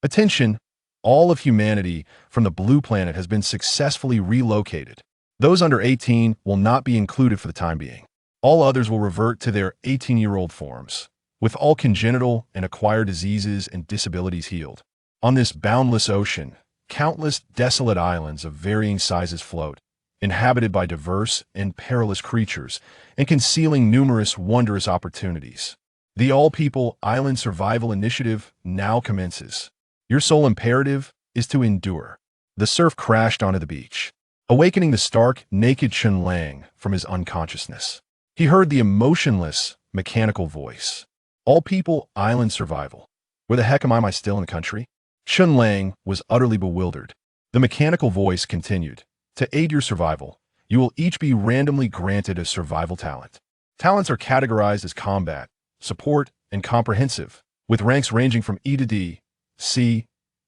Attention! All of humanity from the blue planet has been successfully relocated. Those under 18 will not be included for the time being. All others will revert to their 18-year-old forms, with all congenital and acquired diseases and disabilities healed. On this boundless ocean, countless desolate islands of varying sizes float, inhabited by diverse and perilous creatures, and concealing numerous wondrous opportunities. The All-People Island Survival Initiative now commences. Your sole imperative is to endure. The surf crashed onto the beach, awakening the stark, naked Chen Lang from his unconsciousness. He heard the emotionless, mechanical voice. All-People Island Survival. Where the heck am I still in the country? Chen Lang was utterly bewildered. The mechanical voice continued. To aid your survival, you will each be randomly granted a survival talent. Talents are categorized as combat, support, and comprehensive, with ranks ranging from E to D, C,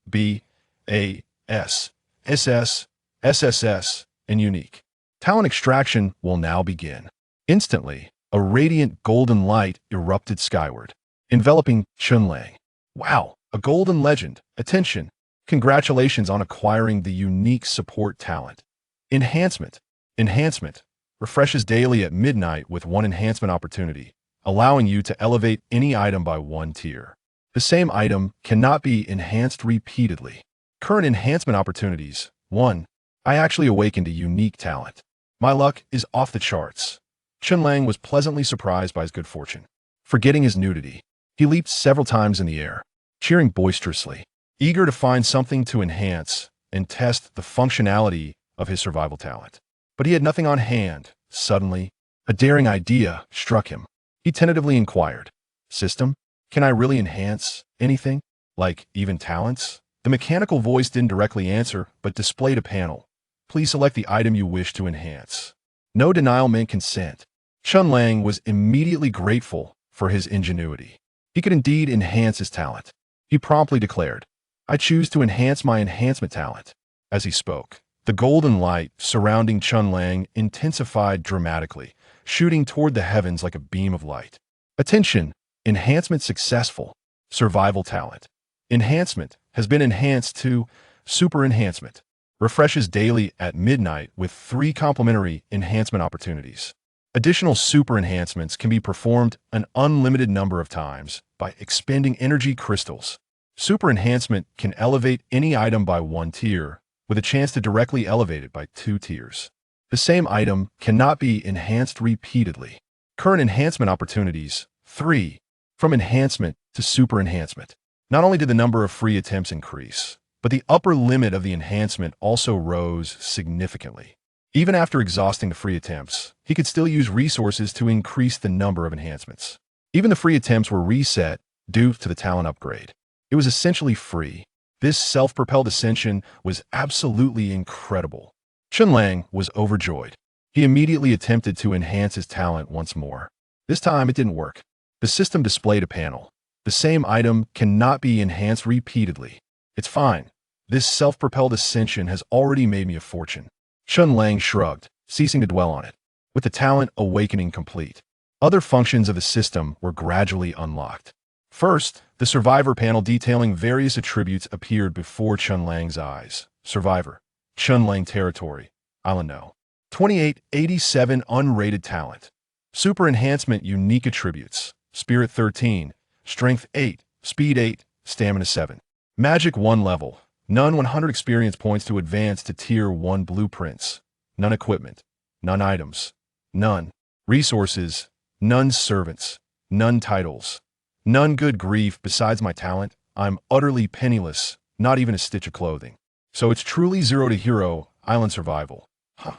B, A, S, SS, SSS, and unique. Talent extraction will now begin. Instantly, a radiant golden light erupted skyward, enveloping Chen Lang. Wow, a golden legend. Attention! Congratulations on acquiring the unique support talent. Enhancement. Enhancement refreshes daily at midnight with one enhancement opportunity, allowing you to elevate any item by one tier. The same item cannot be enhanced repeatedly. Current enhancement opportunities. 1. I actually awakened a unique talent. My luck is off the charts. Chen Lang was pleasantly surprised by his good fortune. Forgetting his nudity, he leaped several times in the air, cheering boisterously, eager to find something to enhance and test the functionality of his survival talent. But he had nothing on hand. Suddenly, a daring idea struck him. He tentatively inquired, "System, can I really enhance anything? Like even talents?" The mechanical voice didn't directly answer, but displayed a panel. Please select the item you wish to enhance. No denial meant consent. Chen Lang was immediately grateful for his ingenuity. He could indeed enhance his talent. He promptly declared, "I choose to enhance my enhancement talent." As he spoke, the golden light surrounding Chen Lang intensified dramatically, shooting toward the heavens like a beam of light. Attention! Enhancement successful. Survival talent. Enhancement has been enhanced to Super Enhancement. Refreshes daily at midnight with 3 complementary enhancement opportunities. Additional super enhancements can be performed an unlimited number of times by expending energy crystals. Super enhancement can elevate any item by 1 tier, with a chance to directly elevate it by 2 tiers. The same item cannot be enhanced repeatedly. Current enhancement opportunities. 3. From enhancement to super enhancement. Not only did the number of free attempts increase, but the upper limit of the enhancement also rose significantly. Even after exhausting the free attempts, he could still use resources to increase the number of enhancements. Even the free attempts were reset due to the talent upgrade. It was essentially free. This self-propelled ascension was absolutely incredible. Chen Lang was overjoyed. He immediately attempted to enhance his talent once more. This time it didn't work. The system displayed a panel. The same item cannot be enhanced repeatedly. It's fine. This self-propelled ascension has already made me a fortune. Chen Lang shrugged, ceasing to dwell on it. With the talent awakening complete, other functions of the system were gradually unlocked. First, the Survivor panel detailing various attributes appeared before Chen Lang's eyes. Survivor. Chen Lang Territory. Island No. 2887 Unrated Talent. Super Enhancement Unique Attributes. Spirit 13. Strength 8. Speed 8. Stamina 7. Magic 1 level. None 100 experience points to advance to Tier 1 blueprints. None equipment. None items. None resources. None servants. None titles. None good grief. Besides my talent, I'm utterly penniless, not even a stitch of clothing. So it's truly 0 to hero, island survival. Huh.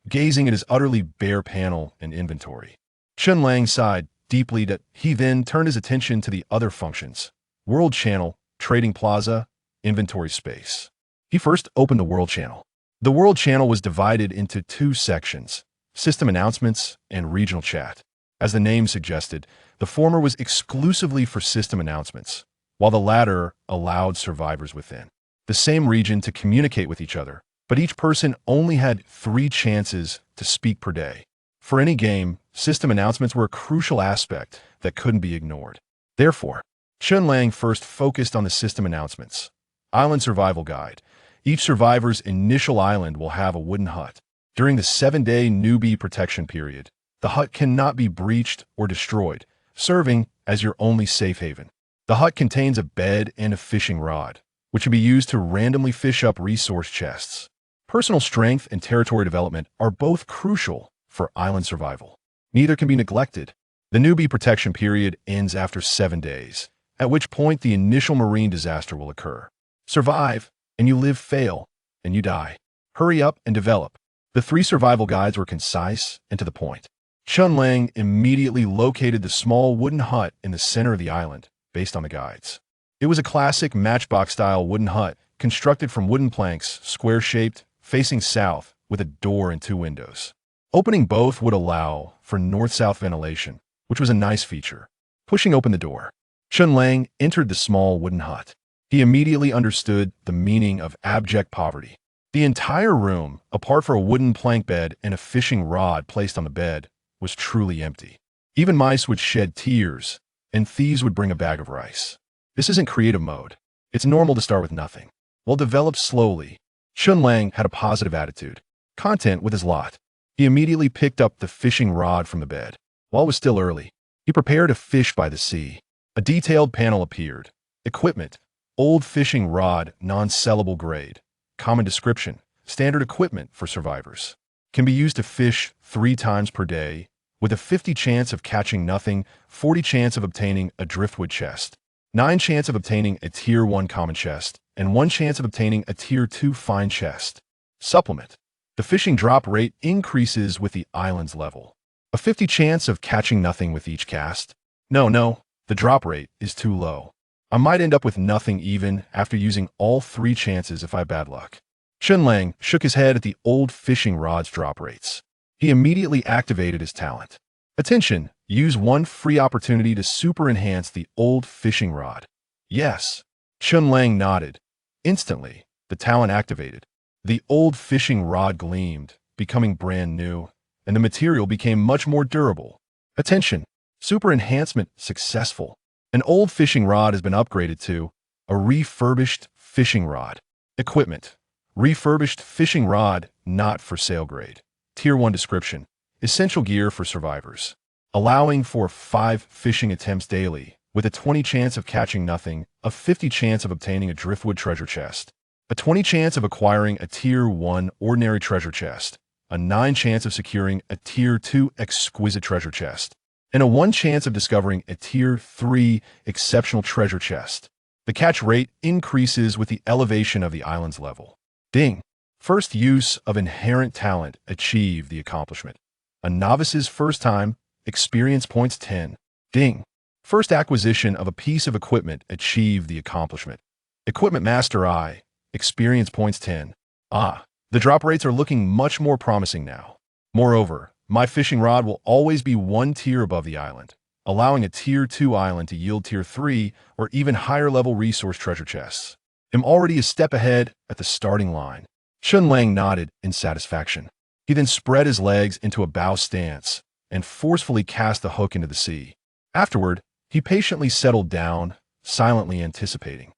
Gazing at his utterly bare panel and inventory, Chen Lang sighed deeply that he then turned his attention to the other functions. World Channel, Trading Plaza, Inventory Space. He first opened the World Channel. The World Channel was divided into 2 sections, System Announcements and Regional Chat. As the name suggested, the former was exclusively for system announcements, while the latter allowed survivors within the same region to communicate with each other, but each person only had 3 chances to speak per day. For any game, system announcements were a crucial aspect that couldn't be ignored. Therefore, Chen Lang first focused on the system announcements. Island Survival Guide. Each survivor's initial island will have a wooden hut. During the 7-day newbie protection period, the hut cannot be breached or destroyed, serving as your only safe haven. The hut contains a bed and a fishing rod, which can be used to randomly fish up resource chests. Personal strength and territory development are both crucial for island survival. Neither can be neglected. The newbie protection period ends after 7 days, at which point the initial marine disaster will occur. Survive, and you live; fail, and you die. Hurry up and develop. The 3 survival guides were concise and to the point. Chen Lang immediately located the small wooden hut in the center of the island, based on the guides. It was a classic matchbox-style wooden hut, constructed from wooden planks, square-shaped, facing south, with a door and 2 windows. Opening both would allow for north-south ventilation, which was a nice feature. Pushing open the door, Chen Lang entered the small wooden hut. He immediately understood the meaning of abject poverty. The entire room, apart from a wooden plank bed and a fishing rod placed on the bed, was truly empty. Even mice would shed tears, and thieves would bring a bag of rice. This isn't creative mode. It's normal to start with nothing. While developed slowly, Chen Lang had a positive attitude, content with his lot. He immediately picked up the fishing rod from the bed. While it was still early, he prepared to fish by the sea. A detailed panel appeared. Equipment: old fishing rod, non-sellable grade. Common description: standard equipment for survivors. Can be used to fish 3 times per day, with a 50 chance of catching nothing, 40 chance of obtaining a driftwood chest, 9 chance of obtaining a Tier 1 common chest, and 1 chance of obtaining a Tier 2 fine chest. Supplement: the fishing drop rate increases with the island's level. A 50 chance of catching nothing with each cast. No, the drop rate is too low. I might end up with nothing even after using all 3 chances if I have bad luck. Chen Lang shook his head at the old fishing rod's drop rates. He immediately activated his talent. Attention, use 1 free opportunity to super enhance the old fishing rod. Yes. Chen Lang nodded. Instantly, the talent activated. The old fishing rod gleamed, becoming brand new, and the material became much more durable. Attention, super enhancement successful. An old fishing rod has been upgraded to a refurbished fishing rod. Equipment: refurbished fishing rod, not for sale grade. Tier 1 description: essential gear for survivors. Allowing for 5 fishing attempts daily, with a 20 chance of catching nothing, a 50 chance of obtaining a driftwood treasure chest, a 20 chance of acquiring a Tier 1 ordinary treasure chest, a 9 chance of securing a Tier 2 exquisite treasure chest, and a 1 chance of discovering a Tier 3 exceptional treasure chest. The catch rate increases with the elevation of the island's level. Ding! First use of inherent talent, achieve the accomplishment. A novice's first time, experience points 10. Ding! First acquisition of a piece of equipment, achieve the accomplishment. Equipment Master I, experience points 10. Ah, the drop rates are looking much more promising now. Moreover, my fishing rod will always be 1 tier above the island, allowing a Tier 2 island to yield Tier 3 or even higher level resource treasure chests. I'm already a step ahead at the starting line. Chen Lang nodded in satisfaction. He then spread his legs into a bow stance and forcefully cast the hook into the sea. Afterward, he patiently settled down, silently anticipating.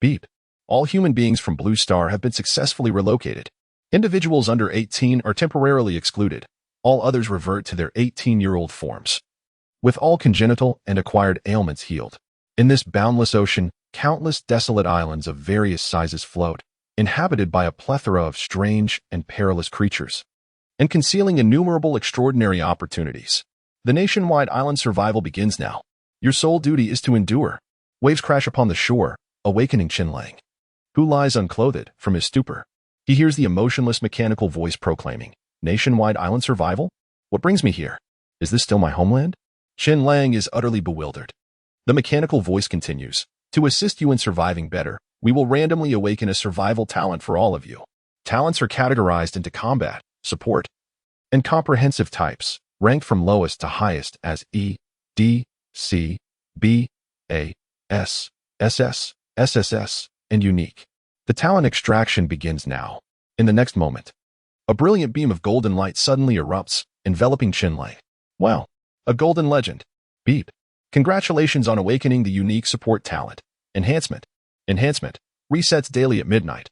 Beep. All human beings from Blue Star have been successfully relocated. Individuals under 18 are temporarily excluded. All others revert to their 18-year-old forms. With all congenital and acquired ailments healed. In this boundless ocean, countless desolate islands of various sizes float, inhabited by a plethora of strange and perilous creatures, and concealing innumerable extraordinary opportunities. The nationwide island survival begins now. Your sole duty is to endure. Waves crash upon the shore, awakening Chen Lang, who lies unclothed from his stupor. He hears the emotionless mechanical voice proclaiming, "Nationwide island survival? What brings me here? Is this still my homeland?" Chen Lang is utterly bewildered. The mechanical voice continues, "To assist you in surviving better, we will randomly awaken a survival talent for all of you. Talents are categorized into combat, support, and comprehensive types, ranked from lowest to highest as E, D, C, B, A, S, SS, SSS, and unique. The talent extraction begins now. In the next moment, a brilliant beam of golden light suddenly erupts, enveloping Chen Lang. Wow, a golden legend. Beep. Congratulations on awakening the unique support talent. Enhancement. Enhancement. Resets daily at midnight.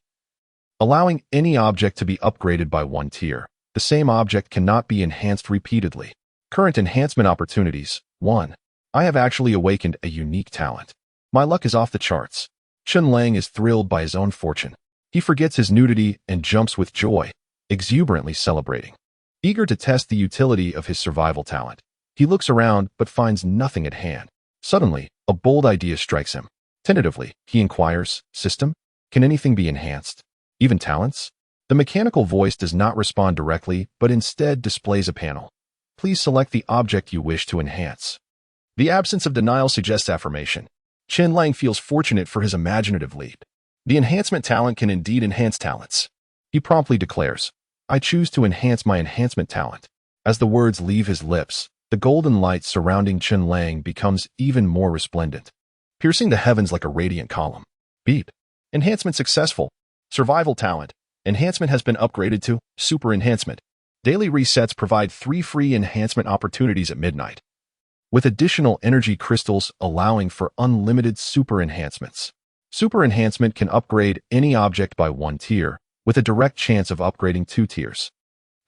Allowing any object to be upgraded by one tier. The same object cannot be enhanced repeatedly. Current enhancement opportunities. 1. I have actually awakened a unique talent. My luck is off the charts. Chen Lang is thrilled by his own fortune. He forgets his nudity and jumps with joy, exuberantly celebrating. Eager to test the utility of his survival talent, he looks around but finds nothing at hand. Suddenly, a bold idea strikes him. Tentatively, he inquires, "System? Can anything be enhanced? Even talents?" The mechanical voice does not respond directly, but instead displays a panel. Please select the object you wish to enhance. The absence of denial suggests affirmation. Chen Lang feels fortunate for his imaginative leap. The enhancement talent can indeed enhance talents. He promptly declares, "I choose to enhance my enhancement talent." As the words leave his lips, the golden light surrounding Chen Lang becomes even more resplendent, piercing the heavens like a radiant column. Beep. Enhancement successful. Survival talent. Enhancement has been upgraded to Super Enhancement. Daily resets provide 3 free enhancement opportunities at midnight, with additional energy crystals allowing for unlimited super enhancements. Super Enhancement can upgrade any object by 1 tier, with a direct chance of upgrading 2 tiers.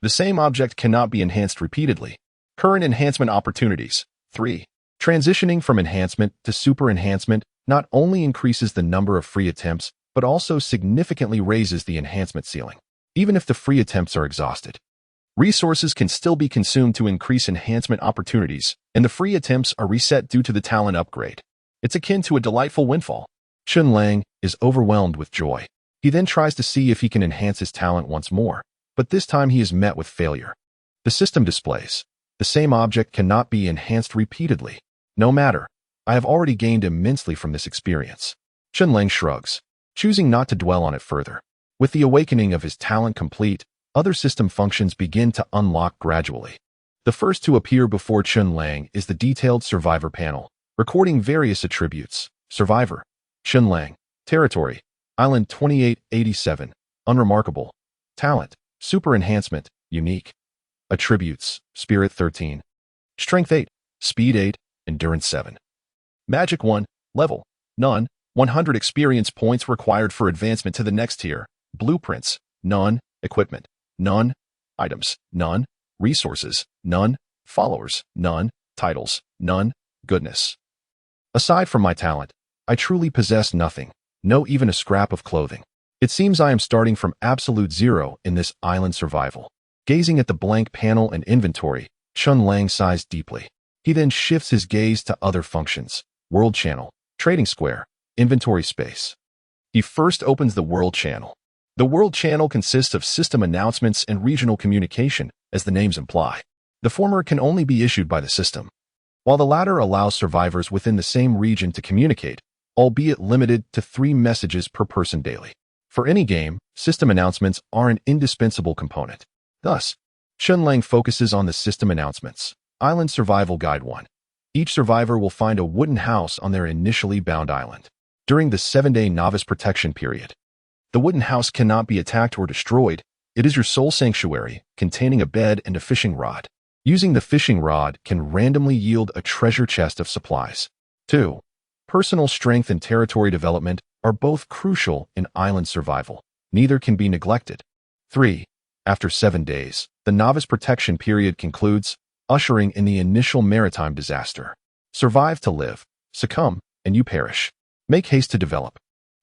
The same object cannot be enhanced repeatedly. Current enhancement opportunities. 3. Transitioning from enhancement to super enhancement not only increases the number of free attempts, but also significantly raises the enhancement ceiling, even if the free attempts are exhausted. Resources can still be consumed to increase enhancement opportunities, and the free attempts are reset due to the talent upgrade. It's akin to a delightful windfall. Chen Lang is overwhelmed with joy. He then tries to see if he can enhance his talent once more, but this time he is met with failure. The system displays, "The same object cannot be enhanced repeatedly. No matter, I have already gained immensely from this experience." Chen Lang shrugs, choosing not to dwell on it further. With the awakening of his talent complete, other system functions begin to unlock gradually. The first to appear before Chen Lang is the detailed Survivor panel, recording various attributes. Survivor. Chen Lang. Territory. Island 2887. Unremarkable. Talent. Super Enhancement. Unique. Attributes. Spirit 13. Strength 8. Speed 8. Endurance 7. Magic 1. Level. None. 100 experience points required for advancement to the next tier. Blueprints. None. Equipment. None. Items. None. Resources. None. Followers. None. Titles. None. Goodness. Aside from my talent, I truly possess nothing, no even a scrap of clothing. It seems I am starting from absolute zero in this island survival. Gazing at the blank panel and inventory, Chen Lang sighs deeply. He then shifts his gaze to other functions. World Channel, Trading Square, Inventory Space. He first opens the World Channel. The World Channel consists of system announcements and regional communication, as the names imply. The former can only be issued by the system, while the latter allows survivors within the same region to communicate, albeit limited to 3 messages per person daily. For any game, system announcements are an indispensable component. Thus, Chen Lang focuses on the system announcements. Island Survival Guide 1. Each survivor will find a wooden house on their initially bound island. During the 7-day novice protection period, the wooden house cannot be attacked or destroyed. It is your sole sanctuary, containing a bed and a fishing rod. Using the fishing rod can randomly yield a treasure chest of supplies. 2. Personal strength and territory development are both crucial in island survival. Neither can be neglected. 3. After 7 days, the novice protection period concludes, ushering in the initial maritime disaster. Survive to live, succumb, and you perish. Make haste to develop.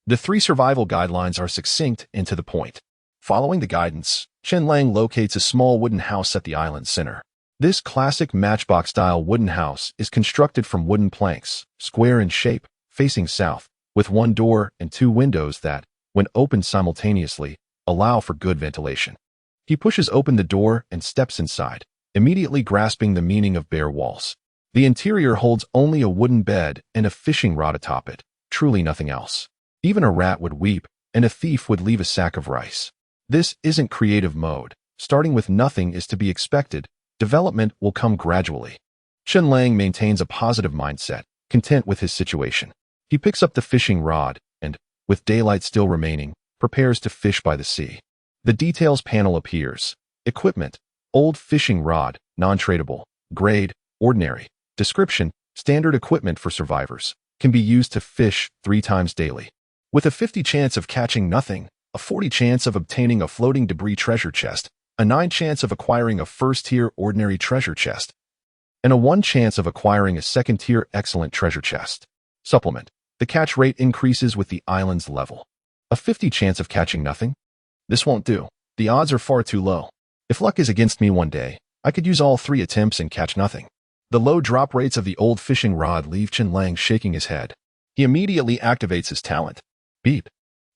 The 3 survival guidelines are succinct and to the point. Following the guidance, Chen Lang locates a small wooden house at the island's center. This classic matchbox-style wooden house is constructed from wooden planks, square in shape, facing south, with 1 door and 2 windows that, when opened simultaneously, allow for good ventilation. He pushes open the door and steps inside, immediately grasping the meaning of bare walls. The interior holds only a wooden bed and a fishing rod atop it, truly nothing else. Even a rat would weep, and a thief would leave a sack of rice. This isn't creative mode. Starting with nothing is to be expected. Development will come gradually. Chen Lang maintains a positive mindset, content with his situation. He picks up the fishing rod and, with daylight still remaining, prepares to fish by the sea. The details panel appears. Equipment: old fishing rod, non-tradable. Grade: ordinary. Description: standard equipment for survivors. Can be used to fish 3 times daily. With a 50 chance of catching nothing, a 40 chance of obtaining a floating debris treasure chest, a 9 chance of acquiring a first-tier ordinary treasure chest, and a 1 chance of acquiring a second-tier excellent treasure chest. Supplement. The catch rate increases with the island's level. A 50 chance of catching nothing? This won't do. The odds are far too low. If luck is against me one day, I could use all 3 attempts and catch nothing. The low drop rates of the old fishing rod leave Chen Lang shaking his head. He immediately activates his talent. Beep.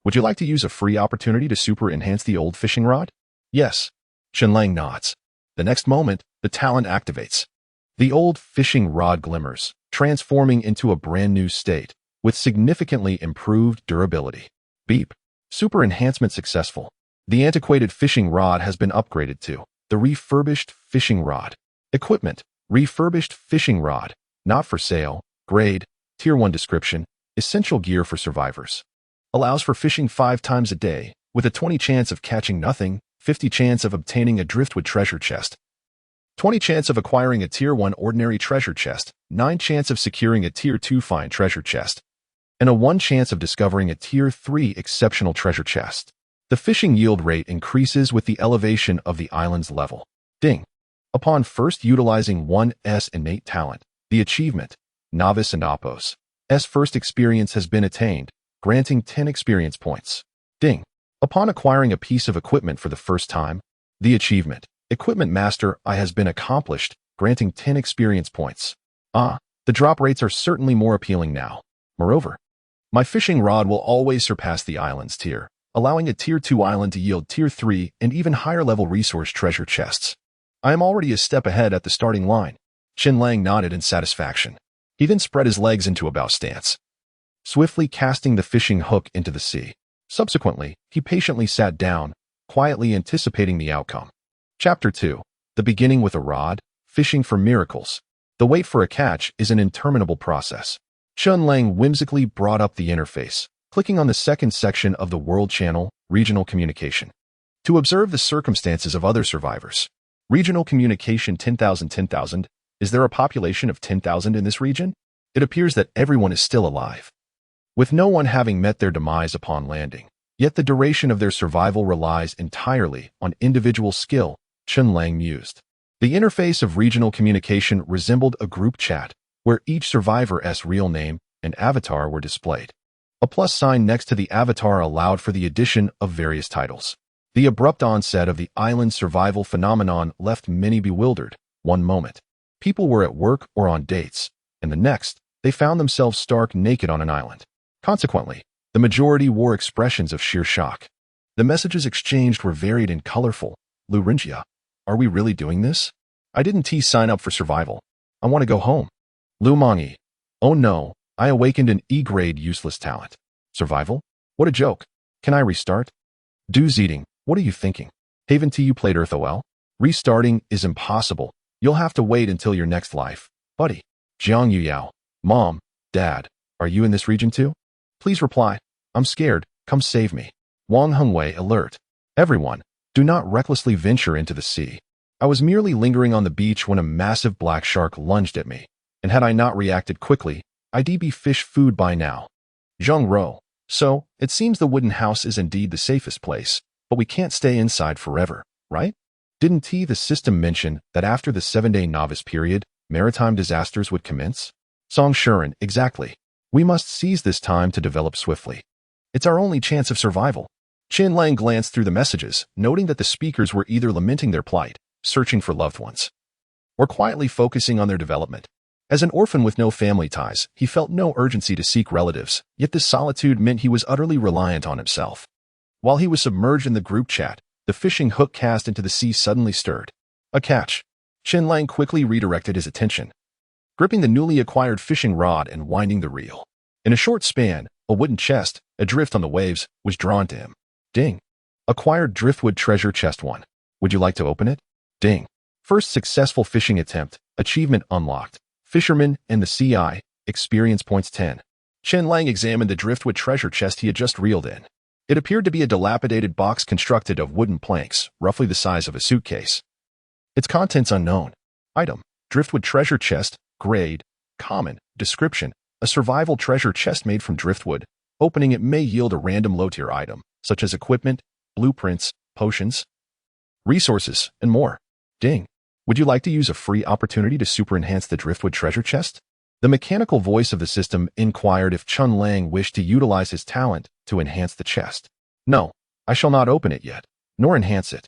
Would you like to use a free opportunity to super enhance the old fishing rod? Yes. Chen Lang nods. The next moment, the talent activates. The old fishing rod glimmers, transforming into a brand new state, with significantly improved durability. Beep. Super enhancement successful. The antiquated fishing rod has been upgraded to the refurbished fishing rod. Equipment. Refurbished fishing rod. Not for sale. Grade. Tier 1 description. Essential gear for survivors. Allows for fishing 5 times a day, with a 20 chance of catching nothing, 50 chance of obtaining a driftwood treasure chest, 20 chance of acquiring a Tier 1 ordinary treasure chest, 9 chance of securing a Tier 2 fine treasure chest, and a 1 chance of discovering a Tier 3 exceptional treasure chest. The fishing yield rate increases with the elevation of the island's level. Ding. Upon first utilizing 1's innate talent, the achievement, Novice and Appos, S first experience has been attained, granting 10 experience points. Ding. Upon acquiring a piece of equipment for the first time, the achievement, Equipment Master I has been accomplished, granting 10 experience points. The drop rates are certainly more appealing now. Moreover, my fishing rod will always surpass the island's tier, allowing a Tier 2 island to yield Tier 3 and even higher level resource treasure chests. I am already a step ahead at the starting line. Chen Lang nodded in satisfaction. He then spread his legs into a bow stance, swiftly casting the fishing hook into the sea. Subsequently, he patiently sat down, quietly anticipating the outcome. Chapter 2. The beginning with a rod, fishing for miracles. The wait for a catch is an interminable process. Chen Lang whimsically brought up the interface, clicking on the second section of the World Channel, Regional Communication, to observe the circumstances of other survivors. Regional Communication 10,000. Is there a population of 10,000 in this region? It appears that everyone is still alive, with no one having met their demise upon landing. Yet the duration of their survival relies entirely on individual skill, Chen Lang mused. The interface of regional communication resembled a group chat, where each survivor's real name and avatar were displayed. A plus sign next to the avatar allowed for the addition of various titles. The abrupt onset of the island's survival phenomenon left many bewildered. One moment, people were at work or on dates, and the next, they found themselves stark naked on an island. Consequently, the majority wore expressions of sheer shock. The messages exchanged were varied and colorful. Luringia, are we really doing this? I didn't sign up for survival. I want to go home. Lumangi, oh no, I awakened an E-grade useless talent. Survival? What a joke. Can I restart? Du's eating, what are you thinking? Haven't you played Earth OL? Restarting is impossible. You'll have to wait until your next life. Buddy. Jiang Yuyao, Mom, Dad, are you in this region too? Please reply. I'm scared. Come save me. Wang Hengwei alert. Everyone, do not recklessly venture into the sea. I was merely lingering on the beach when a massive black shark lunged at me, and had I not reacted quickly, I'd be fish food by now. Zheng Ro. So, it seems the wooden house is indeed the safest place, but we can't stay inside forever, right? Didn't the system mention that after the 7-day novice period, maritime disasters would commence? Song Shuren, exactly. We must seize this time to develop swiftly. It's our only chance of survival. Chen Lang glanced through the messages, noting that the speakers were either lamenting their plight, searching for loved ones, or quietly focusing on their development. As an orphan with no family ties, he felt no urgency to seek relatives, yet this solitude meant he was utterly reliant on himself. While he was submerged in the group chat, the fishing hook cast into the sea suddenly stirred. A catch. Chen Lang quickly redirected his attention, gripping the newly acquired fishing rod and winding the reel. In a short span, a wooden chest, adrift on the waves, was drawn to him. Ding. Acquired driftwood treasure chest 1. Would you like to open it? Ding. First successful fishing attempt, achievement unlocked. Fisherman and the CI, experience points 10. Chen Lang examined the driftwood treasure chest he had just reeled in. It appeared to be a dilapidated box constructed of wooden planks, roughly the size of a suitcase. Its contents unknown. Item, driftwood treasure chest, grade, common, description, a survival treasure chest made from driftwood, Opening it may yield a random low-tier item, such as equipment, blueprints, potions, resources, and more. Ding. Would you like to use a free opportunity to super enhance the driftwood treasure chest? The mechanical voice of the system inquired if Chen Lang wished to utilize his talent to enhance the chest. No, I shall not open it yet, nor enhance it.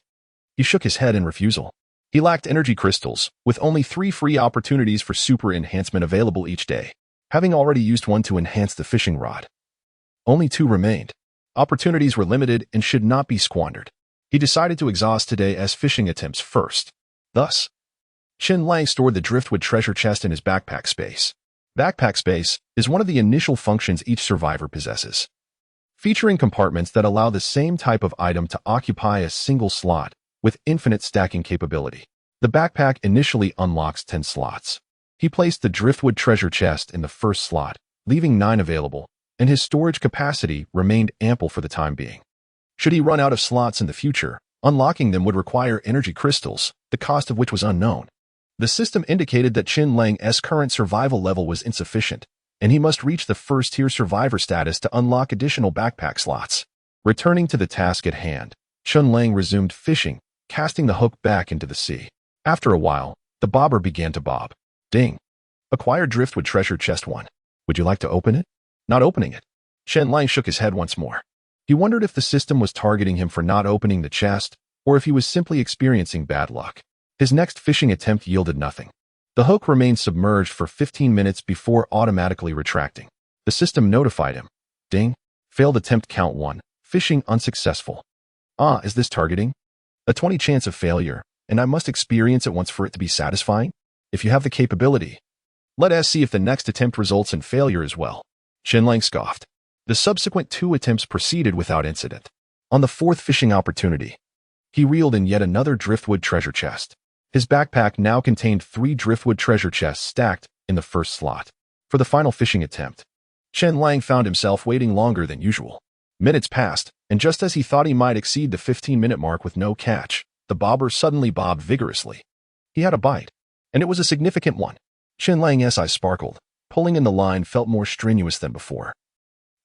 He shook his head in refusal. He lacked energy crystals, with only 3 free opportunities for super enhancement available each day, having already used one to enhance the fishing rod. Only 2 remained. Opportunities were limited and should not be squandered. He decided to exhaust today's fishing attempts first. Thus, Chen Lang stored the driftwood treasure chest in his backpack space. Backpack space is one of the initial functions each survivor possesses, featuring compartments that allow the same type of item to occupy a single slot with infinite stacking capability. The backpack initially unlocks 10 slots. He placed the driftwood treasure chest in the first slot, leaving 9 available, and his storage capacity remained ample for the time being. Should he run out of slots in the future, unlocking them would require energy crystals, the cost of which was unknown. The system indicated that Chen Lang's current survival level was insufficient, and he must reach the first-tier survivor status to unlock additional backpack slots. Returning to the task at hand, Chen Lang resumed fishing, casting the hook back into the sea. After a while, the bobber began to bob. Ding. Acquired driftwood treasure chest 1. Would you like to open it? Not opening it. Chen Lang shook his head once more. He wondered if the system was targeting him for not opening the chest, or if he was simply experiencing bad luck. His next fishing attempt yielded nothing. The hook remained submerged for 15 minutes before automatically retracting. The system notified him. Ding. Failed attempt count 1. Fishing unsuccessful. Is this targeting? A 20 chance of failure, and I must experience it once for it to be satisfying? If you have the capability, let us see if the next attempt results in failure as well. Chen Lang scoffed. The subsequent 2 attempts proceeded without incident. On the 4th fishing opportunity, he reeled in yet another driftwood treasure chest. His backpack now contained 3 driftwood treasure chests stacked in the first slot. For the final fishing attempt, Chen Lang found himself waiting longer than usual. Minutes passed, and just as he thought he might exceed the 15-minute mark with no catch, the bobber suddenly bobbed vigorously. He had a bite, and it was a significant one. Chen Lang's eyes sparkled. Pulling in the line felt more strenuous than before,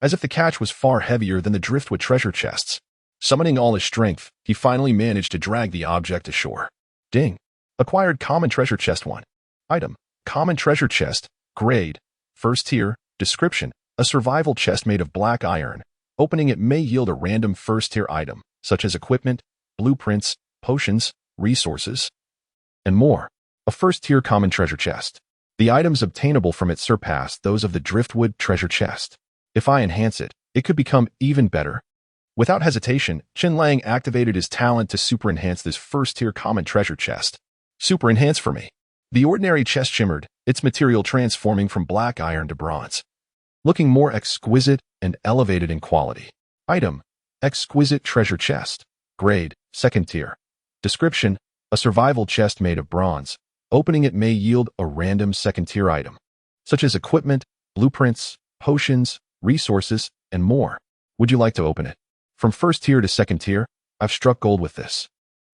as if the catch was far heavier than the driftwood treasure chests. Summoning all his strength, he finally managed to drag the object ashore. Ding. Acquired common treasure chest 1. Item. Common treasure chest. Grade. First tier. Description. A survival chest made of black iron. Opening it may yield a random first-tier item, such as equipment, blueprints, potions, resources, and more. A first-tier common treasure chest. The items obtainable from it surpass those of the driftwood treasure chest. If I enhance it, it could become even better. Without hesitation, Chen Lang activated his talent to super enhance this first-tier common treasure chest. Super enhance for me. The ordinary chest shimmered, its material transforming from black iron to bronze, looking more exquisite and elevated in quality. Item. Exquisite treasure chest. Grade. Second tier. Description. A survival chest made of bronze. Opening it may yield a random second-tier item, such as equipment, blueprints, potions, resources, and more. Would you like to open it? From first tier to second tier, I've struck gold with this.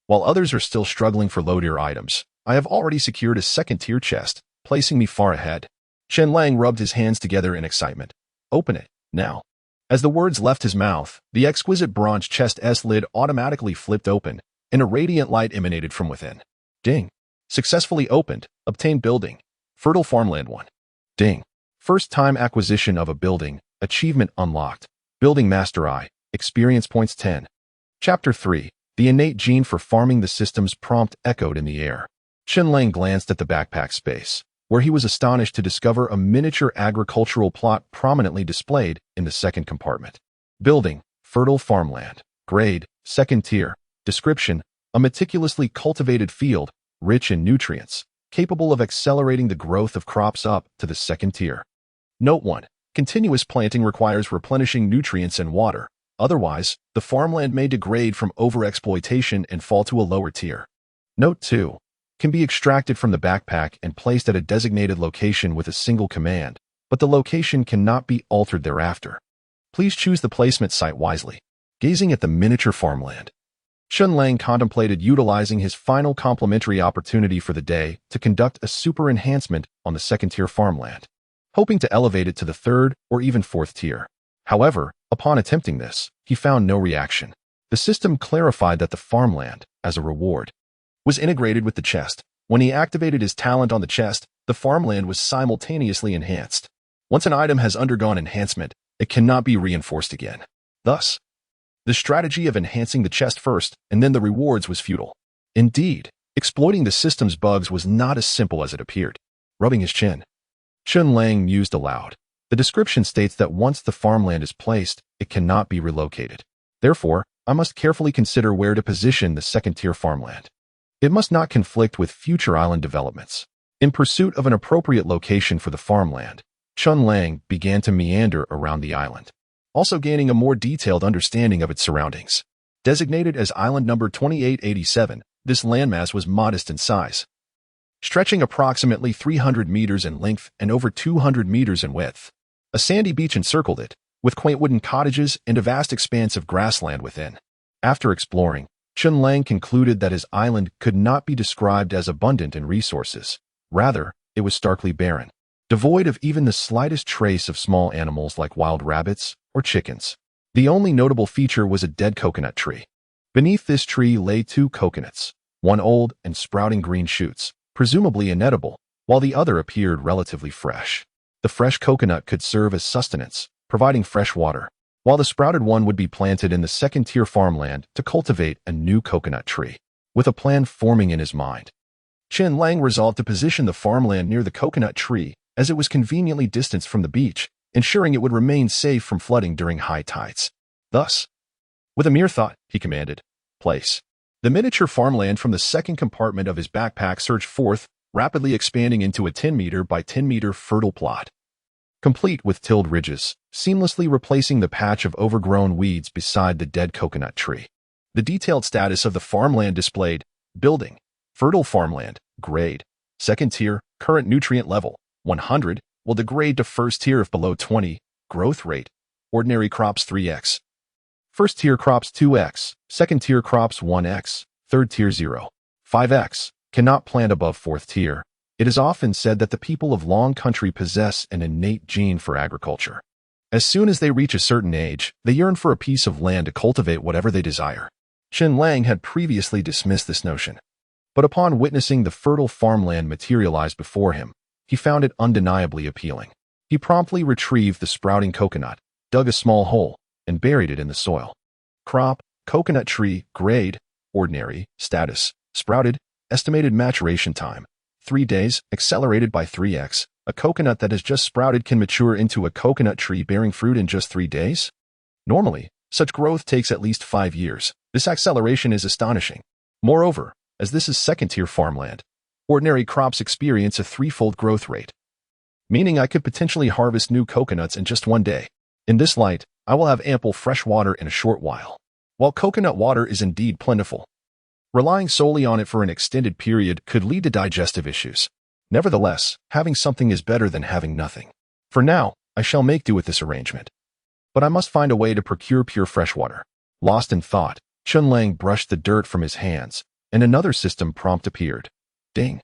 While others are still struggling for low-tier items, I have already secured a second-tier chest, placing me far ahead. Chen Lang rubbed his hands together in excitement. Open it, now. As the words left his mouth, the exquisite bronze chest's lid automatically flipped open, and a radiant light emanated from within. Ding. Successfully opened. Obtained building. Fertile farmland 1. Ding. First time acquisition of a building. Achievement unlocked. Building Master I. Experience points 10. Chapter 3. The innate gene for farming. The system's prompt echoed in the air. Chen Lang glanced at the backpack space, where he was astonished to discover a miniature agricultural plot prominently displayed in the second compartment. Building. Fertile farmland. Grade. Second tier. Description. A meticulously cultivated field, rich in nutrients, capable of accelerating the growth of crops up to the second tier. Note 1. Continuous planting requires replenishing nutrients and water. Otherwise, the farmland may degrade from overexploitation and fall to a lower tier. Note 2. Can be extracted from the backpack and placed at a designated location with a single command, but the location cannot be altered thereafter. Please choose the placement site wisely. Gazing at the miniature farmland, Chen Lang contemplated utilizing his final complementary opportunity for the day to conduct a super enhancement on the second-tier farmland, hoping to elevate it to the third or even fourth tier. However, upon attempting this, he found no reaction. The system clarified that the farmland, as a reward, was integrated with the chest. When he activated his talent on the chest, the farmland was simultaneously enhanced. Once an item has undergone enhancement, it cannot be reinforced again. Thus, the strategy of enhancing the chest first and then the rewards was futile. Indeed, exploiting the system's bugs was not as simple as it appeared. Rubbing his chin, Chen Lang mused aloud. The description states that once the farmland is placed, it cannot be relocated. Therefore, I must carefully consider where to position the second-tier farmland. It must not conflict with future island developments. In pursuit of an appropriate location for the farmland, Chen Lang began to meander around the island, also gaining a more detailed understanding of its surroundings. Designated as Island Number 2887, this landmass was modest in size, stretching approximately 300 meters in length and over 200 meters in width. A sandy beach encircled it, with quaint wooden cottages and a vast expanse of grassland within. After exploring, Chen Lang concluded that his island could not be described as abundant in resources. Rather, it was starkly barren, devoid of even the slightest trace of small animals like wild rabbits or chickens. The only notable feature was a dead coconut tree. Beneath this tree lay 2 coconuts, one old and sprouting green shoots, presumably inedible, while the other appeared relatively fresh. The fresh coconut could serve as sustenance, providing fresh water, while the sprouted one would be planted in the second-tier farmland to cultivate a new coconut tree. With a plan forming in his mind, Chen Lang resolved to position the farmland near the coconut tree, as it was conveniently distanced from the beach, ensuring it would remain safe from flooding during high tides. Thus, with a mere thought, he commanded, "Place." The miniature farmland from the second compartment of his backpack surged forth, rapidly expanding into a 10-meter by 10-meter fertile plot, complete with tilled ridges, seamlessly replacing the patch of overgrown weeds beside the dead coconut tree. The detailed status of the farmland displayed: building, fertile farmland, grade, second tier, current nutrient level, 100, will degrade to first tier if below 20, growth rate, ordinary crops 3x, first tier crops 2x, second tier crops 1x, third tier 0, 5x, cannot plant above fourth tier. It is often said that the people of Long Country possess an innate gene for agriculture. As soon as they reach a certain age, they yearn for a piece of land to cultivate whatever they desire. Chen Lang had previously dismissed this notion, but upon witnessing the fertile farmland materialize before him, he found it undeniably appealing. He promptly retrieved the sprouting coconut, dug a small hole, and buried it in the soil. Crop, coconut tree, grade, ordinary, status, sprouted, estimated maturation time, 3 days, accelerated by 3x. A coconut that has just sprouted can mature into a coconut tree bearing fruit in just 3 days? Normally, such growth takes at least 5 years. This acceleration is astonishing. Moreover, as this is second-tier farmland, ordinary crops experience a 3-fold growth rate, meaning I could potentially harvest new coconuts in just 1 day. In this light, I will have ample fresh water in a short while. While coconut water is indeed plentiful, relying solely on it for an extended period could lead to digestive issues. Nevertheless, having something is better than having nothing. For now, I shall make do with this arrangement. But I must find a way to procure pure fresh water. Lost in thought, Chen Lang brushed the dirt from his hands, and another system prompt appeared. Ding.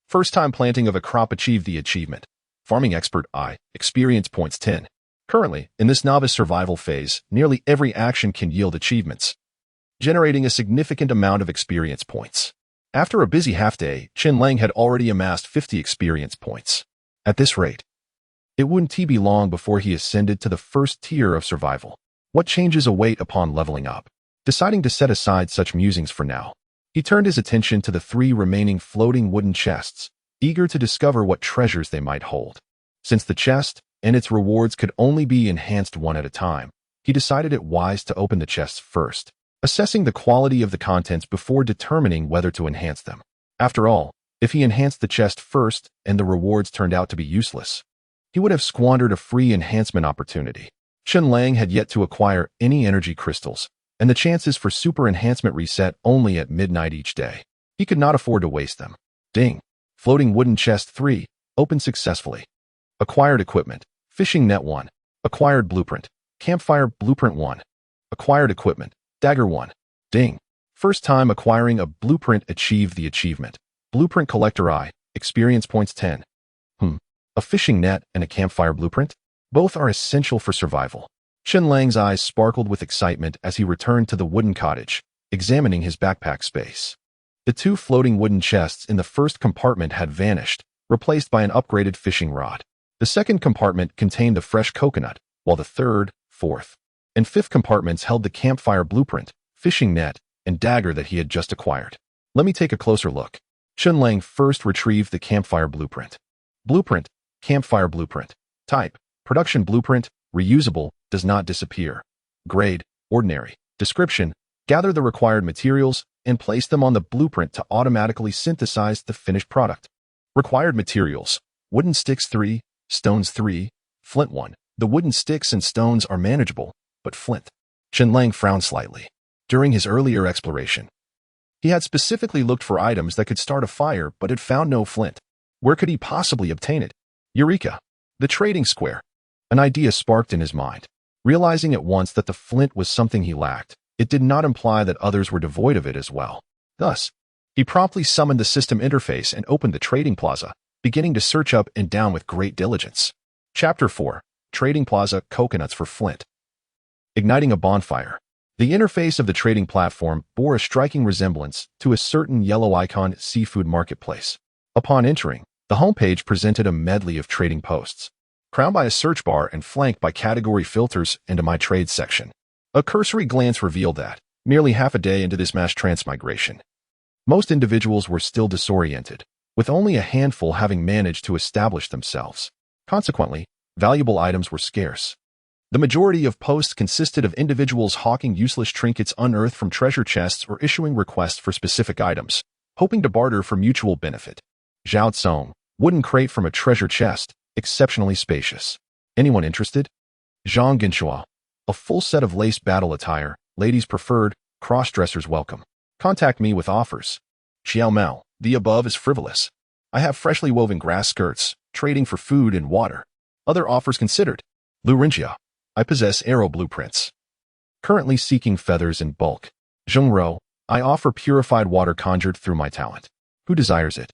First time planting of a crop achieved the achievement. Farming expert I, experience points 10. Currently, in this novice survival phase, nearly every action can yield achievements, generating a significant amount of experience points. After a busy half-day, Chen Lang had already amassed 50 experience points. At this rate, it wouldn't be long before he ascended to the first tier of survival. What changes await upon leveling up? Deciding to set aside such musings for now, he turned his attention to the 3 remaining floating wooden chests, eager to discover what treasures they might hold. Since the chest and its rewards could only be enhanced one at a time, he decided it wise to open the chests first, assessing the quality of the contents before determining whether to enhance them. After all, if he enhanced the chest first and the rewards turned out to be useless, he would have squandered a free enhancement opportunity. Chen Lang had yet to acquire any energy crystals, and the chances for super enhancement reset only at midnight each day. He could not afford to waste them. Ding. Floating wooden chest 3, opened successfully. Acquired equipment, fishing net 1. Acquired blueprint, campfire blueprint 1. Acquired equipment, dagger 1. Ding. First time acquiring a blueprint achieved the achievement. Blueprint collector I, experience points 10. A fishing net and a campfire blueprint? Both are essential for survival. Chen Lang's eyes sparkled with excitement as he returned to the wooden cottage, examining his backpack space. The two floating wooden chests in the first compartment had vanished, replaced by an upgraded fishing rod. The second compartment contained a fresh coconut, while the third, fourth, and fifth compartments held the campfire blueprint, fishing net, and dagger that he had just acquired. Let me take a closer look. Chen Lang first retrieved the campfire blueprint. Blueprint, campfire blueprint. Type, production blueprint, reusable, does not disappear. Grade, ordinary. Description, gather the required materials and place them on the blueprint to automatically synthesize the finished product. Required materials, wooden sticks 3, stones 3, flint 1. The wooden sticks and stones are manageable, but flint. Chen Lang frowned slightly. During his earlier exploration, he had specifically looked for items that could start a fire but had found no flint. Where could he possibly obtain it? Eureka! The trading square. An idea sparked in his mind. Realizing at once that the flint was something he lacked, it did not imply that others were devoid of it as well. Thus, he promptly summoned the system interface and opened the trading plaza, beginning to search up and down with great diligence. Chapter 4. Trading Plaza, Coconuts for Flint. Igniting a bonfire. The interface of the trading platform bore a striking resemblance to a certain yellow icon seafood marketplace. Upon entering, the homepage presented a medley of trading posts, crowned by a search bar and flanked by category filters and a My Trades section. A cursory glance revealed that, nearly half a day into this mass transmigration, most individuals were still disoriented, with only a handful having managed to establish themselves. Consequently, valuable items were scarce. The majority of posts consisted of individuals hawking useless trinkets unearthed from treasure chests or issuing requests for specific items, hoping to barter for mutual benefit. Zhao Tsong, wooden crate from a treasure chest, exceptionally spacious. Anyone interested? Zhang Genshua, a full set of lace battle attire, ladies preferred, cross-dressers welcome. Contact me with offers. Xiao Mao, the above is frivolous. I have freshly woven grass skirts, trading for food and water. Other offers considered. Lu Rinjia, I possess arrow blueprints. Currently seeking feathers in bulk. Zheng Ro, I offer purified water conjured through my talent. Who desires it?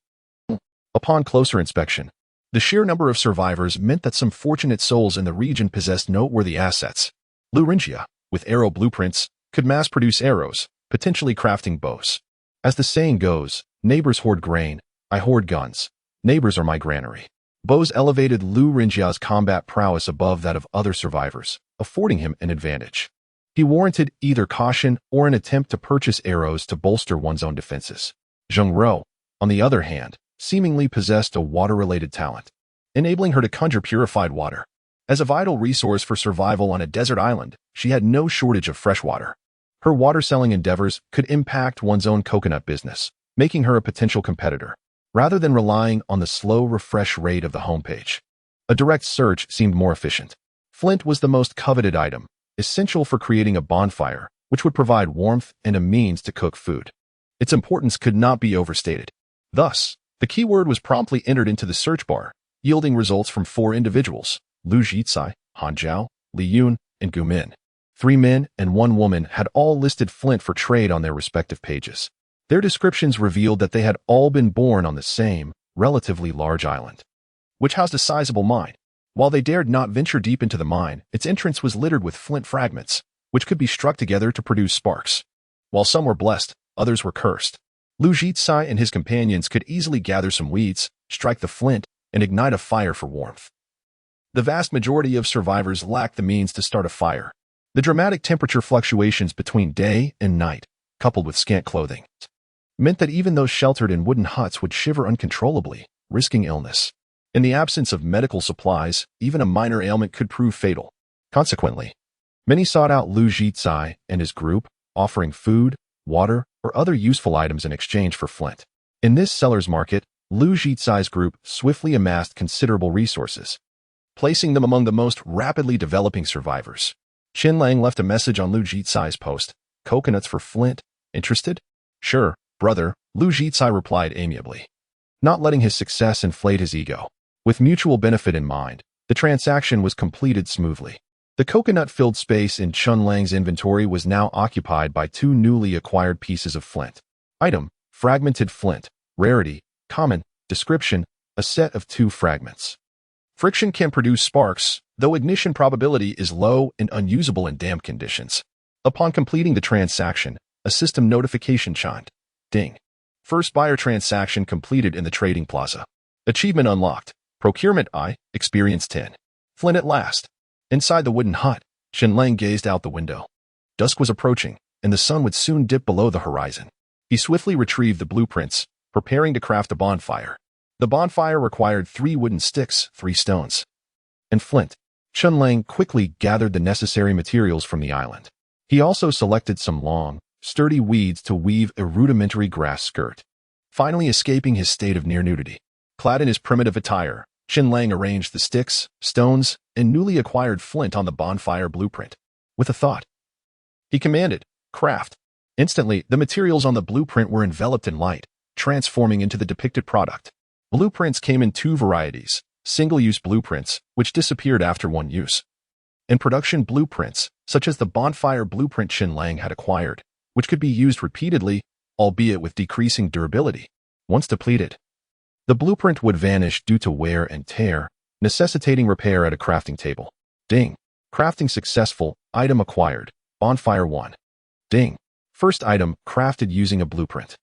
Upon closer inspection, the sheer number of survivors meant that some fortunate souls in the region possessed noteworthy assets. Lu Rinjia, with arrow blueprints, could mass-produce arrows, potentially crafting bows. As the saying goes, neighbors hoard grain, I hoard guns. Neighbors are my granary. Bows elevated Lu Rinjia's combat prowess above that of other survivors, affording him an advantage. He warranted either caution or an attempt to purchase arrows to bolster one's own defenses. Zheng Ro, on the other hand, seemingly possessed a water-related talent, enabling her to conjure purified water. As a vital resource for survival on a desert island, she had no shortage of fresh water. Her water-selling endeavors could impact one's own coconut business, making her a potential competitor, rather than relying on the slow refresh rate of the homepage. A direct search seemed more efficient. Flint was the most coveted item, essential for creating a bonfire, which would provide warmth and a means to cook food. Its importance could not be overstated. Thus, the keyword was promptly entered into the search bar, yielding results from 4 individuals, Lu Zhitsai, Han Zhao, Li Yun, and Gu Min. 3 men and 1 woman had all listed flint for trade on their respective pages. Their descriptions revealed that they had all been born on the same, relatively large island, which housed a sizable mine. While they dared not venture deep into the mine, its entrance was littered with flint fragments, which could be struck together to produce sparks. While some were blessed, others were cursed. Lu Zhitsai and his companions could easily gather some weeds, strike the flint, and ignite a fire for warmth. The vast majority of survivors lacked the means to start a fire. The dramatic temperature fluctuations between day and night, coupled with scant clothing, meant that even those sheltered in wooden huts would shiver uncontrollably, risking illness. In the absence of medical supplies, even a minor ailment could prove fatal. Consequently, many sought out Lu Zhitsai and his group, offering food, water, or other useful items in exchange for flint. In this seller's market, Lu Zhitsai's group swiftly amassed considerable resources, placing them among the most rapidly developing survivors. Chen Lang left a message on Lu Zhitsai's post, "Coconuts for flint. Interested?" "Sure, brother," Lu Zhitsai replied amiably, not letting his success inflate his ego. With mutual benefit in mind, the transaction was completed smoothly. The coconut-filled space in Chen Lang's inventory was now occupied by 2 newly acquired pieces of flint. Item, fragmented flint. Rarity, common. Description, a set of 2 fragments. Friction can produce sparks, though ignition probability is low and unusable in damp conditions. Upon completing the transaction, a system notification chimed. Ding. First buyer transaction completed in the trading plaza. Achievement unlocked. Procurement I, experience 10. Flint at last. Inside the wooden hut, Chen Lang gazed out the window. Dusk was approaching, and the sun would soon dip below the horizon. He swiftly retrieved the blueprints, preparing to craft a bonfire. The bonfire required 3 wooden sticks, 3 stones, and flint. Chen Lang quickly gathered the necessary materials from the island. He also selected some long, sturdy weeds to weave a rudimentary grass skirt. Finally escaping his state of near nudity. Clad in his primitive attire, Chen Lang arranged the sticks, stones, and newly acquired flint on the bonfire blueprint. With a thought, he commanded, "Craft." Instantly, the materials on the blueprint were enveloped in light, transforming into the depicted product. Blueprints came in 2 varieties: single-use blueprints, which disappeared after 1 use, and production blueprints, such as the bonfire blueprint Chen Lang had acquired, which could be used repeatedly, albeit with decreasing durability. Once depleted, the blueprint would vanish due to wear and tear, necessitating repair at a crafting table. Ding. Crafting successful. Item acquired. Bonfire 1. Ding. First item crafted using a blueprint.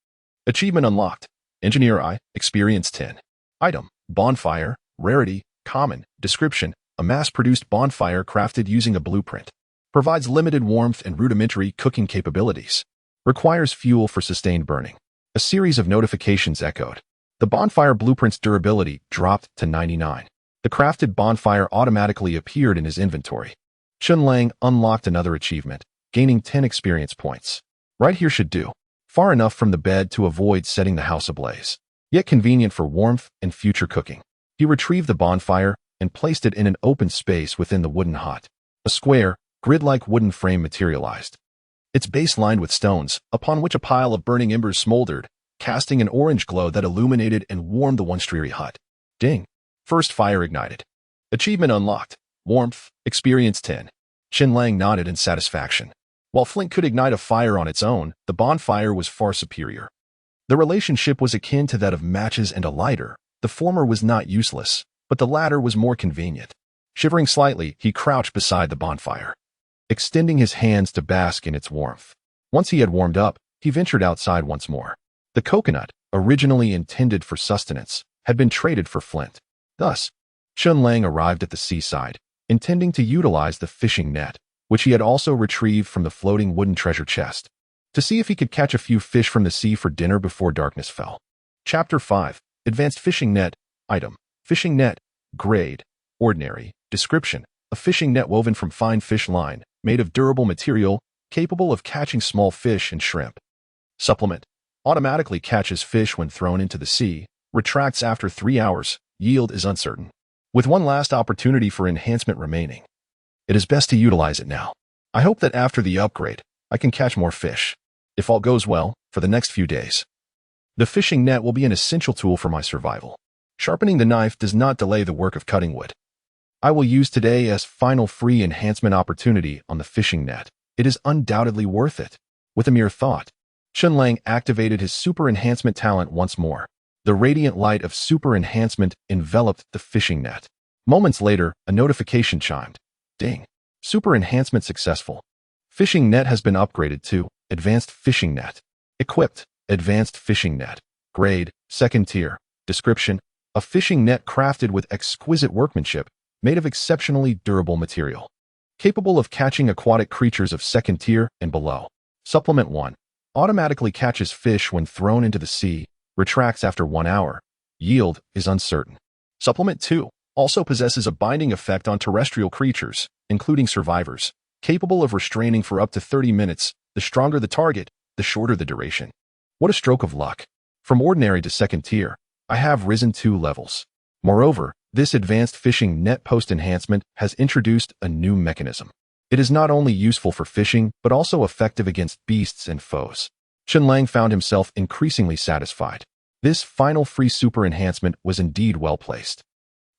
Achievement unlocked. Engineer I, experience 10. Item, bonfire, rarity, common, description, a mass-produced bonfire crafted using a blueprint. Provides limited warmth and rudimentary cooking capabilities. Requires fuel for sustained burning. A series of notifications echoed. The bonfire blueprint's durability dropped to 99. The crafted bonfire automatically appeared in his inventory. Chen Lang unlocked another achievement, gaining 10 experience points. Right here should do. Far enough from the bed to avoid setting the house ablaze, yet convenient for warmth and future cooking. He retrieved the bonfire and placed it in an open space within the wooden hut. A square, grid-like wooden frame materialized. Its base lined with stones, upon which a pile of burning embers smoldered, casting an orange glow that illuminated and warmed the once dreary hut. Ding. First fire ignited. Achievement unlocked. Warmth, experience 10. Chen Lang nodded in satisfaction. While flint could ignite a fire on its own, the bonfire was far superior. The relationship was akin to that of matches and a lighter. The former was not useless, but the latter was more convenient. Shivering slightly, he crouched beside the bonfire, extending his hands to bask in its warmth. Once he had warmed up, he ventured outside once more. The coconut, originally intended for sustenance, had been traded for flint. Thus, Chen Lang arrived at the seaside, intending to utilize the fishing net, which he had also retrieved from the floating wooden treasure chest, to see if he could catch a few fish from the sea for dinner before darkness fell. Chapter 5. Advanced Fishing Net. Item. Fishing net. Grade. Ordinary. Description. A fishing net woven from fine fish line, made of durable material, capable of catching small fish and shrimp. Supplement. Automatically catches fish when thrown into the sea, retracts after 3 hours, yield is uncertain. With one last opportunity for enhancement remaining, it is best to utilize it now. I hope that after the upgrade, I can catch more fish. If all goes well, for the next few days, the fishing net will be an essential tool for my survival. Sharpening the knife does not delay the work of cutting wood. I will use today as final free enhancement opportunity on the fishing net. It is undoubtedly worth it. With a mere thought, Chen Lang activated his super enhancement talent once more. The radiant light of super enhancement enveloped the fishing net. Moments later, a notification chimed. Ding. Super enhancement successful. Fishing net has been upgraded to Advanced Fishing Net. Equipped. Advanced Fishing Net. Grade, 2nd tier. Description. A fishing net crafted with exquisite workmanship, made of exceptionally durable material. Capable of catching aquatic creatures of 2nd tier and below. Supplement 1. Automatically catches fish when thrown into the sea, retracts after 1 hour. Yield is uncertain. Supplement 2. Also possesses a binding effect on terrestrial creatures, including survivors, capable of restraining for up to 30 minutes. The stronger the target, the shorter the duration. What a stroke of luck. From ordinary to 2nd tier, I have risen 2 levels. Moreover, this advanced fishing net post enhancement has introduced a new mechanism. It is not only useful for fishing, but also effective against beasts and foes. Chen Lang found himself increasingly satisfied. This final free super enhancement was indeed well placed.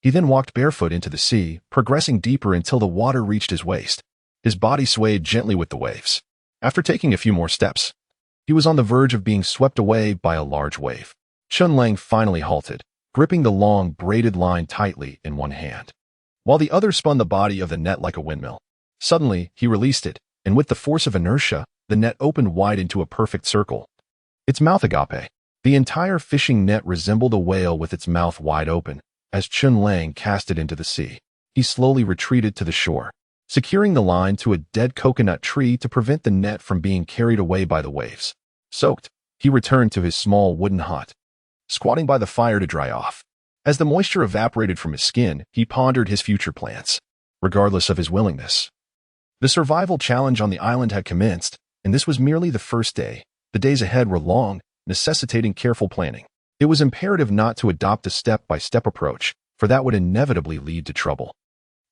He then walked barefoot into the sea, progressing deeper until the water reached his waist. His body swayed gently with the waves. After taking a few more steps, he was on the verge of being swept away by a large wave. Chen Lang finally halted, gripping the long, braided line tightly in one hand, while the other spun the body of the net like a windmill. Suddenly, he released it, and with the force of inertia, the net opened wide into a perfect circle. Its mouth agape. The entire fishing net resembled a whale with its mouth wide open. As Chen Lang cast it into the sea, he slowly retreated to the shore, securing the line to a dead coconut tree to prevent the net from being carried away by the waves. Soaked, he returned to his small wooden hut, squatting by the fire to dry off. As the moisture evaporated from his skin, he pondered his future plans, regardless of his willingness. The survival challenge on the island had commenced, and this was merely the first day. The days ahead were long, necessitating careful planning. It was imperative not to adopt a step-by-step approach, for that would inevitably lead to trouble.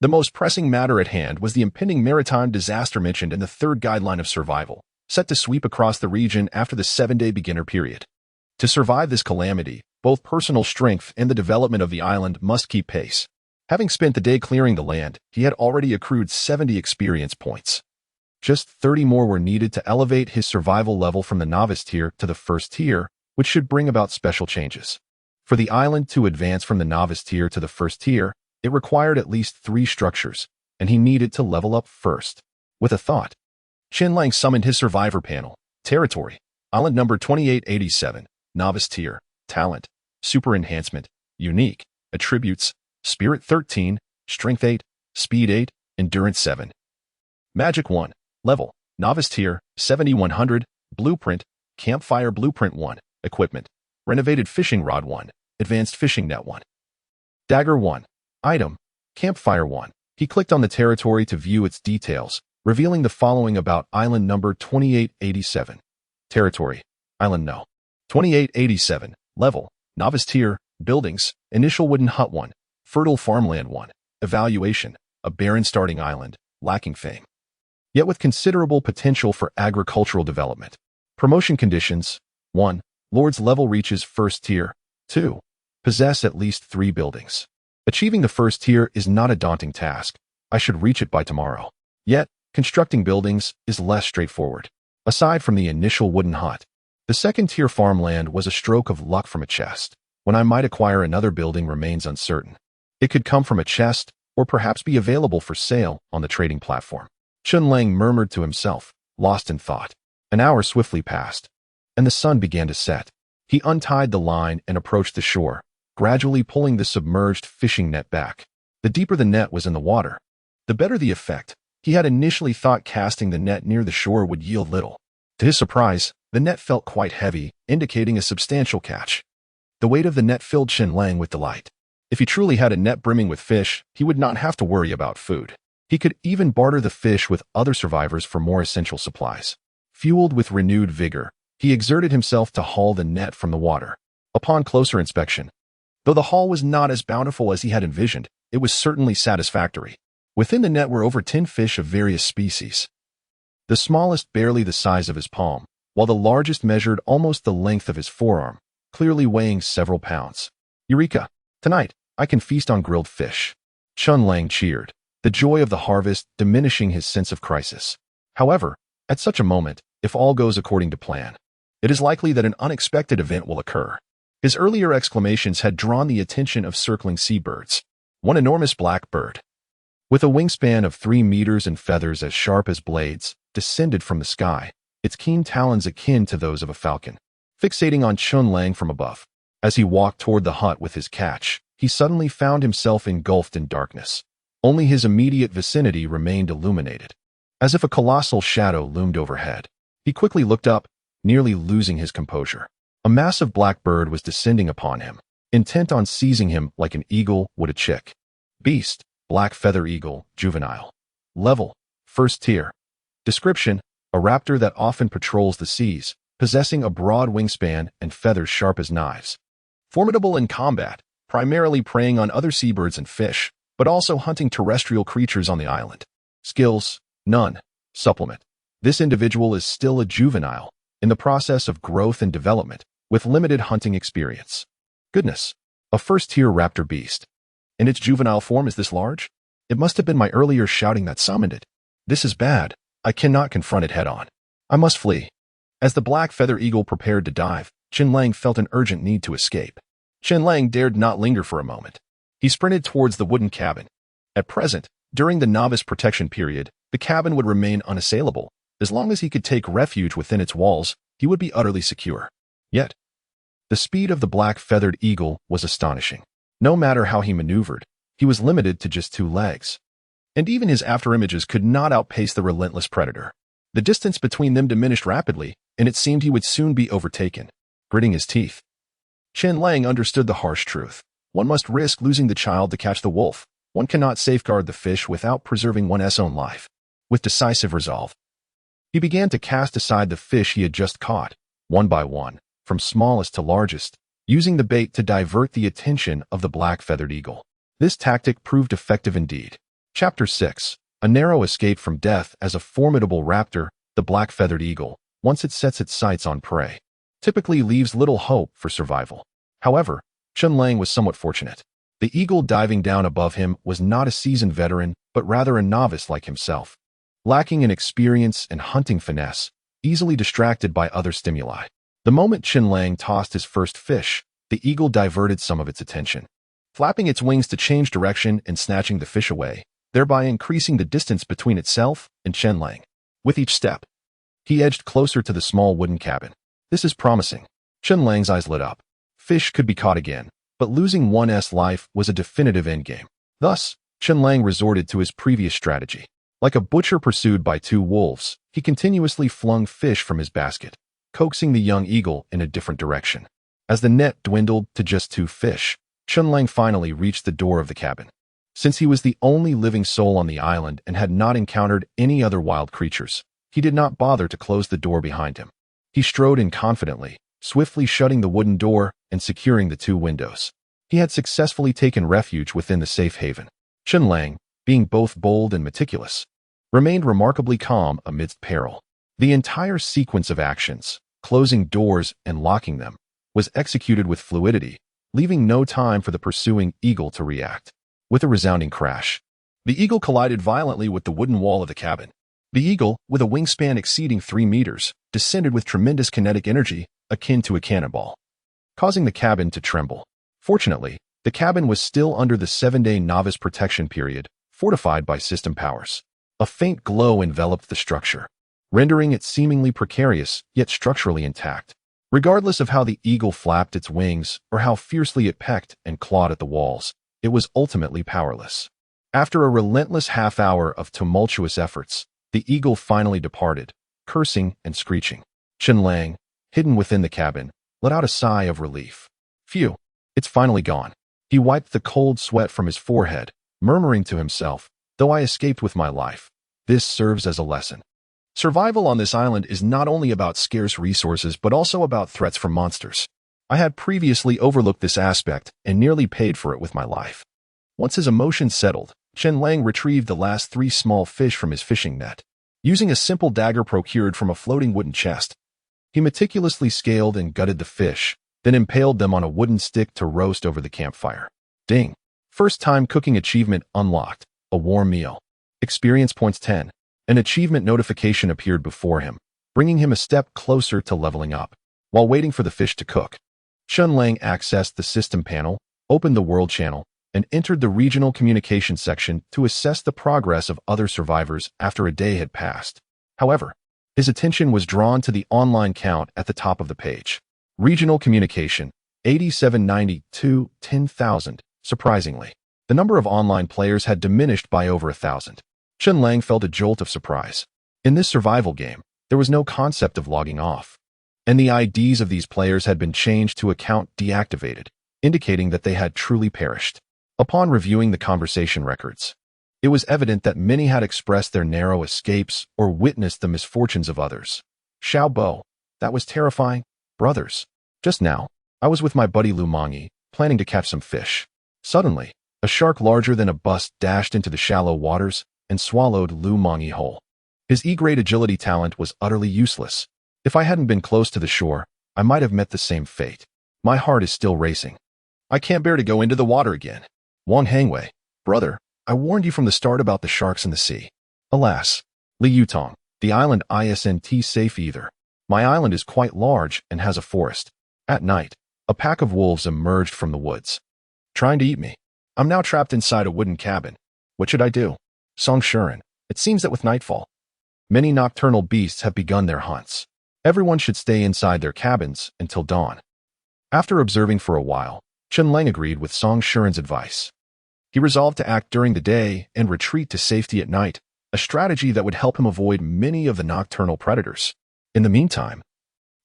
The most pressing matter at hand was the impending maritime disaster mentioned in the third guideline of survival, set to sweep across the region after the 7-day beginner period. To survive this calamity, both personal strength and the development of the island must keep pace. Having spent the day clearing the land, he had already accrued 70 experience points. Just 30 more were needed to elevate his survival level from the novice tier to the first tier, which should bring about special changes. For the island to advance from the novice tier to the first tier, it required at least 3 structures, and he needed to level up first. With a thought, Chen Lang summoned his survivor panel. Territory, Island number 2887, Novice Tier, Talent, Super Enhancement, Unique, Attributes, Spirit 13, Strength 8, Speed 8, Endurance 7. Magic 1, Level, Novice Tier, 7100, Blueprint, Campfire Blueprint 1, Equipment, Renovated Fishing Rod 1, Advanced Fishing Net 1. Dagger 1, Item, Campfire 1. He clicked on the territory to view its details, revealing the following about Island number 2887. Territory, Island No. 2887, Level, Novice Tier, Buildings, Initial Wooden Hut 1, Fertile Farmland 1, Evaluation, a barren starting island, lacking fame, yet with considerable potential for agricultural development. Promotion conditions, 1. Lord's level reaches first tier. 2. Possess at least 3 buildings. Achieving the first tier is not a daunting task. I should reach it by tomorrow. Yet, constructing buildings is less straightforward. Aside from the initial wooden hut, the second-tier farmland was a stroke of luck from a chest. When I might acquire another building remains uncertain. It could come from a chest, or perhaps be available for sale on the trading platform. Chen Lang murmured to himself, lost in thought. An hour swiftly passed, and the sun began to set. He untied the line and approached the shore, gradually pulling the submerged fishing net back. The deeper the net was in the water, the better the effect. He had initially thought casting the net near the shore would yield little. To his surprise, the net felt quite heavy, indicating a substantial catch. The weight of the net filled Chen Lang with delight. If he truly had a net brimming with fish, he would not have to worry about food. He could even barter the fish with other survivors for more essential supplies. Fueled with renewed vigor, he exerted himself to haul the net from the water. Upon closer inspection, though the haul was not as bountiful as he had envisioned, it was certainly satisfactory. Within the net were over 10 fish of various species. The smallest barely the size of his palm, while the largest measured almost the length of his forearm, clearly weighing several pounds. Eureka! Tonight, I can feast on grilled fish. Chen Lang cheered, the joy of the harvest diminishing his sense of crisis. However, at such a moment, if all goes according to plan, it is likely that an unexpected event will occur. His earlier exclamations had drawn the attention of circling seabirds. One enormous black bird, with a wingspan of 3 meters and feathers as sharp as blades, descended from the sky, its keen talons akin to those of a falcon, fixating on Chen Lang from above. As he walked toward the hut with his catch, he suddenly found himself engulfed in darkness. Only his immediate vicinity remained illuminated, as if a colossal shadow loomed overhead. He quickly looked up, nearly losing his composure. A massive black bird was descending upon him, intent on seizing him like an eagle would a chick. Beast, black feather eagle, juvenile. Level, first tier. Description, a raptor that often patrols the seas, possessing a broad wingspan and feathers sharp as knives. Formidable in combat, primarily preying on other seabirds and fish, but also hunting terrestrial creatures on the island. Skills, none. Supplement. This individual is still a juvenile, in the process of growth and development, with limited hunting experience. Goodness, a first-tier raptor beast. In its juvenile form is this large? It must have been my earlier shouting that summoned it. This is bad. I cannot confront it head-on. I must flee. As the black feather eagle prepared to dive, Chen Lang felt an urgent need to escape. Chen Lang dared not linger for a moment. He sprinted towards the wooden cabin. At present, during the novice protection period, the cabin would remain unassailable. As long as he could take refuge within its walls, he would be utterly secure. Yet, the speed of the black-feathered eagle was astonishing. No matter how he maneuvered, he was limited to just 2 legs. And even his afterimages could not outpace the relentless predator. The distance between them diminished rapidly, and it seemed he would soon be overtaken. Gritting his teeth, Chen Lang understood the harsh truth. One must risk losing the child to catch the wolf. One cannot safeguard the fish without preserving one's own life. With decisive resolve, he began to cast aside the fish he had just caught, one by one, from smallest to largest, using the bait to divert the attention of the black-feathered eagle. This tactic proved effective indeed. Chapter 6. A narrow escape from death. As a formidable raptor, the black-feathered eagle, once it sets its sights on prey, typically leaves little hope for survival. However, Chen Lang was somewhat fortunate. The eagle diving down above him was not a seasoned veteran, but rather a novice like himself, lacking in experience and hunting finesse, easily distracted by other stimuli. The moment Chen Lang tossed his first fish, the eagle diverted some of its attention, flapping its wings to change direction and snatching the fish away, thereby increasing the distance between itself and Chen Lang. With each step, he edged closer to the small wooden cabin. This is promising. Chen Lang's eyes lit up. Fish could be caught again, but losing one's life was a definitive endgame. Thus, Chen Lang resorted to his previous strategy. Like a butcher pursued by 2 wolves, he continuously flung fish from his basket, coaxing the young eagle in a different direction. As the net dwindled to just 2 fish, Chen Lang finally reached the door of the cabin. Since he was the only living soul on the island and had not encountered any other wild creatures, he did not bother to close the door behind him. He strode in confidently, swiftly shutting the wooden door and securing the 2 windows. He had successfully taken refuge within the safe haven. Chen Lang, being both bold and meticulous, remained remarkably calm amidst peril. The entire sequence of actions, closing doors and locking them, was executed with fluidity, leaving no time for the pursuing eagle to react. With a resounding crash, the eagle collided violently with the wooden wall of the cabin. The eagle, with a wingspan exceeding 3 meters, descended with tremendous kinetic energy, akin to a cannonball, causing the cabin to tremble. Fortunately, the cabin was still under the 7-day novice protection period, fortified by system powers. A faint glow enveloped the structure, rendering it seemingly precarious, yet structurally intact. Regardless of how the eagle flapped its wings or how fiercely it pecked and clawed at the walls, it was ultimately powerless. After a relentless half-hour of tumultuous efforts, the eagle finally departed, cursing and screeching. Chen Lang, hidden within the cabin, let out a sigh of relief. Phew, it's finally gone. He wiped the cold sweat from his forehead, murmuring to himself, though I escaped with my life, this serves as a lesson. Survival on this island is not only about scarce resources but also about threats from monsters. I had previously overlooked this aspect and nearly paid for it with my life. Once his emotions settled, Chen Lang retrieved the last 3 small fish from his fishing net. Using a simple dagger procured from a floating wooden chest, he meticulously scaled and gutted the fish, then impaled them on a wooden stick to roast over the campfire. Ding! First time cooking achievement unlocked. A warm meal. Experience points 10. An achievement notification appeared before him, bringing him a step closer to leveling up. While waiting for the fish to cook, Chen Lang accessed the system panel, opened the world channel, and entered the regional communication section to assess the progress of other survivors after a day had passed. However, his attention was drawn to the online count at the top of the page. Regional communication, 8792, 10,000. Surprisingly, the number of online players had diminished by over 1,000. Chen Lang felt a jolt of surprise. In this survival game, there was no concept of logging off, and the IDs of these players had been changed to account deactivated, indicating that they had truly perished. Upon reviewing the conversation records, it was evident that many had expressed their narrow escapes or witnessed the misfortunes of others. Xiao Bo, that was terrifying. Brothers, just now, I was with my buddy Lu Mangyi, planning to catch some fish. Suddenly, a shark larger than a bus dashed into the shallow waters and swallowed Lu Mangyi whole. His E-grade agility talent was utterly useless. If I hadn't been close to the shore, I might have met the same fate. My heart is still racing. I can't bear to go into the water again. Wang Hangwei, brother, I warned you from the start about the sharks in the sea. Alas, Li Yutong, the island isn't safe either. My island is quite large and has a forest. At night, A pack of wolves emerged from the woods, trying to eat me. I'm now trapped inside a wooden cabin. What should I do? Song Shuren. It seems that with nightfall, many nocturnal beasts have begun their hunts. Everyone should stay inside their cabins until dawn. After observing for a while, Chen Lang agreed with Song Shuren's advice. He resolved to act during the day and retreat to safety at night, a strategy that would help him avoid many of the nocturnal predators. In the meantime,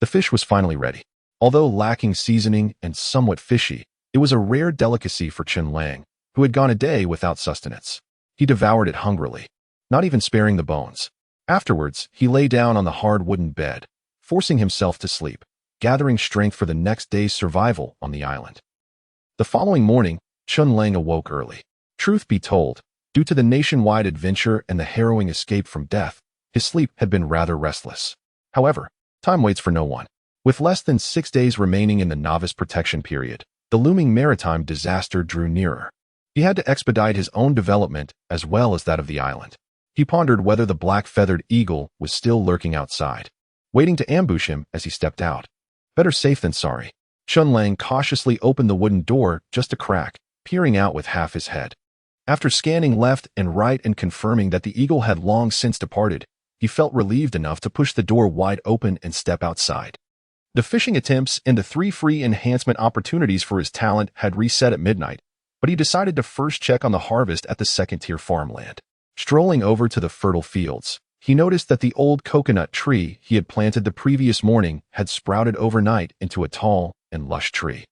the fish was finally ready. Although lacking seasoning and somewhat fishy, it was a rare delicacy for Chen Lang, who had gone a day without sustenance. He devoured it hungrily, not even sparing the bones. Afterwards, he lay down on the hard wooden bed, forcing himself to sleep, gathering strength for the next day's survival on the island. The following morning, Chen Lang awoke early. Truth be told, due to the nationwide adventure and the harrowing escape from death, his sleep had been rather restless. However, time waits for no one. With less than 6 days remaining in the novice protection period, the looming maritime disaster drew nearer. He had to expedite his own development as well as that of the island. He pondered whether the black-feathered eagle was still lurking outside, waiting to ambush him as he stepped out. Better safe than sorry. Chen Lang cautiously opened the wooden door just a crack, peering out with half his head. After scanning left and right and confirming that the eagle had long since departed, he felt relieved enough to push the door wide open and step outside. The fishing attempts and the 3 free enhancement opportunities for his talent had reset at midnight, but he decided to first check on the harvest at the second-tier farmland. Strolling over to the fertile fields, he noticed that the old coconut tree he had planted the previous morning had sprouted overnight into a tall and lush tree,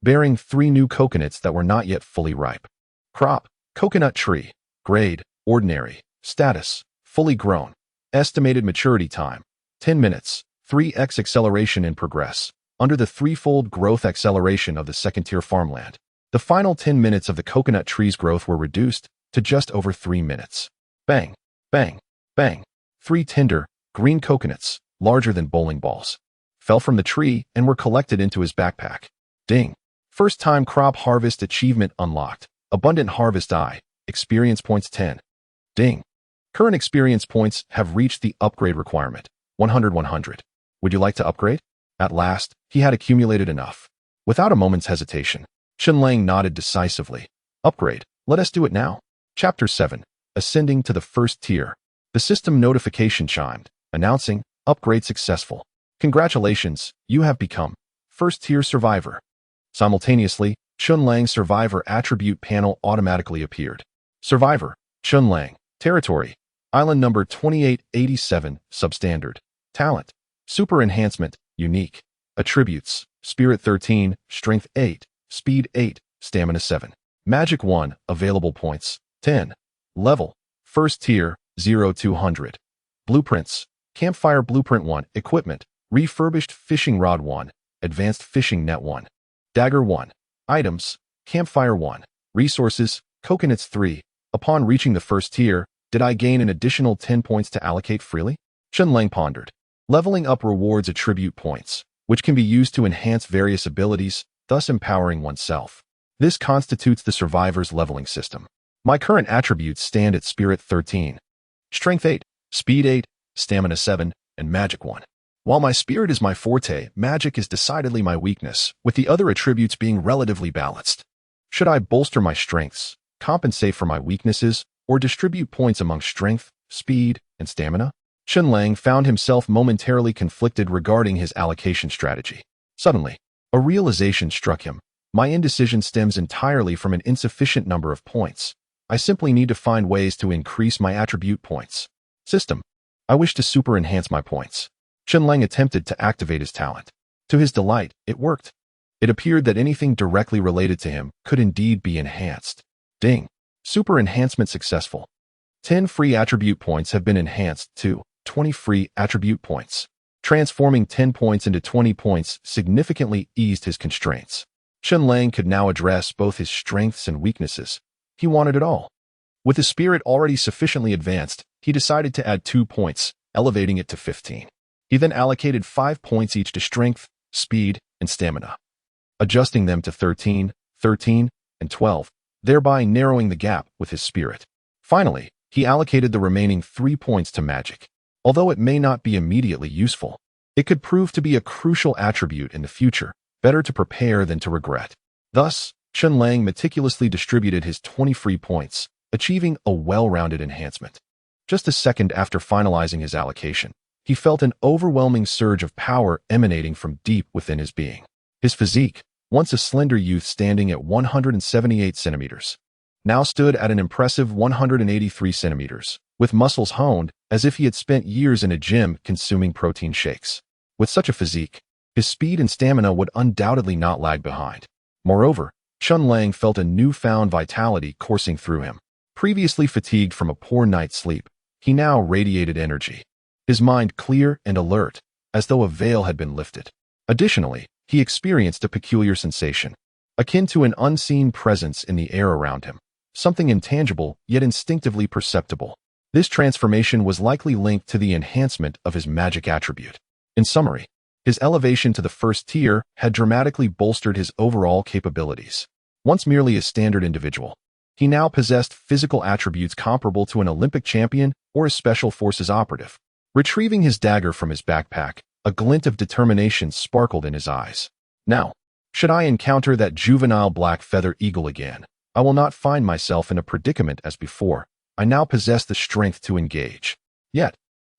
bearing 3 new coconuts that were not yet fully ripe. Crop: coconut tree. Grade: ordinary. Status: fully grown. Estimated maturity time: 10 minutes. 3x acceleration in progress, under the threefold growth acceleration of the second-tier farmland. The final 10 minutes of the coconut tree's growth were reduced to just over 3 minutes. Bang, bang, bang. 3 tender, green coconuts, larger than bowling balls, fell from the tree and were collected into his backpack. Ding. First-time crop harvest achievement unlocked. Abundant harvest eye. Experience points 10. Ding. Current experience points have reached the upgrade requirement. 100. Would you like to upgrade? At last, he had accumulated enough. Without a moment's hesitation, Chen Lang nodded decisively. Upgrade. Let us do it now. Chapter 7. Ascending to the first tier. The system notification chimed, announcing, upgrade successful. Congratulations, you have become first-tier survivor. Simultaneously, Chen Lang's survivor attribute panel automatically appeared. Survivor: Chen Lang. Territory: Island number 2887, substandard. Talent: Super Enhancement, Unique. Attributes: Spirit 13, Strength 8, Speed 8, Stamina 7. Magic 1, available points, 10. Level: First Tier, 0-200. Blueprints: Campfire Blueprint 1, Equipment: Refurbished Fishing Rod 1, Advanced Fishing Net 1. Dagger 1. Items: Campfire 1. Resources: Coconuts 3. Upon reaching the first tier, did I gain an additional 10 points to allocate freely? Chen Lang pondered. Leveling up rewards attribute points, which can be used to enhance various abilities, thus empowering oneself. This constitutes the survivor's leveling system. My current attributes stand at Spirit 13, Strength 8, Speed 8, Stamina 7, and Magic 1. While my spirit is my forte, magic is decidedly my weakness, with the other attributes being relatively balanced. Should I bolster my strengths, compensate for my weaknesses, or distribute points among strength, speed, and stamina? Chen Lang found himself momentarily conflicted regarding his allocation strategy. Suddenly, a realization struck him. My indecision stems entirely from an insufficient number of points. I simply need to find ways to increase my attribute points. System: I wish to super enhance my points. Chen Lang attempted to activate his talent. To his delight, it worked. It appeared that anything directly related to him could indeed be enhanced. Ding. Super enhancement successful. 10 free attribute points have been enhanced to 20 free attribute points. Transforming 10 points into 20 points significantly eased his constraints. Chen Lang could now address both his strengths and weaknesses. He wanted it all. With his spirit already sufficiently advanced, he decided to add 2 points, elevating it to 15. He then allocated 5 points each to strength, speed, and stamina, adjusting them to 13, 13, and 12, thereby narrowing the gap with his spirit. Finally, he allocated the remaining 3 points to magic. Although it may not be immediately useful, it could prove to be a crucial attribute in the future. Better to prepare than to regret. Thus, Chen Lang meticulously distributed his 20 free points, achieving a well-rounded enhancement. Just a second after finalizing his allocation, he felt an overwhelming surge of power emanating from deep within his being. His physique, once a slender youth standing at 178 centimeters, now stood at an impressive 183 centimeters, with muscles honed as if he had spent years in a gym consuming protein shakes. With such a physique, his speed and stamina would undoubtedly not lag behind. Moreover, Chen Lang felt a newfound vitality coursing through him. Previously fatigued from a poor night's sleep, he now radiated energy. His mind clear and alert, as though a veil had been lifted. Additionally, he experienced a peculiar sensation, akin to an unseen presence in the air around him, something intangible yet instinctively perceptible. This transformation was likely linked to the enhancement of his magic attribute. In summary, his elevation to the first tier had dramatically bolstered his overall capabilities. Once merely a standard individual, he now possessed physical attributes comparable to an Olympic champion or a special forces operative. Retrieving his dagger from his backpack, a glint of determination sparkled in his eyes. Now, should I encounter that juvenile black feather eagle again, I will not find myself in a predicament as before. I now possess the strength to engage. Yet,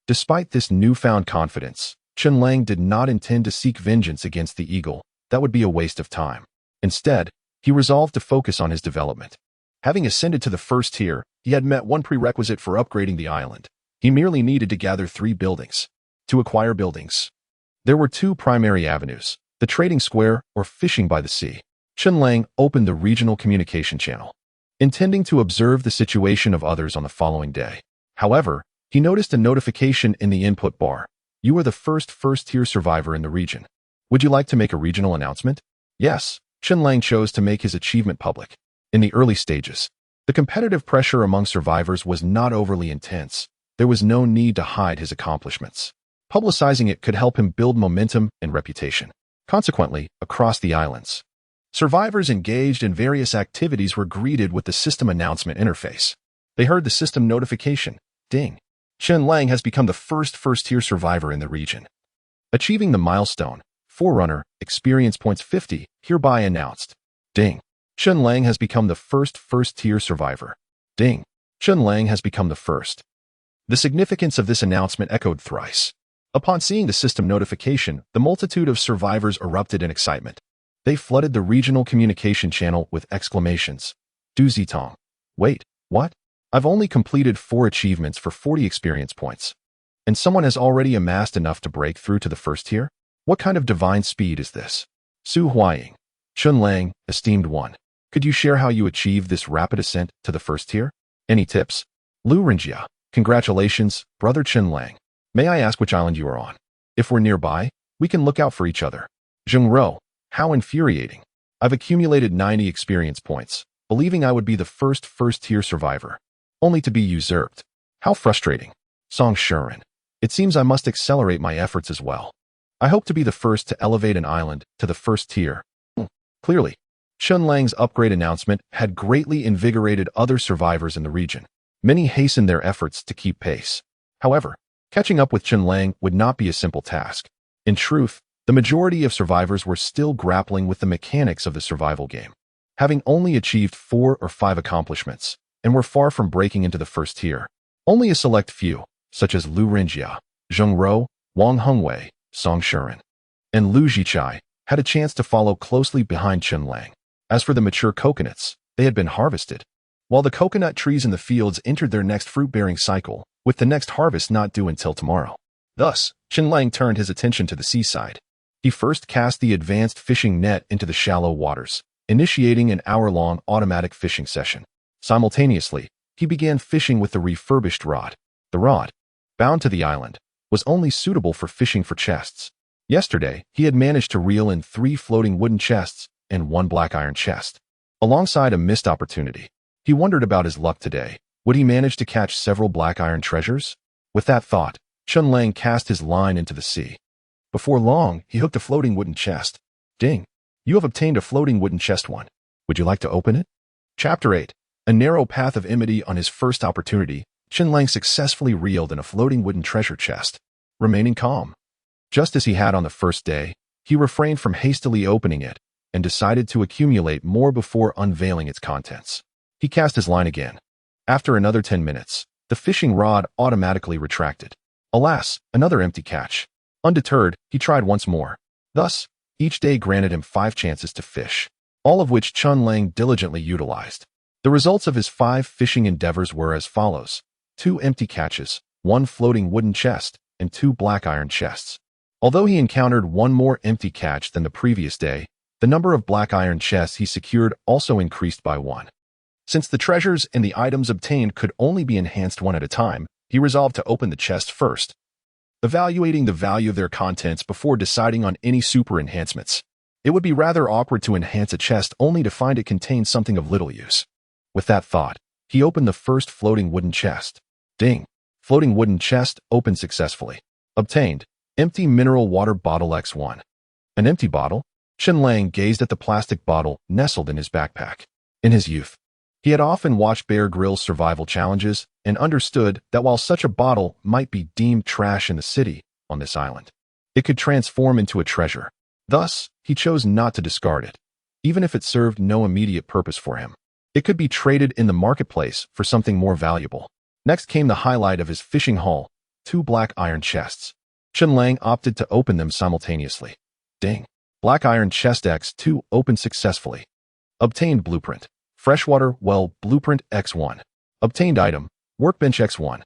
despite this newfound confidence, Chen Lang did not intend to seek vengeance against the eagle. That would be a waste of time. Instead, he resolved to focus on his development. Having ascended to the first tier, he had met one prerequisite for upgrading the island. He merely needed to gather 3 buildings. To acquire buildings, there were 2 primary avenues: the trading square or fishing by the sea. Chen Lang opened the regional communication channel, intending to observe the situation of others on the following day. However, he noticed a notification in the input bar. You are the first-tier survivor in the region. Would you like to make a regional announcement? Yes, Chen Lang chose to make his achievement public. In the early stages, the competitive pressure among survivors was not overly intense. There was no need to hide his accomplishments. Publicizing it could help him build momentum and reputation. Consequently, across the islands, survivors engaged in various activities were greeted with the system announcement interface. They heard the system notification, ding. Chen Lang has become the first-tier survivor in the region. Achieving the milestone, Forerunner, experience points 50, hereby announced. Ding. Chen Lang has become the first-tier survivor. Ding. Chen Lang has become the first. The significance of this announcement echoed thrice. Upon seeing the system notification, the multitude of survivors erupted in excitement. They flooded the regional communication channel with exclamations. Du Zitong. Wait, what? I've only completed 4 achievements for 40 experience points. And someone has already amassed enough to break through to the first tier? What kind of divine speed is this? Su Huaying. Chen Lang, esteemed one. Could you share how you achieved this rapid ascent to the first tier? Any tips? Lu Renjia. Congratulations, brother Chen Lang. May I ask which island you are on? If we're nearby, we can look out for each other. Zheng Ro. How infuriating. I've accumulated 90 experience points, believing I would be the first-tier survivor, only to be usurped. How frustrating. Song Shuren. It seems I must accelerate my efforts as well. I hope to be the first to elevate an island to the first tier. Clearly, Chen Lang's upgrade announcement had greatly invigorated other survivors in the region. Many hastened their efforts to keep pace. However, catching up with Chen Lang would not be a simple task. In truth, the majority of survivors were still grappling with the mechanics of the survival game, having only achieved 4 or 5 accomplishments, and were far from breaking into the first tier. Only a select few, such as Lu Renjia, Zheng Ro, Wang Hengwei, Song Shuren, and Lu Jichai, had a chance to follow closely behind Chen Lang. As for the mature coconuts, they had been harvested, while the coconut trees in the fields entered their next fruit-bearing cycle, with the next harvest not due until tomorrow. Thus, Chen Lang turned his attention to the seaside. He first cast the advanced fishing net into the shallow waters, initiating an hour-long automatic fishing session. Simultaneously, he began fishing with the refurbished rod. The rod, bound to the island, was only suitable for fishing for chests. Yesterday, he had managed to reel in 3 floating wooden chests and 1 black iron chest. Alongside a missed opportunity, he wondered about his luck today. Would he manage to catch several black iron treasures? With that thought, Chen Lang cast his line into the sea. Before long, he hooked a floating wooden chest. Ding! You have obtained a floating wooden chest one. Would you like to open it? Chapter 8. A narrow path of enmity. On his first opportunity, Chen Lang successfully reeled in a floating wooden treasure chest, remaining calm. Just as he had on the first day, he refrained from hastily opening it and decided to accumulate more before unveiling its contents. He cast his line again. After another 10 minutes, the fishing rod automatically retracted. Alas, another empty catch. Undeterred, he tried once more. Thus, each day granted him 5 chances to fish, all of which Chen Lang diligently utilized. The results of his 5 fishing endeavors were as follows: 2 empty catches, 1 floating wooden chest, and 2 black iron chests. Although he encountered 1 more empty catch than the previous day, the number of black iron chests he secured also increased by 1. Since the treasures and the items obtained could only be enhanced one at a time, he resolved to open the chest first, evaluating the value of their contents before deciding on any super enhancements. It would be rather awkward to enhance a chest only to find it contains something of little use. With that thought, he opened the first floating wooden chest. Ding! Floating wooden chest opened successfully. Obtained. Empty mineral water bottle X1. An empty bottle? Chen Lang gazed at the plastic bottle nestled in his backpack. In his youth, he had often watched Bear Grylls' survival challenges and understood that while such a bottle might be deemed trash in the city, on this island, it could transform into a treasure. Thus, he chose not to discard it, even if it served no immediate purpose for him. It could be traded in the marketplace for something more valuable. Next came the highlight of his fishing haul, 2 black iron chests. Chen Lang opted to open them simultaneously. Ding! Black iron chest X2 opened successfully. Obtained blueprint. Freshwater well blueprint X1. Obtained item, workbench X1.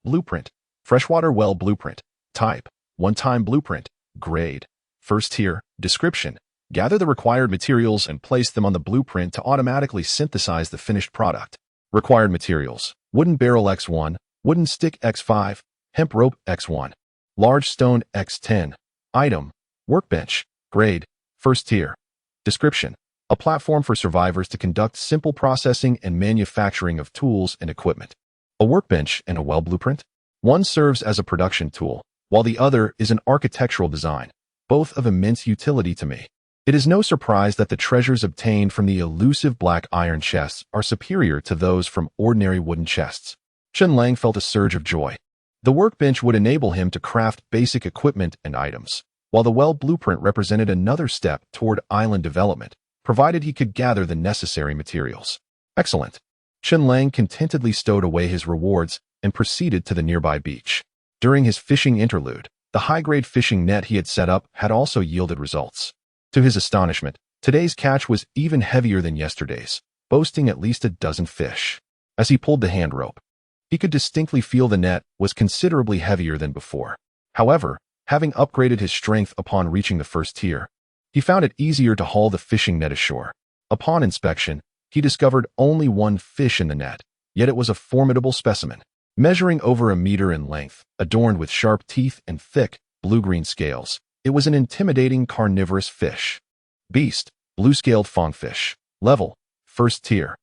Blueprint. Freshwater well blueprint. Type, one-time blueprint. Grade. First tier. Description. Gather the required materials and place them on the blueprint to automatically synthesize the finished product. Required materials: wooden barrel X1, wooden stick X5, hemp rope X1, large stone X10. Item, workbench. Grade, first tier. Description: a platform for survivors to conduct simple processing and manufacturing of tools and equipment. A workbench and a well blueprint? One serves as a production tool, while the other is an architectural design, both of immense utility to me. It is no surprise that the treasures obtained from the elusive black iron chests are superior to those from ordinary wooden chests. Chen Lang felt a surge of joy. The workbench would enable him to craft basic equipment and items, while the well blueprint represented another step toward island development, provided he could gather the necessary materials. Excellent. Chen Lang contentedly stowed away his rewards and proceeded to the nearby beach. During his fishing interlude, the high-grade fishing net he had set up had also yielded results. To his astonishment, today's catch was even heavier than yesterday's, boasting at least a dozen fish. As he pulled the hand rope, he could distinctly feel the net was considerably heavier than before. However, having upgraded his strength upon reaching the first tier, he found it easier to haul the fishing net ashore. Upon inspection, he discovered only 1 fish in the net, yet it was a formidable specimen. Measuring over 1 meter in length, adorned with sharp teeth and thick, blue-green scales, it was an intimidating carnivorous fish. Beast, blue-scaled fongfish. Level, first tier.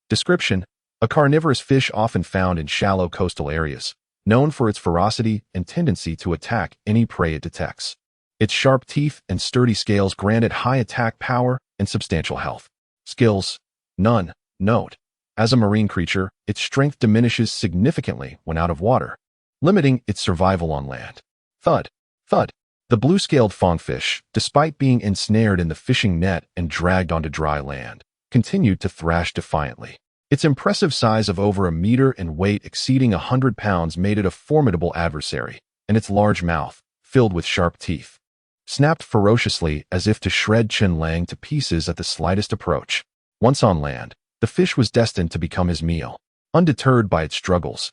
Description: a carnivorous fish often found in shallow coastal areas, known for its ferocity and tendency to attack any prey it detects. Its sharp teeth and sturdy scales granted high attack power and substantial health. Skills: none. Note: as a marine creature, its strength diminishes significantly when out of water, limiting its survival on land. Thud. Thud. The blue-scaled fongfish, despite being ensnared in the fishing net and dragged onto dry land, continued to thrash defiantly. Its impressive size of over 1 meter and weight exceeding 100 pounds made it a formidable adversary, and its large mouth, filled with sharp teeth, snapped ferociously as if to shred Chen Lang to pieces at the slightest approach. Once on land, the fish was destined to become his meal. Undeterred by its struggles,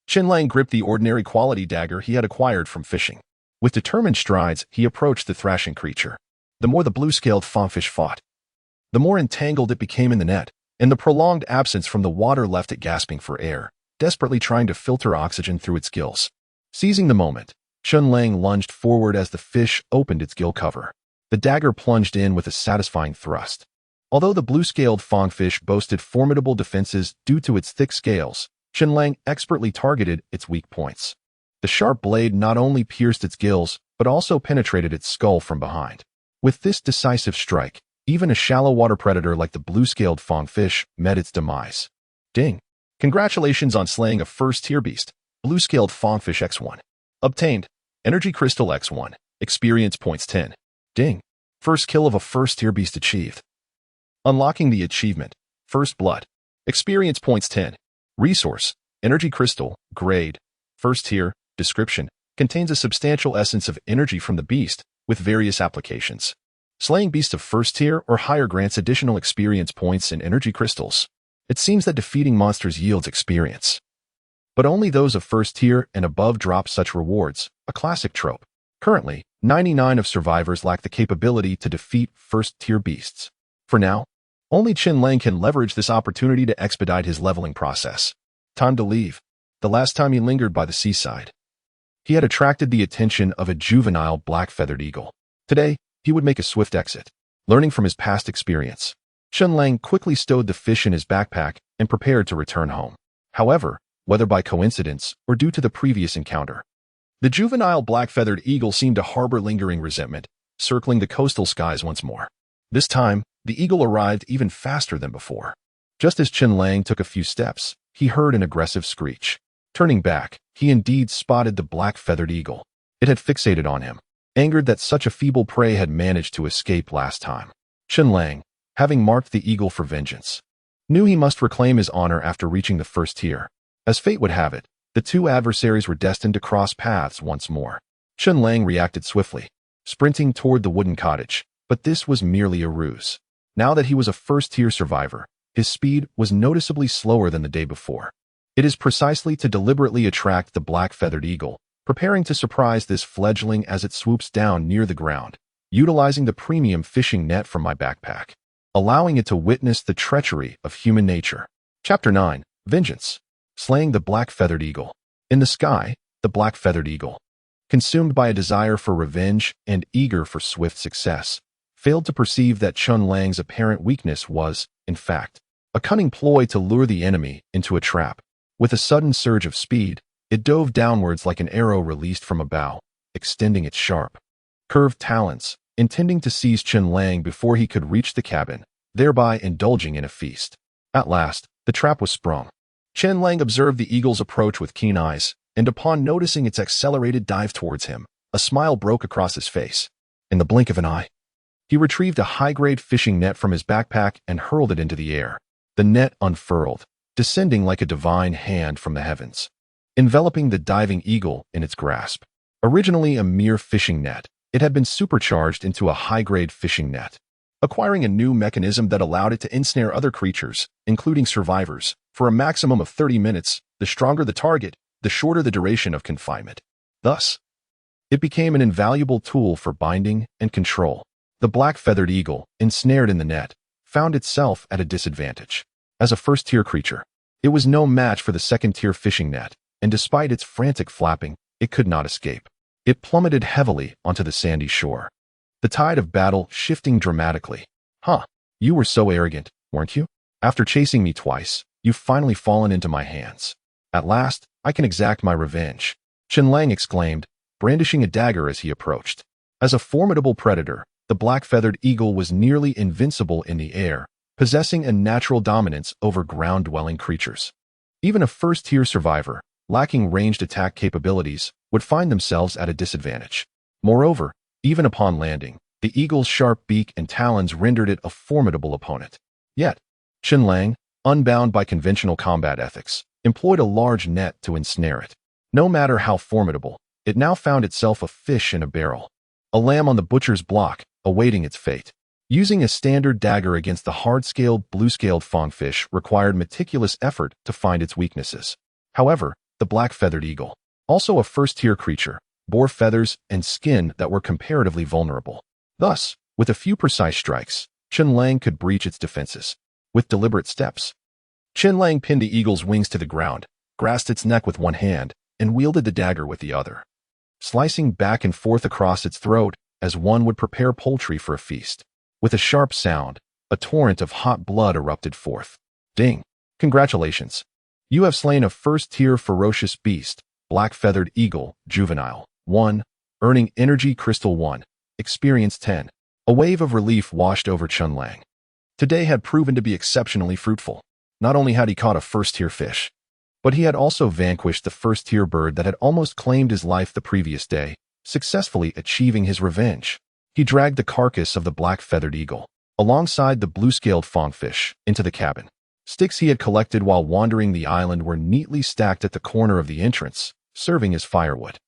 Chen Lang gripped the ordinary quality dagger he had acquired from fishing. With determined strides, he approached the thrashing creature. The more the blue-scaled fongfish fought, the more entangled it became in the net, and the prolonged absence from the water left it gasping for air, desperately trying to filter oxygen through its gills. Seizing the moment, Chen Lang lunged forward as the fish opened its gill cover. The dagger plunged in with a satisfying thrust. Although the blue-scaled fongfish boasted formidable defenses due to its thick scales, Chen Lang expertly targeted its weak points. The sharp blade not only pierced its gills, but also penetrated its skull from behind. With this decisive strike, even a shallow water predator like the blue-scaled fongfish met its demise. Ding! Congratulations on slaying a first-tier beast, blue-scaled fongfish X1. Obtained, energy crystal X1, experience points 10. Ding! Ding. First kill of a first-tier beast achieved. Unlocking the achievement. First Blood. Experience points 10. Resource. Energy crystal. Grade. First tier. Description. Contains a substantial essence of energy from the beast, with various applications. Slaying beasts of first tier or higher grants additional experience points and energy crystals. It seems that defeating monsters yields experience. But only those of first tier and above drop such rewards, a classic trope. Currently, 99 of survivors lack the capability to defeat first-tier beasts. For now, only Chen Lang can leverage this opportunity to expedite his leveling process. Time to leave. The last time he lingered by the seaside, he had attracted the attention of a juvenile black-feathered eagle. Today, he would make a swift exit. Learning from his past experience, Chen Lang quickly stowed the fish in his backpack and prepared to return home. However, whether by coincidence or due to the previous encounter, the juvenile black-feathered eagle seemed to harbor lingering resentment, circling the coastal skies once more. This time, the eagle arrived even faster than before. Just as Chen Lang took a few steps, he heard an aggressive screech. Turning back, he indeed spotted the black-feathered eagle. It had fixated on him, angered that such a feeble prey had managed to escape last time. Chen Lang, having marked the eagle for vengeance, knew he must reclaim his honor after reaching the first tier. As fate would have it, the two adversaries were destined to cross paths once more. Chen Lang reacted swiftly, sprinting toward the wooden cottage, but this was merely a ruse. Now that he was a first-tier survivor, his speed was noticeably slower than the day before. It is precisely to deliberately attract the black-feathered eagle, preparing to surprise this fledgling as it swoops down near the ground, utilizing the premium fishing net from my backpack, allowing it to witness the treachery of human nature. Chapter 9. Vengeance. Slaying the black-feathered eagle. In the sky, the black-feathered eagle, consumed by a desire for revenge and eager for swift success, failed to perceive that Chen Lang's apparent weakness was, in fact, a cunning ploy to lure the enemy into a trap. With a sudden surge of speed, it dove downwards like an arrow released from a bow, extending its sharp, curved talons, intending to seize Chen Lang before he could reach the cabin, thereby indulging in a feast. At last, the trap was sprung. Chen Lang observed the eagle's approach with keen eyes, and upon noticing its accelerated dive towards him, a smile broke across his face. In the blink of an eye, he retrieved a high-grade fishing net from his backpack and hurled it into the air. The net unfurled, descending like a divine hand from the heavens, enveloping the diving eagle in its grasp. Originally a mere fishing net, it had been supercharged into a high-grade fishing net, acquiring a new mechanism that allowed it to ensnare other creatures, including survivors, for a maximum of 30 minutes. The stronger the target, the shorter the duration of confinement. Thus, it became an invaluable tool for binding and control. The black-feathered eagle, ensnared in the net, found itself at a disadvantage. As a first-tier creature, it was no match for the second-tier fishing net, and despite its frantic flapping, it could not escape. It plummeted heavily onto the sandy shore, the tide of battle shifting dramatically. Huh, you were so arrogant, weren't you? After chasing me twice, you've finally fallen into my hands. At last, I can exact my revenge, Chen Lang exclaimed, brandishing a dagger as he approached. As a formidable predator, the black-feathered eagle was nearly invincible in the air, possessing a natural dominance over ground-dwelling creatures. Even a first-tier survivor, lacking ranged attack capabilities, would find themselves at a disadvantage. Moreover, even upon landing, the eagle's sharp beak and talons rendered it a formidable opponent. Yet, Chen Lang, unbound by conventional combat ethics, employed a large net to ensnare it. No matter how formidable, it now found itself a fish in a barrel, a lamb on the butcher's block, awaiting its fate. Using a standard dagger against the hard-scaled, blue-scaled fangfish required meticulous effort to find its weaknesses. However, the black-feathered eagle, also a first-tier creature, bore feathers and skin that were comparatively vulnerable. Thus, with a few precise strikes, Chen Lang could breach its defenses. With deliberate steps, Chen Lang pinned the eagle's wings to the ground, grasped its neck with one hand, and wielded the dagger with the other, slicing back and forth across its throat as one would prepare poultry for a feast. With a sharp sound, a torrent of hot blood erupted forth. Ding! Congratulations! You have slain a first-tier ferocious beast, black-feathered eagle, juvenile. 1. Earning Energy Crystal 1. Experience 10. A wave of relief washed over Chen Lang. Today had proven to be exceptionally fruitful. Not only had he caught a first-tier fish, but he had also vanquished the first-tier bird that had almost claimed his life the previous day, successfully achieving his revenge. He dragged the carcass of the black-feathered eagle, alongside the blue-scaled fongfish, into the cabin. Sticks he had collected while wandering the island were neatly stacked at the corner of the entrance, serving as firewood.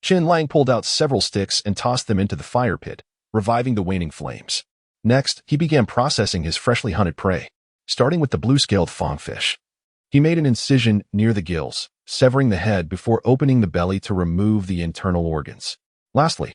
Chen Lang pulled out several sticks and tossed them into the fire pit, reviving the waning flames. Next, he began processing his freshly hunted prey, starting with the blue-scaled fongfish. He made an incision near the gills, severing the head before opening the belly to remove the internal organs. Lastly,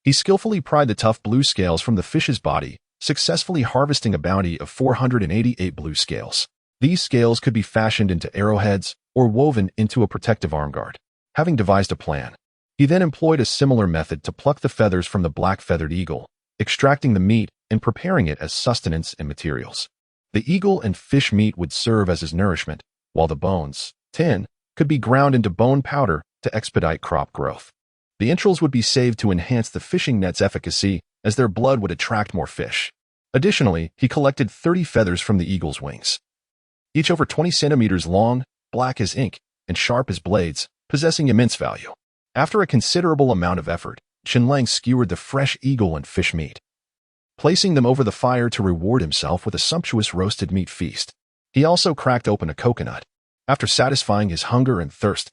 he skillfully pried the tough blue scales from the fish's body, successfully harvesting a bounty of 488 blue scales. These scales could be fashioned into arrowheads or woven into a protective armguard. Having devised a plan, he then employed a similar method to pluck the feathers from the black-feathered eagle, extracting the meat and preparing it as sustenance and materials. The eagle and fish meat would serve as his nourishment, while the bones, tin, could be ground into bone powder to expedite crop growth. The entrails would be saved to enhance the fishing net's efficacy, as their blood would attract more fish. Additionally, he collected 30 feathers from the eagle's wings, each over 20 centimeters long, black as ink, and sharp as blades, possessing immense value. After a considerable amount of effort, Chen Lang skewered the fresh eagle and fish meat, placing them over the fire to reward himself with a sumptuous roasted meat feast. He also cracked open a coconut. After satisfying his hunger and thirst,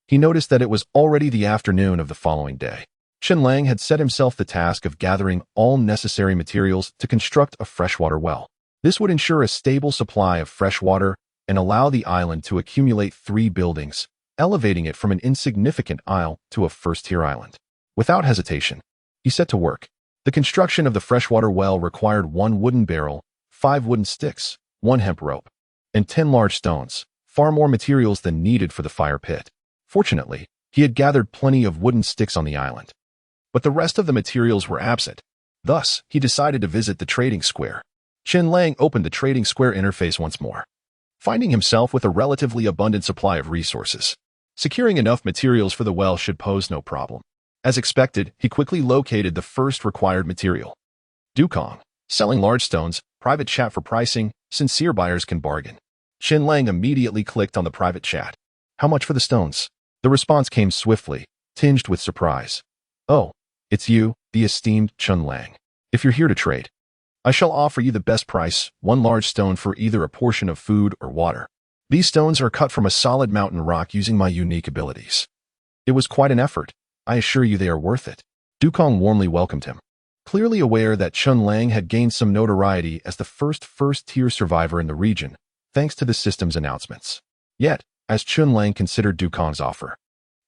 he noticed that it was already the afternoon of the following day. Chen Lang had set himself the task of gathering all necessary materials to construct a freshwater well. This would ensure a stable supply of fresh water and allow the island to accumulate 3 buildings, elevating it from an insignificant isle to a first-tier island. Without hesitation, he set to work. The construction of the freshwater well required 1 wooden barrel, 5 wooden sticks, 1 hemp rope, and 10 large stones, far more materials than needed for the fire pit. Fortunately, he had gathered plenty of wooden sticks on the island, but the rest of the materials were absent. Thus, he decided to visit the trading square. Chen Lang opened the trading square interface once more, finding himself with a relatively abundant supply of resources. Securing enough materials for the well should pose no problem. As expected, he quickly located the first required material. Dukong, selling large stones, private chat for pricing, sincere buyers can bargain. Chen Lang immediately clicked on the private chat. How much for the stones? The response came swiftly, tinged with surprise. Oh, it's you, the esteemed Chen Lang. If you're here to trade, I shall offer you the best price, 1 large stone for either a portion of food or water. These stones are cut from a solid mountain rock using my unique abilities. It was quite an effort. I assure you they are worth it. Dukong warmly welcomed him, clearly aware that Chen Lang had gained some notoriety as the first-tier survivor in the region, thanks to the system's announcements. Yet, as Chen Lang considered Dukong's offer,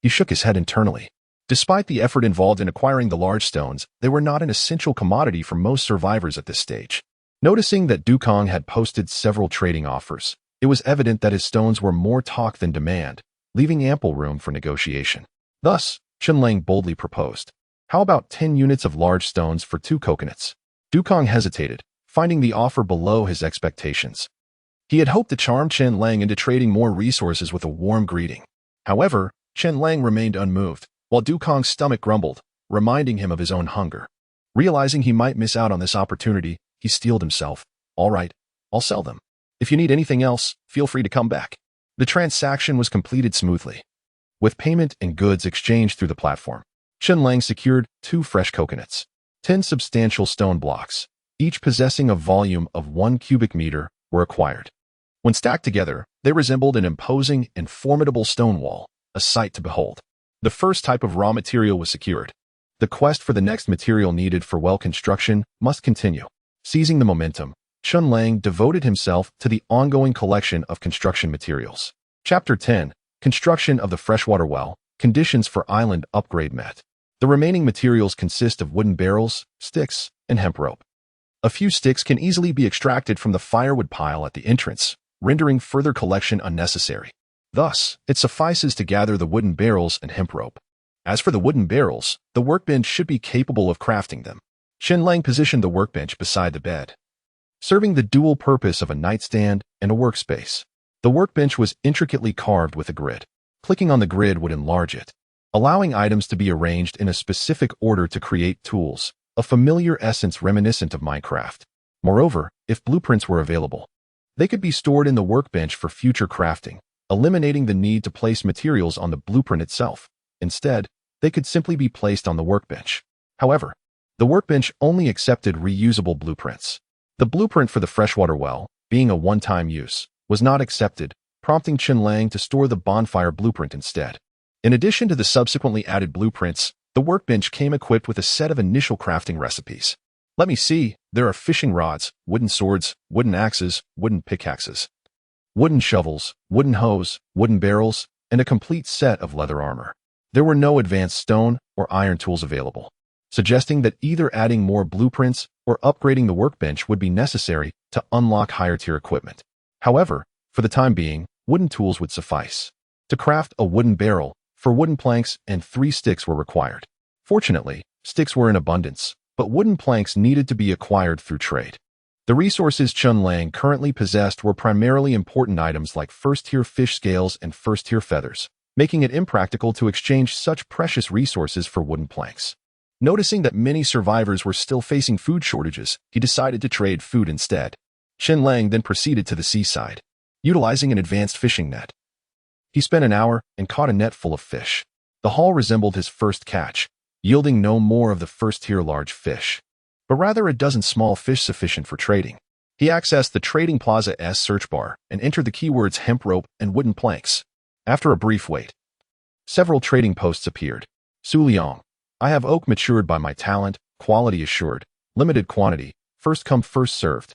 he shook his head internally. Despite the effort involved in acquiring the large stones, they were not an essential commodity for most survivors at this stage. Noticing that Dukong had posted several trading offers, it was evident that his stones were more talk than demand, leaving ample room for negotiation. Thus, Chen Lang boldly proposed, how about 10 units of large stones for 2 coconuts? Dukong hesitated, finding the offer below his expectations. He had hoped to charm Chen Lang into trading more resources with a warm greeting. However, Chen Lang remained unmoved, while Dukong's stomach grumbled, reminding him of his own hunger. Realizing he might miss out on this opportunity, he steeled himself. All right, I'll sell them. If you need anything else, feel free to come back. The transaction was completed smoothly. With payment and goods exchanged through the platform, Chen Lang secured 2 fresh coconuts, 10 substantial stone blocks, each possessing a volume of 1 cubic meter, were acquired. When stacked together, they resembled an imposing and formidable stone wall, a sight to behold. The first type of raw material was secured. The quest for the next material needed for well construction must continue. Seizing the momentum, Chen Lang devoted himself to the ongoing collection of construction materials. Chapter 10, Construction of the Freshwater Well, Conditions for Island Upgrade met. The remaining materials consist of wooden barrels, sticks, and hemp rope. A few sticks can easily be extracted from the firewood pile at the entrance, rendering further collection unnecessary. Thus, it suffices to gather the wooden barrels and hemp rope. As for the wooden barrels, the workbench should be capable of crafting them. Chen Lang positioned the workbench beside the bed, serving the dual purpose of a nightstand and a workspace. The workbench was intricately carved with a grid. Clicking on the grid would enlarge it, allowing items to be arranged in a specific order to create tools, a familiar essence reminiscent of Minecraft. Moreover, if blueprints were available, they could be stored in the workbench for future crafting, eliminating the need to place materials on the blueprint itself. Instead, they could simply be placed on the workbench. However, The workbench only accepted reusable blueprints. The blueprint for the freshwater well, being a one-time use, was not accepted, prompting Chen Lang to store the bonfire blueprint instead. In addition to the subsequently added blueprints, the workbench came equipped with a set of initial crafting recipes. Let me see, there are fishing rods, wooden swords, wooden axes, wooden pickaxes, wooden shovels, wooden hoes, wooden barrels, and a complete set of leather armor. There were no advanced stone or iron tools available, suggesting that either adding more blueprints or upgrading the workbench would be necessary to unlock higher-tier equipment. However, for the time being, wooden tools would suffice. To craft a wooden barrel, 4 wooden planks and 3 sticks were required. Fortunately, sticks were in abundance, but wooden planks needed to be acquired through trade. The resources Chen Lang currently possessed were primarily important items like first-tier fish scales and first-tier feathers, making it impractical to exchange such precious resources for wooden planks. Noticing that many survivors were still facing food shortages, he decided to trade food instead. Chen Lang then proceeded to the seaside, utilizing an advanced fishing net. He spent an hour and caught a net full of fish. The haul resembled his first catch, yielding no more of the first-tier large fish, but rather a dozen small fish sufficient for trading. He accessed the Trading Plaza's search bar and entered the keywords hemp rope and wooden planks. After a brief wait, several trading posts appeared. Su Liang, I have oak matured by my talent, quality assured, limited quantity, first come first served.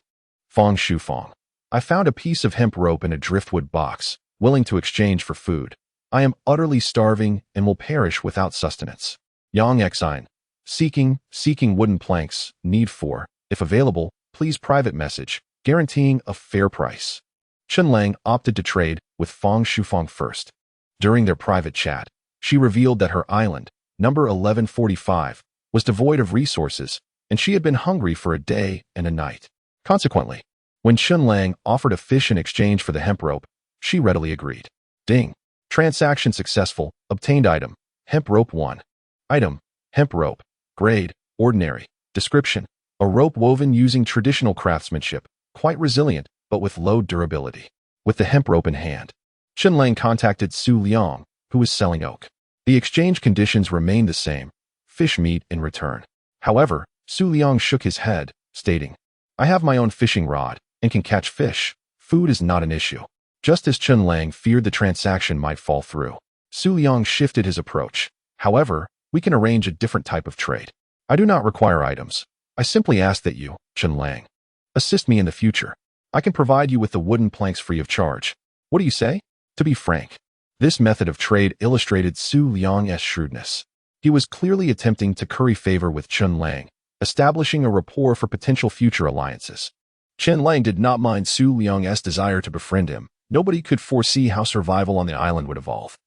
Fong Shu Fong, I found a piece of hemp rope in a driftwood box, willing to exchange for food. I am utterly starving and will perish without sustenance. Yang Xine, seeking wooden planks, need for, if available, please private message, guaranteeing a fair price. Chen Lang opted to trade with Fong Shufong first. During their private chat, she revealed that her island, number 1145, was devoid of resources, and she had been hungry for a day and a night. Consequently, when Chen Lang offered a fish in exchange for the hemp rope, she readily agreed. Ding. Transaction successful. Obtained item. Hemp rope 1. Item. Hemp rope. Grade. Ordinary. Description. A rope woven using traditional craftsmanship, quite resilient, but with low durability. With the hemp rope in hand, Chen Lang contacted Su Liang, who was selling oak. The exchange conditions remained the same. Fish meat in return. However, Su Liang shook his head, stating, I have my own fishing rod and can catch fish. Food is not an issue. Just as Chen Lang feared the transaction might fall through, Su Liang shifted his approach. However, we can arrange a different type of trade. I do not require items. I simply ask that you, Chen Lang, assist me in the future. I can provide you with the wooden planks free of charge. What do you say? To be frank, this method of trade illustrated Su Liang's shrewdness. He was clearly attempting to curry favor with Chen Lang, establishing a rapport for potential future alliances. Chen Lang did not mind Su Liang's desire to befriend him. Nobody could foresee how survival on the island would evolve,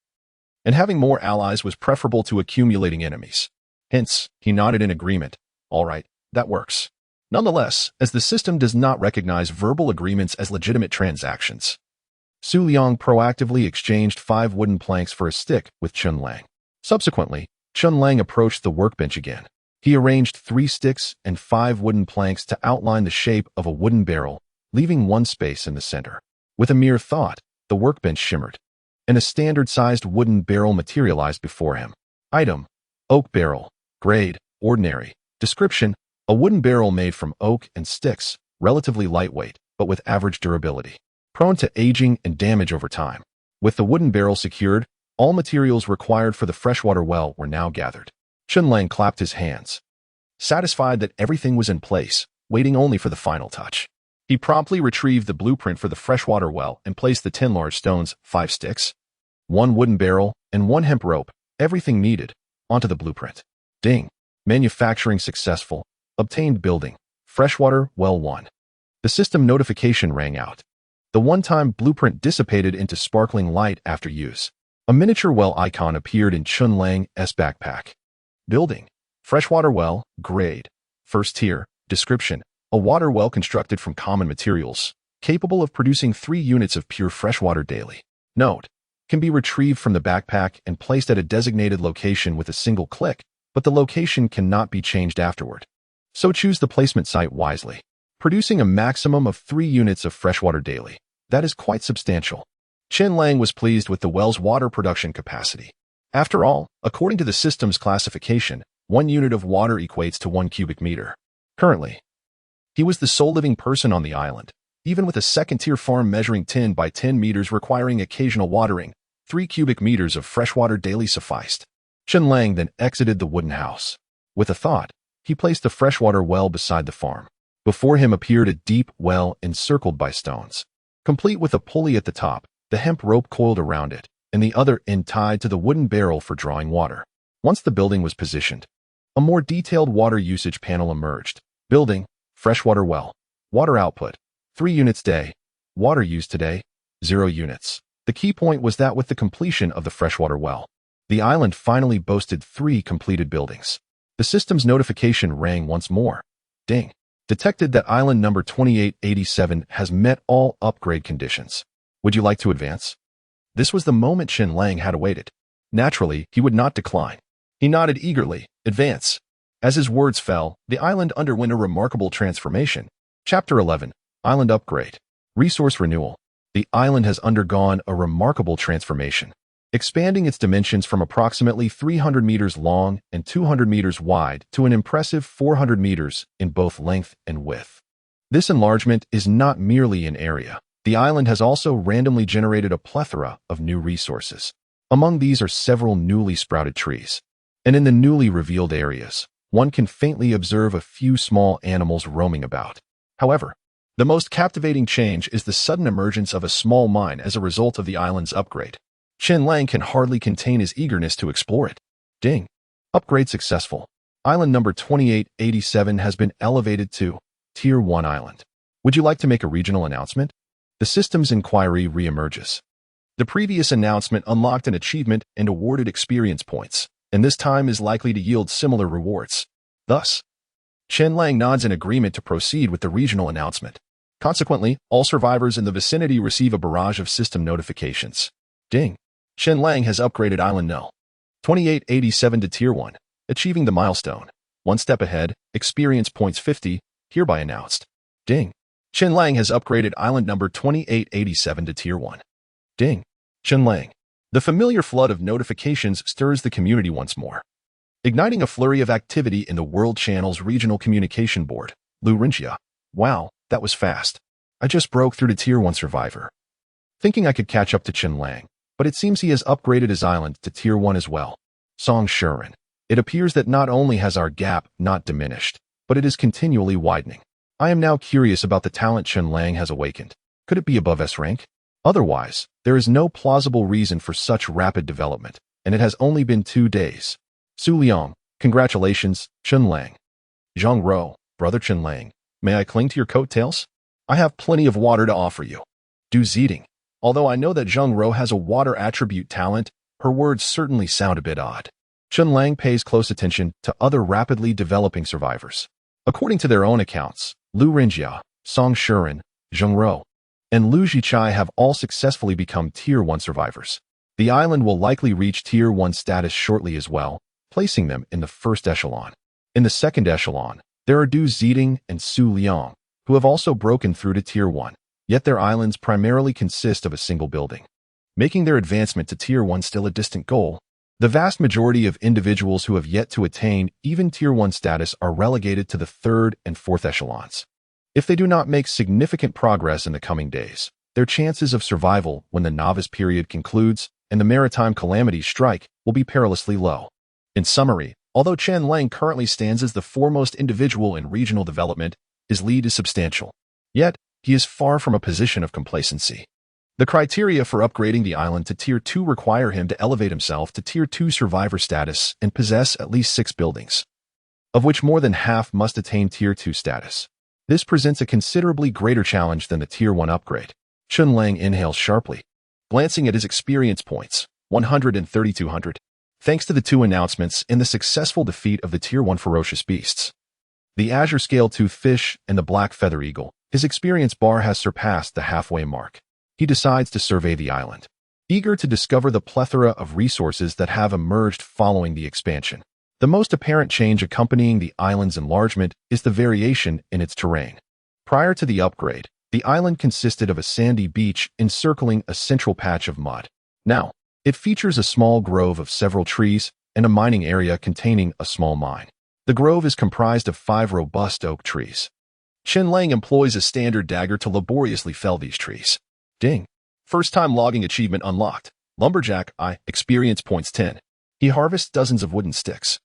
and having more allies was preferable to accumulating enemies. Hence, he nodded in agreement. All right, that works. Nonetheless, as the system does not recognize verbal agreements as legitimate transactions, Su Liang proactively exchanged 5 wooden planks for a stick with Chen Lang. Subsequently, Chen Lang approached the workbench again. He arranged 3 sticks and 5 wooden planks to outline the shape of a wooden barrel, leaving 1 space in the center. With a mere thought, the workbench shimmered, and a standard-sized wooden barrel materialized before him. Item. Oak barrel. Grade. Ordinary. Description. A wooden barrel made from oak and sticks, relatively lightweight, but with average durability. Prone to aging and damage over time. With the wooden barrel secured, all materials required for the freshwater well were now gathered. Chen Lang clapped his hands, satisfied that everything was in place, waiting only for the final touch. He promptly retrieved the blueprint for the freshwater well and placed the 10 large stones, 5 sticks, 1 wooden barrel, and 1 hemp rope, everything needed, onto the blueprint. Ding. Manufacturing successful. Obtained building. Freshwater well 1. The system notification rang out. The one-time blueprint dissipated into sparkling light after use. A miniature well icon appeared in Chen Lang's backpack. Building. Freshwater well, grade. First tier. Description. A water well constructed from common materials, capable of producing 3 units of pure freshwater daily. Note. Can be retrieved from the backpack and placed at a designated location with a single click, but the location cannot be changed afterward. So choose the placement site wisely. Producing a maximum of 3 units of freshwater daily. That is quite substantial. Chen Lang was pleased with the well's water production capacity. After all, according to the system's classification, 1 unit of water equates to 1 cubic meter. Currently, he was the sole living person on the island. Even with a second-tier farm measuring 10 by 10 meters requiring occasional watering, 3 cubic meters of freshwater daily sufficed. Chen Lang then exited the wooden house. With a thought, he placed a freshwater well beside the farm. Before him appeared a deep well encircled by stones, complete with a pulley at the top, the hemp rope coiled around it, and the other end tied to the wooden barrel for drawing water. Once the building was positioned, a more detailed water usage panel emerged. Building, freshwater well, water output, 3 units day, water used today, 0 units. The key point was that with the completion of the freshwater well, the island finally boasted 3 completed buildings. The system's notification rang once more. Ding. Detected that island number 2887 has met all upgrade conditions. Would you like to advance? This was the moment Chen Lang had awaited. Naturally, he would not decline. He nodded eagerly. Advance. As his words fell, the island underwent a remarkable transformation. Chapter 11. Island Upgrade. Resource Renewal. The island has undergone a remarkable transformation, expanding its dimensions from approximately 300 meters long and 200 meters wide to an impressive 400 meters in both length and width. This enlargement is not merely in area. The island has also randomly generated a plethora of new resources. Among these are several newly sprouted trees. And in the newly revealed areas, one can faintly observe a few small animals roaming about. However, the most captivating change is the sudden emergence of a small mine as a result of the island's upgrade. Chen Lang can hardly contain his eagerness to explore it. Ding. Upgrade successful. Island number 2887 has been elevated to Tier 1 Island. Would you like to make a regional announcement? The system's inquiry reemerges. The previous announcement unlocked an achievement and awarded experience points, and this time is likely to yield similar rewards. Thus, Chen Lang nods in agreement to proceed with the regional announcement. Consequently, all survivors in the vicinity receive a barrage of system notifications. Ding. Chen Lang has upgraded Island No. 2887 to Tier 1, achieving the milestone. One step ahead, experience points 50, hereby announced. Ding. Chen Lang has upgraded Island number 2887 to Tier 1. Ding. Chen Lang. The familiar flood of notifications stirs the community once more, igniting a flurry of activity in the World Channel's Regional Communication Board. Luringia. Wow, that was fast. I just broke through to Tier 1 Survivor, thinking I could catch up to Chen Lang, but it seems he has upgraded his island to Tier 1 as well. Song Shuren. It appears that not only has our gap not diminished, but it is continually widening. I am now curious about the talent Chen Lang has awakened. Could it be above S rank? Otherwise, there is no plausible reason for such rapid development, and it has only been 2 days. Su Liang, congratulations, Chen Lang. Zhang Ro, brother Chen Lang, may I cling to your coattails? I have plenty of water to offer you. Du Zeding. Although I know that Zhang Ro has a water attribute talent, her words certainly sound a bit odd. Chen Lang pays close attention to other rapidly developing survivors. According to their own accounts, Lu Renjia, Song Shuren, Zhang Ro, and Lu Jichai have all successfully become Tier 1 survivors. The island will likely reach Tier 1 status shortly as well, placing them in the first echelon. In the second echelon, there are Du Zeding and Su Liang, who have also broken through to Tier 1, yet their islands primarily consist of a single building, making their advancement to Tier 1 still a distant goal. The vast majority of individuals who have yet to attain even Tier 1 status are relegated to the third and fourth echelons. If they do not make significant progress in the coming days, their chances of survival when the novice period concludes and the maritime calamities strike will be perilously low. In summary, although Chen Lang currently stands as the foremost individual in regional development, his lead is substantial. Yet, he is far from a position of complacency. The criteria for upgrading the island to Tier 2 require him to elevate himself to Tier 2 survivor status and possess at least 6 buildings, of which more than half must attain Tier 2 status. This presents a considerably greater challenge than the Tier 1 upgrade. Chen Lang inhales sharply, glancing at his experience points, 100 and 3200. Thanks to the 2 announcements and the successful defeat of the Tier 1 ferocious beasts, the azure scale-toothed fish and the black feather eagle, his experience bar has surpassed the halfway mark. He decides to survey the island, eager to discover the plethora of resources that have emerged following the expansion. The most apparent change accompanying the island's enlargement is the variation in its terrain. Prior to the upgrade, the island consisted of a sandy beach encircling a central patch of mud. Now, it features a small grove of several trees, and a mining area containing a small mine. The grove is comprised of 5 robust oak trees. Chen Lang employs a standard dagger to laboriously fell these trees. Ding. First time logging achievement unlocked. Lumberjack I, experience points 10. He harvests dozens of wooden sticks,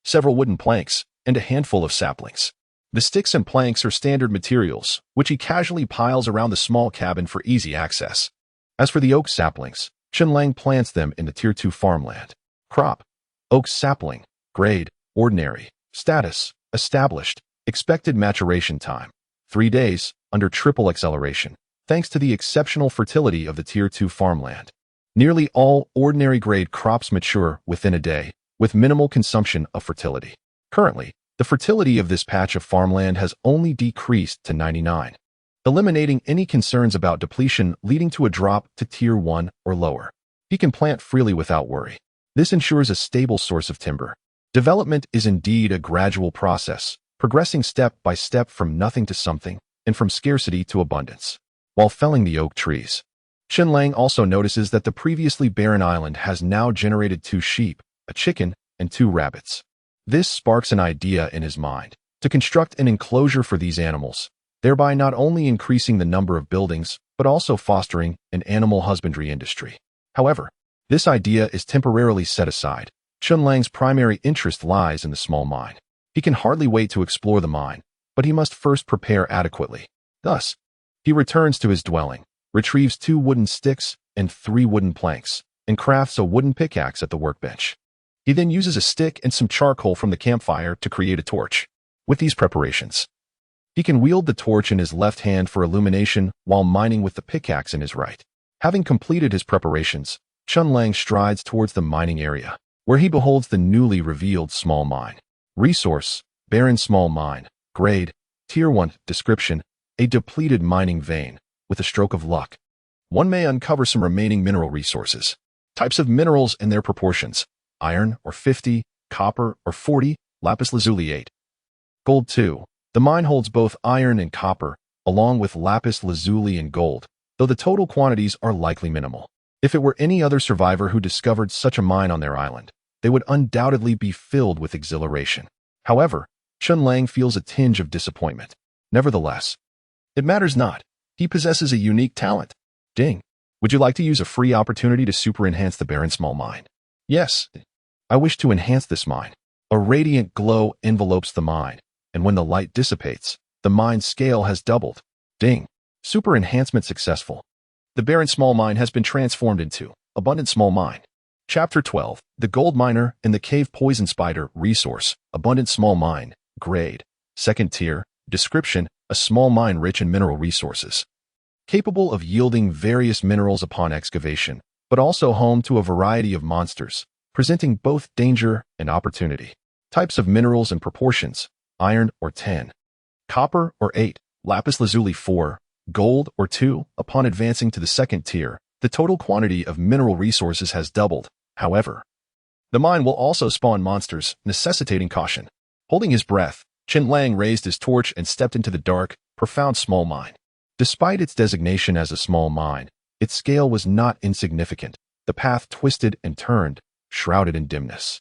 several wooden planks, and a handful of saplings. The sticks and planks are standard materials, which he casually piles around the small cabin for easy access. As for the oak saplings, Chen Lang plants them in the Tier 2 farmland. Crop: oak sapling. Grade: ordinary. Status: established. Expected maturation time: 3 days, under triple acceleration, thanks to the exceptional fertility of the Tier 2 farmland. Nearly all ordinary grade crops mature within a day, with minimal consumption of fertility. Currently, the fertility of this patch of farmland has only decreased to 99, eliminating any concerns about depletion leading to a drop to Tier 1 or lower. He can plant freely without worry. This ensures a stable source of timber. Development is indeed a gradual process, progressing step by step from nothing to something, and from scarcity to abundance. While felling the oak trees, Chen Lang also notices that the previously barren island has now generated 2 sheep, a chicken, and 2 rabbits. This sparks an idea in his mind to construct an enclosure for these animals, thereby not only increasing the number of buildings, but also fostering an animal husbandry industry. However, this idea is temporarily set aside. Chen Lang's primary interest lies in the small mine. He can hardly wait to explore the mine, but he must first prepare adequately. Thus, he returns to his dwelling, retrieves 2 wooden sticks and 3 wooden planks, and crafts a wooden pickaxe at the workbench. He then uses a stick and some charcoal from the campfire to create a torch. With these preparations, he can wield the torch in his left hand for illumination while mining with the pickaxe in his right. Having completed his preparations, Chen Lang strides towards the mining area, where he beholds the newly revealed small mine. Resource: barren small mine. Grade: Tier 1. Description: a depleted mining vein. With a stroke of luck, one may uncover some remaining mineral resources. Types of minerals and their proportions: iron or 50, copper or 40, lapis lazuli 8. Gold 2. The mine holds both iron and copper, along with lapis lazuli and gold, though the total quantities are likely minimal. If it were any other survivor who discovered such a mine on their island, they would undoubtedly be filled with exhilaration. However, Chen Lang feels a tinge of disappointment. Nevertheless, it matters not. He possesses a unique talent. Ding. Would you like to use a free opportunity to super enhance the barren small mine? Yes. I wish to enhance this mine. A radiant glow envelopes the mine, and when the light dissipates, the mine's scale has doubled. Ding. Super enhancement successful. The barren small mine has been transformed into abundant small mine. Chapter 12. The Gold Miner and the Cave Poison Spider. Resource: abundant small mine. Grade: 2nd tier. Description: a small mine rich in mineral resources, capable of yielding various minerals upon excavation, but also home to a variety of monsters, presenting both danger and opportunity. Types of minerals and proportions: iron or 10, copper or 8, lapis lazuli 4, gold or 2. Upon advancing to the 2nd tier, the total quantity of mineral resources has doubled. However, the mine will also spawn monsters, necessitating caution. Holding his breath, Chen Lang raised his torch and stepped into the dark, profound small mine. Despite its designation as a small mine, its scale was not insignificant. The path twisted and turned, shrouded in dimness.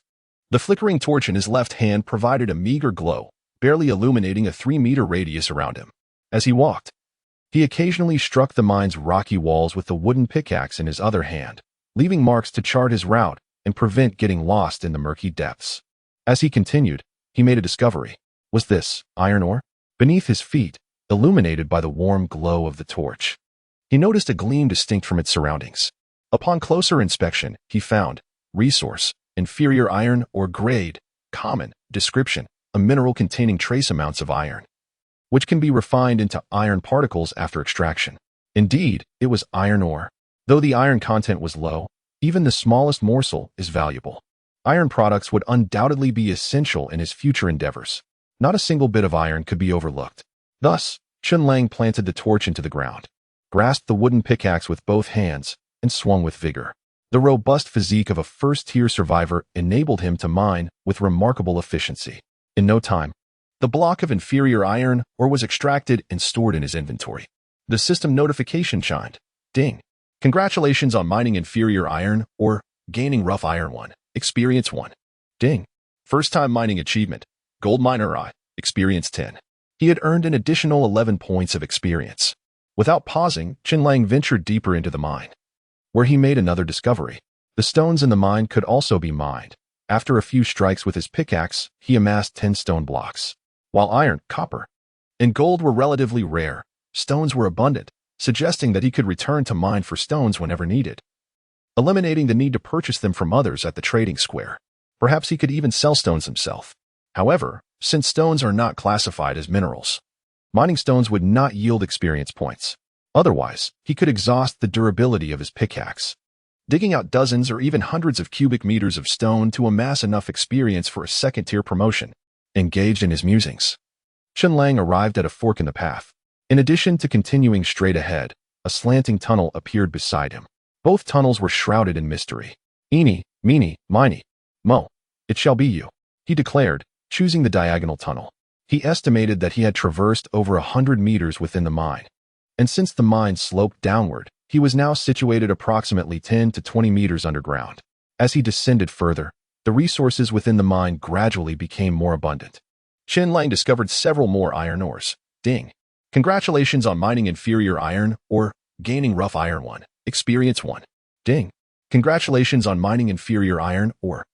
The flickering torch in his left hand provided a meager glow, barely illuminating a 3-meter radius around him. As he walked, he occasionally struck the mine's rocky walls with the wooden pickaxe in his other hand, leaving marks to chart his route and prevent getting lost in the murky depths. As he continued, he made a discovery. Was this iron ore? Beneath his feet, illuminated by the warm glow of the torch, he noticed a gleam distinct from its surroundings. Upon closer inspection, he found resource: inferior iron or grade, common. Description: a mineral containing trace amounts of iron, which can be refined into iron particles after extraction. Indeed, it was iron ore. Though the iron content was low, even the smallest morsel is valuable. Iron products would undoubtedly be essential in his future endeavors. Not a single bit of iron could be overlooked. Thus, Chen Lang planted the torch into the ground, grasped the wooden pickaxe with both hands, and swung with vigor. The robust physique of a first-tier survivor enabled him to mine with remarkable efficiency. In no time, the block of inferior iron ore was extracted and stored in his inventory. The system notification chimed. Ding. Congratulations on mining inferior iron ore, gaining rough iron 1. Experience 1. Ding. First time mining achievement. Gold miner I. Experience 10. He had earned an additional 11 points of experience. Without pausing, Chen Lang ventured deeper into the mine, where he made another discovery. The stones in the mine could also be mined. After a few strikes with his pickaxe, he amassed 10 stone blocks. While iron, copper, and gold were relatively rare, stones were abundant, suggesting that he could return to mine for stones whenever needed, eliminating the need to purchase them from others at the trading square. Perhaps he could even sell stones himself. However, since stones are not classified as minerals, mining stones would not yield experience points. Otherwise, he could exhaust the durability of his pickaxe, digging out dozens or even hundreds of cubic meters of stone to amass enough experience for a second-tier promotion. Engaged in his musings, Chen Lang arrived at a fork in the path. In addition to continuing straight ahead, a slanting tunnel appeared beside him. Both tunnels were shrouded in mystery. Eeny, meeny, miny, mo. It shall be you, he declared, choosing the diagonal tunnel. He estimated that he had traversed over 100 meters within the mine, and since the mine sloped downward, he was now situated approximately 10 to 20 meters underground. As he descended further, the resources within the mine gradually became more abundant. Chen Lang discovered several more iron ores. Ding. Congratulations on mining inferior iron or gaining rough iron 1. Experience 1. Ding. Congratulations on mining inferior iron or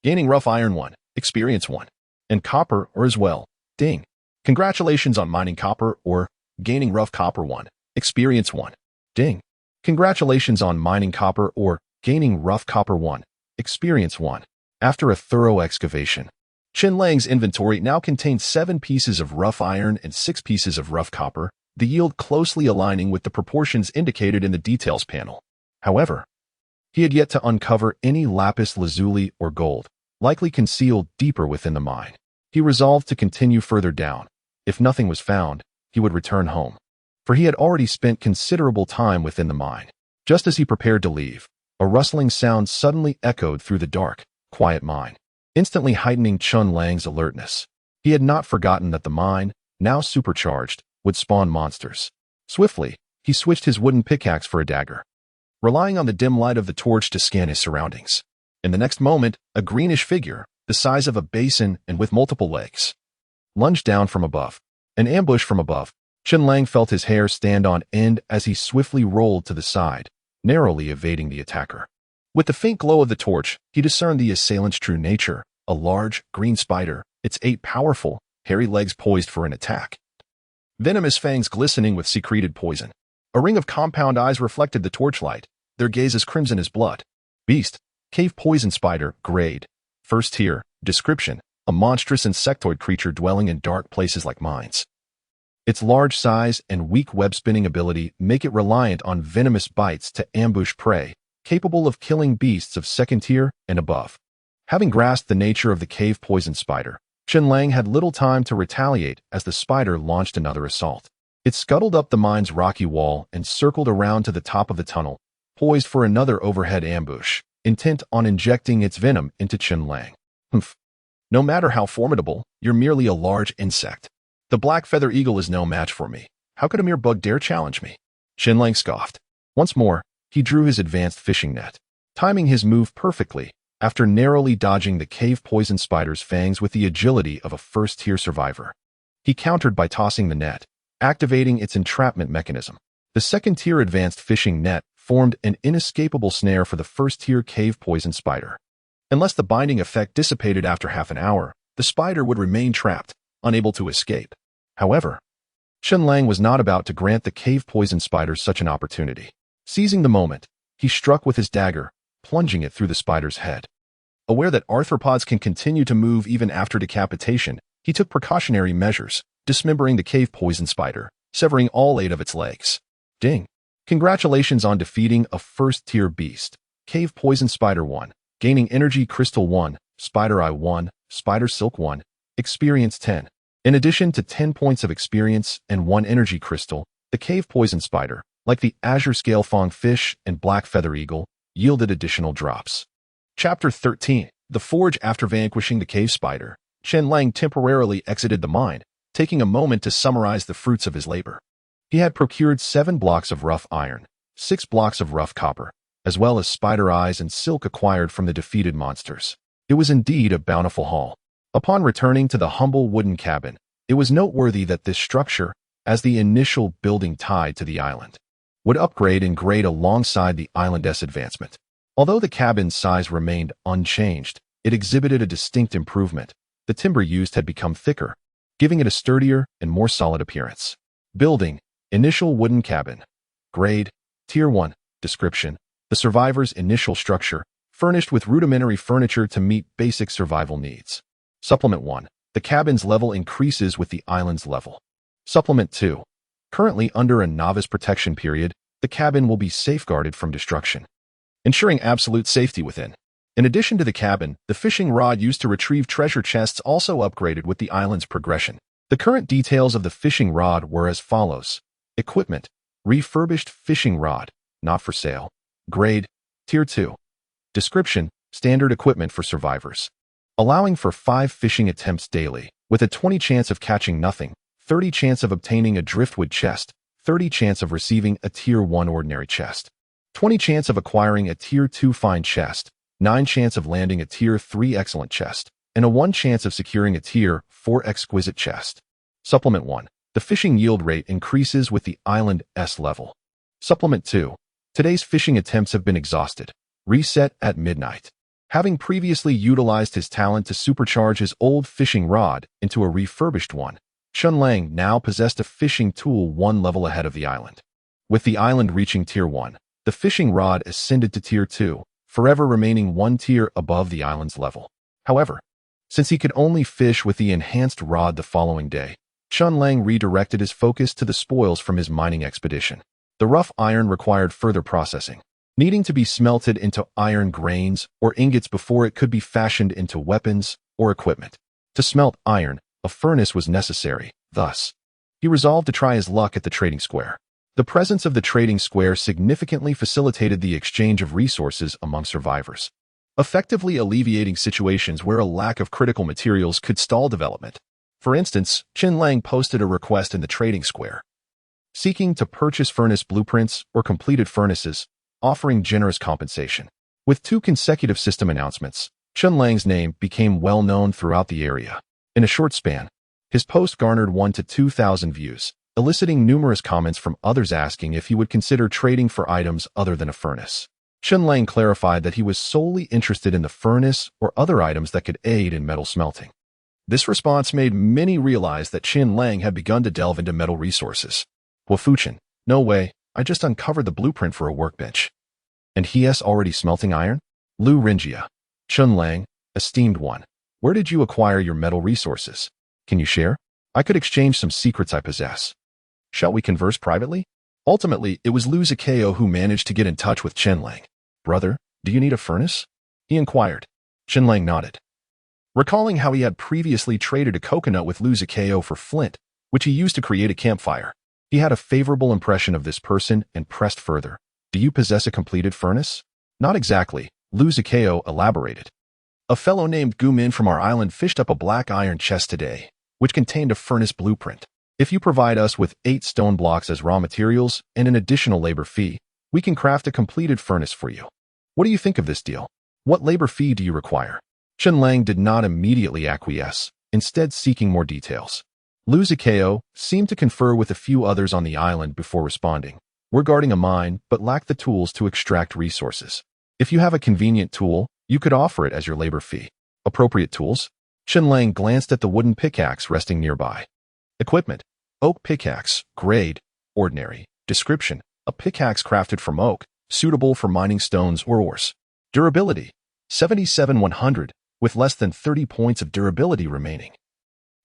gaining rough iron 1. Experience 1. And copper ore as well. Ding. Congratulations on mining copper or gaining rough copper 1. Experience 1. Ding. Congratulations on mining copper or gaining rough copper 1. Experience 1. After a thorough excavation, Chen Lang's inventory now contained 7 pieces of rough iron and 6 pieces of rough copper, the yield closely aligning with the proportions indicated in the details panel. However, he had yet to uncover any lapis lazuli or gold, likely concealed deeper within the mine. He resolved to continue further down. If nothing was found, he would return home, for he had already spent considerable time within the mine. Just as he prepared to leave, a rustling sound suddenly echoed through the dark, quiet mine, instantly heightening Chen Lang's alertness. He had not forgotten that the mine, now supercharged, would spawn monsters. Swiftly, he switched his wooden pickaxe for a dagger, relying on the dim light of the torch to scan his surroundings. In the next moment, a greenish figure, the size of a basin and with multiple legs, lunged down from above. An ambush from above. Chen Lang felt his hair stand on end as he swiftly rolled to the side, narrowly evading the attacker. With the faint glow of the torch, he discerned the assailant's true nature, a large, green spider, its 8 powerful, hairy legs poised for an attack. Venomous fangs glistening with secreted poison. A ring of compound eyes reflected the torchlight, their gaze as crimson as blood. Beast. Cave poison spider, grade. First tier. Description. A monstrous insectoid creature dwelling in dark places like mines. Its large size and weak web-spinning ability make it reliant on venomous bites to ambush prey, capable of killing beasts of second tier and above. Having grasped the nature of the cave poison spider, Chen Lang had little time to retaliate as the spider launched another assault. It scuttled up the mine's rocky wall and circled around to the top of the tunnel, poised for another overhead ambush, intent on injecting its venom into Chen Lang. Humph. No matter how formidable, you're merely a large insect. The black feather eagle is no match for me. How could a mere bug dare challenge me? Chen Lang scoffed. Once more, he drew his advanced fishing net, timing his move perfectly after narrowly dodging the cave poison spider's fangs with the agility of a first-tier survivor. He countered by tossing the net, activating its entrapment mechanism. The second-tier advanced fishing net formed an inescapable snare for the first-tier cave poison spider. Unless the binding effect dissipated after half an hour, the spider would remain trapped, unable to escape. However, Chen Lang was not about to grant the cave poison spider such an opportunity. Seizing the moment, he struck with his dagger, plunging it through the spider's head. Aware that arthropods can continue to move even after decapitation, he took precautionary measures, dismembering the cave poison spider, severing all 8 of its legs. Ding. Congratulations on defeating a first-tier beast. Cave poison spider 1. Gaining energy crystal 1, spider eye 1, spider silk 1, experience 10. In addition to 10 points of experience and 1 energy crystal, the cave poison spider, like the azure scale fong fish and black feather eagle, yielded additional drops. Chapter 13. The Forge. After vanquishing the cave spider, Chen Lang temporarily exited the mine, taking a moment to summarize the fruits of his labor. He had procured 7 blocks of rough iron, 6 blocks of rough copper, as well as spider eyes and silk acquired from the defeated monsters. It was indeed a bountiful haul. Upon returning to the humble wooden cabin, it was noteworthy that this structure, as the initial building tied to the island, would upgrade and grade alongside the island's advancement. Although the cabin's size remained unchanged, it exhibited a distinct improvement. The timber used had become thicker, giving it a sturdier and more solid appearance. Building, initial wooden cabin. Grade, Tier 1. Description, the survivor's initial structure, furnished with rudimentary furniture to meet basic survival needs. Supplement 1. The cabin's level increases with the island's level. Supplement 2. Currently under a novice protection period, the cabin will be safeguarded from destruction, ensuring absolute safety within. In addition to the cabin, the fishing rod used to retrieve treasure chests also upgraded with the island's progression. The current details of the fishing rod were as follows. Equipment, refurbished fishing rod, not for sale. Grade, Tier 2. Description, standard equipment for survivors. Allowing for 5 fishing attempts daily, with a 20 chance of catching nothing, 30 chance of obtaining a driftwood chest, 30 chance of receiving a Tier 1 ordinary chest, 20 chance of acquiring a Tier 2 fine chest, 9 chance of landing a Tier 3 excellent chest, and a 1 chance of securing a Tier 4 exquisite chest. Supplement 1. The fishing yield rate increases with the island's level. Supplement 2. Today's fishing attempts have been exhausted. Reset at midnight. Having previously utilized his talent to supercharge his old fishing rod into a refurbished one, Chen Lang now possessed a fishing tool 1 level ahead of the island. With the island reaching Tier 1, the fishing rod ascended to Tier 2, forever remaining 1 tier above the island's level. However, since he could only fish with the enhanced rod the following day, Chen Lang redirected his focus to the spoils from his mining expedition. The rough iron required further processing, needing to be smelted into iron grains or ingots before it could be fashioned into weapons or equipment. To smelt iron, a furnace was necessary. Thus, he resolved to try his luck at the trading square. The presence of the trading square significantly facilitated the exchange of resources among survivors, effectively alleviating situations where a lack of critical materials could stall development. For instance, Chen Lang posted a request in the trading square, seeking to purchase furnace blueprints or completed furnaces, offering generous compensation. With 2 consecutive system announcements, Chen Lang's name became well known throughout the area. In a short span, his post garnered 1 to 2,000 views, eliciting numerous comments from others asking if he would consider trading for items other than a furnace. Chen Lang clarified that he was solely interested in the furnace or other items that could aid in metal smelting. This response made many realize that Chen Lang had begun to delve into metal resources. Wafuchen, no way, I just uncovered the blueprint for a workbench. And he's already smelting iron? Lu Rinjia. Chen Lang, esteemed one, where did you acquire your metal resources? Can you share? I could exchange some secrets I possess. Shall we converse privately? Ultimately, it was Lu Zikao who managed to get in touch with Chen Lang. Brother, do you need a furnace? He inquired. Chen Lang nodded, recalling how he had previously traded a coconut with Lu Zikao for flint, which he used to create a campfire. He had a favorable impression of this person and pressed further. Do you possess a completed furnace? Not exactly, Lu Zikao elaborated. A fellow named Gumin from our island fished up a black iron chest today, which contained a furnace blueprint. If you provide us with 8 stone blocks as raw materials and an additional labor fee, we can craft a completed furnace for you. What do you think of this deal? What labor fee do you require? Chen Lang did not immediately acquiesce, instead seeking more details. Lu Zikao seemed to confer with a few others on the island before responding. We're guarding a mine, but lack the tools to extract resources. If you have a convenient tool, you could offer it as your labor fee. Appropriate tools? Chen Lang glanced at the wooden pickaxe resting nearby. Equipment: oak pickaxe, grade, ordinary. Description: a pickaxe crafted from oak, suitable for mining stones or ores. Durability: 77-100, with less than 30 points of durability remaining.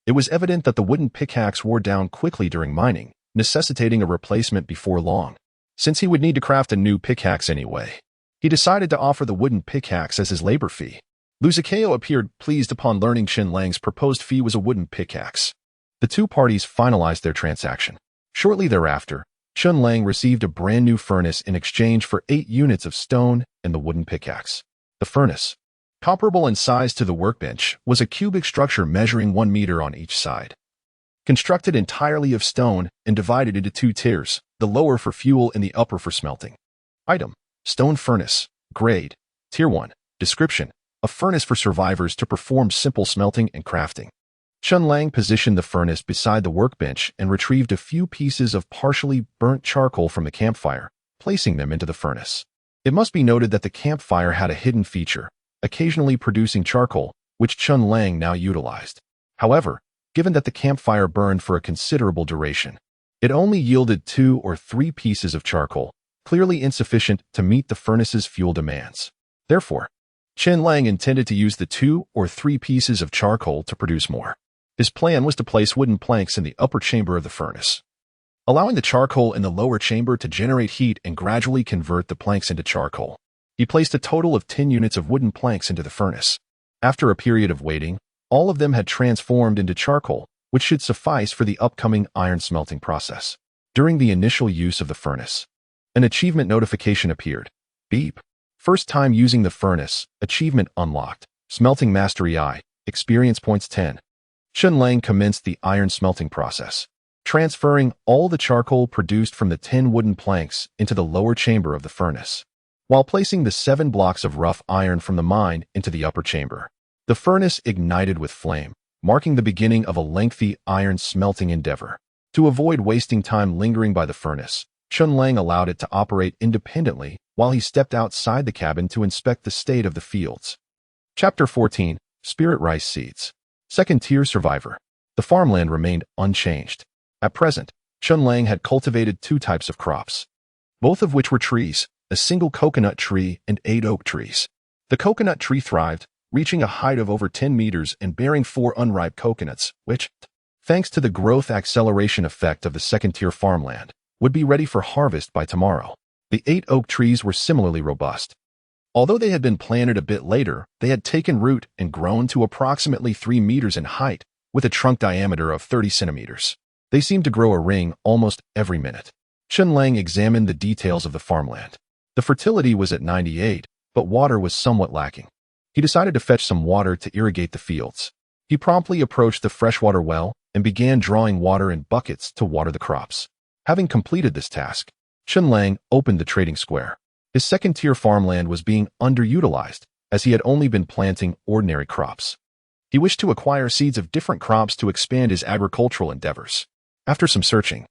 It was evident that the wooden pickaxe wore down quickly during mining, necessitating a replacement before long. Since he would need to craft a new pickaxe anyway, he decided to offer the wooden pickaxe as his labor fee. Lu Zikao appeared pleased upon learning Chen Lang's proposed fee was a wooden pickaxe. The 2 parties finalized their transaction. Shortly thereafter, Chen Lang received a brand new furnace in exchange for 8 units of stone and the wooden pickaxe. The furnace, comparable in size to the workbench, was a cubic structure measuring 1 meter on each side. Constructed entirely of stone and divided into 2 tiers, the lower for fuel and the upper for smelting. Item: stone furnace. Grade: Tier 1. Description: a furnace for survivors to perform simple smelting and crafting. Chen Lang positioned the furnace beside the workbench and retrieved a few pieces of partially burnt charcoal from the campfire, placing them into the furnace. It must be noted that the campfire had a hidden feature, occasionally producing charcoal, which Chen Lang now utilized. However, given that the campfire burned for a considerable duration, it only yielded 2 or 3 pieces of charcoal, clearly insufficient to meet the furnace's fuel demands. Therefore, Chen Lang intended to use the 2 or 3 pieces of charcoal to produce more. His plan was to place wooden planks in the upper chamber of the furnace, allowing the charcoal in the lower chamber to generate heat and gradually convert the planks into charcoal. He placed a total of 10 units of wooden planks into the furnace. After a period of waiting, all of them had transformed into charcoal, which should suffice for the upcoming iron smelting process. During the initial use of the furnace, an achievement notification appeared. Beep. First time using the furnace, achievement unlocked. Smelting Mastery I, experience points 10. Chen Lang commenced the iron smelting process, transferring all the charcoal produced from the 10 wooden planks into the lower chamber of the furnace, while placing the 7 blocks of rough iron from the mine into the upper chamber. The furnace ignited with flame, marking the beginning of a lengthy iron smelting endeavor. To avoid wasting time lingering by the furnace, Chen Lang allowed it to operate independently while he stepped outside the cabin to inspect the state of the fields. Chapter 14, Spirit Rice Seeds. Second-tier survivor. The farmland remained unchanged. At present, Chen Lang had cultivated 2 types of crops, both of which were trees, a single coconut tree and 8 oak trees. The coconut tree thrived, reaching a height of over 10 meters and bearing 4 unripe coconuts, which, thanks to the growth acceleration effect of the second-tier farmland, would be ready for harvest by tomorrow. The 8 oak trees were similarly robust. Although they had been planted a bit later, they had taken root and grown to approximately 3 meters in height, with a trunk diameter of 30 centimeters. They seemed to grow a ring almost every minute. Chen Lang examined the details of the farmland. The fertility was at 98, but water was somewhat lacking. He decided to fetch some water to irrigate the fields. He promptly approached the freshwater well and began drawing water in buckets to water the crops. Having completed this task, Chen Lang opened the trading square. His second-tier farmland was being underutilized, as he had only been planting ordinary crops. He wished to acquire seeds of different crops to expand his agricultural endeavors. After some searching,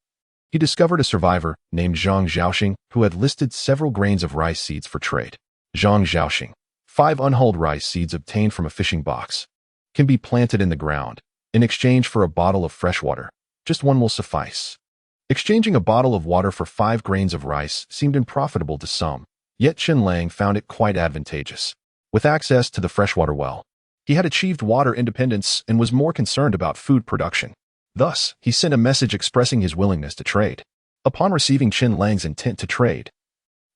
he discovered a survivor named Zhang Xiaoxing who had listed several grains of rice seeds for trade. Zhang Xiaoxing, 5 unhulled rice seeds obtained from a fishing box, can be planted in the ground. In exchange for a bottle of fresh water, just 1 will suffice. Exchanging a bottle of water for 5 grains of rice seemed unprofitable to some, yet Chen Lang found it quite advantageous. With access to the freshwater well, he had achieved water independence and was more concerned about food production. Thus, he sent a message expressing his willingness to trade. Upon receiving Chen Lang's intent to trade,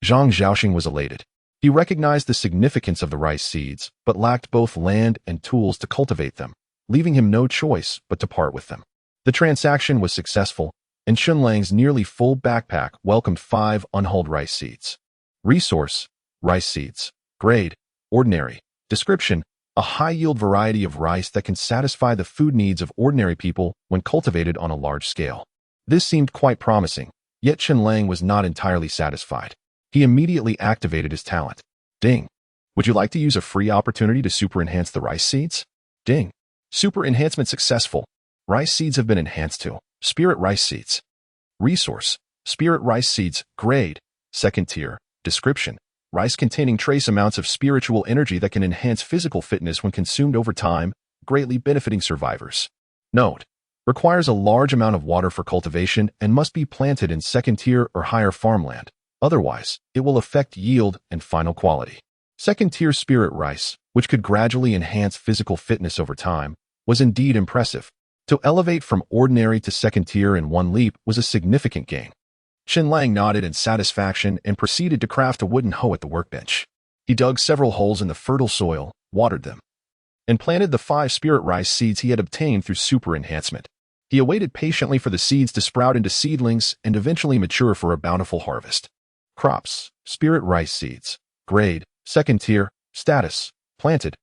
Zhang Xiaoxing was elated. He recognized the significance of the rice seeds, but lacked both land and tools to cultivate them, leaving him no choice but to part with them. The transaction was successful, and Chen Lang's nearly full backpack welcomed 5 unhulled rice seeds. Resource: rice seeds. Grade: ordinary. Description: a high-yield variety of rice that can satisfy the food needs of ordinary people when cultivated on a large scale. This seemed quite promising, yet Chen Lang was not entirely satisfied. He immediately activated his talent. Ding. Would you like to use a free opportunity to super enhance the rice seeds? Ding. Super enhancement successful. Rice seeds have been enhanced to Spirit Rice Seeds. Resource: Spirit Rice Seeds. Grade: second tier. Description: rice containing trace amounts of spiritual energy that can enhance physical fitness when consumed over time, greatly benefiting survivors. Note: requires a large amount of water for cultivation and must be planted in second tier or higher farmland. Otherwise, it will affect yield and final quality. Second-tier spirit rice, which could gradually enhance physical fitness over time, was indeed impressive. To elevate from ordinary to second tier in 1 leap was a significant gain. Chen Lang nodded in satisfaction and proceeded to craft a wooden hoe at the workbench. He dug several holes in the fertile soil, watered them, and planted the 5 spirit rice seeds he had obtained through super enhancement. He awaited patiently for the seeds to sprout into seedlings and eventually mature for a bountiful harvest. Crops: spirit rice seeds. Grade: second tier. Status: planted.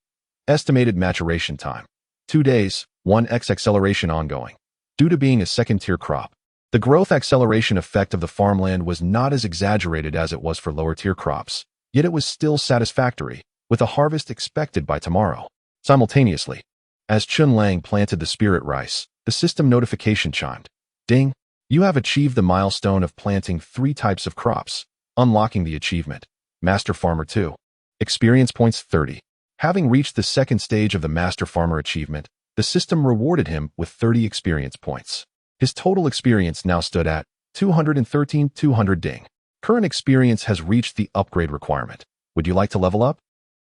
Estimated maturation time: 2 days. 1x acceleration ongoing. Due to being a second-tier crop, the growth acceleration effect of the farmland was not as exaggerated as it was for lower-tier crops, yet it was still satisfactory. with a harvest expected by tomorrow. Simultaneously, as Chen Lang planted the spirit rice, the system notification chimed. Ding! You have achieved the milestone of planting 3 types of crops, unlocking the achievement. Master Farmer 2. Experience points 30. Having reached the second stage of the Master Farmer achievement, the system rewarded him with 30 experience points. His total experience now stood at 213,200 ding. Current experience has reached the upgrade requirement. Would you like to level up?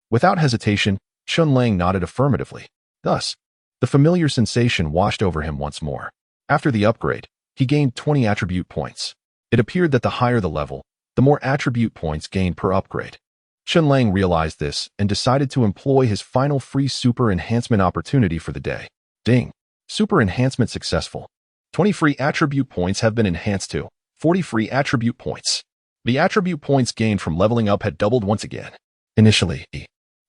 Without hesitation, Chen Lang nodded affirmatively. Thus, the familiar sensation washed over him once more. After the upgrade, he gained 20 attribute points. It appeared that the higher the level, the more attribute points gained per upgrade. Chen Lang realized this and decided to employ his final free super enhancement opportunity for the day. Ding! Super enhancement successful. 20 free attribute points have been enhanced to 40 free attribute points. The attribute points gained from leveling up had doubled once again. Initially,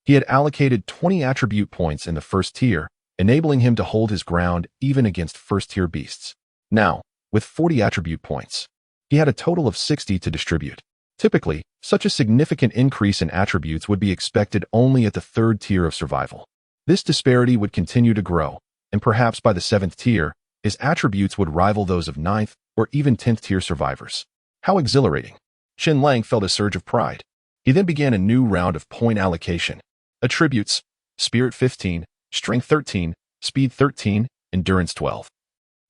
he had allocated 20 attribute points in the first tier, enabling him to hold his ground even against first-tier beasts. Now, with 40 attribute points, he had a total of 60 to distribute. Typically, such a significant increase in attributes would be expected only at the 3rd tier of survival. This disparity would continue to grow, and perhaps by the 7th tier, his attributes would rival those of 9th or even 10th tier survivors. How exhilarating! Chen Lang felt a surge of pride. He then began a new round of point allocation. Attributes: Spirit 15, Strength 13, Speed 13, Endurance 12.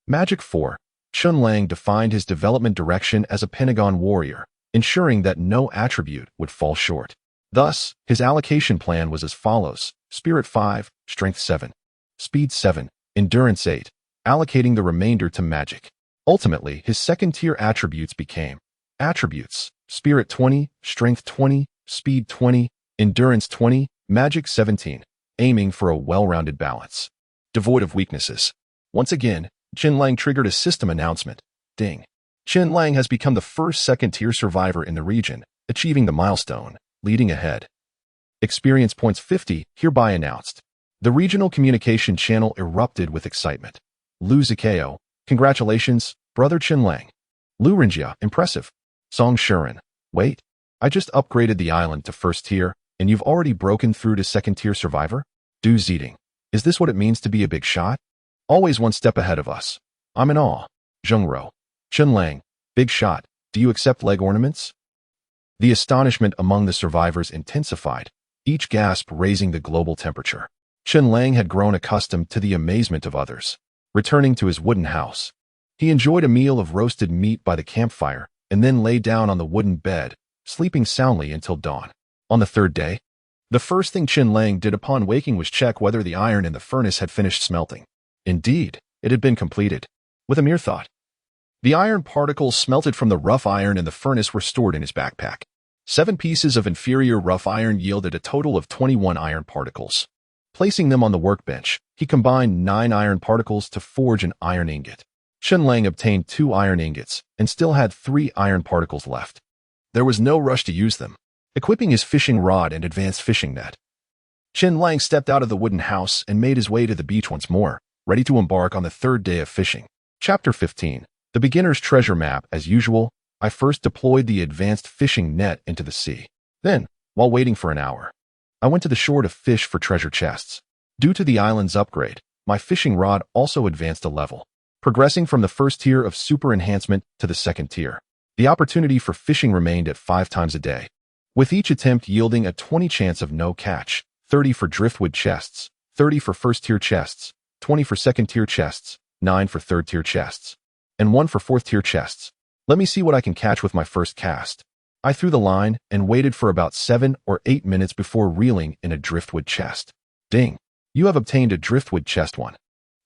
Magic 4. Chen Lang defined his development direction as a Pentagon warrior, ensuring that no attribute would fall short. Thus, his allocation plan was as follows: Spirit 5, Strength 7, Speed 7, Endurance 8, allocating the remainder to magic. Ultimately, his second-tier attributes became attributes: Spirit 20, Strength 20, Speed 20, Endurance 20, Magic 17, aiming for a well-rounded balance, devoid of weaknesses. Once again, Chen Lang triggered a system announcement. Ding! Chen Lang has become the first second-tier survivor in the region, achieving the milestone, leading ahead. Experience points 50, hereby announced. The regional communication channel erupted with excitement. Lu Zikao, congratulations, brother Chen Lang. Lu Renjia, impressive. Song Shuren, wait, I just upgraded the island to first tier, and you've already broken through to second-tier survivor? Du Zeding, is this what it means to be a big shot? Always one step ahead of us. I'm in awe. Zhengro, Chen Lang, big shot, do you accept leg ornaments? The astonishment among the survivors intensified, each gasp raising the global temperature. Chen Lang had grown accustomed to the amazement of others. Returning to his wooden house, he enjoyed a meal of roasted meat by the campfire and then lay down on the wooden bed, sleeping soundly until dawn. On the 3rd day, the first thing Chen Lang did upon waking was check whether the iron in the furnace had finished smelting. Indeed, it had been completed. With a mere thought, the iron particles smelted from the rough iron in the furnace were stored in his backpack. 7 pieces of inferior rough iron yielded a total of 21 iron particles. Placing them on the workbench, he combined 9 iron particles to forge an iron ingot. Chen Lang obtained 2 iron ingots and still had 3 iron particles left. There was no rush to use them. Equipping his fishing rod and advanced fishing net, Chen Lang stepped out of the wooden house and made his way to the beach once more, ready to embark on the 3rd day of fishing. Chapter 15. The Beginner's Treasure Map. As usual, I first deployed the advanced fishing net into the sea. Then, while waiting for an hour, I went to the shore to fish for treasure chests. Due to the island's upgrade, my fishing rod also advanced a level, progressing from the first tier of super enhancement to the 2nd tier. The opportunity for fishing remained at 5 times a day, with each attempt yielding a 20 chance of no catch, 30 for driftwood chests, 30 for first-tier chests, 20 for second-tier chests, 9 for third-tier chests, and 1 for fourth-tier chests. Let me see what I can catch with my first cast. I threw the line and waited for about 7 or 8 minutes before reeling in a driftwood chest. Ding! You have obtained a driftwood chest 1.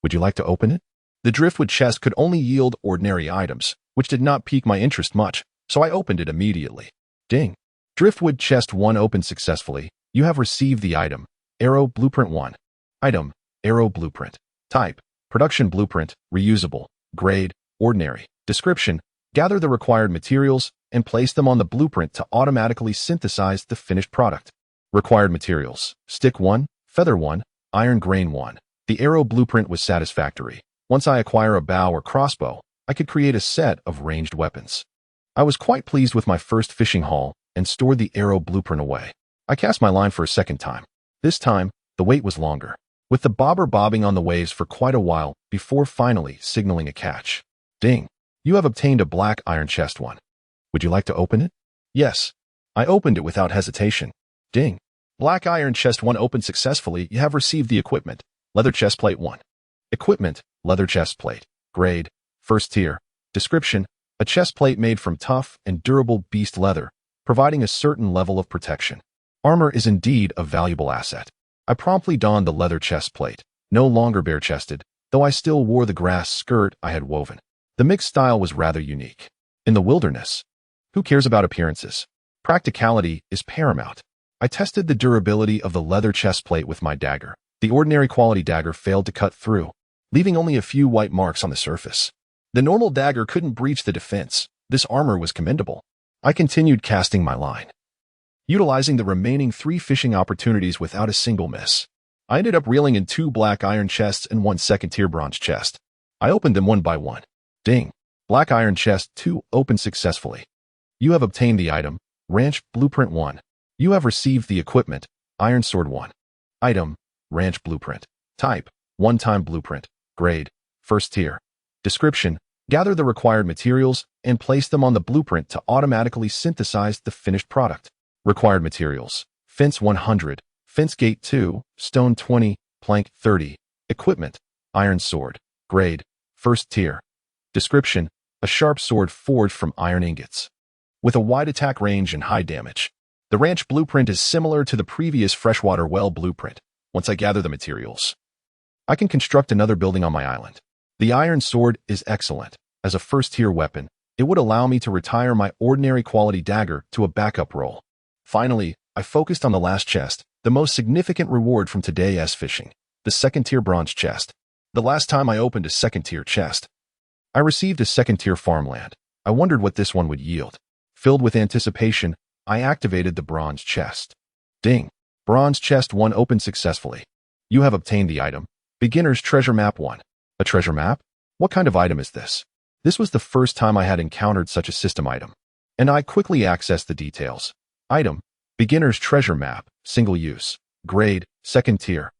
Would you like to open it? The driftwood chest could only yield ordinary items, which did not pique my interest much, so I opened it immediately. Ding! Driftwood chest 1 opened successfully. You have received the item, Arrow Blueprint 1. Item, Arrow Blueprint. Type, Production Blueprint, Reusable. Grade, Ordinary. Description, gather the required materials and place them on the blueprint to automatically synthesize the finished product. Required materials, Stick 1, Feather 1, Iron Grain 1. The Arrow Blueprint was satisfactory. Once I acquire a bow or crossbow, I could create a set of ranged weapons. I was quite pleased with my first fishing haul and stored the Arrow Blueprint away. I cast my line for a second time. This time, the wait was longer, with the bobber bobbing on the waves for quite a while before finally signaling a catch. Ding! You have obtained a black iron chest 1. Would you like to open it? Yes. I opened it without hesitation. Ding! Black iron chest 1 opened successfully. You have received the equipment. Leather chest plate 1. Equipment, leather chest plate. Grade, first tier. Description, a chest plate made from tough and durable beast leather, providing a certain level of protection. Armor is indeed a valuable asset. I promptly donned the leather chest plate, no longer bare-chested, though I still wore the grass skirt I had woven. The mixed style was rather unique. In the wilderness, who cares about appearances? Practicality is paramount. I tested the durability of the leather chest plate with my dagger. The ordinary quality dagger failed to cut through, leaving only a few white marks on the surface. The normal dagger couldn't breach the defense. This armor was commendable. I continued casting my line, utilizing the remaining 3 fishing opportunities without a single miss. I ended up reeling in 2 black iron chests and 1 second-tier bronze chest. I opened them one by one. Ding! Black iron chest 2 opened successfully. You have obtained the item, Ranch Blueprint 1. You have received the equipment, Iron Sword 1. Item, Ranch Blueprint. Type, one-time blueprint. Grade, first tier. Description, gather the required materials and place them on the blueprint to automatically synthesize the finished product. Required materials, fence 100, fence gate 2, stone 20, plank 30. Equipment, iron sword. Grade, first tier. Description, a sharp sword forged from iron ingots, with a wide attack range and high damage. The ranch blueprint is similar to the previous freshwater well blueprint. Once I gather the materials, I can construct another building on my island. The iron sword is excellent. As a first-tier weapon, it would allow me to retire my ordinary quality dagger to a backup role. Finally, I focused on the last chest, the most significant reward from today's fishing, the second-tier bronze chest. The last time I opened a second-tier chest, I received a second-tier farmland. I wondered what this one would yield. Filled with anticipation, I activated the bronze chest. Ding! Bronze chest 1 opened successfully. You have obtained the item, Beginner's Treasure Map 1. A treasure map? What kind of item is this? This was the first time I had encountered such a system item, and I quickly accessed the details. Item, Beginner's Treasure Map, single use. Grade, second tier.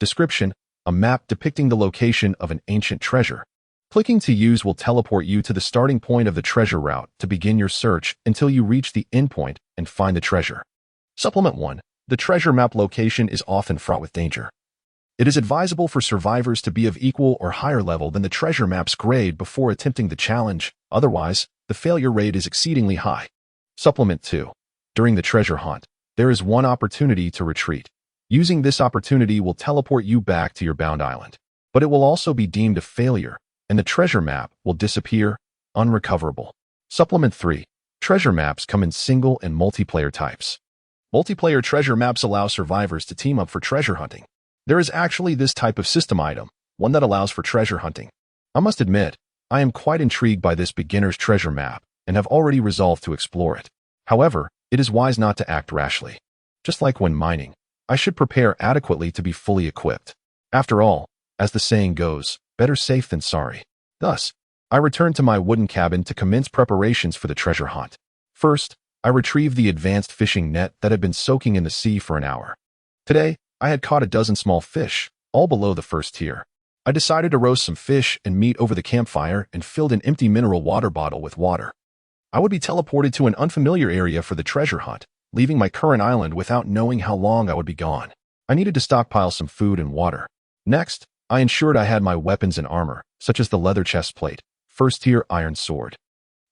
Description, a map depicting the location of an ancient treasure. Clicking to use will teleport you to the starting point of the treasure route to begin your search until you reach the endpoint and find the treasure. Supplement 1. The treasure map location is often fraught with danger. It is advisable for survivors to be of equal or higher level than the treasure map's grade before attempting the challenge, otherwise, the failure rate is exceedingly high. Supplement 2. During the treasure hunt, there is one opportunity to retreat. Using this opportunity will teleport you back to your bound island, but it will also be deemed a failure, and the treasure map will disappear, unrecoverable. Supplement 3. Treasure maps come in single and multiplayer types. Multiplayer treasure maps allow survivors to team up for treasure hunting. There is actually this type of system item, one that allows for treasure hunting. I must admit, I am quite intrigued by this beginner's treasure map and have already resolved to explore it. However, it is wise not to act rashly. Just like when mining, I should prepare adequately to be fully equipped. After all, as the saying goes, better safe than sorry. Thus, I returned to my wooden cabin to commence preparations for the treasure hunt. First, I retrieved the advanced fishing net that had been soaking in the sea for an hour. Today, I had caught a dozen small fish, all below the first tier. I decided to roast some fish and meat over the campfire and filled an empty mineral water bottle with water. I would be teleported to an unfamiliar area for the treasure hunt, leaving my current island without knowing how long I would be gone. I needed to stockpile some food and water. Next, I ensured I had my weapons and armor, such as the leather chest plate, first-tier iron sword,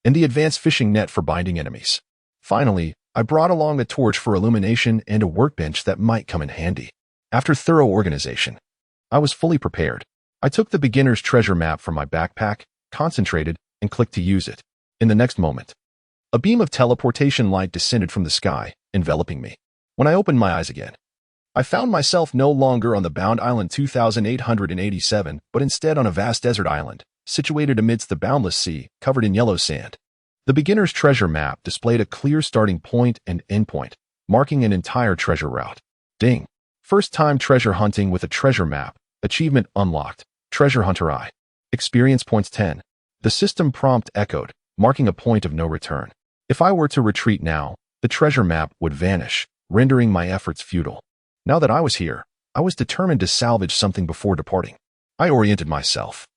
and the advanced fishing net for binding enemies. Finally, I brought along a torch for illumination and a workbench that might come in handy. After thorough organization, I was fully prepared. I took the beginner's treasure map from my backpack, concentrated, and clicked to use it. In the next moment, a beam of teleportation light descended from the sky, enveloping me. When I opened my eyes again, I found myself no longer on the bound island 2887, but instead on a vast desert island, situated amidst the boundless sea, covered in yellow sand. The beginner's treasure map displayed a clear starting point and endpoint, marking an entire treasure route. Ding! First time treasure hunting with a treasure map. Achievement unlocked. Treasure Hunter I. Experience points 10. The system prompt echoed, marking a point of no return. If I were to retreat now, the treasure map would vanish, rendering my efforts futile. Now that I was here, I was determined to salvage something before departing. I oriented myself,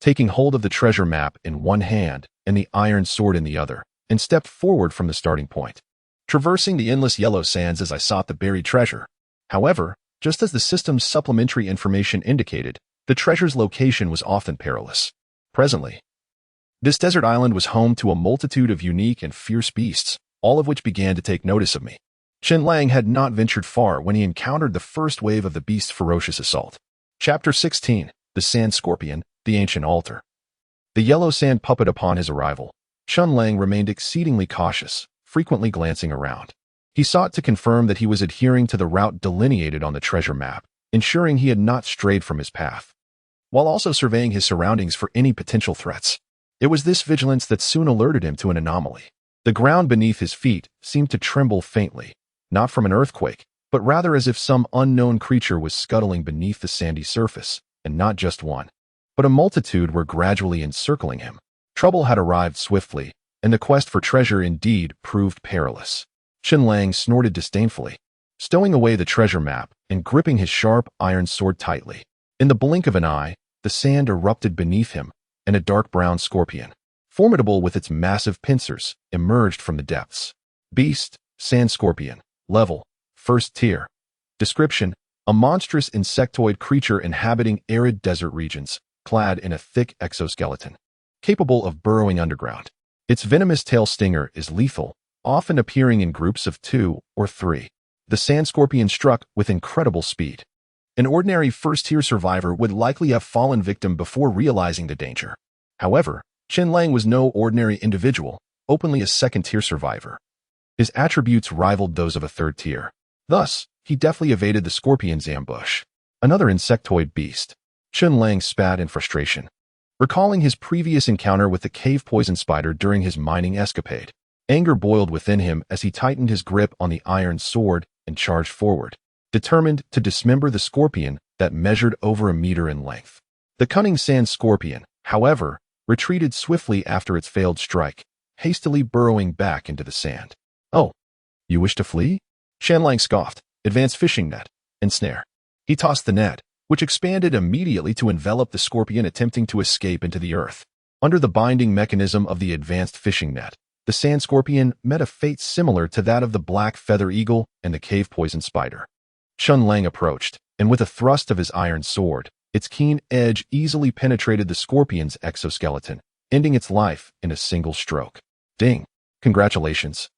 taking hold of the treasure map in one hand and the iron sword in the other, and stepped forward from the starting point, traversing the endless yellow sands as I sought the buried treasure. However, just as the system's supplementary information indicated, the treasure's location was often perilous. Presently, this desert island was home to a multitude of unique and fierce beasts, all of which began to take notice of me. Chen Lang had not ventured far when he encountered the first wave of the beast's ferocious assault. Chapter 16, The Sand Scorpion, the Ancient Altar. The yellow sand puppet upon his arrival, Chen Lang remained exceedingly cautious, frequently glancing around. He sought to confirm that he was adhering to the route delineated on the treasure map, ensuring he had not strayed from his path, while also surveying his surroundings for any potential threats. It was this vigilance that soon alerted him to an anomaly. The ground beneath his feet seemed to tremble faintly, not from an earthquake, but rather as if some unknown creature was scuttling beneath the sandy surface, and not just one, but a multitude were gradually encircling him. Trouble had arrived swiftly, and the quest for treasure indeed proved perilous. Chen Lang snorted disdainfully, stowing away the treasure map and gripping his sharp iron sword tightly. In the blink of an eye, the sand erupted beneath him, and a dark brown scorpion, formidable with its massive pincers, emerged from the depths. Beast, sand scorpion. Level, 1st tier. Description, a monstrous insectoid creature inhabiting arid desert regions, clad in a thick exoskeleton, capable of burrowing underground. Its venomous tail stinger is lethal, often appearing in groups of 2 or 3. The sand scorpion struck with incredible speed. An ordinary first-tier survivor would likely have fallen victim before realizing the danger. However, Chen Lang was no ordinary individual, openly a second-tier survivor. His attributes rivaled those of a 3rd tier. Thus, he deftly evaded the scorpion's ambush. Another insectoid beast. Chen Lang spat in frustration, recalling his previous encounter with the cave poison spider during his mining escapade. Anger boiled within him as he tightened his grip on the iron sword and charged forward, determined to dismember the scorpion that measured over a meter in length. The cunning sand scorpion, however, retreated swiftly after its failed strike, hastily burrowing back into the sand. Oh, you wish to flee? Chen Lang scoffed, advanced fishing net, and snare. He tossed the net, which expanded immediately to envelop the scorpion attempting to escape into the earth. Under the binding mechanism of the advanced fishing net, the sand scorpion met a fate similar to that of the black feather eagle and the cave poison spider. Chen Lang approached, and with a thrust of his iron sword, its keen edge easily penetrated the scorpion's exoskeleton, ending its life in a single stroke. Ding! Congratulations!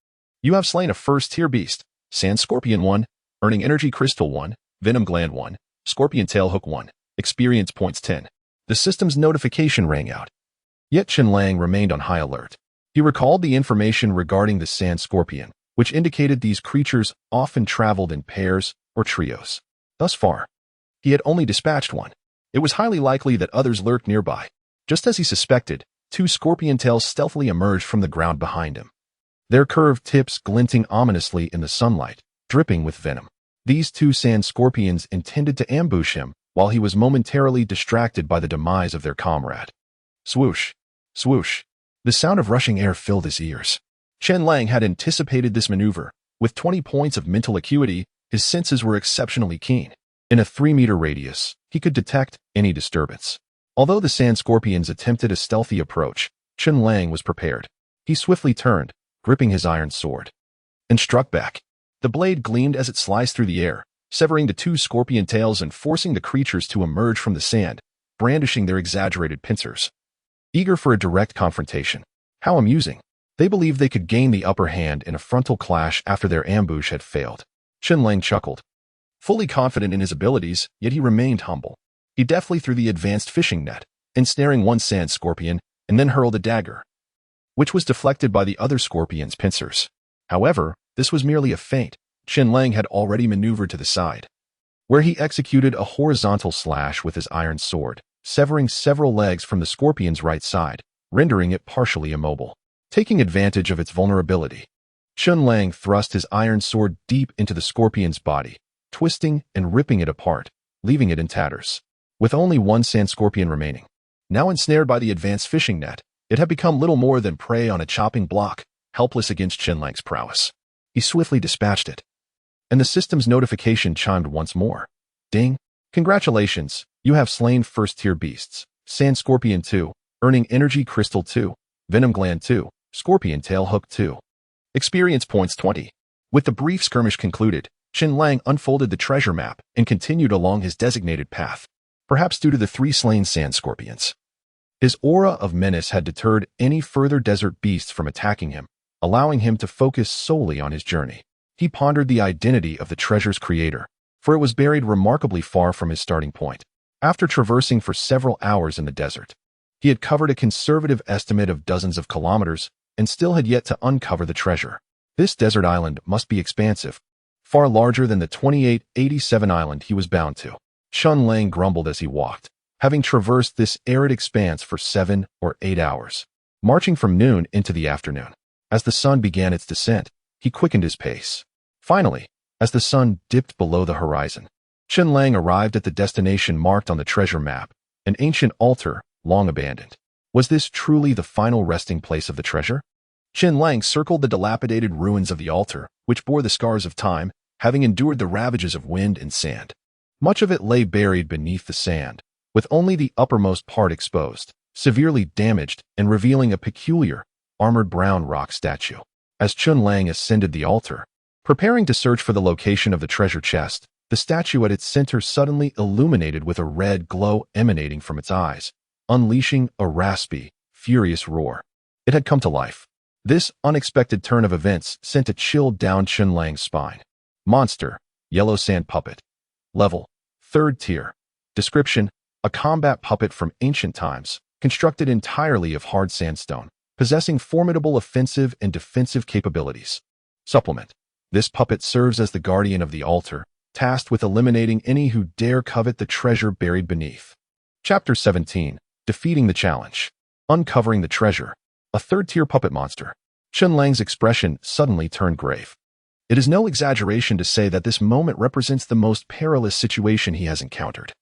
You have slain a 1st-tier beast, Sand Scorpion 1, earning Energy Crystal 1, Venom Gland 1, Scorpion Tail Hook 1, Experience Points 10. The system's notification rang out. Yet Chen Lang remained on high alert. He recalled the information regarding the Sand Scorpion, which indicated these creatures often traveled in pairs or trios. Thus far, he had only dispatched one. It was highly likely that others lurked nearby. Just as he suspected, 2 scorpion tails stealthily emerged from the ground behind him, their curved tips glinting ominously in the sunlight, dripping with venom. These 2 sand scorpions intended to ambush him while he was momentarily distracted by the demise of their comrade. Swoosh! Swoosh! The sound of rushing air filled his ears. Chen Lang had anticipated this maneuver. With 20 points of mental acuity, his senses were exceptionally keen. In a 3-meter radius, he could detect any disturbance. Although the sand scorpions attempted a stealthy approach, Chen Lang was prepared. He swiftly turned, gripping his iron sword, and struck back. The blade gleamed as it sliced through the air, severing the 2 scorpion tails and forcing the creatures to emerge from the sand, brandishing their exaggerated pincers. Eager for a direct confrontation. How amusing. They believed they could gain the upper hand in a frontal clash after their ambush had failed. Chen Lang chuckled, fully confident in his abilities, yet he remained humble. He deftly threw the advanced fishing net, ensnaring one sand scorpion, and then hurled a dagger, which was deflected by the other scorpion's pincers. However, this was merely a feint. Chen Lang had already maneuvered to the side, where he executed a horizontal slash with his iron sword, severing several legs from the scorpion's right side, rendering it partially immobile. Taking advantage of its vulnerability, Chen Lang thrust his iron sword deep into the scorpion's body, twisting and ripping it apart, leaving it in tatters. With only one sand scorpion remaining, now ensnared by the advanced fishing net, it had become little more than prey on a chopping block, helpless against Chen Lang's prowess. He swiftly dispatched it, and the system's notification chimed once more. Ding! Congratulations, you have slain first-tier beasts. Sand Scorpion 2, earning Energy Crystal 2, Venom Gland 2, Scorpion Tail Hook 2. Experience points 20. With the brief skirmish concluded, Chen Lang unfolded the treasure map and continued along his designated path, perhaps due to the 3 slain sand scorpions. His aura of menace had deterred any further desert beasts from attacking him, allowing him to focus solely on his journey. He pondered the identity of the treasure's creator, for it was buried remarkably far from his starting point. After traversing for several hours in the desert, he had covered a conservative estimate of dozens of kilometers and still had yet to uncover the treasure. This desert island must be expansive, far larger than the 2887 island he was bound to. Chen Lang grumbled as he walked, having traversed this arid expanse for 7 or 8 hours, marching from noon into the afternoon. As the sun began its descent, he quickened his pace. Finally, as the sun dipped below the horizon, Chen Lang arrived at the destination marked on the treasure map, an ancient altar long abandoned. Was this truly the final resting place of the treasure? Chen Lang circled the dilapidated ruins of the altar, which bore the scars of time, having endured the ravages of wind and sand. Much of it lay buried beneath the sand, with only the uppermost part exposed, severely damaged and revealing a peculiar, armored brown rock statue. As Chen Lang ascended the altar, preparing to search for the location of the treasure chest, the statue at its center suddenly illuminated with a red glow emanating from its eyes, unleashing a raspy, furious roar. It had come to life. This unexpected turn of events sent a chill down Chen Lang's spine. Monster, Yellow Sand Puppet. Level, 3rd tier. Description, a combat puppet from ancient times, constructed entirely of hard sandstone, possessing formidable offensive and defensive capabilities. Supplement, this puppet serves as the guardian of the altar, tasked with eliminating any who dare covet the treasure buried beneath. Chapter 17, Defeating the Challenge. Uncovering the treasure. A 3rd-tier puppet monster. Chen Lang's expression suddenly turned grave. It is no exaggeration to say that this moment represents the most perilous situation he has encountered.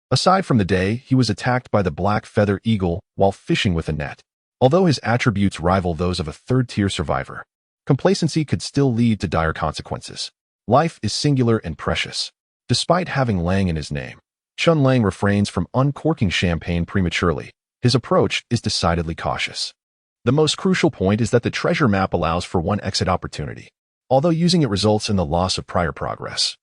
Aside from the day he was attacked by the black feather eagle while fishing with a net, although his attributes rival those of a 3rd-tier survivor, complacency could still lead to dire consequences. Life is singular and precious. Despite having Lang in his name, Chen Lang refrains from uncorking champagne prematurely. His approach is decidedly cautious. The most crucial point is that the treasure map allows for one exit opportunity, although using it results in the loss of prior progress.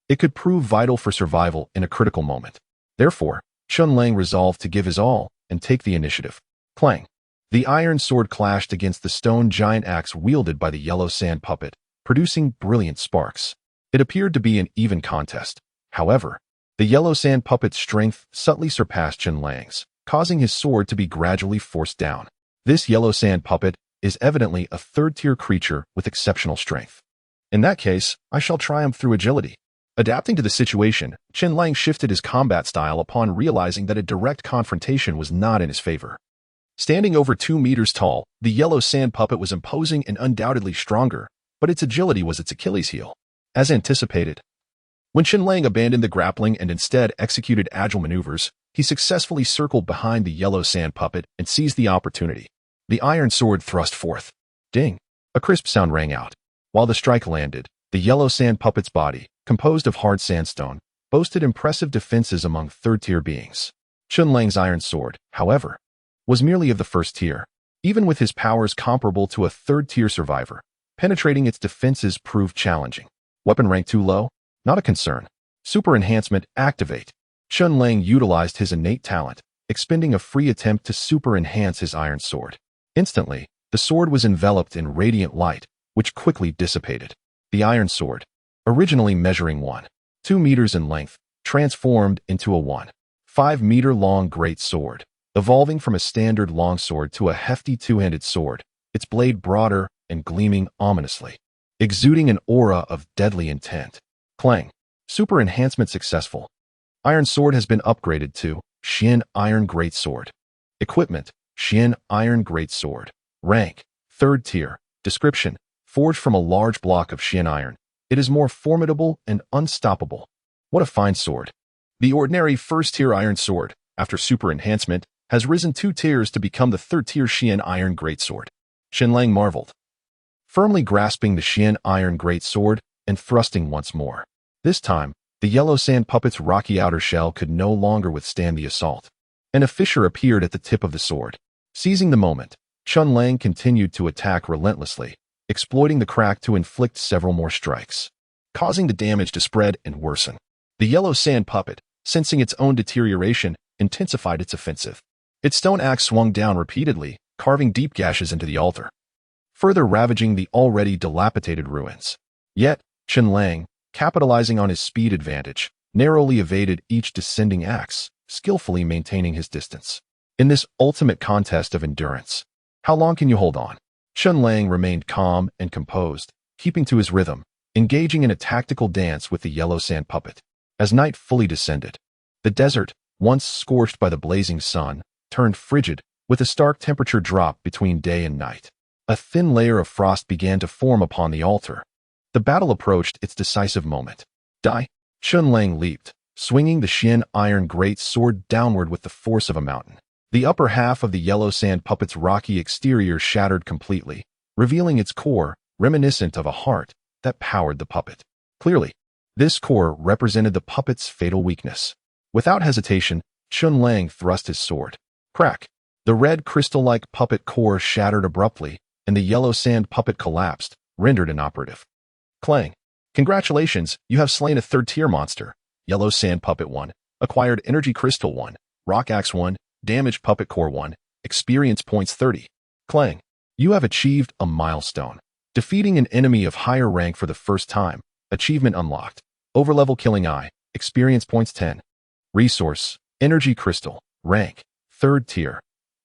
It could prove vital for survival in a critical moment. Therefore, Chen Lang resolved to give his all and take the initiative. Clang! The iron sword clashed against the stone giant axe wielded by the yellow sand puppet, producing brilliant sparks. It appeared to be an even contest. However, the yellow sand puppet's strength subtly surpassed Chen Lang's, causing his sword to be gradually forced down. This yellow sand puppet is evidently a 3rd-tier creature with exceptional strength. In that case, I shall triumph through agility. Adapting to the situation, Chen Lang shifted his combat style upon realizing that a direct confrontation was not in his favor. Standing over 2 meters tall, the yellow sand puppet was imposing and undoubtedly stronger, but its agility was its Achilles heel. As anticipated, when Chen Lang abandoned the grappling and instead executed agile maneuvers, he successfully circled behind the yellow sand puppet and seized the opportunity. The iron sword thrust forth. Ding! A crisp sound rang out. While the strike landed, the yellow sand puppet's body, composed of hard sandstone, boasted impressive defenses among 3rd-tier beings. Chen Lang's iron sword, however, was merely of the 1st tier. Even with his powers comparable to a 3rd-tier survivor, penetrating its defenses proved challenging. Weapon rank too low? Not a concern. Super enhancement activate. Chen Lang utilized his innate talent, expending a free attempt to super enhance his iron sword. Instantly, the sword was enveloped in radiant light, which quickly dissipated. The iron sword, originally measuring 1.2 meters in length, transformed into a 1.5 meter long great sword, evolving from a standard longsword to a hefty 2-handed sword, its blade broader and gleaming ominously, exuding an aura of deadly intent. Clang! Super enhancement successful. Iron sword has been upgraded to Xian Iron Greatsword. Equipment, Xian Iron Greatsword. Rank, 3rd tier. Description, forged from a large block of Xian iron. It is more formidable and unstoppable. What a fine sword. The ordinary 1st-tier iron sword, after super enhancement, has risen 2 tiers to become the 3rd-tier Xian Iron Greatsword. Chen Lang marveled. Firmly grasping the Xian Iron Greatsword, and thrusting once more. This time, the yellow sand puppet's rocky outer shell could no longer withstand the assault, and a fissure appeared at the tip of the sword. Seizing the moment, Chen Lang continued to attack relentlessly, exploiting the crack to inflict several more strikes, causing the damage to spread and worsen. The yellow sand puppet, sensing its own deterioration, intensified its offensive. Its stone axe swung down repeatedly, carving deep gashes into the altar, further ravaging the already dilapidated ruins. Yet, Chen Lang, capitalizing on his speed advantage, narrowly evaded each descending axe, skillfully maintaining his distance. In this ultimate contest of endurance, how long can you hold on? Chen Lang remained calm and composed, keeping to his rhythm, engaging in a tactical dance with the yellow sand puppet. As night fully descended, the desert, once scorched by the blazing sun, turned frigid, with a stark temperature drop between day and night. A thin layer of frost began to form upon the altar. The battle approached its decisive moment. Die! Chen Lang leaped, swinging the Xian iron great sword downward with the force of a mountain. The upper half of the yellow sand puppet's rocky exterior shattered completely, revealing its core, reminiscent of a heart, that powered the puppet. Clearly, this core represented the puppet's fatal weakness. Without hesitation, Chen Lang thrust his sword. Crack! The red crystal-like puppet core shattered abruptly, and the yellow sand puppet collapsed, rendered inoperative. Clang! Congratulations, you have slain a third-tier monster. Yellow sand puppet 1, acquired energy crystal 1, rock axe 1, damaged puppet core 1, experience points 30. Clang! You have achieved a milestone. Defeating an enemy of higher rank for the first time. Achievement unlocked. Overlevel killing eye. Experience points 10. Resource: energy crystal. Rank: 3rd tier.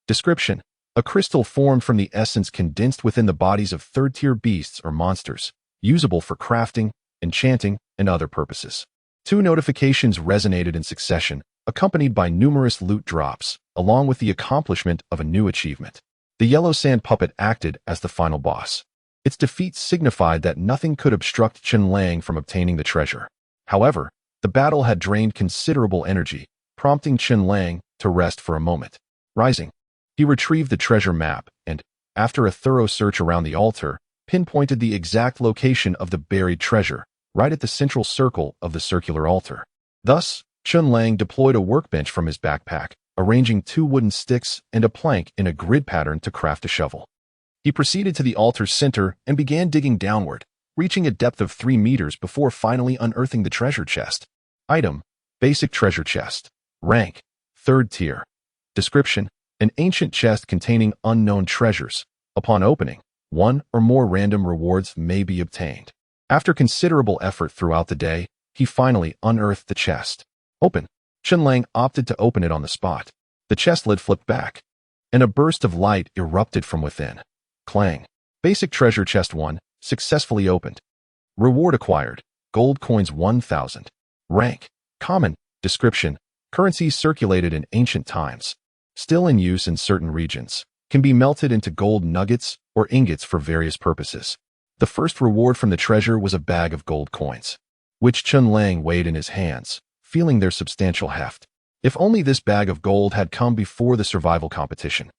Description: a crystal formed from the essence condensed within the bodies of 3rd-tier beasts or monsters, usable for crafting, enchanting, and other purposes. 2 notifications resonated in succession, accompanied by numerous loot drops, along with the accomplishment of a new achievement. The yellow sand puppet acted as the final boss. Its defeat signified that nothing could obstruct Chen Lang from obtaining the treasure. However, the battle had drained considerable energy, prompting Chen Lang to rest for a moment. Rising, he retrieved the treasure map and, after a thorough search around the altar, pinpointed the exact location of the buried treasure, right at the central circle of the circular altar. Thus, Chen Lang deployed a workbench from his backpack, arranging 2 wooden sticks and a plank in a grid pattern to craft a shovel. He proceeded to the altar's center and began digging downward, reaching a depth of 3 meters before finally unearthing the treasure chest. Item: basic treasure chest. Rank: 3rd tier. Description: an ancient chest containing unknown treasures. Upon opening, 1 or more random rewards may be obtained. After considerable effort throughout the day, he finally unearthed the chest. Open. Chen Lang opted to open it on the spot. The chest lid flipped back, and a burst of light erupted from within. Clang. Basic treasure chest 1, successfully opened. Reward acquired: gold coins 1,000. Rank: common. Description: currencies circulated in ancient times, still in use in certain regions, can be melted into gold nuggets or ingots for various purposes. The first reward from the treasure was a bag of gold coins, which Chen Lang weighed in his hands, feeling their substantial heft. If only this bag of gold had come before the survival competition.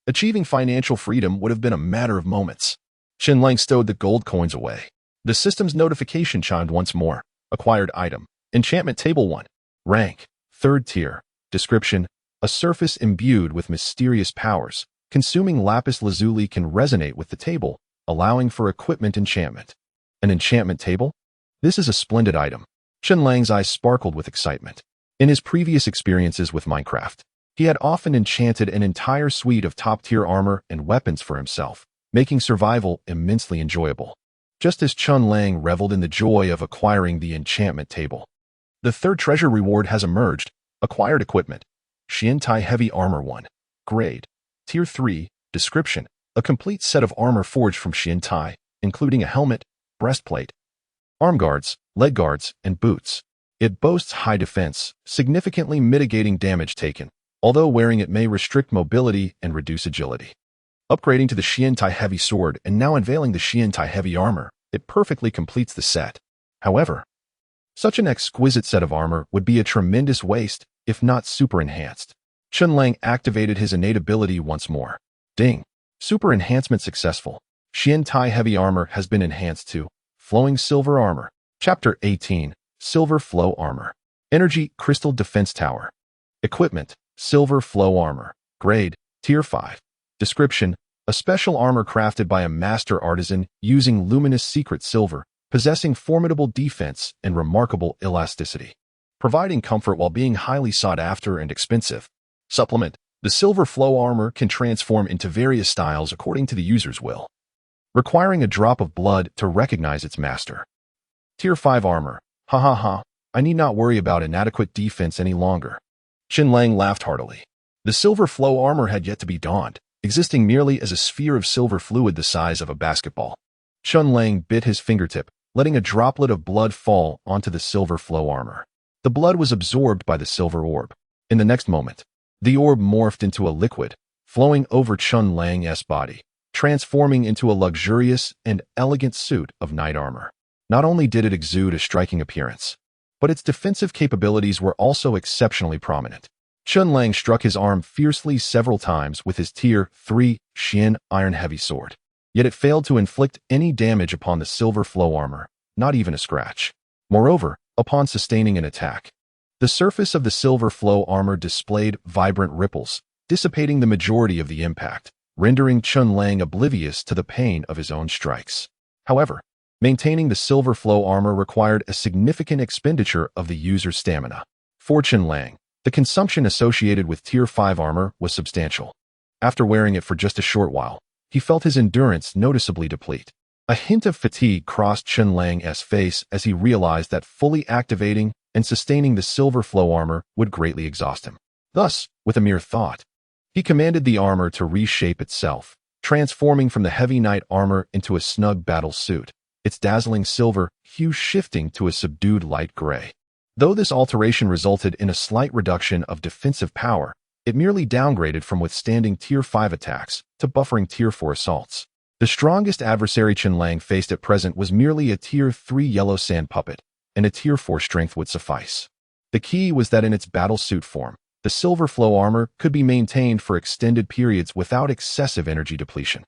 Achieving financial freedom would have been a matter of moments. Chen Lang stowed the gold coins away. The system's notification chimed once more. Acquired item: enchantment table 1. Rank: 3rd tier. Description: a surface imbued with mysterious powers. Consuming lapis lazuli can resonate with the table, allowing for equipment enchantment. An enchantment table? This is a splendid item. Chen Lang's eyes sparkled with excitement. In his previous experiences with Minecraft, he had often enchanted an entire suite of top-tier armor and weapons for himself, making survival immensely enjoyable. Just as Chen Lang reveled in the joy of acquiring the enchantment table. The 3rd treasure reward has emerged. Acquired equipment: Xiantai Heavy Armor 1. Grade: Tier 3. Description: a complete set of armor forged from Xiantai, including a helmet, breastplate, arm guards, leg guards, and boots. It boasts high defense, significantly mitigating damage taken, although wearing it may restrict mobility and reduce agility. Upgrading to the Xiantai Heavy Sword and now unveiling the Xiantai Heavy Armor, it perfectly completes the set. However, such an exquisite set of armor would be a tremendous waste, if not super enhanced. Chen Lang activated his innate ability once more. Ding! Super enhancement successful. Xiantai Heavy Armor has been enhanced to Flowing Silver Armor. Chapter 18. Silver Flow Armor. Energy Crystal Defense Tower. Equipment: Silver Flow Armor. Grade: Tier 5. Description: a special armor crafted by a master artisan using luminous secret silver, possessing formidable defense and remarkable elasticity, providing comfort while being highly sought after and expensive. Supplement: the Silver Flow Armor can transform into various styles according to the user's will, requiring a drop of blood to recognize its master. Tier 5 Armor. Ha ha ha, I need not worry about inadequate defense any longer. Chen Lang laughed heartily. The Silver Flow Armor had yet to be donned, existing merely as a sphere of silver fluid the size of a basketball. Chen Lang bit his fingertip, letting a droplet of blood fall onto the Silver Flow Armor. The blood was absorbed by the silver orb. In the next moment, the orb morphed into a liquid, flowing over Chen Lang's body, transforming into a luxurious and elegant suit of knight armor. Not only did it exude a striking appearance, but its defensive capabilities were also exceptionally prominent. Chen Lang struck his arm fiercely several times with his Tier 3 Xian Iron Heavy Sword, yet it failed to inflict any damage upon the Silver Flow Armor, not even a scratch. Moreover, upon sustaining an attack, the surface of the Silver Flow Armor displayed vibrant ripples, dissipating the majority of the impact, rendering Chen Lang oblivious to the pain of his own strikes. However, maintaining the Silver Flow Armor required a significant expenditure of the user's stamina. For Chen Lang, the consumption associated with Tier 5 armor was substantial. After wearing it for just a short while, he felt his endurance noticeably deplete. A hint of fatigue crossed Chen Lang's face as he realized that fully activating and sustaining the Silver Flow Armor would greatly exhaust him. Thus, with a mere thought, he commanded the armor to reshape itself, transforming from the heavy knight armor into a snug battle suit, its dazzling silver hue shifting to a subdued light gray. Though this alteration resulted in a slight reduction of defensive power, it merely downgraded from withstanding Tier 5 attacks to buffering Tier 4 assaults. The strongest adversary Chen Lang faced at present was merely a Tier 3 yellow sand puppet, and a Tier 4 strength would suffice. The key was that in its battle suit form, the Silver Flow Armor could be maintained for extended periods without excessive energy depletion.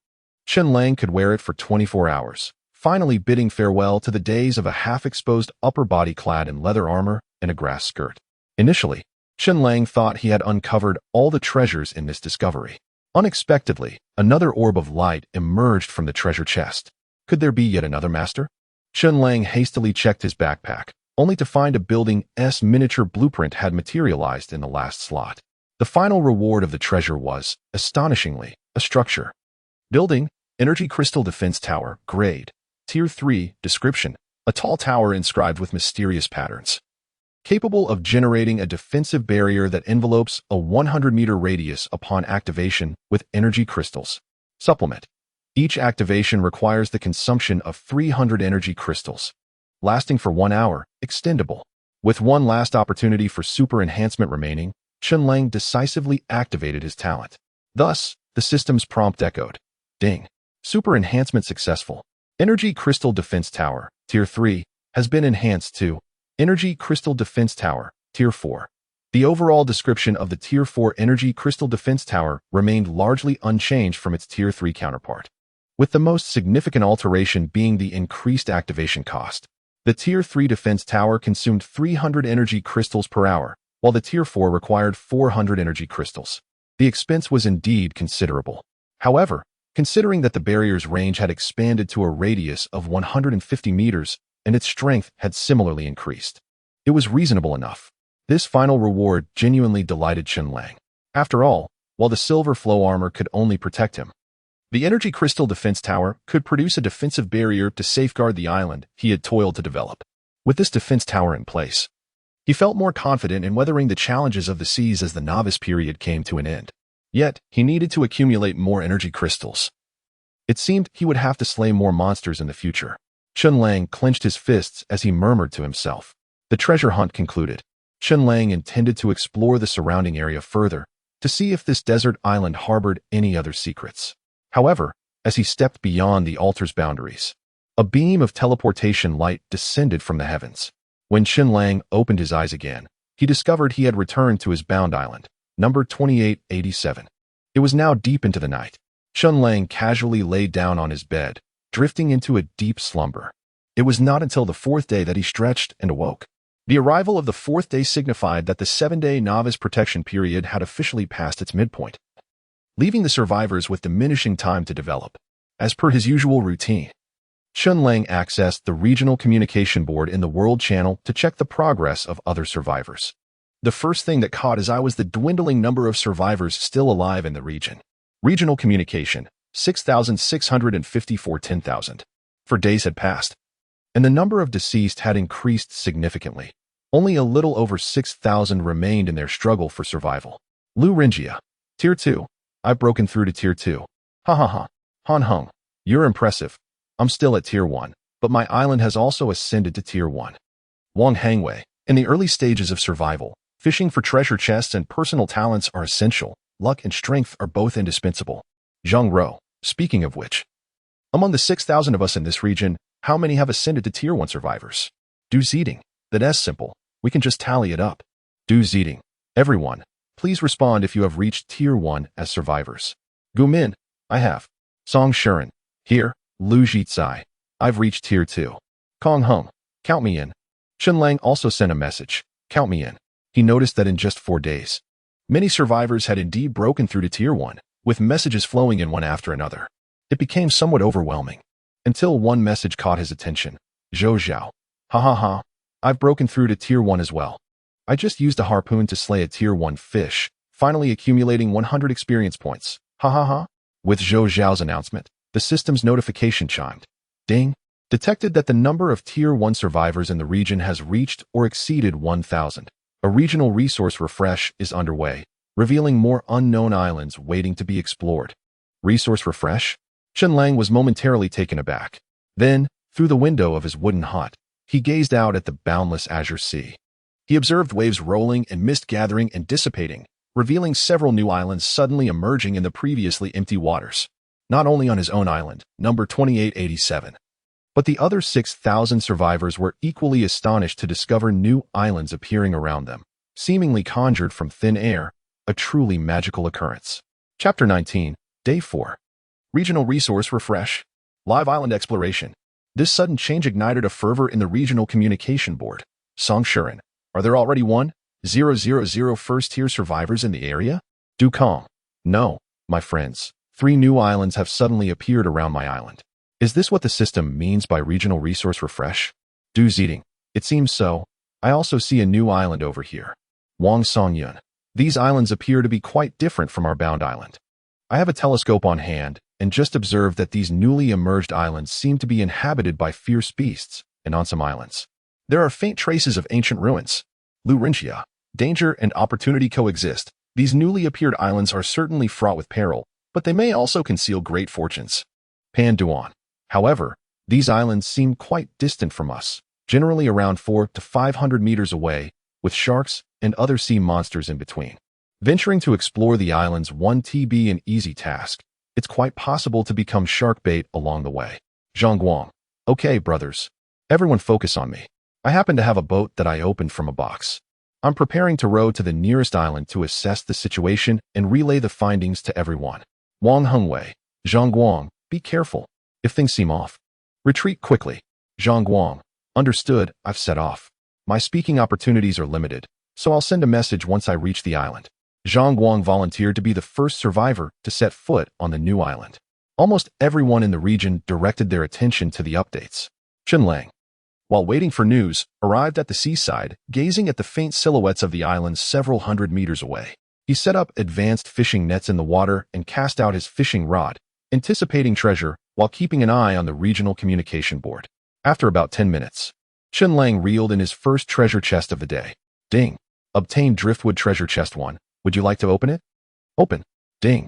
Chen Lang could wear it for 24 hours. Finally bidding farewell to the days of a half-exposed upper body clad in leather armor and a grass skirt. Initially, Chen Lang thought he had uncovered all the treasures in this discovery. Unexpectedly, another orb of light emerged from the treasure chest. Could there be yet another master? Chen Lang hastily checked his backpack, only to find a building's miniature blueprint had materialized in the last slot. The final reward of the treasure was, astonishingly, a structure. Building: Energy Crystal Defense Tower. Grade: Tier 3. Description: a tall tower inscribed with mysterious patterns, capable of generating a defensive barrier that envelopes a 100-meter radius upon activation with energy crystals. Supplement: each activation requires the consumption of 300 energy crystals, lasting for 1 hour, extendable. With one last opportunity for super enhancement remaining, Chen Lang decisively activated his talent. Thus, the system's prompt echoed. Ding. Super enhancement successful. Energy Crystal Defense Tower, Tier 3, has been enhanced to Energy Crystal Defense Tower, Tier 4. The overall description of the Tier 4 Energy Crystal Defense Tower remained largely unchanged from its Tier 3 counterpart, with the most significant alteration being the increased activation cost. The Tier 3 Defense Tower consumed 300 energy crystals per hour, while the Tier 4 required 400 energy crystals. The expense was indeed considerable. However, considering that the barrier's range had expanded to a radius of 150 meters and its strength had similarly increased, it was reasonable enough. This final reward genuinely delighted Chen Lang. After all, while the Silver Flow Armor could only protect him, the Energy Crystal Defense Tower could produce a defensive barrier to safeguard the island he had toiled to develop. With this defense tower in place, he felt more confident in weathering the challenges of the seas as the novice period came to an end. Yet, he needed to accumulate more energy crystals. It seemed he would have to slay more monsters in the future. Chen Lang clenched his fists as he murmured to himself. The treasure hunt concluded. Chen Lang intended to explore the surrounding area further, to see if this desert island harbored any other secrets. However, as he stepped beyond the altar's boundaries, a beam of teleportation light descended from the heavens. When Chen Lang opened his eyes again, he discovered he had returned to his bound island, number 2887. It was now deep into the night. Chen Lang casually lay down on his bed, drifting into a deep slumber. It was not until the fourth day that he stretched and awoke. The arrival of the fourth day signified that the 7-day novice protection period had officially passed its midpoint, leaving the survivors with diminishing time to develop. As per his usual routine, Chen Lang accessed the regional communication board in the World Channel to check the progress of other survivors. The first thing that caught his eye was the dwindling number of survivors still alive in the region. Regional communication, 6,654 10,000. For days had passed, and the number of deceased had increased significantly. Only a little over 6,000 remained in their struggle for survival. Lu Rinjia, Tier 2. I've broken through to Tier 2. Ha ha ha. Han Hung, you're impressive. I'm still at Tier 1, but my island has also ascended to Tier 1. Wang Hangwei, in the early stages of survival, fishing for treasure chests and personal talents are essential. Luck and strength are both indispensable. Zhang Ro, speaking of which, among the 6,000 of us in this region, how many have ascended to Tier 1 survivors? Du Zeding, that's simple. We can just tally it up. Du Zeding, everyone, please respond if you have reached Tier 1 as survivors. Gu Min, I have. Song Shuren, here. Lu Jizai, I've reached Tier 2. Kong Hung, count me in. Chen Lang also sent a message, count me in. He noticed that in just 4 days, many survivors had indeed broken through to Tier 1, with messages flowing in one after another. It became somewhat overwhelming, until one message caught his attention. Zhou Zhao, ha ha ha, I've broken through to Tier 1 as well. I just used a harpoon to slay a Tier 1 fish, finally accumulating 100 experience points. Ha ha ha. With Zhou Zhao's announcement, the system's notification chimed. Ding. Detected that the number of Tier 1 survivors in the region has reached or exceeded 1,000. A regional resource refresh is underway, revealing more unknown islands waiting to be explored. Resource refresh? Chen Lang was momentarily taken aback. Then, through the window of his wooden hut, he gazed out at the boundless azure sea. He observed waves rolling and mist gathering and dissipating, revealing several new islands suddenly emerging in the previously empty waters. Not only on his own island, number 2887, but the other 6,000 survivors were equally astonished to discover new islands appearing around them, seemingly conjured from thin air, a truly magical occurrence. Chapter 19, Day 4. Regional Resource Refresh. Live Island Exploration. This sudden change ignited a fervor in the regional communication board. Song Shuren, are there already 1,000 first-tier survivors in the area? Du Kong. No, my friends. 3 new islands have suddenly appeared around my island. Is this what the system means by regional resource refresh? Du Zeding. It seems so. I also see a new island over here. Wang Songyun. These islands appear to be quite different from our bound island. I have a telescope on hand and just observed that these newly emerged islands seem to be inhabited by fierce beasts, and on some islands, there are faint traces of ancient ruins. Lu Rinjia. Danger and opportunity coexist. These newly appeared islands are certainly fraught with peril, but they may also conceal great fortunes. Pan Duan. However, these islands seem quite distant from us, generally around 400 to 500 meters away, with sharks and other sea monsters in between. Venturing to explore the islands 1TB an easy task. It's quite possible to become shark bait along the way. Zhang Guang. Okay, brothers. Everyone focus on me. I happen to have a boat that I opened from a box. I'm preparing to row to the nearest island to assess the situation and relay the findings to everyone. Wang Hengwei. Zhang Guang, be careful. If things seem off, retreat quickly. Zhang Guang. Understood, I've set off. My speaking opportunities are limited, so I'll send a message once I reach the island. Zhang Guang volunteered to be the first survivor to set foot on the new island. Almost everyone in the region directed their attention to the updates. Chen Lang, while waiting for news, arrived at the seaside, gazing at the faint silhouettes of the islands several hundred meters away. He set up advanced fishing nets in the water and cast out his fishing rod, anticipating treasure while keeping an eye on the regional communication board. After about 10 minutes, Chen Lang reeled in his first treasure chest of the day. Ding. Obtained driftwood treasure chest 1. Would you like to open it? Open. Ding.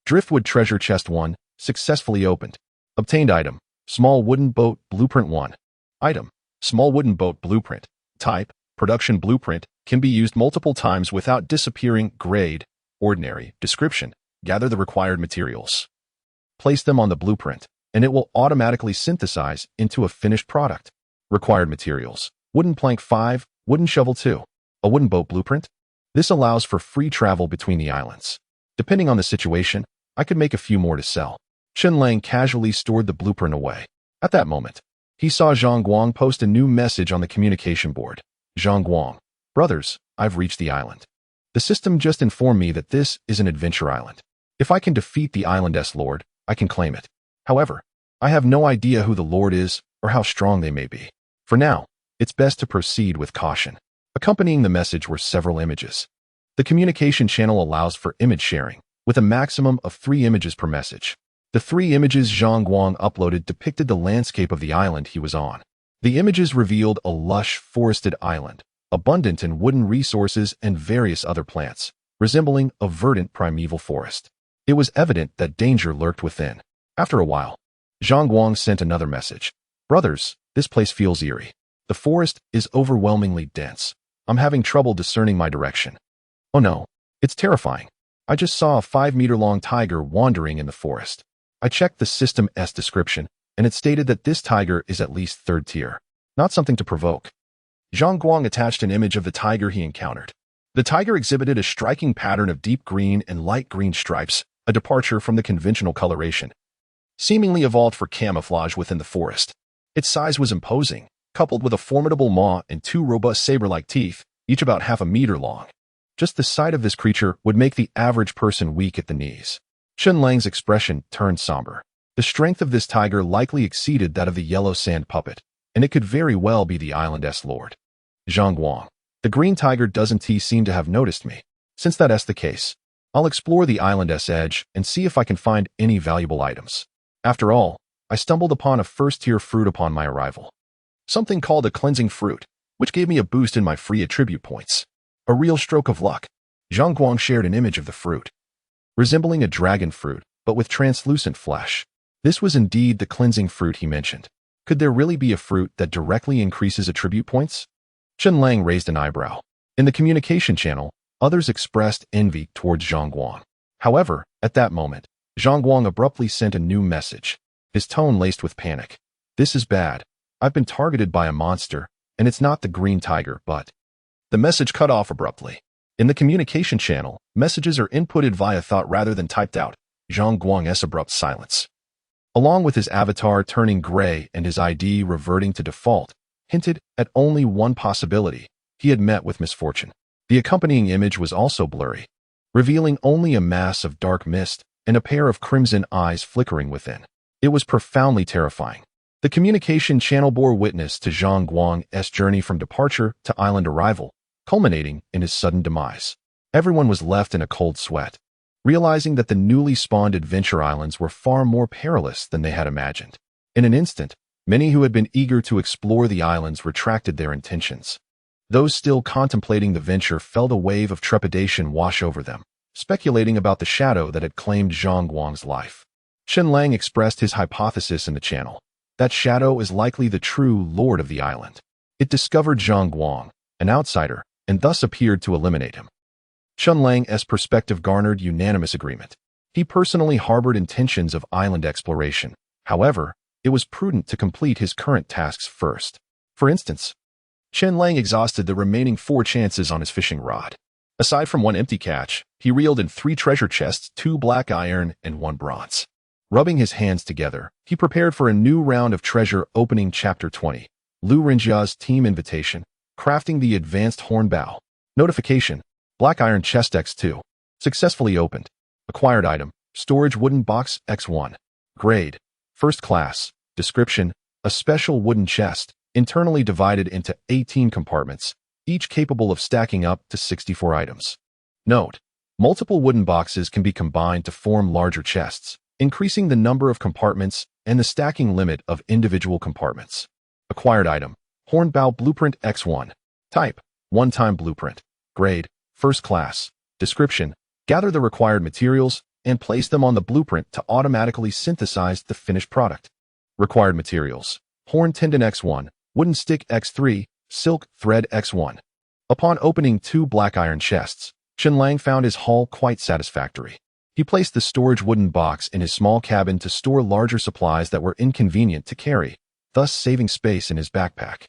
Driftwood treasure chest 1, successfully opened. Obtained item. Small wooden boat blueprint 1. Item. Small wooden boat blueprint. Type. Production blueprint. Can be used multiple times without disappearing. Grade. Ordinary. Description. Gather the required materials. Place them on the blueprint, and it will automatically synthesize into a finished product. Required materials. Wooden plank 5. Wooden shovel 2. A wooden boat blueprint. This allows for free travel between the islands. Depending on the situation, I could make a few more to sell. Chen Lang casually stored the blueprint away. At that moment, He saw Zhang Guang post a new message on the communication board. Zhang Guang. Brothers, I've reached the island. The system just informed me that this is an adventure island. If I can defeat the island's lord, I can claim it. However, I have no idea who the lord is or how strong they may be. For now, it's best to proceed with caution. Accompanying the message were several images. The communication channel allows for image sharing, with a maximum of 3 images per message. The 3 images Zhang Guang uploaded depicted the landscape of the island he was on. The images revealed a lush, forested island, abundant in wooden resources and various other plants, resembling a verdant primeval forest. It was evident that danger lurked within. After a while, Zhang Guang sent another message. Brothers, this place feels eerie. The forest is overwhelmingly dense. I'm having trouble discerning my direction. Oh no, it's terrifying. I just saw a 5-meter-long tiger wandering in the forest. I checked the system's description, and it stated that this tiger is at least 3rd tier. Not something to provoke. Zhang Guang attached an image of the tiger he encountered. The tiger exhibited a striking pattern of deep green and light green stripes, a departure from the conventional coloration, seemingly evolved for camouflage within the forest. Its size was imposing, coupled with a formidable maw and 2 robust saber-like teeth, each about half a meter long. Just the sight of this creature would make the average person weak at the knees. Chen Lang's expression turned somber. The strength of this tiger likely exceeded that of the yellow sand puppet, and it could very well be the island's lord. Zhang Guang. The green tiger doesn't seem to have noticed me. Since that's the case, I'll explore the island's edge and see if I can find any valuable items. After all, I stumbled upon a 1st-tier fruit upon my arrival. Something called a cleansing fruit, which gave me a boost in my free attribute points. A real stroke of luck. Zhang Guang shared an image of the fruit, resembling a dragon fruit, but with translucent flesh. This was indeed the cleansing fruit he mentioned. Could there really be a fruit that directly increases attribute points? Chen Lang raised an eyebrow. In the communication channel, others expressed envy towards Zhang Guang. However, at that moment, Zhang Guang abruptly sent a new message, his tone laced with panic. This is bad. I've been targeted by a monster, and it's not the green tiger, but... The message cut off abruptly. In the communication channel, messages are inputted via thought rather than typed out. Zhang Guang's abrupt silence, along with his avatar turning gray and his ID reverting to default, hinted at only one possibility. He had met with misfortune. The accompanying image was also blurry, revealing only a mass of dark mist and a pair of crimson eyes flickering within. It was profoundly terrifying. The communication channel bore witness to Zhang Guang's journey from departure to island arrival, culminating in his sudden demise. Everyone was left in a cold sweat, realizing that the newly spawned adventure islands were far more perilous than they had imagined. In an instant, many who had been eager to explore the islands retracted their intentions. Those still contemplating the venture felt a wave of trepidation wash over them, speculating about the shadow that had claimed Zhang Guang's life. Chen Lang expressed his hypothesis in the channel. That shadow is likely the true lord of the island. It discovered Zhang Guang, an outsider, and thus appeared to eliminate him. Chen Lang's perspective garnered unanimous agreement. He personally harbored intentions of island exploration. However, it was prudent to complete his current tasks first. For instance, Chen Lang exhausted the remaining 4 chances on his fishing rod. Aside from 1 empty catch, he reeled in 3 treasure chests, 2 black iron, and 1 bronze. Rubbing his hands together, he prepared for a new round of treasure opening Chapter 20. Lu Renjia's team invitation, crafting the advanced horn bow. Notification, black iron chest X2. Successfully opened. Acquired item, storage wooden box X1. Grade, 1st class. Description, a special wooden chest, internally divided into 18 compartments, each capable of stacking up to 64 items. Note, multiple wooden boxes can be combined to form larger chests, increasing the number of compartments and the stacking limit of individual compartments. Acquired item, Hornbow Blueprint X1. Type, one-time blueprint. Grade, 1st class. Description, gather the required materials and place them on the blueprint to automatically synthesize the finished product. Required materials, horn tendon X1, wooden stick X3, silk thread X1. Upon opening 2 black iron chests, Chen Lang found his haul quite satisfactory. He placed the storage wooden box in his small cabin to store larger supplies that were inconvenient to carry, thus saving space in his backpack.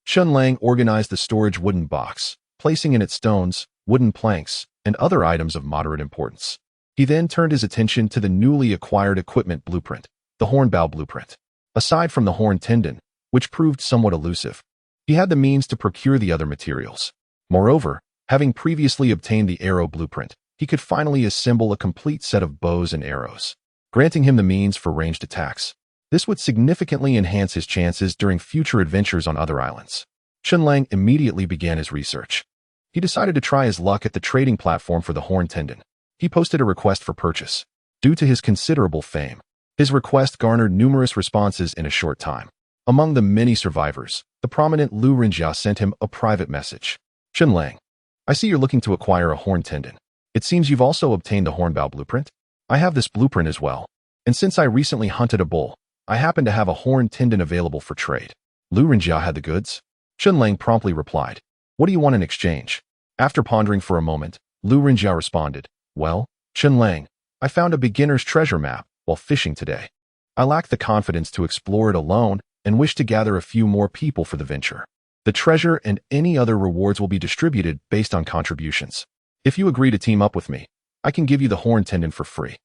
Chen Lang organized the storage wooden box, placing in it stones, wooden planks, and other items of moderate importance. He then turned his attention to the newly acquired equipment blueprint, the Hornbow blueprint. Aside from the horn tendon, which proved somewhat elusive. He had the means to procure the other materials. Moreover, having previously obtained the arrow blueprint, he could finally assemble a complete set of bows and arrows, granting him the means for ranged attacks. This would significantly enhance his chances during future adventures on other islands. Chen Lang immediately began his research. He decided to try his luck at the trading platform for the horn tendon. He posted a request for purchase. Due to his considerable fame, his request garnered numerous responses in a short time. Among the many survivors, the prominent Lu Renjia sent him a private message. Chen Lang, I see you're looking to acquire a horn tendon. It seems you've also obtained the hornbow blueprint. I have this blueprint as well. And since I recently hunted a bull, I happen to have a horn tendon available for trade. Lu Renjia had the goods? Chen Lang promptly replied. What do you want in exchange? After pondering for a moment, Lu Renjia responded. Well, Chen Lang, I found a beginner's treasure map while fishing today. I lack the confidence to explore it alone and wish to gather a few more people for the venture. The treasure and any other rewards will be distributed based on contributions. If you agree to team up with me, I can give you the horn tendon for free.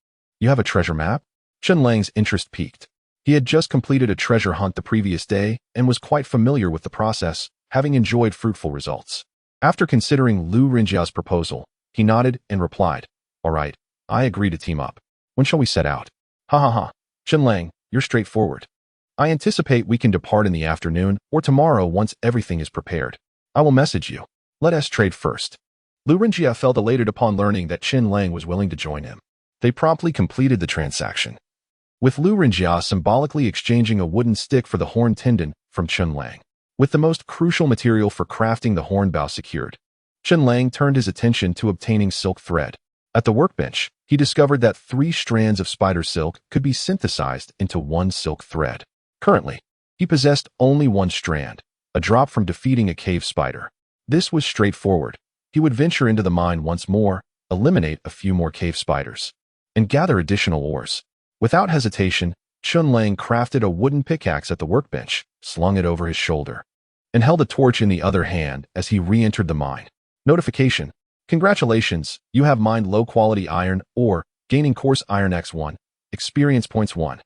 You have a treasure map? Chen Lang's interest piqued. He had just completed a treasure hunt the previous day and was quite familiar with the process, having enjoyed fruitful results. After considering Lu Renjia's proposal, he nodded and replied, All right, I agree to team up. When shall we set out? Ha ha ha. Chen Lang, you're straightforward. I anticipate we can depart in the afternoon or tomorrow once everything is prepared. I will message you. Let us trade first. Lu Renjia felt elated upon learning that Chen Lang was willing to join him. They promptly completed the transaction, with Lu Renjia symbolically exchanging a wooden stick for the horn tendon from Chen Lang. With the most crucial material for crafting the hornbow secured, Chen Lang turned his attention to obtaining silk thread. At the workbench, he discovered that 3 strands of spider silk could be synthesized into 1 silk thread. Currently, he possessed only 1 strand, a drop from defeating a cave spider. This was straightforward. He would venture into the mine once more, eliminate a few more cave spiders, and gather additional ores. Without hesitation, Chen Lang crafted a wooden pickaxe at the workbench, slung it over his shoulder, and held a torch in the other hand as he re-entered the mine. Notification. Congratulations, you have mined low-quality iron ore, gaining coarse iron X1. Experience points 1.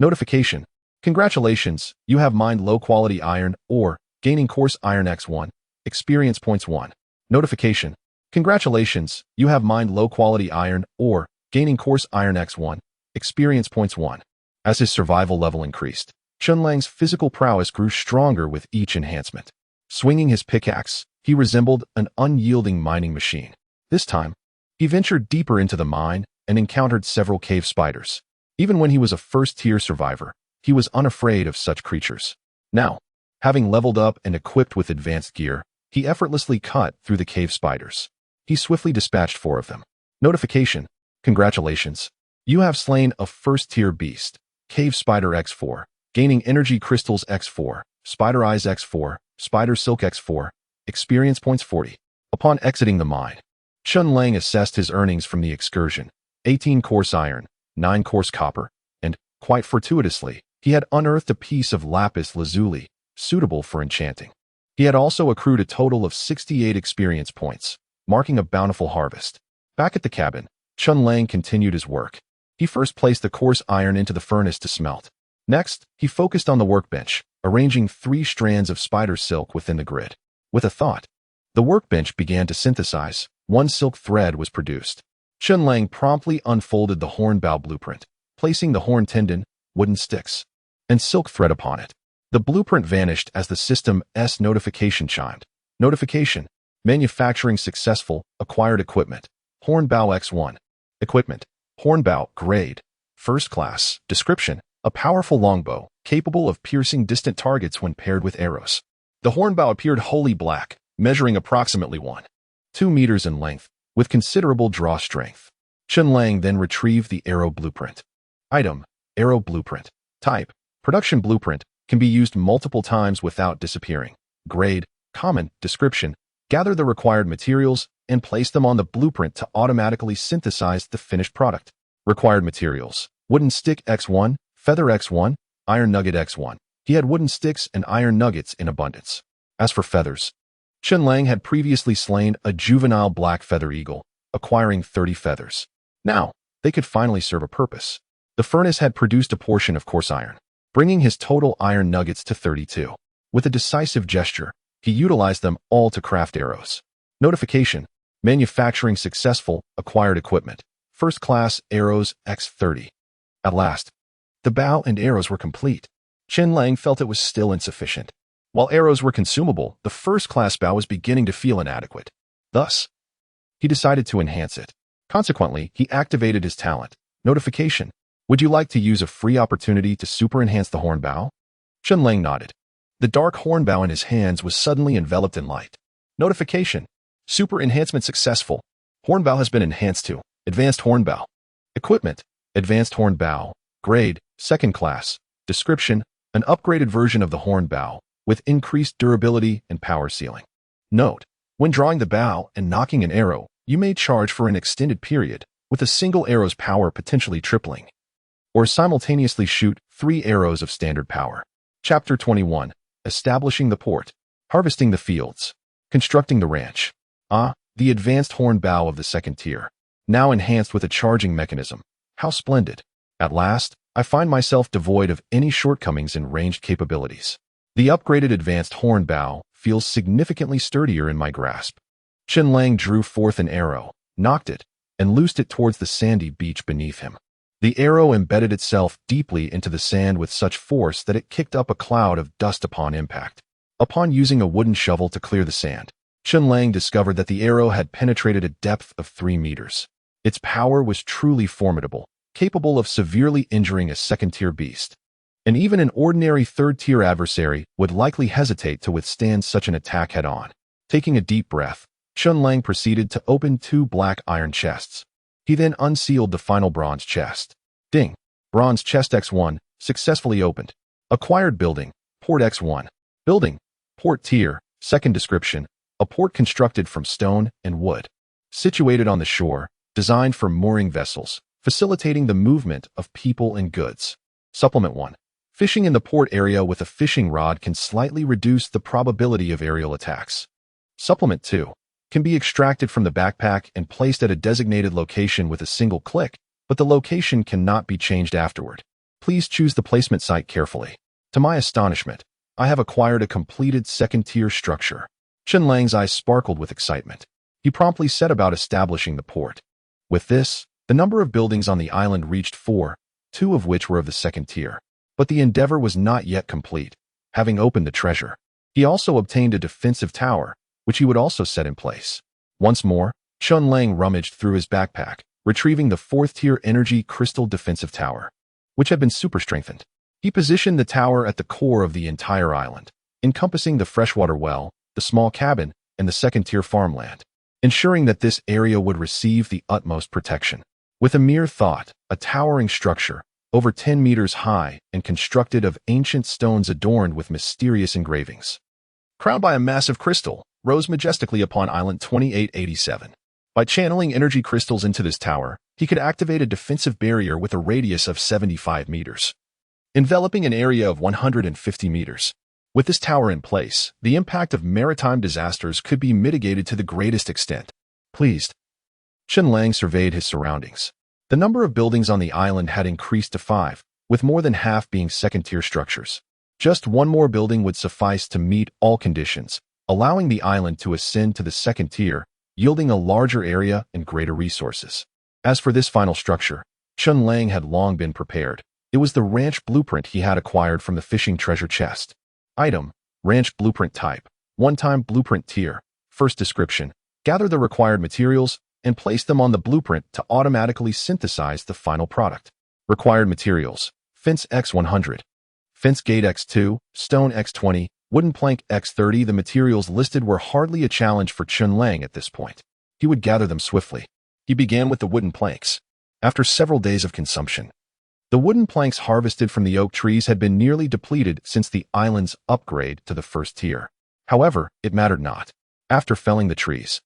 Notification. Congratulations, you have mined low-quality iron ore, gaining coarse iron X1. Experience points 1. Notification. Congratulations, you have mined low-quality iron ore, gaining coarse iron X1. Experience points 1. As his survival level increased, Chen Lang's physical prowess grew stronger with each enhancement. Swinging his pickaxe, he resembled an unyielding mining machine. This time, he ventured deeper into the mine and encountered several cave spiders. Even when he was a first-tier survivor, he was unafraid of such creatures. Now, having leveled up and equipped with advanced gear, he effortlessly cut through the cave spiders. He swiftly dispatched 4 of them. Notification. Congratulations. You have slain a first-tier beast, Cave Spider X4, gaining Energy Crystals X4, Spider Eyes X4, Spider Silk X4, Experience Points 40. Upon exiting the mine, Chen Lang assessed his earnings from the excursion, 18 coarse iron, 9 coarse copper, and, quite fortuitously, he had unearthed a piece of lapis lazuli, suitable for enchanting. He had also accrued a total of 68 experience points, marking a bountiful harvest. Back at the cabin, Chen Lang continued his work. He first placed the coarse iron into the furnace to smelt. Next, he focused on the workbench, arranging 3 strands of spider silk within the grid. With a thought, the workbench began to synthesize. 1 silk thread was produced. Chen Lang promptly unfolded the hornbow blueprint, placing the horn tendon, wooden sticks, and silk thread upon it. The blueprint vanished as the system's notification chimed. Notification. Manufacturing successful. Acquired equipment. Hornbow X1. Equipment. Hornbow, grade. First class. Description. A powerful longbow, capable of piercing distant targets when paired with arrows. The hornbow appeared wholly black, measuring approximately 1.2 meters in length, with considerable draw strength. Chen Lang then retrieved the arrow blueprint. Item. Arrow blueprint. Type. Production blueprint. Can be used multiple times without disappearing. Grade. Common. Description. Gather the required materials and place them on the blueprint to automatically synthesize the finished product. Required materials. Wooden stick X1, feather X1, iron nugget X1. He had wooden sticks and iron nuggets in abundance. As for feathers, Chen Lang had previously slain a juvenile black feather eagle, acquiring 30 feathers. Now, they could finally serve a purpose. The furnace had produced a portion of coarse iron. bringing his total iron nuggets to 32. With a decisive gesture, he utilized them all to craft arrows. Notification: manufacturing successful, acquired equipment. First class arrows X30. At last, the bow and arrows were complete. Chen Lang felt it was still insufficient. While arrows were consumable, the first-class bow was beginning to feel inadequate. Thus, he decided to enhance it. Consequently, he activated his talent. Notification: would you like to use a free opportunity to super-enhance the horn bow? Chen Lang nodded. The dark horn bow in his hands was suddenly enveloped in light. Notification: super enhancement successful. Horn bow has been enhanced to advanced horn bow. Equipment: advanced horn bow. Grade: second class. Description: an upgraded version of the horn bow, with increased durability and power ceiling. Note: when drawing the bow and knocking an arrow, you may charge for an extended period, with a single arrow's power potentially tripling, or simultaneously shoot 3 arrows of standard power. Chapter 21. Establishing the port. Harvesting the fields. Constructing the ranch. The advanced horn bow of the second tier. Now enhanced with a charging mechanism. How splendid. At last, I find myself devoid of any shortcomings in ranged capabilities. The upgraded advanced horn bow feels significantly sturdier in my grasp. Chen Lang drew forth an arrow, knocked it, and loosed it towards the sandy beach beneath him. The arrow embedded itself deeply into the sand with such force that it kicked up a cloud of dust upon impact. Upon using a wooden shovel to clear the sand, Chen Lang discovered that the arrow had penetrated a depth of 3 meters. Its power was truly formidable, capable of severely injuring a second-tier beast. And even an ordinary third-tier adversary would likely hesitate to withstand such an attack head-on. Taking a deep breath, Chen Lang proceeded to open 2 black iron chests. He then unsealed the final bronze chest. Ding! Bronze chest X1, successfully opened. Acquired building, port X1. Building, port tier, second description, a port constructed from stone and wood. Situated on the shore, designed for mooring vessels, facilitating the movement of people and goods. Supplement 1. Fishing in the port area with a fishing rod can slightly reduce the probability of aerial attacks. Supplement 2. Can be extracted from the backpack and placed at a designated location with a single click, but the location cannot be changed afterward. Please choose the placement site carefully. To my astonishment, I have acquired a completed second-tier structure. Chen Lang's eyes sparkled with excitement. He promptly set about establishing the port. With this, the number of buildings on the island reached 4, 2 of which were of the second tier. But the endeavor was not yet complete. Having opened the treasure, he also obtained a defensive tower, which he would also set in place. Once more, Chen Lang rummaged through his backpack, retrieving the 4th-tier energy crystal defensive tower, which had been super-strengthened. He positioned the tower at the core of the entire island, encompassing the freshwater well, the small cabin, and the second-tier farmland, ensuring that this area would receive the utmost protection. With a mere thought, a towering structure, over 10 meters high and constructed of ancient stones adorned with mysterious engravings, crowned by a massive crystal, rose majestically upon Island 2887. By channeling energy crystals into this tower, he could activate a defensive barrier with a radius of 75 meters, enveloping an area of 150 meters. With this tower in place, the impact of maritime disasters could be mitigated to the greatest extent. Pleased, Chen Lang surveyed his surroundings. The number of buildings on the island had increased to 5, with more than half being second-tier structures. Just one more building would suffice to meet all conditions, allowing the island to ascend to the second tier, yielding a larger area and greater resources. As for this final structure, Chen Lang had long been prepared. It was the ranch blueprint he had acquired from the fishing treasure chest. Item: ranch blueprint type, one-time blueprint tier. First description: gather the required materials and place them on the blueprint to automatically synthesize the final product. Required materials: fence X100, fence gate X2, stone X20, wooden plank X30. The materials listed were hardly a challenge for Chen Lang at this point. He would gather them swiftly. He began with the wooden planks. After several days of consumption, the wooden planks harvested from the oak trees had been nearly depleted since the island's upgrade to the first tier. However, it mattered not. After felling the trees,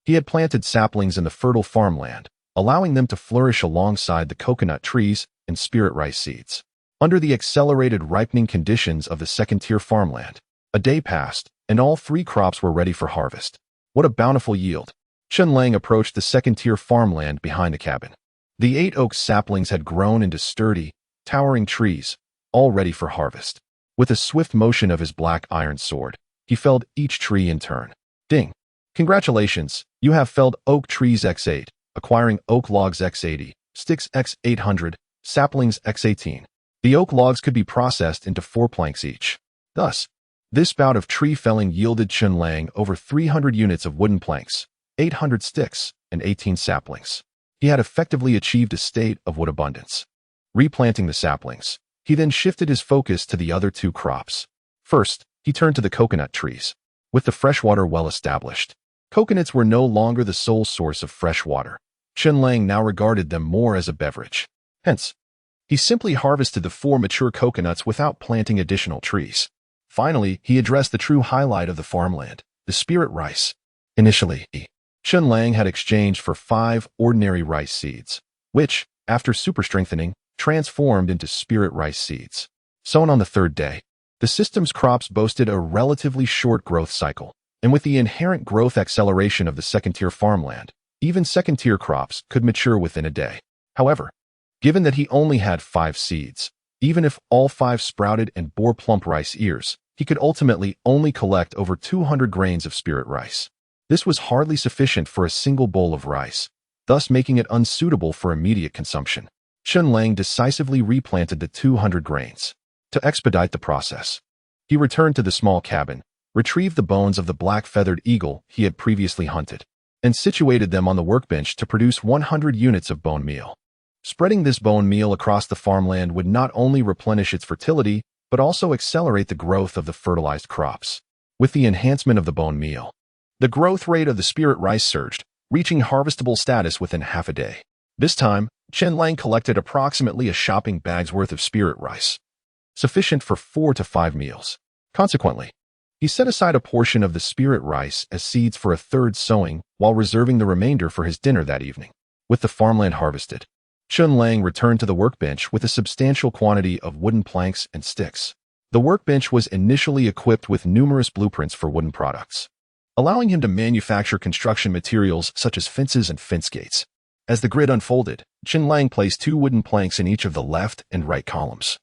he had planted saplings in the fertile farmland, allowing them to flourish alongside the coconut trees and spirit rice seeds. Under the accelerated ripening conditions of the second-tier farmland, a day passed, and all 3 crops were ready for harvest. What a bountiful yield! Chen Lang approached the second-tier farmland behind the cabin. The 8 oak saplings had grown into sturdy, towering trees, all ready for harvest. With a swift motion of his black iron sword, he felled each tree in turn. Ding! Congratulations, you have felled oak trees x8, acquiring oak logs x80, sticks x800, saplings x18. The oak logs could be processed into 4 planks each. Thus, this bout of tree felling yielded Chen Lang over 300 units of wooden planks, 800 sticks, and 18 saplings. He had effectively achieved a state of wood abundance. Replanting the saplings, he then shifted his focus to the other 2 crops. First, he turned to the coconut trees. With the freshwater well established, coconuts were no longer the sole source of fresh water. Chen Lang now regarded them more as a beverage. Hence, he simply harvested the 4 mature coconuts without planting additional trees. Finally, he addressed the true highlight of the farmland, the spirit rice. Initially, Chen Lang had exchanged for 5 ordinary rice seeds, which, after super strengthening, transformed into spirit rice seeds. Sown on the 3rd day, the system's crops boasted a relatively short growth cycle, and with the inherent growth acceleration of the second-tier farmland, even second-tier crops could mature within a day. However, given that he only had 5 seeds, even if all 5 sprouted and bore plump rice ears, he could ultimately only collect over 200 grains of spirit rice. This was hardly sufficient for a single bowl of rice, thus making it unsuitable for immediate consumption. Chen Lang decisively replanted the 200 grains. To expedite the process, he returned to the small cabin, retrieved the bones of the black-feathered eagle he had previously hunted, and situated them on the workbench to produce 100 units of bone meal. Spreading this bone meal across the farmland would not only replenish its fertility, but also accelerate the growth of the fertilized crops. With the enhancement of the bone meal, the growth rate of the spirit rice surged, reaching harvestable status within half a day. This time, Chen Lang collected approximately a shopping bag's worth of spirit rice, sufficient for 4 to 5 meals. Consequently, he set aside a portion of the spirit rice as seeds for a 3rd sowing while reserving the remainder for his dinner that evening. With the farmland harvested, Chen Lang returned to the workbench with a substantial quantity of wooden planks and sticks. The workbench was initially equipped with numerous blueprints for wooden products, allowing him to manufacture construction materials such as fences and fence gates. As the grid unfolded, Chen Lang placed 2 wooden planks in each of the left and right columns,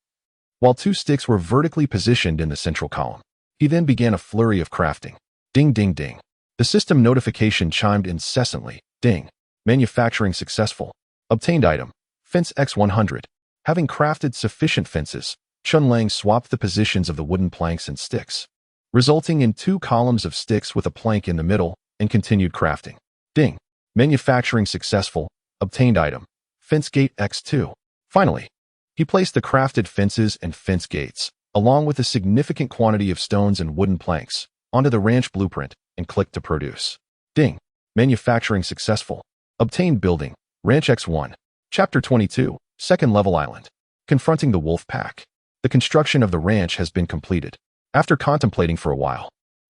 while 2 sticks were vertically positioned in the central column. He then began a flurry of crafting. Ding, ding, ding. The system notification chimed incessantly. Ding. Manufacturing successful. Obtained item. Fence X100. Having crafted sufficient fences, Chen Lang swapped the positions of the wooden planks and sticks, resulting in 2 columns of sticks with a plank in the middle, and continued crafting. Ding. Manufacturing successful. Obtained item. Fence gate X2. Finally, he placed the crafted fences and fence gates, along with a significant quantity of stones and wooden planks, onto the ranch blueprint and clicked to produce. Ding. Manufacturing successful. Obtained building. Ranch X1. Chapter 22. Second level island. Confronting the wolf pack. The construction of the ranch has been completed. After contemplating for a while,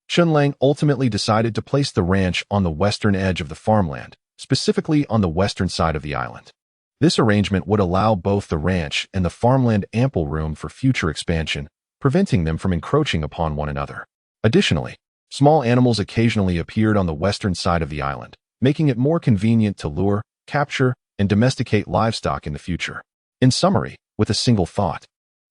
Chen Lang ultimately decided to place the ranch on the western edge of the farmland, specifically on the western side of the island. This arrangement would allow both the ranch and the farmland ample room for future expansion, preventing them from encroaching upon one another. Additionally, small animals occasionally appeared on the western side of the island, making it more convenient to lure, capture, and domesticate livestock in the future. In summary, with a single thought,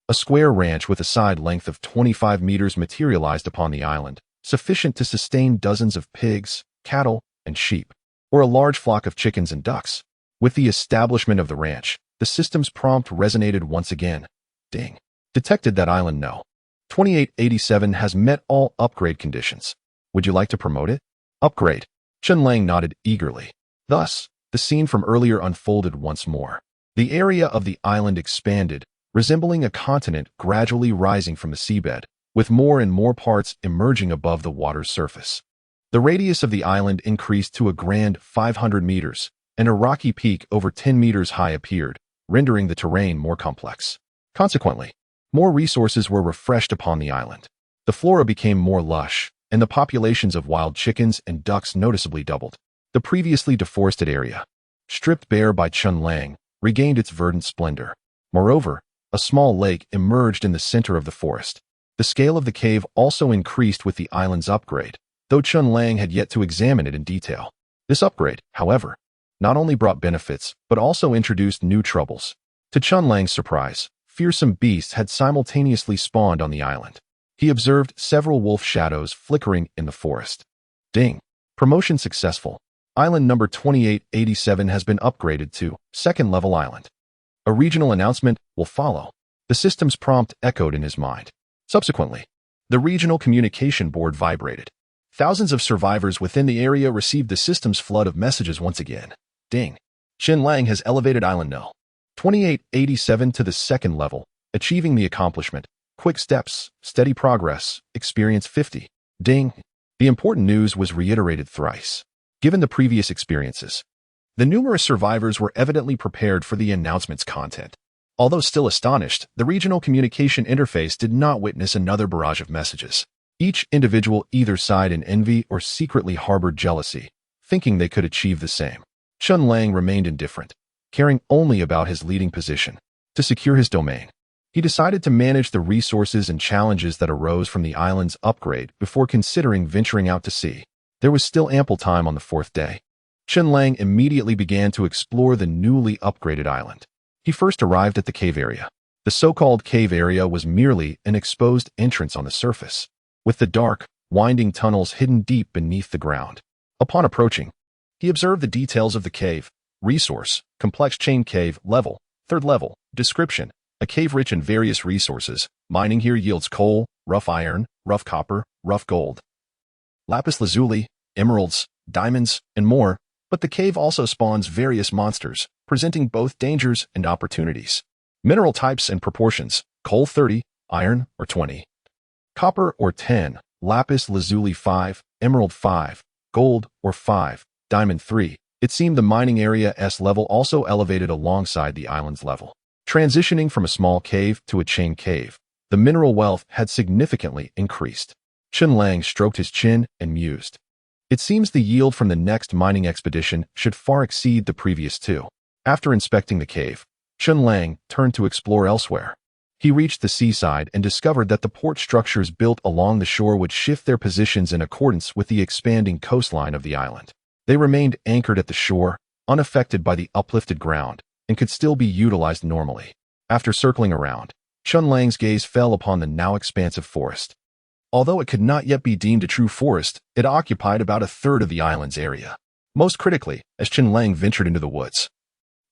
a square ranch with a side length of 25 meters materialized upon the island, sufficient to sustain dozens of pigs, cattle, and sheep, or a large flock of chickens and ducks. With the establishment of the ranch, the system's prompt resonated once again. Ding. Detected that island no. 2887 has met all upgrade conditions. Would you like to promote it? Upgrade. Chen Lang nodded eagerly. Thus, the scene from earlier unfolded once more. The area of the island expanded, resembling a continent gradually rising from the seabed, with more and more parts emerging above the water's surface. The radius of the island increased to a grand 500 meters, and a rocky peak over 10 meters high appeared, rendering the terrain more complex. Consequently, more resources were refreshed upon the island. The flora became more lush, and the populations of wild chickens and ducks noticeably doubled. The previously deforested area, stripped bare by Chen Lang, regained its verdant splendor. Moreover, a small lake emerged in the center of the forest. The scale of the cave also increased with the island's upgrade, though Chen Lang had yet to examine it in detail. This upgrade, however, not only brought benefits, but also introduced new troubles. To Chen Lang's surprise, fearsome beasts had simultaneously spawned on the island. He observed several wolf shadows flickering in the forest. Ding. Promotion successful. Island number 2887 has been upgraded to second-level island. A regional announcement will follow. The system's prompt echoed in his mind. Subsequently, the regional communication board vibrated. Thousands of survivors within the area received the system's flood of messages once again. Ding. Chen Lang has elevated Island No. 2887 to the second level, achieving the accomplishment. Quick steps, steady progress, experience 50. Ding. The important news was reiterated thrice. Given the previous experiences, the numerous survivors were evidently prepared for the announcement's content. Although still astonished, the regional communication interface did not witness another barrage of messages. Each individual either sighed in envy or secretly harbored jealousy, thinking they could achieve the same. Chen Lang remained indifferent, caring only about his leading position. To secure his domain, he decided to manage the resources and challenges that arose from the island's upgrade before considering venturing out to sea. There was still ample time on the fourth day. Chen Lang immediately began to explore the newly upgraded island. He first arrived at the cave area. The so-called cave area was merely an exposed entrance on the surface, with the dark, winding tunnels hidden deep beneath the ground. Upon approaching, he observed the details of the cave. Resource, complex chain cave, level, third level, description, a cave rich in various resources. Mining here yields coal, rough iron, rough copper, rough gold, lapis lazuli, emeralds, diamonds, and more, but the cave also spawns various monsters, presenting both dangers and opportunities. Mineral types and proportions, coal 30, iron or 20, copper or 10, lapis lazuli 5, emerald 5, gold or 5, diamond 3. It seemed the mining area's level also elevated alongside the island's level. Transitioning from a small cave to a chain cave, the mineral wealth had significantly increased. Chen Lang stroked his chin and mused. It seems the yield from the next mining expedition should far exceed the previous two. After inspecting the cave, Chen Lang turned to explore elsewhere. He reached the seaside and discovered that the port structures built along the shore would shift their positions in accordance with the expanding coastline of the island. They remained anchored at the shore, unaffected by the uplifted ground, and could still be utilized normally. After circling around, Chen Lang's gaze fell upon the now expansive forest. Although it could not yet be deemed a true forest, it occupied about a third of the island's area. Most critically, as Chen Lang ventured into the woods,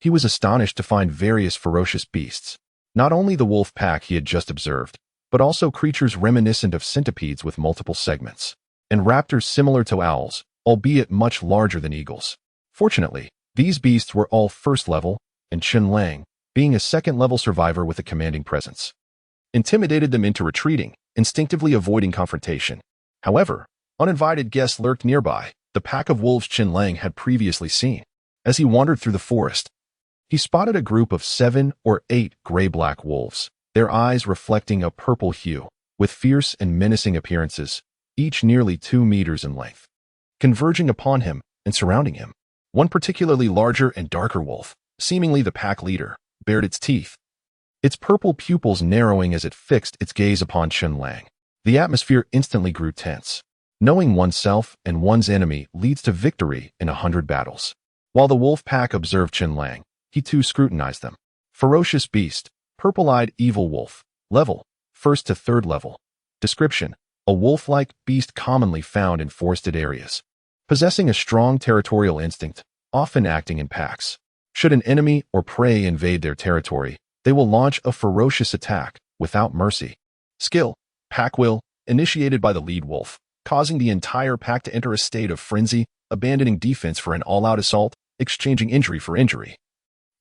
he was astonished to find various ferocious beasts. Not only the wolf pack he had just observed, but also creatures reminiscent of centipedes with multiple segments, and raptors similar to owls, albeit much larger than eagles. Fortunately, these beasts were all first level, and Chen Lang, being a second-level survivor with a commanding presence, intimidated them into retreating, instinctively avoiding confrontation. However, uninvited guests lurked nearby, the pack of wolves Chen Lang had previously seen. As he wandered through the forest, he spotted a group of 7 or 8 gray-black wolves, their eyes reflecting a purple hue, with fierce and menacing appearances, each nearly 2 meters in length, converging upon him and surrounding him. One particularly larger and darker wolf, seemingly the pack leader, bared its teeth, its purple pupils narrowing as it fixed its gaze upon Chen Lang. The atmosphere instantly grew tense. Knowing oneself and one's enemy leads to victory in 100 battles. While the wolf pack observed Chen Lang, he too scrutinized them. Ferocious beast, purple-eyed evil wolf, level, first to third level. Description, a wolf-like beast commonly found in forested areas, possessing a strong territorial instinct, often acting in packs. Should an enemy or prey invade their territory, they will launch a ferocious attack without mercy. Skill, pack will, initiated by the lead wolf, causing the entire pack to enter a state of frenzy, abandoning defense for an all-out assault, exchanging injury for injury,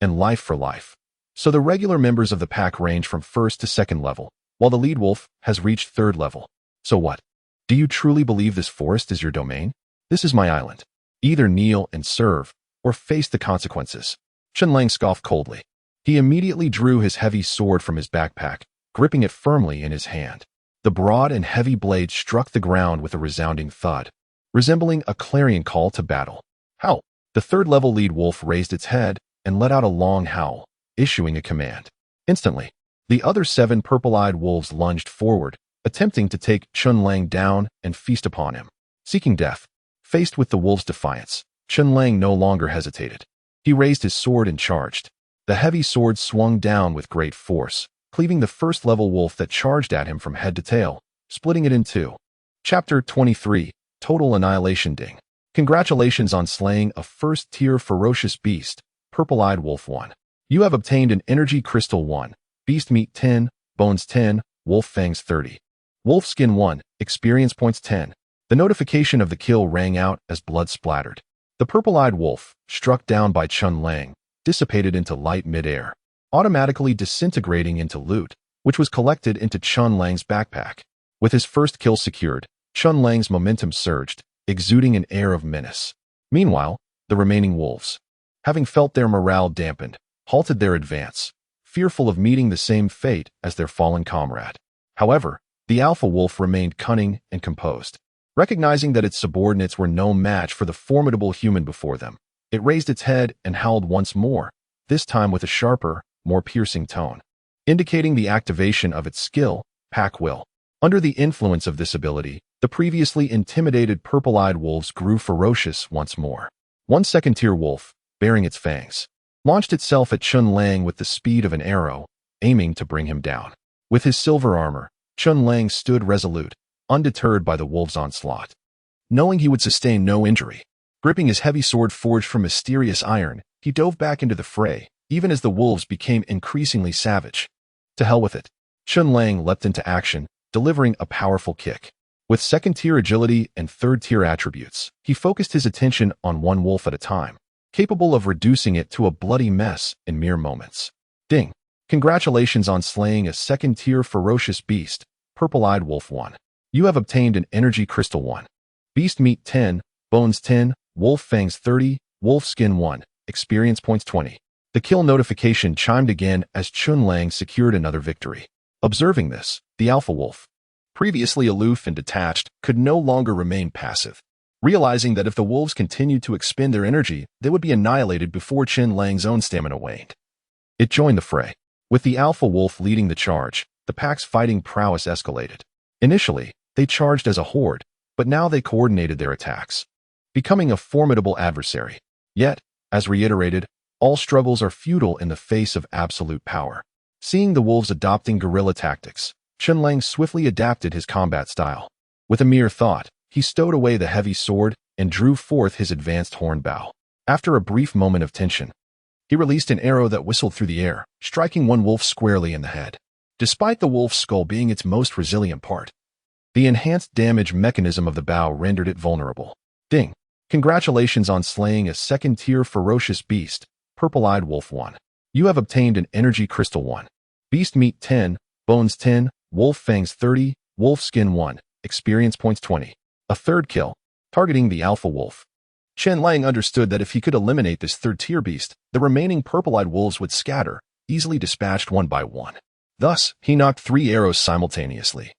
and life for life. So the regular members of the pack range from first to second level, while the lead wolf has reached third level. So what? Do you truly believe this forest is your domain? This is my island. Either kneel and serve, or face the consequences. Chen Lang scoffed coldly. He immediately drew his heavy sword from his backpack, gripping it firmly in his hand. The broad and heavy blade struck the ground with a resounding thud, resembling a clarion call to battle. Howl! The third-level lead wolf raised its head and let out a long howl, issuing a command. Instantly, the other 7 purple-eyed wolves lunged forward, attempting to take Chen Lang down and feast upon him. Seeking death, faced with the wolves' defiance, Chen Lang no longer hesitated. He raised his sword and charged. The heavy sword swung down with great force, cleaving the first-level wolf that charged at him from head to tail, splitting it in two. Chapter 23, Total Annihilation. Ding. Congratulations on slaying a first-tier ferocious beast, Purple-Eyed Wolf 1. You have obtained an Energy Crystal 1, Beast Meat 10, Bones 10, Wolf Fangs 30. Wolf Skin 1, Experience Points 10. The notification of the kill rang out as blood splattered. The purple-eyed wolf, struck down by Chen Lang, dissipated into light mid-air, automatically disintegrating into loot, which was collected into Chen Lang's backpack. With his first kill secured, Chen Lang's momentum surged, exuding an air of menace. Meanwhile, the remaining wolves, having felt their morale dampened, halted their advance, fearful of meeting the same fate as their fallen comrade. However, the alpha wolf remained cunning and composed. Recognizing that its subordinates were no match for the formidable human before them, it raised its head and howled once more, this time with a sharper, more piercing tone, indicating the activation of its skill, Pack Will. Under the influence of this ability, the previously intimidated purple-eyed wolves grew ferocious once more. One second-tier wolf, bearing its fangs, launched itself at Chen Lang with the speed of an arrow, aiming to bring him down. With his silver armor, Chen Lang stood resolute, undeterred by the wolf's onslaught. Knowing he would sustain no injury, gripping his heavy sword forged from mysterious iron, he dove back into the fray, even as the wolves became increasingly savage. To hell with it. Chen Lang leapt into action, delivering a powerful kick. With second-tier agility and third-tier attributes, he focused his attention on one wolf at a time, capable of reducing it to a bloody mess in mere moments. Ding. Congratulations on slaying a second-tier ferocious beast, Purple-Eyed Wolf 1. You have obtained an Energy Crystal 1. Beast Meat 10, Bones 10, Wolf Fangs 30, Wolf Skin 1, Experience Points 20. The kill notification chimed again as Chen Lang secured another victory. Observing this, the alpha wolf, previously aloof and detached, could no longer remain passive. Realizing that if the wolves continued to expend their energy, they would be annihilated before Chen Lang's own stamina waned. It joined the fray. With the alpha wolf leading the charge, the pack's fighting prowess escalated. Initially, they charged as a horde, but now they coordinated their attacks, becoming a formidable adversary. Yet, as reiterated, all struggles are futile in the face of absolute power. Seeing the wolves adopting guerrilla tactics, Chen Lang swiftly adapted his combat style. With a mere thought, he stowed away the heavy sword and drew forth his advanced horn bow. After a brief moment of tension, he released an arrow that whistled through the air, striking one wolf squarely in the head. Despite the wolf's skull being its most resilient part, the enhanced damage mechanism of the bow rendered it vulnerable. Ding. Congratulations on slaying a second-tier ferocious beast, Purple-Eyed Wolf 1. You have obtained an Energy Crystal 1. Beast Meat 10, Bones 10, Wolf Fangs 30, Wolf Skin 1, Experience Points 20. A third kill, targeting the alpha wolf. Chen Lang understood that if he could eliminate this third-tier beast, the remaining purple-eyed wolves would scatter, easily dispatched one by one. Thus, he knocked 3 arrows simultaneously,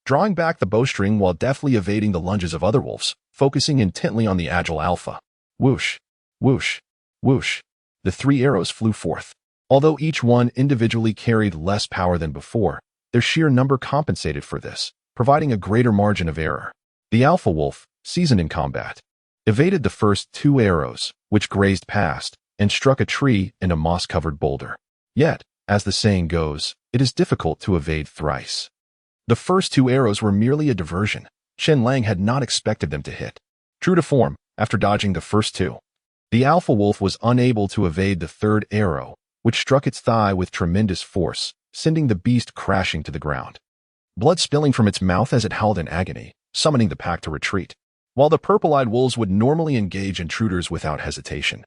drawing back the bowstring while deftly evading the lunges of other wolves, focusing intently on the agile alpha. Whoosh, whoosh, whoosh. The 3 arrows flew forth. Although each one individually carried less power than before, their sheer number compensated for this, providing a greater margin of error. The alpha wolf, seasoned in combat, evaded the first 2 arrows, which grazed past, and struck a tree and a moss-covered boulder. Yet, as the saying goes, it is difficult to evade thrice. The first 2 arrows were merely a diversion. Chen Lang had not expected them to hit. True to form, after dodging the first 2, the alpha wolf was unable to evade the third arrow, which struck its thigh with tremendous force, sending the beast crashing to the ground. Blood spilling from its mouth as it howled in agony, summoning the pack to retreat. While the purple-eyed wolves would normally engage intruders without hesitation,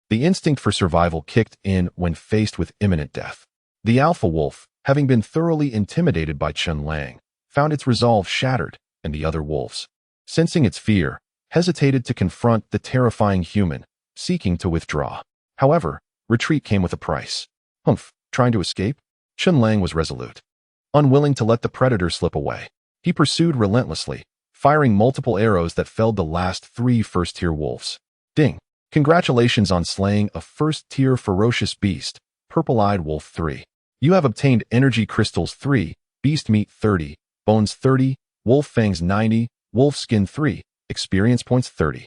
the instinct for survival kicked in when faced with imminent death. The alpha wolf, having been thoroughly intimidated by Chen Lang, found its resolve shattered, and the other wolves, sensing its fear, hesitated to confront the terrifying human, seeking to withdraw. However, retreat came with a price. Humph, trying to escape? Chen Lang was resolute. Unwilling to let the predator slip away, he pursued relentlessly, firing multiple arrows that felled the last 3 first-tier wolves. Ding. Congratulations on slaying a first-tier ferocious beast, Purple-Eyed Wolf 3. You have obtained Energy Crystals 3, Beast Meat 30, Bones 30, Wolf Fangs 90, Wolf Skin 3, Experience Points 30.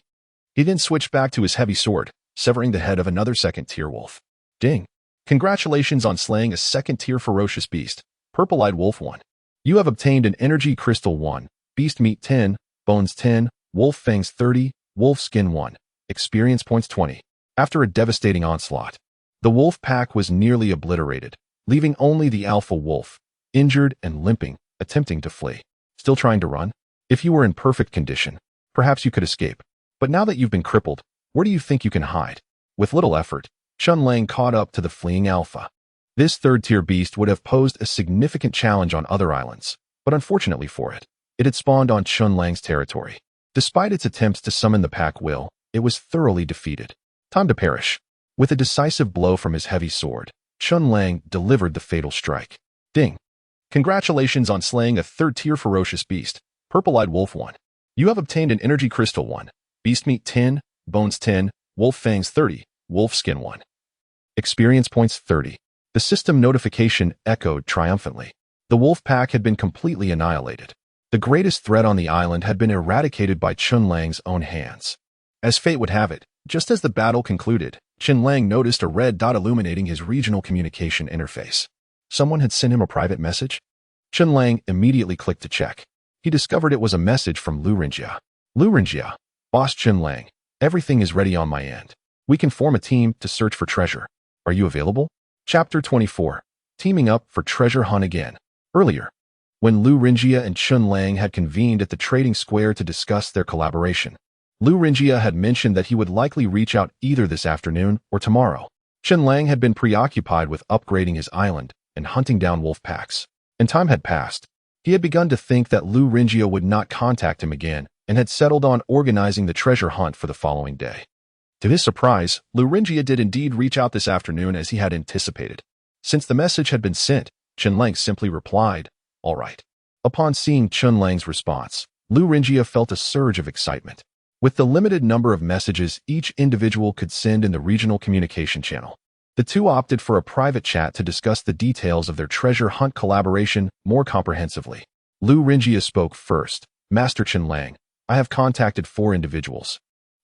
He then switched back to his heavy sword, severing the head of another second-tier wolf. Ding. Congratulations on slaying a second-tier ferocious beast, Purple-Eyed Wolf 1. You have obtained an Energy Crystal 1, Beast Meat 10, Bones 10, Wolf Fangs 30, Wolf Skin 1, Experience Points 20. After a devastating onslaught, the wolf pack was nearly obliterated, leaving only the alpha wolf, injured and limping, attempting to flee. Still trying to run? If you were in perfect condition, perhaps you could escape. But now that you've been crippled, where do you think you can hide? With little effort, Chen Lang caught up to the fleeing alpha. This third-tier beast would have posed a significant challenge on other islands, but unfortunately for it, it had spawned on Chen Lang's territory. Despite its attempts to summon the pack will, it was thoroughly defeated. Time to perish. With a decisive blow from his heavy sword, Chen Lang delivered the fatal strike. Ding. Congratulations on slaying a third-tier ferocious beast, Purple-Eyed Wolf 1. You have obtained an Energy Crystal 1, Beast Meat 10, Bones 10, Wolf Fangs 30, Wolf Skin 1. Experience Points 30. The system notification echoed triumphantly. The wolf pack had been completely annihilated. The greatest threat on the island had been eradicated by Chen Lang's own hands. As fate would have it, just as the battle concluded, Chen Lang noticed a red dot illuminating his regional communication interface. Someone had sent him a private message? Chen Lang immediately clicked to check. He discovered it was a message from Lu Rinjia. Lu Rinjia, Boss Chen Lang, everything is ready on my end. We can form a team to search for treasure. Are you available? Chapter 24. Teaming up for treasure hunt again. Earlier, when Lu Rinjia and Chen Lang had convened at the trading square to discuss their collaboration, Lu Rinjia had mentioned that he would likely reach out either this afternoon or tomorrow. Chen Lang had been preoccupied with upgrading his island and hunting down wolf packs, and time had passed. He had begun to think that Lu Rinjia would not contact him again and had settled on organizing the treasure hunt for the following day. To his surprise, Lu Rinjia did indeed reach out this afternoon as he had anticipated. Since the message had been sent, Chen Lang simply replied, "All right." Upon seeing Chen Lang's response, Lu Rinjia felt a surge of excitement. With the limited number of messages each individual could send in the regional communication channel, the two opted for a private chat to discuss the details of their treasure hunt collaboration more comprehensively. Lu Rinjia spoke first. "Master Chen Lang, I have contacted 4 individuals,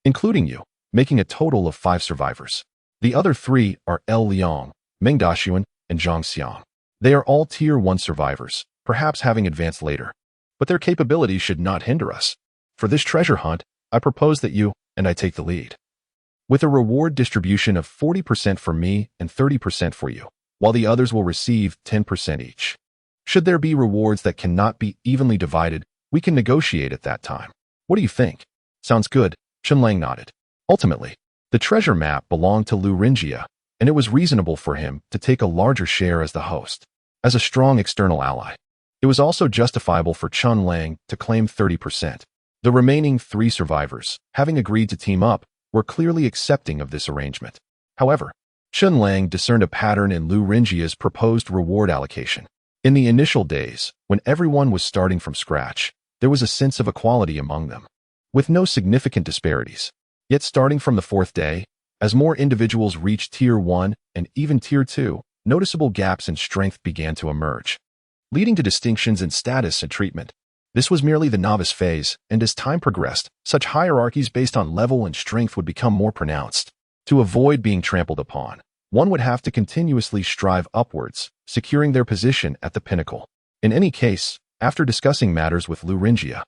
including you, making a total of 5 survivors. The other 3 are El Liang, Meng Daxuan, and Zhang Xiang. They are all Tier 1 survivors, perhaps having advanced later. But their capabilities should not hinder us. For this treasure hunt, I propose that you and I take the lead, with a reward distribution of 40% for me and 30% for you, while the others will receive 10% each. Should there be rewards that cannot be evenly divided, we can negotiate at that time. What do you think?" "Sounds good," Chen Lang nodded. Ultimately, the treasure map belonged to Lu Rinjia, and it was reasonable for him to take a larger share as the host. As a strong external ally, it was also justifiable for Chen Lang to claim 30%. The remaining 3 survivors, having agreed to team up, were clearly accepting of this arrangement. However, Chen Lang discerned a pattern in Lu Rinjia's proposed reward allocation. In the initial days, when everyone was starting from scratch, there was a sense of equality among them, with no significant disparities. Yet starting from the 4th day, as more individuals reached Tier 1 and even Tier 2, noticeable gaps in strength began to emerge, leading to distinctions in status and treatment. This was merely the novice phase, and as time progressed, such hierarchies based on level and strength would become more pronounced. To avoid being trampled upon, one would have to continuously strive upwards, securing their position at the pinnacle. In any case, after discussing matters with Lu Rinjia,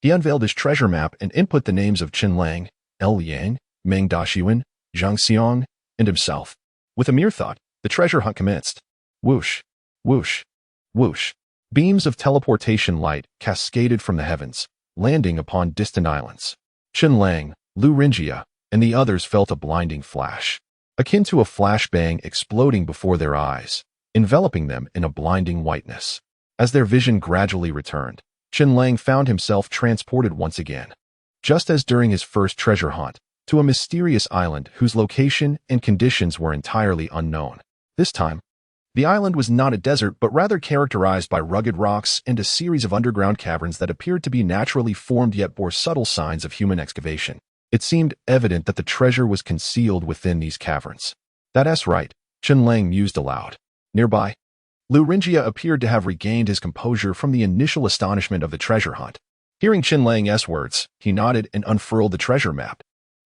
he unveiled his treasure map and input the names of Chen Lang, El Liang, Meng Daxuan, Zhang Xiang, and himself. With a mere thought, the treasure hunt commenced. Whoosh, whoosh, whoosh. Beams of teleportation light cascaded from the heavens, landing upon distant islands. Chen Lang, Lu Rinjia, and the others felt a blinding flash, akin to a flashbang exploding before their eyes, enveloping them in a blinding whiteness. As their vision gradually returned, Chen Lang found himself transported once again, just as during his first treasure hunt, to a mysterious island whose location and conditions were entirely unknown. This time, the island was not a desert but rather characterized by rugged rocks and a series of underground caverns that appeared to be naturally formed yet bore subtle signs of human excavation. It seemed evident that the treasure was concealed within these caverns. "That's right," Chen Lang mused aloud. Nearby, Lu Rinjia appeared to have regained his composure from the initial astonishment of the treasure hunt. Hearing Chen Lang's words, he nodded and unfurled the treasure map.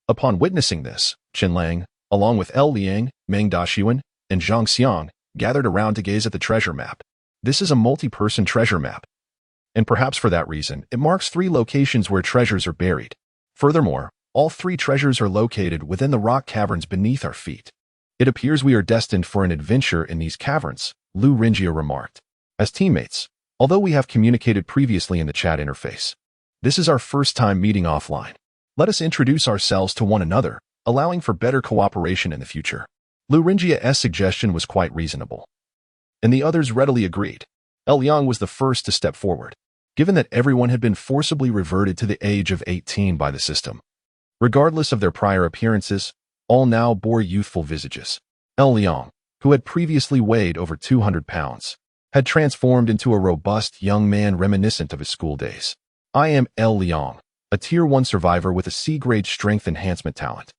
Upon witnessing this, Chen Lang, along with El Liang, Meng Daxuan, and Zhang Xiang gathered around to gaze at the treasure map. This is a multi-person treasure map, and perhaps for that reason, it marks 3 locations where treasures are buried. Furthermore, all 3 treasures are located within the rock caverns beneath our feet. It appears we are destined for an adventure in these caverns, Lu Renjia remarked. As teammates, although we have communicated previously in the chat interface, this is our first time meeting offline. Let us introduce ourselves to one another, allowing for better cooperation in the future. Lu Renjia's suggestion was quite reasonable, and the others readily agreed. Liang was the first to step forward, given that everyone had been forcibly reverted to the age of 18 by the system. Regardless of their prior appearances, all now bore youthful visages. Liang, who had previously weighed over 200 pounds, had transformed into a robust young man reminiscent of his school days. I am Liang, a Tier 1 survivor with a C-grade strength enhancement talent.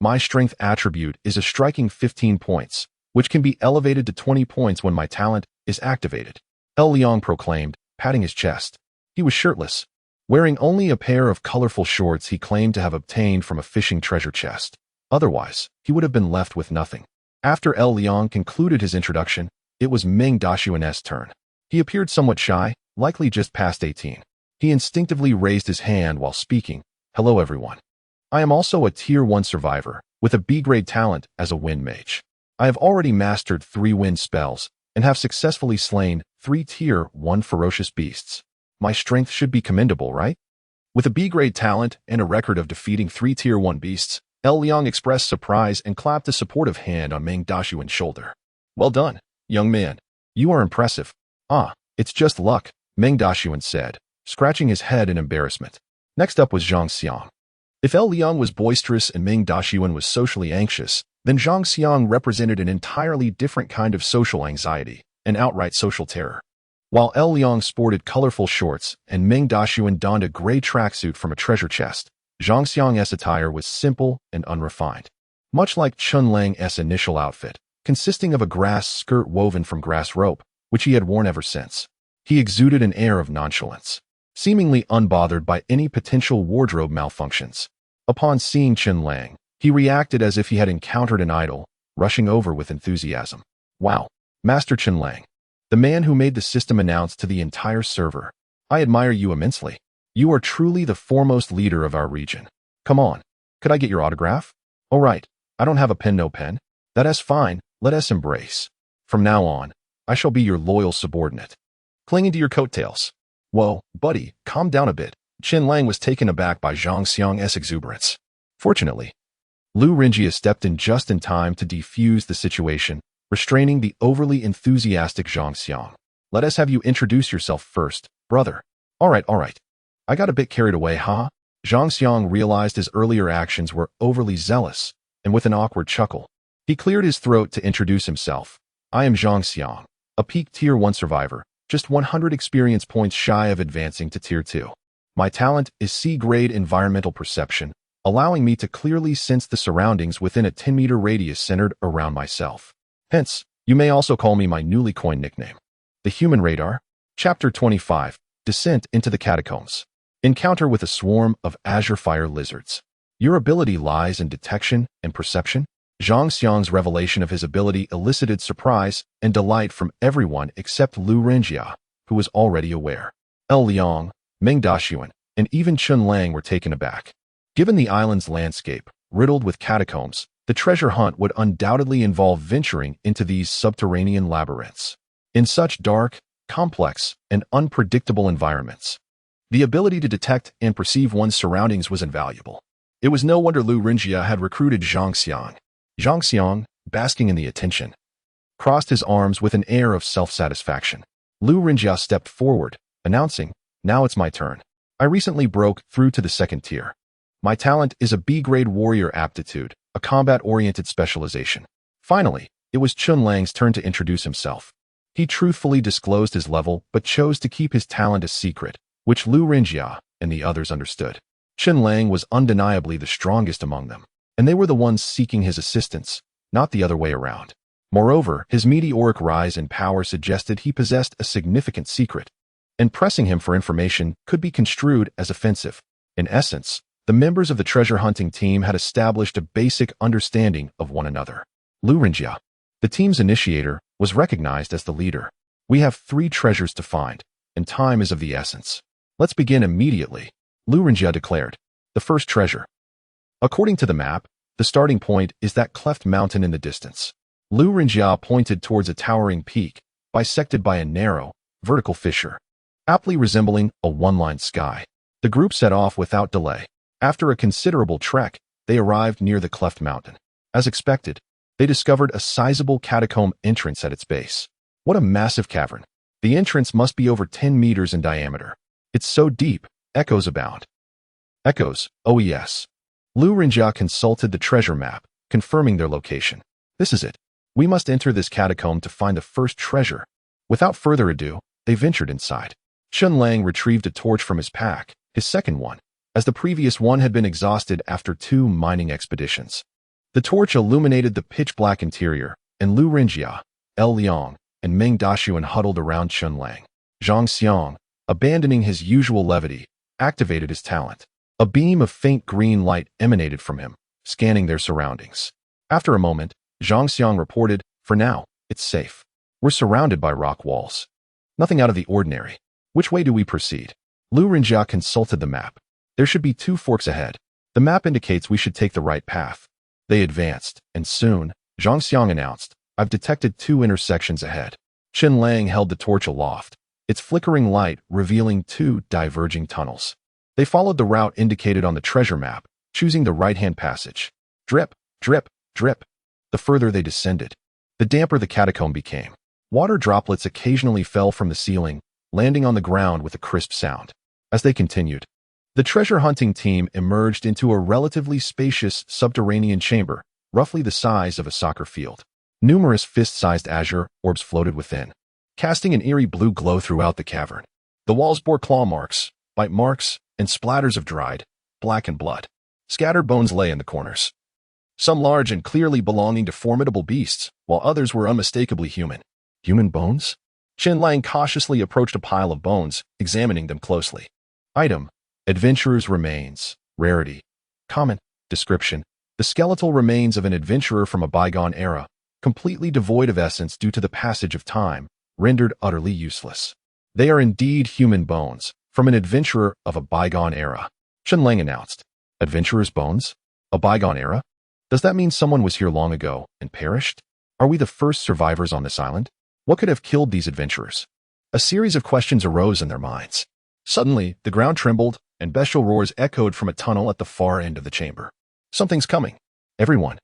My strength attribute is a striking 15 points, which can be elevated to 20 points when my talent is activated, Liang proclaimed, patting his chest. He was shirtless, wearing only a pair of colorful shorts he claimed to have obtained from a fishing treasure chest. Otherwise, he would have been left with nothing. After Liang concluded his introduction, it was Meng Daxuan's turn. He appeared somewhat shy, likely just past 18. He instinctively raised his hand while speaking. Hello everyone. I am also a Tier 1 survivor, with a B-grade talent as a wind mage. I have already mastered 3 wind spells, and have successfully slain 3 Tier 1 ferocious beasts. My strength should be commendable, right? With a B-grade talent and a record of defeating 3 Tier 1 beasts, Liang expressed surprise and clapped a supportive hand on Meng Daxuan's shoulder. Well done, young man. You are impressive. Ah, it's just luck, Meng Daxuan said, scratching his head in embarrassment. Next up was Zhang Xiang. If Liang was boisterous and Meng Daxuan was socially anxious, then Zhang Xiang represented an entirely different kind of social anxiety, and outright social terror. While Liang sported colorful shorts and Meng Daxuan donned a gray tracksuit from a treasure chest, Zhang Xiang's attire was simple and unrefined. Much like Chen Lang's initial outfit, consisting of a grass skirt woven from grass rope, which he had worn ever since. He exuded an air of nonchalance, seemingly unbothered by any potential wardrobe malfunctions. Upon seeing Chen Lang, he reacted as if he had encountered an idol, rushing over with enthusiasm. Wow, Master Chen Lang, the man who made the system announced to the entire server. I admire you immensely. You are truly the foremost leader of our region. Come on, could I get your autograph? All right, I don't have a pen, no pen. That is fine, let us embrace. From now on, I shall be your loyal subordinate. Clinging to your coattails. Whoa, buddy, calm down a bit. Chen Lang was taken aback by Zhang Xiang's exuberance. Fortunately, Lu Renjia stepped in just in time to defuse the situation, restraining the overly enthusiastic Zhang Xiang. Let us have you introduce yourself first, brother. All right. I got a bit carried away, huh? Zhang Xiang realized his earlier actions were overly zealous, and with an awkward chuckle, he cleared his throat to introduce himself. I am Zhang Xiang, a peak Tier 1 survivor, just 100 experience points shy of advancing to Tier 2. My talent is C-grade environmental perception, allowing me to clearly sense the surroundings within a 10-meter radius centered around myself. Hence, you may also call me my newly coined nickname. The Human Radar. Chapter 25. Descent into the Catacombs. Encounter with a swarm of azure fire lizards. Your ability lies in detection and perception. Zhang Xiang's revelation of his ability elicited surprise and delight from everyone except Lu Renjia, who was already aware. Liang, Meng Daxuan, and even Chen Lang were taken aback. Given the island's landscape, riddled with catacombs, the treasure hunt would undoubtedly involve venturing into these subterranean labyrinths. In such dark, complex, and unpredictable environments, the ability to detect and perceive one's surroundings was invaluable. It was no wonder Lu Renjia had recruited Zhang Xiang. Zhang Xiang, basking in the attention, crossed his arms with an air of self-satisfaction. Lu Renjia stepped forward, announcing, now it's my turn. I recently broke through to the 2nd tier. My talent is a B-grade warrior aptitude, a combat-oriented specialization. Finally, it was Chen Lang's turn to introduce himself. He truthfully disclosed his level but chose to keep his talent a secret, which Lu Renjia and the others understood. Chen Lang was undeniably the strongest among them, and they were the ones seeking his assistance, not the other way around. Moreover, his meteoric rise in power suggested he possessed a significant secret, and pressing him for information could be construed as offensive. In essence, the members of the treasure hunting team had established a basic understanding of one another. Lu Renjia, The team's initiator was recognized as the leader. We have 3 treasures to find, and time is of the essence. Let's begin immediately, Lu Renjia declared. The first treasure. According to the map, the starting point is that cleft mountain in the distance. Lu Renjia pointed towards a towering peak, bisected by a narrow, vertical fissure, aptly resembling a one-lined sky. The group set off without delay. After a considerable trek, they arrived near the cleft mountain. As expected, they discovered a sizable catacomb entrance at its base. What a massive cavern. The entrance must be over 10 meters in diameter. It's so deep, echoes abound. Echoes, oh yes. Lu Renjia consulted the treasure map, confirming their location. This is it. We must enter this catacomb to find the first treasure. Without further ado, they ventured inside. Chen Lang retrieved a torch from his pack, his second one, as the previous one had been exhausted after 2 mining expeditions. The torch illuminated the pitch-black interior, and Lu Renjia, Liang, and Meng Dashuan huddled around Chen Lang. Zhang Xiang, abandoning his usual levity, activated his talent. A beam of faint green light emanated from him, scanning their surroundings. After a moment, Zhang Xiang reported, "For now, it's safe. We're surrounded by rock walls. Nothing out of the ordinary. Which way do we proceed?" Lu Renjia consulted the map. There should be 2 forks ahead. The map indicates we should take the right path. They advanced, and soon, Zhang Xiang announced, "I've detected 2 intersections ahead." Chen Lang held the torch aloft, its flickering light revealing 2 diverging tunnels. They followed the route indicated on the treasure map, choosing the right-hand passage. Drip, drip, drip. The further they descended, the damper the catacomb became. Water droplets occasionally fell from the ceiling, landing on the ground with a crisp sound. As they continued, the treasure hunting team emerged into a relatively spacious subterranean chamber, roughly the size of a soccer field. Numerous fist-sized azure orbs floated within, casting an eerie blue glow throughout the cavern. The walls bore claw marks, bite marks, and splatters of dried, blackened blood. Scattered bones lay in the corners, some large and clearly belonging to formidable beasts, while others were unmistakably human. Human bones? Chen Lang cautiously approached a pile of bones, examining them closely. Item: Adventurer's remains. Rarity: Common. Description: the skeletal remains of an adventurer from a bygone era, completely devoid of essence due to the passage of time, rendered utterly useless. They are indeed human bones, from an adventurer of a bygone era, Chen Lang announced. Adventurer's bones? A bygone era? Does that mean someone was here long ago and perished? Are we the first survivors on this island? What could have killed these adventurers? A series of questions arose in their minds. Suddenly, the ground trembled, and bestial roars echoed from a tunnel at the far end of the chamber. Something's coming. Everyone,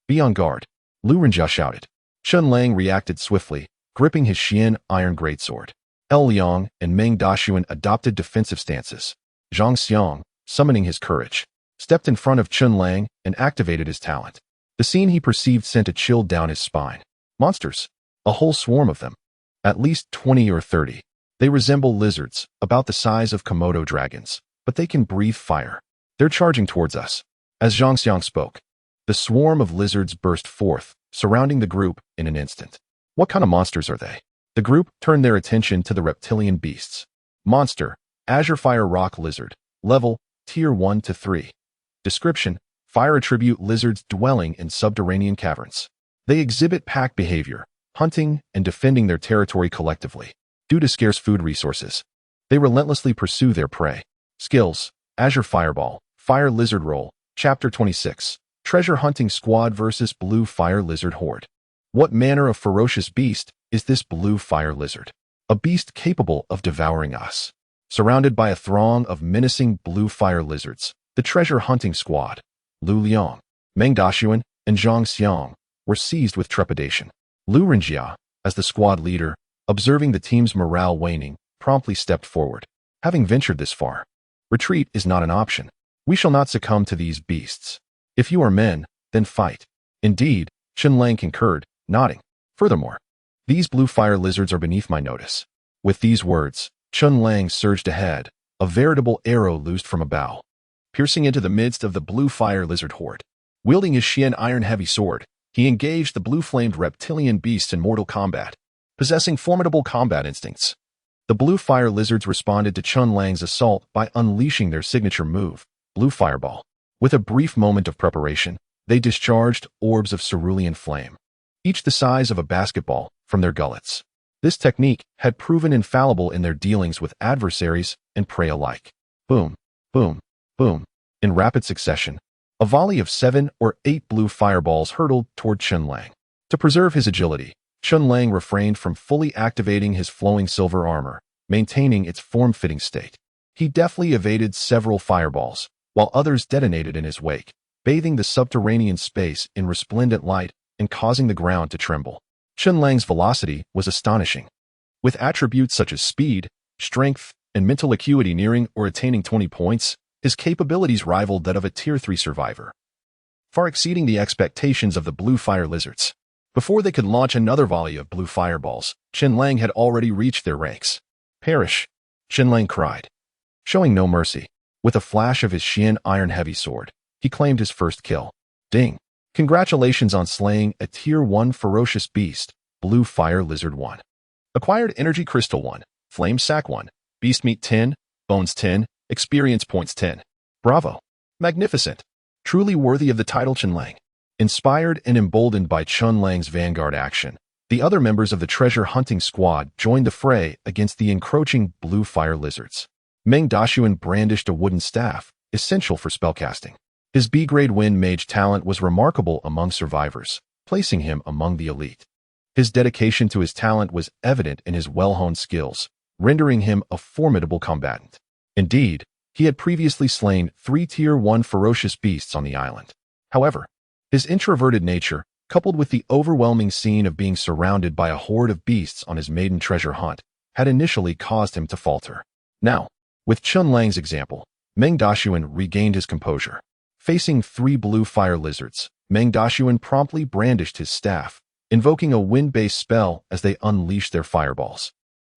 be on guard, Lu Renjia shouted. Chen Lang reacted swiftly, gripping his Xian iron greatsword. Liang and Meng Dashuan adopted defensive stances. Zhang Xiang, summoning his courage, stepped in front of Chen Lang and activated his talent. The scene he perceived sent a chill down his spine. Monsters. A whole swarm of them. At least 20 or 30. They resemble lizards, about the size of Komodo dragons, but they can breathe fire. They're charging towards us. As Zhang Xiang spoke, the swarm of lizards burst forth, surrounding the group in an instant. What kind of monsters are they? The group turned their attention to the reptilian beasts. Monster: Azure Fire Rock Lizard. Level: Tier 1 to 3. Description: Fire attribute lizards dwelling in subterranean caverns. They exhibit pack behavior, hunting and defending their territory collectively. Due to scarce food resources, they relentlessly pursue their prey. Skills: Azure Fireball, Fire Lizard Roll. Chapter 26. Treasure Hunting Squad vs. Blue Fire Lizard Horde. What manner of ferocious beast is this blue fire lizard? A beast capable of devouring us. Surrounded by a throng of menacing blue fire lizards, the treasure hunting squad, Lu Liang, Meng Dashuan, and Zhang Xiang, were seized with trepidation. Lu Renjia, as the squad leader, observing the team's morale waning, promptly stepped forward. Having ventured this far, retreat is not an option. We shall not succumb to these beasts. If you are men, then fight. Indeed, Chen Lang concurred, nodding. Furthermore, these blue fire lizards are beneath my notice. With these words, Chen Lang surged ahead, a veritable arrow loosed from a bow, piercing into the midst of the blue fire lizard horde. Wielding his Xian iron heavy sword, he engaged the blue-flamed reptilian beasts in mortal combat, possessing formidable combat instincts. The blue fire lizards responded to Chen Lang's assault by unleashing their signature move, Blue Fireball. With a brief moment of preparation, they discharged orbs of cerulean flame. each the size of a basketball, from their gullets. This technique had proven infallible in their dealings with adversaries and prey alike. Boom, boom, boom. In rapid succession, a volley of 7 or 8 blue fireballs hurtled toward Chen Lang. To preserve his agility, Chen Lang refrained from fully activating his flowing silver armor, maintaining its form-fitting state. He deftly evaded several fireballs, while others detonated in his wake, bathing the subterranean space in resplendent light and causing the ground to tremble. Chen Lang's velocity was astonishing. With attributes such as speed, strength, and mental acuity nearing or attaining 20 points, his capabilities rivaled that of a Tier 3 survivor, far exceeding the expectations of the blue fire lizards. Before they could launch another volley of blue fireballs, Chen Lang had already reached their ranks. "Perish!" Chen Lang cried. Showing no mercy, with a flash of his Xian iron heavy sword, he claimed his first kill. Ding! Congratulations on slaying a Tier 1 ferocious beast, Blue Fire Lizard 1. Acquired Energy Crystal 1, Flame Sack 1, Beast Meat 10, Bones 10, Experience Points 10. Bravo! Magnificent! Truly worthy of the title Chen Lang. Inspired and emboldened by Chen Lang's vanguard action, the other members of the treasure hunting squad joined the fray against the encroaching blue fire lizards. Meng Dashuan brandished a wooden staff, essential for spellcasting. His B-grade wind mage talent was remarkable among survivors, placing him among the elite. His dedication to his talent was evident in his well-honed skills, rendering him a formidable combatant. Indeed, he had previously slain 3 Tier 1 ferocious beasts on the island. However, his introverted nature, coupled with the overwhelming scene of being surrounded by a horde of beasts on his maiden treasure hunt, had initially caused him to falter. Now, with Chen Lang's example, Meng Dashuan regained his composure. Facing 3 blue fire lizards, Meng Dashuan promptly brandished his staff, invoking a wind-based spell as they unleashed their fireballs.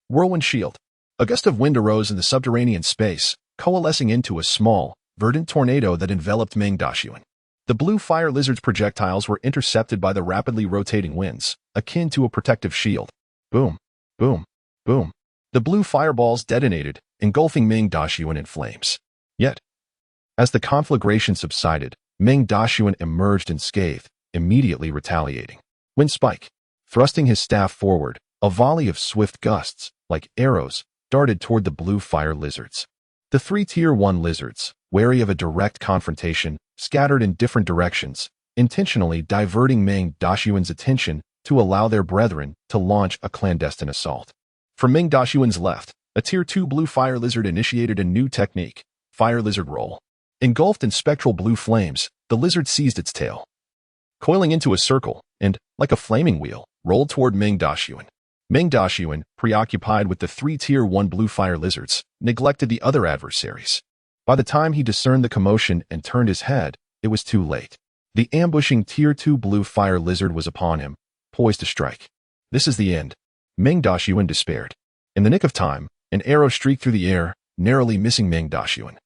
Whirlwind Shield. A gust of wind arose in the subterranean space, coalescing into a small, verdant tornado that enveloped Meng Dashuan. The blue fire lizard's projectiles were intercepted by the rapidly rotating winds, akin to a protective shield. Boom, boom, boom. The blue fireballs detonated, engulfing Meng Dashuan in flames. Yet, as the conflagration subsided, Meng Dashuan emerged unscathed, immediately retaliating. Wind Spike. Thrusting his staff forward, a volley of swift gusts, like arrows, darted toward the blue fire lizards. The 3 Tier 1 lizards, wary of a direct confrontation, scattered in different directions, intentionally diverting Meng Dashuan's attention to allow their brethren to launch a clandestine assault. From Meng Dashuan's left, a Tier 2 blue fire lizard initiated a new technique, Fire Lizard Roll. Engulfed in spectral blue flames, the lizard seized its tail, coiling into a circle, and, like a flaming wheel, rolled toward Meng Dashuan. Meng Dashuan, preoccupied with the 3 Tier 1 blue fire lizards, neglected the other adversaries. By the time he discerned the commotion and turned his head, it was too late. The ambushing Tier 2 blue fire lizard was upon him, poised to strike. This is the end. Meng Dashuan despaired. In the nick of time, an arrow streaked through the air, narrowly missing Meng Dashuan,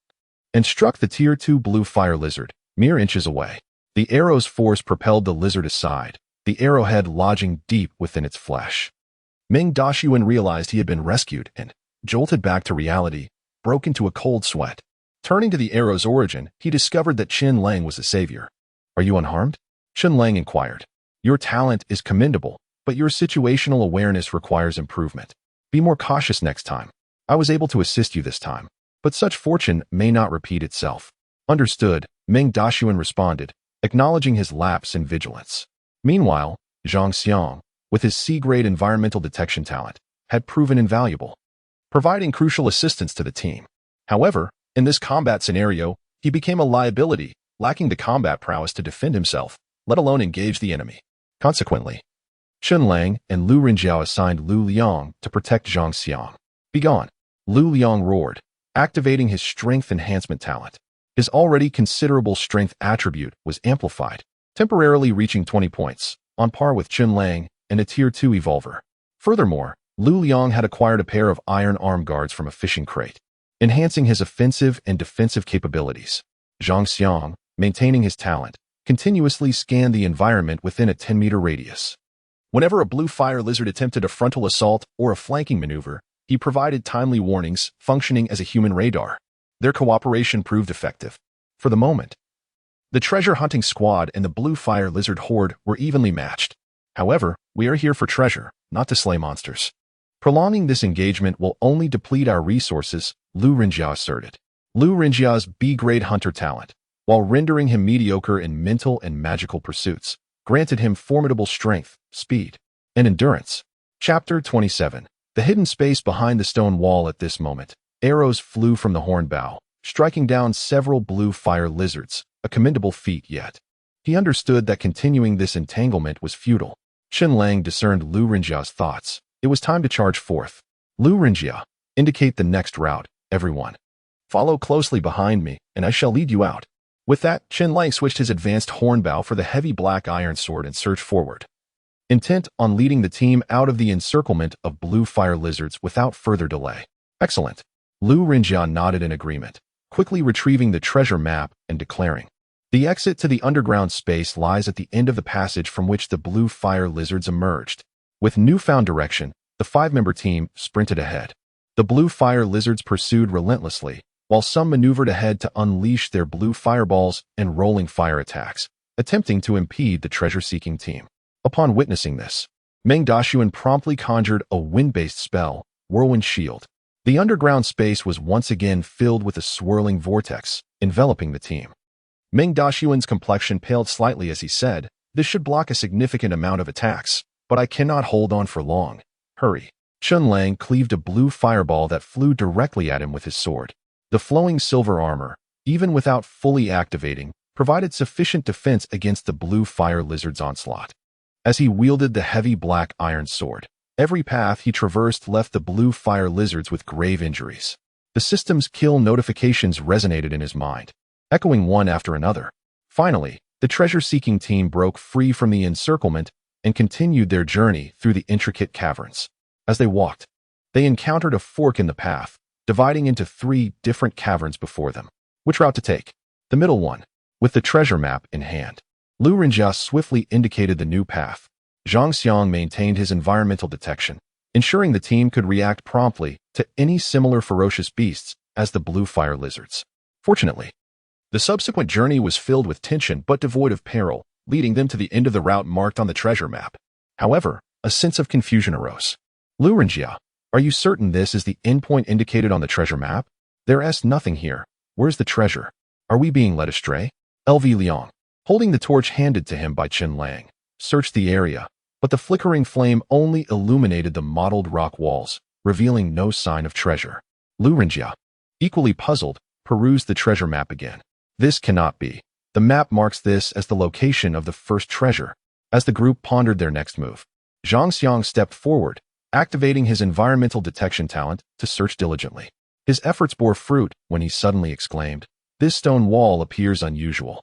and struck the Tier 2 blue fire lizard, mere inches away. The arrow's force propelled the lizard aside, the arrowhead lodging deep within its flesh. Meng Dashuan realized he had been rescued and, jolted back to reality, broke into a cold sweat. Turning to the arrow's origin, he discovered that Chen Lang was the savior. "Are you unharmed?" Chen Lang inquired. "Your talent is commendable, but your situational awareness requires improvement. Be more cautious next time. I was able to assist you this time, but such fortune may not repeat itself." "Understood," Meng Dashuan responded, acknowledging his lapse in vigilance. Meanwhile, Zhang Xiang, with his C-grade environmental detection talent, had proven invaluable, providing crucial assistance to the team. However, in this combat scenario, he became a liability, lacking the combat prowess to defend himself, let alone engage the enemy. Consequently, Chen Lang and Lu Rinjiao assigned Lu Liang to protect Zhang Xiang. "Begone!" Lu Liang roared, activating his strength enhancement talent. His already considerable strength attribute was amplified, temporarily reaching 20 points, on par with Chen Lang and a Tier 2 evolver. Furthermore, Lu Liang had acquired a pair of iron arm guards from a fishing crate, enhancing his offensive and defensive capabilities. Zhang Xiang, maintaining his talent, continuously scanned the environment within a 10-meter radius. Whenever a blue fire lizard attempted a frontal assault or a flanking maneuver, he provided timely warnings, functioning as a human radar. Their cooperation proved effective. For the moment, the treasure hunting squad and the blue fire lizard horde were evenly matched. However, we are here for treasure, not to slay monsters. Prolonging this engagement will only deplete our resources, Lu Renjia asserted. Lu Renjia's B-grade hunter talent, while rendering him mediocre in mental and magical pursuits, granted him formidable strength, speed, and endurance. Chapter 27. The hidden space behind the stone wall. At this moment, arrows flew from the horn bow, striking down several blue fire lizards, a commendable feat yet. He understood that continuing this entanglement was futile. Chen Lang discerned Lu Renjia's thoughts. It was time to charge forth. Lu Renjia, indicate the next route, everyone. Follow closely behind me, and I shall lead you out. With that, Chen Lang switched his advanced horn bow for the heavy black iron sword and surged forward, intent on leading the team out of the encirclement of blue fire lizards without further delay. Excellent. Lu Renjia nodded in agreement, quickly retrieving the treasure map and declaring, the exit to the underground space lies at the end of the passage from which the blue fire lizards emerged. With newfound direction, the 5-member team sprinted ahead. The blue fire lizards pursued relentlessly, while some maneuvered ahead to unleash their blue fireballs and rolling fire attacks, attempting to impede the treasure-seeking team. Upon witnessing this, Meng Dashuan promptly conjured a wind-based spell, Whirlwind Shield. The underground space was once again filled with a swirling vortex, enveloping the team. Meng Dashuan's complexion paled slightly as he said, this should block a significant amount of attacks, but I cannot hold on for long. Hurry. Chen Lang cleaved a blue fireball that flew directly at him with his sword. The flowing silver armor, even without fully activating, provided sufficient defense against the blue fire lizard's onslaught. As he wielded the heavy black iron sword, every path he traversed left the blue fire lizards with grave injuries. The system's kill notifications resonated in his mind, echoing one after another. Finally, the treasure-seeking team broke free from the encirclement and continued their journey through the intricate caverns. As they walked, they encountered a fork in the path, dividing into 3 different caverns before them. Which route to take? The middle one, with the treasure map in hand. Lu Renjia swiftly indicated the new path. Zhang Xiang maintained his environmental detection, ensuring the team could react promptly to any similar ferocious beasts as the blue fire lizards. Fortunately, the subsequent journey was filled with tension but devoid of peril, leading them to the end of the route marked on the treasure map. However, a sense of confusion arose. Lu Renjia, are you certain this is the endpoint indicated on the treasure map? There's nothing here. Where's the treasure? Are we being led astray? LV Liang, holding the torch handed to him by Chen Lang, searched the area, but the flickering flame only illuminated the mottled rock walls, revealing no sign of treasure. Lu Renjia, equally puzzled, perused the treasure map again. This cannot be. The map marks this as the location of the first treasure. As the group pondered their next move, Zhang Xiang stepped forward, activating his environmental detection talent to search diligently. His efforts bore fruit when he suddenly exclaimed, "This stone wall appears unusual.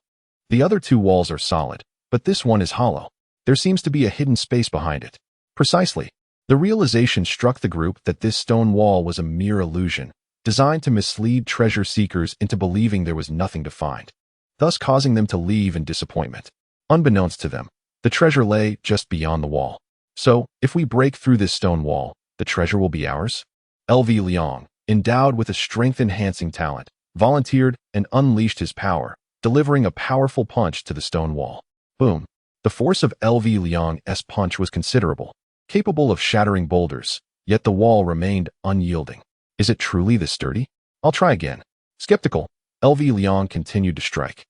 The other 2 walls are solid, but this one is hollow. There seems to be a hidden space behind it." Precisely. The realization struck the group that this stone wall was a mere illusion, designed to mislead treasure seekers into believing there was nothing to find, thus causing them to leave in disappointment. Unbeknownst to them, the treasure lay just beyond the wall. So, if we break through this stone wall, the treasure will be ours? LV Liang, endowed with a strength-enhancing talent, volunteered and unleashed his power, delivering a powerful punch to the stone wall. Boom. The force of LV Liang's punch was considerable, capable of shattering boulders, yet the wall remained unyielding. Is it truly this sturdy? I'll try again. Skeptical, LV Liang continued to strike,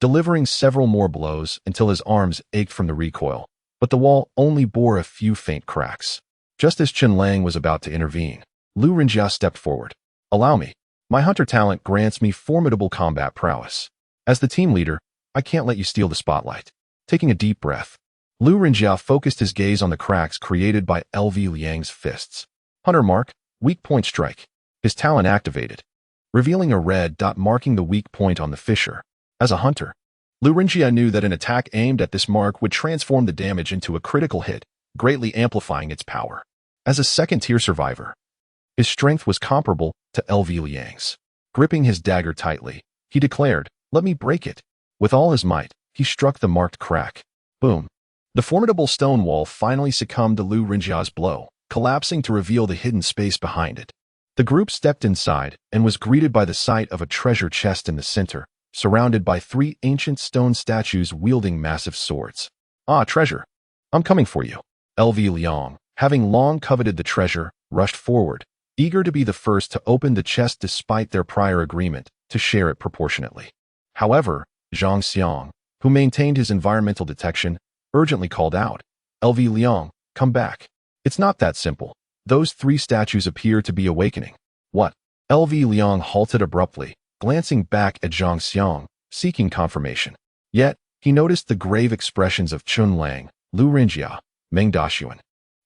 delivering several more blows until his arms ached from the recoil, but the wall only bore a few faint cracks. Just as Chen Lang was about to intervene, Lu Renjia stepped forward. Allow me. My hunter talent grants me formidable combat prowess. As the team leader, I can't let you steal the spotlight. Taking a deep breath, Lu Renjia focused his gaze on the cracks created by LV Liang's fists. Hunter mark, weak point strike. His talent activated, revealing a red dot marking the weak point on the fissure. As a hunter, Lu Renjia knew that an attack aimed at this mark would transform the damage into a critical hit, greatly amplifying its power. As a second-tier survivor, his strength was comparable to LV Liang's. Gripping his dagger tightly, he declared, "Let me break it." With all his might, he struck the marked crack. Boom. The formidable stone wall finally succumbed to Lu Renjia's blow, collapsing to reveal the hidden space behind it. The group stepped inside and was greeted by the sight of a treasure chest in the center, surrounded by 3 ancient stone statues wielding massive swords. Ah, treasure. I'm coming for you. LV Liang, having long coveted the treasure, rushed forward, eager to be the first to open the chest despite their prior agreement to share it proportionately. However, Zhang Xiang, who maintained his environmental detection, urgently called out, LV Liang, come back. It's not that simple. Those 3 statues appear to be awakening. What? LV Liang halted abruptly, glancing back at Zhang Xiang, seeking confirmation. Yet, he noticed the grave expressions of Chen Lang, Lu Rinjia, Meng Daxuan,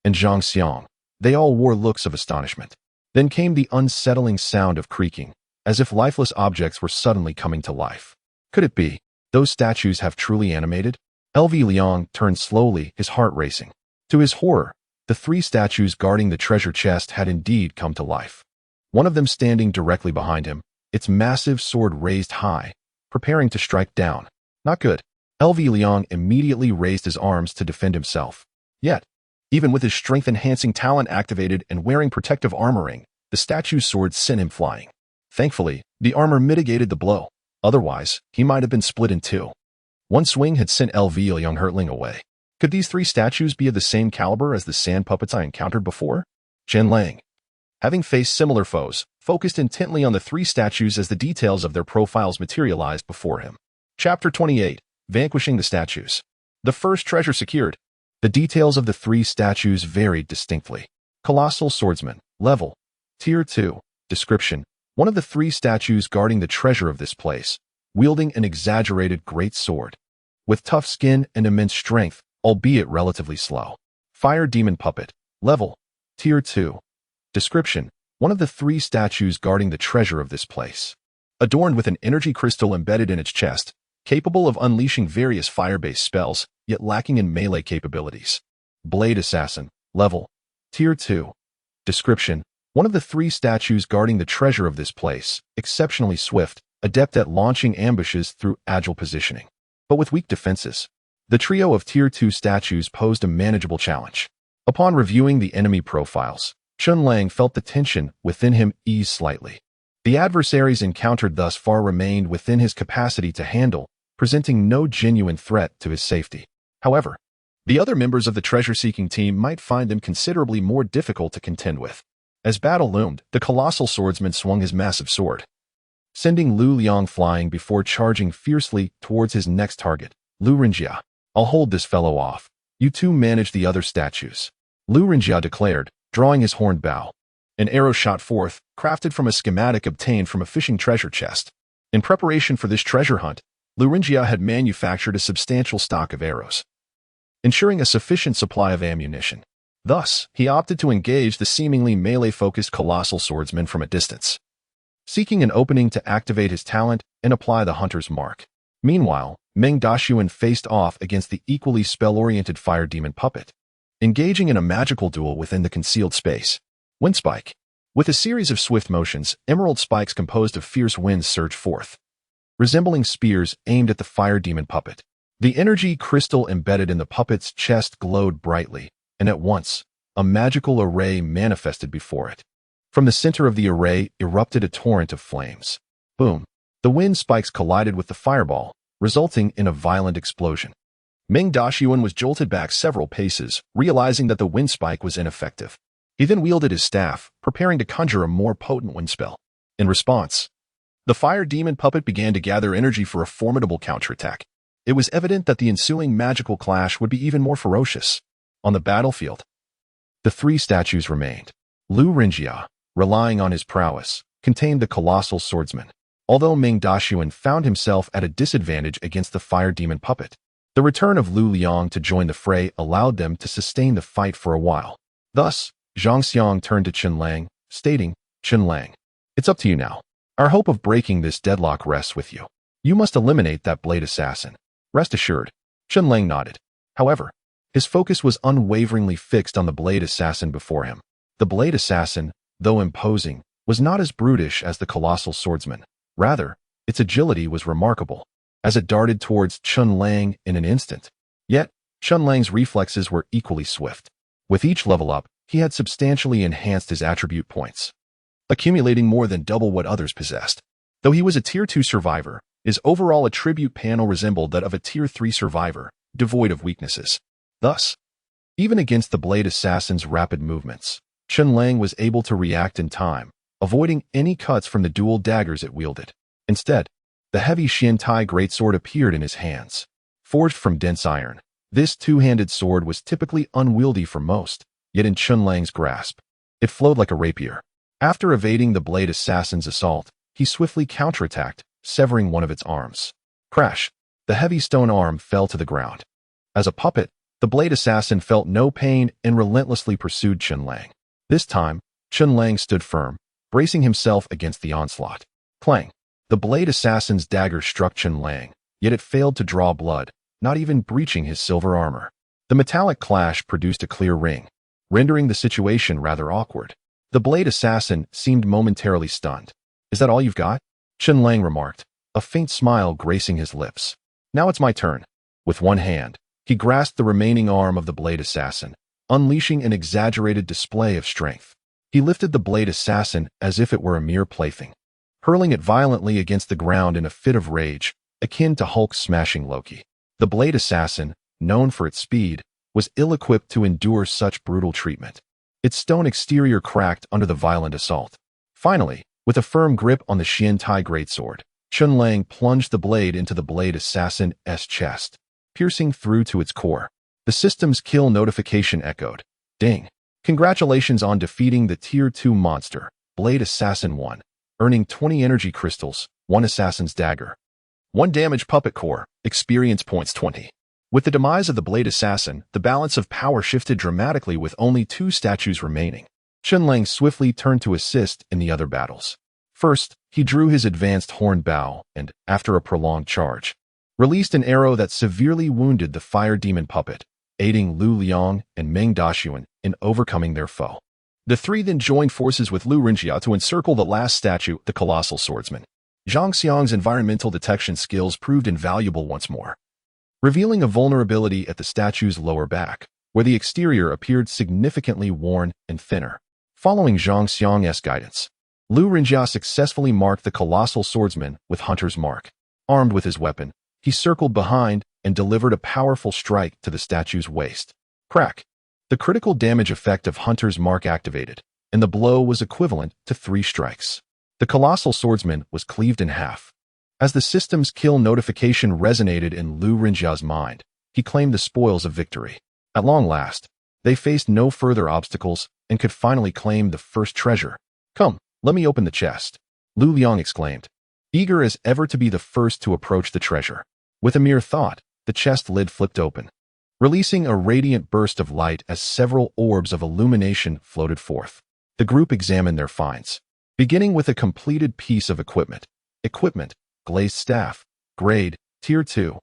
and Zhang Xiang. They all wore looks of astonishment. Then came the unsettling sound of creaking, as if lifeless objects were suddenly coming to life. Could it be? Those statues have truly animated? LV Liang turned slowly, his heart racing. To his horror, the 3 statues guarding the treasure chest had indeed come to life. One of them standing directly behind him, its massive sword raised high, preparing to strike down. Not good. LV Liang immediately raised his arms to defend himself. Yet, even with his strength-enhancing talent activated and wearing protective armoring, the statue's sword sent him flying. Thankfully, the armor mitigated the blow. Otherwise, he might have been split in 2. One swing had sent LV Liang hurtling away. Could these 3 statues be of the same caliber as the sand puppets I encountered before? Chen Lang, having faced similar foes, focused intently on the 3 statues as the details of their profiles materialized before him. Chapter 28. Vanquishing the Statues. The first treasure secured. The details of the 3 statues varied distinctly. Colossal Swordsman. Level. Tier 2. Description. One of the 3 statues guarding the treasure of this place, wielding an exaggerated great sword. With tough skin and immense strength, albeit relatively slow. Fire Demon Puppet. Level. Tier 2. Description. One of the 3 statues guarding the treasure of this place. Adorned with an energy crystal embedded in its chest, capable of unleashing various fire-based spells, yet lacking in melee capabilities. Blade Assassin. Level. Tier 2. Description. One of the 3 statues guarding the treasure of this place, exceptionally swift, adept at launching ambushes through agile positioning. But with weak defenses. The trio of Tier 2 statues posed a manageable challenge. Upon reviewing the enemy profiles, Chen Lang felt the tension within him ease slightly. The adversaries encountered thus far remained within his capacity to handle, presenting no genuine threat to his safety. However, the other members of the treasure-seeking team might find them considerably more difficult to contend with. As battle loomed, the colossal swordsman swung his massive sword, sending Lu Liang flying before charging fiercely towards his next target. Lu Rinjia, I'll hold this fellow off. You 2 manage the other statues. Lu Rinjia declared, drawing his horned bow. An arrow shot forth, crafted from a schematic obtained from a fishing treasure chest. In preparation for this treasure hunt, Lu Rinjia had manufactured a substantial stock of arrows, ensuring a sufficient supply of ammunition. Thus, he opted to engage the seemingly melee-focused colossal swordsman from a distance, seeking an opening to activate his talent and apply the hunter's mark. Meanwhile, Meng Daxuan faced off against the equally spell-oriented fire demon puppet, engaging in a magical duel within the concealed space. Wind Spike. With a series of swift motions, emerald spikes composed of fierce winds surged forth, resembling spears aimed at the fire demon puppet. The energy crystal embedded in the puppet's chest glowed brightly, and at once, a magical array manifested before it. From the center of the array erupted a torrent of flames. Boom! The wind spikes collided with the fireball, resulting in a violent explosion. Meng Daxuan was jolted back several paces, realizing that the wind spike was ineffective. He then wielded his staff, preparing to conjure a more potent wind spell. In response, the fire demon puppet began to gather energy for a formidable counterattack. It was evident that the ensuing magical clash would be even more ferocious. On the battlefield, the 3 statues remained. Lu Rinjia, relying on his prowess, contained the colossal swordsman, although Meng Daxuan found himself at a disadvantage against the fire demon puppet. The return of Lu Liang to join the fray allowed them to sustain the fight for a while. Thus, Zhang Xiang turned to Chen Lang, stating, Chen Lang, it's up to you now. Our hope of breaking this deadlock rests with you. You must eliminate that blade assassin. Rest assured. Chen Lang nodded. However, his focus was unwaveringly fixed on the blade assassin before him. The blade assassin, though imposing, was not as brutish as the colossal swordsman. Rather, its agility was remarkable, as it darted towards Chen Lang in an instant. Yet, Chen Lang's reflexes were equally swift. With each level up, he had substantially enhanced his attribute points, accumulating more than double what others possessed. Though he was a Tier 2 survivor, his overall attribute panel resembled that of a Tier 3 survivor, devoid of weaknesses. Thus, Even against the blade assassin's rapid movements, Chen Lang was able to react in time, avoiding any cuts from the dual daggers it wielded. Instead, the heavy Xiantai greatsword appeared in his hands. Forged from dense iron, this two-handed sword was typically unwieldy for most, yet in Chen Lang's grasp, it flowed like a rapier. After evading the blade assassin's assault, he swiftly counterattacked, severing one of its arms. Crash! The heavy stone arm fell to the ground. As a puppet, the blade assassin felt no pain and relentlessly pursued Chen Lang. This time, Chen Lang stood firm, bracing himself against the onslaught. Clang! The blade assassin's dagger struck Chen Lang, yet it failed to draw blood, not even breaching his silver armor. The metallic clash produced a clear ring, rendering the situation rather awkward. The blade assassin seemed momentarily stunned. "Is that all you've got?" Chen Lang remarked, a faint smile gracing his lips. "Now it's my turn." With one hand, he grasped the remaining arm of the blade assassin, unleashing an exaggerated display of strength. He lifted the blade assassin as if it were a mere plaything, hurling it violently against the ground in a fit of rage, akin to Hulk smashing Loki. The blade assassin, known for its speed, was ill-equipped to endure such brutal treatment. Its stone exterior cracked under the violent assault. Finally, with a firm grip on the Xiantai greatsword, Chen Lang plunged the blade into the blade assassin's chest, piercing through to its core. The system's kill notification echoed. Ding! Congratulations on defeating the Tier 2 monster, Blade Assassin 1, earning 20 energy crystals, 1 assassin's dagger, 1 damage puppet core, experience points 20. With the demise of the Blade Assassin, the balance of power shifted dramatically with only 2 statues remaining. Chen Lang swiftly turned to assist in the other battles. First, he drew his advanced horn bow and, after a prolonged charge, released an arrow that severely wounded the fire demon puppet, aiding Lu Liang and Meng Daxuan in overcoming their foe. The three then joined forces with Lu Rinjia to encircle the last statue, the colossal swordsman. Zhang Xiang's environmental detection skills proved invaluable once more, revealing a vulnerability at the statue's lower back, where the exterior appeared significantly worn and thinner. Following Zhang Xiang's guidance, Lu Rinjia successfully marked the colossal swordsman with Hunter's Mark. Armed with his weapon, he circled behind and delivered a powerful strike to the statue's waist. Crack! The critical damage effect of Hunter's Mark activated, and the blow was equivalent to 3 strikes. The colossal swordsman was cleaved in half. As the system's kill notification resonated in Lu Rinjia's mind, he claimed the spoils of victory. At long last, they faced no further obstacles and could finally claim the first treasure. "Come, let me open the chest," Lu Liang exclaimed, eager as ever to be the first to approach the treasure. With a mere thought, the chest lid flipped open, releasing a radiant burst of light as several orbs of illumination floated forth. The group examined their finds, beginning with a completed piece of equipment. Equipment: glazed staff, grade, Tier 2.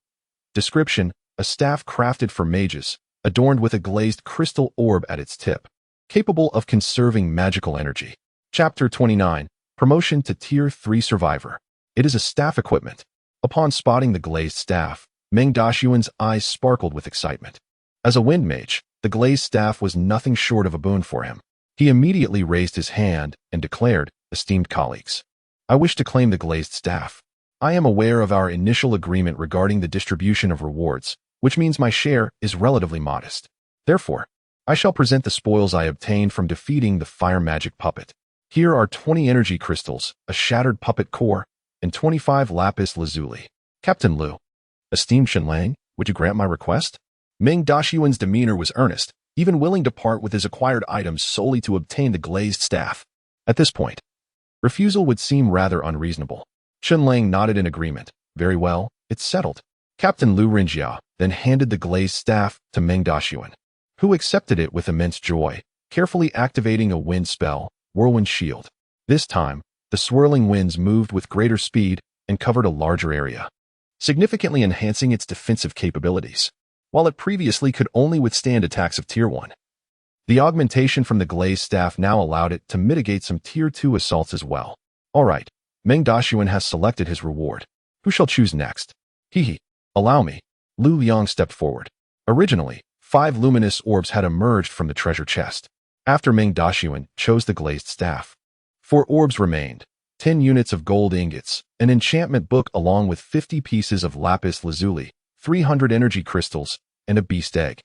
Description: a staff crafted for mages, adorned with a glazed crystal orb at its tip, capable of conserving magical energy. Chapter 29, Promotion to Tier 3 Survivor. It is a staff equipment. Upon spotting the glazed staff, Meng Daxuan's eyes sparkled with excitement. As a wind mage, the glazed staff was nothing short of a boon for him. He immediately raised his hand and declared, "Esteemed colleagues, I wish to claim the glazed staff. I am aware of our initial agreement regarding the distribution of rewards, which means my share is relatively modest. Therefore, I shall present the spoils I obtained from defeating the fire magic puppet. Here are 20 energy crystals, a shattered puppet core, and 25 lapis lazuli. Captain Lu." "Esteemed Chen Lang, would you grant my request?" Meng Daxuan's demeanor was earnest, even willing to part with his acquired items solely to obtain the glazed staff. At this point, refusal would seem rather unreasonable. Chen Lang nodded in agreement. "Very well, it's settled." Captain Lu Rinjia then handed the glazed staff to Meng Daxuan, who accepted it with immense joy, carefully activating a wind spell, Whirlwind Shield. This time, the swirling winds moved with greater speed and covered a larger area, significantly enhancing its defensive capabilities, while it previously could only withstand attacks of Tier 1. The augmentation from the glazed staff now allowed it to mitigate some Tier 2 assaults as well. "All right, Meng Daxuan has selected his reward. Who shall choose next?" "Hehe, allow me." Lu Liang stepped forward. Originally, 5 luminous orbs had emerged from the treasure chest. After Meng Daxuan chose the glazed staff, 4 orbs remained: 10 units of gold ingots, an enchantment book along with 50 pieces of lapis lazuli, 300 energy crystals, and a beast egg.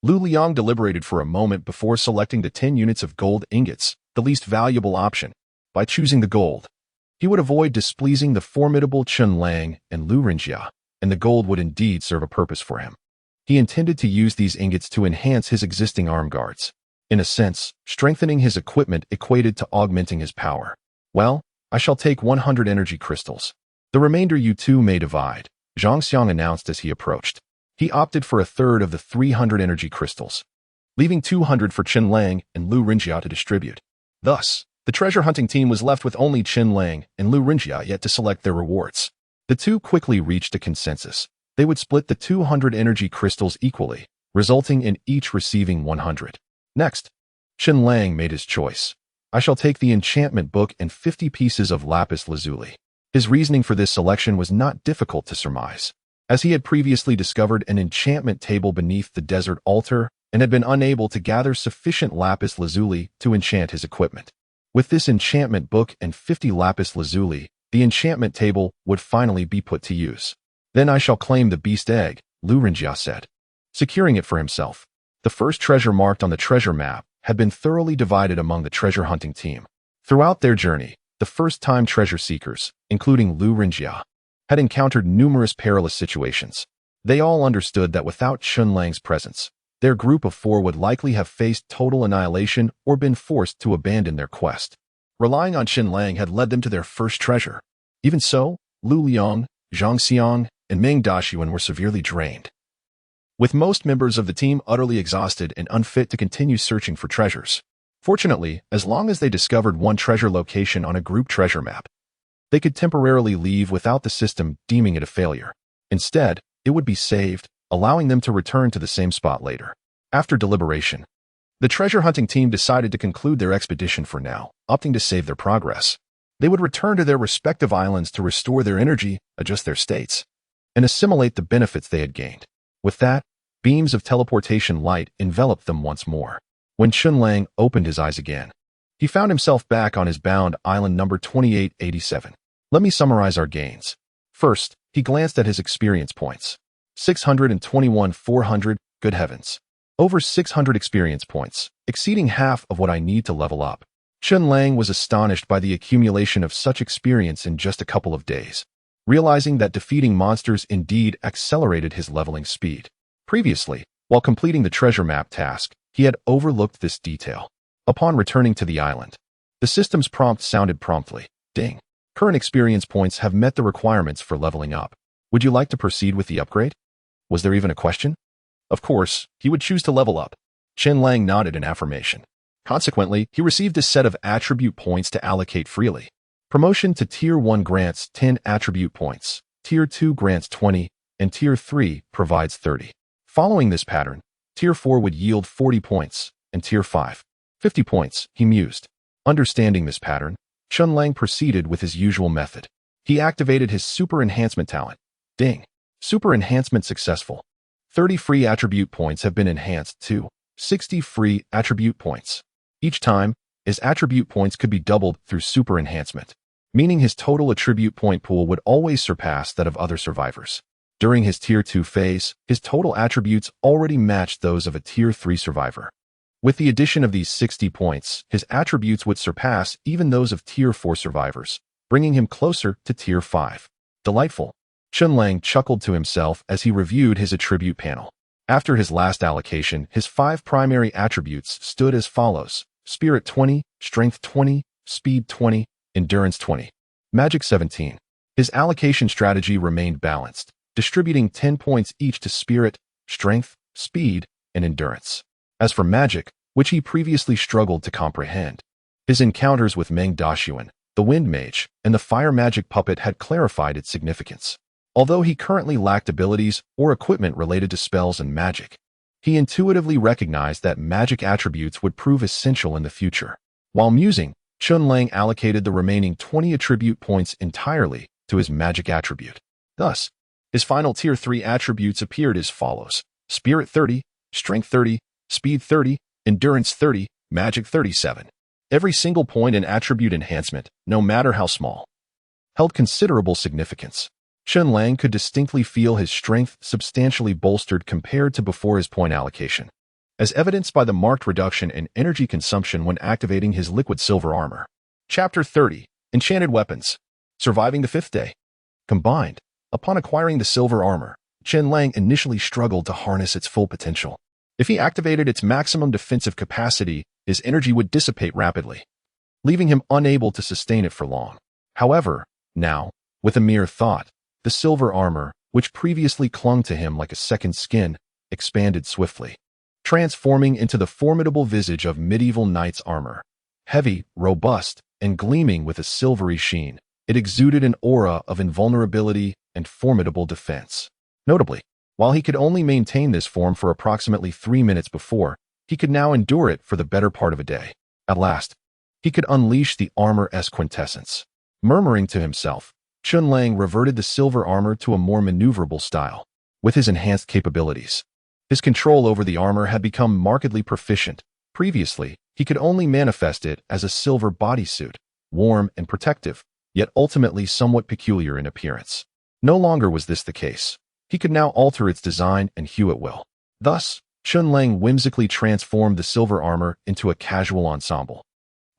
Lu Liang deliberated for a moment before selecting the 10 units of gold ingots, the least valuable option. By choosing the gold, he would avoid displeasing the formidable Chen Lang and Lu Rinjia, and the gold would indeed serve a purpose for him. He intended to use these ingots to enhance his existing arm guards. In a sense, strengthening his equipment equated to augmenting his power. Well, I shall take 100 energy crystals. The remainder you two may divide, Zhang Xiang announced as he approached. He opted for a third of the 300 energy crystals, leaving 200 for Chen Lang and Lu Rinjia to distribute. Thus, the treasure hunting team was left with only Chen Lang and Lu Rinjia yet to select their rewards. The two quickly reached a consensus. They would split the 200 energy crystals equally, resulting in each receiving 100. Next, Chen Lang made his choice. I shall take the enchantment book and 50 pieces of lapis lazuli. His reasoning for this selection was not difficult to surmise, as he had previously discovered an enchantment table beneath the desert altar and had been unable to gather sufficient lapis lazuli to enchant his equipment. With this enchantment book and 50 lapis lazuli, the enchantment table would finally be put to use. Then I shall claim the beast egg, Lu Rinjia said, securing it for himself. The first treasure marked on the treasure map had been thoroughly divided among the treasure hunting team. Throughout their journey, the first-time treasure seekers, including Lu Rinjia, had encountered numerous perilous situations. They all understood that without Chen Lang's presence, their group of 4 would likely have faced total annihilation or been forced to abandon their quest. Relying on Chen Lang had led them to their first treasure. Even so, Lu Liang, Zhang Xiang, and Meng Daxuan were severely drained, with most members of the team utterly exhausted and unfit to continue searching for treasures. Fortunately, as long as they discovered one treasure location on a group treasure map, they could temporarily leave without the system deeming it a failure. Instead, it would be saved, allowing them to return to the same spot later. After deliberation, the treasure hunting team decided to conclude their expedition for now, opting to save their progress. They would return to their respective islands to restore their energy, adjust their states, and assimilate the benefits they had gained. With that, beams of teleportation light enveloped them once more. When Chen Lang opened his eyes again, he found himself back on his bound island number 2887. Let me summarize our gains. First, he glanced at his experience points. 621 400, good heavens. Over 600 experience points, exceeding half of what I need to level up. Chen Lang was astonished by the accumulation of such experience in just a couple of days, realizing that defeating monsters indeed accelerated his leveling speed. Previously, while completing the treasure map task, he had overlooked this detail. Upon returning to the island, the system's prompt sounded promptly. Ding. Current experience points have met the requirements for leveling up. Would you like to proceed with the upgrade? Was there even a question? Of course, he would choose to level up. Chen Lang nodded in affirmation. Consequently, he received a set of attribute points to allocate freely. Promotion to Tier 1 grants 10 attribute points, Tier 2 grants 20, and Tier 3 provides 30. Following this pattern, Tier 4 would yield 40 points, and Tier 5, 50 points, he mused. Understanding this pattern, Chen Lang proceeded with his usual method. He activated his super enhancement talent. Ding. Super enhancement successful. 30 free attribute points have been enhanced to 60 free attribute points. Each time, his attribute points could be doubled through super enhancement, meaning his total attribute point pool would always surpass that of other survivors. During his Tier 2 phase, his total attributes already matched those of a Tier 3 survivor. With the addition of these 60 points, his attributes would surpass even those of Tier 4 survivors, bringing him closer to Tier 5. Delightful. Chen Lang chuckled to himself as he reviewed his attribute panel. After his last allocation, his 5 primary attributes stood as follows: Spirit 20, Strength 20, Speed 20, Endurance 20, Magic 17. His allocation strategy remained balanced, distributing 10 points each to Spirit, Strength, Speed, and Endurance. As for Magic, which he previously struggled to comprehend, his encounters with Meng Daxuan, the Wind Mage, and the Fire Magic Puppet had clarified its significance. Although he currently lacked abilities or equipment related to spells and magic, he intuitively recognized that magic attributes would prove essential in the future. While musing, Chen Lang allocated the remaining 20 attribute points entirely to his magic attribute. Thus, his final Tier 3 attributes appeared as follows: Spirit 30, Strength 30, Speed 30, Endurance 30, Magic 37. Every single point in attribute enhancement, no matter how small, held considerable significance. Chen Lang could distinctly feel his strength substantially bolstered compared to before his point allocation. as evidenced by the marked reduction in energy consumption when activating his liquid silver armor. Chapter 30. Enchanted Weapons. Surviving the fifth day. Combined, upon acquiring the silver armor, Chen Lang initially struggled to harness its full potential. If he activated its maximum defensive capacity, his energy would dissipate rapidly, leaving him unable to sustain it for long. However, now, with a mere thought, the silver armor, which previously clung to him like a second skin, expanded swiftly, transforming into the formidable visage of medieval knight's armor. Heavy, robust, and gleaming with a silvery sheen, it exuded an aura of invulnerability and formidable defense. Notably, while he could only maintain this form for approximately 3 minutes before, he could now endure it for the better part of a day. At last, he could unleash the armor's quintessence. Murmuring to himself, Chen Lang reverted the silver armor to a more maneuverable style. With his enhanced capabilities, his control over the armor had become markedly proficient. Previously, he could only manifest it as a silver bodysuit, warm and protective, yet ultimately somewhat peculiar in appearance. No longer was this the case. He could now alter its design and hue at will. Thus, Chen Lang whimsically transformed the silver armor into a casual ensemble,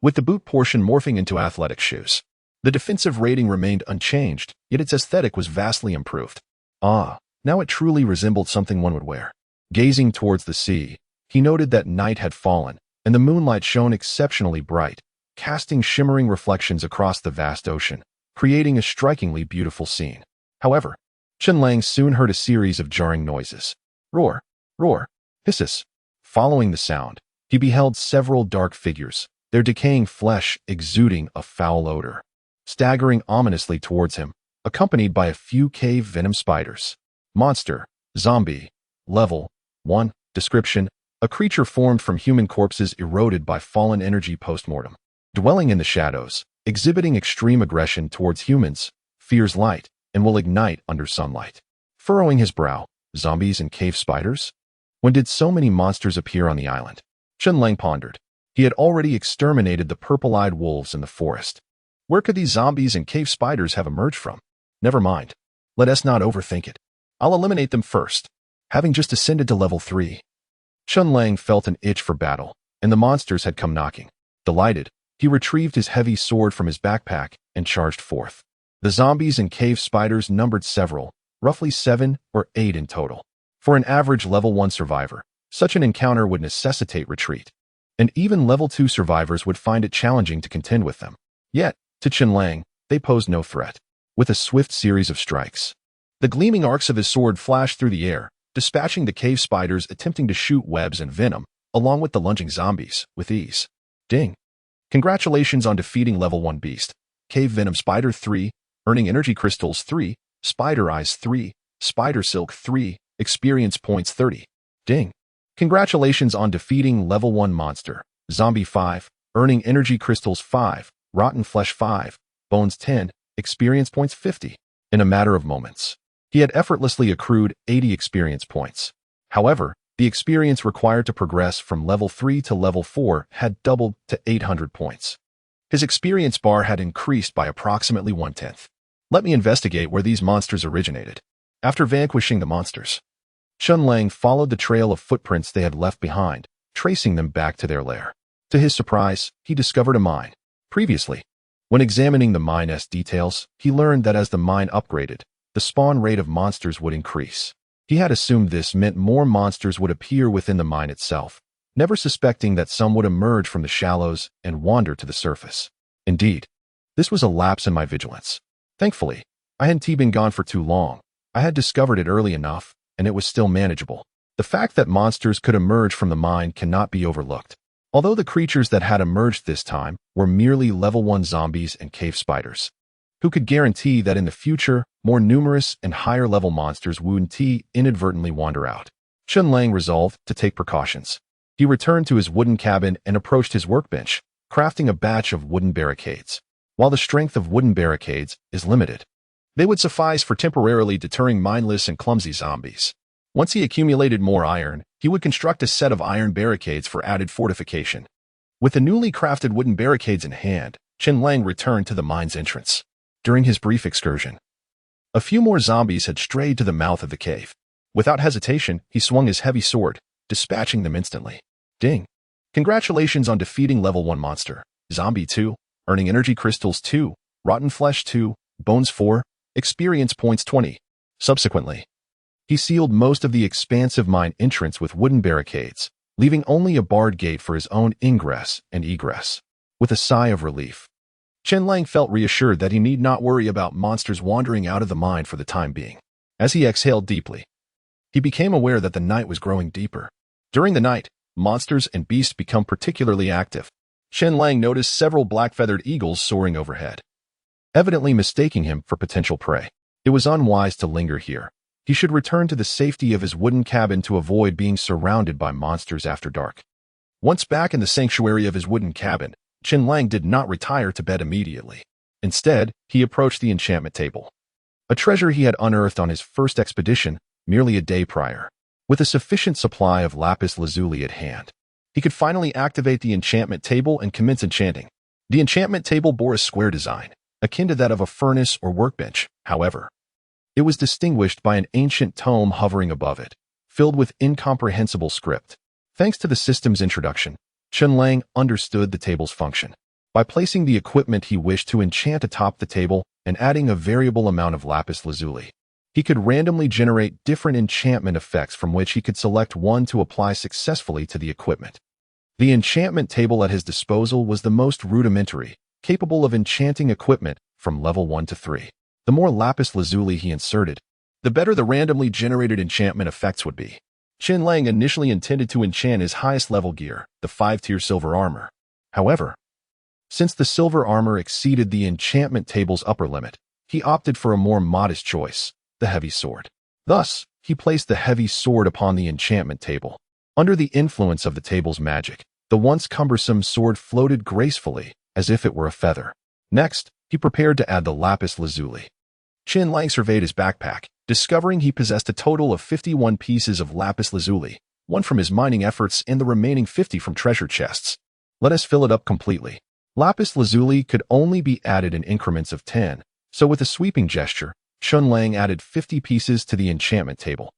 with the boot portion morphing into athletic shoes. The defensive rating remained unchanged, yet its aesthetic was vastly improved. Ah, now it truly resembled something one would wear. Gazing towards the sea, he noted that night had fallen, and the moonlight shone exceptionally bright, casting shimmering reflections across the vast ocean, creating a strikingly beautiful scene. However, Chen Lang soon heard a series of jarring noises. Roar, roar, hisses. Following the sound, he beheld several dark figures, their decaying flesh exuding a foul odor, staggering ominously towards him, accompanied by a few cave venom spiders. Monster, zombie, level 1, description, a creature formed from human corpses eroded by fallen energy post-mortem. Dwelling in the shadows, exhibiting extreme aggression towards humans, fears light, and will ignite under sunlight. Furrowing his brow, zombies and cave spiders? When did so many monsters appear on the island? Chen Lang pondered. He had already exterminated the purple-eyed wolves in the forest. Where could these zombies and cave spiders have emerged from? Never mind. Let us not overthink it. I'll eliminate them first. Having just ascended to level 3, Chen Lang felt an itch for battle, and the monsters had come knocking. Delighted, he retrieved his heavy sword from his backpack and charged forth. The zombies and cave spiders numbered several, roughly 7 or 8 in total. For an average level 1 survivor, such an encounter would necessitate retreat, and even level 2 survivors would find it challenging to contend with them. Yet, to Chen Lang, they posed no threat. With a swift series of strikes, the gleaming arcs of his sword flashed through the air, dispatching the cave spiders attempting to shoot webs and venom, along with the lunging zombies, with ease. Ding! Congratulations on defeating level 1 beast. Cave Venom Spider 3, earning energy crystals 3, Spider Eyes 3, Spider Silk 3, experience points 30. Ding! Congratulations on defeating level 1 monster. Zombie 5, earning energy crystals 5, Rotten Flesh 5, Bones 10, experience points 50. In a matter of moments, he had effortlessly accrued 80 experience points. However, the experience required to progress from level 3 to level 4 had doubled to 800 points. His experience bar had increased by approximately 1/10. Let me investigate where these monsters originated. After vanquishing the monsters, Chen Lang followed the trail of footprints they had left behind, tracing them back to their lair. To his surprise, he discovered a mine. Previously, when examining the mine's details, he learned that as the mine upgraded, the spawn rate of monsters would increase. He had assumed this meant more monsters would appear within the mine itself, never suspecting that some would emerge from the shallows and wander to the surface. Indeed, this was a lapse in my vigilance. Thankfully, I hadn't been gone for too long. I had discovered it early enough, and it was still manageable. The fact that monsters could emerge from the mine cannot be overlooked. Although the creatures that had emerged this time were merely level 1 zombies and cave spiders, who could guarantee that in the future, more numerous and higher-level monsters wouldn't inadvertently wander out? Chen Lang resolved to take precautions. He returned to his wooden cabin and approached his workbench, crafting a batch of wooden barricades. While the strength of wooden barricades is limited, they would suffice for temporarily deterring mindless and clumsy zombies. Once he accumulated more iron, he would construct a set of iron barricades for added fortification. With the newly crafted wooden barricades in hand, Chen Lang returned to the mine's entrance. During his brief excursion, a few more zombies had strayed to the mouth of the cave. Without hesitation, he swung his heavy sword, dispatching them instantly. Ding. Congratulations on defeating level 1 monster. Zombie 2, earning energy crystals 2, rotten flesh 2, bones 4, experience points 20. Subsequently, he sealed most of the expansive mine entrance with wooden barricades, leaving only a barred gate for his own ingress and egress. With a sigh of relief, Chen Lang felt reassured that he need not worry about monsters wandering out of the mine for the time being. As he exhaled deeply, he became aware that the night was growing deeper. During the night, monsters and beasts become particularly active. Chen Lang noticed several black-feathered eagles soaring overhead, evidently mistaking him for potential prey. It was unwise to linger here. He should return to the safety of his wooden cabin to avoid being surrounded by monsters after dark. Once back in the sanctuary of his wooden cabin, Chen Lang did not retire to bed immediately. Instead, he approached the enchantment table, a treasure he had unearthed on his first expedition merely a day prior. With a sufficient supply of lapis lazuli at hand, he could finally activate the enchantment table and commence enchanting. The enchantment table bore a square design, akin to that of a furnace or workbench. However, it was distinguished by an ancient tome hovering above it, filled with incomprehensible script. Thanks to the system's introduction, Chen Lang understood the table's function. By placing the equipment he wished to enchant atop the table and adding a variable amount of lapis lazuli, he could randomly generate different enchantment effects from which he could select one to apply successfully to the equipment. The enchantment table at his disposal was the most rudimentary, capable of enchanting equipment from level 1 to 3. The more lapis lazuli he inserted, the better the randomly generated enchantment effects would be. Chen Lang initially intended to enchant his highest level gear, the 5-tier silver armor. However, since the silver armor exceeded the enchantment table's upper limit, he opted for a more modest choice, the heavy sword. Thus, he placed the heavy sword upon the enchantment table. Under the influence of the table's magic, the once cumbersome sword floated gracefully, as if it were a feather. Next, he prepared to add the lapis lazuli. Chen Lang surveyed his backpack, discovering he possessed a total of 51 pieces of lapis lazuli, one from his mining efforts and the remaining 50 from treasure chests. Let us fill it up completely. Lapis lazuli could only be added in increments of 10, so with a sweeping gesture, Chen Lang added 50 pieces to the enchantment table.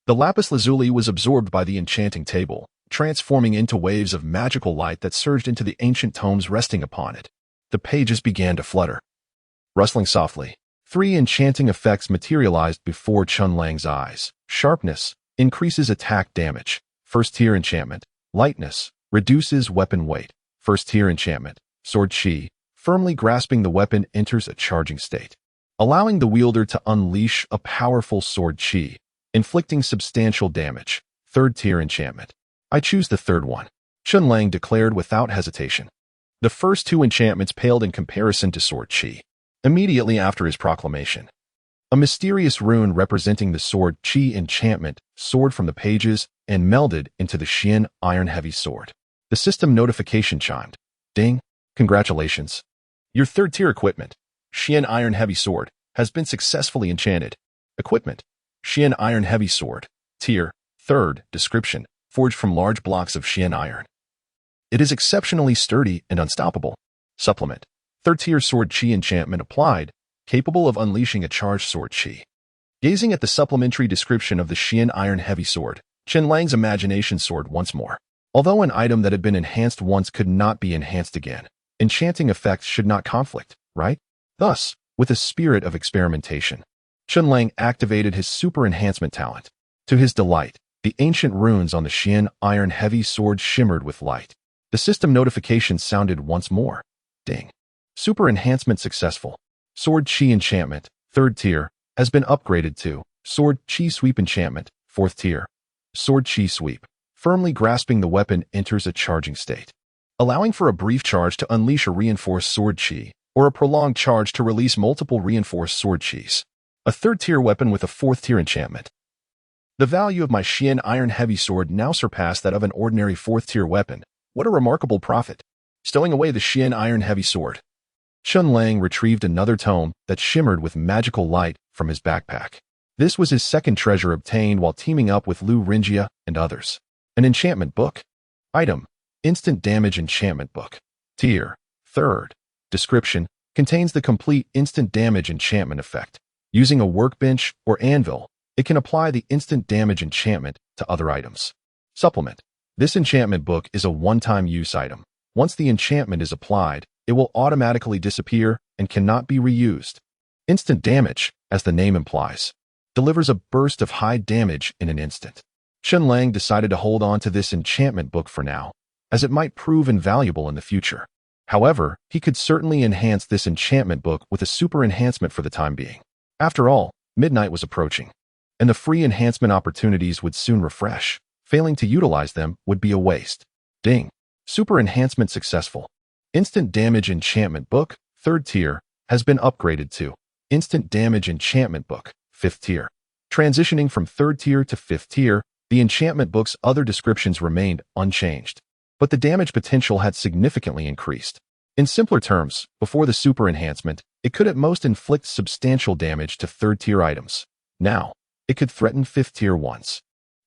The lapis lazuli was absorbed by the enchanting table, transforming into waves of magical light that surged into the ancient tomes resting upon it. The pages began to flutter. Rustling softly, 3 enchanting effects materialized before Chen Lang's eyes. Sharpness increases attack damage. First-tier enchantment. Lightness reduces weapon weight. First-tier enchantment. Sword chi. Firmly grasping the weapon enters a charging state, allowing the wielder to unleash a powerful sword chi, inflicting substantial damage. Third-tier enchantment. I choose the third one, Chen Lang declared without hesitation. The first 2 enchantments paled in comparison to sword chi. Immediately after his proclamation, a mysterious rune representing the sword chi enchantment soared from the pages and melded into the Xian iron heavy sword. The system notification chimed. Ding. Congratulations. Your third-tier equipment, Xian iron heavy sword, has been successfully enchanted. Equipment, Xian iron heavy sword. Tier, 3rd. Description, forged from large blocks of Xian iron. It is exceptionally sturdy and unstoppable. Supplement, 3rd-tier sword chi enchantment applied, capable of unleashing a charged sword chi. Gazing at the supplementary description of the Xian iron heavy sword, Chen Lang's imagination soared once more. Although an item that had been enhanced once could not be enhanced again, enchanting effects should not conflict, right? Thus, with a spirit of experimentation, Chen Lang activated his super enhancement talent. To his delight, the ancient runes on the Xian iron heavy sword shimmered with light. The system notification sounded once more. Ding. Super enhancement successful. Sword chi enchantment, 3rd tier, has been upgraded to Sword chi sweep enchantment, 4th tier. Sword chi sweep. Firmly grasping the weapon enters a charging state, allowing for a brief charge to unleash a reinforced sword chi, or a prolonged charge to release multiple reinforced sword chis. A 3rd-tier weapon with a 4th-tier enchantment. The value of my Xian iron heavy sword now surpassed that of an ordinary 4th-tier weapon. What a remarkable profit. Stowing away the Xian iron heavy sword, Chen Lang retrieved another tome that shimmered with magical light from his backpack. This was his second treasure obtained while teaming up with Lu Rinjia and others. An enchantment book. Item, instant damage enchantment book. Tier, 3rd. Description, contains the complete instant damage enchantment effect. Using a workbench or anvil, it can apply the instant damage enchantment to other items. Supplement. This enchantment book is a one-time use item. Once the enchantment is applied, it will automatically disappear and cannot be reused. Instant damage, as the name implies, delivers a burst of high damage in an instant. Chen Lang decided to hold on to this enchantment book for now, as it might prove invaluable in the future. However, he could certainly enhance this enchantment book with a super enhancement for the time being. After all, midnight was approaching, and the free enhancement opportunities would soon refresh. Failing to utilize them would be a waste. Ding. Super enhancement successful. Instant damage enchantment book, 3rd tier, has been upgraded to instant damage enchantment book, 5th tier. Transitioning from 3rd tier to 5th tier, the enchantment book's other descriptions remained unchanged, but the damage potential had significantly increased. In simpler terms, before the super enhancement, it could at most inflict substantial damage to 3rd tier items. Now, it could threaten 5th tier ones.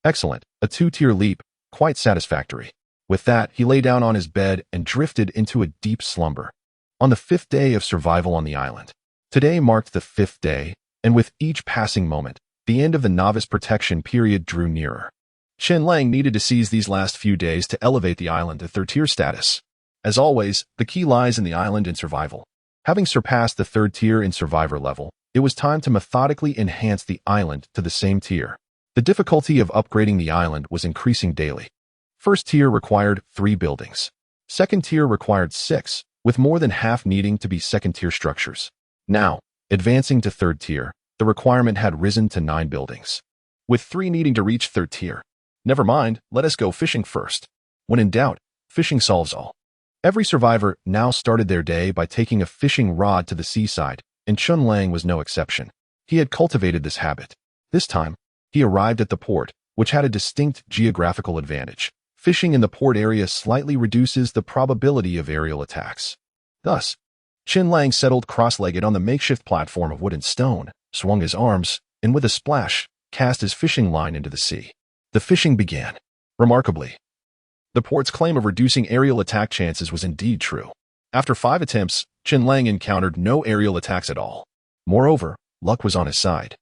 Excellent, a 2-tier leap, quite satisfactory. With that, he lay down on his bed and drifted into a deep slumber. On the 5th day of survival on the island. Today marked the 5th day, and with each passing moment, the end of the novice protection period drew nearer. Chen Lang needed to seize these last few days to elevate the island to 3rd tier status. As always, the key lies in the island and survival. Having surpassed the 3rd tier in survivor level, it was time to methodically enhance the island to the same tier. The difficulty of upgrading the island was increasing daily. 1st tier required 3 buildings. 2nd tier required 6, with more than half needing to be 2nd tier structures. Now, advancing to 3rd tier, the requirement had risen to 9 buildings, with 3 needing to reach 3rd tier. Never mind, let us go fishing first. When in doubt, fishing solves all. Every survivor now started their day by taking a fishing rod to the seaside, and Chen Lang was no exception. He had cultivated this habit. This time, he arrived at the port, which had a distinct geographical advantage. Fishing in the port area slightly reduces the probability of aerial attacks. Thus, Chen Lang settled cross-legged on the makeshift platform of wood and stone, swung his arms, and with a splash, cast his fishing line into the sea. The fishing began. Remarkably, the port's claim of reducing aerial attack chances was indeed true. After 5 attempts, Chen Lang encountered no aerial attacks at all. Moreover, luck was on his side.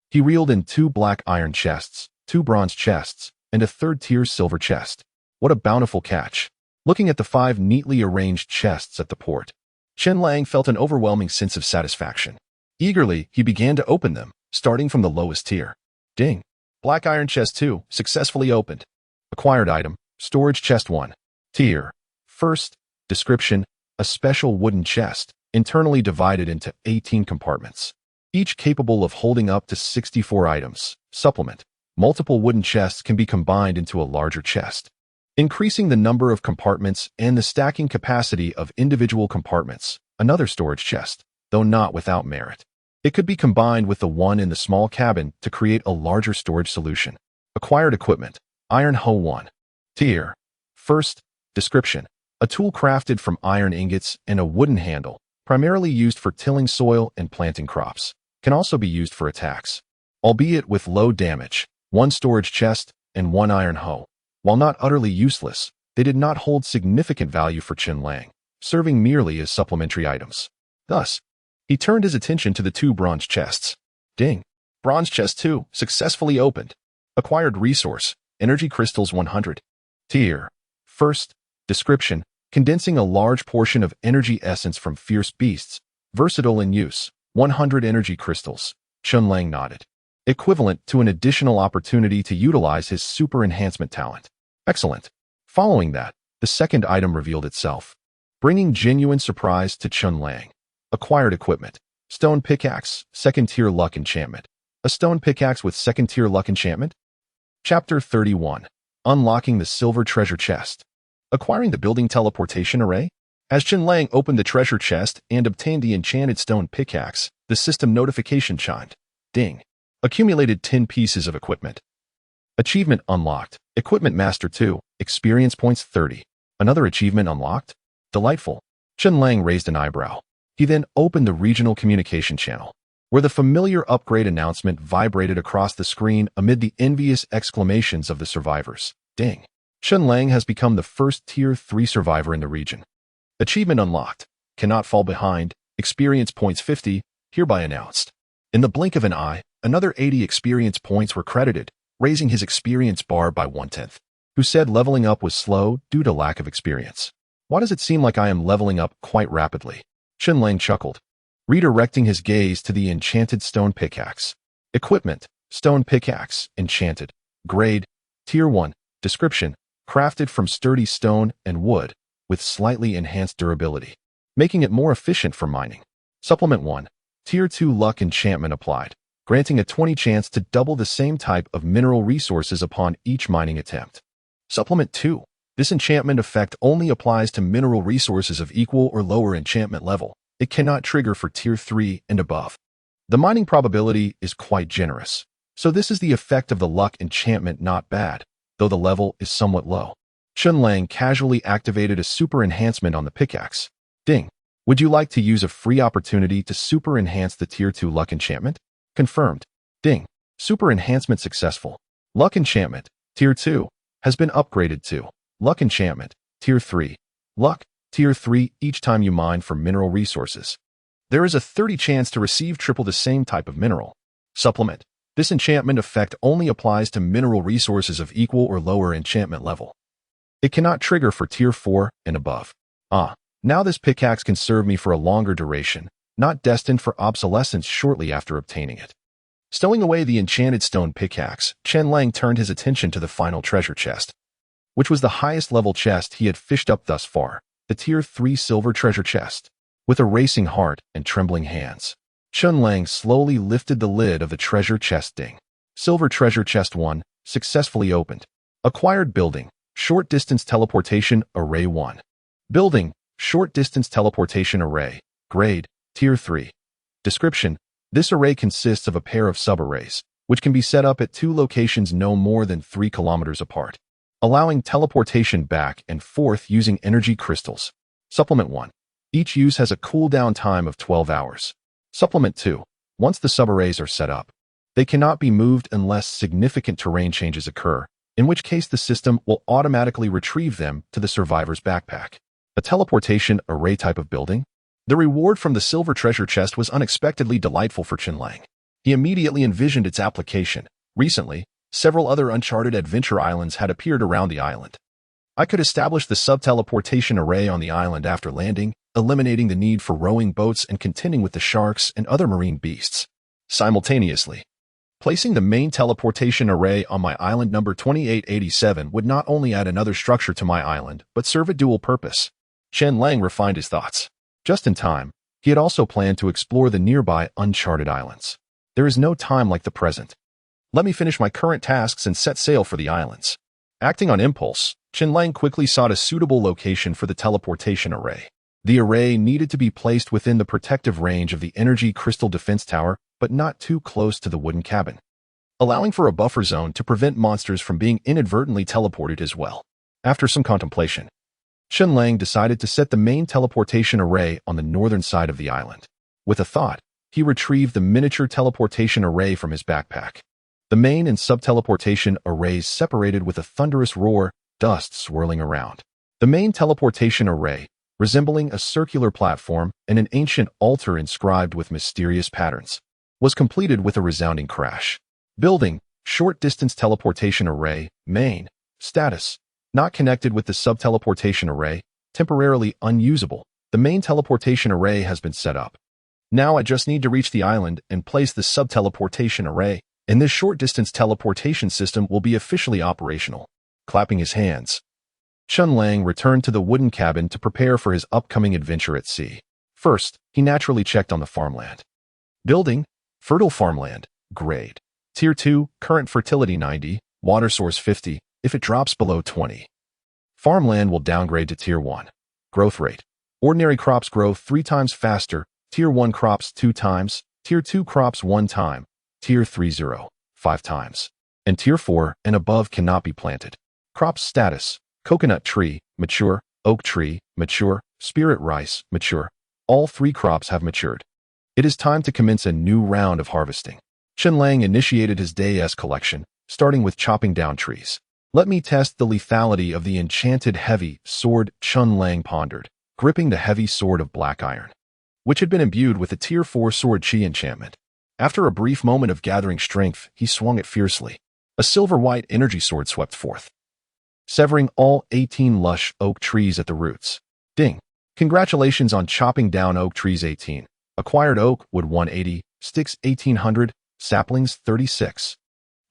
He reeled in 2 black iron chests, 2 bronze chests, and a 3rd-tier silver chest. What a bountiful catch. Looking at the 5 neatly arranged chests at the port, Chen Lang felt an overwhelming sense of satisfaction. Eagerly, he began to open them, starting from the lowest tier. Ding. Black iron chest 2, successfully opened. Acquired item, storage chest 1. Tier. 1st. Description, a special wooden chest, internally divided into 18 compartments, each capable of holding up to 64 items. Supplement. Multiple wooden chests can be combined into a larger chest, increasing the number of compartments and the stacking capacity of individual compartments. Another storage chest, though not without merit. It could be combined with the one in the small cabin to create a larger storage solution. Acquired equipment, iron hoe 1. Tier. 1st. Description, a tool crafted from iron ingots and a wooden handle, primarily used for tilling soil and planting crops. Can also be used for attacks, albeit with low damage. 1 storage chest and 1 iron hoe. While not utterly useless, they did not hold significant value for Chen Lang, serving merely as supplementary items. Thus, he turned his attention to the 2 bronze chests. Ding. Bronze chest 2, successfully opened. Acquired resource, energy crystals 100. Tier. 1st. Description, condensing a large portion of energy essence from fierce beasts. Versatile in use. 100 energy crystals. Chen Lang nodded. Equivalent to an additional opportunity to utilize his super enhancement talent. Excellent. Following that, the 2nd item revealed itself, bringing genuine surprise to Chen Lang. Acquired equipment. Stone pickaxe, 2nd tier luck enchantment. A stone pickaxe with 2nd tier luck enchantment? Chapter 31. Unlocking the silver treasure chest. Acquiring the building teleportation array? As Chen Lang opened the treasure chest and obtained the enchanted stone pickaxe, the system notification chimed. Ding. Accumulated 10 pieces of equipment. Achievement unlocked. Equipment Master 2. Experience points 30. Another achievement unlocked? Delightful. Chen Lang raised an eyebrow. He then opened the regional communication channel, where the familiar upgrade announcement vibrated across the screen amid the envious exclamations of the survivors. Ding. Chen Lang has become the first Tier 3 survivor in the region. Achievement unlocked. Cannot fall behind. Experience points 50, hereby announced. In the blink of an eye, another 80 experience points were credited, raising his experience bar by 1/10. who said leveling up was slow due to lack of experience. Why does it seem like I am leveling up quite rapidly? Chen Lang chuckled, redirecting his gaze to the enchanted stone pickaxe. Equipment: stone pickaxe, enchanted. Grade: Tier 1. Description: crafted from sturdy stone and wood, with slightly enhanced durability, making it more efficient for mining. Supplement 1. Tier 2 luck enchantment applied, granting a 20 chance to double the same type of mineral resources upon each mining attempt. Supplement 2. This enchantment effect only applies to mineral resources of equal or lower enchantment level. It cannot trigger for Tier 3 and above. The mining probability is quite generous, so this is the effect of the luck enchantment. Not bad, though the level is somewhat low. Chen Lang casually activated a super enhancement on the pickaxe. Ding. Would you like to use a free opportunity to super enhance the Tier 2 luck enchantment? Confirmed. Ding. Super enhancement successful. Luck enchantment, Tier 2, has been upgraded to Luck enchantment, Tier 3. Luck, Tier 3 each time you mine for mineral resources. There is a 30 chance to receive triple the same type of mineral. Supplement. This enchantment effect only applies to mineral resources of equal or lower enchantment level. It cannot trigger for Tier 4 and above. Now this pickaxe can serve me for a longer duration, not destined for obsolescence shortly after obtaining it. Stowing away the enchanted stone pickaxe, Chen Lang turned his attention to the final treasure chest, which was the highest level chest he had fished up thus far, the Tier 3 silver treasure chest. With a racing heart and trembling hands, Chen Lang slowly lifted the lid of the treasure chest. Ding. Silver treasure chest 1, successfully opened. Acquired building, short distance teleportation array 1. Building, short distance teleportation array, grade, Tier 3. Description: this array consists of a pair of subarrays, which can be set up at 2 locations no more than 3 kilometers apart, allowing teleportation back and forth using energy crystals. Supplement 1. Each use has a cooldown time of 12 hours. Supplement 2. Once the subarrays are set up, they cannot be moved unless significant terrain changes occur, in which case the system will automatically retrieve them to the survivor's backpack. A teleportation array type of building? The reward from the silver treasure chest was unexpectedly delightful for Chen Lang. He immediately envisioned its application. Recently, several other uncharted adventure islands had appeared around the island. I could establish the sub-teleportation array on the island after landing, eliminating the need for rowing boats and contending with the sharks and other marine beasts. Simultaneously, placing the main teleportation array on my island number 2887 would not only add another structure to my island, but serve a dual purpose. Chen Lang refined his thoughts. Just in time, he had also planned to explore the nearby uncharted islands. There is no time like the present. Let me finish my current tasks and set sail for the islands. Acting on impulse, Chen Lang quickly sought a suitable location for the teleportation array. The array needed to be placed within the protective range of the energy crystal defense tower, but not too close to the wooden cabin, allowing for a buffer zone to prevent monsters from being inadvertently teleported as well. After some contemplation, Chen Lang decided to set the main teleportation array on the northern side of the island. With a thought, he retrieved the miniature teleportation array from his backpack. The main and sub-teleportation arrays separated with a thunderous roar, dust swirling around. The main teleportation array, resembling a circular platform and an ancient altar inscribed with mysterious patterns, was completed with a resounding crash. Building, short-distance teleportation array, main, status, not connected with the sub-teleportation array, temporarily unusable. The main teleportation array has been set up. Now I just need to reach the island and place the sub-teleportation array, and this short-distance teleportation system will be officially operational. Clapping his hands, Chen Lang returned to the wooden cabin to prepare for his upcoming adventure at sea. First, he naturally checked on the farmland. Building, fertile farmland, grade, Tier 2, current fertility 90, water source 50, if it drops below 20. Farmland will downgrade to Tier 1. Growth rate, ordinary crops grow 3 times faster, Tier 1 crops 2 times, Tier 2 crops 1 time, Tier 3 0, 5 times, and Tier 4 and above cannot be planted. Crop status, coconut tree, mature, oak tree, mature, spirit rice, mature. All 3 crops have matured. It is time to commence a new round of harvesting. Chen Lang initiated his day's collection, starting with chopping down trees. Let me test the lethality of the enchanted heavy sword, Chen Lang pondered, gripping the heavy sword of black iron, which had been imbued with a Tier 4 sword chi enchantment. After a brief moment of gathering strength, he swung it fiercely. A silver-white energy sword swept forth. severing all 18 lush oak trees at the roots. Ding. Congratulations on chopping down oak trees 18. Acquired oak, wood 180, sticks 1800, saplings 36.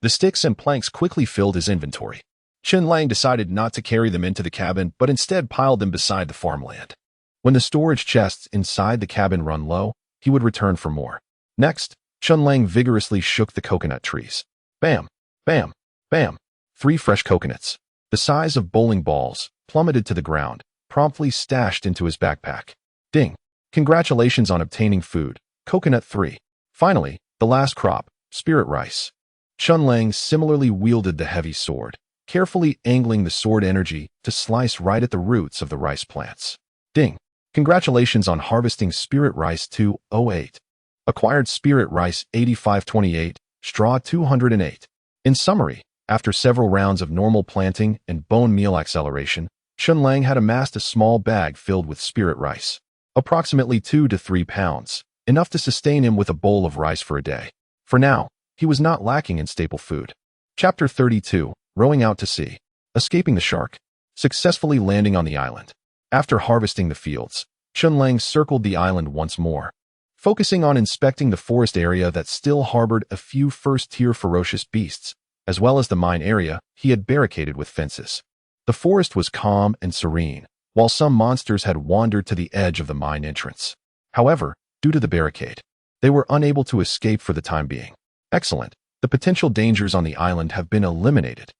The sticks and planks quickly filled his inventory. Chen Lang decided not to carry them into the cabin, but instead piled them beside the farmland. When the storage chests inside the cabin run low, he would return for more. Next, Chen Lang vigorously shook the coconut trees. Bam, bam, bam. 3 fresh coconuts, the size of bowling balls, plummeted to the ground, promptly stashed into his backpack. Ding. Congratulations on obtaining food. Coconut 3. Finally, the last crop, spirit rice. Chen Lang similarly wielded the heavy sword, carefully angling the sword energy to slice right at the roots of the rice plants. Ding. Congratulations on harvesting spirit rice 208. Acquired spirit rice 8528, straw 208. In summary, after several rounds of normal planting and bone meal acceleration, Chen Lang had amassed a small bag filled with spirit rice. Approximately 2 to 3 pounds, enough to sustain him with a bowl of rice for a day. For now, he was not lacking in staple food. Chapter 32, Rowing Out to Sea. Escaping the shark. Successfully landing on the island. After harvesting the fields, Chen Lang circled the island once more, focusing on inspecting the forest area that still harbored a few first-tier ferocious beasts, as well as the mine area he had barricaded with fences. The forest was calm and serene, while some monsters had wandered to the edge of the mine entrance. However, due to the barricade, they were unable to escape for the time being. Excellent. The potential dangers on the island have been eliminated.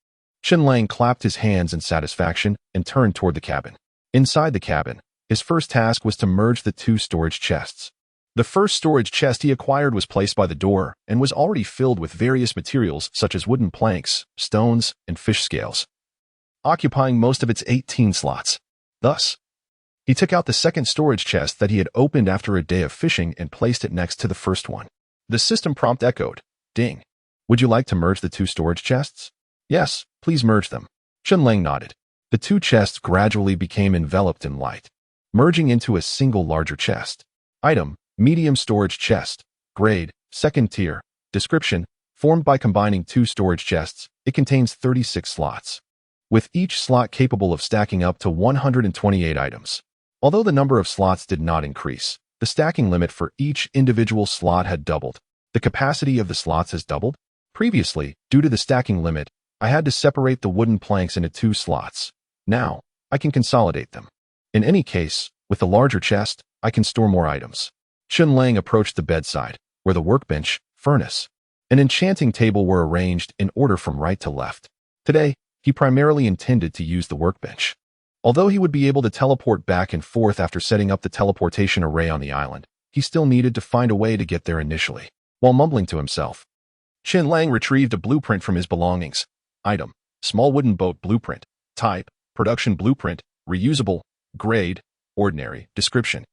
Chen Lang clapped his hands in satisfaction and turned toward the cabin. Inside the cabin, his first task was to merge the 2 storage chests. The first storage chest he acquired was placed by the door and was already filled with various materials such as wooden planks, stones, and fish scales, occupying most of its 18 slots. Thus, he took out the second storage chest that he had opened after a day of fishing and placed it next to the first one. The system prompt echoed, "Ding. Would you like to merge the 2 storage chests?" "Yes, please merge them." Chen Lang nodded. The 2 chests gradually became enveloped in light, merging into a single larger chest. Item, medium storage chest. Grade, 2nd tier. Description, formed by combining 2 storage chests, it contains 36 slots, with each slot capable of stacking up to 128 items. Although the number of slots did not increase, the stacking limit for each individual slot had doubled. The capacity of the slots has doubled. Previously, due to the stacking limit, I had to separate the wooden planks into 2 slots. Now, I can consolidate them. In any case, with the larger chest, I can store more items. Chen Lang approached the bedside, where the workbench, furnace, and enchanting table were arranged in order from right to left. Today, he primarily intended to use the workbench. Although he would be able to teleport back and forth after setting up the teleportation array on the island, he still needed to find a way to get there initially. While mumbling to himself, Chen Lang retrieved a blueprint from his belongings. Item, small wooden boat blueprint. Type, production blueprint, reusable. Grade, ordinary. Description,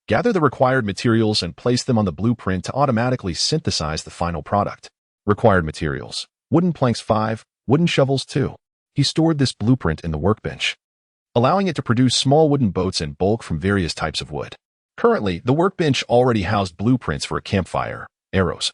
gather the required materials and place them on the blueprint to automatically synthesize the final product. Required materials, wooden planks 5, wooden shovels 2. He stored this blueprint in the workbench, allowing it to produce small wooden boats in bulk from various types of wood. Currently, the workbench already housed blueprints for a campfire, arrows,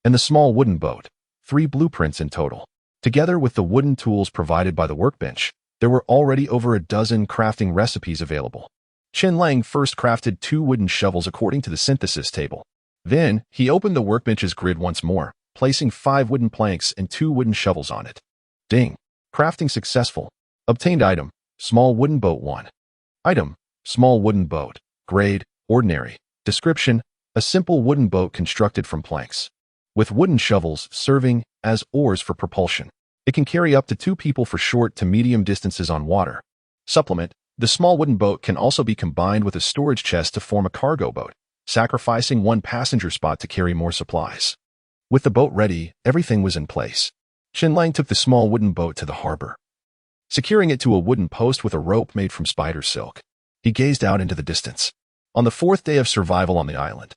and the small wooden boat, 3 blueprints in total. Together with the wooden tools provided by the workbench, there were already over a dozen crafting recipes available. Chen Lang first crafted 2 wooden shovels according to the synthesis table. Then, he opened the workbench's grid once more, placing 5 wooden planks and 2 wooden shovels on it. Ding. Crafting successful. Obtained item, small wooden boat 1. Item, small wooden boat. Grade, ordinary. Description, a simple wooden boat constructed from planks, with wooden shovels serving as oars for propulsion. It can carry up to 2 people for short to medium distances on water. Supplement, the small wooden boat can also be combined with a storage chest to form a cargo boat, sacrificing 1 passenger spot to carry more supplies. With the boat ready, everything was in place. Chen Lang took the small wooden boat to the harbor, securing it to a wooden post with a rope made from spider silk. He gazed out into the distance. On the 4th day of survival on the island,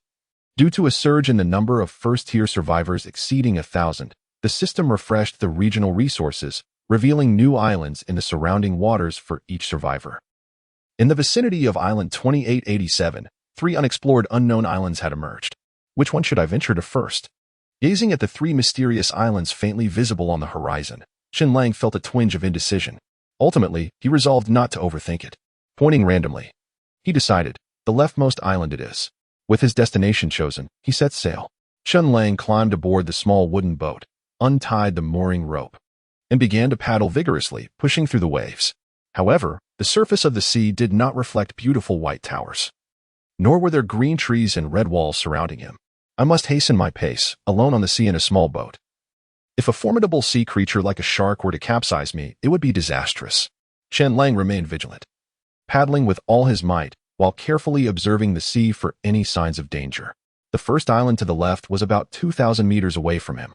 due to a surge in the number of first-tier survivors exceeding 1,000, the system refreshed the regional resources, revealing new islands in the surrounding waters for each survivor. In the vicinity of Island 2887, 3 unexplored unknown islands had emerged. Which one should I venture to first? Gazing at the 3 mysterious islands faintly visible on the horizon, Chen Lang felt a twinge of indecision. Ultimately, he resolved not to overthink it. Pointing randomly, he decided, the leftmost island it is. With his destination chosen, he set sail. Chen Lang climbed aboard the small wooden boat, untied the mooring rope, and began to paddle vigorously, pushing through the waves. However, the surface of the sea did not reflect beautiful white towers, nor were there green trees and red walls surrounding him. I must hasten my pace, alone on the sea in a small boat. If a formidable sea creature like a shark were to capsize me, it would be disastrous. Chen Lang remained vigilant, paddling with all his might, while carefully observing the sea for any signs of danger. The first island to the left was about 2,000 meters away from him.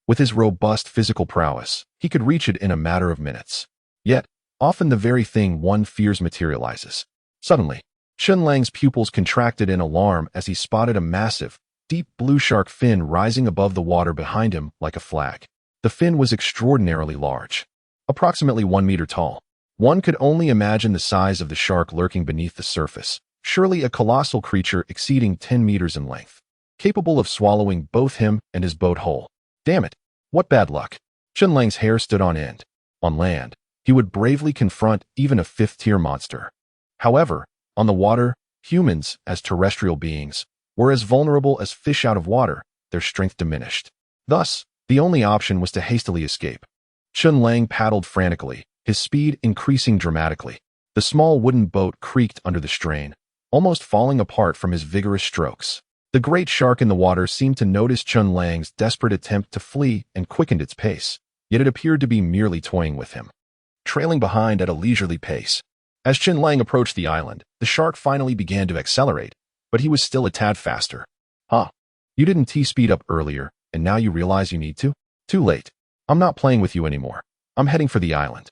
With his robust physical prowess, he could reach it in a matter of minutes. Yet, often the very thing one fears materializes. Suddenly, Chen Lang's pupils contracted in alarm as he spotted a massive, deep blue shark fin rising above the water behind him like a flag. The fin was extraordinarily large, approximately 1 meter tall. One could only imagine the size of the shark lurking beneath the surface, surely a colossal creature exceeding 10 meters in length, capable of swallowing both him and his boat whole. Damn it, what bad luck. Chen Lang's hair stood on end. On land, he would bravely confront even a fifth-tier monster. However, on the water, humans, as terrestrial beings, were as vulnerable as fish out of water, their strength diminished. Thus, the only option was to hastily escape. Chen Lang paddled frantically, his speed increasing dramatically. The small wooden boat creaked under the strain, almost falling apart from his vigorous strokes. The great shark in the water seemed to notice Chen Lang's desperate attempt to flee and quickened its pace, yet it appeared to be merely toying with him, trailing behind at a leisurely pace. As Chen Lang approached the island, the shark finally began to accelerate, but he was still a tad faster. Huh. You didn't T-speed up earlier, and now you realize you need to? Too late. I'm not playing with you anymore. I'm heading for the island.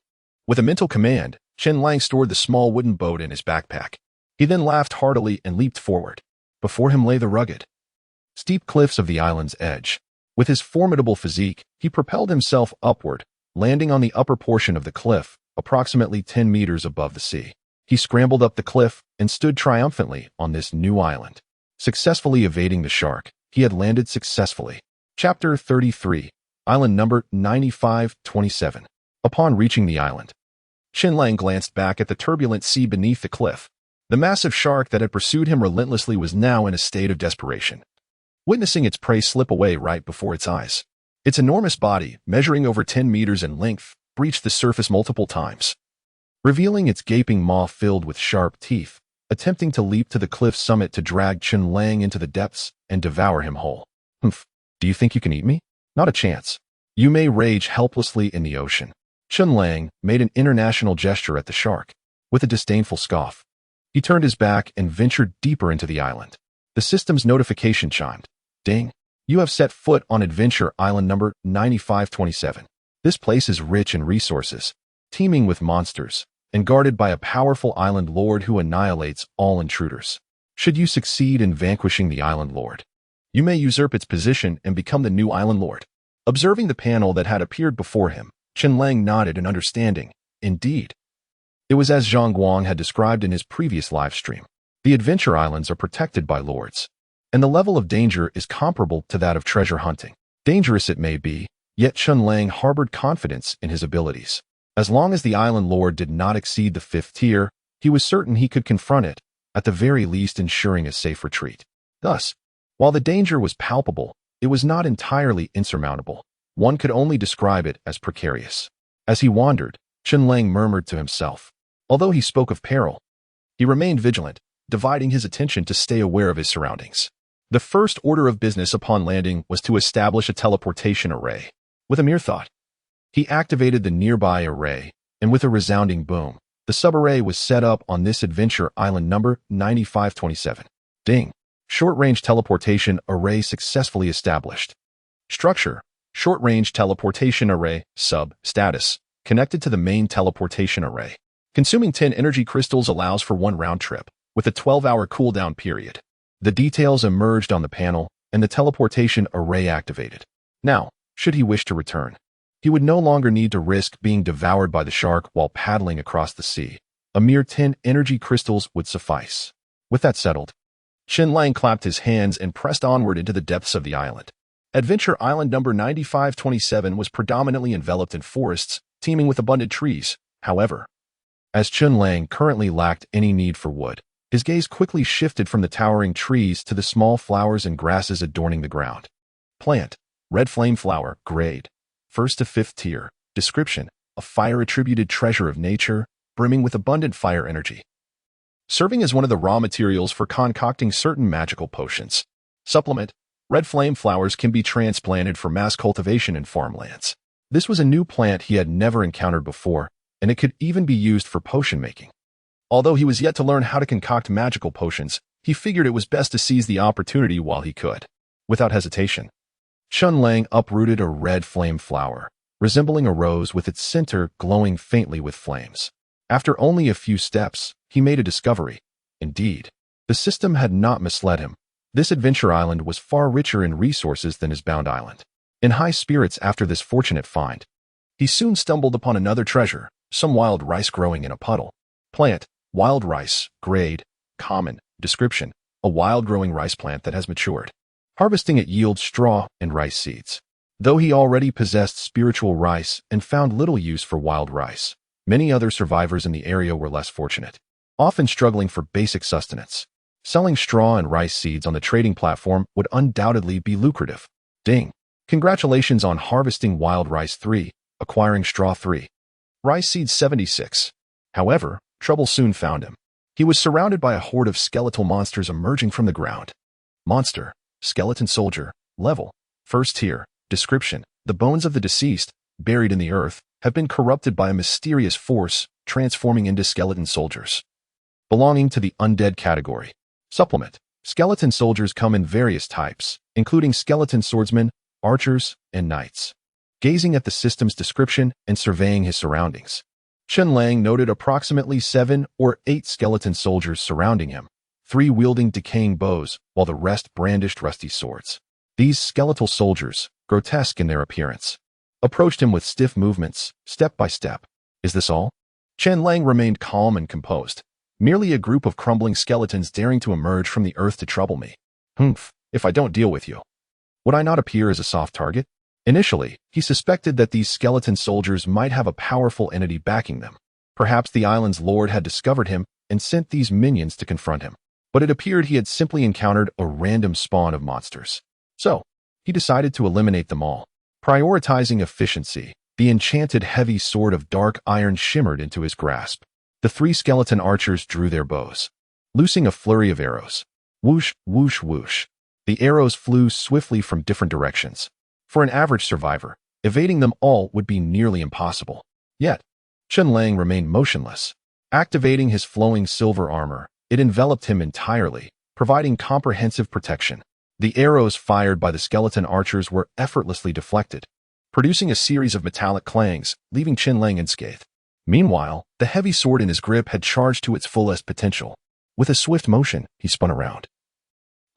With a mental command, Chen Lang stored the small wooden boat in his backpack. He then laughed heartily and leaped forward. Before him lay the rugged, steep cliffs of the island's edge. With his formidable physique, he propelled himself upward, landing on the upper portion of the cliff, approximately 10 meters above the sea. He scrambled up the cliff and stood triumphantly on this new island. Successfully evading the shark, he had landed successfully. Chapter 33, Island number 9527. Upon reaching the island, Chen Lang glanced back at the turbulent sea beneath the cliff. The massive shark that had pursued him relentlessly was now in a state of desperation, witnessing its prey slip away right before its eyes. Its enormous body, measuring over 10 meters in length, breached the surface multiple times, revealing its gaping maw filled with sharp teeth, attempting to leap to the cliff's summit to drag Chen Lang into the depths and devour him whole. Humph, do you think you can eat me? Not a chance. You may rage helplessly in the ocean. Chen Lang made an international gesture at the shark. With a disdainful scoff, he turned his back and ventured deeper into the island. The system's notification chimed. Ding. You have set foot on Adventure Island number 9527. This place is rich in resources, teeming with monsters, and guarded by a powerful island lord who annihilates all intruders. Should you succeed in vanquishing the island lord, you may usurp its position and become the new island lord. Observing the panel that had appeared before him, Chen Lang nodded in understanding. Indeed. It was as Zhang Guang had described in his previous live stream. The Adventure Islands are protected by lords, and the level of danger is comparable to that of treasure hunting. Dangerous it may be, yet Chen Lang harbored confidence in his abilities. As long as the island lord did not exceed the 5th tier, he was certain he could confront it, at the very least ensuring a safe retreat. Thus, while the danger was palpable, it was not entirely insurmountable. One could only describe it as precarious. As he wandered, Chen Lang murmured to himself. Although he spoke of peril, he remained vigilant, dividing his attention to stay aware of his surroundings. The first order of business upon landing was to establish a teleportation array. With a mere thought, he activated the nearby array, and with a resounding boom, the subarray was set up on this Adventure Island number 9527. Ding. Short-range teleportation array successfully established. Structure: short-range teleportation array, status, connected to the main teleportation array. Consuming 10 energy crystals allows for 1 round trip, with a 12-hour cooldown period. The details emerged on the panel, and the teleportation array activated. Now, should he wish to return, he would no longer need to risk being devoured by the shark while paddling across the sea. A mere 10 energy crystals would suffice. With that settled, Chen Lang clapped his hands and pressed onward into the depths of the island. Adventure Island number 9527 was predominantly enveloped in forests, teeming with abundant trees. However, as Chen Lang currently lacked any need for wood, his gaze quickly shifted from the towering trees to the small flowers and grasses adorning the ground. Plant, red flame flower, grade, 1st to 5th tier. Description, a fire-attributed treasure of nature, brimming with abundant fire energy. Serving as one of the raw materials for concocting certain magical potions. Supplement, red flame flowers can be transplanted for mass cultivation in farmlands. This was a new plant he had never encountered before, and it could even be used for potion making. Although he was yet to learn how to concoct magical potions, he figured it was best to seize the opportunity while he could. Without hesitation, Chen Lang uprooted a red flame flower, resembling a rose with its center glowing faintly with flames. After only a few steps, he made a discovery. Indeed, the system had not misled him. This adventure island was far richer in resources than his bound island. In high spirits after this fortunate find, he soon stumbled upon another treasure, some wild rice growing in a puddle. Plant, wild rice, grade, common. Description, a wild-growing rice plant that has matured. Harvesting it yields straw and rice seeds. Though he already possessed spiritual rice and found little use for wild rice, many other survivors in the area were less fortunate, often struggling for basic sustenance. Selling straw and rice seeds on the trading platform would undoubtedly be lucrative. Ding! Congratulations on harvesting wild rice 3, acquiring straw 3. Rice seeds 76. However, trouble soon found him. He was surrounded by a horde of skeletal monsters emerging from the ground. Monster, skeleton soldier, level, 1st tier. Description, the bones of the deceased, buried in the earth, have been corrupted by a mysterious force, transforming into skeleton soldiers. Belonging to the undead category. Supplement, skeleton soldiers come in various types, including skeleton swordsmen, archers, and knights. Gazing at the system's description and surveying his surroundings, Chen Lang noted approximately 7 or 8 skeleton soldiers surrounding him, 3 wielding decaying bows, while the rest brandished rusty swords. These skeletal soldiers, grotesque in their appearance, approached him with stiff movements, step by step. Is this all? Chen Lang remained calm and composed. Merely a group of crumbling skeletons daring to emerge from the earth to trouble me. Humph, if I don't deal with you, would I not appear as a soft target? Initially, he suspected that these skeleton soldiers might have a powerful entity backing them. Perhaps the island's lord had discovered him and sent these minions to confront him. But it appeared he had simply encountered a random spawn of monsters. So, he decided to eliminate them all. Prioritizing efficiency, the enchanted heavy sword of dark iron shimmered into his grasp. The 3 skeleton archers drew their bows, loosing a flurry of arrows. Whoosh, whoosh, whoosh. The arrows flew swiftly from different directions. For an average survivor, evading them all would be nearly impossible. Yet, Chen Lang remained motionless. Activating his flowing silver armor, it enveloped him entirely, providing comprehensive protection. The arrows fired by the skeleton archers were effortlessly deflected, producing a series of metallic clangs, leaving Chen Lang unscathed. Meanwhile, the heavy sword in his grip had charged to its fullest potential. With a swift motion, he spun around,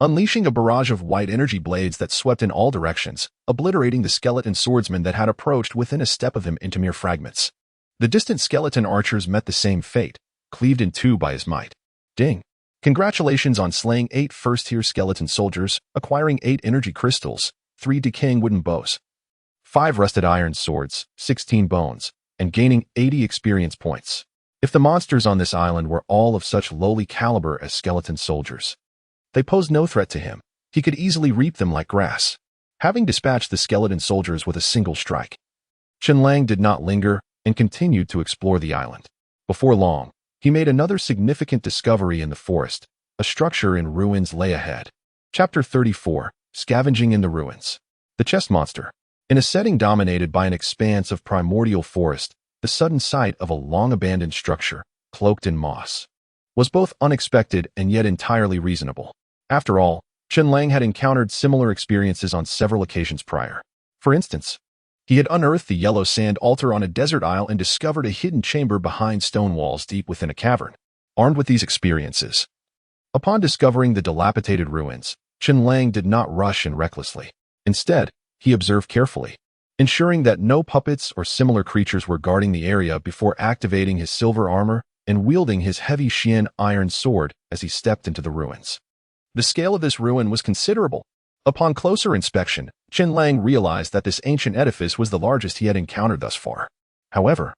unleashing a barrage of white energy blades that swept in all directions, obliterating the skeleton swordsmen that had approached within a step of him into mere fragments. The distant skeleton archers met the same fate, cleaved in 2 by his might. Ding! Congratulations on slaying 8 first-tier skeleton soldiers, acquiring 8 energy crystals, 3 decaying wooden bows, 5 rusted iron swords, 16 bones, and gaining 80 experience points. If the monsters on this island were all of such lowly caliber as skeleton soldiers, they posed no threat to him. He could easily reap them like grass. Having dispatched the skeleton soldiers with a single strike, Chen Lang did not linger and continued to explore the island. Before long, he made another significant discovery in the forest. A structure in ruins lay ahead. Chapter 34, Scavenging in the Ruins. The Chest Monster. In a setting dominated by an expanse of primordial forest, the sudden sight of a long-abandoned structure, cloaked in moss, was both unexpected and yet entirely reasonable. After all, Chen Lang had encountered similar experiences on several occasions prior. For instance, he had unearthed the yellow sand altar on a desert isle and discovered a hidden chamber behind stone walls deep within a cavern. Armed with these experiences, upon discovering the dilapidated ruins, Chen Lang did not rush in recklessly. Instead, he observed carefully, ensuring that no puppets or similar creatures were guarding the area before activating his silver armor and wielding his heavy Xian iron sword as he stepped into the ruins. The scale of this ruin was considerable. Upon closer inspection, Chen Lang realized that this ancient edifice was the largest he had encountered thus far. However,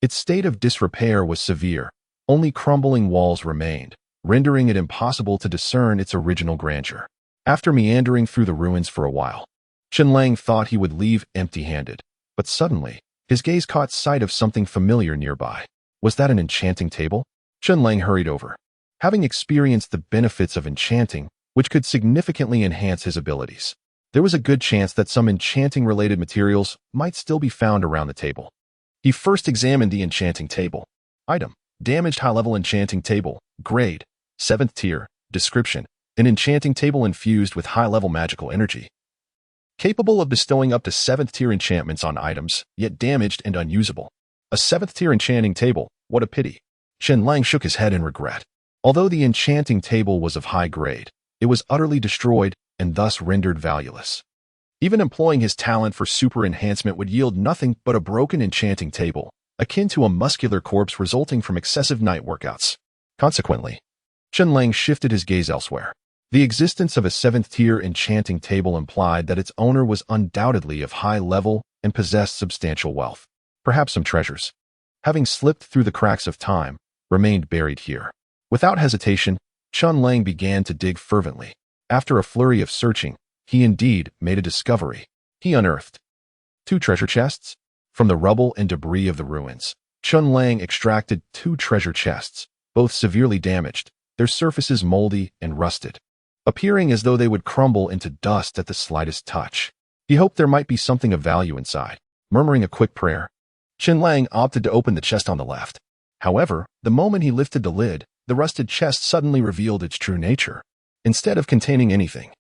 Its state of disrepair was severe. Only crumbling walls remained, rendering it impossible to discern its original grandeur. After meandering through the ruins for a while, Chen Lang thought he would leave empty-handed, but suddenly, his gaze caught sight of something familiar nearby. Was that an enchanting table? Chen Lang hurried over. Having experienced the benefits of enchanting, which could significantly enhance his abilities, there was a good chance that some enchanting-related materials might still be found around the table. He first examined the enchanting table. Item: damaged high-level enchanting table, grade, 7th tier, description: an enchanting table infused with high-level magical energy, capable of bestowing up to 7th tier enchantments on items, yet damaged and unusable. A 7th tier enchanting table, what a pity. Chen Lang shook his head in regret. Although the enchanting table was of high grade, it was utterly destroyed and thus rendered valueless. Even employing his talent for super enhancement would yield nothing but a broken enchanting table, akin to a muscular corpse resulting from excessive night workouts. Consequently, Chen Lang shifted his gaze elsewhere. The existence of a 7th tier enchanting table implied that its owner was undoubtedly of high level and possessed substantial wealth. Perhaps some treasures, having slipped through the cracks of time, remained buried here. Without hesitation, Chen Lang began to dig fervently. After a flurry of searching, he indeed made a discovery. He unearthed 2 treasure chests. From the rubble and debris of the ruins, Chen Lang extracted 2 treasure chests, both severely damaged, their surfaces moldy and rusted, appearing as though they would crumble into dust at the slightest touch. He hoped there might be something of value inside. Murmuring a quick prayer, Chen Lang opted to open the chest on the left. However, the moment he lifted the lid, the rusted chest suddenly revealed its true nature. Instead of containing anything,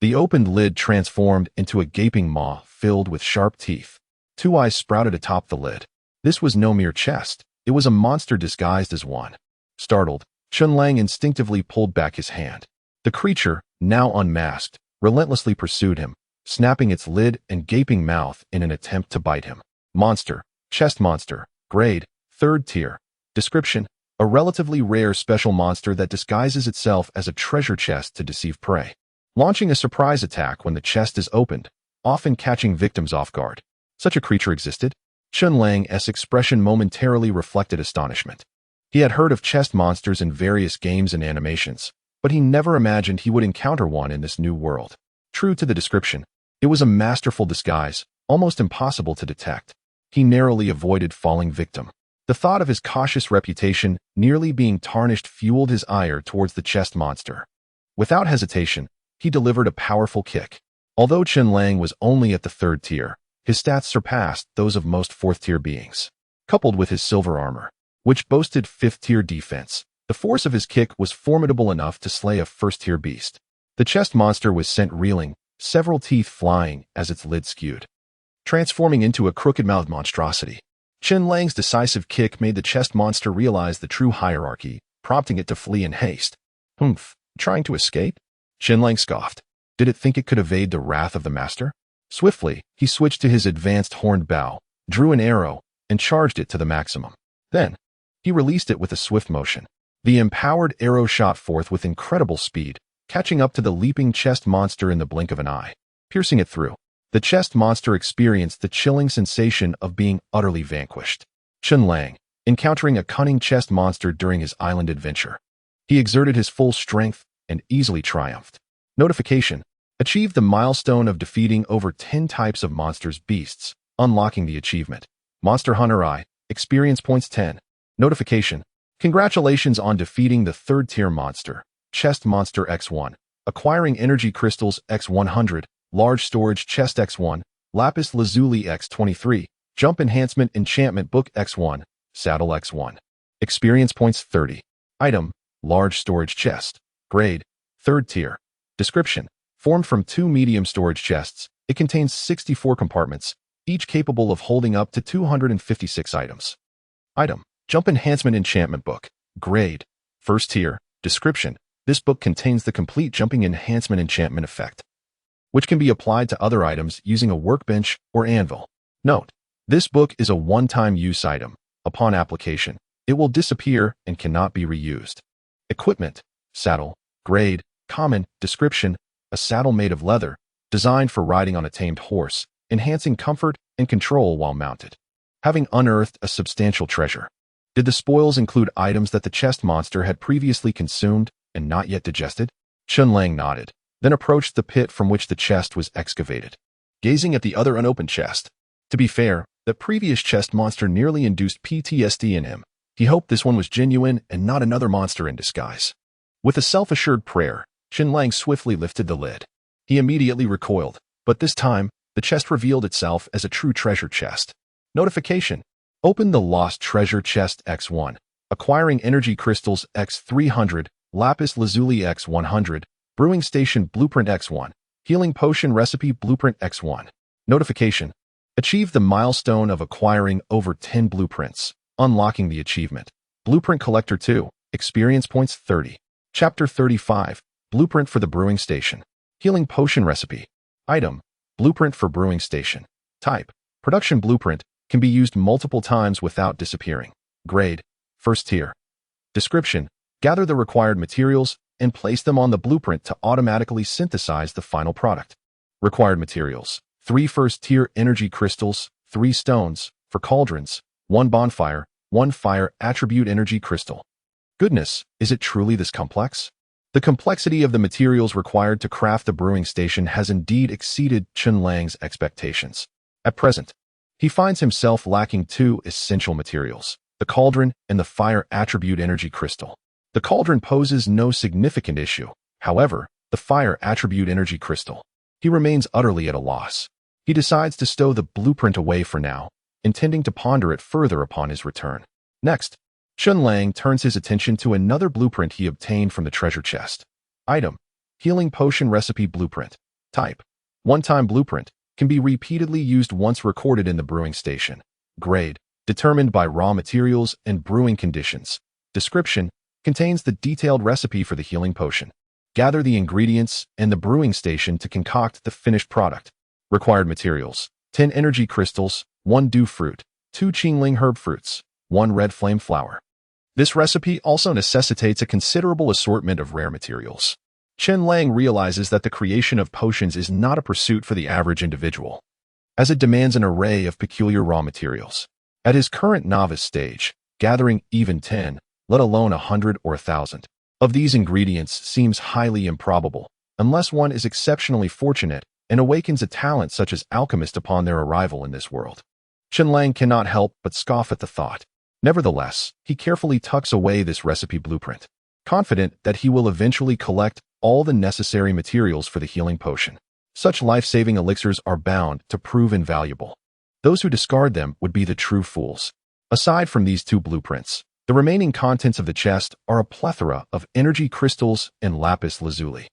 the opened lid transformed into a gaping maw filled with sharp teeth. 2 eyes sprouted atop the lid. This was no mere chest. It was a monster disguised as one. Startled, Chen Lang instinctively pulled back his hand. The creature, now unmasked, relentlessly pursued him, snapping its lid and gaping mouth in an attempt to bite him. Monster, chest monster, grade, 3rd tier. Description: a relatively rare special monster that disguises itself as a treasure chest to deceive prey, launching a surprise attack when the chest is opened, often catching victims off guard. Such a creature existed? Chen Lang's expression momentarily reflected astonishment. He had heard of chest monsters in various games and animations, but he never imagined he would encounter one in this new world. True to the description, it was a masterful disguise, almost impossible to detect. He narrowly avoided falling victim. The thought of his cautious reputation nearly being tarnished fueled his ire towards the chest monster. Without hesitation, he delivered a powerful kick. Although Chen Lang was only at the 3rd tier, his stats surpassed those of most 4th tier beings. Coupled with his silver armor, which boasted 5th tier defense, the force of his kick was formidable enough to slay a 1st tier beast. The chest monster was sent reeling, several teeth flying as its lid skewed, transforming into a crooked-mouthed monstrosity. Chen Lang's decisive kick made the chest monster realize the true hierarchy, prompting it to flee in haste. Humph, trying to escape? Chen Lang scoffed. Did it think it could evade the wrath of the master? Swiftly, he switched to his advanced horned bow, drew an arrow, and charged it to the maximum. Then, he released it with a swift motion. The empowered arrow shot forth with incredible speed, catching up to the leaping chest monster in the blink of an eye, piercing it through. The chest monster experienced the chilling sensation of being utterly vanquished. Chen Lang, encountering a cunning chest monster during his island adventure. He exerted his full strength and easily triumphed. Notification: achieved the milestone of defeating over 10 types of monsters beasts, unlocking the achievement. Monster Hunter I, experience points 10. Notification: congratulations on defeating the 3rd tier monster, Chest Monster X1, acquiring energy crystals X100, large storage chest X1, lapis lazuli X23, jump enhancement enchantment book X1, saddle X1. Experience points 30. Item: large storage chest. Grade: 3rd tier. Description: formed from 2 medium storage chests, it contains 64 compartments, each capable of holding up to 256 items. Item: jump enhancement enchantment book. Grade: 1st tier. Description: this book contains the complete jumping enhancement enchantment effect, which can be applied to other items using a workbench or anvil. Note: this book is a one-time use item. Upon application, it will disappear and cannot be reused. Equipment: saddle. Grade: common. Description: a saddle made of leather, designed for riding on a tamed horse, enhancing comfort and control while mounted. having unearthed a substantial treasure. Did the spoils include items that the chest monster had previously consumed and not yet digested? Chen Lang nodded, then approached the pit from which the chest was excavated, gazing at the other unopened chest. To be fair, the previous chest monster nearly induced PTSD in him. He hoped this one was genuine and not another monster in disguise. With a self-assured prayer, Chen Lang swiftly lifted the lid. He immediately recoiled, but this time, the chest revealed itself as a true treasure chest. Notification: open the lost treasure chest X1, acquiring energy crystals X300, lapis lazuli X100, brewing station blueprint X1, healing potion recipe blueprint X1. Notification: achieve the milestone of acquiring over 10 blueprints, unlocking the achievement. Blueprint Collector 2, experience points 30. Chapter 35, Blueprint for the Brewing Station. Healing Potion Recipe. Item: Blueprint for Brewing Station. Type: Production Blueprint, can be used multiple times without disappearing. Grade: First Tier. Description: gather the required materials and place them on the blueprint to automatically synthesize the final product. Required materials: 3 first-tier energy crystals, 3 stones, for cauldrons, 1 bonfire, 1 fire attribute energy crystal. Goodness, is it truly this complex? The complexity of the materials required to craft the brewing station has indeed exceeded Chen Lang's expectations. At present, he finds himself lacking 2 essential materials, the cauldron and the fire attribute energy crystal. The cauldron poses no significant issue. However, the fire attribute energy crystal, he remains utterly at a loss. He decides to stow the blueprint away for now, intending to ponder it further upon his return. Next, Chen Lang turns his attention to another blueprint he obtained from the treasure chest. Item: Healing Potion Recipe Blueprint. Type: one-time blueprint, can be repeatedly used once recorded in the brewing station. Grade: determined by raw materials and brewing conditions. Description: contains the detailed recipe for the healing potion. Gather the ingredients and the brewing station to concoct the finished product. Required materials: 10 energy crystals, 1 dew fruit, 2 Chen herb fruits, 1 red flame flower. This recipe also necessitates a considerable assortment of rare materials. Chen Lang realizes that the creation of potions is not a pursuit for the average individual, as it demands an array of peculiar raw materials. At his current novice stage, gathering even 10, let alone 100 or 1,000, of these ingredients seems highly improbable, unless one is exceptionally fortunate and awakens a talent such as alchemist upon their arrival in this world. Chen Lang cannot help but scoff at the thought. Nevertheless, he carefully tucks away this recipe blueprint, confident that he will eventually collect all the necessary materials for the healing potion. Such life-saving elixirs are bound to prove invaluable. Those who discard them would be the true fools. Aside from these 2 blueprints, the remaining contents of the chest are a plethora of energy crystals and lapis lazuli.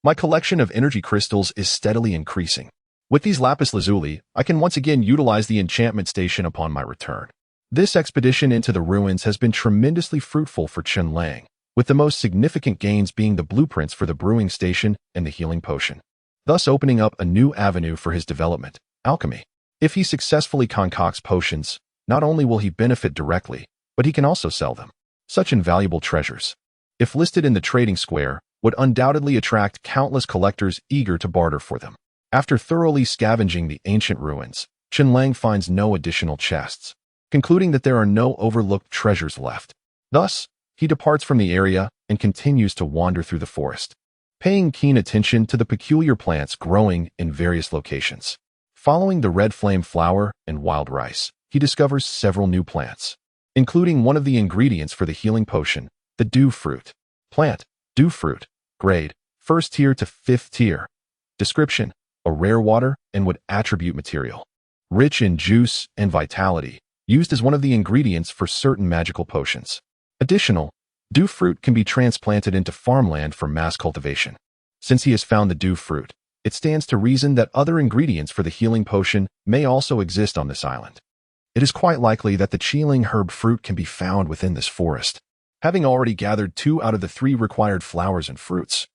My collection of energy crystals is steadily increasing. With these lapis lazuli, I can once again utilize the enchantment station upon my return. This expedition into the ruins has been tremendously fruitful for Chen Lang, with the most significant gains being the blueprints for the brewing station and the healing potion, thus opening up a new avenue for his development, alchemy. If he successfully concocts potions, not only will he benefit directly, but he can also sell them. Such invaluable treasures, if listed in the trading square, would undoubtedly attract countless collectors eager to barter for them. After thoroughly scavenging the ancient ruins, Chen Lang finds no additional chests, concluding that there are no overlooked treasures left. Thus, he departs from the area and continues to wander through the forest, paying keen attention to the peculiar plants growing in various locations. Following the red flame flower and wild rice, he discovers several new plants, including one of the ingredients for the healing potion, the dew fruit. Plant: dew fruit. Grade: first tier to 5th tier. Description: a rare water and wood attribute material, rich in juice and vitality, used as one of the ingredients for certain magical potions. Additional, dew fruit can be transplanted into farmland for mass cultivation. Since he has found the dew fruit, it stands to reason that other ingredients for the healing potion may also exist on this island. It is quite likely that the Chen herb fruit can be found within this forest. Having already gathered 2 out of the 3 required flowers and fruits,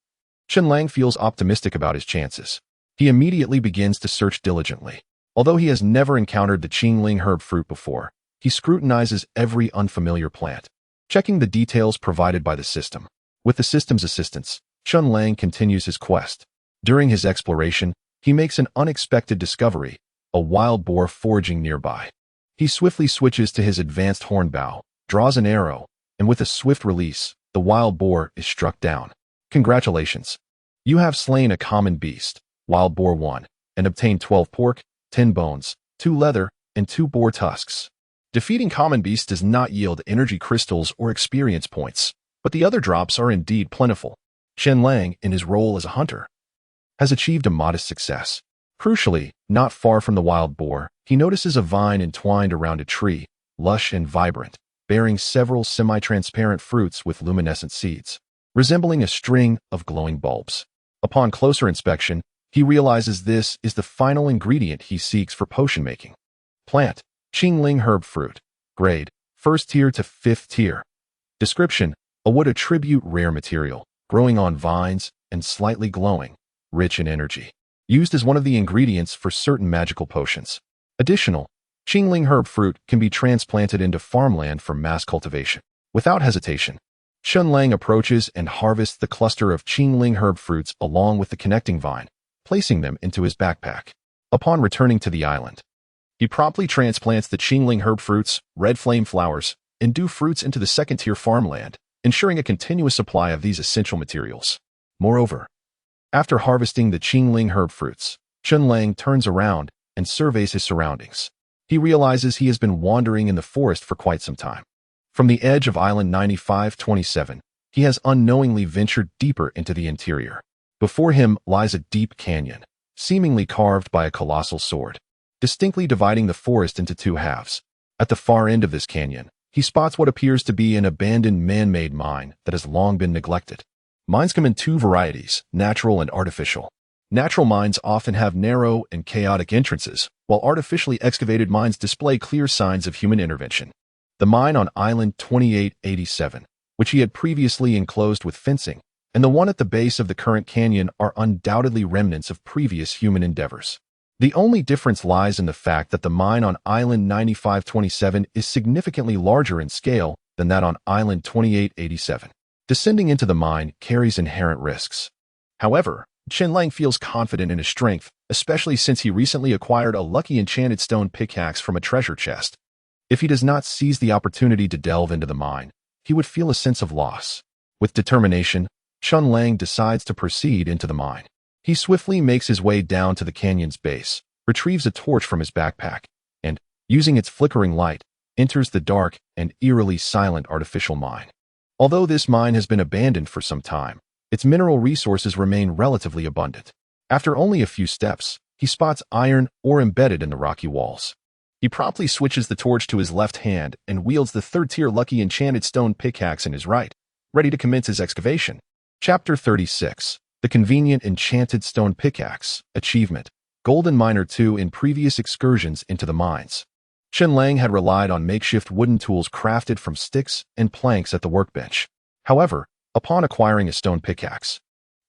Chen Lang feels optimistic about his chances. He immediately begins to search diligently. Although he has never encountered the Chen herb fruit before, he scrutinizes every unfamiliar plant, checking the details provided by the system. With the system's assistance, Chen Lang continues his quest. During his exploration, he makes an unexpected discovery, a wild boar foraging nearby. He swiftly switches to his advanced hornbow, draws an arrow, and with a swift release, the wild boar is struck down. Congratulations! You have slain a common beast, Wild Boar 1, and obtained 12 pork, 10 bones, 2 leather, and 2 boar tusks. Defeating common beasts does not yield energy crystals or experience points, but the other drops are indeed plentiful. Chen Lang, in his role as a hunter, has achieved a modest success. Crucially, not far from the wild boar, he notices a vine entwined around a tree, lush and vibrant, bearing several semi-transparent fruits with luminescent seeds, resembling a string of glowing bulbs. Upon closer inspection, he realizes this is the final ingredient he seeks for potion making. Plant, Chen Lang herb fruit. Grade, 1st tier to 5th tier. Description, a wood attribute rare material, growing on vines and slightly glowing, rich in energy. Used as one of the ingredients for certain magical potions. Additional, Chen Lang herb fruit can be transplanted into farmland for mass cultivation. Without hesitation, Chen Lang approaches and harvests the cluster of Chen Lang herb fruits along with the connecting vine, placing them into his backpack. Upon returning to the island, he promptly transplants the Chen Lang herb fruits, red flame flowers, and dew fruits into the 2nd-tier farmland, ensuring a continuous supply of these essential materials. Moreover, after harvesting the Chen Lang herb fruits, Chen Lang turns around and surveys his surroundings. He realizes he has been wandering in the forest for quite some time. From the edge of Island 9527, he has unknowingly ventured deeper into the interior. Before him lies a deep canyon, seemingly carved by a colossal sword, distinctly dividing the forest into 2 halves. At the far end of this canyon, he spots what appears to be an abandoned man-made mine that has long been neglected. Mines come in 2 varieties, natural and artificial. Natural mines often have narrow and chaotic entrances, while artificially excavated mines display clear signs of human intervention. The mine on Island 2887, which he had previously enclosed with fencing, and the one at the base of the current canyon are undoubtedly remnants of previous human endeavors. The only difference lies in the fact that the mine on Island 9527 is significantly larger in scale than that on Island 2887. Descending into the mine carries inherent risks. However, Chen Lang feels confident in his strength, especially since he recently acquired a lucky enchanted stone pickaxe from a treasure chest. If he does not seize the opportunity to delve into the mine, he would feel a sense of loss. With determination, Chen Lang decides to proceed into the mine. He swiftly makes his way down to the canyon's base, retrieves a torch from his backpack, and, using its flickering light, enters the dark and eerily silent artificial mine. Although this mine has been abandoned for some time, its mineral resources remain relatively abundant. After only a few steps, he spots iron ore embedded in the rocky walls. He promptly switches the torch to his left hand and wields the 3rd-tier lucky enchanted stone pickaxe in his right, ready to commence his excavation. Chapter 36. The Convenient Enchanted Stone Pickaxe. Achievement. Golden Miner 2 in previous excursions into the mines. Chen Lang had relied on makeshift wooden tools crafted from sticks and planks at the workbench. However, upon acquiring a stone pickaxe,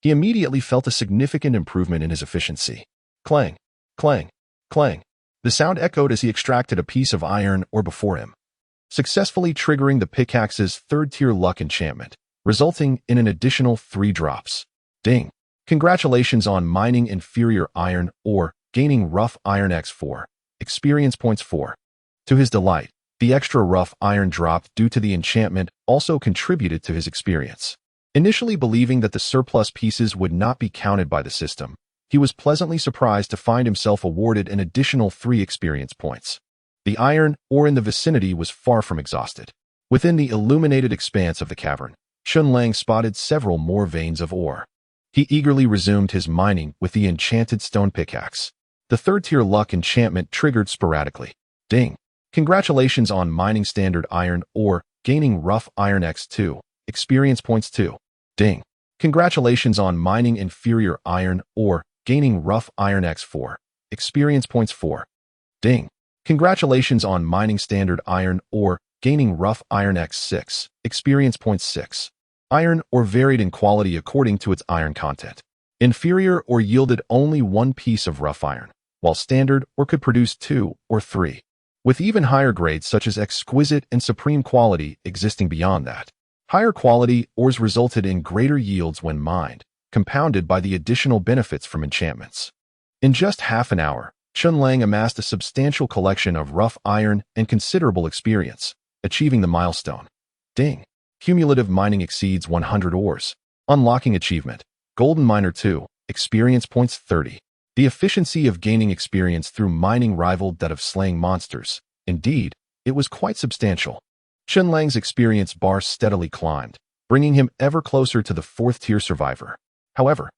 he immediately felt a significant improvement in his efficiency. Clang, clang, clang. The sound echoed as he extracted a piece of iron ore before him, successfully triggering the pickaxe's 3rd-tier luck enchantment, resulting in an additional 3 drops. Ding! Congratulations on mining inferior iron ore, gaining rough iron X4. Experience points 4. To his delight, the extra rough iron dropped due to the enchantment also contributed to his experience. Initially believing that the surplus pieces would not be counted by the system, he was pleasantly surprised to find himself awarded an additional 3 experience points. The iron ore in the vicinity was far from exhausted. Within the illuminated expanse of the cavern, Chen Lang spotted several more veins of ore. He eagerly resumed his mining with the enchanted stone pickaxe. The 3rd-tier luck enchantment triggered sporadically. Ding! Congratulations on mining standard iron ore, gaining rough iron X2. Experience points 2. Ding! Congratulations on mining inferior iron ore, gaining rough iron X4. Experience points 4. Ding! Congratulations on mining standard iron ore, gaining rough iron X6. Experience points 6. Iron ore varied in quality according to its iron content. Inferior ore yielded only 1 piece of rough iron, while standard ore could produce 2 or 3. With even higher grades such as exquisite and supreme quality existing beyond that. Higher quality ores resulted in greater yields when mined, compounded by the additional benefits from enchantments. In just half an hour, Chen Lang amassed a substantial collection of rough iron and considerable experience, achieving the milestone. Ding. Cumulative mining exceeds 100 ores. Unlocking achievement. Golden Miner 2, experience points 30. The efficiency of gaining experience through mining rivaled that of slaying monsters. Indeed, it was quite substantial. Chen Lang's experience bar steadily climbed, bringing him ever closer to the 4th-tier survivor. However,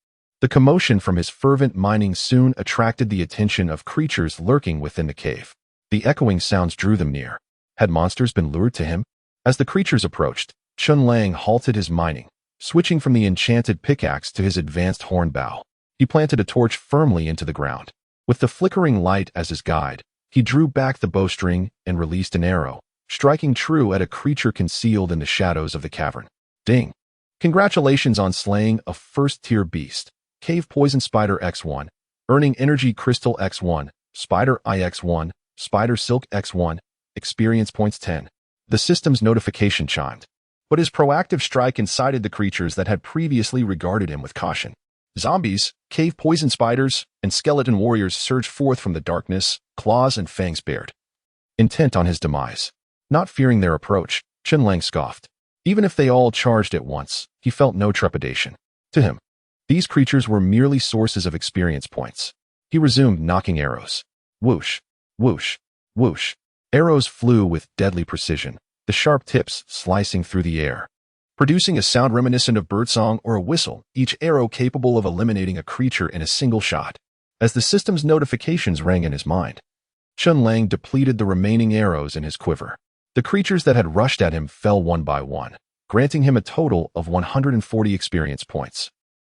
the commotion from his fervent mining soon attracted the attention of creatures lurking within the cave. The echoing sounds drew them near. Had monsters been lured to him? As the creatures approached, Chen Lang halted his mining, switching from the enchanted pickaxe to his advanced horn bow. He planted a torch firmly into the ground. With the flickering light as his guide, he drew back the bowstring and released an arrow, striking true at a creature concealed in the shadows of the cavern. Ding! Congratulations on slaying a 1st-tier beast. Cave Poison Spider X1, earning Energy Crystal X1, Spider Eye X1, Spider Silk X1, experience points 10. The system's notification chimed, but his proactive strike incited the creatures that had previously regarded him with caution. Zombies, cave poison spiders, and skeleton warriors surged forth from the darkness, claws and fangs bared, intent on his demise. Not fearing their approach, Chen Lang scoffed. Even if they all charged at once, he felt no trepidation. To him, these creatures were merely sources of experience points. He resumed knocking arrows. Whoosh, whoosh, whoosh. Arrows flew with deadly precision, the sharp tips slicing through the air, producing a sound reminiscent of birdsong or a whistle, each arrow capable of eliminating a creature in a single shot. As the system's notifications rang in his mind, Chen Lang depleted the remaining arrows in his quiver. The creatures that had rushed at him fell one by one, granting him a total of 140 experience points.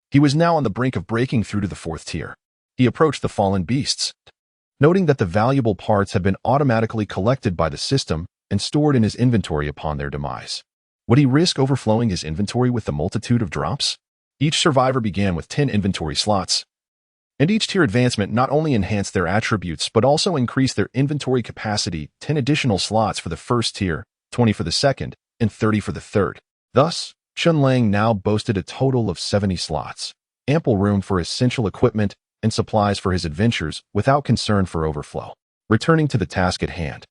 He was now on the brink of breaking through to the 4th tier. He approached the fallen beasts, noting that the valuable parts had been automatically collected by the system and stored in his inventory upon their demise. Would he risk overflowing his inventory with the multitude of drops? Each survivor began with 10 inventory slots, and each tier advancement not only enhanced their attributes but also increased their inventory capacity. 10 additional slots for the 1st tier, 20 for the 2nd, and 30 for the 3rd. Thus, Chen Lang now boasted a total of 70 slots, ample room for essential equipment and supplies for his adventures without concern for overflow. Returning to the task at hand,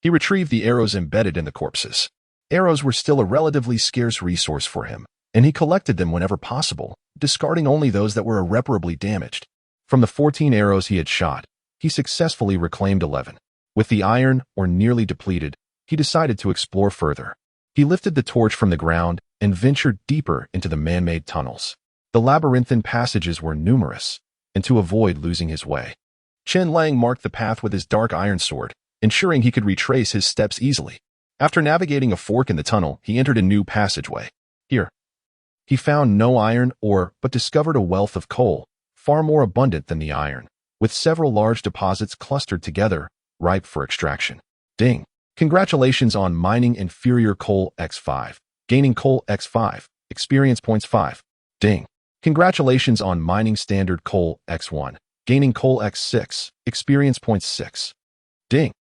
he retrieved the arrows embedded in the corpses. Arrows were still a relatively scarce resource for him, and he collected them whenever possible, discarding only those that were irreparably damaged. From the 14 arrows he had shot, he successfully reclaimed 11. With the iron, or nearly depleted, he decided to explore further. He lifted the torch from the ground and ventured deeper into the man-made tunnels. The labyrinthine passages were numerous, and to avoid losing his way, Chen Lang marked the path with his dark iron sword, ensuring he could retrace his steps easily. After navigating a fork in the tunnel, he entered a new passageway. Here, he found no iron ore but discovered a wealth of coal, far more abundant than the iron, with several large deposits clustered together, ripe for extraction. Ding! Congratulations on mining inferior coal X5, gaining coal X5, experience points 5. Ding! Congratulations on mining standard coal X1, gaining coal X6, experience points 6. Ding!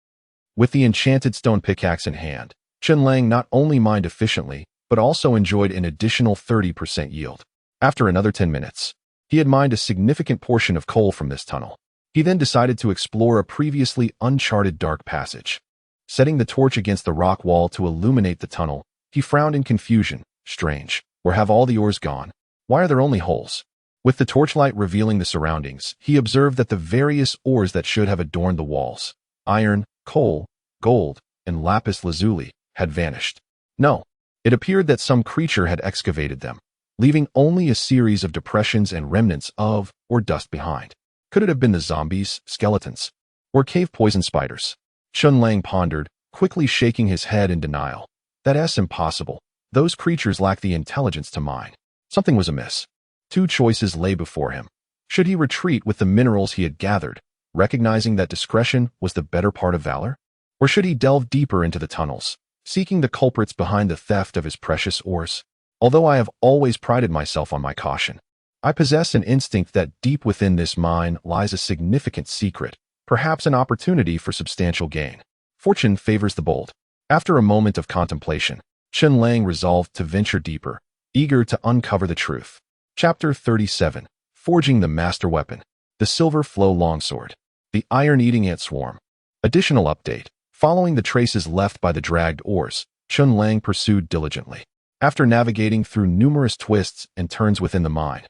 With the enchanted stone pickaxe in hand, Chen Lang not only mined efficiently, but also enjoyed an additional 30% yield. After another 10 minutes, he had mined a significant portion of coal from this tunnel. He then decided to explore a previously uncharted dark passage. Setting the torch against the rock wall to illuminate the tunnel, he frowned in confusion. Strange. Where have all the ores gone? Why are there only holes? With the torchlight revealing the surroundings, he observed that the various ores that should have adorned the walls, iron, coal, gold, and lapis lazuli, had vanished. No, it appeared that some creature had excavated them, leaving only a series of depressions and remnants of, or dust behind. Could it have been the zombies, skeletons, or cave poison spiders? Chen Lang pondered, quickly shaking his head in denial. That's impossible. Those creatures lack the intelligence to mine. Something was amiss. Two choices lay before him. Should he retreat with the minerals he had gathered, recognizing that discretion was the better part of valor? Or should he delve deeper into the tunnels, seeking the culprits behind the theft of his precious ores? Although I have always prided myself on my caution, I possess an instinct that deep within this mine lies a significant secret, perhaps an opportunity for substantial gain. Fortune favors the bold. After a moment of contemplation, Chen Lang resolved to venture deeper, eager to uncover the truth. Chapter 37. Forging the Master Weapon. The Silver Flow Longsword. the iron-eating ant swarm. Additional update. Following the traces left by the dragged oars, Chen Lang pursued diligently. After navigating through numerous twists and turns within the mine,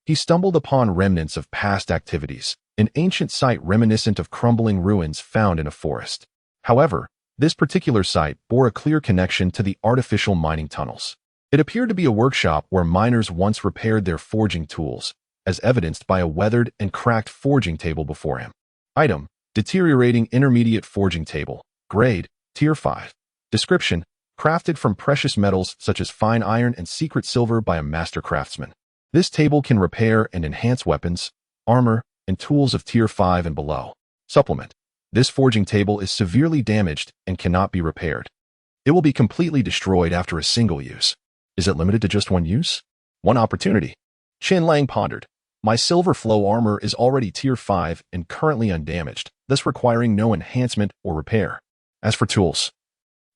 he stumbled upon remnants of past activities, an ancient site reminiscent of crumbling ruins found in a forest. However, this particular site bore a clear connection to the artificial mining tunnels. It appeared to be a workshop where miners once repaired their forging tools, as evidenced by a weathered and cracked forging table before him. Item: deteriorating intermediate forging table. Grade: Tier 5. Description: crafted from precious metals such as fine iron and secret silver by a master craftsman. This table can repair and enhance weapons, armor, and tools of Tier 5 and below. Supplement: this forging table is severely damaged and cannot be repaired. It will be completely destroyed after a single use. Is it limited to just one use? One opportunity. Chen Lang pondered. My silver flow armor is already Tier 5 and currently undamaged, thus requiring no enhancement or repair. As for tools,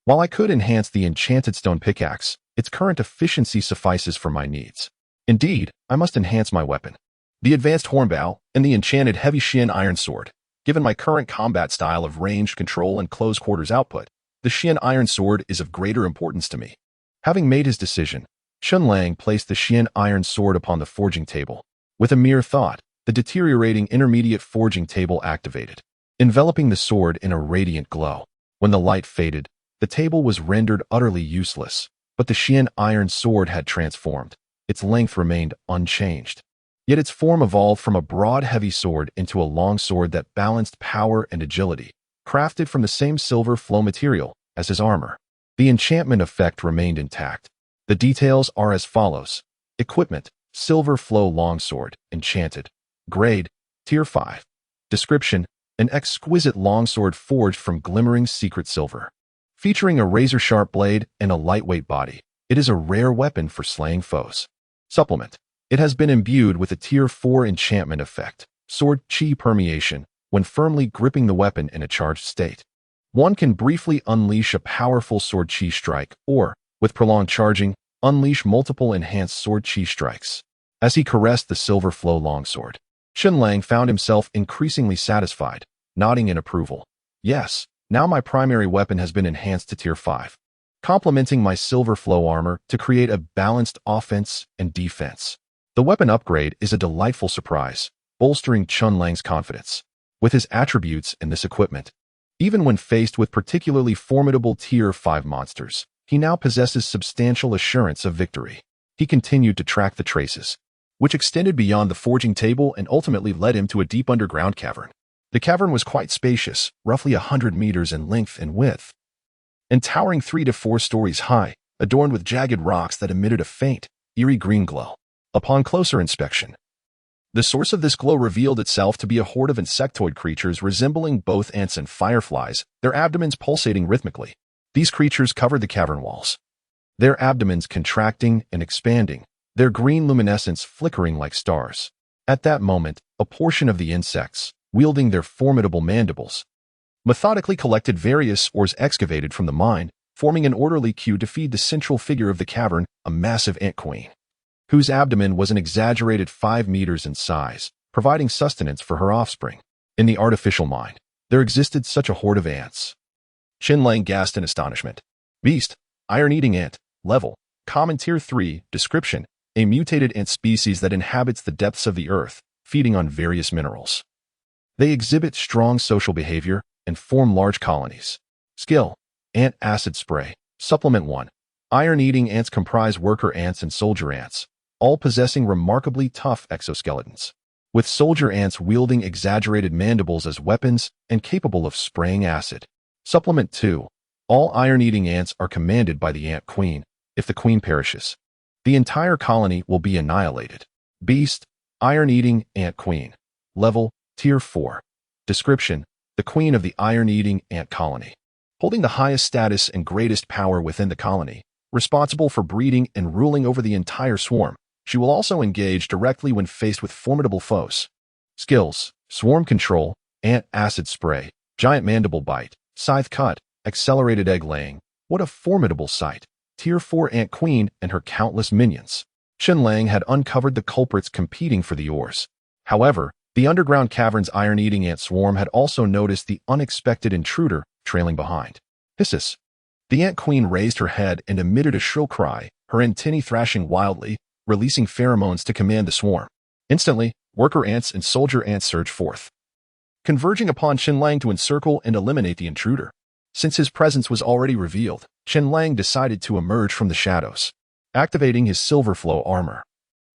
while I could enhance the enchanted stone pickaxe, its current efficiency suffices for my needs. Indeed, I must enhance my weapon, the advanced hornbow and the enchanted heavy Xian iron sword. Given my current combat style of ranged control and close quarters output, the Xian iron sword is of greater importance to me. Having made his decision, Chen Lang placed the Xian iron sword upon the forging table. With a mere thought, the deteriorating intermediate forging table activated, enveloping the sword in a radiant glow. When the light faded, the table was rendered utterly useless, but the Xian iron sword had transformed. Its length remained unchanged. Yet its form evolved from a broad, heavy sword into a long sword that balanced power and agility, crafted from the same silver flow material as his armor. The enchantment effect remained intact. The details are as follows. Equipment: silver flow longsword, enchanted. Grade: Tier 5. Description: an exquisite longsword forged from glimmering secret silver. Featuring a razor-sharp blade and a lightweight body, it is a rare weapon for slaying foes. Supplement: it has been imbued with a Tier 4 enchantment effect, sword chi permeation, when firmly gripping the weapon in a charged state. One can briefly unleash a powerful sword chi strike or, with prolonged charging, unleash multiple enhanced sword chi strikes. As he caressed the silver flow longsword, Chen Lang found himself increasingly satisfied, nodding in approval. Yes, now my primary weapon has been enhanced to Tier 5, complementing my silver flow armor to create a balanced offense and defense. The weapon upgrade is a delightful surprise, bolstering Chen Lang's confidence. With his attributes and this equipment, even when faced with particularly formidable Tier 5 monsters, he now possesses substantial assurance of victory. He continued to track the traces, which extended beyond the forging table and ultimately led him to a deep underground cavern. The cavern was quite spacious, roughly 100 meters in length and width, and towering 3 to 4 stories high, adorned with jagged rocks that emitted a faint, eerie green glow. Upon closer inspection, the source of this glow revealed itself to be a horde of insectoid creatures resembling both ants and fireflies, their abdomens pulsating rhythmically. These creatures covered the cavern walls, their abdomens contracting and expanding, their green luminescence flickering like stars. At that moment, a portion of the insects, wielding their formidable mandibles, methodically collected various ores excavated from the mine, forming an orderly queue to feed the central figure of the cavern, a massive ant queen, whose abdomen was an exaggerated 5 meters in size, providing sustenance for her offspring. In the artificial mine, there existed such a horde of ants. Chen Lang gasped in astonishment. Beast: iron-eating ant. Level: common Tier 3. Description: a mutated ant species that inhabits the depths of the earth, feeding on various minerals. They exhibit strong social behavior and form large colonies. Skill: ant acid spray. Supplement 1. Iron-eating ants comprise worker ants and soldier ants, all possessing remarkably tough exoskeletons, with soldier ants wielding exaggerated mandibles as weapons and capable of spraying acid. Supplement 2. All iron-eating ants are commanded by the ant queen. If the queen perishes, the entire colony will be annihilated. Beast: iron-eating ant queen. Level: Tier 4. Description: the queen of the iron-eating ant colony, holding the highest status and greatest power within the colony, responsible for breeding and ruling over the entire swarm. She will also engage directly when faced with formidable foes. Skills: swarm control, ant acid spray, giant mandible bite, scythe cut, accelerated egg laying. What a formidable sight! Tier 4 ant queen and her countless minions. Chen Lang had uncovered the culprits competing for the ores. However, The underground cavern's iron-eating ant swarm had also noticed the unexpected intruder trailing behind. Hisses. The ant queen raised her head and emitted a shrill cry, her antennae thrashing wildly, releasing pheromones to command the swarm. Instantly, worker ants and soldier ants surged forth, converging upon Chen Lang to encircle and eliminate the intruder. Since his presence was already revealed, Chen Lang decided to emerge from the shadows, activating his silver flow armor.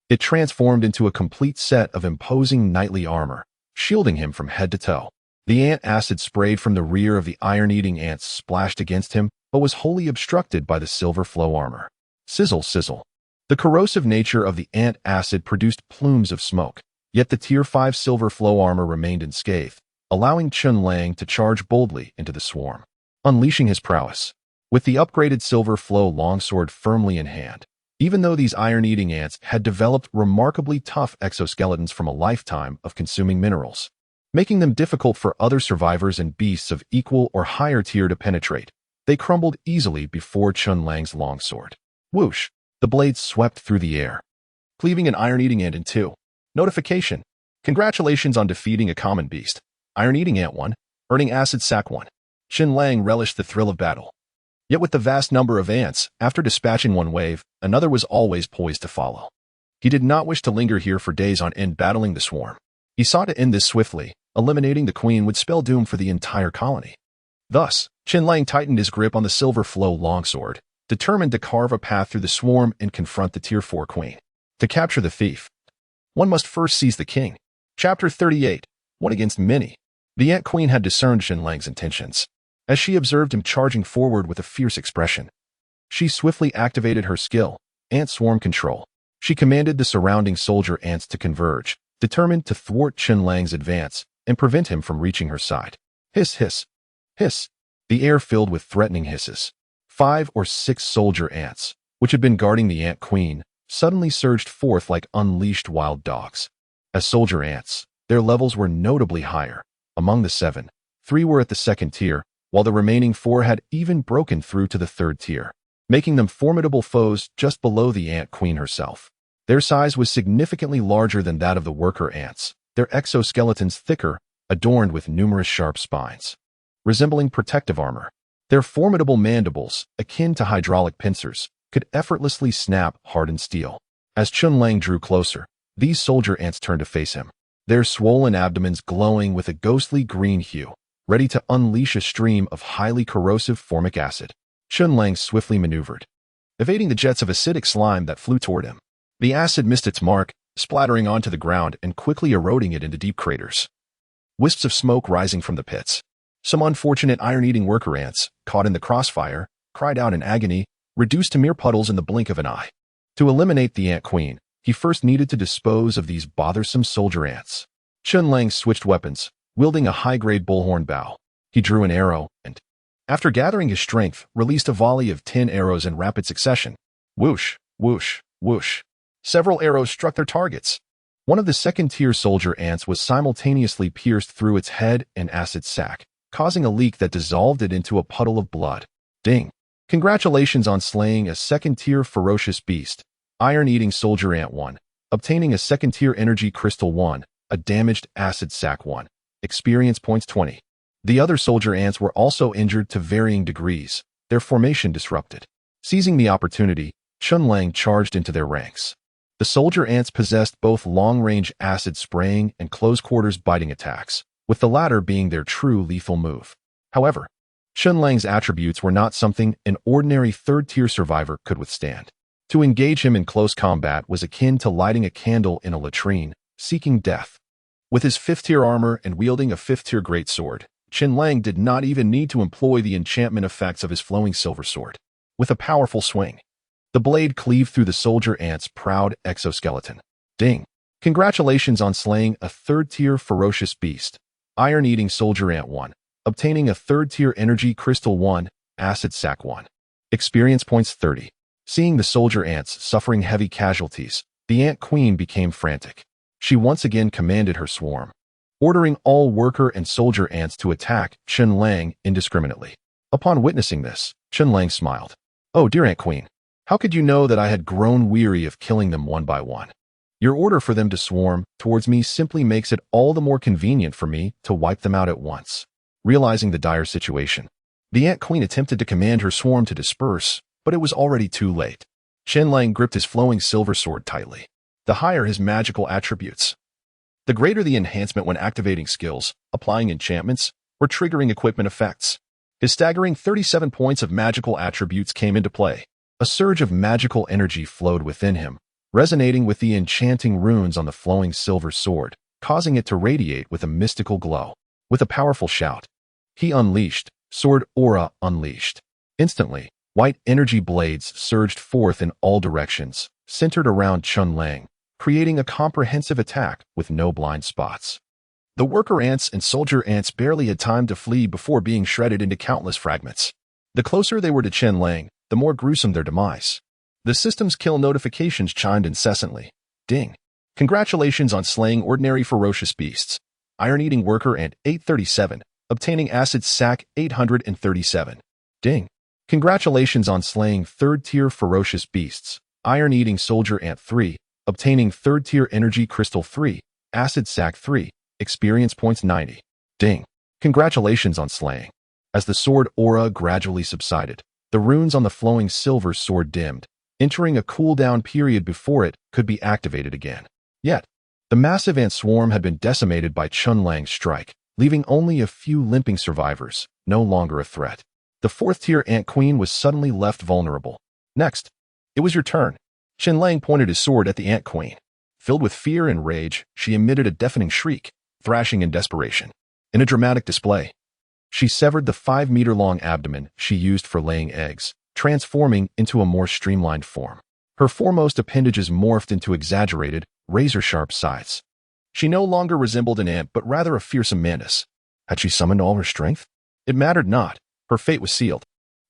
It transformed into a complete set of imposing knightly armor, shielding him from head to toe. The ant acid sprayed from the rear of the iron-eating ants splashed against him, but was wholly obstructed by the silver flow armor. Sizzle, sizzle. The corrosive nature of the ant acid produced plumes of smoke, yet the Tier 5 silver flow armor remained unscathed, allowing Chen Lang to charge boldly into the swarm, unleashing his prowess. With the upgraded silver flow longsword firmly in hand, even though these iron-eating ants had developed remarkably tough exoskeletons from a lifetime of consuming minerals, making them difficult for other survivors and beasts of equal or higher tier to penetrate, they crumbled easily before Chen Lang's longsword. Whoosh! The blade swept through the air, cleaving an iron-eating ant in two. Notification. Congratulations on defeating a common beast. Iron-eating ant 1, earning acid sac 1. Chen Lang relished the thrill of battle. Yet with the vast number of ants, after dispatching one wave, another was always poised to follow. He did not wish to linger here for days on end battling the swarm. He sought to end this swiftly. Eliminating the queen would spell doom for the entire colony. Thus, Chen Lang tightened his grip on the silver flow longsword, determined to carve a path through the swarm and confront the Tier 4 queen. To capture the thief, one must first seize the king. Chapter 38. One against many. The ant queen had discerned Chen Lang's intentions. As she observed him charging forward with a fierce expression, she swiftly activated her skill, Ant Swarm Control. She commanded the surrounding soldier ants to converge, determined to thwart Chen Lang's advance and prevent him from reaching her side. Hiss, hiss, hiss. The air filled with threatening hisses. 5 or 6 soldier ants, which had been guarding the ant queen, suddenly surged forth like unleashed wild dogs. As soldier ants, their levels were notably higher. Among the 7, 3 were at the 2nd tier, while the remaining 4 had even broken through to the 3rd tier, making them formidable foes just below the ant queen herself. Their size was significantly larger than that of the worker ants, their exoskeletons thicker, adorned with numerous sharp spines, resembling protective armor. Their formidable mandibles, akin to hydraulic pincers, could effortlessly snap hardened steel. As Chen Lang drew closer, these soldier ants turned to face him, their swollen abdomens glowing with a ghostly green hue, ready to unleash a stream of highly corrosive formic acid. Chen Lang swiftly maneuvered, evading the jets of acidic slime that flew toward him. The acid missed its mark, splattering onto the ground and quickly eroding it into deep craters. Wisps of smoke rising from the pits. Some unfortunate iron-eating worker ants, caught in the crossfire, cried out in agony, reduced to mere puddles in the blink of an eye. To eliminate the ant queen, he first needed to dispose of these bothersome soldier ants. Chen Lang switched weapons, wielding a high-grade bullhorn bow. He drew an arrow and, after gathering his strength, released a volley of 10 arrows in rapid succession. Whoosh, whoosh, whoosh. Several arrows struck their targets. One of the 2nd-tier soldier ants was simultaneously pierced through its head and acid sac, causing a leak that dissolved it into a puddle of blood. Ding. Congratulations on slaying a 2nd-tier ferocious beast. Iron-eating soldier ant 1, obtaining a 2nd-tier energy crystal 1, a damaged acid sac 1. Experience points 20. The other soldier ants were also injured to varying degrees, their formation disrupted. Seizing the opportunity, Chen Lang charged into their ranks. The soldier ants possessed both long-range acid spraying and close-quarters biting attacks, with the latter being their true lethal move. However, Chen Lang's attributes were not something an ordinary 3rd-tier survivor could withstand. To engage him in close combat was akin to lighting a candle in a latrine, seeking death. With his 5th-tier armor and wielding a 5th-tier greatsword, Chen Lang did not even need to employ the enchantment effects of his flowing silver sword. With a powerful swing, the blade cleaved through the soldier ant's proud exoskeleton. Ding! Congratulations on slaying a 3rd-tier ferocious beast. Iron-eating soldier ant 1, obtaining a 3rd-tier energy crystal 1, acid sac 1. Experience points 30. Seeing the soldier ants suffering heavy casualties, the ant queen became frantic. She once again commanded her swarm, ordering all worker and soldier ants to attack Chen Lang indiscriminately. Upon witnessing this, Chen Lang smiled. Oh, dear Ant Queen, how could you know that I had grown weary of killing them one by one? Your order for them to swarm towards me simply makes it all the more convenient for me to wipe them out at once. Realizing the dire situation, the Ant Queen attempted to command her swarm to disperse, but it was already too late. Chen Lang gripped his flowing silver sword tightly. The higher his magical attributes, the greater the enhancement when activating skills, applying enchantments, or triggering equipment effects. His staggering 37 points of magical attributes came into play. A surge of magical energy flowed within him, resonating with the enchanting runes on the flowing silver sword, causing it to radiate with a mystical glow. With a powerful shout, he unleashed, sword aura unleashed. Instantly, white energy blades surged forth in all directions, centered around Chen Lang, creating a comprehensive attack with no blind spots. The worker ants and soldier ants barely had time to flee before being shredded into countless fragments. The closer they were to Chen Lang, the more gruesome their demise. The system's kill notifications chimed incessantly. Ding. Congratulations on slaying ordinary ferocious beasts. Iron-eating worker ant 837, obtaining acid sac 837. Ding. Congratulations on slaying third-tier ferocious beasts. Iron-eating soldier ant 3, obtaining third-tier energy crystal 3, acid sac 3, experience points 90. Ding. Congratulations on slaying. As the sword aura gradually subsided, the runes on the flowing silver sword dimmed, entering a cooldown period before it could be activated again. Yet, the massive ant swarm had been decimated by Chen Lang's strike, leaving only a few limping survivors, no longer a threat. The fourth-tier Ant Queen was suddenly left vulnerable. Next, it was your turn. Chen Lang pointed his sword at the Ant Queen. Filled with fear and rage, she emitted a deafening shriek, thrashing in desperation. In a dramatic display, she severed the 5-meter-long abdomen she used for laying eggs, transforming into a more streamlined form. Her foremost appendages morphed into exaggerated, razor-sharp scythes. She no longer resembled an ant, but rather a fearsome mantis. Had she summoned all her strength? It mattered not. Her fate was sealed.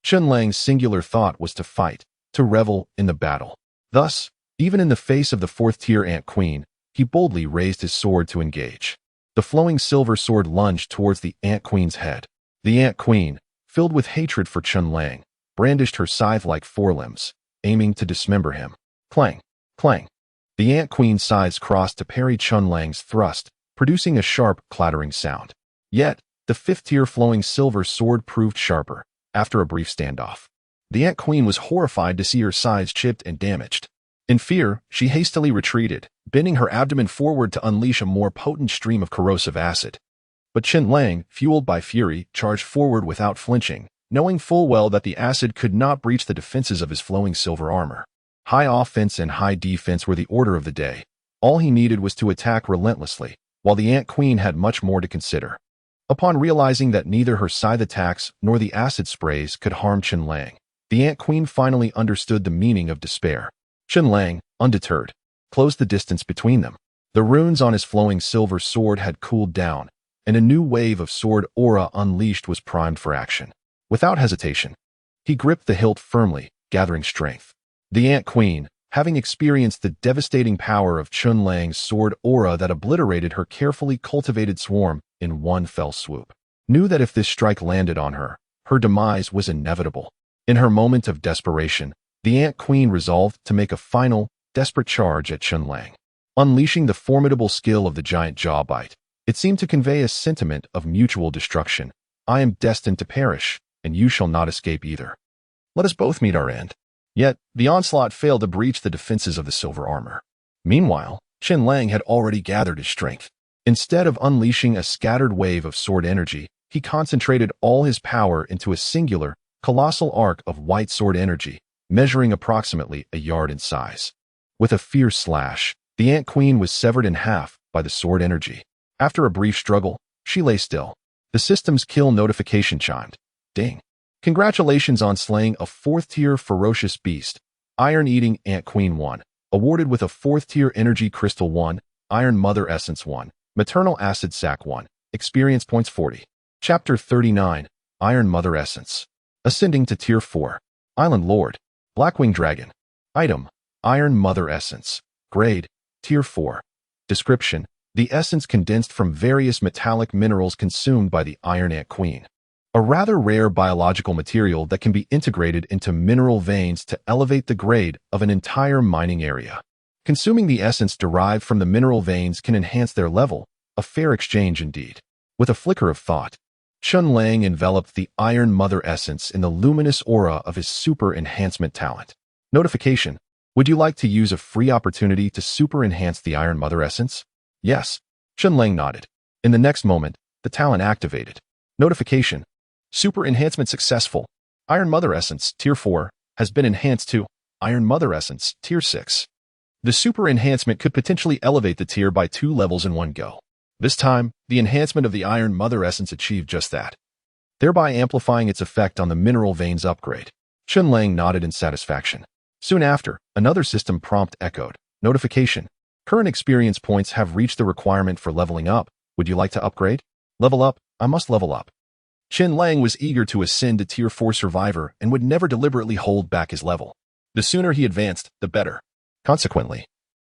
Chen Lang's singular thought was to fight, to revel in the battle. Thus, even in the face of the fourth-tier Ant Queen, he boldly raised his sword to engage. The flowing silver sword lunged towards the Ant Queen's head. The Ant Queen, filled with hatred for Chen Lang, brandished her scythe-like forelimbs, aiming to dismember him. Clang! Clang! The Ant Queen's scythes crossed to parry Chen Lang's thrust, producing a sharp, clattering sound. Yet, the fifth-tier flowing silver sword proved sharper. After a brief standoff, the Ant Queen was horrified to see her scythes chipped and damaged. In fear, she hastily retreated, bending her abdomen forward to unleash a more potent stream of corrosive acid. But Chen Lang, fueled by fury, charged forward without flinching, knowing full well that the acid could not breach the defenses of his flowing silver armor. High offense and high defense were the order of the day. All he needed was to attack relentlessly, while the Ant Queen had much more to consider. Upon realizing that neither her scythe attacks nor the acid sprays could harm Chen Lang, the Ant Queen finally understood the meaning of despair. Chen Lang, undeterred, closed the distance between them. The runes on his flowing silver sword had cooled down, and a new wave of sword aura unleashed was primed for action. Without hesitation, he gripped the hilt firmly, gathering strength. The Ant Queen, having experienced the devastating power of Chen Lang's sword aura that obliterated her carefully cultivated swarm in one fell swoop, knew that if this strike landed on her, her demise was inevitable. In her moment of desperation, the Ant Queen resolved to make a final, desperate charge at Chen Lang. Unleashing the formidable skill of the giant jaw bite, it seemed to convey a sentiment of mutual destruction. I am destined to perish, and you shall not escape either. Let us both meet our end. Yet, the onslaught failed to breach the defenses of the silver armor. Meanwhile, Chen Lang had already gathered his strength. Instead of unleashing a scattered wave of sword energy, he concentrated all his power into a singular, colossal arc of white sword energy, measuring approximately a yard in size. With a fierce slash, the Ant Queen was severed in half by the sword energy. After a brief struggle, she lay still. The system's kill notification chimed. Ding. Congratulations on slaying a fourth-tier ferocious beast. Iron-eating Ant Queen 1. Awarded with a fourth-tier energy crystal 1, Iron Mother Essence 1, Maternal Acid Sac 1. Experience points 40. Chapter 39. Iron Mother Essence. Ascending to Tier 4. Island Lord. Blackwing Dragon. Item. Iron Mother Essence. Grade. Tier 4. Description. The essence condensed from various metallic minerals consumed by the Iron Ant Queen. A rather rare biological material that can be integrated into mineral veins to elevate the grade of an entire mining area. Consuming the essence derived from the mineral veins can enhance their level, a fair exchange indeed. With a flicker of thought, Chen Lang enveloped the Iron Mother essence in the luminous aura of his super enhancement talent. Notification: would you like to use a free opportunity to super enhance the Iron Mother essence? Yes. Chen Lang nodded. In the next moment, the talent activated. Notification: super enhancement successful. Iron Mother essence, Tier 4, has been enhanced to Iron Mother essence, Tier 6. The super enhancement could potentially elevate the tier by 2 levels in one go. This time, the enhancement of the Iron Mother essence achieved just that, thereby amplifying its effect on the mineral veins upgrade. Chen Lang nodded in satisfaction. Soon after, another system prompt echoed. Notification: current experience points have reached the requirement for leveling up. Would you like to upgrade? Level up? I must level up. Chen Lang was eager to ascend to Tier 4 Survivor and would never deliberately hold back his level. The sooner he advanced, the better. Consequently,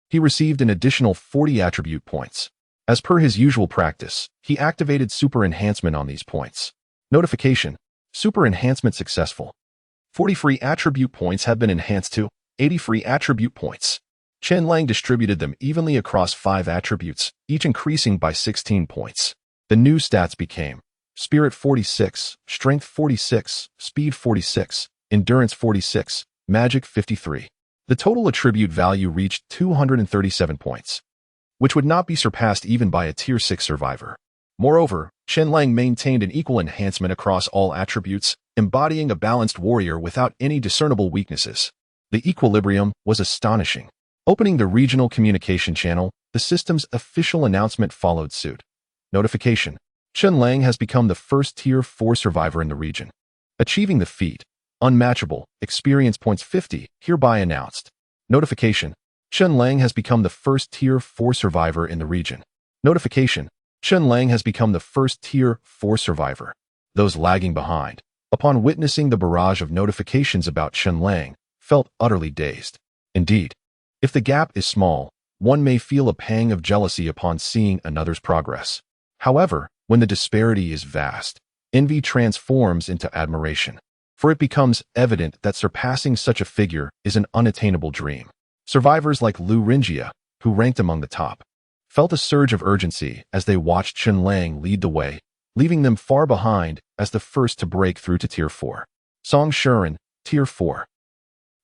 he received an additional 40 attribute points. As per his usual practice, he activated super enhancement on these points. Notification: super enhancement successful. 40 free attribute points have been enhanced to 80 free attribute points. Chen Lang distributed them evenly across 5 attributes, each increasing by 16 points. The new stats became Spirit 46, Strength 46, Speed 46, Endurance 46, Magic 53. The total attribute value reached 237 points, which would not be surpassed even by a Tier 6 survivor. Moreover, Chen Lang maintained an equal enhancement across all attributes, embodying a balanced warrior without any discernible weaknesses. The equilibrium was astonishing. Opening the regional communication channel, the system's official announcement followed suit. Notification: Chen Lang has become the first Tier 4 survivor in the region. Achieving the feat, unmatchable, experience points 50, hereby announced. Notification: Chen Lang has become the first Tier 4 survivor in the region. Notification: Chen Lang has become the first Tier 4 survivor. Those lagging behind, upon witnessing the barrage of notifications about Chen Lang, felt utterly dazed. Indeed, if the gap is small, one may feel a pang of jealousy upon seeing another's progress. However, when the disparity is vast, envy transforms into admiration, for it becomes evident that surpassing such a figure is an unattainable dream. Survivors like Lu Rinjia, who ranked among the top, felt a surge of urgency as they watched Chen Lang lead the way, leaving them far behind as the first to break through to Tier 4. Song Shuren, Tier 4.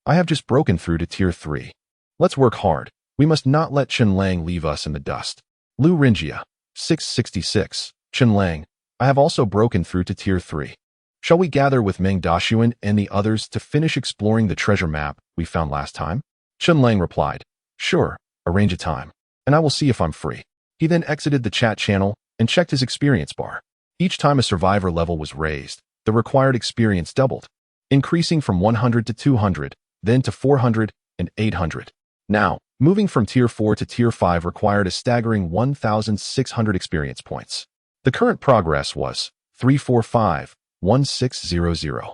I have just broken through to Tier 3. Let's work hard. We must not let Chen Lang leave us in the dust. Lu Rinjia, 666. Chen Lang, I have also broken through to Tier 3. Shall we gather with Meng Dashuan and the others to finish exploring the treasure map we found last time? Chen Lang replied, sure, arrange a time, and I will see if I'm free. He then exited the chat channel and checked his experience bar. Each time a survivor level was raised, the required experience doubled, increasing from 100 to 200, then to 400 and 800. Now, moving from Tier 4 to Tier 5 required a staggering 1,600 experience points. The current progress was 345,1600.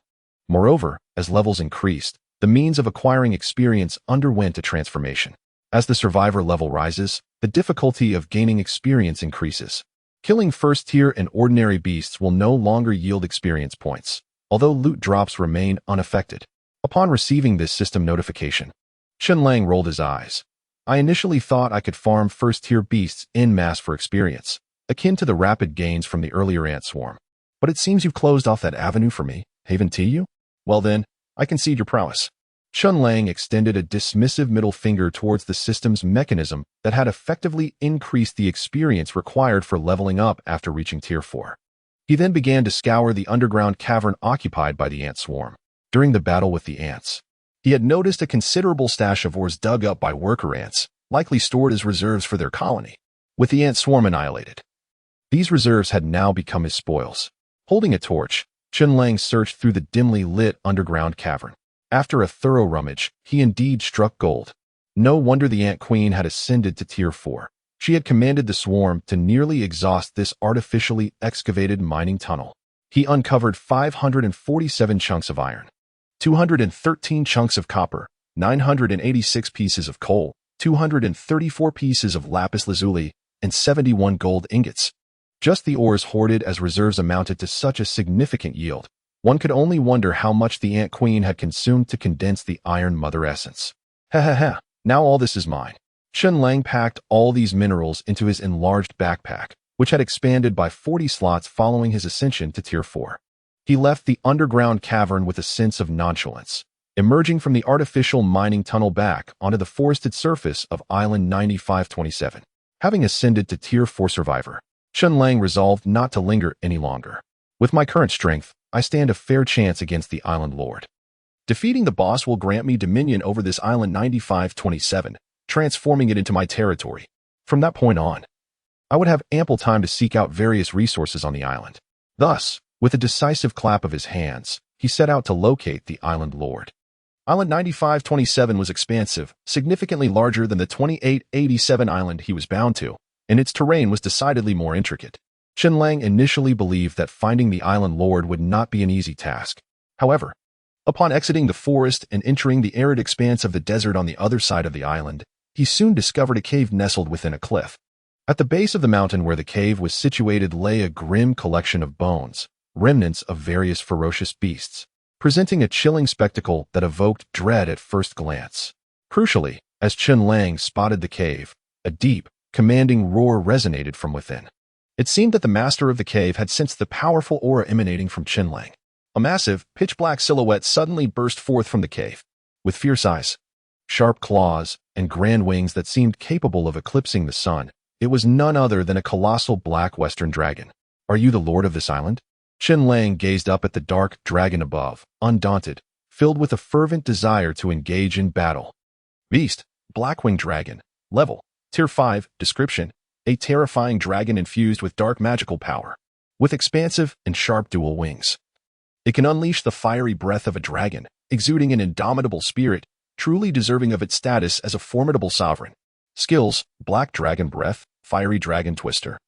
Moreover, as levels increased, the means of acquiring experience underwent a transformation. As the survivor level rises, the difficulty of gaining experience increases. Killing first-tier and ordinary beasts will no longer yield experience points, although loot drops remain unaffected. Upon receiving this system notification, Chen Lang rolled his eyes. I initially thought I could farm first-tier beasts en masse for experience, akin to the rapid gains from the earlier ant swarm. But it seems you've closed off that avenue for me, haven't you? Well then, I concede your prowess. Chen Lang extended a dismissive middle finger towards the system's mechanism that had effectively increased the experience required for leveling up after reaching Tier 4. He then began to scour the underground cavern occupied by the ant swarm. During the battle with the ants, he had noticed a considerable stash of ores dug up by worker ants, likely stored as reserves for their colony. With the ant swarm annihilated, these reserves had now become his spoils. Holding a torch, Chen Lang searched through the dimly lit underground cavern. After a thorough rummage, he indeed struck gold. No wonder the Ant Queen had ascended to Tier 4. She had commanded the swarm to nearly exhaust this artificially excavated mining tunnel. He uncovered 547 chunks of iron, 213 chunks of copper, 986 pieces of coal, 234 pieces of lapis lazuli, and 71 gold ingots. Just the ores hoarded as reserves amounted to such a significant yield. One could only wonder how much the Ant Queen had consumed to condense the Iron Mother essence. Ha ha ha, now all this is mine. Chen Lang packed all these minerals into his enlarged backpack, which had expanded by 40 slots following his ascension to Tier 4. He left the underground cavern with a sense of nonchalance, emerging from the artificial mining tunnel back onto the forested surface of Island 9527. Having ascended to Tier 4 Survivor, Chen Lang resolved not to linger any longer. With my current strength, I stand a fair chance against the Island Lord. Defeating the boss will grant me dominion over this Island 9527, transforming it into my territory. From that point on, I would have ample time to seek out various resources on the island. Thus, with a decisive clap of his hands, he set out to locate the Island Lord. Island 9527 was expansive, significantly larger than the 2887 island he was bound to, and its terrain was decidedly more intricate. Chen Lang initially believed that finding the Island Lord would not be an easy task. However, upon exiting the forest and entering the arid expanse of the desert on the other side of the island, he soon discovered a cave nestled within a cliff. At the base of the mountain where the cave was situated lay a grim collection of bones, remnants of various ferocious beasts, presenting a chilling spectacle that evoked dread at first glance. Crucially, as Chen Lang spotted the cave, a deep, commanding roar resonated from within. It seemed that the master of the cave had sensed the powerful aura emanating from Chen Lang. A massive, pitch-black silhouette suddenly burst forth from the cave. With fierce eyes, sharp claws, and grand wings that seemed capable of eclipsing the sun, it was none other than a colossal black western dragon. Are you the lord of this island? Chen Lang gazed up at the dark dragon above, undaunted, filled with a fervent desire to engage in battle. Beast, Blackwing Dragon, Level, Tier 5, Description, a terrifying dragon infused with dark magical power, with expansive and sharp dual wings. It can unleash the fiery breath of a dragon, exuding an indomitable spirit, truly deserving of its status as a formidable sovereign. Skills, Black Dragon Breath, Fiery Dragon Twister.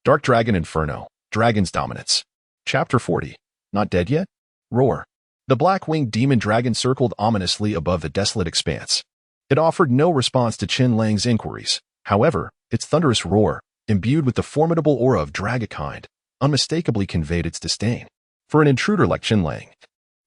Dark Dragon Inferno, Dragon's Dominance. Chapter 40. Not dead yet? Roar. The black-winged demon dragon circled ominously above the desolate expanse. It offered no response to Chen Lang's inquiries. However, its thunderous roar, imbued with the formidable aura of dragonkind, unmistakably conveyed its disdain for an intruder like Chen Lang.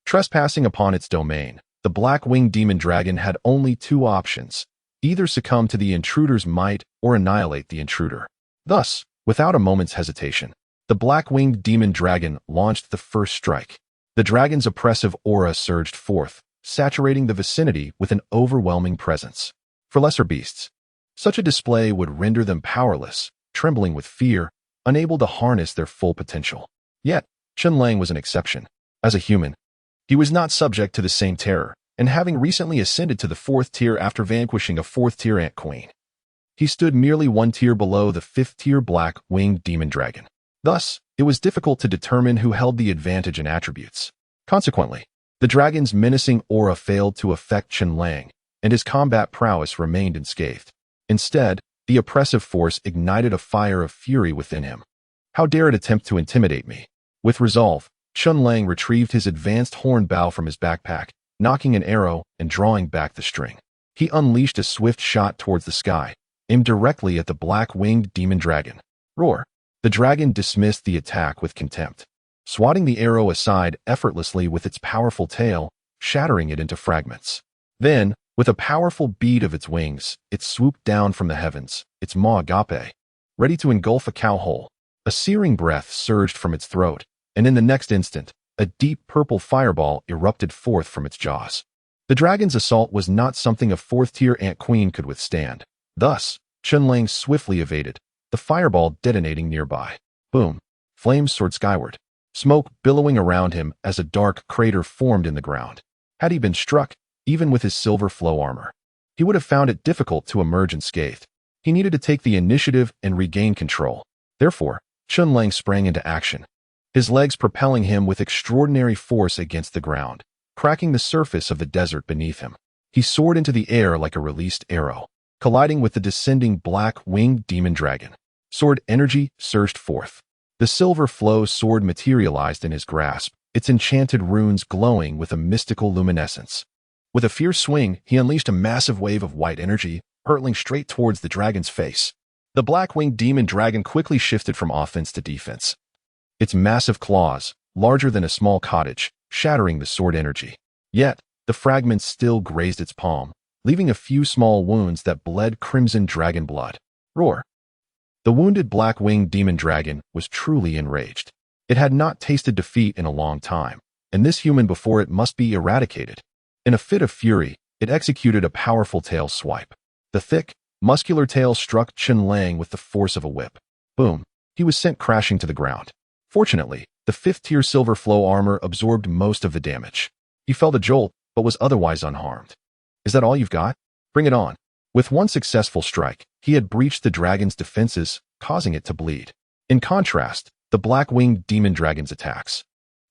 Trespassing upon its domain, the black-winged demon dragon had only two options: either succumb to the intruder's might or annihilate the intruder. Thus, without a moment's hesitation, the black-winged demon dragon launched the first strike. The dragon's oppressive aura surged forth, saturating the vicinity with an overwhelming presence. For lesser beasts, such a display would render them powerless, trembling with fear, unable to harness their full potential. Yet, Chen Lang was an exception. As a human, he was not subject to the same terror, and having recently ascended to the 4th tier after vanquishing a 4th-tier ant queen, he stood merely one tier below the 5th-tier black-winged demon dragon. Thus, it was difficult to determine who held the advantage in attributes. Consequently, the dragon's menacing aura failed to affect Chen Lang, and his combat prowess remained unscathed. Instead, the oppressive force ignited a fire of fury within him. How dare it attempt to intimidate me? With resolve, Chen Lang retrieved his advanced horn bow from his backpack, knocking an arrow and drawing back the string. He unleashed a swift shot towards the sky, aimed directly at the black-winged demon dragon. Roar! The dragon dismissed the attack with contempt, swatting the arrow aside effortlessly with its powerful tail, shattering it into fragments. Then, with a powerful beat of its wings, it swooped down from the heavens, its maw agape, ready to engulf a cow whole. A searing breath surged from its throat, and in the next instant, a deep purple fireball erupted forth from its jaws. The dragon's assault was not something a 4th-tier ant queen could withstand. Thus, Chen Lang swiftly evaded, the fireball detonating nearby. Boom! Flames soared skyward, smoke billowing around him as a dark crater formed in the ground. Had he been struck, even with his silver flow armor, he would have found it difficult to emerge unscathed. He needed to take the initiative and regain control. Therefore, Chen Lang sprang into action, his legs propelling him with extraordinary force against the ground, cracking the surface of the desert beneath him. He soared into the air like a released arrow, colliding with the descending black-winged demon dragon. Sword energy surged forth. The silver flow sword materialized in his grasp, its enchanted runes glowing with a mystical luminescence. With a fierce swing, he unleashed a massive wave of white energy, hurtling straight towards the dragon's face. The black-winged demon dragon quickly shifted from offense to defense, its massive claws, larger than a small cottage, shattering the sword energy. Yet, the fragments still grazed its palm, leaving a few small wounds that bled crimson dragon blood. Roar! The wounded black-winged demon dragon was truly enraged. It had not tasted defeat in a long time, and this human before it must be eradicated. In a fit of fury, it executed a powerful tail swipe. The thick, muscular tail struck Chen Lang with the force of a whip. Boom! He was sent crashing to the ground. Fortunately, the 5th-tier silver flow armor absorbed most of the damage. He felt a jolt, but was otherwise unharmed. Is that all you've got? Bring it on. With one successful strike, he had breached the dragon's defenses, causing it to bleed. In contrast, the black-winged demon dragon's attacks,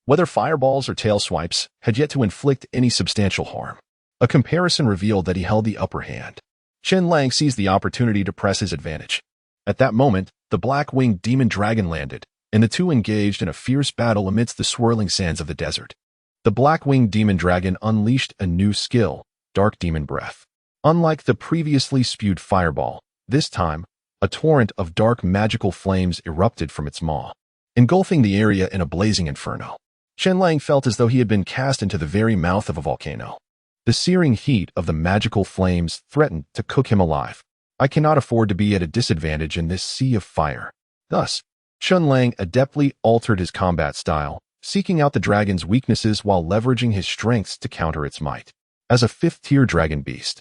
whether fireballs or tail swipes, had yet to inflict any substantial harm. A comparison revealed that he held the upper hand. Chen Lang seized the opportunity to press his advantage. At that moment, the black-winged demon dragon landed, and the two engaged in a fierce battle amidst the swirling sands of the desert. The black-winged demon dragon unleashed a new skill, Dark Demon Breath. Unlike the previously spewed fireball, this time, a torrent of dark magical flames erupted from its maw, engulfing the area in a blazing inferno. Chen Lang felt as though he had been cast into the very mouth of a volcano. The searing heat of the magical flames threatened to cook him alive. I cannot afford to be at a disadvantage in this sea of fire. Thus, Chen Lang adeptly altered his combat style, seeking out the dragon's weaknesses while leveraging his strengths to counter its might. As a 5th-tier dragon beast,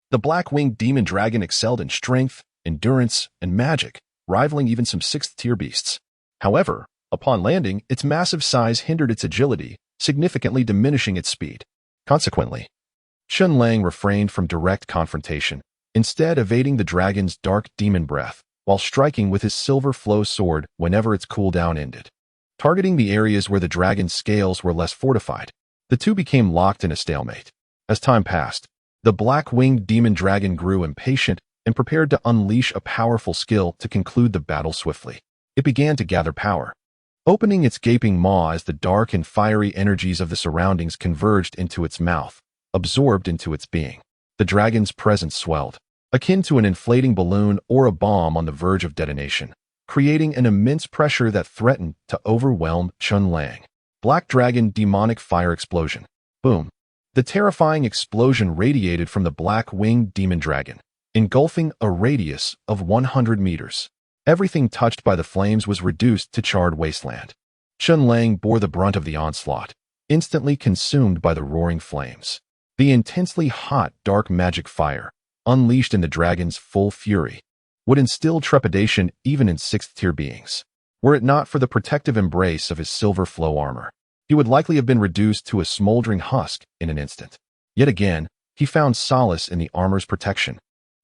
the black-winged demon dragon excelled in strength, endurance, and magic, rivaling even some 6th-tier beasts. However, upon landing, its massive size hindered its agility, significantly diminishing its speed. Consequently, Chen Lang refrained from direct confrontation, instead evading the dragon's dark demon breath, while striking with his silver flow sword whenever its cooldown ended. Targeting the areas where the dragon's scales were less fortified, the two became locked in a stalemate. As time passed, the black-winged demon dragon grew impatient and prepared to unleash a powerful skill to conclude the battle swiftly. It began to gather power, opening its gaping maw as the dark and fiery energies of the surroundings converged into its mouth, absorbed into its being. The dragon's presence swelled, akin to an inflating balloon or a bomb on the verge of detonation, creating an immense pressure that threatened to overwhelm Chen Lang. Black Dragon Demonic Fire Explosion. Boom. The terrifying explosion radiated from the black-winged demon dragon, engulfing a radius of 100 meters. Everything touched by the flames was reduced to charred wasteland. Chen Lang bore the brunt of the onslaught, instantly consumed by the roaring flames. The intensely hot dark magic fire, unleashed in the dragon's full fury, would instill trepidation even in 6th-tier beings. Were it not for the protective embrace of his silver flow armor, he would likely have been reduced to a smoldering husk in an instant. Yet again, he found solace in the armor's protection.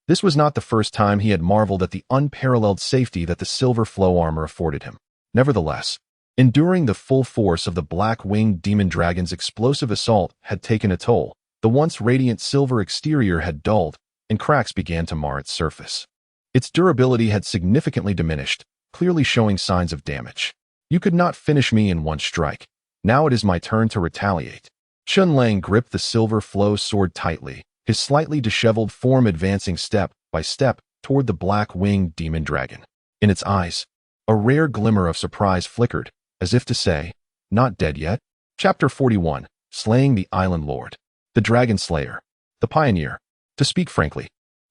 This was not the first time he had marveled at the unparalleled safety that the silver flow armor afforded him. Nevertheless, enduring the full force of the black-winged demon dragon's explosive assault had taken a toll. The once radiant silver exterior had dulled, and cracks began to mar its surface. Its durability had significantly diminished, clearly showing signs of damage. You could not finish me in one strike. Now it is my turn to retaliate. Chen Lang gripped the silver flow sword tightly, his slightly disheveled form advancing step by step toward the black-winged demon dragon. In its eyes, a rare glimmer of surprise flickered, as if to say, "Not dead yet?" Chapter 41, Slaying the Island Lord. The Dragon Slayer. The Pioneer. To speak frankly,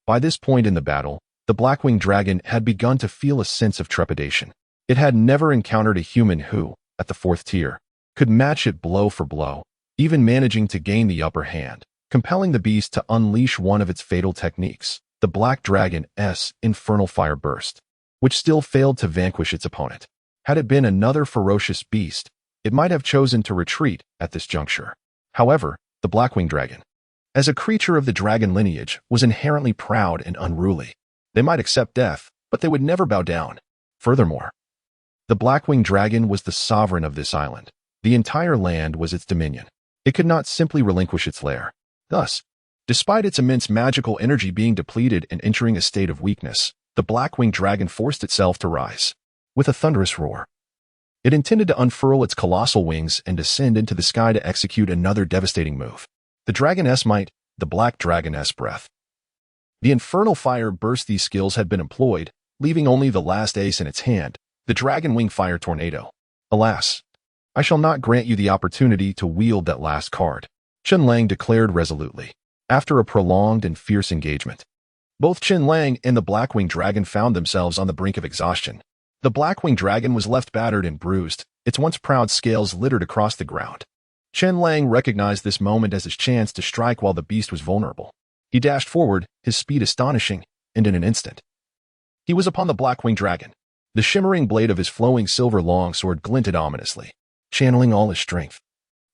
by this point in the battle, the black-winged dragon had begun to feel a sense of trepidation. It had never encountered a human who, at the 4th tier, could match it blow for blow, even managing to gain the upper hand, compelling the beast to unleash one of its fatal techniques, the Black Dragon's Infernal Fire Burst, which still failed to vanquish its opponent. Had it been another ferocious beast, it might have chosen to retreat at this juncture. However, the Blackwing Dragon, as a creature of the dragon lineage, was inherently proud and unruly. They might accept death, but they would never bow down. Furthermore, the Blackwing Dragon was the sovereign of this island. The entire land was its dominion. It could not simply relinquish its lair. Thus, despite its immense magical energy being depleted and entering a state of weakness, the Blackwing Dragon forced itself to rise. With a thunderous roar, it intended to unfurl its colossal wings and descend into the sky to execute another devastating move. The Dragon's Might, the Black Dragon's Breath. The infernal fire burst. These skills had been employed, leaving only the last ace in its hand, the Dragon Wing Fire Tornado. Alas, I shall not grant you the opportunity to wield that last card, Chen Lang declared resolutely. After a prolonged and fierce engagement, both Chen Lang and the Blackwing Dragon found themselves on the brink of exhaustion. The Blackwing Dragon was left battered and bruised, its once proud scales littered across the ground. Chen Lang recognized this moment as his chance to strike while the beast was vulnerable. He dashed forward, his speed astonishing, and in an instant, he was upon the Blackwing Dragon. The shimmering blade of his flowing silver longsword glinted ominously, channeling all his strength.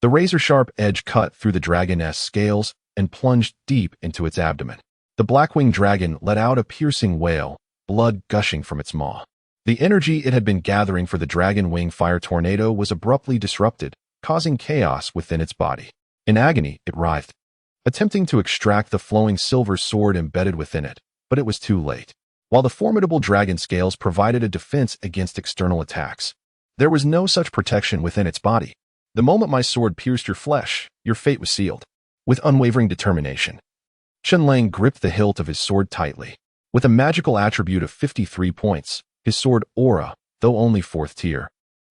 The razor-sharp edge cut through the dragon's scales and plunged deep into its abdomen. The Blackwing Dragon let out a piercing wail, blood gushing from its maw. The energy it had been gathering for the dragon wing fire tornado was abruptly disrupted, causing chaos within its body. In agony, it writhed, attempting to extract the flowing silver sword embedded within it, but it was too late. While the formidable dragon scales provided a defense against external attacks, there was no such protection within its body. The moment my sword pierced your flesh, your fate was sealed. With unwavering determination, Chen Lang gripped the hilt of his sword tightly. With a magical attribute of 53 points, his sword aura, though only 4th tier,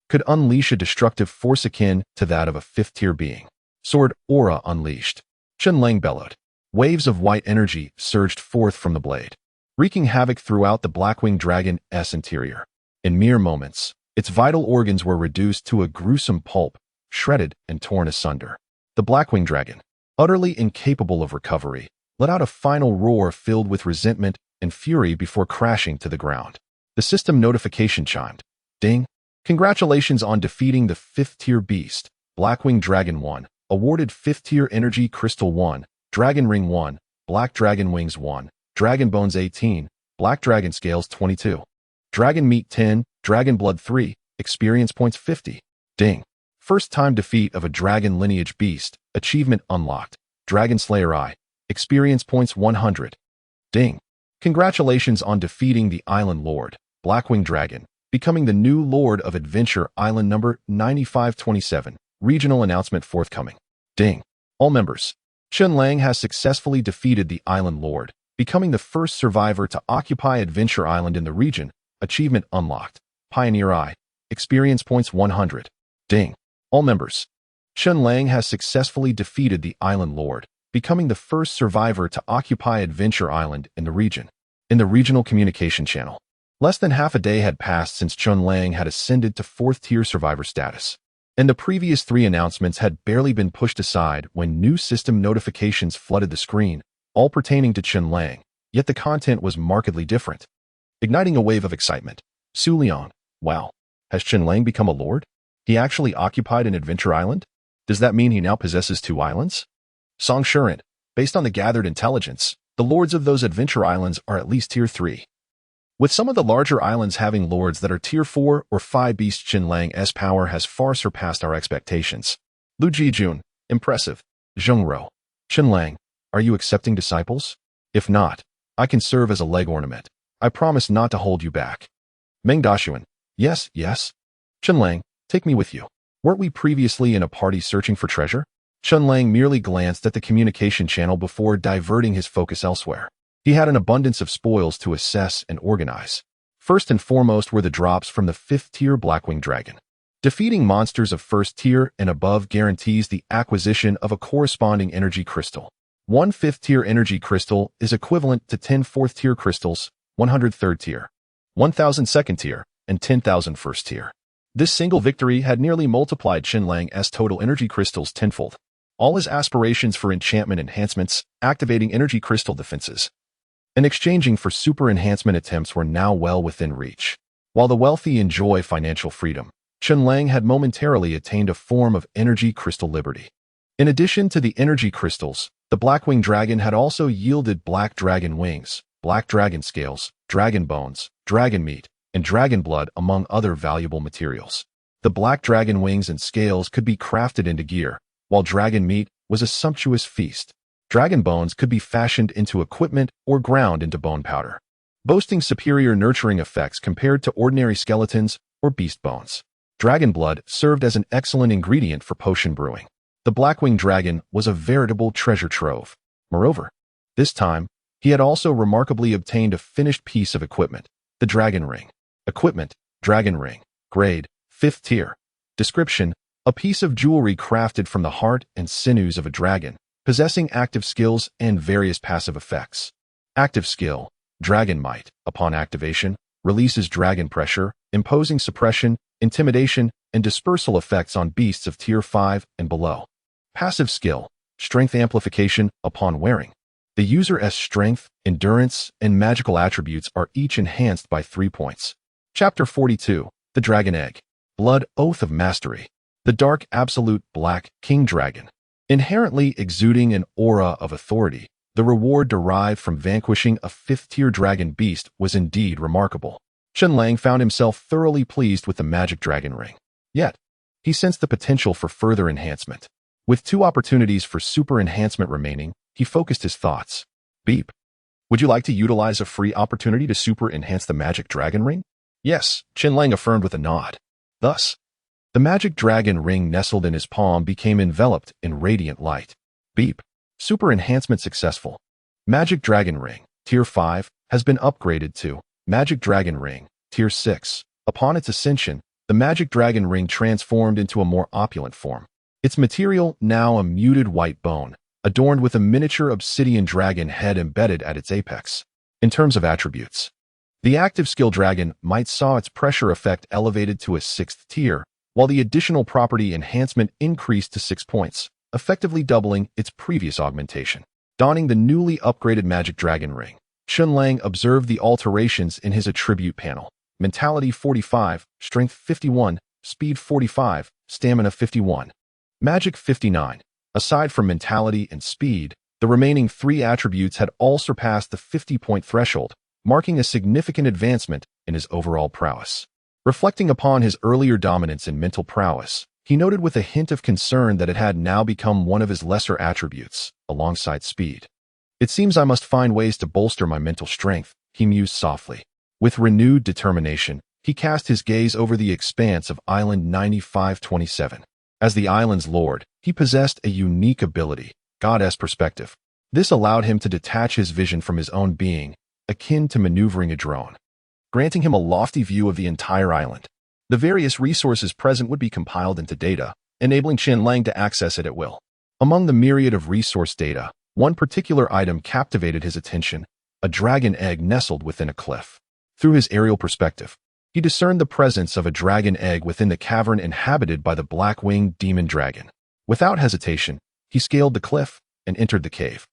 could unleash a destructive force akin to that of a 5th-tier being. Sword aura unleashed. Chen Lang bellowed. Waves of white energy surged forth from the blade, wreaking havoc throughout the Blackwing Dragon's interior. In mere moments, its vital organs were reduced to a gruesome pulp, shredded and torn asunder. The Blackwing Dragon, utterly incapable of recovery, let out a final roar filled with resentment and fury before crashing to the ground. The system notification chimed. Ding! Congratulations on defeating the 5th-tier beast. Blackwing Dragon 1. Awarded 5th-tier Energy Crystal 1. Dragon Ring 1. Black Dragon Wings 1. Dragon Bones 18. Black Dragon Scales 22. Dragon Meat 10. Dragon Blood 3. Experience points 50. Ding! First time defeat of a dragon lineage beast. Achievement unlocked. Dragon Slayer I. Experience points 100. Ding! Congratulations on defeating the Island Lord, Blackwing Dragon, becoming the new Lord of Adventure Island number 9527. Regional announcement forthcoming. Ding! All members. Chen Lang has successfully defeated the Island Lord, becoming the first survivor to occupy Adventure Island in the region. Achievement unlocked. Pioneer I. Experience points 100. Ding! All members. Chen Lang has successfully defeated the Island Lord, becoming the first survivor to occupy Adventure Island in the region. In the regional communication channel, less than half a day had passed since Chen Lang had ascended to 4th-tier survivor status, and the previous 3 announcements had barely been pushed aside when new system notifications flooded the screen, all pertaining to Chen Lang, yet the content was markedly different. Igniting a wave of excitement, Su Liang, wow, has Chen Lang become a lord? He actually occupied an Adventure Island? Does that mean he now possesses 2 islands? Song Shuren, based on the gathered intelligence, the lords of those Adventure Islands are at least tier 3. With some of the larger islands having lords that are tier 4 or 5 beasts, Chen Lang's power has far surpassed our expectations. Lu Jijun, impressive. Zhengro, Chen Lang, are you accepting disciples? If not, I can serve as a leg ornament. I promise not to hold you back. Meng Dashuan, yes, yes. Chen Lang, take me with you. Weren't we previously in a party searching for treasure? Chen Lang merely glanced at the communication channel before diverting his focus elsewhere. He had an abundance of spoils to assess and organize. First and foremost were the drops from the 5th-tier Blackwing Dragon. Defeating monsters of 1st tier and above guarantees the acquisition of a corresponding energy crystal. 1 5th-tier energy crystal is equivalent to 10 4th-tier crystals, 100 3rd tier, 1,000 2nd tier, and 10,000 1st tier. This single victory had nearly multiplied Chen Lang's total energy crystals tenfold. All his aspirations for enchantment enhancements, activating energy crystal defenses, and exchanging for super enhancement attempts were now well within reach. While the wealthy enjoy financial freedom, Chen Lang had momentarily attained a form of energy crystal liberty. In addition to the energy crystals, the Blackwing Dragon had also yielded black dragon wings, black dragon scales, dragon bones, dragon meat, and dragon blood among other valuable materials. The black dragon wings and scales could be crafted into gear, while dragon meat was a sumptuous feast. Dragon bones could be fashioned into equipment or ground into bone powder, boasting superior nurturing effects compared to ordinary skeletons or beast bones. Dragon blood served as an excellent ingredient for potion brewing. The Blackwing Dragon was a veritable treasure trove. Moreover, this time, he had also remarkably obtained a finished piece of equipment, the Dragon Ring. Equipment, Dragon Ring, grade, 5th tier. Description, a piece of jewelry crafted from the heart and sinews of a dragon, possessing active skills and various passive effects. Active skill, Dragon Might, upon activation, releases dragon pressure, imposing suppression, intimidation, and dispersal effects on beasts of Tier 5 and below. Passive skill, Strength Amplification, upon wearing. The user's strength, endurance, and magical attributes are each enhanced by 3 points. Chapter 42, The Dragon Egg. Blood Oath of Mastery. The Dark Absolute Black King Dragon. Inherently exuding an aura of authority, the reward derived from vanquishing a 5th-tier dragon beast was indeed remarkable. Chen Lang found himself thoroughly pleased with the magic dragon ring. Yet, he sensed the potential for further enhancement. With 2 opportunities for super enhancement remaining, he focused his thoughts. Beep. Would you like to utilize a free opportunity to super enhance the magic dragon ring? Yes, Chen Lang affirmed with a nod. Thus, the magic dragon ring nestled in his palm became enveloped in radiant light. Beep. Super enhancement successful. Magic dragon ring, Tier 5, has been upgraded to Magic Dragon Ring, Tier 6. Upon its ascension, the magic dragon ring transformed into a more opulent form. Its material now a muted white bone, adorned with a miniature obsidian dragon head embedded at its apex. In terms of attributes, the active skill Dragon Might saw its pressure effect elevated to a 6th tier, while the additional property enhancement increased to 6 points, effectively doubling its previous augmentation. Donning the newly upgraded magic dragon ring, Chen Lang observed the alterations in his attribute panel. Mentality 45, Strength 51, Speed 45, Stamina 51. Magic 59. Aside from mentality and speed, the remaining 3 attributes had all surpassed the 50-point threshold, marking a significant advancement in his overall prowess. Reflecting upon his earlier dominance in mental prowess, he noted with a hint of concern that it had now become one of his lesser attributes, alongside speed. It seems I must find ways to bolster my mental strength, he mused softly. With renewed determination, he cast his gaze over the expanse of Island 9527. As the island's lord, he possessed a unique ability, Goddess Perspective. This allowed him to detach his vision from his own being, akin to maneuvering a drone, granting him a lofty view of the entire island. The various resources present would be compiled into data, enabling Chen Lang to access it at will. Among the myriad of resource data, one particular item captivated his attention, a dragon egg nestled within a cliff. Through his aerial perspective, he discerned the presence of a dragon egg within the cavern inhabited by the black-winged demon dragon. Without hesitation, he scaled the cliff and entered the cave.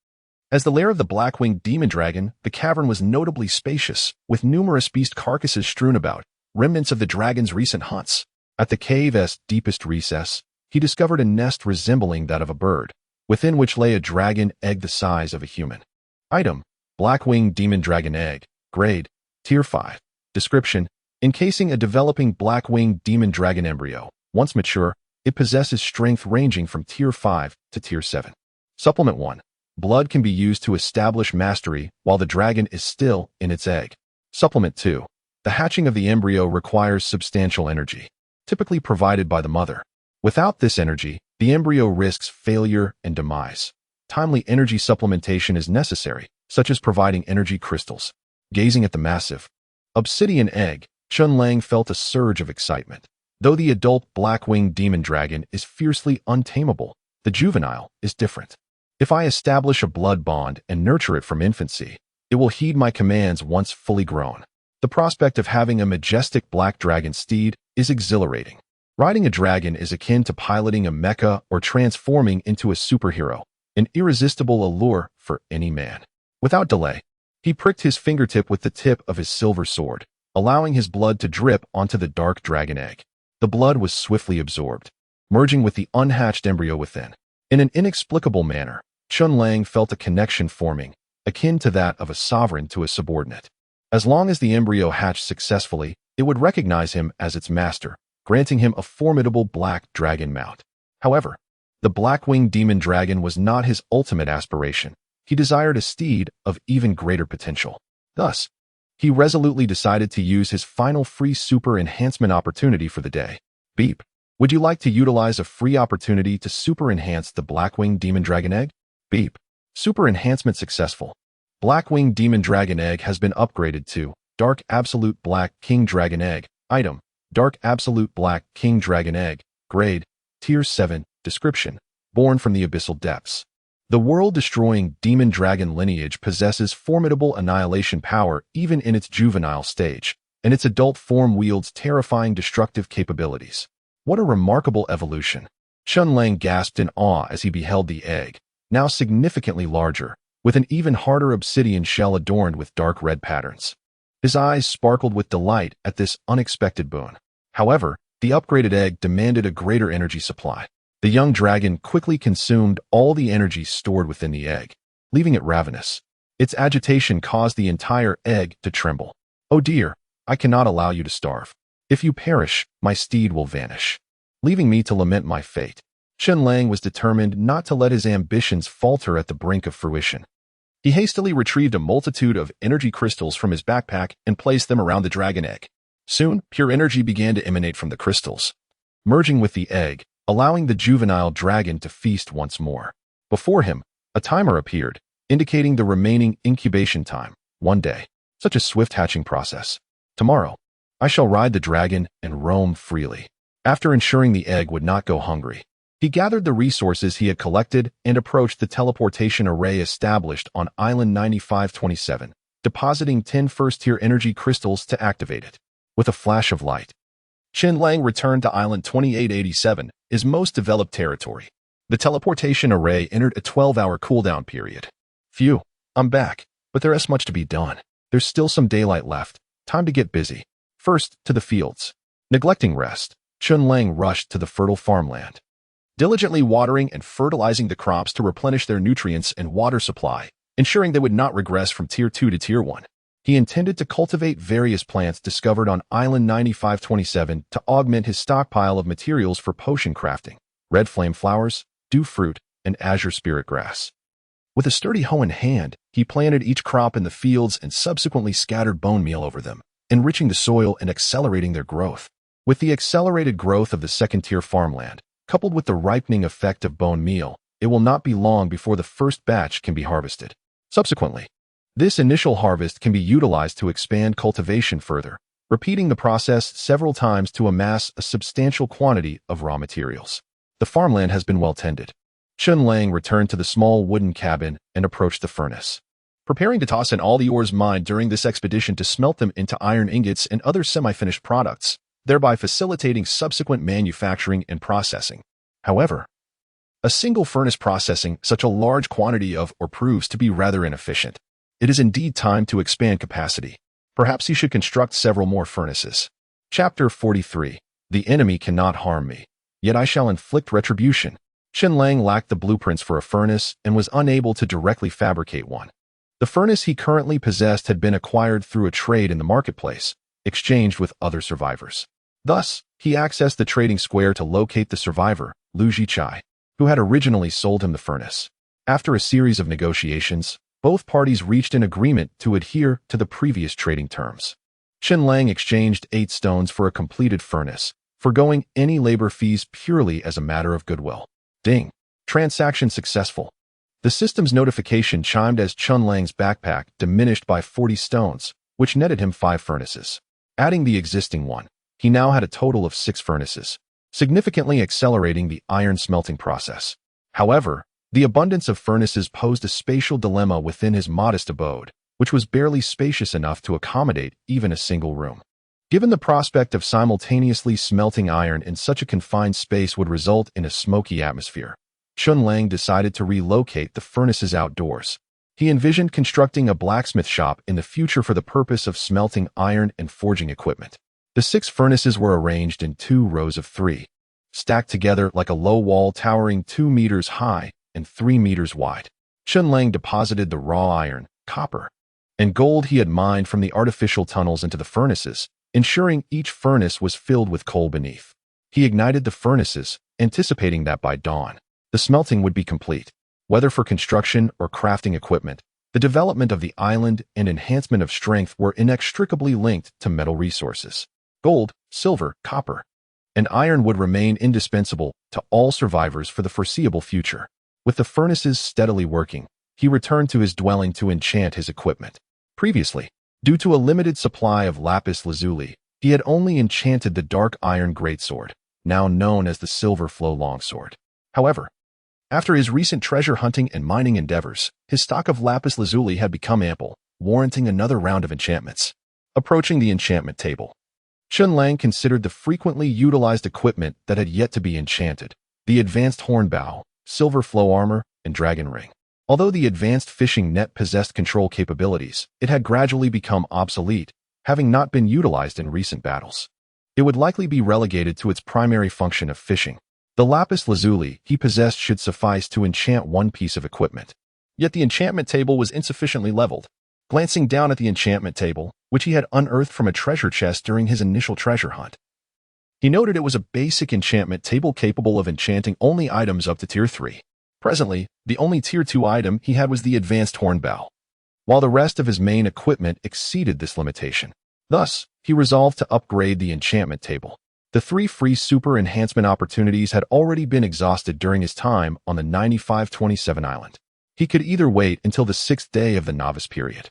As the lair of the black-winged demon dragon, the cavern was notably spacious, with numerous beast carcasses strewn about, remnants of the dragon's recent hunts. At the cave's deepest recess, he discovered a nest resembling that of a bird, within which lay a dragon egg the size of a human. Item: Black-winged demon dragon egg. Grade: Tier 5. Description: encasing a developing black-winged demon dragon embryo. Once mature, it possesses strength ranging from Tier 5 to Tier 7. Supplement 1. Blood can be used to establish mastery while the dragon is still in its egg. Supplement 2. The hatching of the embryo requires substantial energy, typically provided by the mother. Without this energy, the embryo risks failure and demise. Timely energy supplementation is necessary, such as providing energy crystals. Gazing at the massive obsidian egg, Chen Lang felt a surge of excitement. Though the adult black-winged demon dragon is fiercely untamable, the juvenile is different. If I establish a blood bond and nurture it from infancy, it will heed my commands once fully grown. The prospect of having a majestic black dragon steed is exhilarating. Riding a dragon is akin to piloting a mecha or transforming into a superhero, an irresistible allure for any man. Without delay, he pricked his fingertip with the tip of his silver sword, allowing his blood to drip onto the dark dragon egg. The blood was swiftly absorbed, merging with the unhatched embryo within. In an inexplicable manner, Chen Lang felt a connection forming, akin to that of a sovereign to a subordinate. As long as the embryo hatched successfully, it would recognize him as its master, granting him a formidable black dragon mount. However, the black-winged demon dragon was not his ultimate aspiration. He desired a steed of even greater potential. Thus, he resolutely decided to use his final free super enhancement opportunity for the day. Beep. Would you like to utilize a free opportunity to super enhance the black-winged demon dragon egg? Beep. Super enhancement successful. Black-winged demon dragon egg has been upgraded to Dark Absolute Black King Dragon Egg. Item: Dark Absolute Black King Dragon Egg. Grade: Tier 7. Description: born from the abyssal depths. The world-destroying demon dragon lineage possesses formidable annihilation power even in its juvenile stage, and its adult form wields terrifying destructive capabilities. What a remarkable evolution! Chen Lang gasped in awe as he beheld the egg, now significantly larger, with an even harder obsidian shell adorned with dark red patterns. His eyes sparkled with delight at this unexpected boon. However, the upgraded egg demanded a greater energy supply. The young dragon quickly consumed all the energy stored within the egg, leaving it ravenous. Its agitation caused the entire egg to tremble. "Oh dear, I cannot allow you to starve. If you perish, my steed will vanish, leaving me to lament my fate." Chen Lang was determined not to let his ambitions falter at the brink of fruition. He hastily retrieved a multitude of energy crystals from his backpack and placed them around the dragon egg. Soon, pure energy began to emanate from the crystals, merging with the egg, allowing the juvenile dragon to feast once more. Before him, a timer appeared, indicating the remaining incubation time, 1 day. Such a swift hatching process. Tomorrow, I shall ride the dragon and roam freely. After ensuring the egg would not go hungry, he gathered the resources he had collected and approached the teleportation array established on Island 9527, depositing 10 first-tier energy crystals to activate it. With a flash of light, Chen Lang returned to Island 2887, his most developed territory. The teleportation array entered a 12-hour cooldown period. Phew, I'm back, but there is much to be done. There's still some daylight left. Time to get busy. First, to the fields. Neglecting rest, Chen Lang rushed to the fertile farmland, diligently watering and fertilizing the crops to replenish their nutrients and water supply, ensuring they would not regress from Tier 2 to Tier 1. He intended to cultivate various plants discovered on Island 9527 to augment his stockpile of materials for potion crafting: red flame flowers, dew fruit, and azure spirit grass. With a sturdy hoe in hand, he planted each crop in the fields and subsequently scattered bone meal over them, enriching the soil and accelerating their growth. With the accelerated growth of the second-tier farmland, coupled with the ripening effect of bone meal, it will not be long before the first batch can be harvested. Subsequently, this initial harvest can be utilized to expand cultivation further, repeating the process several times to amass a substantial quantity of raw materials. The farmland has been well tended. Chen Lang returned to the small wooden cabin and approached the furnace, preparing to toss in all the ores mined during this expedition to smelt them into iron ingots and other semi-finished products, thereby facilitating subsequent manufacturing and processing. However, a single furnace processing such a large quantity of ore proves to be rather inefficient. It is indeed time to expand capacity. Perhaps he should construct several more furnaces. Chapter 43. The enemy cannot harm me, yet I shall inflict retribution. Chen Lang lacked the blueprints for a furnace and was unable to directly fabricate one. The furnace he currently possessed had been acquired through a trade in the marketplace, exchanged with other survivors. Thus, he accessed the trading square to locate the survivor, Lu Jichai, who had originally sold him the furnace. After a series of negotiations, both parties reached an agreement to adhere to the previous trading terms. Chen Lang exchanged 8 stones for a completed furnace, forgoing any labor fees purely as a matter of goodwill. Ding! Transaction successful. The system's notification chimed as Chen Lang's backpack diminished by 40 stones, which netted him 5 furnaces. Adding the existing one, he now had a total of 6 furnaces, significantly accelerating the iron smelting process. However, the abundance of furnaces posed a spatial dilemma within his modest abode, which was barely spacious enough to accommodate even a single room. Given the prospect of simultaneously smelting iron in such a confined space would result in a smoky atmosphere, Chen Lang decided to relocate the furnaces outdoors. He envisioned constructing a blacksmith shop in the future for the purpose of smelting iron and forging equipment. The 6 furnaces were arranged in 2 rows of 3, stacked together like a low wall towering 2 meters high and 3 meters wide. Chen Lang deposited the raw iron, copper, and gold he had mined from the artificial tunnels into the furnaces, ensuring each furnace was filled with coal beneath. He ignited the furnaces, anticipating that by dawn, the smelting would be complete. Whether for construction or crafting equipment, the development of the island and enhancement of strength were inextricably linked to metal resources. Gold, silver, copper, and iron would remain indispensable to all survivors for the foreseeable future. With the furnaces steadily working, he returned to his dwelling to enchant his equipment. Previously, due to a limited supply of lapis lazuli, he had only enchanted the dark iron greatsword, now known as the silver flow longsword. However, After his recent treasure hunting and mining endeavors, his stock of lapis lazuli had become ample, warranting another round of enchantments. Approaching the enchantment table, Chen Lang considered the frequently utilized equipment that had yet to be enchanted: the advanced hornbow, silver flow armor, and dragon ring. Although the advanced fishing net possessed control capabilities, it had gradually become obsolete, having not been utilized in recent battles. It would likely be relegated to its primary function of fishing. The lapis lazuli he possessed should suffice to enchant one piece of equipment. Yet the enchantment table was insufficiently leveled. Glancing down at the enchantment table, which he had unearthed from a treasure chest during his initial treasure hunt, he noted it was a basic enchantment table capable of enchanting only items up to Tier 3. Presently, the only Tier 2 item he had was the advanced hornbow, while the rest of his main equipment exceeded this limitation. Thus, he resolved to upgrade the enchantment table. The 3 free super enhancement opportunities had already been exhausted during his time on the 9527 island. He could either wait until the 6th day of the novice period,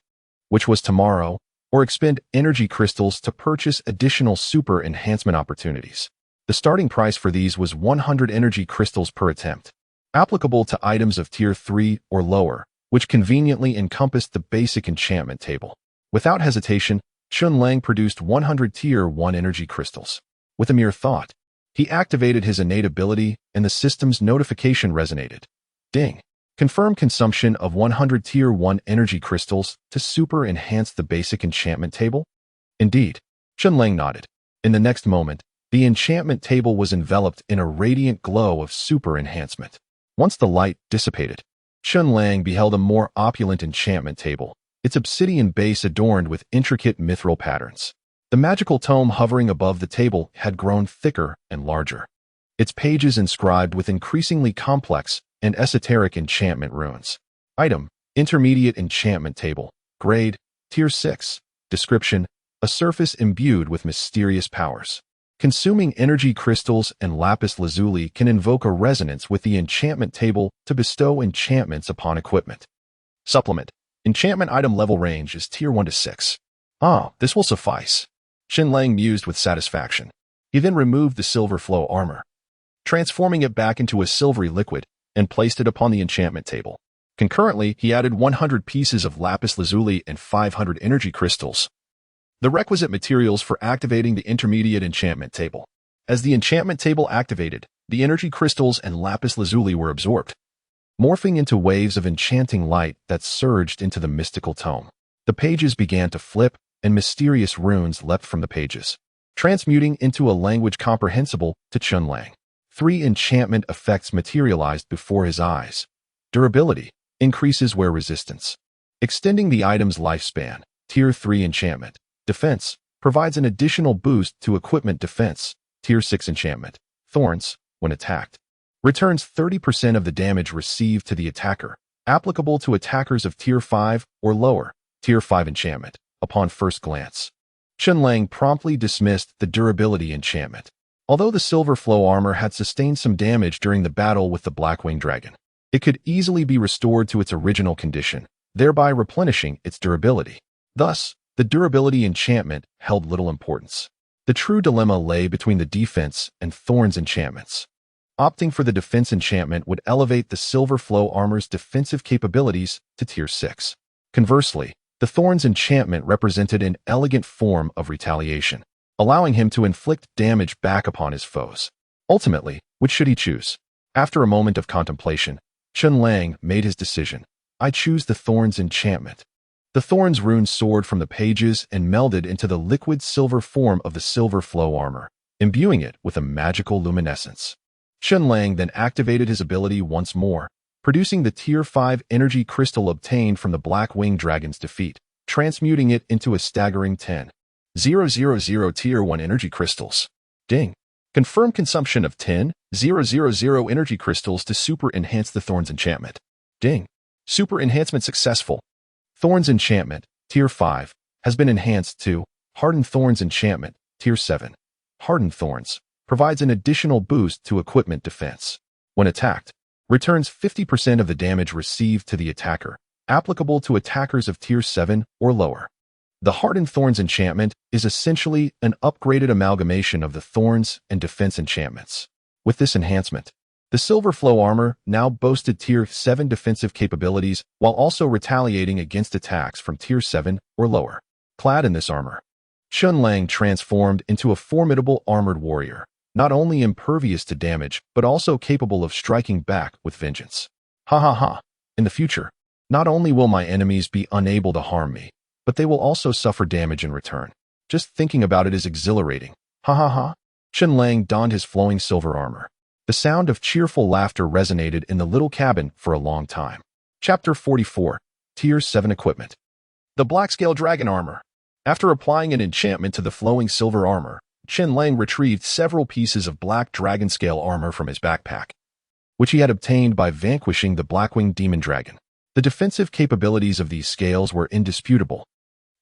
which was tomorrow, or expend energy crystals to purchase additional super enhancement opportunities. The starting price for these was 100 energy crystals per attempt, applicable to items of Tier 3 or lower, which conveniently encompassed the basic enchantment table. Without hesitation, Chen Lang produced 100 Tier 1 energy crystals. With a mere thought, he activated his innate ability and the system's notification resonated. Ding! Confirm consumption of 100 Tier 1 energy crystals to super enhance the basic enchantment table? Indeed, Chen Lang nodded. In the next moment, the enchantment table was enveloped in a radiant glow of super enhancement. Once the light dissipated, Chen Lang beheld a more opulent enchantment table, its obsidian base adorned with intricate mithril patterns. The magical tome hovering above the table had grown thicker and larger, its pages inscribed with increasingly complex and esoteric enchantment runes. Item: Intermediate Enchantment Table. Grade: Tier 6. Description: a surface imbued with mysterious powers. Consuming energy crystals and lapis lazuli can invoke a resonance with the enchantment table to bestow enchantments upon equipment. Supplement: enchantment item level range is Tier 1 to 6. This will suffice. Chen Lang mused with satisfaction. He then removed the silver flow armor, transforming it back into a silvery liquid, and placed it upon the enchantment table. Concurrently, he added 100 pieces of lapis lazuli and 500 energy crystals, the requisite materials for activating the intermediate enchantment table. As the enchantment table activated, the energy crystals and lapis lazuli were absorbed, morphing into waves of enchanting light that surged into the mystical tome. The pages began to flip, and mysterious runes leapt from the pages, transmuting into a language comprehensible to Chen Lang. 3 enchantment effects materialized before his eyes. Durability: increases wear resistance, extending the item's lifespan. Tier 3 enchantment. Defense: provides an additional boost to equipment defense. Tier 6 enchantment. Thorns: when attacked, returns 30% of the damage received to the attacker, applicable to attackers of Tier 5 or lower. Tier 5 enchantment. Upon first glance, Chen Lang promptly dismissed the durability enchantment. Although the silver flow armor had sustained some damage during the battle with the Blackwing Dragon, it could easily be restored to its original condition, thereby replenishing its durability. Thus, the durability enchantment held little importance. The true dilemma lay between the defense and thorns enchantments. Opting for the defense enchantment would elevate the silver flow armor's defensive capabilities to Tier 6. Conversely, the thorns enchantment represented an elegant form of retaliation, allowing him to inflict damage back upon his foes. Ultimately, which should he choose? After a moment of contemplation, Chen Lang made his decision. I choose the thorns enchantment. The thorns rune soared from the pages and melded into the liquid silver form of the silver flow armor, imbuing it with a magical luminescence. Chen Lang then activated his ability once more, producing the Tier 5 energy crystal obtained from the Blackwing Dragon's defeat, transmuting it into a staggering 10,000 Tier 1 energy crystals. Ding! Confirm consumption of 10,000 energy crystals to super enhance the Thorns enchantment. Ding! Super enhancement successful. Thorns enchantment, Tier 5, has been enhanced to Hardened Thorns enchantment, Tier 7. Hardened Thorns provides an additional boost to equipment defense. When attacked, returns 50% of the damage received to the attacker, applicable to attackers of Tier 7 or lower. The Hardened Thorns enchantment is essentially an upgraded amalgamation of the Thorns and defense enchantments. With this enhancement, The Silver Flow armor now boasted Tier 7 defensive capabilities while also retaliating against attacks from Tier 7 or lower. Clad in this armor, Chen Lang transformed into a formidable armored warrior, not only impervious to damage but also capable of striking back with vengeance. Ha ha ha. In the future, not only will my enemies be unable to harm me, but they will also suffer damage in return. Just thinking about it is exhilarating. Ha ha ha. Chen Lang donned his flowing silver armor. The sound of cheerful laughter resonated in the little cabin for a long time. Chapter 44. Tier 7 Equipment. The Black-Scale Dragon Armor. After applying an enchantment to the flowing silver armor, Chen Lang retrieved several pieces of black dragon scale armor from his backpack, which he had obtained by vanquishing the Blackwing Demon Dragon. The defensive capabilities of these scales were indisputable.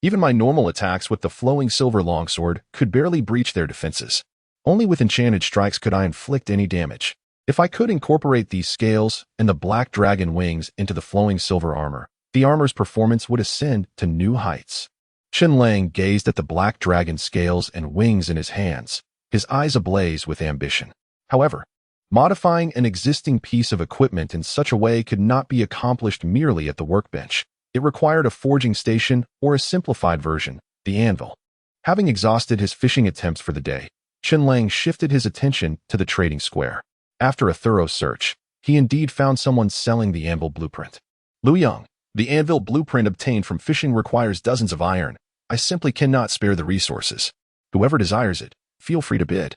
Even my normal attacks with the flowing silver longsword could barely breach their defenses. Only with enchanted strikes could I inflict any damage. If I could incorporate these scales and the black dragon wings into the flowing silver armor, the armor's performance would ascend to new heights. Chen Lang gazed at the black dragon scales and wings in his hands, his eyes ablaze with ambition. However, modifying an existing piece of equipment in such a way could not be accomplished merely at the workbench. It required a forging station or a simplified version, the anvil. Having exhausted his fishing attempts for the day, Chen Lang shifted his attention to the trading square. After a thorough search, he indeed found someone selling the anvil blueprint. Lu Yang, the anvil blueprint obtained from fishing requires dozens of iron. I simply cannot spare the resources. Whoever desires it, feel free to bid.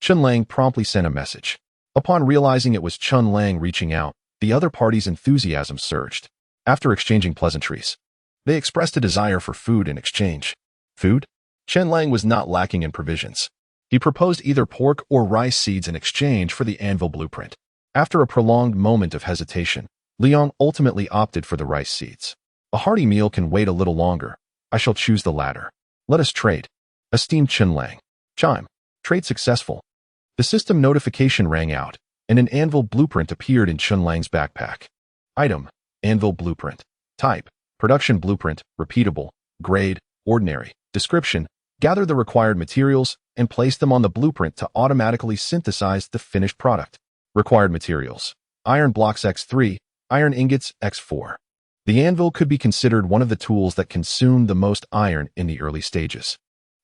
Chen Lang promptly sent a message. Upon realizing it was Chen Lang reaching out, the other party's enthusiasm surged. After exchanging pleasantries, they expressed a desire for food in exchange. Food? Chen Lang was not lacking in provisions. He proposed either pork or rice seeds in exchange for the anvil blueprint. After a prolonged moment of hesitation, Liang ultimately opted for the rice seeds. A hearty meal can wait a little longer. I shall choose the latter. Let us trade. Esteemed Chen Lang. Chime. Trade successful. The system notification rang out, and an anvil blueprint appeared in Chen Lang's backpack. Item: Anvil blueprint. Type: Production blueprint, repeatable. Grade: Ordinary. Description: Gather the required materials and place them on the blueprint to automatically synthesize the finished product. Required materials: Iron blocks X3, iron ingots X4. The anvil could be considered one of the tools that consumed the most iron in the early stages,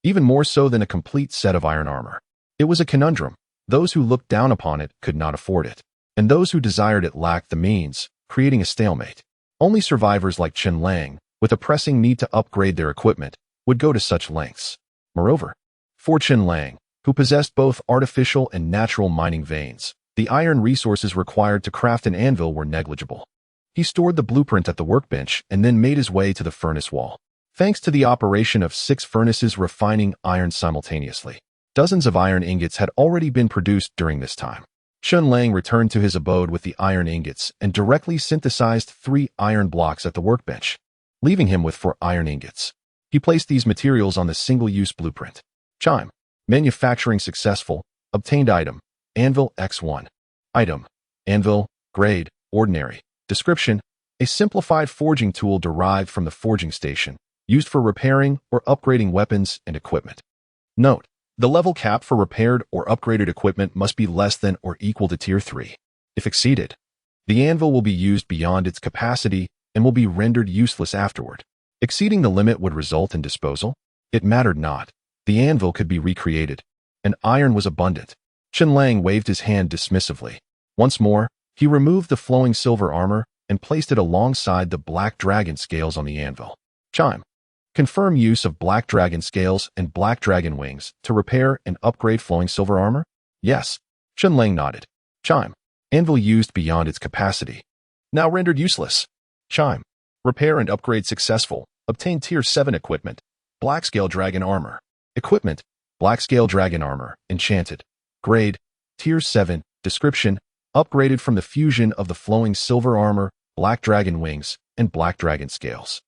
even more so than a complete set of iron armor. It was a conundrum. Those who looked down upon it could not afford it, and those who desired it lacked the means, creating a stalemate. Only survivors like Chen Lang, with a pressing need to upgrade their equipment, would go to such lengths. Moreover, for Chen Lang, who possessed both artificial and natural mining veins, the iron resources required to craft an anvil were negligible. He stored the blueprint at the workbench and then made his way to the furnace wall. Thanks to the operation of 6 furnaces refining iron simultaneously, dozens of iron ingots had already been produced during this time. Chen Lang returned to his abode with the iron ingots and directly synthesized 3 iron blocks at the workbench, leaving him with 4 iron ingots. He placed these materials on the single-use blueprint. Chime. Manufacturing successful. Obtained item: Anvil X1. Item: Anvil, grade, ordinary. Description: A simplified forging tool derived from the forging station, used for repairing or upgrading weapons and equipment. Note: The level cap for repaired or upgraded equipment must be less than or equal to Tier 3. If exceeded, the anvil will be used beyond its capacity and will be rendered useless afterward. Exceeding the limit would result in disposal. It mattered not. The anvil could be recreated, and iron was abundant. Chen Lang waved his hand dismissively. Once more, he removed the flowing silver armor and placed it alongside the black dragon scales on the anvil. Chime. Confirm use of black dragon scales and black dragon wings to repair and upgrade flowing silver armor? Yes. Chen Lang nodded. Chime. Anvil used beyond its capacity. Now rendered useless. Chime. Repair and upgrade successful. Obtain Tier 7 equipment. Black Scale Dragon Armor. Equipment: Black Scale Dragon Armor, Enchanted. Grade: Tier 7. Description: Upgraded from the fusion of the flowing silver armor, black dragon wings, and black dragon scales.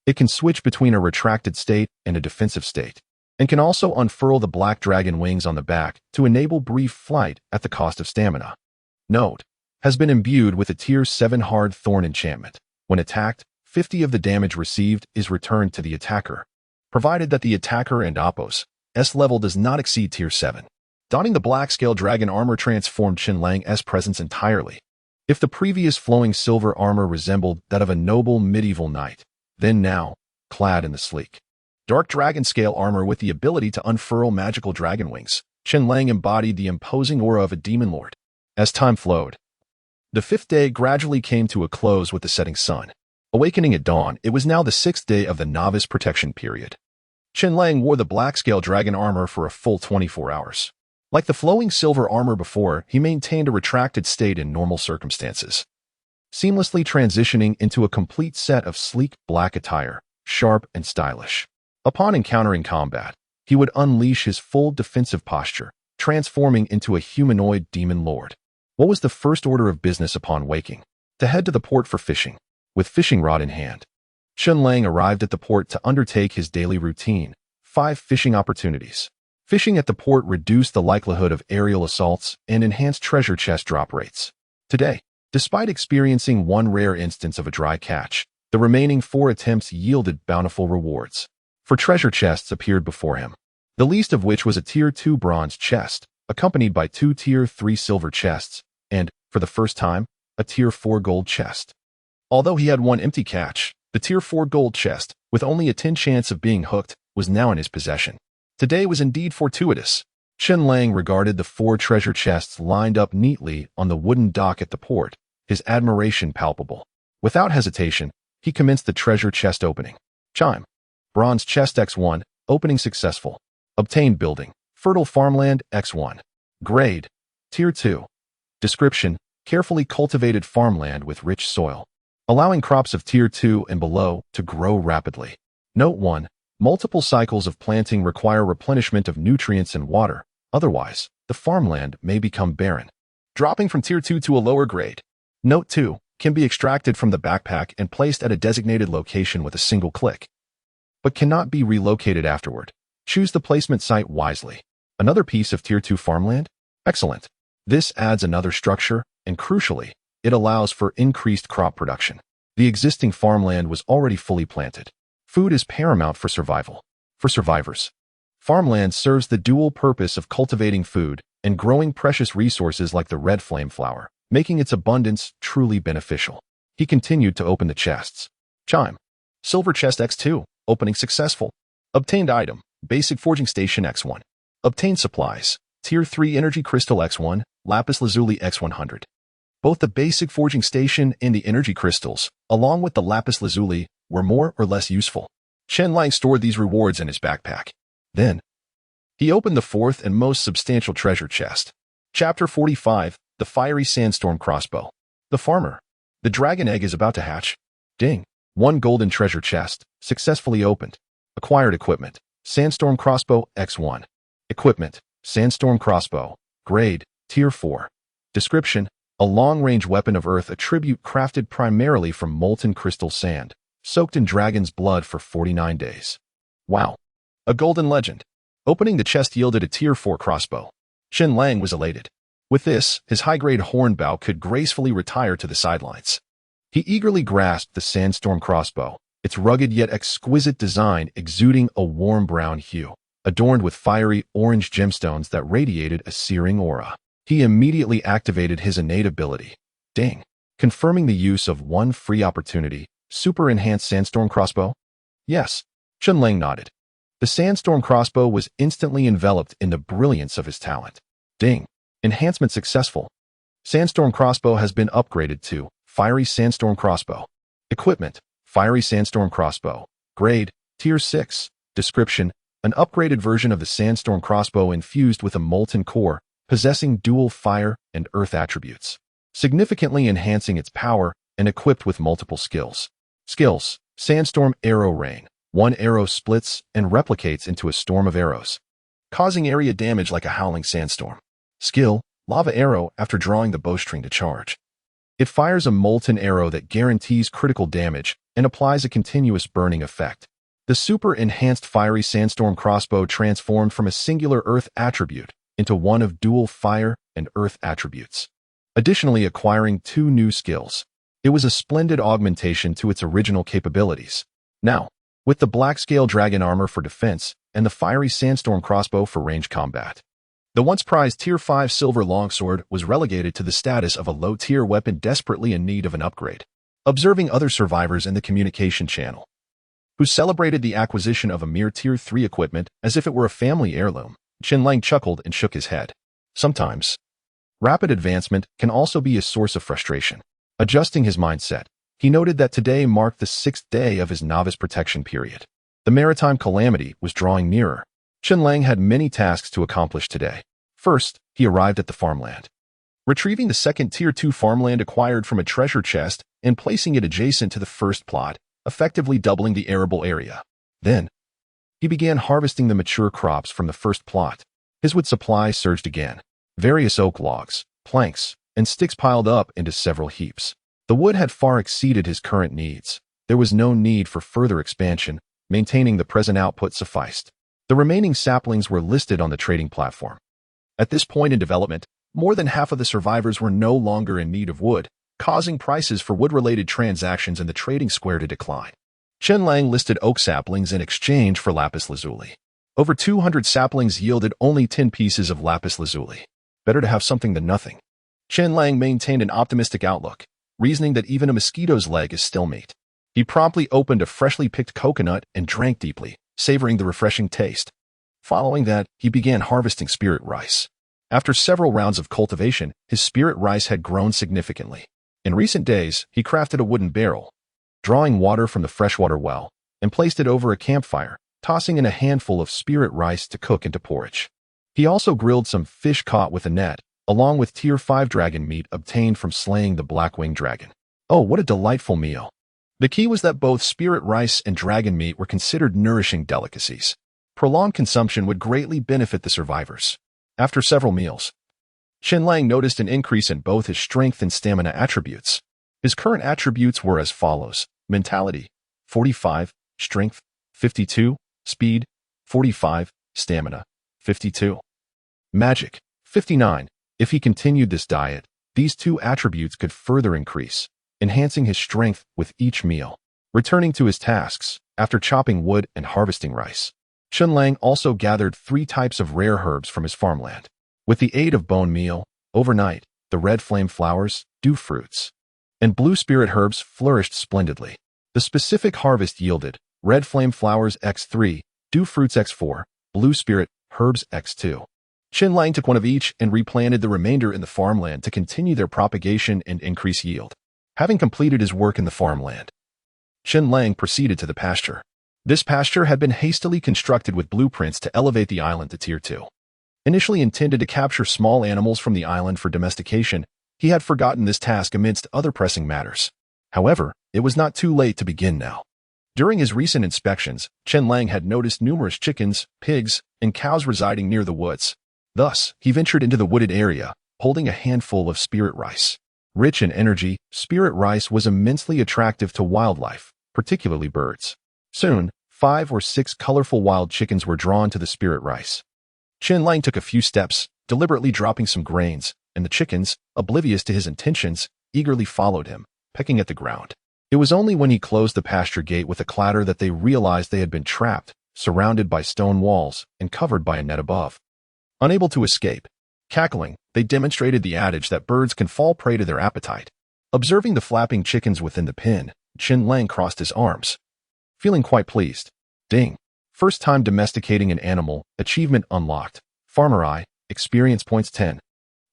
It can switch between a retracted state and a defensive state, and can also unfurl the black dragon wings on the back to enable brief flight at the cost of stamina. Note: Has been imbued with a Tier 7 Hard Thorn enchantment. When attacked, 50 of the damage received is returned to the attacker, provided that the attacker and Oppo's S level does not exceed Tier 7. Donning the black scale dragon armor transformed Chen Lang's presence entirely. If the previous flowing silver armor resembled that of a noble medieval knight, then now, clad in the sleek, dark dragon scale armor with the ability to unfurl magical dragon wings, Chen Lang embodied the imposing aura of a demon lord. As time flowed, the 5th day gradually came to a close with the setting sun. Awakening at dawn, it was now the 6th day of the novice protection period. Chen Lang wore the black scale dragon armor for a full 24 hours. Like the flowing silver armor before, he maintained a retracted state in normal circumstances, seamlessly transitioning into a complete set of sleek black attire, sharp and stylish. Upon encountering combat, he would unleash his full defensive posture, transforming into a humanoid demon lord. What was the first order of business upon waking? To head to the port for fishing. With fishing rod in hand, Chen Lang arrived at the port to undertake his daily routine, 5 fishing opportunities. Fishing at the port reduced the likelihood of aerial assaults and enhanced treasure chest drop rates. Today, despite experiencing 1 rare instance of a dry catch, the remaining 4 attempts yielded bountiful rewards. 4 treasure chests appeared before him, the least of which was a Tier 2 bronze chest, accompanied by 2 Tier 3 silver chests, and, for the first time, a Tier 4 gold chest. Although he had 1 empty catch, the Tier 4 gold chest, with only a 10 chance of being hooked, was now in his possession. Today was indeed fortuitous. Chen Lang regarded the 4 treasure chests lined up neatly on the wooden dock at the port, his admiration palpable. Without hesitation, he commenced the treasure chest opening. Chime. Bronze chest X1, opening successful. Obtained building, fertile farmland X1. Grade, Tier 2. Description, carefully cultivated farmland with rich soil, allowing crops of Tier 2 and below to grow rapidly. Note 1. Multiple cycles of planting require replenishment of nutrients and water, otherwise, the farmland may become barren. Dropping from Tier 2 to a lower grade. Note 2. Can be extracted from the backpack and placed at a designated location with a single click, but cannot be relocated afterward. Choose the placement site wisely. Another piece of Tier 2 farmland? Excellent. This adds another structure, and crucially, it allows for increased crop production. The existing farmland was already fully planted. Food is paramount for survival. For survivors, farmland serves the dual purpose of cultivating food and growing precious resources like the red flame flower, making its abundance truly beneficial. He continued to open the chests. Chime. Silver chest X2, opening successful. Obtained item, basic forging station X1. Obtained supplies, Tier 3 energy crystal X1, lapis lazuli X100. Both the basic forging station and the energy crystals, along with the lapis lazuli, were more or less useful. Chen Lang stored these rewards in his backpack. Then, he opened the 4th and most substantial treasure chest. Chapter 45, The Fiery Sandstorm Crossbow. The farmer. The dragon egg is about to hatch. Ding. 1 golden treasure chest, successfully opened. Acquired equipment. Sandstorm crossbow X1. Equipment. Sandstorm crossbow. Grade, Tier 4. Description. A long-range weapon of earth attribute crafted primarily from molten crystal sand, soaked in dragon's blood for 49 days. Wow. A golden legend. Opening the chest yielded a Tier 4 crossbow. Chen Lang was elated. With this, his high-grade hornbow could gracefully retire to the sidelines. He eagerly grasped the sandstorm crossbow, its rugged yet exquisite design exuding a warm brown hue, adorned with fiery orange gemstones that radiated a searing aura. He immediately activated his innate ability. Ding. Confirming the use of 1 free opportunity, super enhanced sandstorm crossbow? Yes. Chen Lang nodded. The sandstorm crossbow was instantly enveloped in the brilliance of his talent. Ding. Enhancement successful. Sandstorm crossbow has been upgraded to Fiery Sandstorm Crossbow. Equipment. Fiery Sandstorm Crossbow. Grade, Tier 6. Description. An upgraded version of the Sandstorm Crossbow infused with a molten core, possessing dual fire and earth attributes, significantly enhancing its power and equipped with multiple skills. Skills. Sandstorm Arrow Rain. 1 arrow splits and replicates into a storm of arrows, causing area damage like a howling sandstorm. Skill. Lava Arrow after drawing the bowstring to charge. It fires a molten arrow that guarantees critical damage and applies a continuous burning effect. The super enhanced Fiery Sandstorm Crossbow transformed from a singular earth attribute into one of dual fire and earth attributes, additionally acquiring 2 new skills. It was a splendid augmentation to its original capabilities. Now, with the black scale dragon armor for defense and the Fiery Sandstorm Crossbow for range combat, The once prized Tier 5 silver longsword was relegated to the status of a low-tier weapon desperately in need of an upgrade. Observing other survivors in the communication channel, who celebrated the acquisition of a mere Tier 3 equipment as if it were a family heirloom, Chen Lang chuckled and shook his head. Sometimes, rapid advancement can also be a source of frustration. Adjusting his mindset, he noted that today marked the 6th day of his novice protection period. The maritime calamity was drawing nearer. Chen Lang had many tasks to accomplish today. First, he arrived at the farmland, retrieving the second Tier 2 farmland acquired from a treasure chest and placing it adjacent to the first plot, effectively doubling the arable area. Then, he began harvesting the mature crops from the first plot. His wood supply surged again. Various oak logs, planks, and sticks piled up into several heaps. The wood had far exceeded his current needs. There was no need for further expansion. Maintaining the present output sufficed. The remaining saplings were listed on the trading platform. At this point in development, more than half of the survivors were no longer in need of wood, causing prices for wood-related transactions in the trading square to decline. Chen Lang listed oak saplings in exchange for lapis lazuli. Over 200 saplings yielded only 10 pieces of lapis lazuli. Better to have something than nothing. Chen Lang maintained an optimistic outlook, reasoning that even a mosquito's leg is still meat. He promptly opened a freshly picked coconut and drank deeply, savoring the refreshing taste. Following that, he began harvesting spirit rice. After several rounds of cultivation, his spirit rice had grown significantly. In recent days, he crafted a wooden barrel, drawing water from the freshwater well, and placed it over a campfire, tossing in a handful of spirit rice to cook into porridge. He also grilled some fish caught with a net, along with Tier 5 dragon meat obtained from slaying the black-winged dragon. Oh, what a delightful meal! The key was that both spirit rice and dragon meat were considered nourishing delicacies. Prolonged consumption would greatly benefit the survivors. After several meals, Chen Lang noticed an increase in both his strength and stamina attributes. His current attributes were as follows: mentality, 45, strength, 52, speed, 45, stamina, 52. Magic, 59. If he continued this diet, these two attributes could further increase, enhancing his strength with each meal. Returning to his tasks, after chopping wood and harvesting rice, Chen Lang also gathered 3 types of rare herbs from his farmland. With the aid of bone meal, overnight, the red flame flowers, dew fruits, and blue spirit herbs flourished splendidly. The specific harvest yielded red flame flowers x3, dew fruits x4, blue spirit herbs x2. Chen Lang took one of each and replanted the remainder in the farmland to continue their propagation and increase yield. Having completed his work in the farmland, Chen Lang proceeded to the pasture. This pasture had been hastily constructed with blueprints to elevate the island to Tier 2. Initially intended to capture small animals from the island for domestication, he had forgotten this task amidst other pressing matters. However, it was not too late to begin now. During his recent inspections, Chen Lang had noticed numerous chickens, pigs, and cows residing near the woods. Thus, he ventured into the wooded area, holding a handful of spirit rice. Rich in energy, spirit rice was immensely attractive to wildlife, particularly birds. Soon, 5 or 6 colorful wild chickens were drawn to the spirit rice. Chen Lang took a few steps, deliberately dropping some grains, and the chickens, oblivious to his intentions, eagerly followed him, pecking at the ground. It was only when he closed the pasture gate with a clatter that they realized they had been trapped, surrounded by stone walls, and covered by a net above. Unable to escape, cackling, they demonstrated the adage that birds can fall prey to their appetite. Observing the flapping chickens within the pen, Chen Lang crossed his arms, feeling quite pleased. Ding! First time domesticating an animal, achievement unlocked. Farmer I, experience points 10.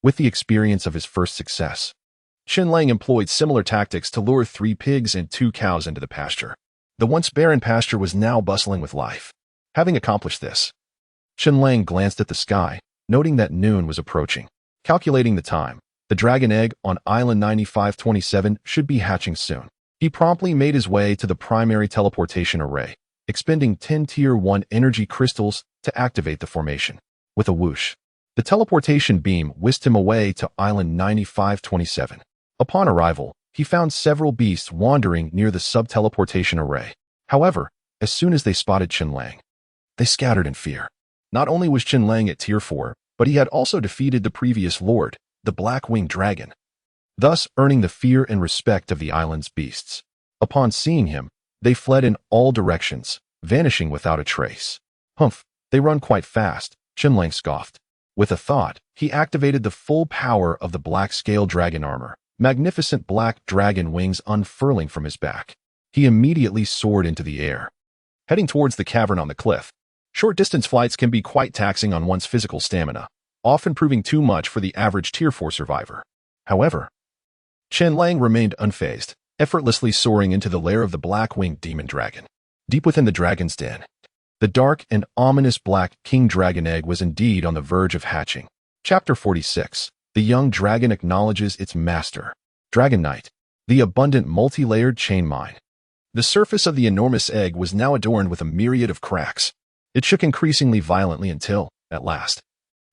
With the experience of his first success, Chen Lang employed similar tactics to lure 3 pigs and 2 cows into the pasture. The once barren pasture was now bustling with life. Having accomplished this, Chen Lang glanced at the sky, noting that noon was approaching. Calculating the time, the dragon egg on Island 9527 should be hatching soon. He promptly made his way to the primary teleportation array, expending 10 Tier 1 energy crystals to activate the formation. With a whoosh, the teleportation beam whisked him away to Island 9527. Upon arrival, he found several beasts wandering near the sub-teleportation array. However, as soon as they spotted Chen Lang, they scattered in fear. Not only was Chen Lang at Tier 4, but he had also defeated the previous lord, the black-winged dragon, thus earning the fear and respect of the island's beasts. Upon seeing him, they fled in all directions, vanishing without a trace. Humph, they run quite fast, Chen Lang scoffed. With a thought, he activated the full power of the black scale dragon armor, magnificent black dragon wings unfurling from his back. He immediately soared into the air, heading towards the cavern on the cliff. Short-distance flights can be quite taxing on one's physical stamina, often proving too much for the average Tier 4 survivor. However, Chen Lang remained unfazed, effortlessly soaring into the lair of the black-winged demon dragon. Deep within the dragon's den, the dark and ominous black king dragon egg was indeed on the verge of hatching. Chapter 46. The young dragon acknowledges its master. Dragon Knight. The abundant multi-layered chain mine. The surface of the enormous egg was now adorned with a myriad of cracks. It shook increasingly violently until, at last,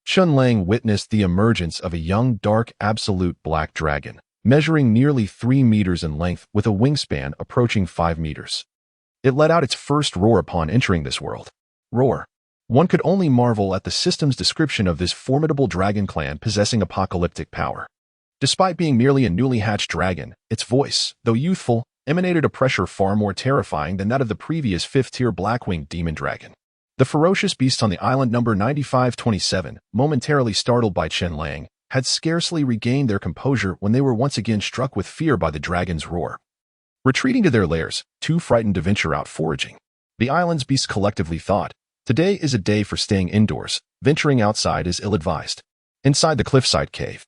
Chen Lang witnessed the emergence of a young dark absolute black dragon, measuring nearly 3 meters in length with a wingspan approaching 5 meters. It let out its first roar upon entering this world. Roar. One could only marvel at the system's description of this formidable dragon clan possessing apocalyptic power. Despite being merely a newly hatched dragon, its voice, though youthful, emanated a pressure far more terrifying than that of the previous 5th-tier black-winged demon dragon. The ferocious beasts on the island number 9527, momentarily startled by Chen Lang, had scarcely regained their composure when they were once again struck with fear by the dragon's roar. Retreating to their lairs, too frightened to venture out foraging, the island's beasts collectively thought, "Today is a day for staying indoors. Venturing outside is ill-advised." Inside the cliffside cave,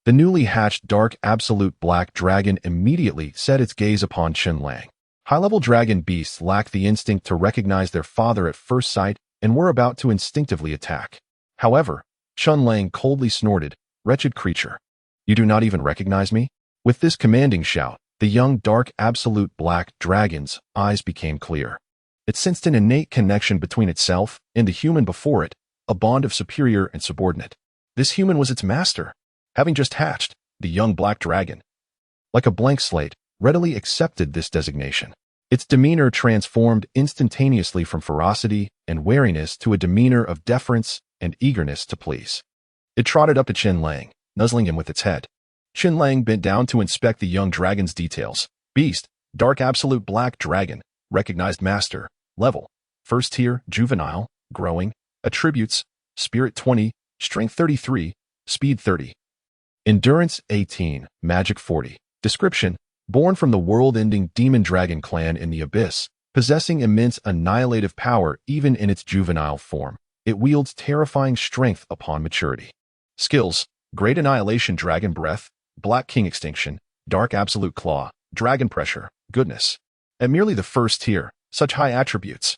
the newly hatched dark absolute black dragon immediately set its gaze upon Chen Lang. High-level dragon beasts lack the instinct to recognize their father at first sight and were about to instinctively attack. However, Chen Lang coldly snorted, "Wretched creature. You do not even recognize me?" With this commanding shout, the young dark absolute black dragon's eyes became clear. It sensed an innate connection between itself and the human before it, a bond of superior and subordinate. This human was its master. Having just hatched, the young black dragon, like a blank slate, readily accepted this designation. Its demeanor transformed instantaneously from ferocity and wariness to a demeanor of deference and eagerness to please. It trotted up to Chen Lang, nuzzling him with its head. Chen Lang bent down to inspect the young dragon's details. Beast, dark absolute black dragon, recognized master, level, 1st tier, juvenile, growing, attributes, spirit 20, strength 33, speed 30. Endurance 18, magic 40. Description: born from the world-ending demon dragon clan in the abyss, possessing immense annihilative power even in its juvenile form, it wields terrifying strength upon maturity. Skills: Great Annihilation Dragon Breath, Black King Extinction, Dark Absolute Claw, Dragon Pressure, Goodness. At merely the 1st tier, such high attributes,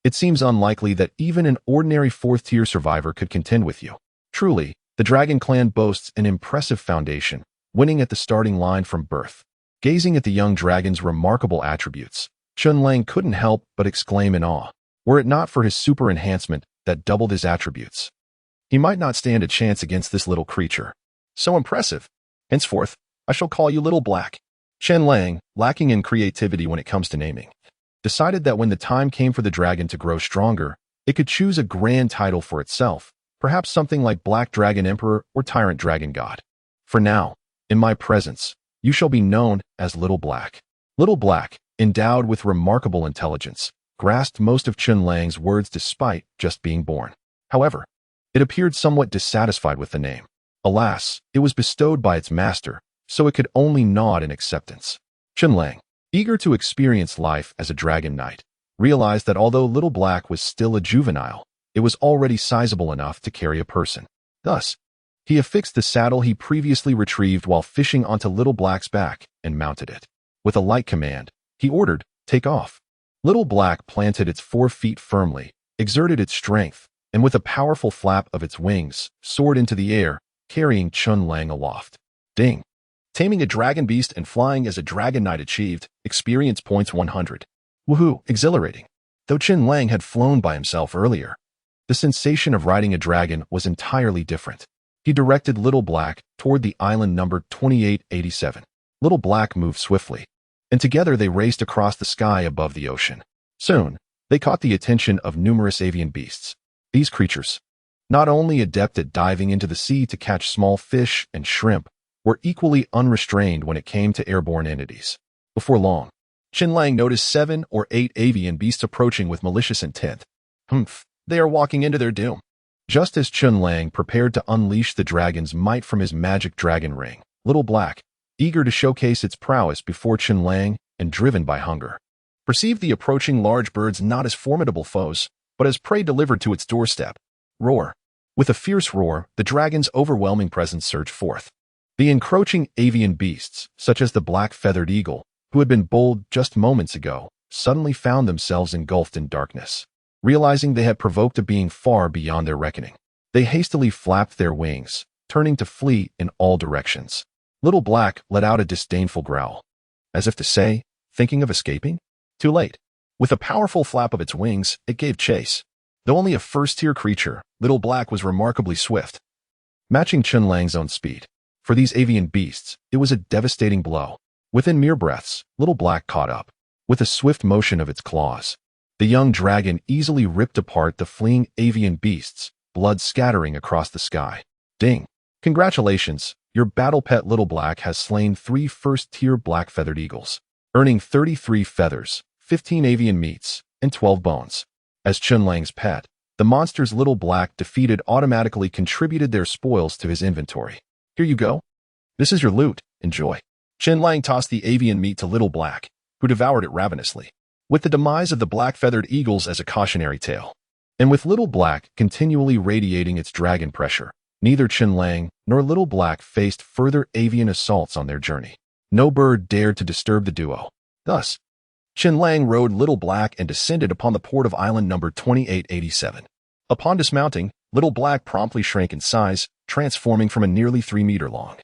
it seems unlikely that even an ordinary 4th-tier survivor could contend with you. Truly, the Dragon Clan boasts an impressive foundation, winning at the starting line from birth. Gazing at the young dragon's remarkable attributes, Chen Lang couldn't help but exclaim in awe. Were it not for his super enhancement that doubled his attributes, he might not stand a chance against this little creature. So impressive. Henceforth, I shall call you Little Black. Chen Lang, lacking in creativity when it comes to naming, decided that when the time came for the dragon to grow stronger, it could choose a grand title for itself, perhaps something like Black Dragon Emperor or Tyrant Dragon God. For now, in my presence, you shall be known as Little Black. Little Black, endowed with remarkable intelligence, grasped most of Chen Lang's words despite just being born. However, it appeared somewhat dissatisfied with the name. Alas, it was bestowed by its master, so it could only nod in acceptance. Chen Lang, eager to experience life as a dragon knight, realized that although Little Black was still a juvenile, it was already sizable enough to carry a person. Thus, he affixed the saddle he previously retrieved while fishing onto Little Black's back and mounted it. With a light command, he ordered, "Take off." Little Black planted its 4 feet firmly, exerted its strength, and with a powerful flap of its wings, soared into the air, carrying Chen Lang aloft. Ding! Taming a dragon beast and flying as a dragon knight achieved, experience points 100. Woohoo, exhilarating. Though Chen Lang had flown by himself earlier, the sensation of riding a dragon was entirely different. He directed Little Black toward the island number 2887. Little Black moved swiftly, and together they raced across the sky above the ocean. Soon, they caught the attention of numerous avian beasts. These creatures, not only adept at diving into the sea to catch small fish and shrimp, were equally unrestrained when it came to airborne entities. Before long, Chen Lang noticed 7 or 8 avian beasts approaching with malicious intent. They are walking into their doom. Just as Chen Lang prepared to unleash the dragon's might from his magic dragon ring, Little Black, eager to showcase its prowess before Chen Lang and driven by hunger, perceived the approaching large birds not as formidable foes, but as prey delivered to its doorstep. Roar. With a fierce roar, the dragon's overwhelming presence surged forth. The encroaching avian beasts, such as the black-feathered eagle, who had been bold just moments ago, suddenly found themselves engulfed in darkness. Realizing they had provoked a being far beyond their reckoning, they hastily flapped their wings, turning to flee in all directions. Little Black let out a disdainful growl, as if to say, thinking of escaping? Too late. With a powerful flap of its wings, it gave chase. Though only a first-tier creature, Little Black was remarkably swift, matching Chen Lang's own speed. For these avian beasts, it was a devastating blow. Within mere breaths, Little Black caught up. With a swift motion of its claws, the young dragon easily ripped apart the fleeing avian beasts, blood scattering across the sky. Ding! Congratulations, your battle pet Little Black has slain 3 first-tier black-feathered eagles, earning 33 feathers, 15 avian meats, and 12 bones. As Chen Lang's pet, the monsters Little Black defeated automatically contributed their spoils to his inventory. Here you go. This is your loot. Enjoy. Chen Lang tossed the avian meat to Little Black, who devoured it ravenously, with the demise of the black-feathered eagles as a cautionary tale. And with Little Black continually radiating its dragon pressure, neither Chen Lang nor Little Black faced further avian assaults on their journey. No bird dared to disturb the duo. Thus, Chen Lang rode Little Black and descended upon the port of island number 2887. Upon dismounting, Little Black promptly shrank in size, transforming from a nearly 3-meter-long,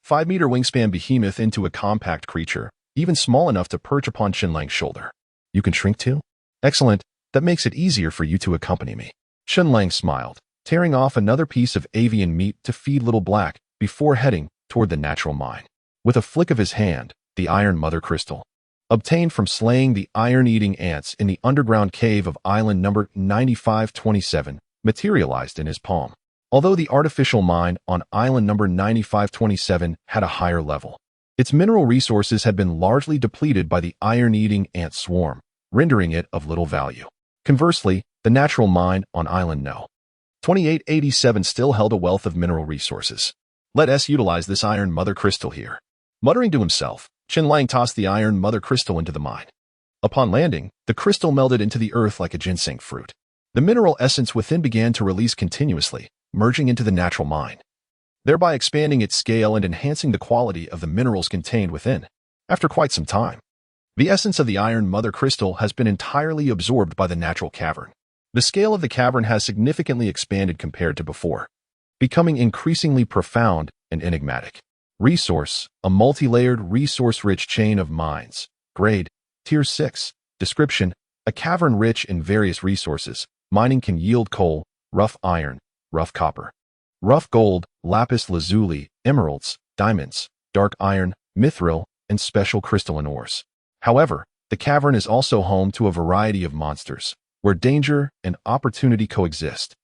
5-meter wingspan behemoth into a compact creature, even small enough to perch upon Chen Lang's shoulder. You can shrink too? Excellent, that makes it easier for you to accompany me. Chen Lang smiled, tearing off another piece of avian meat to feed Little Black before heading toward the natural mine. With a flick of his hand, the iron mother crystal, obtained from slaying the iron-eating ants in the underground cave of island number 9527, materialized in his palm. Although the artificial mine on island number 9527 had a higher level, its mineral resources had been largely depleted by the iron-eating ant swarm, rendering it of little value. Conversely, the natural mine on island No. 2887 still held a wealth of mineral resources. Let us utilize this iron mother crystal here. Muttering to himself, Chen Lang tossed the iron mother crystal into the mine. Upon landing, the crystal melded into the earth like a ginseng fruit. The mineral essence within began to release continuously, merging into the natural mine, thereby expanding its scale and enhancing the quality of the minerals contained within. After quite some time, the essence of the iron mother crystal has been entirely absorbed by the natural cavern. The scale of the cavern has significantly expanded compared to before, becoming increasingly profound and enigmatic. Resource: a multi-layered resource-rich chain of mines. Grade: Tier 6. Description: a cavern rich in various resources. Mining can yield coal, rough iron, rough copper, rough gold, lapis lazuli, emeralds, diamonds, dark iron, mithril, and special crystalline ores. However, the cavern is also home to a variety of monsters, where danger and opportunity coexist.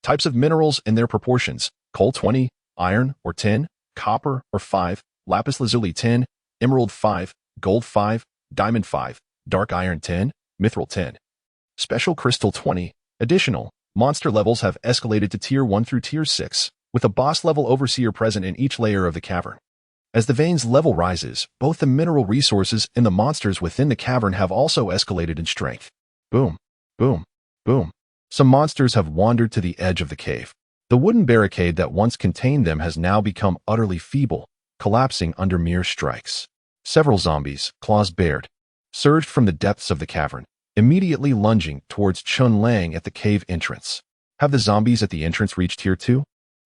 Types of minerals and their proportions: coal 20, iron or 10, copper or 5, lapis lazuli 10, emerald 5, gold 5, diamond 5, dark iron 10, mithril 10. Special crystal 20. Additional monster levels have escalated to Tier 1 through Tier 6, with a boss-level overseer present in each layer of the cavern. As the vein's level rises, both the mineral resources and the monsters within the cavern have also escalated in strength. Boom, boom, boom. Some monsters have wandered to the edge of the cave. The wooden barricade that once contained them has now become utterly feeble, collapsing under mere strikes. Several zombies, claws bared, surged from the depths of the cavern, immediately lunging towards Chen Lang at the cave entrance. Have the zombies at the entrance reached Tier 2?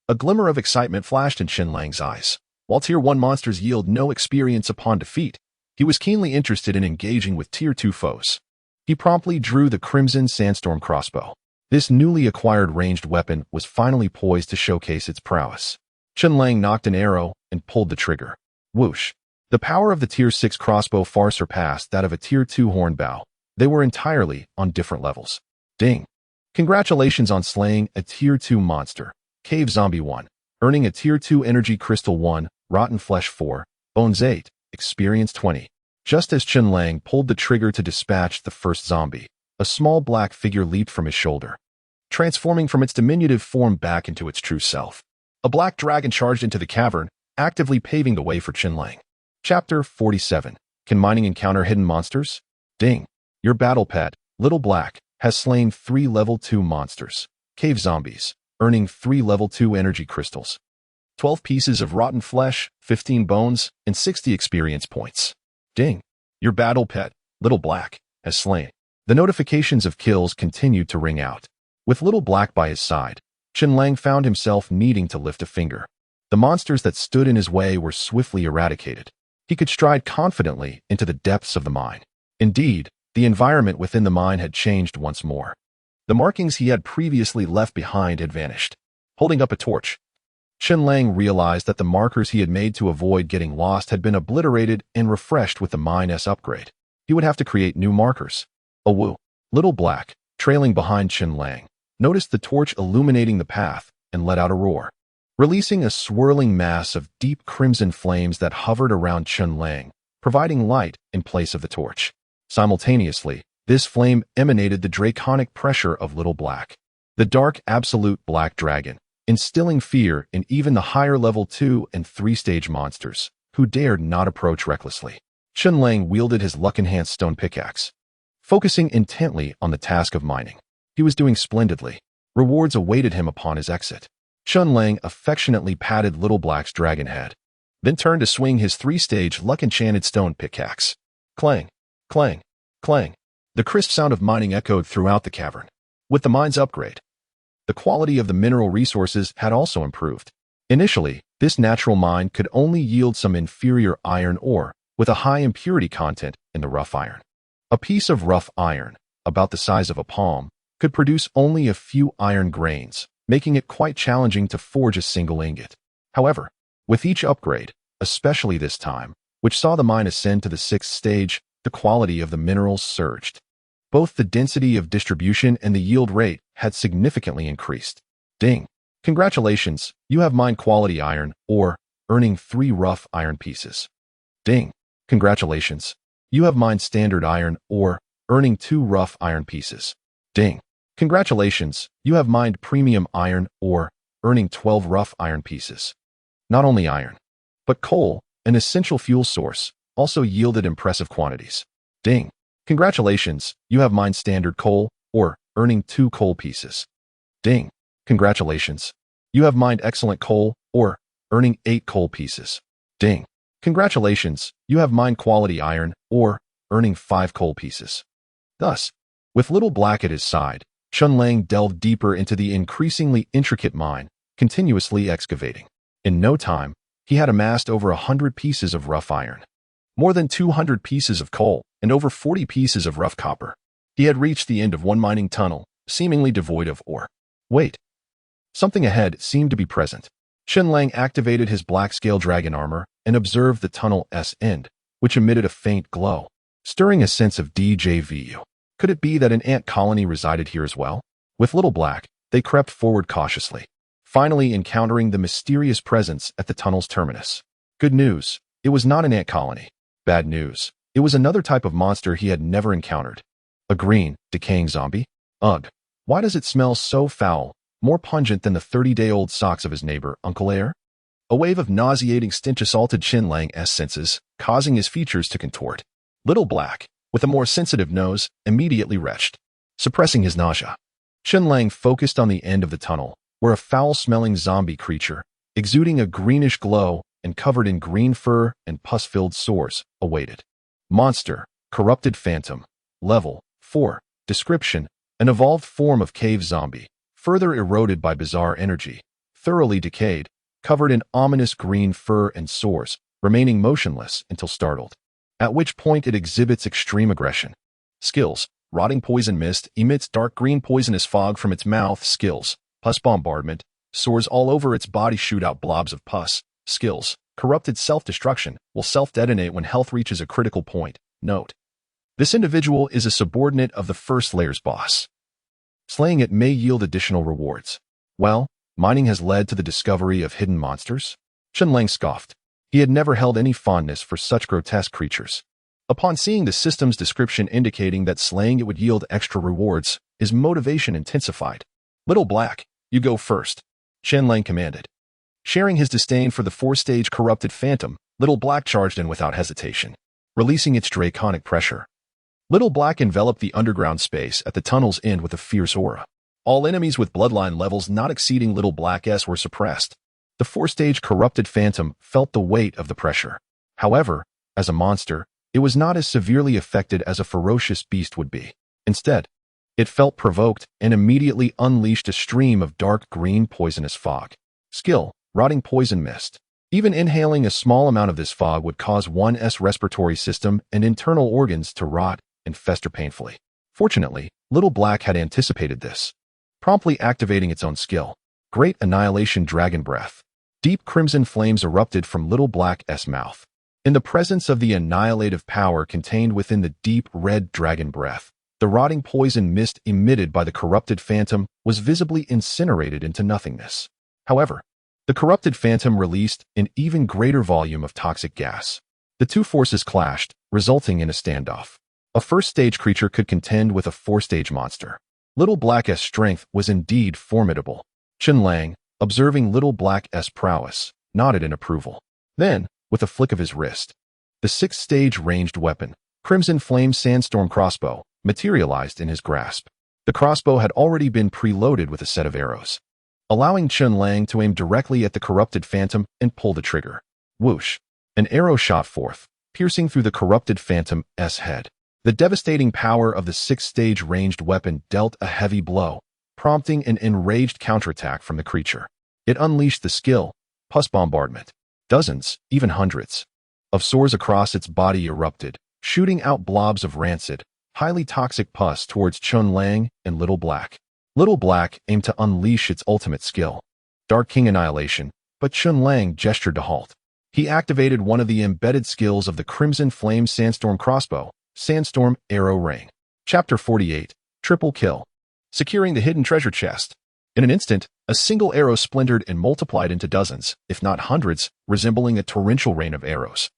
A glimmer of excitement flashed in Chen Lang's eyes. While Tier 1 monsters yield no experience upon defeat, he was keenly interested in engaging with Tier 2 foes. He promptly drew the Crimson Sandstorm crossbow. This newly acquired ranged weapon was finally poised to showcase its prowess. Chen Lang knocked an arrow and pulled the trigger. Whoosh! The power of the Tier 6 crossbow far surpassed that of a Tier 2 horn bow. They were entirely on different levels. Ding! Congratulations on slaying a Tier 2 monster. Cave Zombie 1. Earning a Tier 2 Energy Crystal 1, Rotten Flesh 4, Bones 8, Experience 20. Just as Chen Lang pulled the trigger to dispatch the first zombie, a small black figure leaped from his shoulder. transforming from its diminutive form back into its true self. A black dragon charged into the cavern, actively paving the way for Chen Lang. Chapter 47. Can mining encounter hidden monsters? Ding. Your battle pet, Little Black, has slain 3 level 2 monsters, cave zombies, earning 3 level 2 energy crystals, 12 pieces of rotten flesh, 15 bones, and 60 experience points. Ding. Your battle pet, Little Black, has slain. The notifications of kills continued to ring out. With Little Black by his side, Chen Lang found himself needing to lift a finger. The monsters that stood in his way were swiftly eradicated. He could stride confidently into the depths of the mine. Indeed, the environment within the mine had changed once more. The markings he had previously left behind had vanished. Holding up a torch, Chen Lang realized that the markers he had made to avoid getting lost had been obliterated and refreshed with the mine's upgrade. He would have to create new markers. Oh woo. Little Black, trailing behind Chen Lang, noticed the torch illuminating the path and let out a roar, releasing a swirling mass of deep crimson flames that hovered around Chen Lang, providing light in place of the torch. Simultaneously, this flame emanated the draconic pressure of Little Black, the dark absolute black dragon, instilling fear in even the higher level 2 and 3 stage monsters, who dared not approach recklessly. Chen Lang wielded his luck-enhanced stone pickaxe, focusing intently on the task of mining. He was doing splendidly. Rewards awaited him upon his exit. Chen Lang affectionately patted Little Black's dragon head, then turned to swing his 3-stage luck-enchanted stone pickaxe. Clang, clang, clang. The crisp sound of mining echoed throughout the cavern. With the mine's upgrade, the quality of the mineral resources had also improved. Initially, this natural mine could only yield some inferior iron ore with a high impurity content in the rough iron. A piece of rough iron, about the size of a palm, could produce only a few iron grains, making it quite challenging to forge a single ingot. However, with each upgrade, especially this time, which saw the mine ascend to the 6th stage, the quality of the minerals surged. Both the density of distribution and the yield rate had significantly increased. Ding. Congratulations, you have mined quality iron ore, earning 3 rough iron pieces. Ding. Congratulations, you have mined standard iron ore, earning 2 rough iron pieces. Ding. Congratulations, you have mined premium iron ore, earning 12 rough iron pieces. Not only iron, but coal, an essential fuel source, also yielded impressive quantities. Ding. Congratulations, you have mined standard coal ore, earning 2 coal pieces. Ding. Congratulations, you have mined excellent coal ore, earning 8 coal pieces. Ding. Congratulations, you have mined quality iron ore, earning 5 coal pieces. Thus, with Little Black at his side, Chen Lang delved deeper into the increasingly intricate mine, continuously excavating. In no time, he had amassed over 100 pieces of rough iron, more than 200 pieces of coal, and over 40 pieces of rough copper. He had reached the end of one mining tunnel, seemingly devoid of ore. Wait. Something ahead seemed to be present. Chen Lang activated his black-scale dragon armor and observed the tunnel's end, which emitted a faint glow, stirring a sense of deja vu. Could it be that an ant colony resided here as well? With Little Black, they crept forward cautiously, finally encountering the mysterious presence at the tunnel's terminus. Good news, it was not an ant colony. Bad news, it was another type of monster he had never encountered. A green, decaying zombie? Ugh. Why does it smell so foul, more pungent than the 30-day-old socks of his neighbor, Uncle Air? A wave of nauseating stench assaulted Chen Lang's senses, causing his features to contort. Little Black, with a more sensitive nose, immediately retched, suppressing his nausea. Chen Lang focused on the end of the tunnel, where a foul-smelling zombie creature, exuding a greenish glow and covered in green fur and pus-filled sores, awaited. Monster, corrupted phantom, level 4, description, an evolved form of cave zombie, further eroded by bizarre energy, thoroughly decayed, covered in ominous green fur and sores, remaining motionless until startled, at which point it exhibits extreme aggression. Skills: rotting poison mist, emits dark green poisonous fog from its mouth. Skills: pus bombardment, sores all over its body shoot out blobs of pus. Skills: corrupted self-destruction, will self-detonate when health reaches a critical point. Note: this individual is a subordinate of the first layer's boss. Slaying it may yield additional rewards. Well, mining has led to the discovery of hidden monsters? Chen Lang scoffed. He had never held any fondness for such grotesque creatures. Upon seeing the system's description indicating that slaying it would yield extra rewards, his motivation intensified. Little Black, you go first, Chen Lang commanded. Sharing his disdain for the four-stage corrupted phantom, Little Black charged in without hesitation, releasing its draconic pressure. Little Black enveloped the underground space at the tunnel's end with a fierce aura. All enemies with bloodline levels not exceeding Little Black's were suppressed. The four-stage corrupted phantom felt the weight of the pressure. However, as a monster, it was not as severely affected as a ferocious beast would be. Instead, it felt provoked and immediately unleashed a stream of dark green poisonous fog. Skill, rotting poison mist. Even inhaling a small amount of this fog would cause one's respiratory system and internal organs to rot and fester painfully. Fortunately, Little Black had anticipated this, promptly activating its own skill. Great Annihilation Dragon Breath. Deep crimson flames erupted from Little Black's mouth. In the presence of the annihilative power contained within the deep red dragon breath, the rotting poison mist emitted by the corrupted phantom was visibly incinerated into nothingness. However, the corrupted phantom released an even greater volume of toxic gas. The two forces clashed, resulting in a standoff. A first-stage creature could contend with a four-stage monster. Little Black's strength was indeed formidable. Chen Lang, observing Little Black's prowess, nodded in approval. Then, with a flick of his wrist, the sixth-stage ranged weapon, Crimson Flame Sandstorm Crossbow, materialized in his grasp. The crossbow had already been preloaded with a set of arrows, allowing Chen Lang to aim directly at the corrupted phantom and pull the trigger. Whoosh! An arrow shot forth, piercing through the corrupted phantom's head. The devastating power of the sixth-stage ranged weapon dealt a heavy blow, prompting an enraged counterattack from the creature. It unleashed the skill, Pus Bombardment. Dozens, even hundreds, of sores across its body erupted, shooting out blobs of rancid, highly toxic pus towards Chen Lang and Little Black. Little Black aimed to unleash its ultimate skill, Dark King Annihilation, but Chen Lang gestured to halt. He activated one of the embedded skills of the Crimson Flame Sandstorm Crossbow, Sandstorm Arrow Rain. Chapter 48, Triple Kill. Securing the hidden treasure chest. In an instant, a single arrow splintered and multiplied into dozens, if not hundreds, resembling a torrential rain of arrows,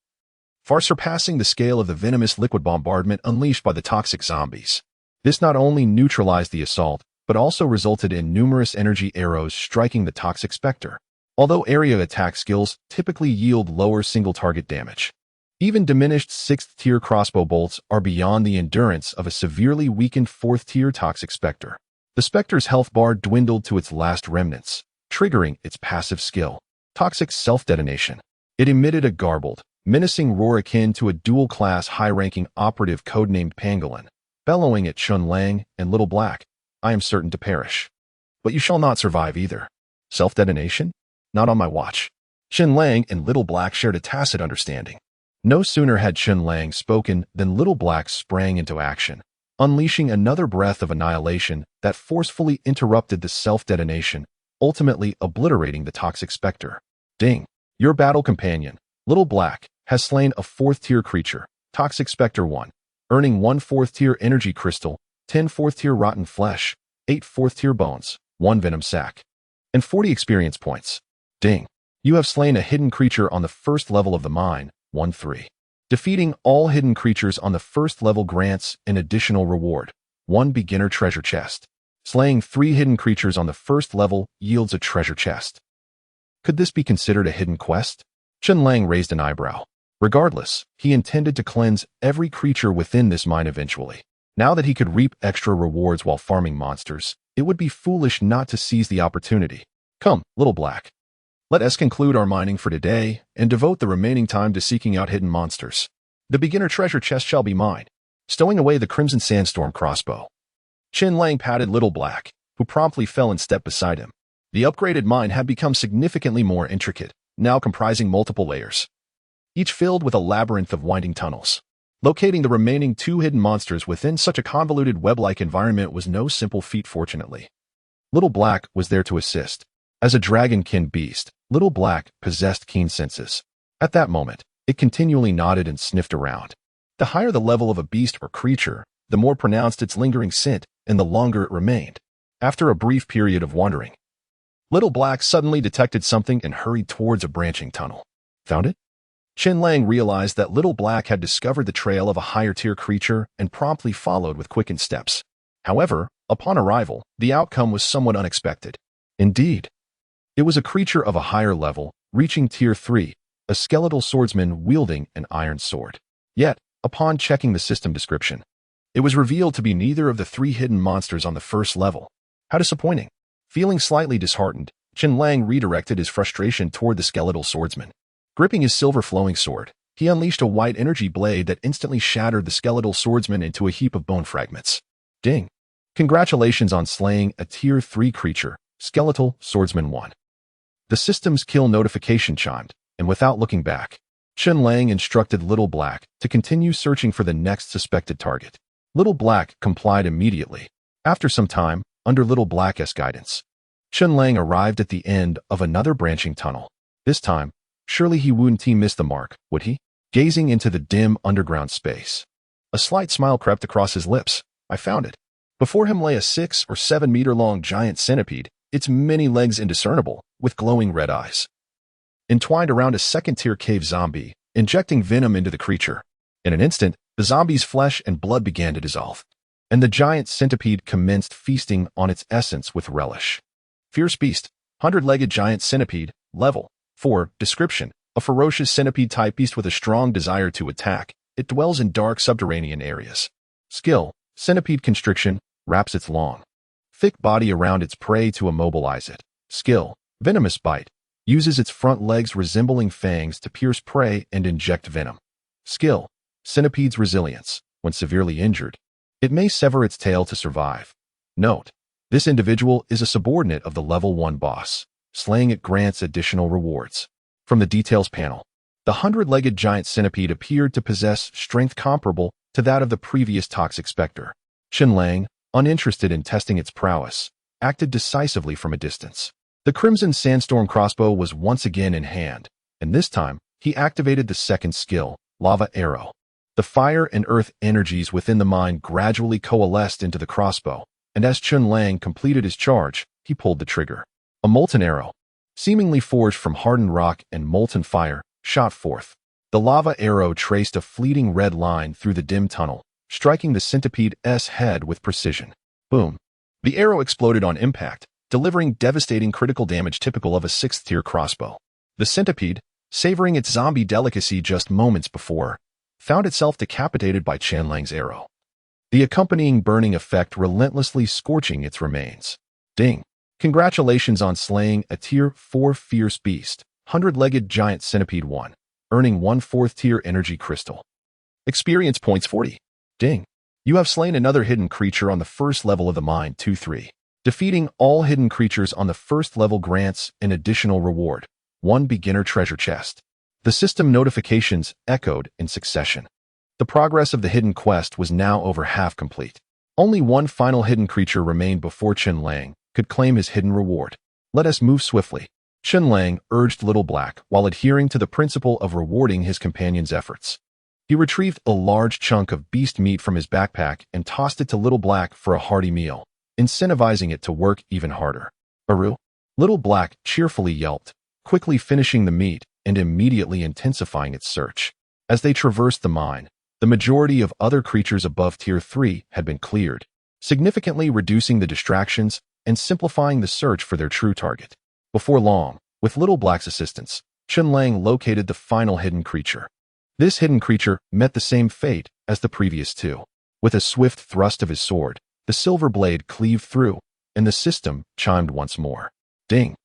far surpassing the scale of the venomous liquid bombardment unleashed by the toxic zombies. This not only neutralized the assault, but also resulted in numerous energy arrows striking the toxic specter. Although area attack skills typically yield lower single-target damage, even diminished 6th-tier crossbow bolts are beyond the endurance of a severely weakened 4th-tier toxic specter. The specter's health bar dwindled to its last remnants, triggering its passive skill, Toxic Self-Detonation. It emitted a garbled, menacing roar akin to a dual-class high-ranking operative codenamed Pangolin, bellowing at Chen Lang and Little Black, "I am certain to perish. But you shall not survive either." Self-detonation? Not on my watch. Chen Lang and Little Black shared a tacit understanding. No sooner had Chen Lang spoken than Little Black sprang into action, unleashing another breath of annihilation that forcefully interrupted the self-detonation, ultimately obliterating the toxic specter. Ding! Your battle companion, Little Black, has slain a 4th-tier creature, Toxic Specter 1, earning 1 4th-tier energy crystal, 10 4th-tier rotten flesh, 8 4th-tier bones, 1 venom sac, and 40 experience points. Ding! You have slain a hidden creature on the first level of the mine, 1-3. Defeating all hidden creatures on the first level grants an additional reward, 1 beginner treasure chest. Slaying 3 hidden creatures on the first level yields a treasure chest. Could this be considered a hidden quest? Chen Lang raised an eyebrow. Regardless, he intended to cleanse every creature within this mine eventually. Now that he could reap extra rewards while farming monsters, it would be foolish not to seize the opportunity. Come, Little Black. Let us conclude our mining for today and devote the remaining time to seeking out hidden monsters. The beginner treasure chest shall be mine. Stowing away the Crimson Sandstorm crossbow. Chen Lang patted Little Black, who promptly fell in step beside him. The upgraded mine had become significantly more intricate, now comprising multiple layers, each filled with a labyrinth of winding tunnels. Locating the remaining 2 hidden monsters within such a convoluted web-like environment was no simple feat, fortunately. Little Black was there to assist. As a dragonkin beast, Little Black possessed keen senses. At that moment, it continually nodded and sniffed around. The higher the level of a beast or creature, the more pronounced its lingering scent and the longer it remained. After a brief period of wandering, Little Black suddenly detected something and hurried towards a branching tunnel. Found it? Chen Lang realized that Little Black had discovered the trail of a higher-tier creature and promptly followed with quickened steps. However, Upon arrival, the outcome was somewhat unexpected. Indeed, it was a creature of a higher level, reaching Tier 3, a skeletal swordsman wielding an iron sword. Yet, upon checking the system description, it was revealed to be neither of the 3 hidden monsters on the first level. How disappointing. Feeling slightly disheartened, Chen Lang redirected his frustration toward the skeletal swordsman. Gripping his silver flowing sword, he unleashed a white energy blade that instantly shattered the skeletal swordsman into a heap of bone fragments. Ding. Congratulations on slaying a Tier 3 creature, Skeletal Swordsman 1. The system's kill notification chimed, and without looking back, Chen Lang instructed Little Black to continue searching for the next suspected target. Little Black complied immediately. After some time, under Little Black's guidance, Chen Lang arrived at the end of another branching tunnel. This time, surely he wouldn't miss the mark, would he? Gazing into the dim underground space, a slight smile crept across his lips. I found it. Before him lay a 6 or 7 meter long giant centipede, its many legs indiscernible, with glowing red eyes. Entwined around a second-tier cave zombie, injecting venom into the creature. In an instant, the zombie's flesh and blood began to dissolve, and the giant centipede commenced feasting on its essence with relish. Fierce beast, 100-legged giant centipede, level 4, description, a ferocious centipede-type beast with a strong desire to attack. It dwells in dark subterranean areas. Skill, centipede constriction, wraps its long, thick body around its prey to immobilize it. Skill, venomous bite, uses its front legs resembling fangs to pierce prey and inject venom. Skill, centipede's resilience, when severely injured, it may sever its tail to survive. Note, this individual is a subordinate of the level 1 boss. Slaying it grants additional rewards. From the details panel, the 100-legged giant centipede appeared to possess strength comparable to that of the previous toxic specter. Chen Lang, uninterested in testing its prowess, acted decisively from a distance. The Crimson Sandstorm crossbow was once again in hand, and this time, he activated the second skill, Lava Arrow. The fire and earth energies within the mine gradually coalesced into the crossbow, and as Chen Lang completed his charge, he pulled the trigger. A molten arrow, seemingly forged from hardened rock and molten fire, shot forth. The lava arrow traced a fleeting red line through the dim tunnel, striking the centipede's head with precision. Boom. The arrow exploded on impact, delivering devastating critical damage typical of a 6th-tier crossbow. The centipede, savoring its zombie delicacy just moments before, found itself decapitated by Chen Lang's arrow, the accompanying burning effect relentlessly scorching its remains. Ding. Congratulations on slaying a Tier 4 fierce beast, 100-legged giant centipede 1, earning 1 4th-tier energy crystal. Experience points 40. Ding. You have slain another hidden creature on the first level of the mine 2-3. Defeating all hidden creatures on the first level grants an additional reward, 1 beginner treasure chest. The system notifications echoed in succession. The progress of the hidden quest was now over half complete. Only 1 final hidden creature remained before Chen Lang could claim his hidden reward. Let us move swiftly. Chen Lang urged Little Black while adhering to the principle of rewarding his companion's efforts. He retrieved a large chunk of beast meat from his backpack and tossed it to Little Black for a hearty meal, incentivizing it to work even harder. Aru! Little Black cheerfully yelped, quickly finishing the meat and immediately intensifying its search. As they traversed the mine, the majority of other creatures above Tier 3 had been cleared, significantly reducing the distractions and simplifying the search for their true target. Before long, with Little Black's assistance, Chen Lang located the final hidden creature. This hidden creature met the same fate as the previous 2. With a swift thrust of his sword, the silver blade cleaved through, and the system chimed once more. Ding.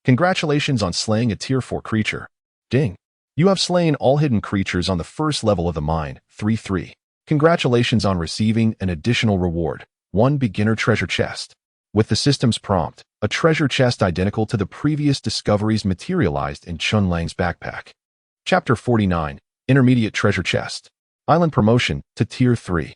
Congratulations on slaying a Tier 4 creature. Ding. You have slain all hidden creatures on the first level of the mine 3-3. Congratulations on receiving an additional reward, 1 beginner treasure chest. With the system's prompt, a treasure chest identical to the previous discoveries materialized in Chen Lang's backpack. Chapter 49, Intermediate Treasure Chest. Island Promotion to Tier 3.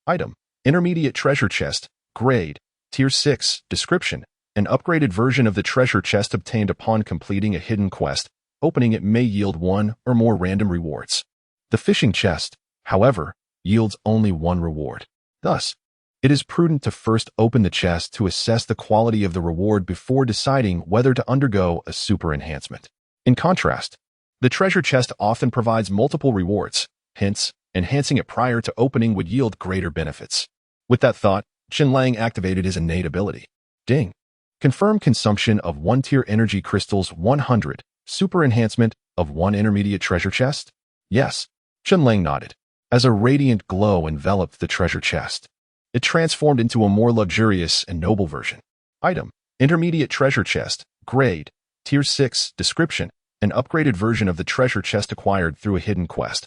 Item, Intermediate Treasure Chest, Grade, Tier 6, Description. An upgraded version of the treasure chest obtained upon completing a hidden quest. Opening it may yield 1 or more random rewards. The fishing chest, however, yields only 1 reward. Thus, it is prudent to first open the chest to assess the quality of the reward before deciding whether to undergo a super enhancement. In contrast, the treasure chest often provides multiple rewards, hence, enhancing it prior to opening would yield greater benefits. With that thought, Chen Lang activated his innate ability. Ding. Confirm consumption of 1-tier energy crystals 100. Super enhancement of 1 intermediate treasure chest? Yes. Chen Lang nodded. As a radiant glow enveloped the treasure chest, it transformed into a more luxurious and noble version. Item. Intermediate treasure chest. Grade. Tier 6. Description. An upgraded version of the treasure chest acquired through a hidden quest.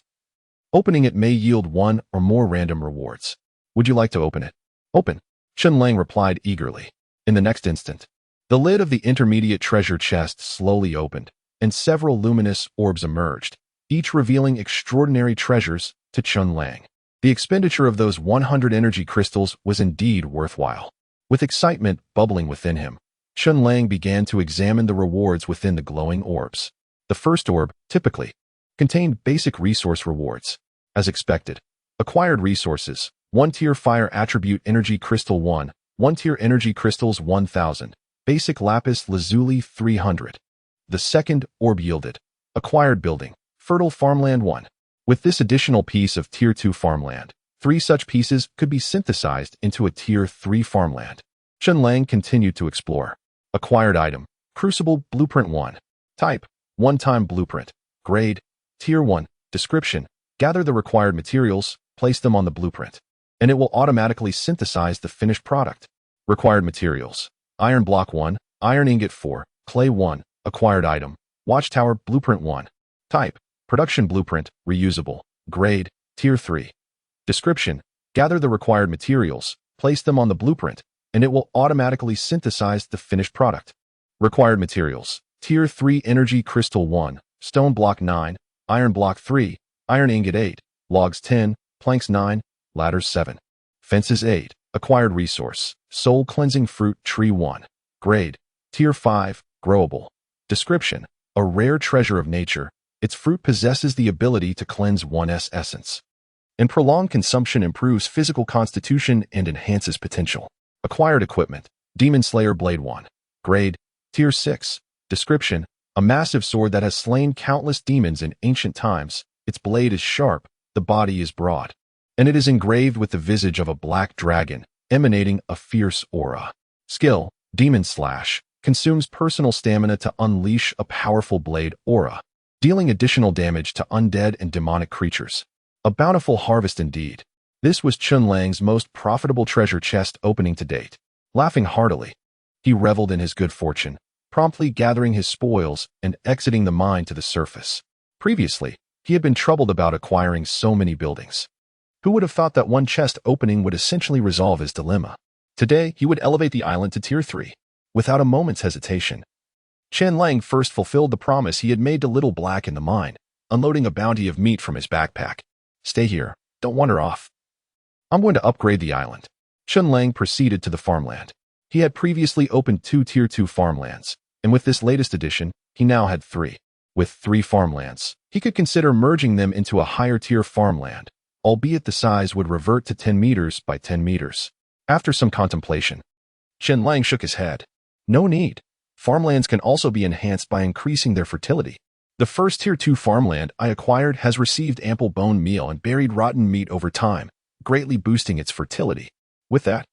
Opening it may yield 1 or more random rewards. Would you like to open it? Open. Chen Lang replied eagerly. In the next instant, the lid of the intermediate treasure chest slowly opened, and several luminous orbs emerged, each revealing extraordinary treasures to Chen Lang. The expenditure of those 100 energy crystals was indeed worthwhile. With excitement bubbling within him, Chen Lang began to examine the rewards within the glowing orbs. The first orb, typically, contained basic resource rewards. As expected, acquired resources, 1-tier fire attribute energy crystal 1, 1-tier energy crystals 1000, basic lapis lazuli 300. The second orb yielded acquired building, fertile farmland 1. With this additional piece of tier 2 farmland, 3 such pieces could be synthesized into a tier 3 farmland. Chen Lang continued to explore. Acquired item, crucible blueprint 1. Type, one-time blueprint. Grade, tier 1. Description, gather the required materials, place them on the blueprint, and it will automatically synthesize the finished product. Required materials, iron block 1, iron ingot 4, clay 1. Acquired item, watchtower blueprint 1. Type, production blueprint, reusable. Grade, tier 3. Description, gather the required materials, place them on the blueprint, and it will automatically synthesize the finished product. Required materials, tier 3 energy crystal 1, stone block 9, iron block 3, iron ingot 8, logs 10, planks 9, ladders 7. Fences 8. Acquired resource, soul cleansing fruit tree 1. Grade, tier 5, growable. Description, a rare treasure of nature, its fruit possesses the ability to cleanse one's essence. And prolonged consumption improves physical constitution and enhances potential. Acquired equipment, Demon Slayer Blade 1. Grade, tier 6. Description, a massive sword that has slain countless demons in ancient times. Its blade is sharp, the body is broad, and it is engraved with the visage of a black dragon, emanating a fierce aura. Skill, Demon Slash, consumes personal stamina to unleash a powerful blade aura, dealing additional damage to undead and demonic creatures. A bountiful harvest indeed. This was Chen Lang's most profitable treasure chest opening to date. Laughing heartily, he reveled in his good fortune, promptly gathering his spoils and exiting the mine to the surface. Previously, he had been troubled about acquiring so many buildings. Who would have thought that one chest opening would essentially resolve his dilemma? Today, he would elevate the island to tier 3, without a moment's hesitation. Chen Lang first fulfilled the promise he had made to Little Black in the mine, unloading a bounty of meat from his backpack. Stay here, don't wander off. I'm going to upgrade the island. Chen Lang proceeded to the farmland. He had previously opened 2 tier 2 farmlands, and with this latest addition, he now had 3. With 3 farmlands, he could consider merging them into a higher tier farmland, albeit the size would revert to 10 meters by 10 meters. After some contemplation, Chen Lang shook his head. No need. Farmlands can also be enhanced by increasing their fertility. The first tier 2 farmland I acquired has received ample bone meal and buried rotten meat over time, greatly boosting its fertility. With that,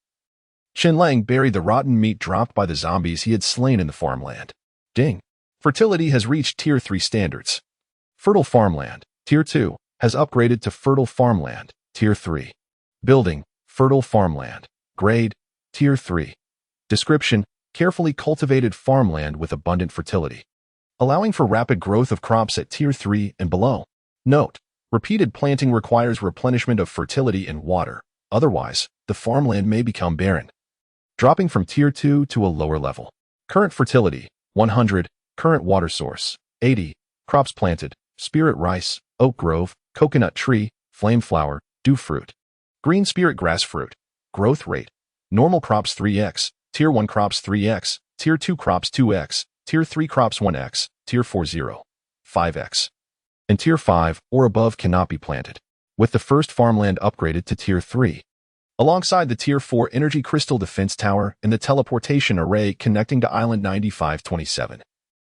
Chen Lang buried the rotten meat dropped by the zombies he had slain in the farmland. Ding. Fertility has reached tier 3 standards. Fertile farmland, tier 2, has upgraded to fertile farmland, tier 3. Building, fertile farmland. Grade, tier 3. Description, carefully cultivated farmland with abundant fertility, allowing for rapid growth of crops at tier 3 and below. Note, repeated planting requires replenishment of fertility and water. Otherwise, the farmland may become barren, dropping from tier 2 to a lower level. Current fertility, 100. Current water source, 80. Crops planted, spirit rice, oak grove, coconut tree, flame flower, dew fruit. Green spirit grass fruit. Growth rate, normal crops 3x, tier 1 crops 3x, tier 2 crops 2x, tier 3 crops 1x, tier 4 0, 5x. And tier 5 or above cannot be planted, with the first farmland upgraded to tier 3. Alongside the tier 4 energy crystal defense tower and the teleportation array connecting to island 9527.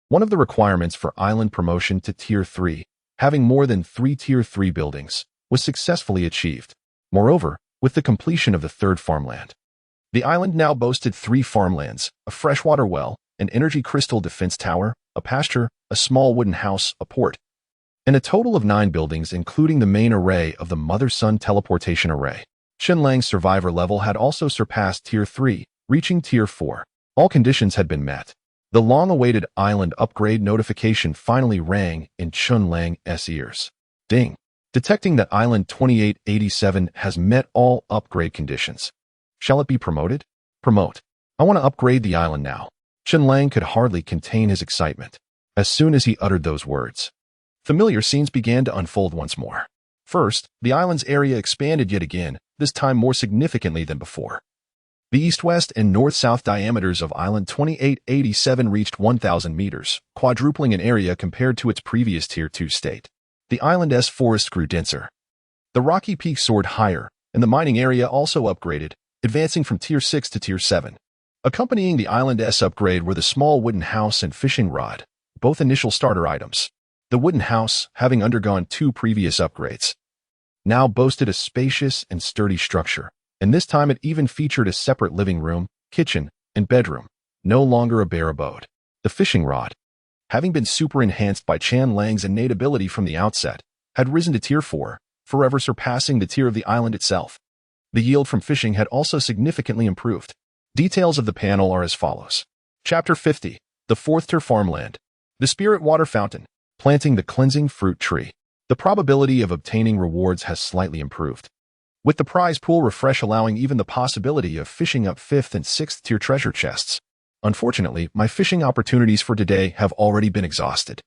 One of the requirements for island promotion to tier 3, having more than 3 tier 3 buildings, was successfully achieved. Moreover, with the completion of the third farmland, The island now boasted 3 farmlands, a freshwater well, an energy crystal defense tower, a pasture, a small wooden house, a port, and a total of 9 buildings including the main array of the Mother-Sun teleportation array. Chen Lang's survivor level had also surpassed Tier 3, reaching Tier 4. All conditions had been met. The long-awaited island upgrade notification finally rang in Chen Lang's ears. Ding! Detecting that Island 2887 has met all upgrade conditions. Shall it be promoted? Promote. I want to upgrade the island now. Chen Lang could hardly contain his excitement. As soon as he uttered those words, familiar scenes began to unfold once more. First, the island's area expanded yet again, this time more significantly than before. The east-west and north-south diameters of Island 2887 reached 1,000 meters, quadrupling in area compared to its previous Tier 2 state. The island's forests grew denser. The rocky peaks soared higher, and the mining area also upgraded, advancing from Tier 6 to Tier 7. Accompanying the island's upgrade were the small wooden house and fishing rod, both initial starter items. The wooden house, having undergone 2 previous upgrades, now boasted a spacious and sturdy structure, and this time it even featured a separate living room, kitchen, and bedroom, no longer a bare abode. The fishing rod, having been super enhanced by Chen Lang's innate ability from the outset, had risen to Tier 4, forever surpassing the tier of the island itself. The yield from fishing had also significantly improved. Details of the panel are as follows. Chapter 50, the 4th Tier Farmland. The Spirit Water Fountain. Planting the cleansing fruit tree. The probability of obtaining rewards has slightly improved, with the prize pool refresh allowing even the possibility of fishing up 5th and 6th tier treasure chests. Unfortunately, my fishing opportunities for today have already been exhausted.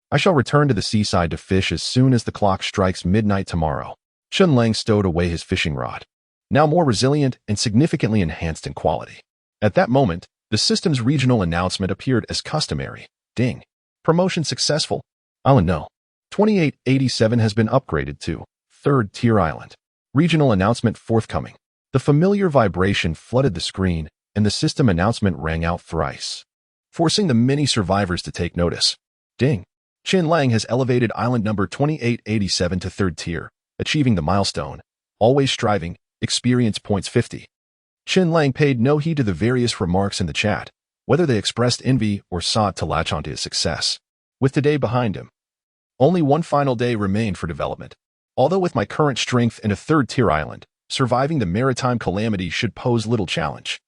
I shall return to the seaside to fish as soon as the clock strikes midnight tomorrow. Chen Lang stowed away his fishing rod, now more resilient and significantly enhanced in quality. At that moment, the system's regional announcement appeared as customary. Ding. Promotion successful. Island No. 2887 has been upgraded to 3rd Tier Island. Regional announcement forthcoming. The familiar vibration flooded the screen, and the system announcement rang out thrice, forcing the many survivors to take notice. Ding. Chen Lang has elevated island number 2887 to 3rd tier, achieving the milestone. Always striving, experience points 50. Chen Lang paid no heed to the various remarks in the chat, whether they expressed envy or sought to latch onto his success. With today behind him, only one final day remained for development. Although with my current strength in a 3rd tier island, surviving the maritime calamity should pose little challenge.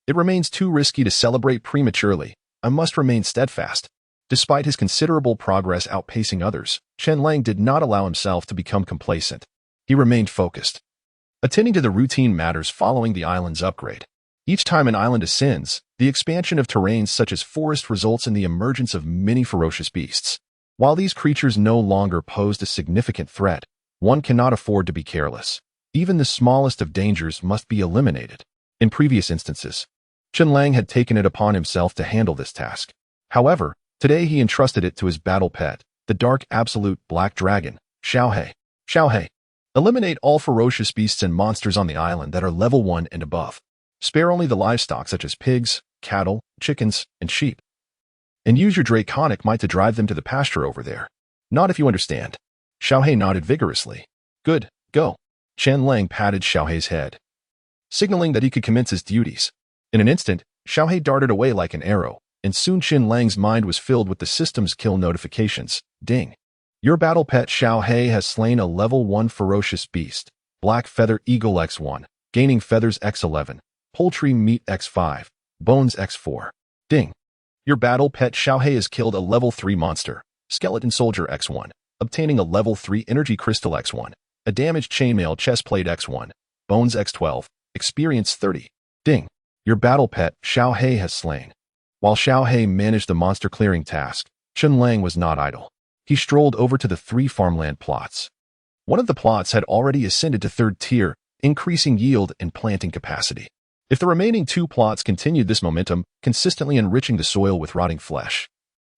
It remains too risky to celebrate prematurely. I must remain steadfast. Despite his considerable progress outpacing others, Chen Lang did not allow himself to become complacent. He remained focused, attending to the routine matters following the island's upgrade. Each time an island ascends, the expansion of terrains such as forest results in the emergence of many ferocious beasts. While these creatures no longer posed a significant threat, one cannot afford to be careless. Even the smallest of dangers must be eliminated. In previous instances, Chen Lang had taken it upon himself to handle this task. However, today he entrusted it to his battle pet, the dark absolute black dragon, Xiaohei. Xiaohei. Eliminate all ferocious beasts and monsters on the island that are level 1 and above. Spare only the livestock such as pigs, cattle, chickens, and sheep. And use your draconic might to drive them to the pasture over there. Not if you understand. Xiaohei nodded vigorously. Good, go. Chen Lang patted Xiaohei's head, signaling that he could commence his duties. In an instant, Xiaohei darted away like an arrow, and soon Chen Lang's mind was filled with the system's kill notifications. Ding. Your battle pet Xiaohei has slain a level 1 ferocious beast, Black Feather Eagle X1, gaining feathers X11, poultry meat X5, bones X4. Ding. Your battle pet Xiaohei has killed a level 3 monster, Skeleton Soldier X1, obtaining a level 3 energy crystal X1, a damaged chainmail chestplate X1, bones X12, experience 30. Ding. Your battle pet Xiaohei has slain. While Xiaohei managed the monster clearing task, Chen Lang was not idle. He strolled over to the 3 farmland plots. One of the plots had already ascended to 3rd tier, increasing yield and planting capacity. If the remaining 2 plots continued this momentum, consistently enriching the soil with rotting flesh,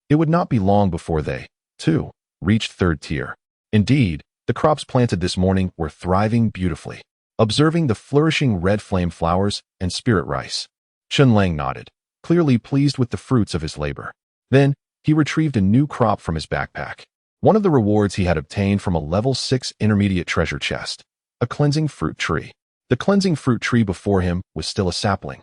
it would not be long before they, too, reached 3rd tier. Indeed, the crops planted this morning were thriving beautifully. Observing the flourishing red flame flowers and spirit rice, Chen Lang nodded, clearly pleased with the fruits of his labor. Then, he retrieved a new crop from his backpack. One of the rewards he had obtained from a level 6 intermediate treasure chest, a cleansing fruit tree. The cleansing fruit tree before him was still a sapling,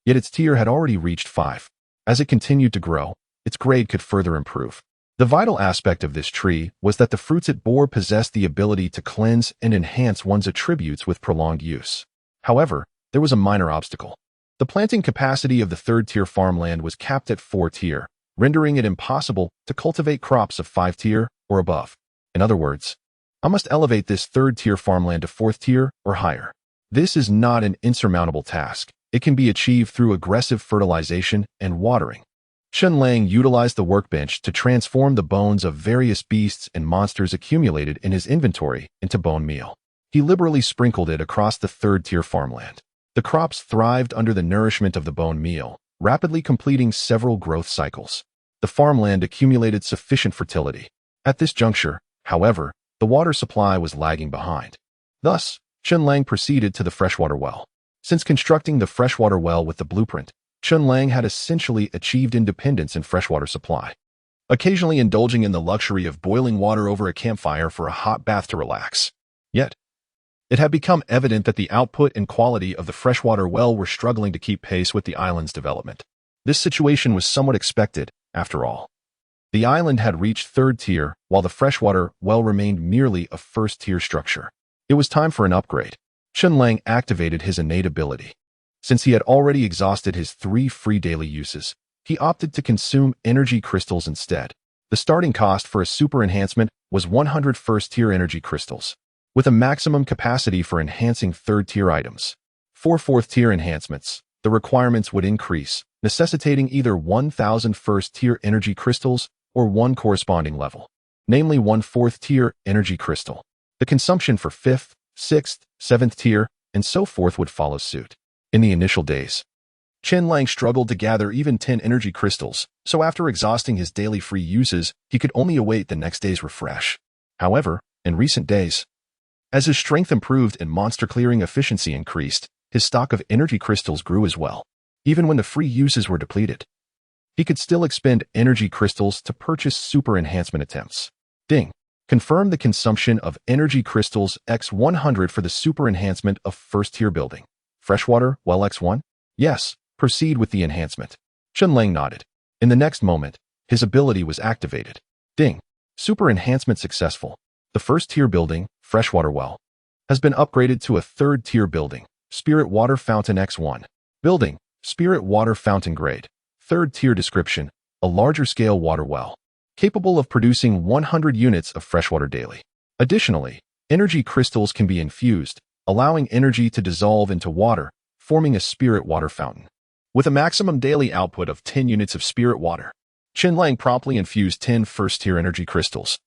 yet its tier had already reached 5. As it continued to grow, its grade could further improve. The vital aspect of this tree was that the fruits it bore possessed the ability to cleanse and enhance one's attributes with prolonged use. However, there was a minor obstacle. The planting capacity of the third-tier farmland was capped at 4 tier, rendering it impossible to cultivate crops of 5 tier or above. In other words, I must elevate this third-tier farmland to 4th tier or higher. This is not an insurmountable task. It can be achieved through aggressive fertilization and watering. Chen Lang utilized the workbench to transform the bones of various beasts and monsters accumulated in his inventory into bone meal. He liberally sprinkled it across the third-tier farmland. The crops thrived under the nourishment of the bone meal, rapidly completing several growth cycles. The farmland accumulated sufficient fertility. At this juncture, however, the water supply was lagging behind. Thus, Chen Lang proceeded to the freshwater well. Since constructing the freshwater well with the blueprint, Chen Lang had essentially achieved independence in freshwater supply, occasionally indulging in the luxury of boiling water over a campfire for a hot bath to relax. Yet, it had become evident that the output and quality of the freshwater well were struggling to keep pace with the island's development. This situation was somewhat expected, after all. The island had reached 3rd tier, while the freshwater well remained merely a 1st-tier structure. It was time for an upgrade. Chen Lang activated his innate ability. Since he had already exhausted his 3 free daily uses, he opted to consume energy crystals instead. The starting cost for a super enhancement was 100 1st-tier energy crystals, with a maximum capacity for enhancing 3rd-tier items. For 4th-tier enhancements, the requirements would increase, necessitating either 1,000 1st-tier energy crystals or 1 corresponding level, namely 1 4th-tier energy crystal. The consumption for 5th, 6th, 7th tier, and so forth would follow suit. In the initial days, Chen Lang struggled to gather even 10 energy crystals, so after exhausting his daily free uses, he could only await the next day's refresh. However, in recent days, as his strength improved and monster clearing efficiency increased, his stock of energy crystals grew as well. Even when the free uses were depleted, he could still expend energy crystals to purchase super enhancement attempts. Ding. Confirm the consumption of energy crystals X100 for the super enhancement of 1st-tier building. Freshwater well X1? Yes, proceed with the enhancement. Chen Lang nodded. In the next moment, his ability was activated. Ding. Super enhancement successful. The 1st-tier building, freshwater well, has been upgraded to a 3rd-tier building, spirit water fountain X1. Building, spirit water fountain grade. 3rd-tier description, a larger-scale water well, capable of producing 100 units of freshwater daily. Additionally, energy crystals can be infused, allowing energy to dissolve into water, forming a spirit water fountain. With a maximum daily output of 10 units of spirit water, Chen Lang promptly infused 10 1st-tier energy crystals,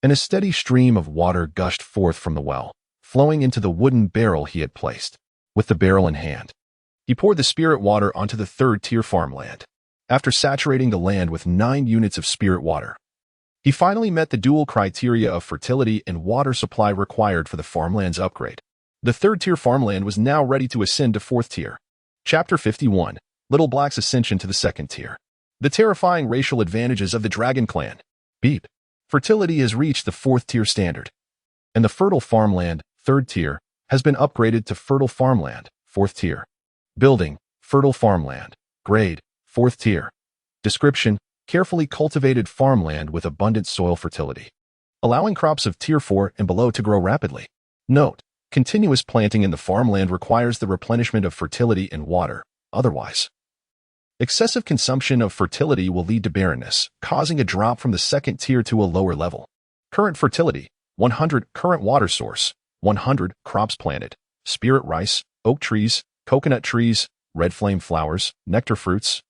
and a steady stream of water gushed forth from the well, flowing into the wooden barrel he had placed. With the barrel in hand, he poured the spirit water onto the 3rd-tier farmland. After saturating the land with 9 units of spirit water, he finally met the dual criteria of fertility and water supply required for the farmland's upgrade. The 3rd-tier farmland was now ready to ascend to 4th tier. Chapter 51, Little Black's Ascension to the 2nd tier. The terrifying racial advantages of the Dragon Clan. Beep. Fertility has reached the 4th tier standard, and the fertile farmland, 3rd tier, has been upgraded to fertile farmland, 4th tier. Building, fertile farmland. Grade, 4th tier. Description, carefully cultivated farmland with abundant soil fertility, allowing crops of tier 4 and below to grow rapidly. Note, continuous planting in the farmland requires the replenishment of fertility and water. Otherwise, excessive consumption of fertility will lead to barrenness, causing a drop from the 2nd tier to a lower level. Current fertility, 100. Current water source, 100. Crops planted, spirit rice, oak trees, coconut trees, red flame flowers, nectar fruits,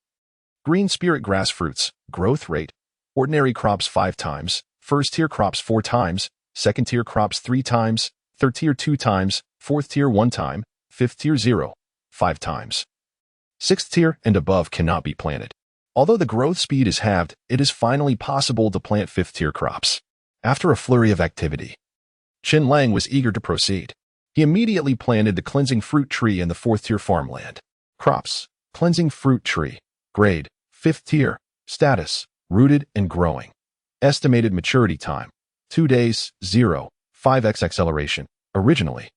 green spirit grass fruits. Growth rate, ordinary crops 5 times, 1st-tier crops 4 times, 2nd-tier crops 3 times, 3rd tier 2 times, 4th tier 1 time, 5th tier 0, 5 times. 6th tier and above cannot be planted. Although the growth speed is halved, it is finally possible to plant 5th tier crops. After a flurry of activity, Chen Lang was eager to proceed. He immediately planted the cleansing fruit tree in the 4th tier farmland. Crops, cleansing fruit tree. Grade, 5th tier. Status, rooted and growing. Estimated maturity time, 2 days, 0, 5x acceleration. Originally,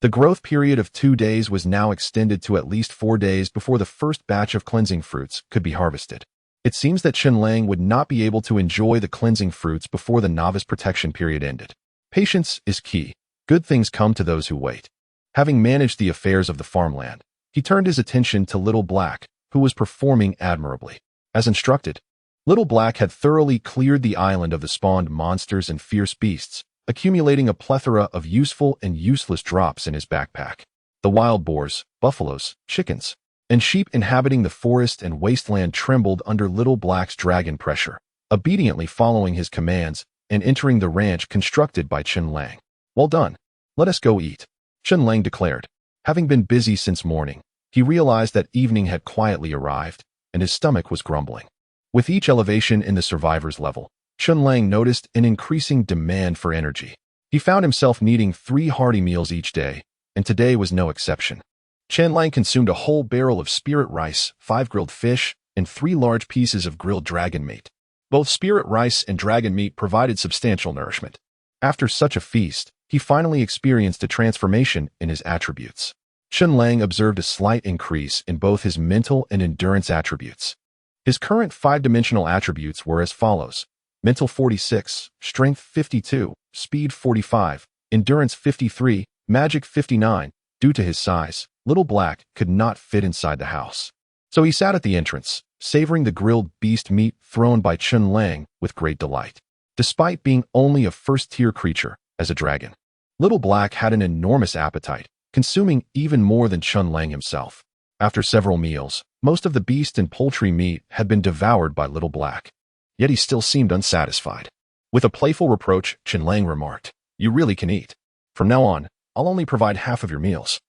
The growth period of 2 days was now extended to at least 4 days before the first batch of cleansing fruits could be harvested. It seems that Chen Lang would not be able to enjoy the cleansing fruits before the novice protection period ended. Patience is key. Good things come to those who wait. Having managed the affairs of the farmland, he turned his attention to Little Black, who was performing admirably. As instructed, Little Black had thoroughly cleared the island of the spawned monsters and fierce beasts, accumulating a plethora of useful and useless drops in his backpack. The wild boars, buffaloes, chickens, and sheep inhabiting the forest and wasteland trembled under Little Black's dragon pressure, obediently following his commands and entering the ranch constructed by Chen Lang. "Well done. Let us go eat," Chen Lang declared. Having been busy since morning, he realized that evening had quietly arrived, and his stomach was grumbling. With each elevation in the survivor's level, Chen Lang noticed an increasing demand for energy. He found himself needing 3 hearty meals each day, and today was no exception. Chen Lang consumed a whole barrel of spirit rice, 5 grilled fish, and 3 large pieces of grilled dragon meat. Both spirit rice and dragon meat provided substantial nourishment. After such a feast, he finally experienced a transformation in his attributes. Chen Lang observed a slight increase in both his mental and endurance attributes. His current 5-dimensional attributes were as follows: mental 46, strength 52, speed 45, endurance 53, magic 59. Due to his size, Little Black could not fit inside the house. So he sat at the entrance, savoring the grilled beast meat thrown by Chen Lang with great delight. Despite being only a first-tier creature, as a dragon, Little Black had an enormous appetite, consuming even more than Chen Lang himself. After several meals, most of the beast and poultry meat had been devoured by Little Black. Yet he still seemed unsatisfied. With a playful reproach, Chen Lang remarked, "You really can eat. From now on, I'll only provide half of your meals.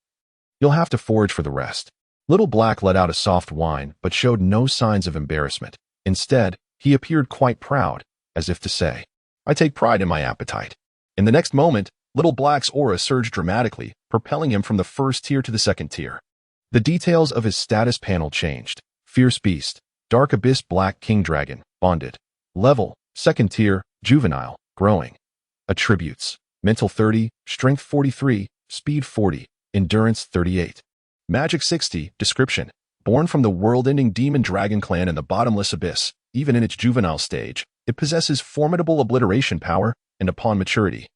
You'll have to forage for the rest." Little Black let out a soft whine but showed no signs of embarrassment. Instead, he appeared quite proud, as if to say, "I take pride in my appetite." In the next moment, Little Black's aura surged dramatically, propelling him from the first tier to the second tier. The details of his status panel changed. Fierce Beast, Dark Abyss Black King Dragon, Bonded. Level, second tier, Juvenile, Growing. Attributes, Mental 30, Strength 43, Speed 40, Endurance 38. Magic 60, Description. Born from the world-ending demon dragon clan in the bottomless abyss, even in its juvenile stage, it possesses formidable obliteration power, and upon maturity,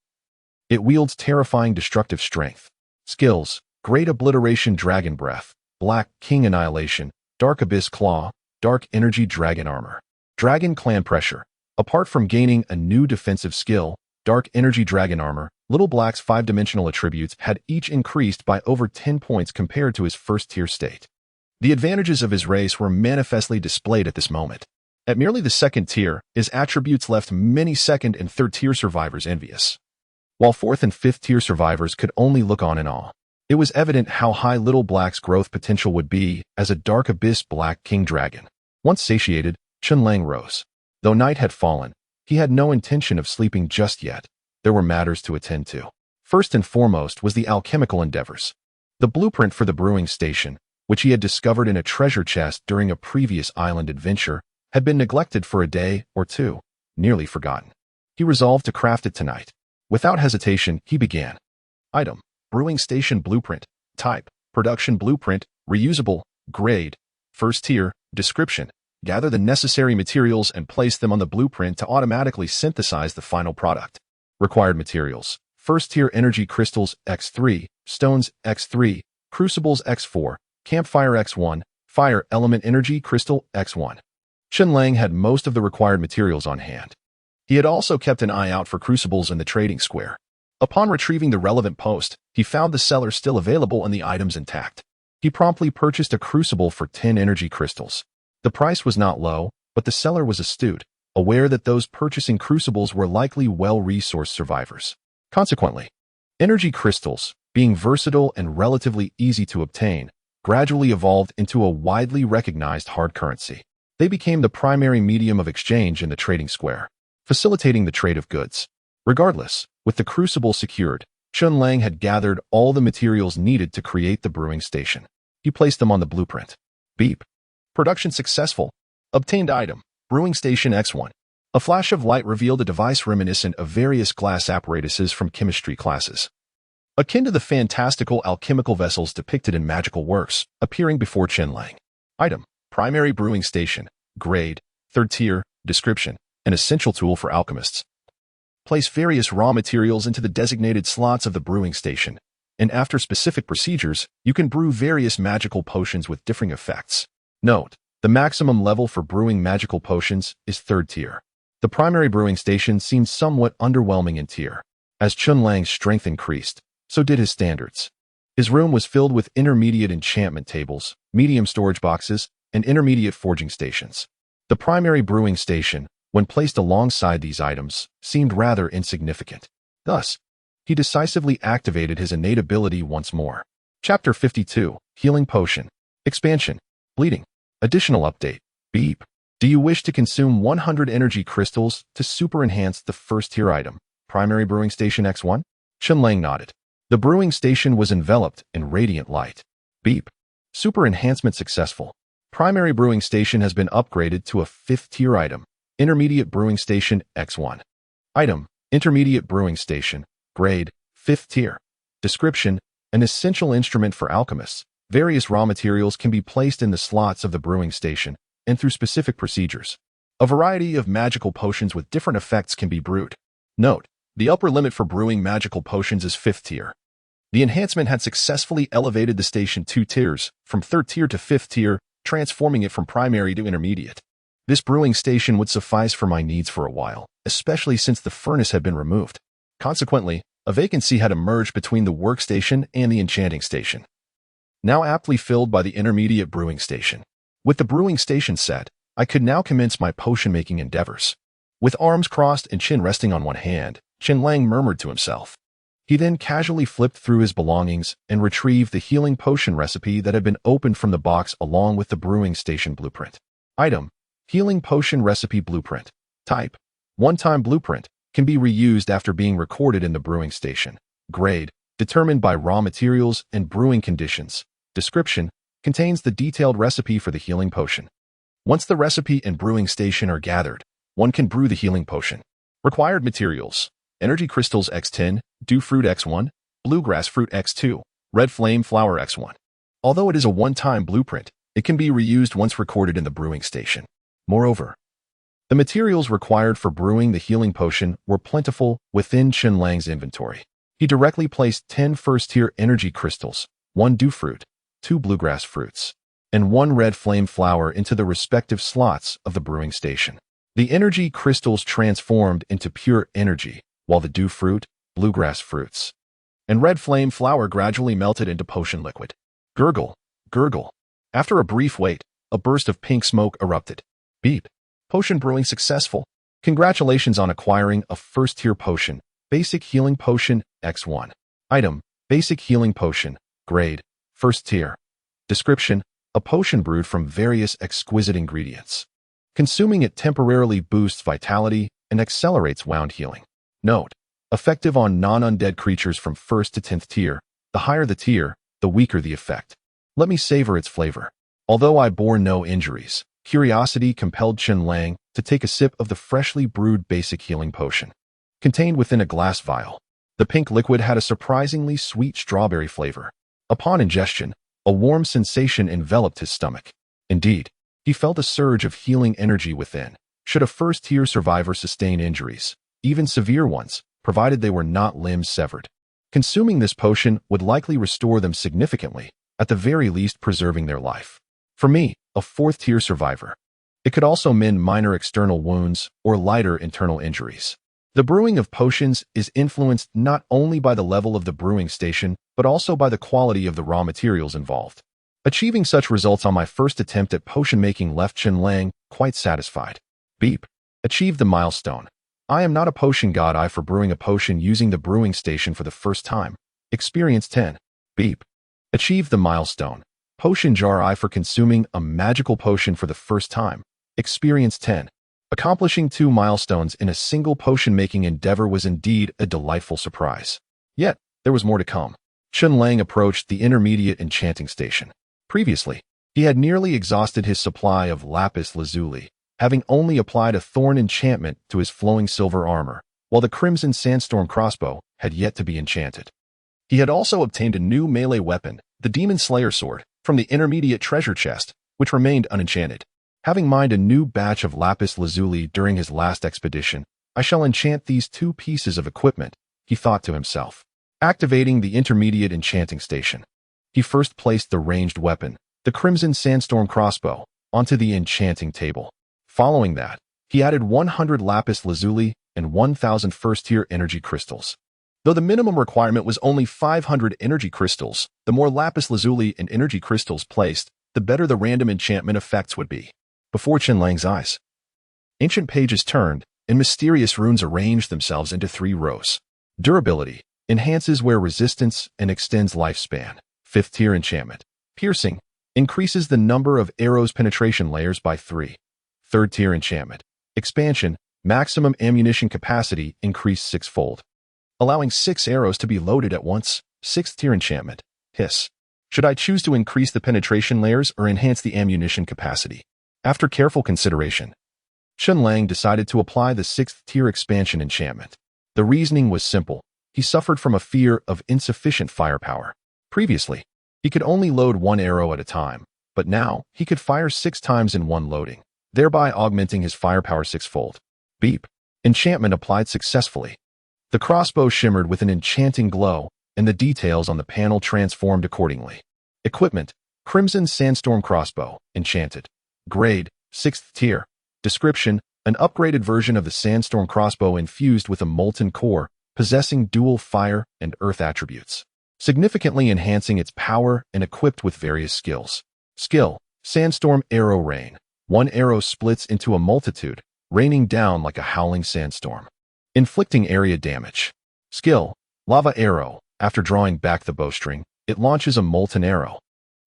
it wields terrifying destructive strength. Skills, Great Obliteration Dragon Breath, Black King Annihilation, Dark Abyss Claw, Dark Energy Dragon Armor. Dragon Clan Pressure. Apart from gaining a new defensive skill, Dark Energy Dragon Armor, Little Black's 5-dimensional attributes had each increased by over 10 points compared to his first-tier state. The advantages of his race were manifestly displayed at this moment. At merely the second tier, his attributes left many second and third-tier survivors envious, while fourth and fifth-tier survivors could only look on in awe. It was evident how high Little Black's growth potential would be as a Dark Abyss Black King Dragon. Once satiated, Chen Lang rose. Though night had fallen, he had no intention of sleeping just yet. There were matters to attend to. First and foremost was the alchemical endeavors. The blueprint for the brewing station, which he had discovered in a treasure chest during a previous island adventure, had been neglected for a day or two, nearly forgotten. He resolved to craft it tonight. Without hesitation, he began. Item: Brewing Station Blueprint. Type: Production Blueprint. Reusable. Grade: First Tier. Description: Gather the necessary materials and place them on the blueprint to automatically synthesize the final product. Required materials: First Tier Energy Crystals X3, Stones X3, Crucibles X4, Campfire X1, Fire Element Energy Crystal X1. Chen Lang had most of the required materials on hand. He had also kept an eye out for crucibles in the trading square. Upon retrieving the relevant post, he found the seller still available and the items intact. He promptly purchased a crucible for 10 energy crystals. The price was not low, but the seller was astute, aware that those purchasing crucibles were likely well-resourced survivors. Consequently, energy crystals, being versatile and relatively easy to obtain, gradually evolved into a widely recognized hard currency. They became the primary medium of exchange in the trading square, facilitating the trade of goods. Regardless, with the crucible secured, Chen Lang had gathered all the materials needed to create the brewing station. He placed them on the blueprint. Beep. Production successful. Obtained item: Brewing Station X1. A flash of light revealed a device reminiscent of various glass apparatuses from chemistry classes. akin to the fantastical alchemical vessels depicted in magical works, appearing before Chen Lang. Item: primary brewing station, grade, 3rd tier, description, an essential tool for alchemists. Place various raw materials into the designated slots of the brewing station, and after specific procedures, you can brew various magical potions with differing effects. Note: the maximum level for brewing magical potions is 3rd tier. The primary brewing station seemed somewhat underwhelming in tier. As Chen Lang's strength increased, so did his standards. His room was filled with intermediate enchantment tables, medium storage boxes, and intermediate forging stations. The primary brewing station, when placed alongside these items, seemed rather insignificant. Thus, he decisively activated his innate ability once more. Chapter 52, Healing Potion. Expansion. Bleeding. Additional update. Beep. Do you wish to consume 100 energy crystals to super enhance the 1st tier item, Primary Brewing Station X1? Chen Lang nodded. The brewing station was enveloped in radiant light. Beep. Super enhancement successful. Primary Brewing Station has been upgraded to a 5th tier item, Intermediate Brewing Station X1. Item: Intermediate Brewing Station, grade, 5th tier. Description: an essential instrument for alchemists. Various raw materials can be placed in the slots of the brewing station, and through specific procedures, a variety of magical potions with different effects can be brewed. Note: the upper limit for brewing magical potions is 5th tier. The enhancement had successfully elevated the station 2 tiers, from 3rd tier to 5th tier, transforming it from primary to intermediate. This brewing station would suffice for my needs for a while, especially since the furnace had been removed. Consequently, a vacancy had emerged between the workstation and the enchanting station, now aptly filled by the intermediate brewing station. With the brewing station set, I could now commence my potion-making endeavors. With arms crossed and chin resting on one hand, Chen Lang murmured to himself. He then casually flipped through his belongings and retrieved the healing potion recipe that had been opened from the box along with the brewing station blueprint. Item: Healing Potion Recipe Blueprint. Type: one-time blueprint, can be reused after being recorded in the brewing station. Grade: determined by raw materials and brewing conditions. Description: contains the detailed recipe for the healing potion. Once the recipe and brewing station are gathered, one can brew the healing potion. Required materials: energy crystals X10, dew fruit X1, bluegrass fruit X2, red flame flower X1. Although it is a one-time blueprint, it can be reused once recorded in the brewing station. Moreover, the materials required for brewing the healing potion were plentiful within Chen Lang's inventory. He directly placed 10 first-tier energy crystals, 1 dew fruit, 2 bluegrass fruits, and 1 red flame flower into the respective slots of the brewing station. The energy crystals transformed into pure energy, while the dew fruit, bluegrass fruits, and red flame flower gradually melted into potion liquid. Gurgle, gurgle. After a brief wait, a burst of pink smoke erupted. Beep. Potion brewing successful. Congratulations on acquiring a 1st-tier potion, Basic Healing Potion X1. Item: Basic Healing Potion, grade, 1st tier. Description: a potion brewed from various exquisite ingredients. Consuming it temporarily boosts vitality and accelerates wound healing. Note: effective on non-undead creatures from 1st to 10th tier. The higher the tier, the weaker the effect. Let me savor its flavor. Although I bore no injuries, curiosity compelled Chen Lang to take a sip of the freshly brewed basic healing potion. Contained within a glass vial, the pink liquid had a surprisingly sweet strawberry flavor. Upon ingestion, a warm sensation enveloped his stomach. Indeed, he felt a surge of healing energy within. Should a 1st-tier survivor sustain injuries, even severe ones, provided they were not limbs severed, consuming this potion would likely restore them significantly, at the very least preserving their life. For me, a 4th-tier survivor, it could also mend minor external wounds or lighter internal injuries. The brewing of potions is influenced not only by the level of the brewing station, but also by the quality of the raw materials involved. Achieving such results on my first attempt at potion making left Chen Lang quite satisfied. Beep. Achieved the milestone. I am not a potion god I for brewing a potion using the brewing station for the first time. Experience 10. Beep. Achieved the milestone. Potion jar I for consuming a magical potion for the first time. Experience 10. Accomplishing 2 milestones in a single potion-making endeavor was indeed a delightful surprise. Yet, there was more to come. Chen Lang approached the intermediate enchanting station. Previously, he had nearly exhausted his supply of lapis lazuli, having only applied a thorn enchantment to his flowing silver armor, while the crimson sandstorm crossbow had yet to be enchanted. He had also obtained a new melee weapon, the Demon Slayer Sword, from the intermediate treasure chest, which remained unenchanted. Having mined a new batch of lapis lazuli during his last expedition, I shall enchant these two pieces of equipment, he thought to himself. Activating the intermediate enchanting station, he first placed the ranged weapon, the Crimson Sandstorm crossbow, onto the enchanting table. Following that, he added 100 lapis lazuli and 1,000 first-tier energy crystals. Though the minimum requirement was only 500 energy crystals, the more lapis lazuli and energy crystals placed, the better the random enchantment effects would be. Before Chen Lang's eyes, ancient pages turned, and mysterious runes arranged themselves into 3 rows. Durability enhances wear resistance and extends lifespan. 5th-tier enchantment. Piercing increases the number of arrows penetration layers by 3. 3rd-tier enchantment. Expansion, maximum ammunition capacity increased 6-fold, allowing 6 arrows to be loaded at once. 6th-tier enchantment. Hiss. Should I choose to increase the penetration layers or enhance the ammunition capacity? After careful consideration, Chen Lang decided to apply the 6th-tier expansion enchantment. The reasoning was simple. He suffered from a fear of insufficient firepower. Previously, he could only load 1 arrow at a time, but now he could fire 6 times in one loading, thereby augmenting his firepower 6-fold. Beep. Enchantment applied successfully. The crossbow shimmered with an enchanting glow, and the details on the panel transformed accordingly. Equipment: Crimson Sandstorm crossbow, enchanted. Grade: 6th tier. Description: an upgraded version of the Sandstorm crossbow infused with a molten core, possessing dual fire and earth attributes, significantly enhancing its power and equipped with various skills. Skill: Sandstorm Arrow Rain. 1 arrow splits into a multitude, raining down like a howling sandstorm, inflicting area damage. Skill: Lava Arrow. After drawing back the bowstring, it launches a molten arrow,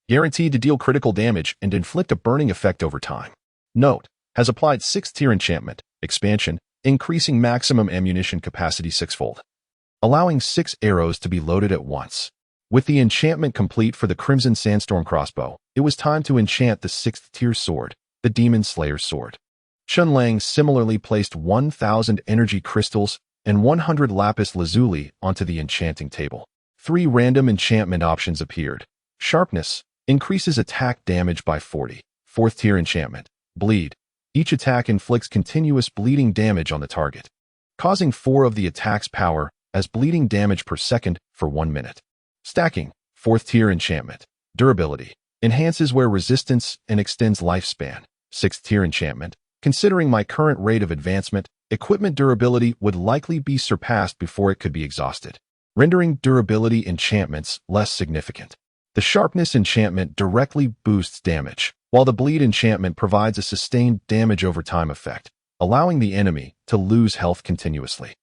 guaranteed to deal critical damage and inflict a burning effect over time. Note: has applied 6th tier enchantment, expansion, increasing maximum ammunition capacity 6-fold, allowing 6 arrows to be loaded at once. With the enchantment complete for the Crimson Sandstorm crossbow, it was time to enchant the 6th tier sword, the Demon Slayer Sword. Chen Lang similarly placed 1,000 energy crystals and 100 lapis lazuli onto the enchanting table. 3 random enchantment options appeared. Sharpness increases attack damage by 40. 4th tier enchantment. Bleed. Each attack inflicts continuous bleeding damage on the target, causing 4 of the attack's power as bleeding damage per second for 1 minute. Stacking. 4th tier enchantment. Durability enhances wear resistance and extends lifespan. 6th tier enchantment. Considering my current rate of advancement, equipment durability would likely be surpassed before it could be exhausted, rendering durability enchantments less significant. The Sharpness enchantment directly boosts damage, while the Bleed enchantment provides a sustained damage over time effect, allowing the enemy to lose health continuously.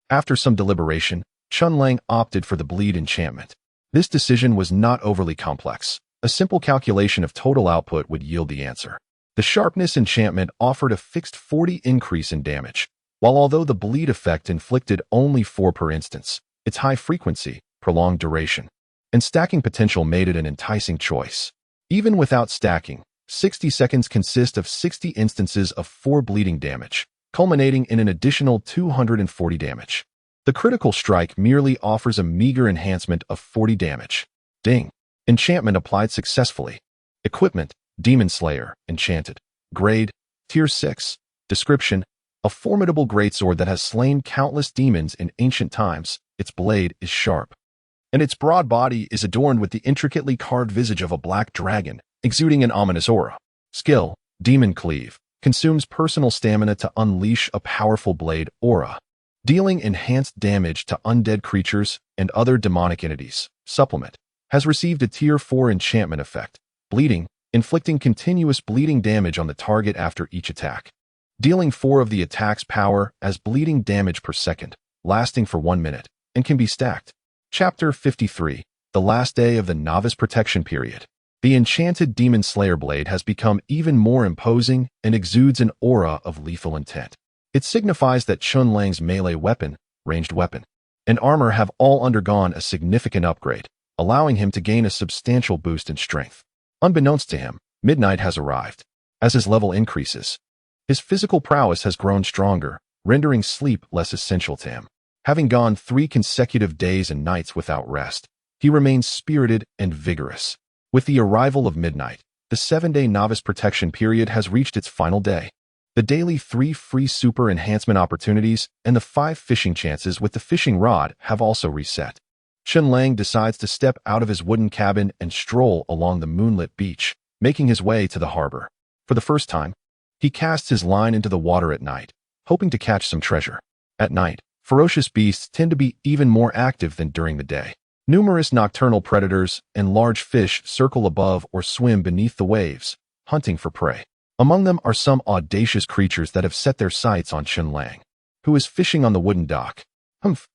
After some deliberation, Chen Lang opted for the Bleed enchantment. This decision was not overly complex. A simple calculation of total output would yield the answer. The Sharpness enchantment offered a fixed 40 increase in damage, while although the Bleed effect inflicted only 4 per instance, its high frequency, prolonged duration, and stacking potential made it an enticing choice. Even without stacking, 60 seconds consist of 60 instances of 4 bleeding damage, culminating in an additional 240 damage. The critical strike merely offers a meager enhancement of 40 damage. Ding. Enchantment applied successfully. Equipment: Demon Slayer, enchanted. Grade: Tier 6. Description: a formidable greatsword that has slain countless demons in ancient times. Its blade is sharp, and its broad body is adorned with the intricately carved visage of a black dragon, exuding an ominous aura. Skill: Demon Cleave. Consumes personal stamina to unleash a powerful blade aura, dealing enhanced damage to undead creatures and other demonic entities. Supplement: has received a Tier 4 enchantment effect. Bleeding. Inflicting continuous bleeding damage on the target after each attack, dealing 4 of the attack's power as bleeding damage per second, lasting for 1 minute, and can be stacked. Chapter 53. The last day of the Novice Protection Period. The enchanted Demon Slayer blade has become even more imposing and exudes an aura of lethal intent. It signifies that Chen Lang's melee weapon, ranged weapon, and armor have all undergone a significant upgrade, allowing him to gain a substantial boost in strength. Unbeknownst to him, midnight has arrived. As his level increases, his physical prowess has grown stronger, rendering sleep less essential to him. Having gone 3 consecutive days and nights without rest, he remains spirited and vigorous. With the arrival of midnight, the 7-day novice protection period has reached its final day. The daily 3 free super enhancement opportunities and the 5 fishing chances with the fishing rod have also reset. Chen Lang decides to step out of his wooden cabin and stroll along the moonlit beach, making his way to the harbor. For the first time, he casts his line into the water at night, hoping to catch some treasure. At night, ferocious beasts tend to be even more active than during the day. Numerous nocturnal predators and large fish circle above or swim beneath the waves, hunting for prey. Among them are some audacious creatures that have set their sights on Chen Lang, who is fishing on the wooden dock.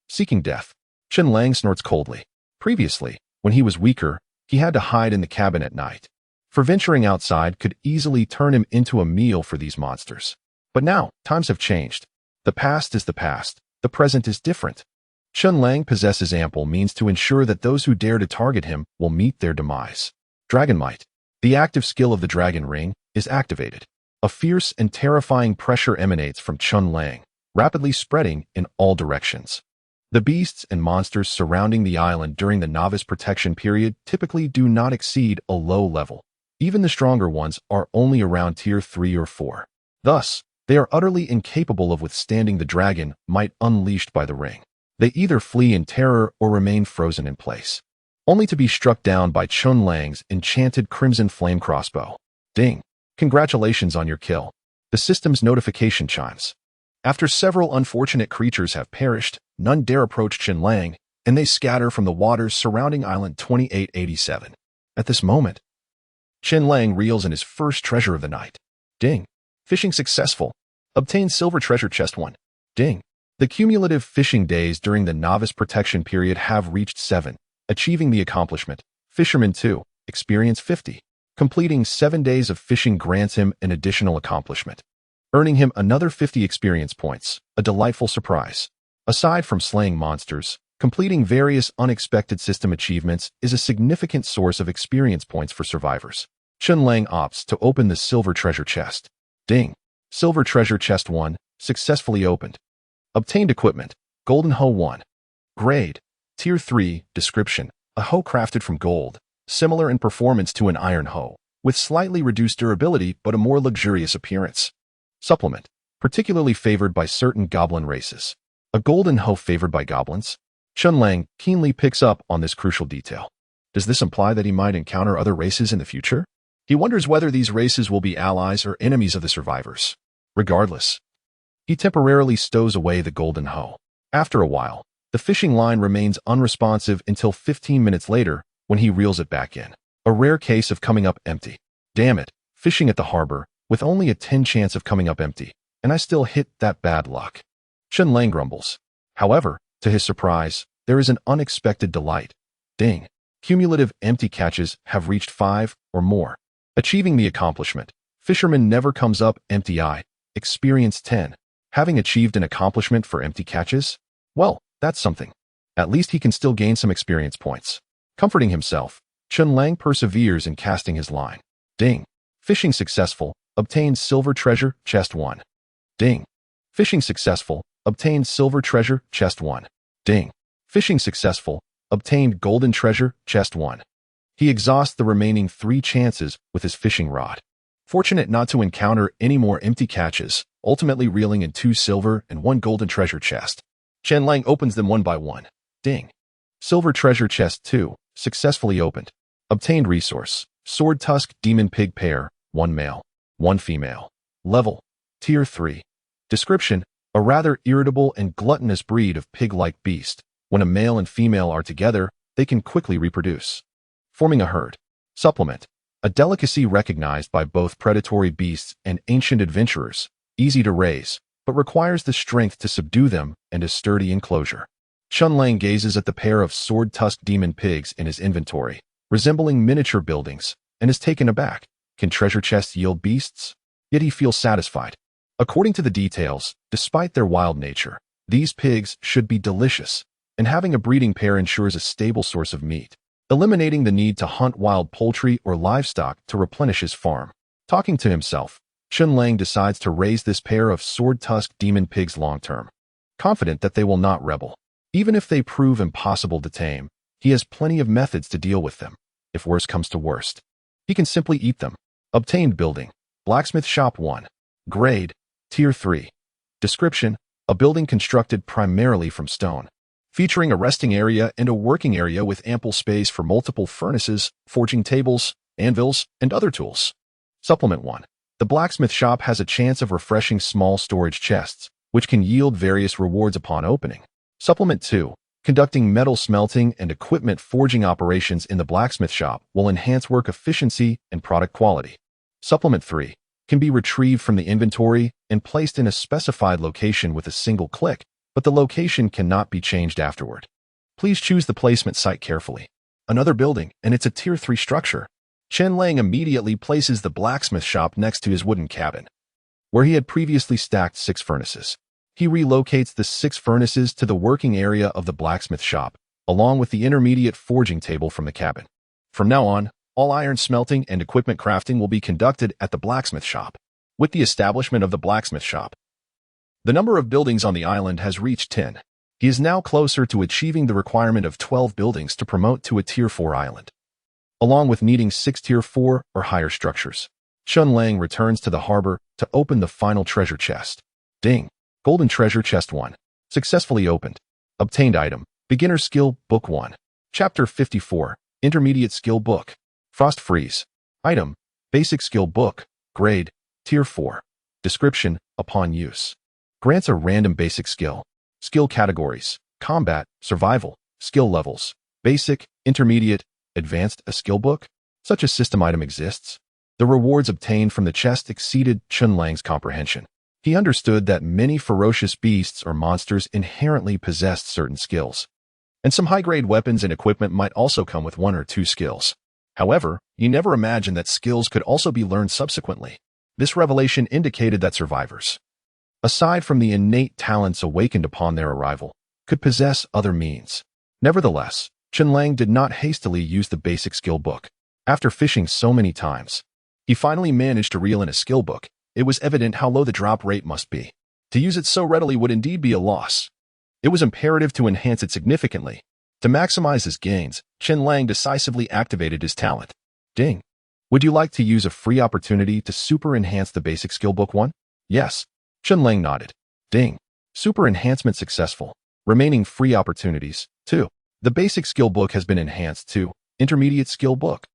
Seeking death. Chen Lang snorts coldly. Previously, when he was weaker, he had to hide in the cabin at night, for venturing outside could easily turn him into a meal for these monsters. But now, times have changed. The past is the past. The present is different. Chen Lang possesses ample means to ensure that those who dare to target him will meet their demise. Dragon Might. The active skill of the dragon ring is activated. A fierce and terrifying pressure emanates from Chen Lang, rapidly spreading in all directions. The beasts and monsters surrounding the island during the novice protection period typically do not exceed a low level. Even the stronger ones are only around tier 3 or 4. Thus, they are utterly incapable of withstanding the dragon might unleashed by the ring. They either flee in terror or remain frozen in place, only to be struck down by Chen Lang's enchanted crimson flame crossbow. Ding! Congratulations on your kill. The system's notification chimes. After several unfortunate creatures have perished, none dare approach Chen Lang, and they scatter from the waters surrounding Island 2887. At this moment, Chen Lang reels in his first treasure of the night. Ding! Fishing successful. Obtain silver treasure chest 1. Ding! The cumulative fishing days during the novice protection period have reached 7, achieving the accomplishment. Fisherman 2, experience 50. Completing 7 days of fishing grants him an additional accomplishment, earning him another 50 experience points, a delightful surprise. Aside from slaying monsters, completing various unexpected system achievements is a significant source of experience points for survivors. Chen Lang opts to open the silver treasure chest. Ding! Silver treasure chest 1, successfully opened. Obtained equipment, golden hoe 1. Grade, tier 3, description, a hoe crafted from gold, similar in performance to an iron hoe, with slightly reduced durability but a more luxurious appearance. Supplement, particularly favored by certain goblin races. A golden hoe favored by goblins? Chen Lang keenly picks up on this crucial detail. Does this imply that he might encounter other races in the future? He wonders whether these races will be allies or enemies of the survivors. Regardless, he temporarily stows away the golden hoe. After a while, the fishing line remains unresponsive until 15 minutes later when he reels it back in. A rare case of coming up empty. Damn it, fishing at the harbor, with only a 10 chance of coming up empty, and I still hit that bad luck. Chen Lang grumbles. However, to his surprise, there is an unexpected delight. Ding! Cumulative empty catches have reached 5 or more. Achieving the accomplishment. Fisherman never comes up empty-eyed. Experience 10. Having achieved an accomplishment for empty catches? Well, that's something. At least he can still gain some experience points. Comforting himself, Chen Lang perseveres in casting his line. Ding! Fishing successful. Obtained silver treasure chest 1. Ding! Fishing successful. Obtained silver treasure chest 1. Ding! Fishing successful. Obtained golden treasure chest 1. He exhausts the remaining 3 chances with his fishing rod. Fortunate not to encounter any more empty catches, ultimately reeling in 2 silver and 1 golden treasure chest. Chen Lang opens them one by one. Ding! Silver treasure chest 2, successfully opened. Obtained resource, sword tusk demon pig pair, 1 male, 1 female. Level, tier 3. Description, a rather irritable and gluttonous breed of pig-like beast. When a male and female are together, they can quickly reproduce, forming a herd. Supplement, a delicacy recognized by both predatory beasts and ancient adventurers, easy to raise, but requires the strength to subdue them and a sturdy enclosure. Chen Lang gazes at the pair of sword-tusked demon pigs in his inventory, resembling miniature buildings, and is taken aback. Can treasure chests yield beasts? Yet he feels satisfied. According to the details, despite their wild nature, these pigs should be delicious, and having a breeding pair ensures a stable source of meat, eliminating the need to hunt wild poultry or livestock to replenish his farm. Talking to himself, Chen Lang decides to raise this pair of sword-tusked demon pigs long-term. confident that they will not rebel. Even if they prove impossible to tame, he has plenty of methods to deal with them. If worse comes to worst, he can simply eat them. Obtained building. Blacksmith Shop 1. Grade. Tier 3. Description: a building constructed primarily from stone, featuring a resting area and a working area with ample space for multiple furnaces, forging tables, anvils, and other tools. Supplement 1. The blacksmith shop has a chance of refreshing small storage chests, which can yield various rewards upon opening. Supplement 2. Conducting metal smelting and equipment forging operations in the blacksmith shop will enhance work efficiency and product quality. Supplement 3. Can be retrieved from the inventory and placed in a specified location with a single click, but the location cannot be changed afterward. Please choose the placement site carefully. Another building, and it's a Tier 3 structure. Chen Lang immediately places the blacksmith shop next to his wooden cabin, where he had previously stacked 6 furnaces. He relocates the 6 furnaces to the working area of the blacksmith shop, along with the intermediate forging table from the cabin. From now on, all iron smelting and equipment crafting will be conducted at the blacksmith shop. With the establishment of the blacksmith shop, the number of buildings on the island has reached 10. He is now closer to achieving the requirement of 12 buildings to promote to a Tier 4 island, along with needing 6 Tier 4 or higher structures. Chen Lang returns to the harbor to open the final treasure chest. Ding! Golden Treasure Chest 1. Successfully opened. Obtained item. Beginner Skill Book 1. Chapter 54. Intermediate Skill Book. Frost Freeze. Item. Basic Skill Book. Grade. Tier 4. Description: upon use, grants a random basic skill. Skill categories: combat, survival. Skill levels: basic, intermediate, advanced. A skill book? Such a system item exists? The rewards obtained from the chest exceeded Chen Lang's comprehension. He understood that many ferocious beasts or monsters inherently possessed certain skills, and some high-grade weapons and equipment might also come with 1 or 2 skills. However, he never imagined that skills could also be learned subsequently. This revelation indicated that survivors, aside from the innate talents awakened upon their arrival, could possess other means. Nevertheless, Chen Lang did not hastily use the basic skill book. After fishing so many times, he finally managed to reel in a skill book. It was evident how low the drop rate must be. To use it so readily would indeed be a loss. It was imperative to enhance it significantly. To maximize his gains, Chen Lang decisively activated his talent. Ding! Would you like to use a free opportunity to super enhance the basic skill book 1? Yes. Chen Lang nodded. Ding! Super enhancement successful. Remaining free opportunities: 2. The basic skill book has been enhanced to intermediate skill book.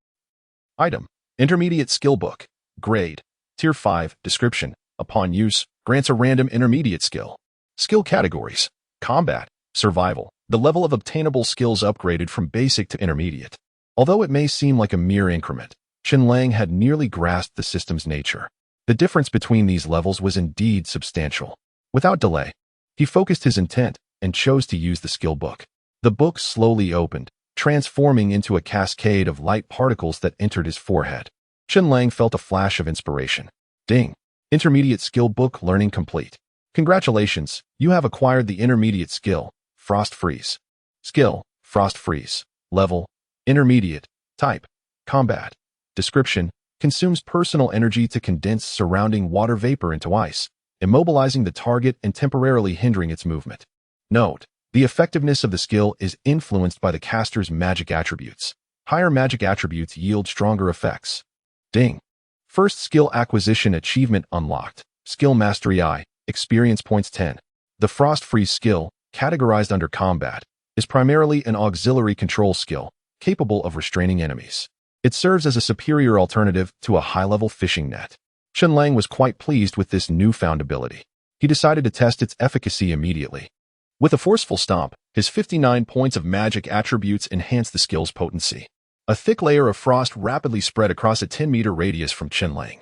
Item: intermediate skill book. Grade: Tier 5. Description: upon use, grants a random intermediate skill. Skill categories: combat, survival. The level of obtainable skills upgraded from basic to intermediate. Although it may seem like a mere increment, Chen Lang had nearly grasped the system's nature. The difference between these levels was indeed substantial. Without delay, he focused his intent and chose to use the skill book. The book slowly opened, transforming into a cascade of light particles that entered his forehead. Chen Lang felt a flash of inspiration. Ding! Intermediate skill book learning complete. Congratulations, you have acquired the intermediate skill, Frost Freeze. Skill: Frost Freeze. Level: intermediate. Type: combat. Description: consumes personal energy to condense surrounding water vapor into ice, immobilizing the target and temporarily hindering its movement. Note: the effectiveness of the skill is influenced by the caster's magic attributes. Higher magic attributes yield stronger effects. Ding! First skill acquisition achievement unlocked. Skill Mastery I. Experience points 10. The Frost Freeze skill, categorized under combat, is primarily an auxiliary control skill, capable of restraining enemies. It serves as a superior alternative to a high-level fishing net. Chen Lang was quite pleased with this newfound ability. He decided to test its efficacy immediately. With a forceful stomp, his 59 points of magic attributes enhanced the skill's potency. A thick layer of frost rapidly spread across a 10-meter radius from Chen Lang,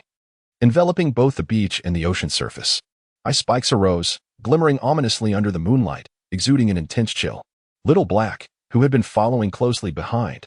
enveloping both the beach and the ocean surface. Ice spikes arose, glimmering ominously under the moonlight, exuding an intense chill. Little Black, who had been following closely behind,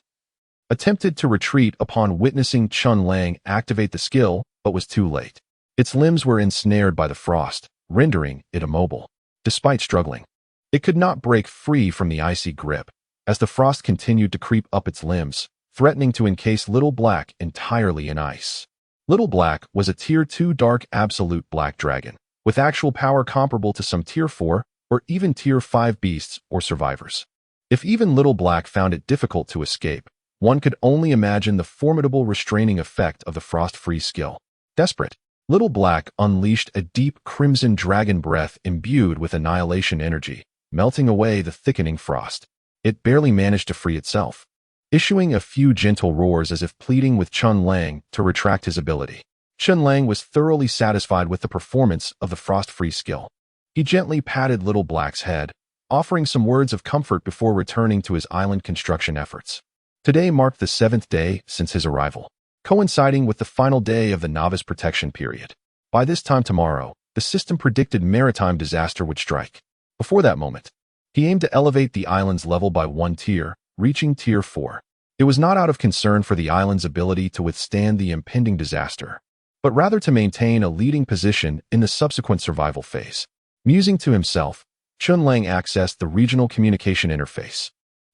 attempted to retreat upon witnessing Chen Lang activate the skill, but was too late. Its limbs were ensnared by the frost, rendering it immobile. Despite struggling, it could not break free from the icy grip, as the frost continued to creep up its limbs, threatening to encase Little Black entirely in ice. Little Black was a Tier 2 dark absolute black dragon, with actual power comparable to some Tier 4 or even Tier 5 beasts or survivors. If even Little Black found it difficult to escape, one could only imagine the formidable restraining effect of the frost-freeze skill. Desperate, Little Black unleashed a deep crimson dragon breath imbued with annihilation energy, melting away the thickening frost. It barely managed to free itself, issuing a few gentle roars as if pleading with Chen Lang to retract his ability. Chen Lang was thoroughly satisfied with the performance of the frost-freeze skill. He gently patted Little Black's head, offering some words of comfort before returning to his island construction efforts. Today marked the 7th day since his arrival, coinciding with the final day of the novice protection period. By this time tomorrow, the system predicted maritime disaster would strike. Before that moment, he aimed to elevate the island's level by 1 tier, reaching Tier 4. It was not out of concern for the island's ability to withstand the impending disaster, but rather to maintain a leading position in the subsequent survival phase. Musing to himself, Chen Lang accessed the regional communication interface.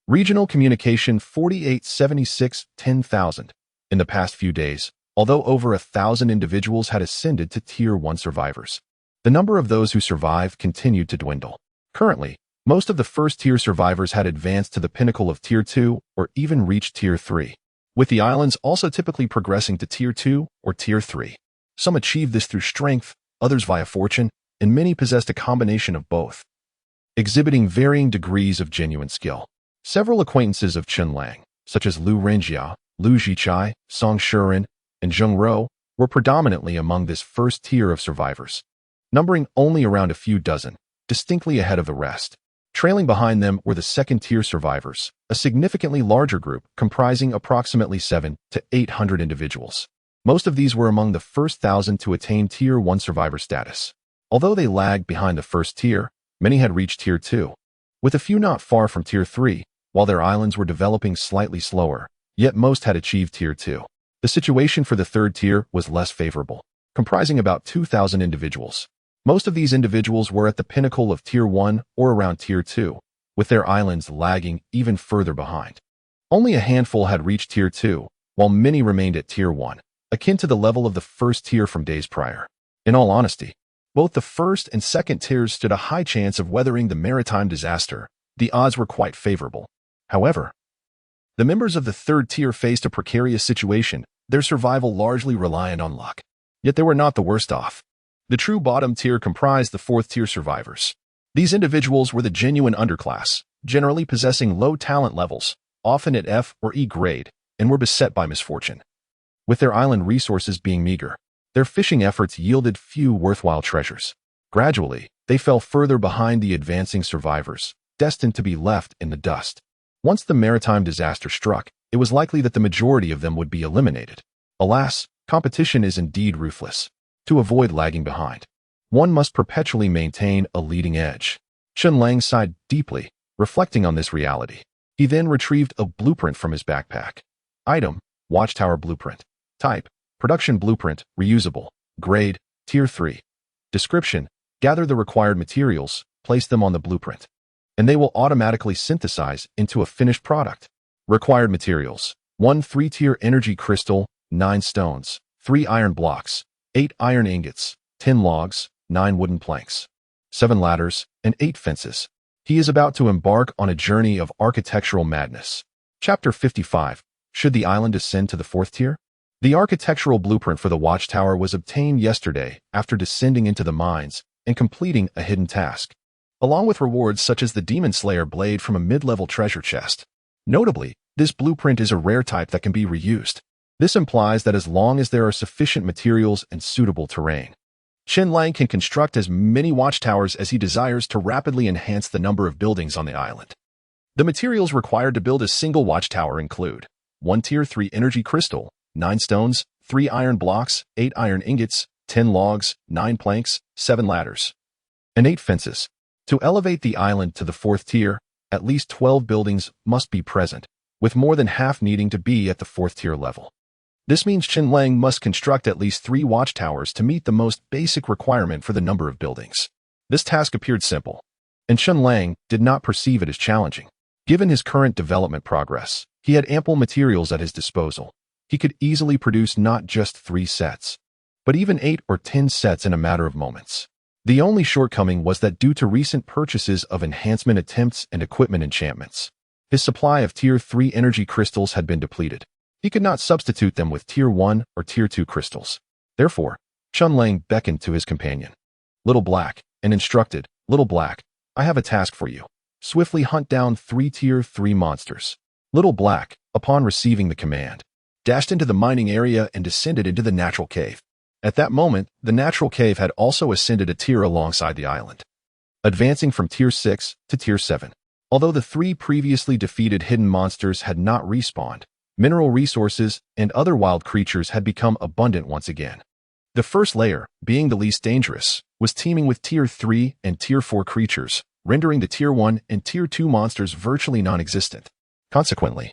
Regional communication 4876-10,000. In the past few days, although over 1,000 individuals had ascended to Tier 1 survivors, the number of those who survived continued to dwindle. Currently, most of the first-tier survivors had advanced to the pinnacle of Tier 2 or even reached Tier 3, with the islands also typically progressing to Tier 2 or Tier 3. Some achieved this through strength, others via fortune, and many possessed a combination of both, exhibiting varying degrees of genuine skill. Several acquaintances of Chen Lang, such as Lu Renjia, Lu Jichai, Song Shuren, and Zheng Ro, were predominantly among this first tier of survivors, numbering only around a few dozen, distinctly ahead of the rest. Trailing behind them were the second-tier survivors, a significantly larger group comprising approximately 700 to 800 individuals. Most of these were among the first 1,000 to attain Tier 1 survivor status. Although they lagged behind the first tier, many had reached Tier 2, with a few not far from Tier 3, while their islands were developing slightly slower, yet most had achieved Tier 2. The situation for the third tier was less favorable, comprising about 2,000 individuals. Most of these individuals were at the pinnacle of Tier 1 or around Tier 2, with their islands lagging even further behind. Only a handful had reached Tier 2, while many remained at Tier 1, akin to the level of the first tier from days prior. In all honesty, both the first and second tiers stood a high chance of weathering the maritime disaster. The odds were quite favorable. However, the members of the third tier faced a precarious situation, their survival largely reliant on luck. Yet they were not the worst off. The true bottom tier comprised the fourth tier survivors. These individuals were the genuine underclass, generally possessing low talent levels, often at F or E grade, and were beset by misfortune. With their island resources being meager, their fishing efforts yielded few worthwhile treasures. Gradually, they fell further behind the advancing survivors, destined to be left in the dust. Once the maritime disaster struck, it was likely that the majority of them would be eliminated. Alas, competition is indeed ruthless. To avoid lagging behind, one must perpetually maintain a leading edge. Chen Lang sighed deeply, reflecting on this reality. He then retrieved a blueprint from his backpack. Item: Watchtower Blueprint. Type: Production Blueprint, Reusable. Grade: Tier 3. Description: Gather the required materials, place them on the blueprint, and they will automatically synthesize into a finished product. Required materials: 1 3-tier energy crystal, 9 stones, 3 iron blocks, 8 iron ingots, 10 logs, 9 wooden planks, 7 ladders, and 8 fences. He is about to embark on a journey of architectural madness. Chapter 55. Should the island ascend to the 4th tier? The architectural blueprint for the watchtower was obtained yesterday after descending into the mines and completing a hidden task, along with rewards such as the Demon Slayer blade from a mid-level treasure chest. Notably, this blueprint is a rare type that can be reused. This implies that as long as there are sufficient materials and suitable terrain, Chen Lang can construct as many watchtowers as he desires to rapidly enhance the number of buildings on the island. The materials required to build a single watchtower include 1 Tier 3 energy crystal, 9 stones, 3 iron blocks, 8 iron ingots, 10 logs, 9 planks, 7 ladders, and 8 fences. To elevate the island to the 4th tier, at least 12 buildings must be present, with more than half needing to be at the 4th tier level. This means Chen Lang must construct at least 3 watchtowers to meet the most basic requirement for the number of buildings. This task appeared simple, and Chen Lang did not perceive it as challenging. Given his current development progress, he had ample materials at his disposal. He could easily produce not just 3 sets, but even 8 or 10 sets in a matter of moments. The only shortcoming was that due to recent purchases of enhancement attempts and equipment enchantments, his supply of Tier 3 energy crystals had been depleted. He could not substitute them with Tier 1 or Tier 2 crystals. Therefore, Chen Lang beckoned to his companion, Little Black, and instructed, Little Black, I have a task for you. Swiftly hunt down 3 Tier 3 monsters. Little Black, upon receiving the command, dashed into the mining area and descended into the natural cave. At that moment, the natural cave had also ascended a tier alongside the island, advancing from Tier 6 to Tier 7. Although the 3 previously defeated hidden monsters had not respawned, mineral resources and other wild creatures had become abundant once again. The first layer, being the least dangerous, was teeming with Tier 3 and Tier 4 creatures, rendering the Tier 1 and Tier 2 monsters virtually non-existent. Consequently,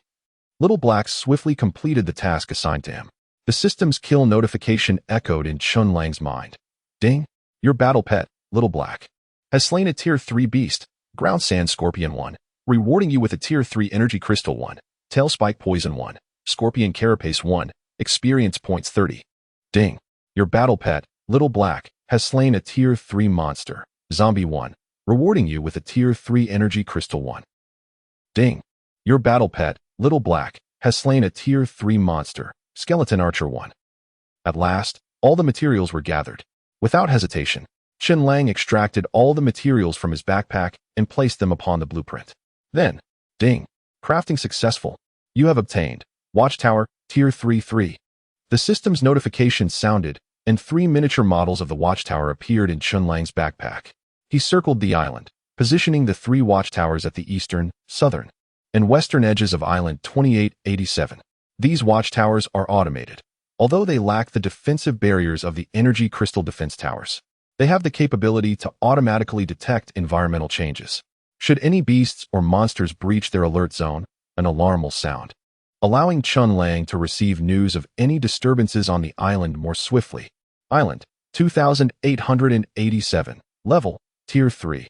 Little Black swiftly completed the task assigned to him. The system's kill notification echoed in Chen Lang's mind. Ding! Your battle pet, Little Black, has slain a Tier 3 beast, Ground Sand Scorpion 1, rewarding you with a Tier 3 Energy Crystal 1, Tail Spike Poison 1, Scorpion Carapace 1, experience points 30. Ding! Your battle pet, Little Black, has slain a Tier 3 monster, Zombie 1, rewarding you with a Tier 3 Energy Crystal 1. Ding! Your battle pet, Little Black, has slain a Tier 3 monster, Skeleton Archer 1. At last, all the materials were gathered. Without hesitation, Chen Lang extracted all the materials from his backpack and placed them upon the blueprint. Then, ding! Crafting successful. You have obtained Watchtower, Tier 3. The system's notification sounded, and 3 miniature models of the watchtower appeared in Chen Lang's backpack. He circled the island, positioning the 3 watchtowers at the eastern, southern, and western edges of Island 2887. These watchtowers are automated. Although they lack the defensive barriers of the energy crystal defense towers, they have the capability to automatically detect environmental changes. Should any beasts or monsters breach their alert zone, an alarm will sound, allowing Chen Lang to receive news of any disturbances on the island more swiftly. Island 2887. Level Tier 3.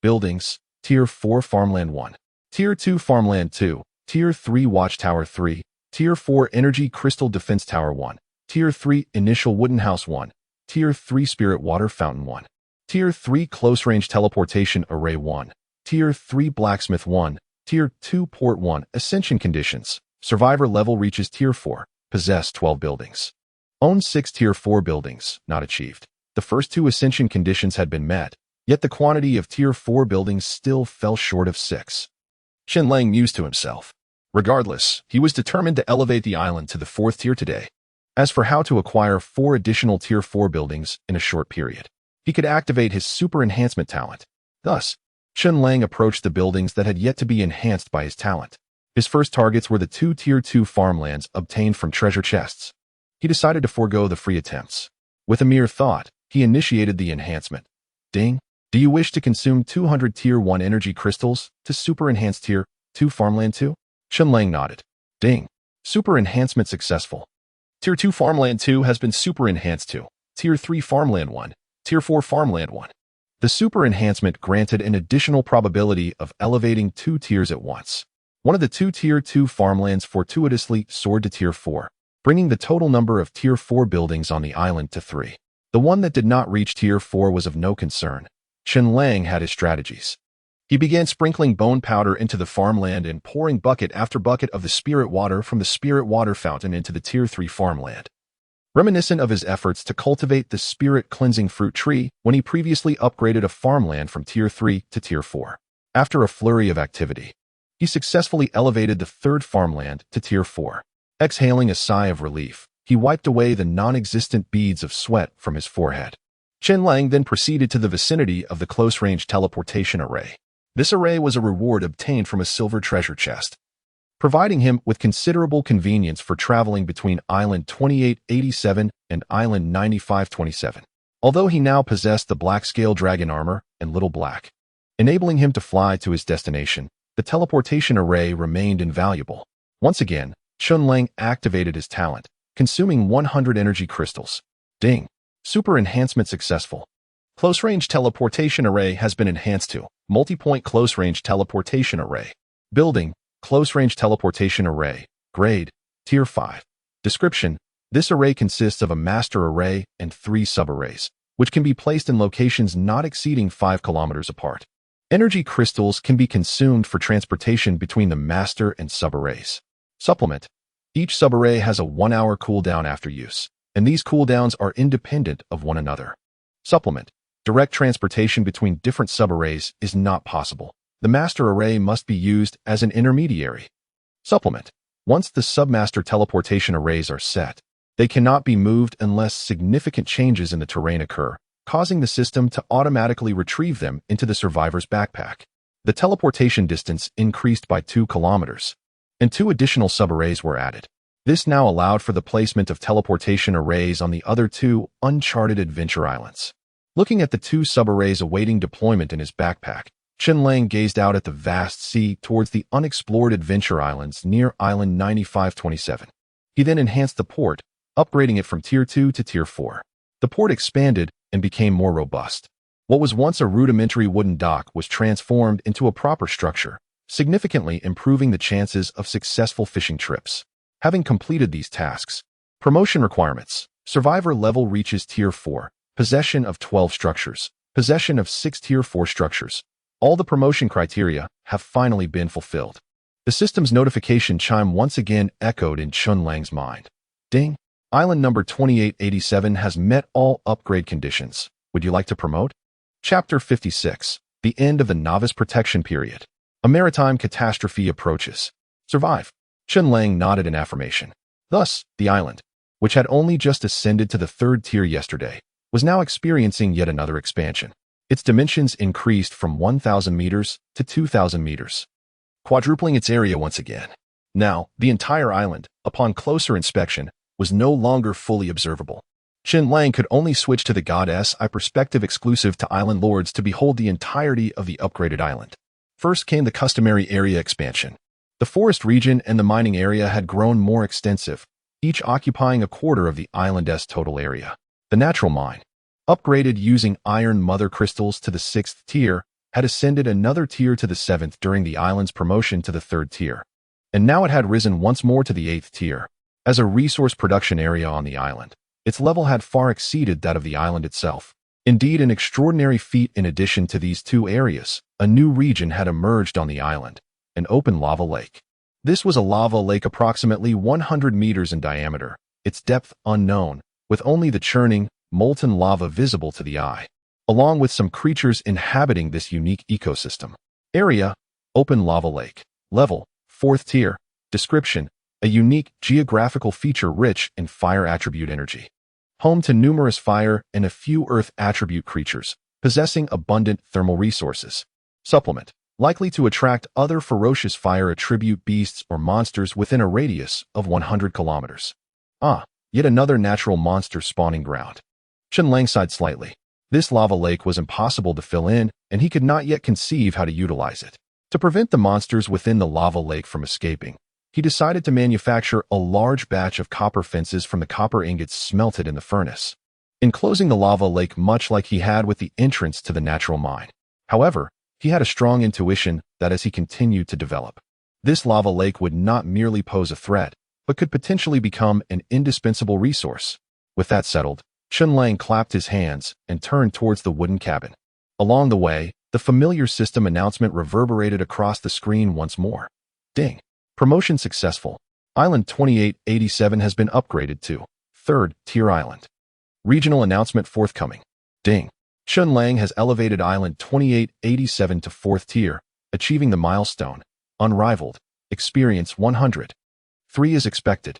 Buildings Tier 4 Farmland 1. Tier 2 Farmland 2. Tier 3 Watchtower 3. Tier 4 Energy Crystal Defense Tower 1. Tier 3 Initial Wooden House 1. Tier 3 Spirit Water Fountain 1. Tier 3 Close Range Teleportation Array 1. Tier 3 Blacksmith 1. Tier 2 Port 1. Ascension Conditions. Survivor level reaches Tier 4. Possess 12 buildings. Own 6 Tier 4 buildings. Not achieved. The first 2 Ascension conditions had been met, yet the quantity of Tier 4 buildings still fell short of 6. Chen Lang mused to himself. Regardless, he was determined to elevate the island to the 4th tier today. As for how to acquire 4 additional Tier 4 buildings in a short period, he could activate his super enhancement talent. Thus, Chen Lang approached the buildings that had yet to be enhanced by his talent. His first targets were the 2 Tier 2 farmlands obtained from treasure chests. He decided to forego the free attempts. With a mere thought, he initiated the enhancement. Ding! Do you wish to consume 200 Tier 1 energy crystals to super enhance Tier 2 farmland 2? Chen Lang nodded. Ding! Super enhancement successful. Tier 2 farmland 2 has been super enhanced to Tier 3 farmland 1, Tier 4 farmland 1. The super enhancement granted an additional probability of elevating 2 tiers at once. One of the 2 Tier 2 farmlands fortuitously soared to Tier 4, bringing the total number of Tier 4 buildings on the island to 3. The one that did not reach Tier 4 was of no concern. Chen Lang had his strategies. He began sprinkling bone powder into the farmland and pouring bucket after bucket of the spirit water from the spirit water fountain into the Tier 3 farmland. Reminiscent of his efforts to cultivate the spirit cleansing fruit tree when he previously upgraded a farmland from Tier 3 to Tier 4. After a flurry of activity, he successfully elevated the 3rd farmland to Tier 4. Exhaling a sigh of relief, he wiped away the non-existent beads of sweat from his forehead. Chen Lang then proceeded to the vicinity of the close-range teleportation array. This array was a reward obtained from a silver treasure chest, providing him with considerable convenience for traveling between Island 2887 and Island 9527. Although he now possessed the black scale dragon armor and Little Black, enabling him to fly to his destination, the teleportation array remained invaluable. Once again, Chen Lang activated his talent, consuming 100 energy crystals. Ding! Super enhancement successful. Close-range teleportation array has been enhanced to multi-point close-range teleportation array. Building, close-range teleportation array. Grade, Tier 5. Description: this array consists of a master array and 3 subarrays. which can be placed in locations not exceeding 5 kilometers apart. Energy crystals can be consumed for transportation between the master and subarrays. Supplement. Each subarray has a 1-hour cooldown after use, and these cooldowns are independent of one another. Supplement. Direct transportation between different subarrays is not possible. The master array must be used as an intermediary. Supplement. Once the submaster teleportation arrays are set, they cannot be moved unless significant changes in the terrain occur, causing the system to automatically retrieve them into the survivor's backpack. The teleportation distance increased by 2 kilometers, and 2 additional subarrays were added. This now allowed for the placement of teleportation arrays on the other 2 uncharted adventure islands. Looking at the 2 subarrays awaiting deployment in his backpack, Chen Lang gazed out at the vast sea towards the unexplored adventure islands near Island 9527. He then enhanced the port, upgrading it from Tier 2 to Tier 4. The port expanded and became more robust. What was once a rudimentary wooden dock was transformed into a proper structure, significantly improving the chances of successful fishing trips. Having completed these tasks, promotion requirements: survivor level reaches Tier 4, possession of 12 structures, possession of 6 Tier 4 structures. All the promotion criteria have finally been fulfilled. The system's notification chime once again echoed in Chen Lang's mind. Ding! Island number 2887 has met all upgrade conditions. Would you like to promote? Chapter 56. The end of the novice protection period. A maritime catastrophe approaches. Survive. Chen Lang nodded in affirmation. Thus, the island, which had only just ascended to the 3rd tier yesterday, was now experiencing yet another expansion. Its dimensions increased from 1,000 meters to 2,000 meters, quadrupling its area once again. Now, the entire island, upon closer inspection, was no longer fully observable. Chen Lang could only switch to the God's Eye perspective exclusive to island lords to behold the entirety of the upgraded island. First came the customary area expansion. The forest region and the mining area had grown more extensive, each occupying a quarter of the island's total area. The natural mine, upgraded using iron mother crystals to the 6th tier, had ascended another tier to the 7th during the island's promotion to the 3rd tier. And now it had risen once more to the 8th tier. As a resource production area on the island, its level had far exceeded that of the island itself. Indeed, an extraordinary feat. In addition to these 2 areas, a new region had emerged on the island, an open lava lake. This was a lava lake approximately 100 meters in diameter, its depth unknown, with only the churning, molten lava visible to the eye, along with some creatures inhabiting this unique ecosystem. Area: open lava lake. Level: 4th tier. Description: a unique geographical feature rich in fire attribute energy. Home to numerous fire and a few earth attribute creatures, possessing abundant thermal resources. Supplement: likely to attract other ferocious fire attribute beasts or monsters within a radius of 100 kilometers. Yet another natural monster spawning ground. Chen Lang sighed slightly. This lava lake was impossible to fill in, and he could not yet conceive how to utilize it. To prevent the monsters within the lava lake from escaping, he decided to manufacture a large batch of copper fences from the copper ingots smelted in the furnace, enclosing the lava lake much like he had with the entrance to the natural mine. However, he had a strong intuition that as he continued to develop, this lava lake would not merely pose a threat, but could potentially become an indispensable resource. With that settled, Chen Lang clapped his hands and turned towards the wooden cabin. Along the way, the familiar system announcement reverberated across the screen once more. Ding! Promotion successful. Island 2887 has been upgraded to 3rd tier island. Regional announcement forthcoming. Ding! Chen Lang has elevated Island 2887 to 4th tier, achieving the milestone. Unrivaled. Experience 100. 3 is expected.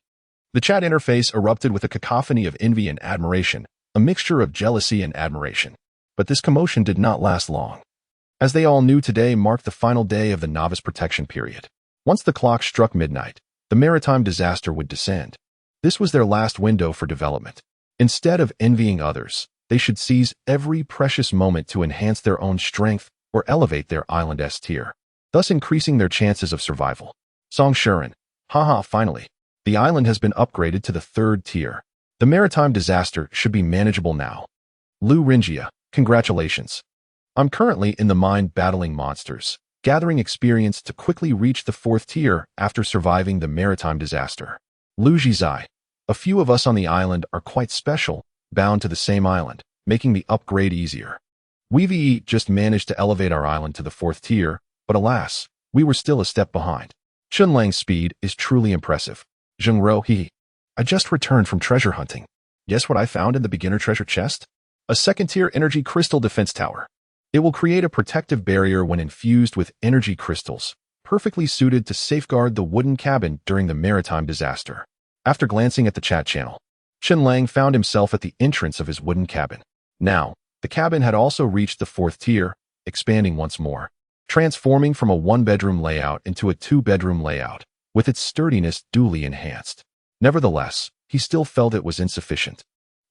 The chat interface erupted with a cacophony of envy and admiration, a mixture of jealousy and admiration. But this commotion did not last long. As they all knew, today marked the final day of the novice protection period. Once the clock struck midnight, the maritime disaster would descend. This was their last window for development. Instead of envying others, they should seize every precious moment to enhance their own strength or elevate their island S tier, thus increasing their chances of survival. Song Shuren. Haha, finally. The island has been upgraded to the 3rd tier. The maritime disaster should be manageable now. Lu Ringia, congratulations. I'm currently in the mine battling monsters, gathering experience to quickly reach the 4th tier after surviving the maritime disaster. Lu Jizai. A few of us on the island are quite special, bound to the same island, making the upgrade easier. We just managed to elevate our island to the 4th tier, but alas, we were still a step behind. Chen Lang's speed is truly impressive. Zhengro, I just returned from treasure hunting. Guess what I found in the beginner treasure chest? A 2nd tier energy crystal defense tower. It will create a protective barrier when infused with energy crystals, perfectly suited to safeguard the wooden cabin during the maritime disaster. After glancing at the chat channel, Chen Lang found himself at the entrance of his wooden cabin. Now, the cabin had also reached the 4th tier, expanding once more, transforming from a 1-bedroom layout into a 2-bedroom layout, with its sturdiness duly enhanced. Nevertheless, he still felt it was insufficient.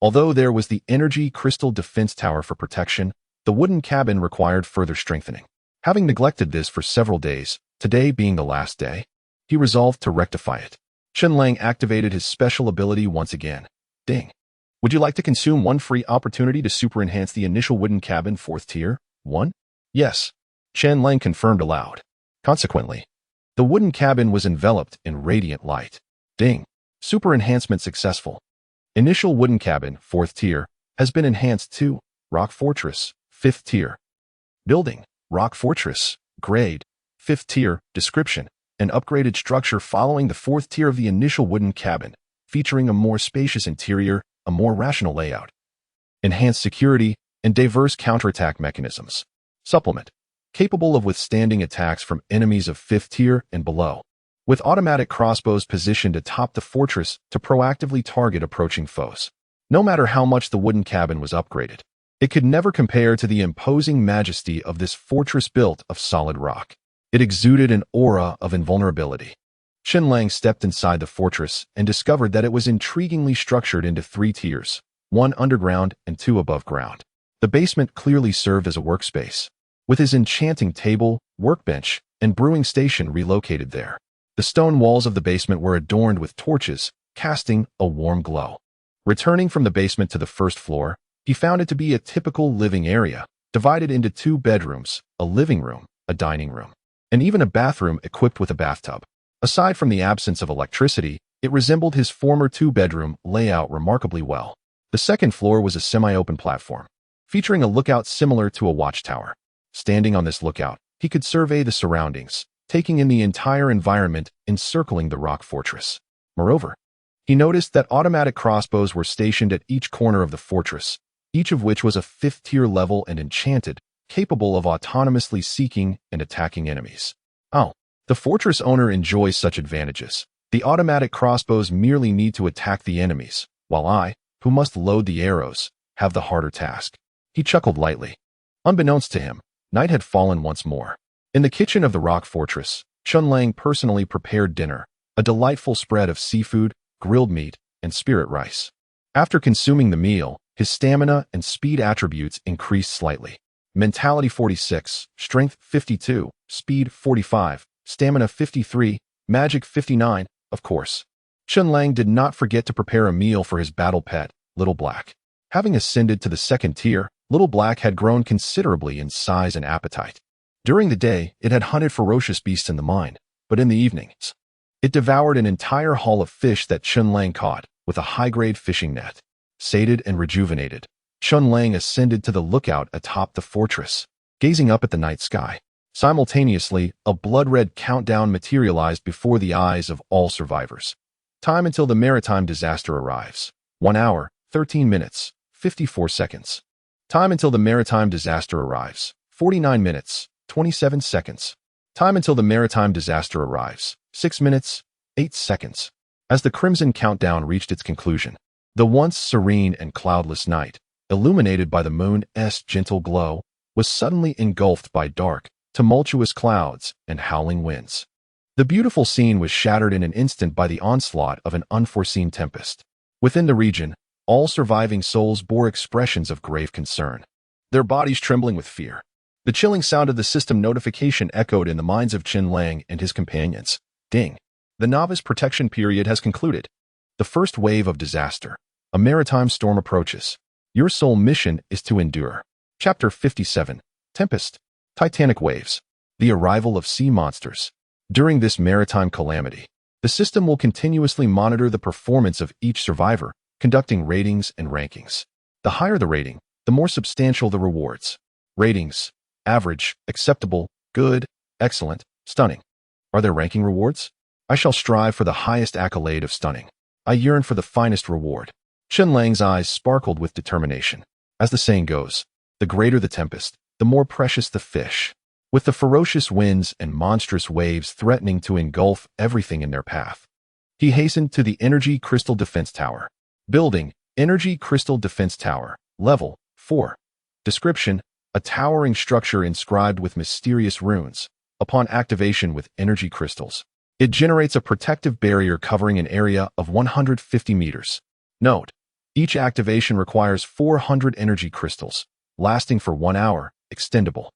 Although there was the energy crystal defense tower for protection, the wooden cabin required further strengthening. Having neglected this for several days, today being the last day, he resolved to rectify it. Chen Lang activated his special ability once again. Ding. Would you like to consume one free opportunity to super enhance the initial wooden cabin 4th tier? 1? Yes. Chen Lang confirmed aloud. Consequently, the wooden cabin was enveloped in radiant light. Ding. Super enhancement successful. Initial wooden cabin 4th tier has been enhanced to Rock Fortress 5th tier. Building, Rock Fortress, grade, 5th tier, description, an upgraded structure following the 4th tier of the initial wooden cabin, featuring a more spacious interior, a more rational layout, enhanced security, and diverse counterattack mechanisms. Supplement, capable of withstanding attacks from enemies of 5th tier and below, with automatic crossbows positioned atop the fortress to proactively target approaching foes. No matter how much the wooden cabin was upgraded, it could never compare to the imposing majesty of this fortress built of solid rock. It exuded an aura of invulnerability. Chen Lang stepped inside the fortress and discovered that it was intriguingly structured into 3 tiers, 1 underground and 2 above ground. The basement clearly served as a workspace, with his enchanting table, workbench, and brewing station relocated there. The stone walls of the basement were adorned with torches, casting a warm glow. Returning from the basement to the 1st floor, he found it to be a typical living area, divided into 2 bedrooms, a living room, a dining room, and even a bathroom equipped with a bathtub. Aside from the absence of electricity, it resembled his former 2-bedroom layout remarkably well. The 2nd floor was a semi-open platform, featuring a lookout similar to a watchtower. Standing on this lookout, he could survey the surroundings, taking in the entire environment encircling the rock fortress. Moreover, he noticed that automatic crossbows were stationed at each corner of the fortress, each of which was a 5th tier level and enchanted, capable of autonomously seeking and attacking enemies. Oh, the fortress owner enjoys such advantages. The automatic crossbows merely need to attack the enemies, while I, who must load the arrows, have the harder task. He chuckled lightly. Unbeknownst to him, night had fallen once more. In the kitchen of the rock fortress, Chen Lang personally prepared dinner, a delightful spread of seafood, grilled meat, and spirit rice. After consuming the meal, his stamina and speed attributes increased slightly. Mentality 46, Strength 52, Speed 45, Stamina 53, Magic 59, of course. Chen Lang did not forget to prepare a meal for his battle pet, Little Black. Having ascended to the 2nd tier, Little Black had grown considerably in size and appetite. During the day, it had hunted ferocious beasts in the mine, but in the evenings, it devoured an entire haul of fish that Chen Lang caught with a high-grade fishing net. Sated and rejuvenated, Chen Lang ascended to the lookout atop the fortress, gazing up at the night sky. Simultaneously, a blood-red countdown materialized before the eyes of all survivors. Time until the maritime disaster arrives. 1 hour, 13 minutes, 54 seconds. Time until the maritime disaster arrives. 49 minutes, 27 seconds. Time until the maritime disaster arrives. 6 minutes, 8 seconds. As the crimson countdown reached its conclusion, the once serene and cloudless night, illuminated by the moon's gentle glow, was suddenly engulfed by dark, tumultuous clouds and howling winds. The beautiful scene was shattered in an instant by the onslaught of an unforeseen tempest. Within the region, all surviving souls bore expressions of grave concern, their bodies trembling with fear. The chilling sound of the system notification echoed in the minds of Chen Lang and his companions. Ding. The novice protection period has concluded. The first wave of disaster, a maritime storm, approaches. Your sole mission is to endure. Chapter 57. Tempest. Titanic waves. The arrival of sea monsters. During this maritime calamity, the system will continuously monitor the performance of each survivor, conducting ratings and rankings. The higher the rating, the more substantial the rewards. Ratings: average, acceptable, good, excellent, stunning. Are there ranking rewards? I shall strive for the highest accolade of stunning. I yearn for the finest reward. Chen Lang's eyes sparkled with determination. As the saying goes, the greater the tempest, the more precious the fish. With the ferocious winds and monstrous waves threatening to engulf everything in their path, he hastened to the Energy Crystal Defense Tower. Building: Energy Crystal Defense Tower, Level 4. Description: a towering structure inscribed with mysterious runes. Upon activation with energy crystals, it generates a protective barrier covering an area of 150 meters. Note: each activation requires 400 energy crystals, lasting for 1 hour, extendable.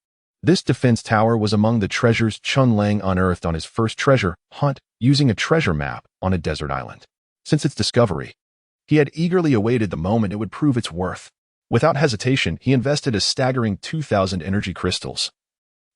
This defense tower was among the treasures Chen Lang unearthed on his first treasure hunt using a treasure map on a desert island. Since its discovery, he had eagerly awaited the moment it would prove its worth. Without hesitation, he invested a staggering 2,000 energy crystals,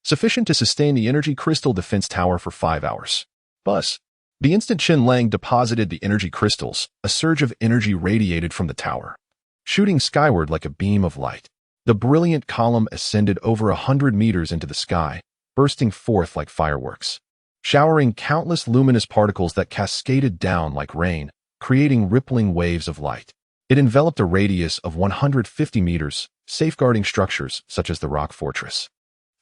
sufficient to sustain the energy crystal defense tower for 5 hours. Buzz. The instant Chen Lang deposited the energy crystals, a surge of energy radiated from the tower, shooting skyward like a beam of light. The brilliant column ascended over 100 meters into the sky, bursting forth like fireworks, showering countless luminous particles that cascaded down like rain, creating rippling waves of light. It enveloped a radius of 150 meters, safeguarding structures such as the rock fortress,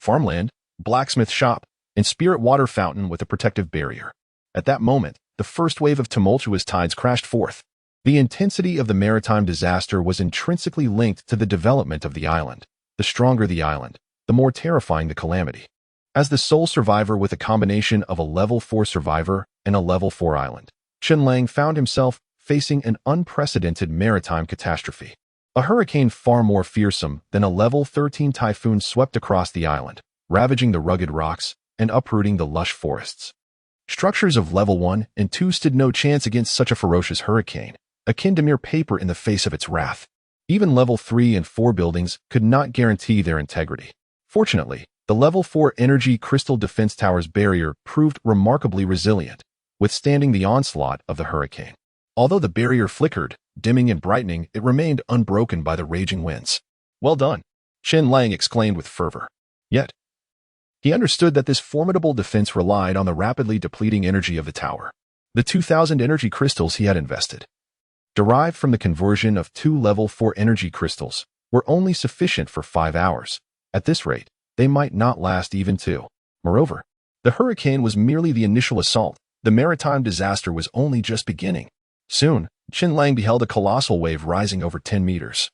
farmland, blacksmith shop, and spirit water fountain with a protective barrier. At that moment, the first wave of tumultuous tides crashed forth. The intensity of the maritime disaster was intrinsically linked to the development of the island. The stronger the island, the more terrifying the calamity. As the sole survivor with a combination of a level 4 survivor and a level 4 island, Chen Lang found himself facing an unprecedented maritime catastrophe. A hurricane far more fearsome than a level 13 typhoon swept across the island, ravaging the rugged rocks and uprooting the lush forests. Structures of level 1 and 2 stood no chance against such a ferocious hurricane, akin to mere paper in the face of its wrath. Even level 3 and 4 buildings could not guarantee their integrity. Fortunately, the level 4 Energy Crystal Defense Tower's barrier proved remarkably resilient, withstanding the onslaught of the hurricane. Although the barrier flickered, dimming and brightening, it remained unbroken by the raging winds. Well done, Chen Lang exclaimed with fervor. Yet, he understood that this formidable defense relied on the rapidly depleting energy of the tower. The 2,000 energy crystals he had invested, derived from the conversion of 2 level 4 energy crystals, were only sufficient for 5 hours. At this rate, they might not last even 2. Moreover, the hurricane was merely the initial assault. The maritime disaster was only just beginning. Soon, Chen Lang beheld a colossal wave rising over 10 meters,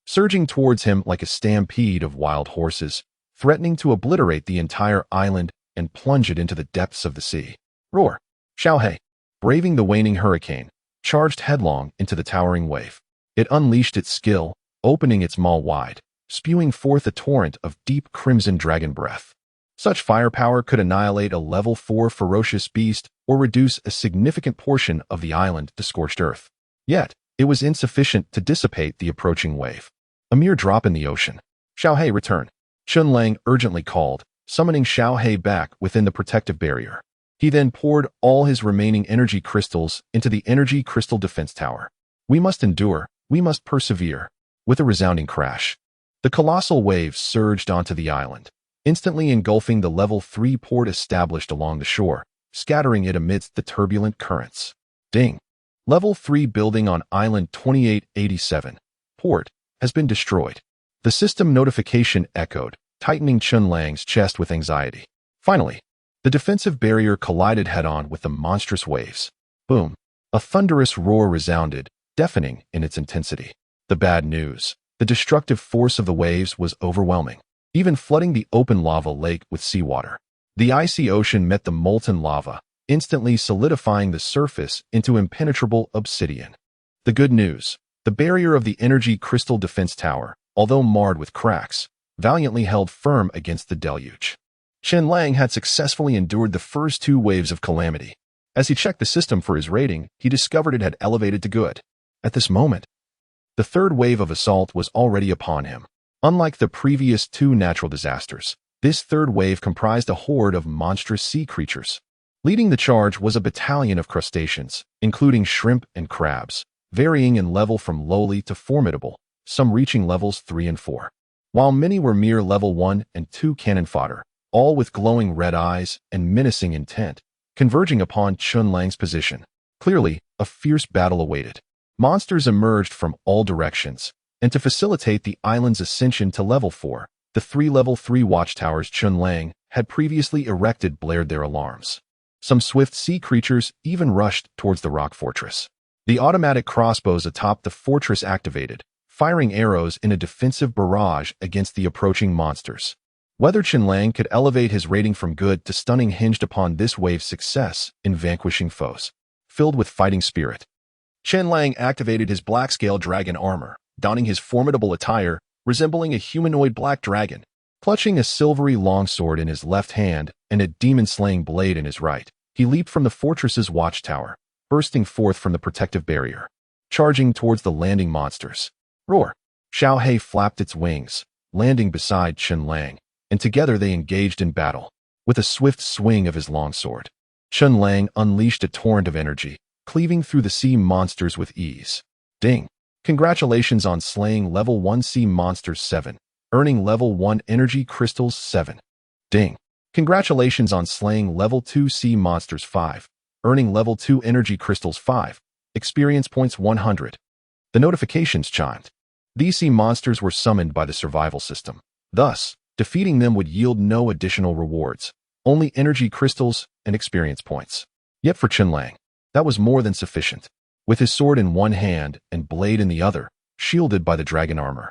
surging towards him like a stampede of wild horses, threatening to obliterate the entire island and plunge it into the depths of the sea. Roar! Xiaohe, braving the waning hurricane, charged headlong into the towering wave. It unleashed its skill, opening its maw wide, spewing forth a torrent of deep crimson dragon breath. Such firepower could annihilate a level 4 ferocious beast or reduce a significant portion of the island to scorched earth. Yet, it was insufficient to dissipate the approaching wave. A mere drop in the ocean. Xiaohe, return, Chen Lang urgently called, summoning Xiaohe back within the protective barrier. He then poured all his remaining energy crystals into the Energy Crystal Defense Tower. We must endure, we must persevere. With a resounding crash, the colossal waves surged onto the island, instantly engulfing the level 3 port established along the shore, scattering it amidst the turbulent currents. Ding! Level 3 building on Island 2887, port, has been destroyed. The system notification echoed, tightening Chen Lang's chest with anxiety. Finally, the defensive barrier collided head-on with the monstrous waves. Boom! A thunderous roar resounded, deafening in its intensity. The bad news: the destructive force of the waves was overwhelming, even flooding the open lava lake with seawater. The icy ocean met the molten lava, instantly solidifying the surface into impenetrable obsidian. The good news: the barrier of the Energy Crystal Defense Tower, although marred with cracks, valiantly held firm against the deluge. Chen Lang had successfully endured the first 2 waves of calamity. As he checked the system for his rating, he discovered it had elevated to good. At this moment, the 3rd wave of assault was already upon him. Unlike the previous 2 natural disasters, this 3rd wave comprised a horde of monstrous sea creatures. Leading the charge was a battalion of crustaceans, including shrimp and crabs, varying in level from lowly to formidable, some reaching levels 3 and 4. While many were mere level 1 and 2 cannon fodder, all with glowing red eyes and menacing intent, converging upon Chen Lang's position. Clearly, a fierce battle awaited. Monsters emerged from all directions, and to facilitate the island's ascension to level 4, the 3 level 3 watchtowers Chen Lang had previously erected blared their alarms. Some swift sea creatures even rushed towards the rock fortress. The automatic crossbows atop the fortress activated, firing arrows in a defensive barrage against the approaching monsters. Whether Chen Lang could elevate his rating from good to stunning hinged upon this wave's success in vanquishing foes. Filled with fighting spirit, Chen Lang activated his black-scale dragon armor, donning his formidable attire, resembling a humanoid black dragon. Clutching a silvery longsword in his left hand and a demon-slaying blade in his right, he leaped from the fortress's watchtower, bursting forth from the protective barrier, charging towards the landing monsters. Roar! Xiao He flapped its wings, landing beside Chen Lang, and together they engaged in battle. With a swift swing of his longsword, Chen Lang unleashed a torrent of energy, cleaving through the sea monsters with ease. Ding! Congratulations on slaying level 1 sea monsters 7. Earning level 1 energy crystals 7. Ding! Congratulations on slaying level 2 sea monsters 5. Earning level 2 energy crystals 5. Experience points 100. The notifications chimed. These sea monsters were summoned by the survival system. Thus, defeating them would yield no additional rewards, only energy crystals and experience points. Yet for Chen Lang, that was more than sufficient. With his sword in one hand and blade in the other, shielded by the dragon armor,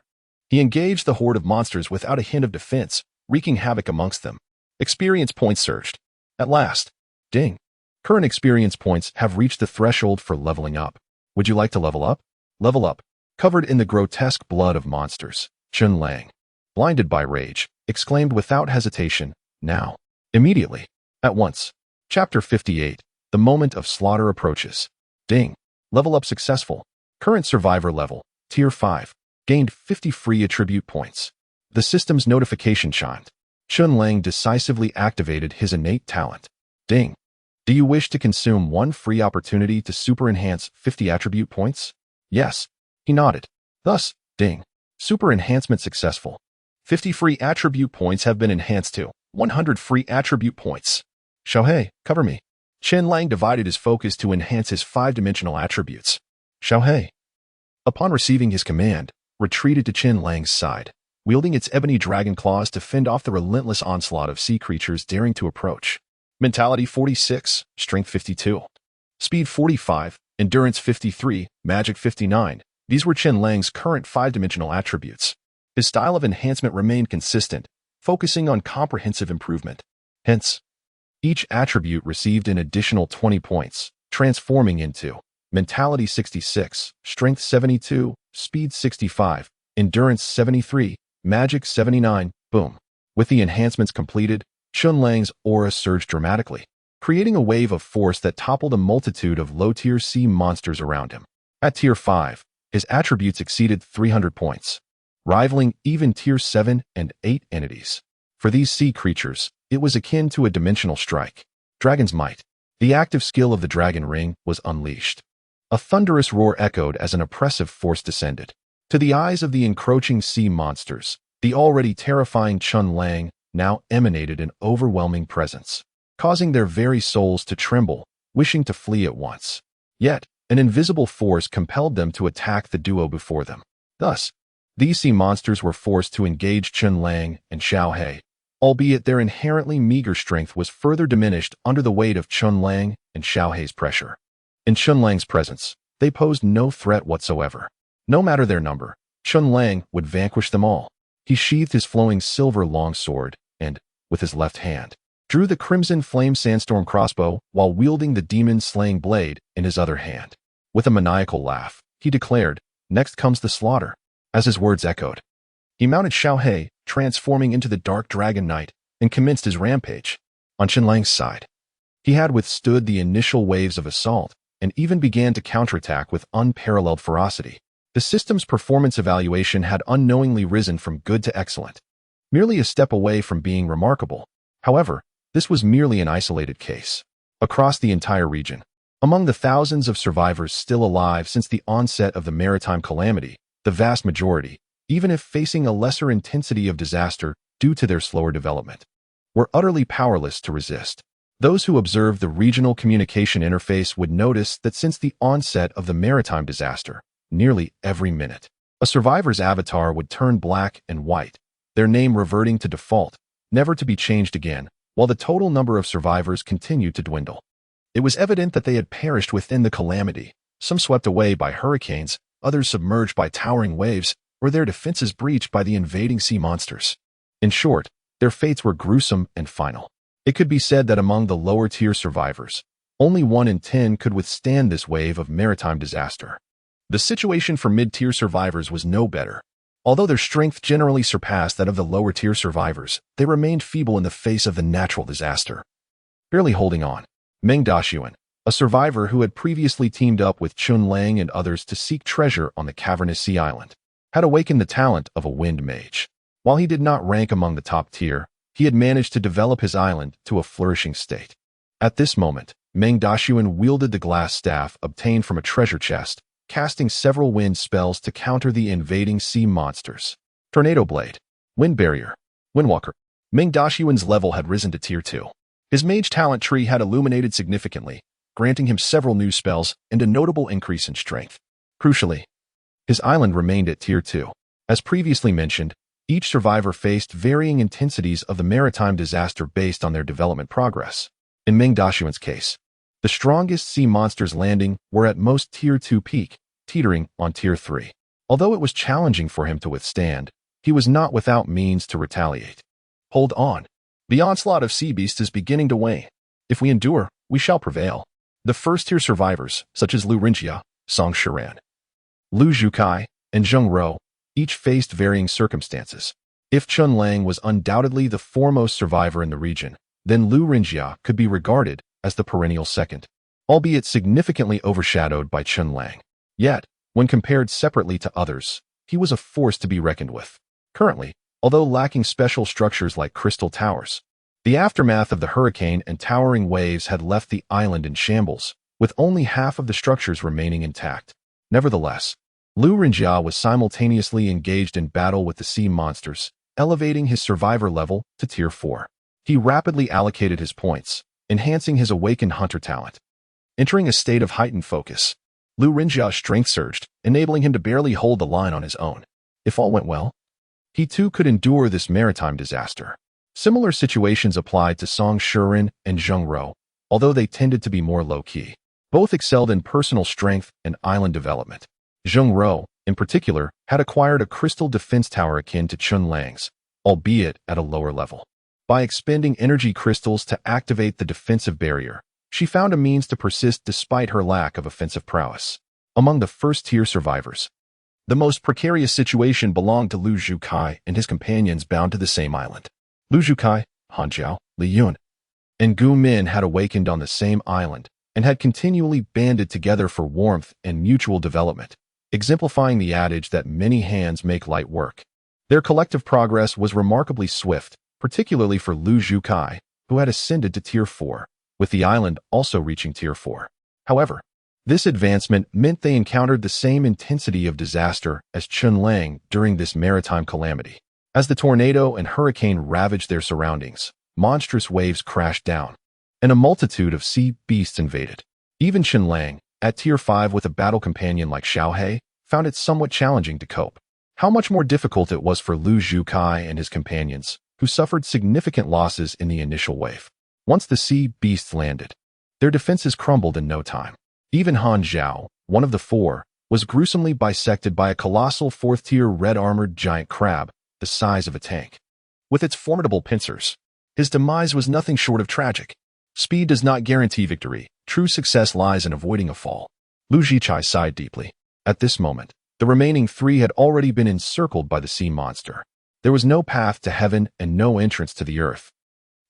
he engaged the horde of monsters without a hint of defense, wreaking havoc amongst them. Experience points surged. At last. Ding! Current experience points have reached the threshold for leveling up. Would you like to level up? Level up. Covered in the grotesque blood of monsters, Chen Lang, blinded by rage, exclaimed without hesitation, now. Immediately. At once. Chapter 58. The moment of slaughter approaches. Ding! Level up successful. Current survivor level, Tier 5. Gained 50 free attribute points. The system's notification chimed. Chen Lang decisively activated his innate talent. Ding! Do you wish to consume one free opportunity to super enhance 50 attribute points? Yes. He nodded. Thus, ding! Super enhancement successful. 50 free attribute points have been enhanced to 100 free attribute points. Xiaohei, cover me. Chen Lang divided his focus to enhance his 5-dimensional attributes. Xiaohei, upon receiving his command, retreated to Chen Lang's side, wielding its ebony dragon claws to fend off the relentless onslaught of sea creatures daring to approach. Mentality 46, Strength 52, Speed 45, Endurance 53, Magic 59. These were Chen Lang's current 5-dimensional attributes. His style of enhancement remained consistent, focusing on comprehensive improvement. Hence, each attribute received an additional 20 points, transforming into Mentality 66, Strength 72, Speed 65, Endurance 73, Magic 79, boom. With the enhancements completed, Chen Lang's aura surged dramatically, creating a wave of force that toppled a multitude of low-tier sea monsters around him. At Tier 5, his attributes exceeded 300 points, rivaling even Tier 7 and 8 entities. For these sea creatures, it was akin to a dimensional strike. Dragon's Might. The active skill of the Dragon Ring was unleashed. A thunderous roar echoed as an oppressive force descended. To the eyes of the encroaching sea monsters, the already terrifying Chen Lang now emanated an overwhelming presence, causing their very souls to tremble, wishing to flee at once. Yet, an invisible force compelled them to attack the duo before them. Thus, these sea monsters were forced to engage Chen Lang and Xiao He, albeit their inherently meager strength was further diminished under the weight of Chen Lang and Xiao He's pressure. In Chen Lang's presence, they posed no threat whatsoever. No matter their number, Chen Lang would vanquish them all. He sheathed his flowing silver longsword and, with his left hand, drew the crimson flame sandstorm crossbow while wielding the demon-slaying blade in his other hand. With a maniacal laugh, he declared, "Next comes the slaughter." As his words echoed, he mounted Xiao He, transforming into the dark dragon knight, and commenced his rampage. On Chen Lang's side, he had withstood the initial waves of assault and even began to counterattack with unparalleled ferocity. The system's performance evaluation had unknowingly risen from good to excellent, merely a step away from being remarkable. However, this was merely an isolated case. Across the entire region, among the thousands of survivors still alive since the onset of the maritime calamity, the vast majority, even if facing a lesser intensity of disaster due to their slower development, were utterly powerless to resist. Those who observed the regional communication interface would notice that since the onset of the maritime disaster, nearly every minute, a survivor's avatar would turn black and white, their name reverting to default, never to be changed again, while the total number of survivors continued to dwindle. It was evident that they had perished within the calamity, some swept away by hurricanes, others submerged by towering waves, or their defenses breached by the invading sea monsters. In short, their fates were gruesome and final. It could be said that among the lower-tier survivors, only 1 in 10 could withstand this wave of maritime disaster. The situation for mid-tier survivors was no better. Although their strength generally surpassed that of the lower-tier survivors, they remained feeble in the face of the natural disaster. Barely holding on, Meng Daxuan, a survivor who had previously teamed up with Chen Lang and others to seek treasure on the cavernous sea island, had awakened the talent of a wind mage. While he did not rank among the top tier, he had managed to develop his island to a flourishing state. At this moment, Meng Daxuan wielded the glass staff obtained from a treasure chest, casting several wind spells to counter the invading sea monsters. Tornado Blade, Wind Barrier, Windwalker. Meng Daxuan's level had risen to Tier 2. His mage talent tree had illuminated significantly, granting him several new spells and a notable increase in strength. Crucially, his island remained at Tier 2. As previously mentioned, each survivor faced varying intensities of the maritime disaster based on their development progress. In Meng Daxuan's case, the strongest sea monsters landing were at most Tier 2 peak, teetering on Tier 3. Although it was challenging for him to withstand, he was not without means to retaliate. Hold on. The onslaught of sea beasts is beginning to wane. If we endure, we shall prevail. The first-tier survivors, such as Lu Rinjia, Song Shiran, Lu Zhukai, and Zheng Rou, each faced varying circumstances. If Chen Lang was undoubtedly the foremost survivor in the region, then Lu Rinjia could be regarded as the perennial second, albeit significantly overshadowed by Chen Lang. Yet, when compared separately to others, he was a force to be reckoned with. Currently, although lacking special structures like crystal towers, the aftermath of the hurricane and towering waves had left the island in shambles, with only half of the structures remaining intact. Nevertheless, Lu Rinjia was simultaneously engaged in battle with the sea monsters, elevating his survivor level to Tier 4. He rapidly allocated his points, enhancing his awakened hunter talent. Entering a state of heightened focus, Lu Rinjia's strength surged, enabling him to barely hold the line on his own. If all went well, he too could endure this maritime disaster. Similar situations applied to Song Shiran and Zheng Rou, although they tended to be more low-key. Both excelled in personal strength and island development. Zheng Rou, in particular, had acquired a crystal defense tower akin to Chen Lang's, albeit at a lower level. By expending energy crystals to activate the defensive barrier, she found a means to persist despite her lack of offensive prowess. Among the first-tier survivors, the most precarious situation belonged to Lu Zhukai and his companions bound to the same island. Lu Zhukai, Han Jiao, Li Yun, and Gu Min had awakened on the same island and had continually banded together for warmth and mutual development, exemplifying the adage that many hands make light work. Their collective progress was remarkably swift, particularly for Lu Zhukai, who had ascended to Tier 4, with the island also reaching Tier 4. However, this advancement meant they encountered the same intensity of disaster as Chen Lang during this maritime calamity. As the tornado and hurricane ravaged their surroundings, monstrous waves crashed down, and a multitude of sea beasts invaded. Even Chen Lang, at Tier 5 with a battle companion like Xiaohe, found it somewhat challenging to cope. How much more difficult it was for Lu Zhukai and his companions, who suffered significant losses in the initial wave. Once the sea beasts landed, their defenses crumbled in no time. Even Han Jiao, one of the four, was gruesomely bisected by a colossal fourth-tier red-armored giant crab, the size of a tank. With its formidable pincers, his demise was nothing short of tragic. Speed does not guarantee victory. True success lies in avoiding a fall. Lu Zhichai sighed deeply. At this moment, the remaining three had already been encircled by the sea monster. There was no path to heaven and no entrance to the earth.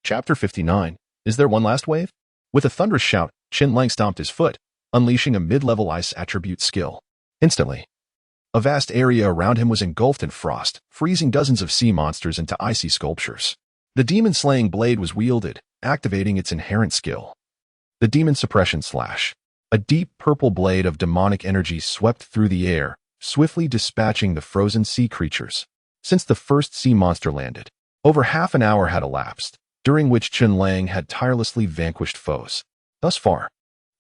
Chapter 59. Is there one last wave? With a thunderous shout, Chen Lang stomped his foot, unleashing a mid-level ice attribute skill. Instantly, a vast area around him was engulfed in frost, freezing dozens of sea monsters into icy sculptures. The demon-slaying blade was wielded, activating its inherent skill. The Demon Suppression Slash. A deep purple blade of demonic energy swept through the air, swiftly dispatching the frozen sea creatures. Since the first sea monster landed, over half an hour had elapsed, during which Chen Lang had tirelessly vanquished foes. Thus far,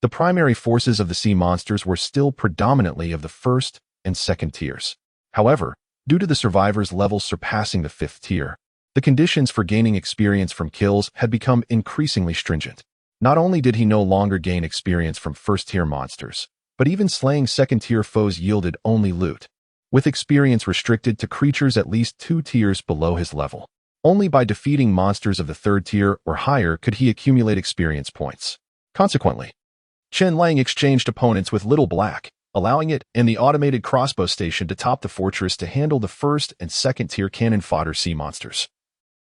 the primary forces of the sea monsters were still predominantly of the first and second tiers. However, due to the survivors' levels surpassing the fifth tier, the conditions for gaining experience from kills had become increasingly stringent. Not only did he no longer gain experience from first-tier monsters, but even slaying second-tier foes yielded only loot, with experience restricted to creatures at least 2 tiers below his level. Only by defeating monsters of the third tier or higher could he accumulate experience points. Consequently, Chen Lang exchanged opponents with Little Black, allowing it and the automated crossbow station to top the fortress to handle the first and second-tier cannon fodder sea monsters,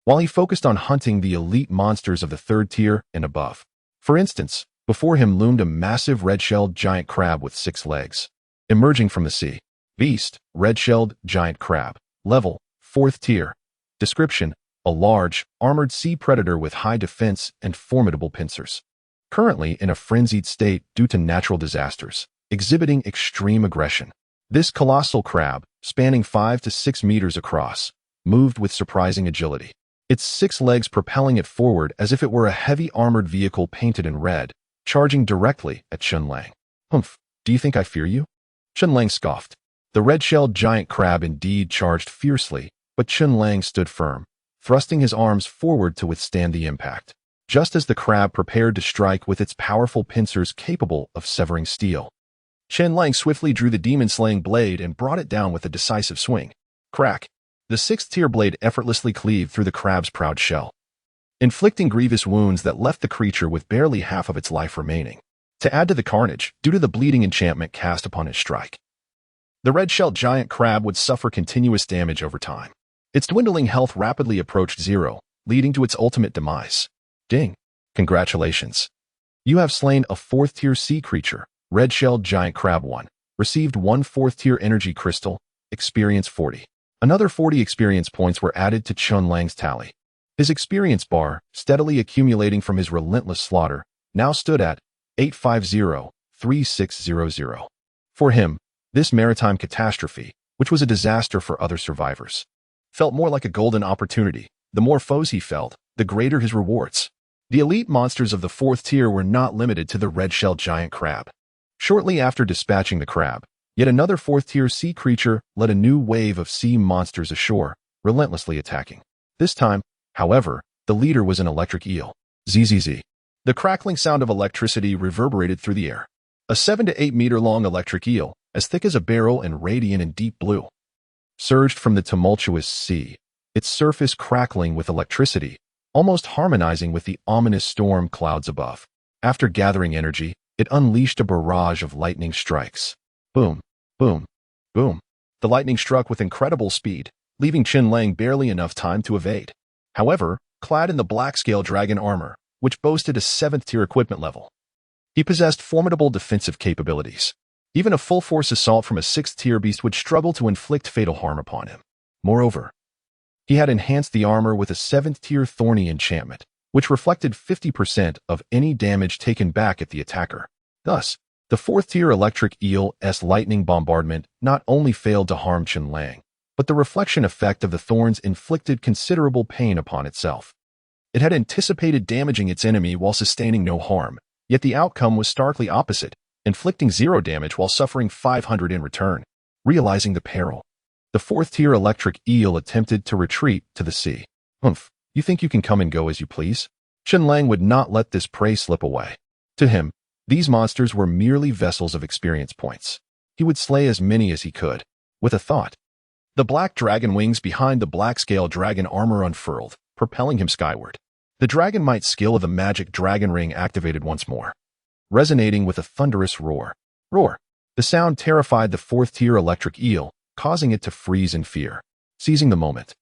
while he focused on hunting the elite monsters of the third tier and above. For instance, before him loomed a massive red-shelled giant crab with 6 legs. Emerging from the sea. Beast, red-shelled giant crab. Level, 4th tier. Description, a large, armored sea predator with high defense and formidable pincers. Currently in a frenzied state due to natural disasters, exhibiting extreme aggression. This colossal crab, spanning 5 to 6 meters across, moved with surprising agility, its 6 legs propelling it forward as if it were a heavy armored vehicle painted in red, charging directly at Chen Lang. Humph, do you think I fear you? Chen Lang scoffed. The red-shelled giant crab indeed charged fiercely, but Chen Lang stood firm, thrusting his arms forward to withstand the impact, just as the crab prepared to strike with its powerful pincers capable of severing steel. Chen Lang swiftly drew the demon-slaying blade and brought it down with a decisive swing. Crack! The 6th-tier blade effortlessly cleaved through the crab's proud shell, inflicting grievous wounds that left the creature with barely half of its life remaining. To add to the carnage, due to the bleeding enchantment cast upon its strike, the red-shelled giant crab would suffer continuous damage over time. Its dwindling health rapidly approached 0, leading to its ultimate demise. Ding! Congratulations! You have slain a 4th-tier sea creature, red-shelled giant crab 1. Received 1 4th-tier energy crystal, experience 40. Another 40 experience points were added to Chen Lang's tally. His experience bar, steadily accumulating from his relentless slaughter, now stood at 850-3600. For him, this maritime catastrophe, which was a disaster for other survivors, felt more like a golden opportunity. The more foes he felled, the greater his rewards. The elite monsters of the 4th tier were not limited to the red-shelled giant crab. Shortly after dispatching the crab, yet another 4th-tier sea creature led a new wave of sea monsters ashore, relentlessly attacking. This time, however, the leader was an electric eel. ZZZ. The crackling sound of electricity reverberated through the air. A 7 to 8 meter long electric eel, as thick as a barrel and radiant in deep blue, surged from the tumultuous sea, its surface crackling with electricity, almost harmonizing with the ominous storm clouds above. After gathering energy, it unleashed a barrage of lightning strikes. Boom, boom, boom. The lightning struck with incredible speed, leaving Chen Lang barely enough time to evade. However, clad in the black-scale dragon armor, which boasted a 7th-tier equipment level, he possessed formidable defensive capabilities. Even a full-force assault from a 6th-tier beast would struggle to inflict fatal harm upon him. Moreover, he had enhanced the armor with a 7th-tier thorny enchantment, which reflected 50% of any damage taken back at the attacker. Thus, the 4th-tier electric eel's lightning bombardment not only failed to harm Chen Lang, but the reflection effect of the thorns inflicted considerable pain upon itself. It had anticipated damaging its enemy while sustaining no harm, yet the outcome was starkly opposite, inflicting 0 damage while suffering 500 in return. Realizing the peril, the 4th-tier electric eel attempted to retreat to the sea. Humph, you think you can come and go as you please? Chen Lang would not let this prey slip away. To him, these monsters were merely vessels of experience points. He would slay as many as he could, with a thought. The black dragon wings behind the black-scale dragon armor unfurled, propelling him skyward. The dragon might skill of the magic dragon ring activated once more, resonating with a thunderous roar. Roar! The sound terrified the 4th-tier electric eel, causing it to freeze in fear. Seizing the moment,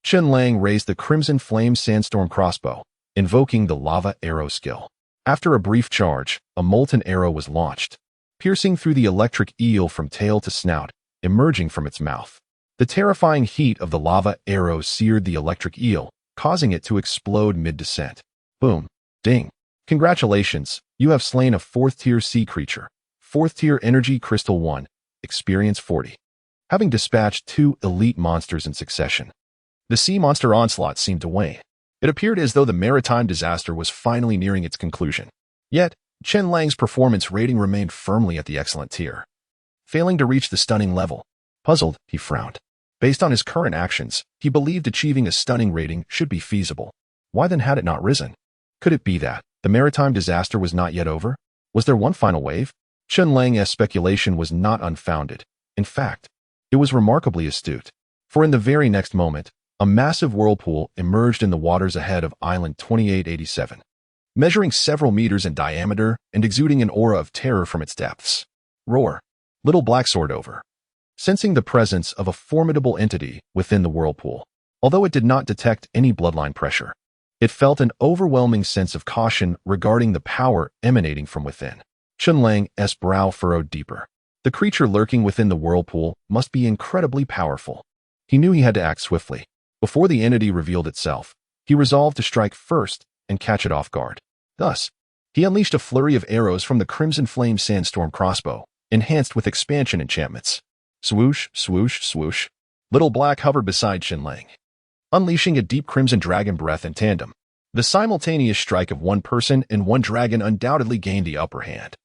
Chen Lang raised the Crimson Flame Sandstorm crossbow, invoking the lava arrow skill. After a brief charge, a molten arrow was launched, piercing through the electric eel from tail to snout, emerging from its mouth. The terrifying heat of the lava arrow seared the electric eel, causing it to explode mid-descent. Boom. Ding. Congratulations, you have slain a 4th-tier sea creature. 4th-tier energy crystal 1, experience 40. having dispatched 2 elite monsters in succession. The sea monster onslaught seemed to wane. It appeared as though the maritime disaster was finally nearing its conclusion. Yet, Chen Lang's performance rating remained firmly at the excellent tier, failing to reach the stunning level. Puzzled, he frowned. Based on his current actions, he believed achieving a stunning rating should be feasible. Why then had it not risen? Could it be that the maritime disaster was not yet over? Was there one final wave? Chen Lang's speculation was not unfounded. In fact, it was remarkably astute. For in the very next moment, a massive whirlpool emerged in the waters ahead of Island 2887, measuring several meters in diameter and exuding an aura of terror from its depths. Roar! Little Black soared over, sensing the presence of a formidable entity within the whirlpool. Although it did not detect any bloodline pressure, it felt an overwhelming sense of caution regarding the power emanating from within. Chen Lang's brow furrowed deeper. The creature lurking within the whirlpool must be incredibly powerful. He knew he had to act swiftly. Before the entity revealed itself, he resolved to strike first and catch it off guard. Thus, he unleashed a flurry of arrows from the Crimson Flame Sandstorm crossbow, enhanced with expansion enchantments. Swoosh, swoosh, swoosh. Little Black hovered beside Chen Lang, unleashing a deep crimson dragon breath in tandem. The simultaneous strike of one person and one dragon undoubtedly gained the upper hand,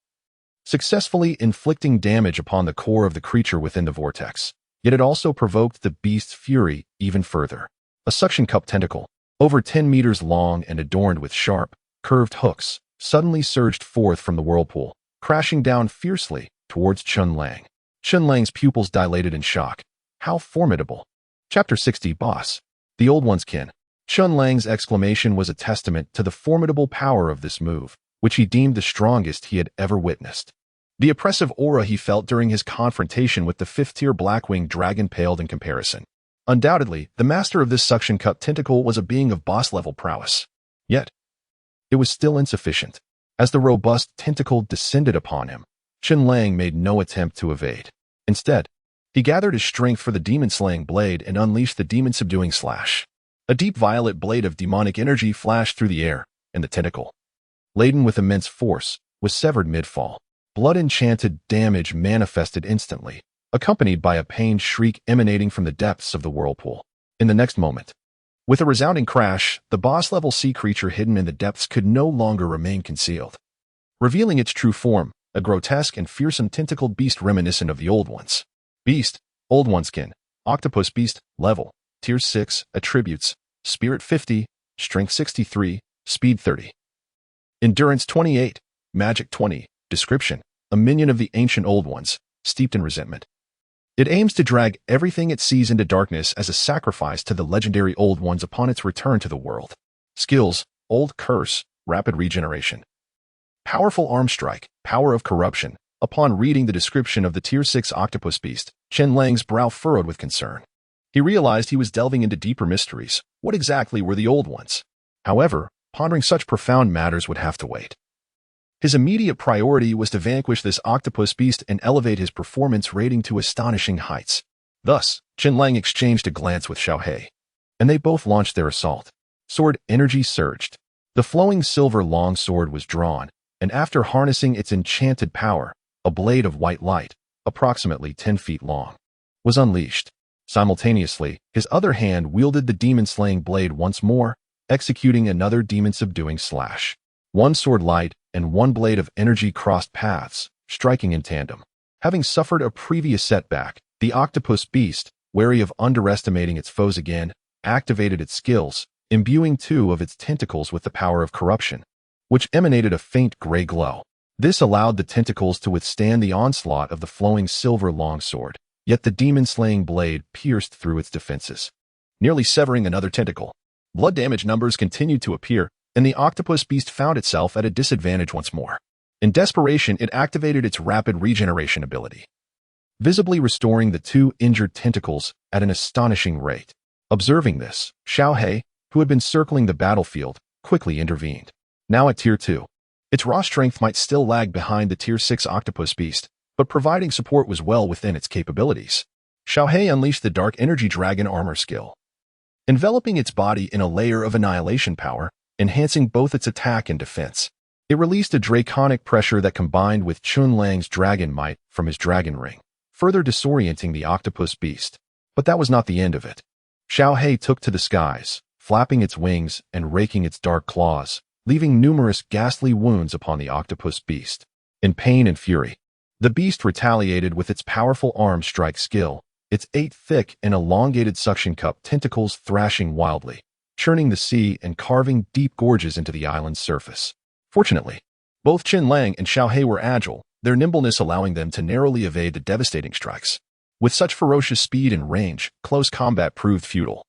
successfully inflicting damage upon the core of the creature within the vortex. Yet it also provoked the beast's fury even further. A suction cup tentacle, over 10 meters long and adorned with sharp, curved hooks, suddenly surged forth from the whirlpool, crashing down fiercely towards Chen Lang. Chen Lang's pupils dilated in shock. How formidable! Chapter 60 Boss. The Old One's Kin. Chen Lang's exclamation was a testament to the formidable power of this move, which he deemed the strongest he had ever witnessed. The oppressive aura he felt during his confrontation with the 5th-tier Blackwing dragon paled in comparison. Undoubtedly, the master of this suction cup tentacle was a being of boss-level prowess. Yet, it was still insufficient. As the robust tentacle descended upon him, Chen Lang made no attempt to evade. Instead, he gathered his strength for the demon-slaying blade and unleashed the demon-subduing slash. A deep violet blade of demonic energy flashed through the air, and the tentacle, laden with immense force, was severed mid-fall. Blood-enchanted damage manifested instantly, accompanied by a pained shriek emanating from the depths of the whirlpool. In the next moment, with a resounding crash, the boss-level sea creature hidden in the depths could no longer remain concealed, revealing its true form, a grotesque and fearsome tentacled beast reminiscent of the Old Ones. Beast, Old One's Kin, Octopus Beast, Level, Tier 6, Attributes, Spirit 50, Strength 63, Speed 30. Endurance 28, Magic 20, Description: a minion of the ancient Old Ones, steeped in resentment. It aims to drag everything it sees into darkness as a sacrifice to the legendary Old Ones upon its return to the world. Skills: Old Curse, Rapid Regeneration. Powerful Arm Strike, Power of Corruption. Upon reading the description of the Tier 6 Octopus Beast, Chen Lang's brow furrowed with concern. He realized he was delving into deeper mysteries. What exactly were the Old Ones? However, pondering such profound matters would have to wait. His immediate priority was to vanquish this octopus beast and elevate his performance rating to astonishing heights. Thus, Chen Lang exchanged a glance with Xiaohei, and they both launched their assault. Sword energy surged. The flowing silver longsword was drawn, and after harnessing its enchanted power, a blade of white light, approximately 10 feet long, was unleashed. Simultaneously, his other hand wielded the demon-slaying blade once more, executing another demon-subduing slash. One sword light and one blade of energy crossed paths, striking in tandem. Having suffered a previous setback, the octopus beast, wary of underestimating its foes again, activated its skills, imbuing 2 of its tentacles with the power of corruption, which emanated a faint gray glow. This allowed the tentacles to withstand the onslaught of the flowing silver longsword, yet the demon-slaying blade pierced through its defenses, nearly severing another tentacle. Blood damage numbers continued to appear, and the octopus beast found itself at a disadvantage once more. In desperation, it activated its rapid regeneration ability, visibly restoring the 2 injured tentacles at an astonishing rate. Observing this, Xiaohei, who had been circling the battlefield, quickly intervened. Now at Tier 2, its raw strength might still lag behind the Tier 6 octopus beast, but providing support was well within its capabilities. Xiaohei unleashed the Dark Energy Dragon armor skill, enveloping its body in a layer of annihilation power, enhancing both its attack and defense. It released a draconic pressure that combined with Chen Lang's dragon might from his dragon ring, further disorienting the octopus beast. But that was not the end of it. Xiaohei took to the skies, flapping its wings and raking its dark claws, leaving numerous ghastly wounds upon the octopus beast. In pain and fury, the beast retaliated with its powerful arm strike skill, its 8 thick and elongated suction cup tentacles thrashing wildly, churning the sea and carving deep gorges into the island's surface. Fortunately, both Chen Lang and Xiaohei were agile, their nimbleness allowing them to narrowly evade the devastating strikes. With such ferocious speed and range, close combat proved futile.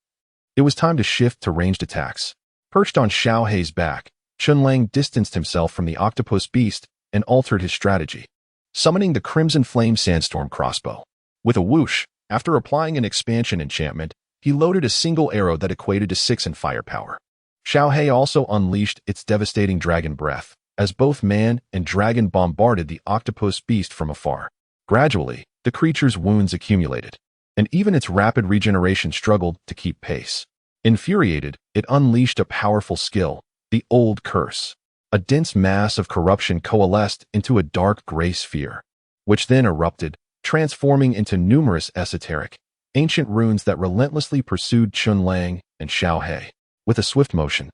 It was time to shift to ranged attacks. Perched on Xiaohei's back, Chen Lang distanced himself from the octopus beast and altered his strategy, summoning the Crimson Flame Sandstorm crossbow. With a whoosh, after applying an expansion enchantment, he loaded a single arrow that equated to 6 in firepower. Xiaohei also unleashed its devastating dragon breath, as both man and dragon bombarded the octopus beast from afar. Gradually, the creature's wounds accumulated, and even its rapid regeneration struggled to keep pace. Infuriated, it unleashed a powerful skill, the Old Curse. A dense mass of corruption coalesced into a dark gray sphere, which then erupted, transforming into numerous esoteric, ancient runes that relentlessly pursued Chen Lang and Xiaohei. With a swift motion,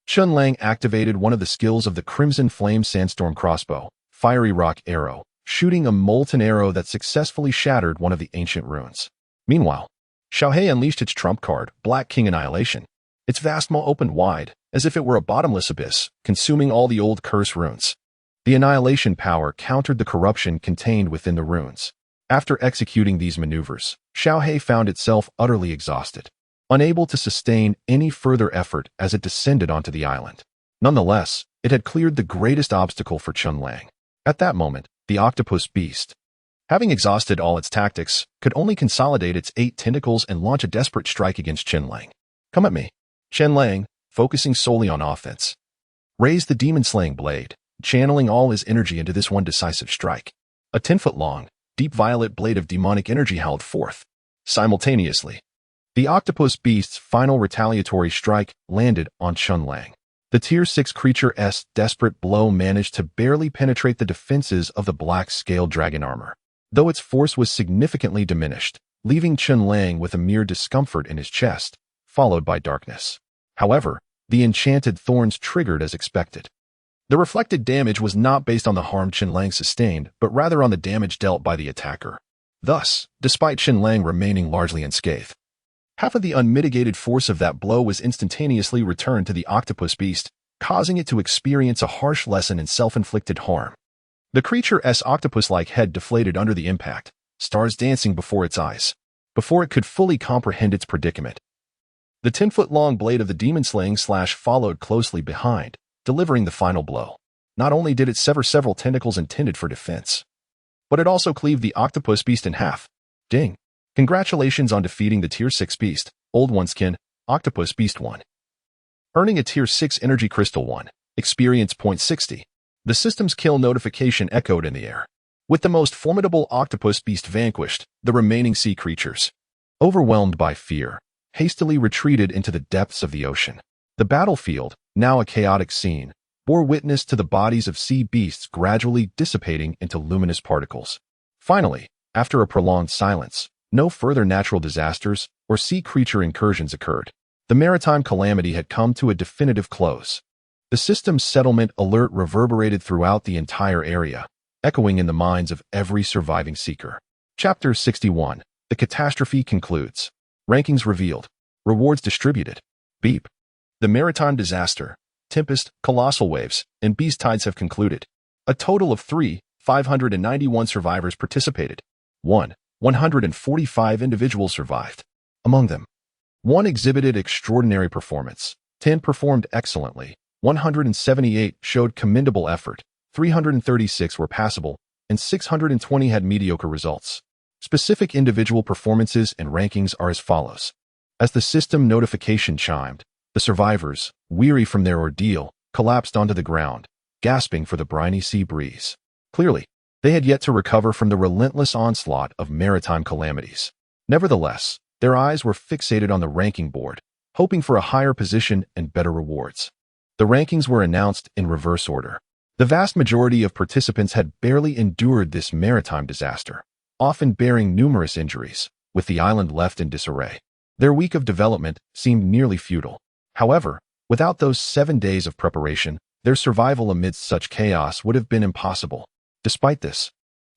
Chen Lang activated one of the skills of the Crimson Flame Sandstorm crossbow, Fiery Rock Arrow, shooting a molten arrow that successfully shattered one of the ancient runes. Meanwhile, Xiaohei unleashed its trump card, Black King Annihilation. Its vast maw opened wide, as if it were a bottomless abyss, consuming all the old curse runes. The annihilation power countered the corruption contained within the runes. After executing these maneuvers, Xiaohei found itself utterly exhausted, unable to sustain any further effort as it descended onto the island. Nonetheless, it had cleared the greatest obstacle for Chen Lang. At that moment, the octopus beast, having exhausted all its tactics, could only consolidate its 8 tentacles and launch a desperate strike against Chen Lang. "Come at me." Chen Lang, focusing solely on offense, raised the demon-slaying blade, channeling all his energy into this one decisive strike. A 10-foot-long, deep violet blade of demonic energy howled forth. Simultaneously, the octopus beast's final retaliatory strike landed on Chen Lang. The Tier 6 creature's desperate blow managed to barely penetrate the defenses of the black-scaled dragon armor, though its force was significantly diminished, leaving Chen Lang with a mere discomfort in his chest, followed by darkness. However, the enchanted thorns triggered as expected. The reflected damage was not based on the harm Chen Lang sustained, but rather on the damage dealt by the attacker. Thus, despite Chen Lang remaining largely unscathed, half of the unmitigated force of that blow was instantaneously returned to the octopus beast, causing it to experience a harsh lesson in self-inflicted harm. The creature's octopus-like head deflated under the impact, stars dancing before its eyes, before it could fully comprehend its predicament. The 10-foot-long blade of the demon-slaying slash followed closely behind, delivering the final blow. Not only did it sever several tentacles intended for defense, but it also cleaved the octopus beast in half. Ding! Congratulations on defeating the Tier 6 beast, Old Oneskin, Octopus Beast 1. Earning a Tier 6 Energy Crystal 1, Experience Point 60. The system's kill notification echoed in the air. With the most formidable octopus beast vanquished, the remaining sea creatures, overwhelmed by fear, hastily retreated into the depths of the ocean. The battlefield, now a chaotic scene, bore witness to the bodies of sea beasts gradually dissipating into luminous particles. Finally, after a prolonged silence, no further natural disasters or sea creature incursions occurred. The maritime calamity had come to a definitive close. The system's settlement alert reverberated throughout the entire area, echoing in the minds of every surviving seeker. Chapter 61. The catastrophe concludes. Rankings revealed. Rewards distributed. Beep. The maritime disaster, tempest, colossal waves, and beast tides have concluded. A total of 591 survivors participated. 145 individuals survived. Among them, 1 exhibited extraordinary performance, 10 performed excellently, 178 showed commendable effort, 336 were passable, and 620 had mediocre results. Specific individual performances and rankings are as follows. As the system notification chimed, the survivors, weary from their ordeal, collapsed onto the ground, gasping for the briny sea breeze. Clearly, they had yet to recover from the relentless onslaught of maritime calamities. Nevertheless, their eyes were fixated on the ranking board, hoping for a higher position and better rewards. The rankings were announced in reverse order. The vast majority of participants had barely endured this maritime disaster. often bearing numerous injuries, with the island left in disarray. Their week of development seemed nearly futile. However, without those 7 days of preparation, their survival amidst such chaos would have been impossible. Despite this,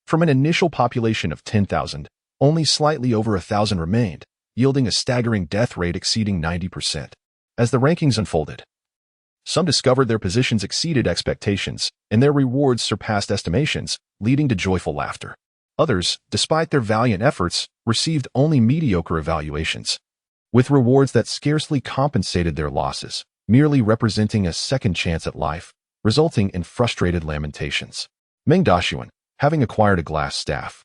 from an initial population of 10,000, only slightly over 1,000 remained, yielding a staggering death rate exceeding 90%. As the rankings unfolded, some discovered their positions exceeded expectations, and their rewards surpassed estimations, leading to joyful laughter. Others, despite their valiant efforts, received only mediocre evaluations, with rewards that scarcely compensated their losses, merely representing a second chance at life, resulting in frustrated lamentations. Meng Daxuan, having acquired a glass staff,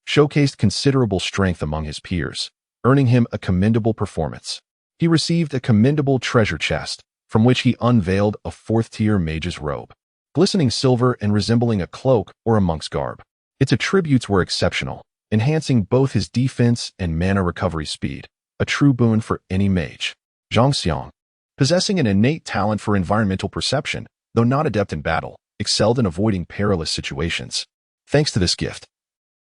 showcased considerable strength among his peers, earning him a commendable performance. He received a commendable treasure chest, from which he unveiled a 4th-tier mage's robe, glistening silver and resembling a cloak or a monk's garb. Its attributes were exceptional, enhancing both his defense and mana recovery speed, a true boon for any mage. Zhang Xiang, possessing an innate talent for environmental perception, though not adept in battle, excelled in avoiding perilous situations. Thanks to this gift,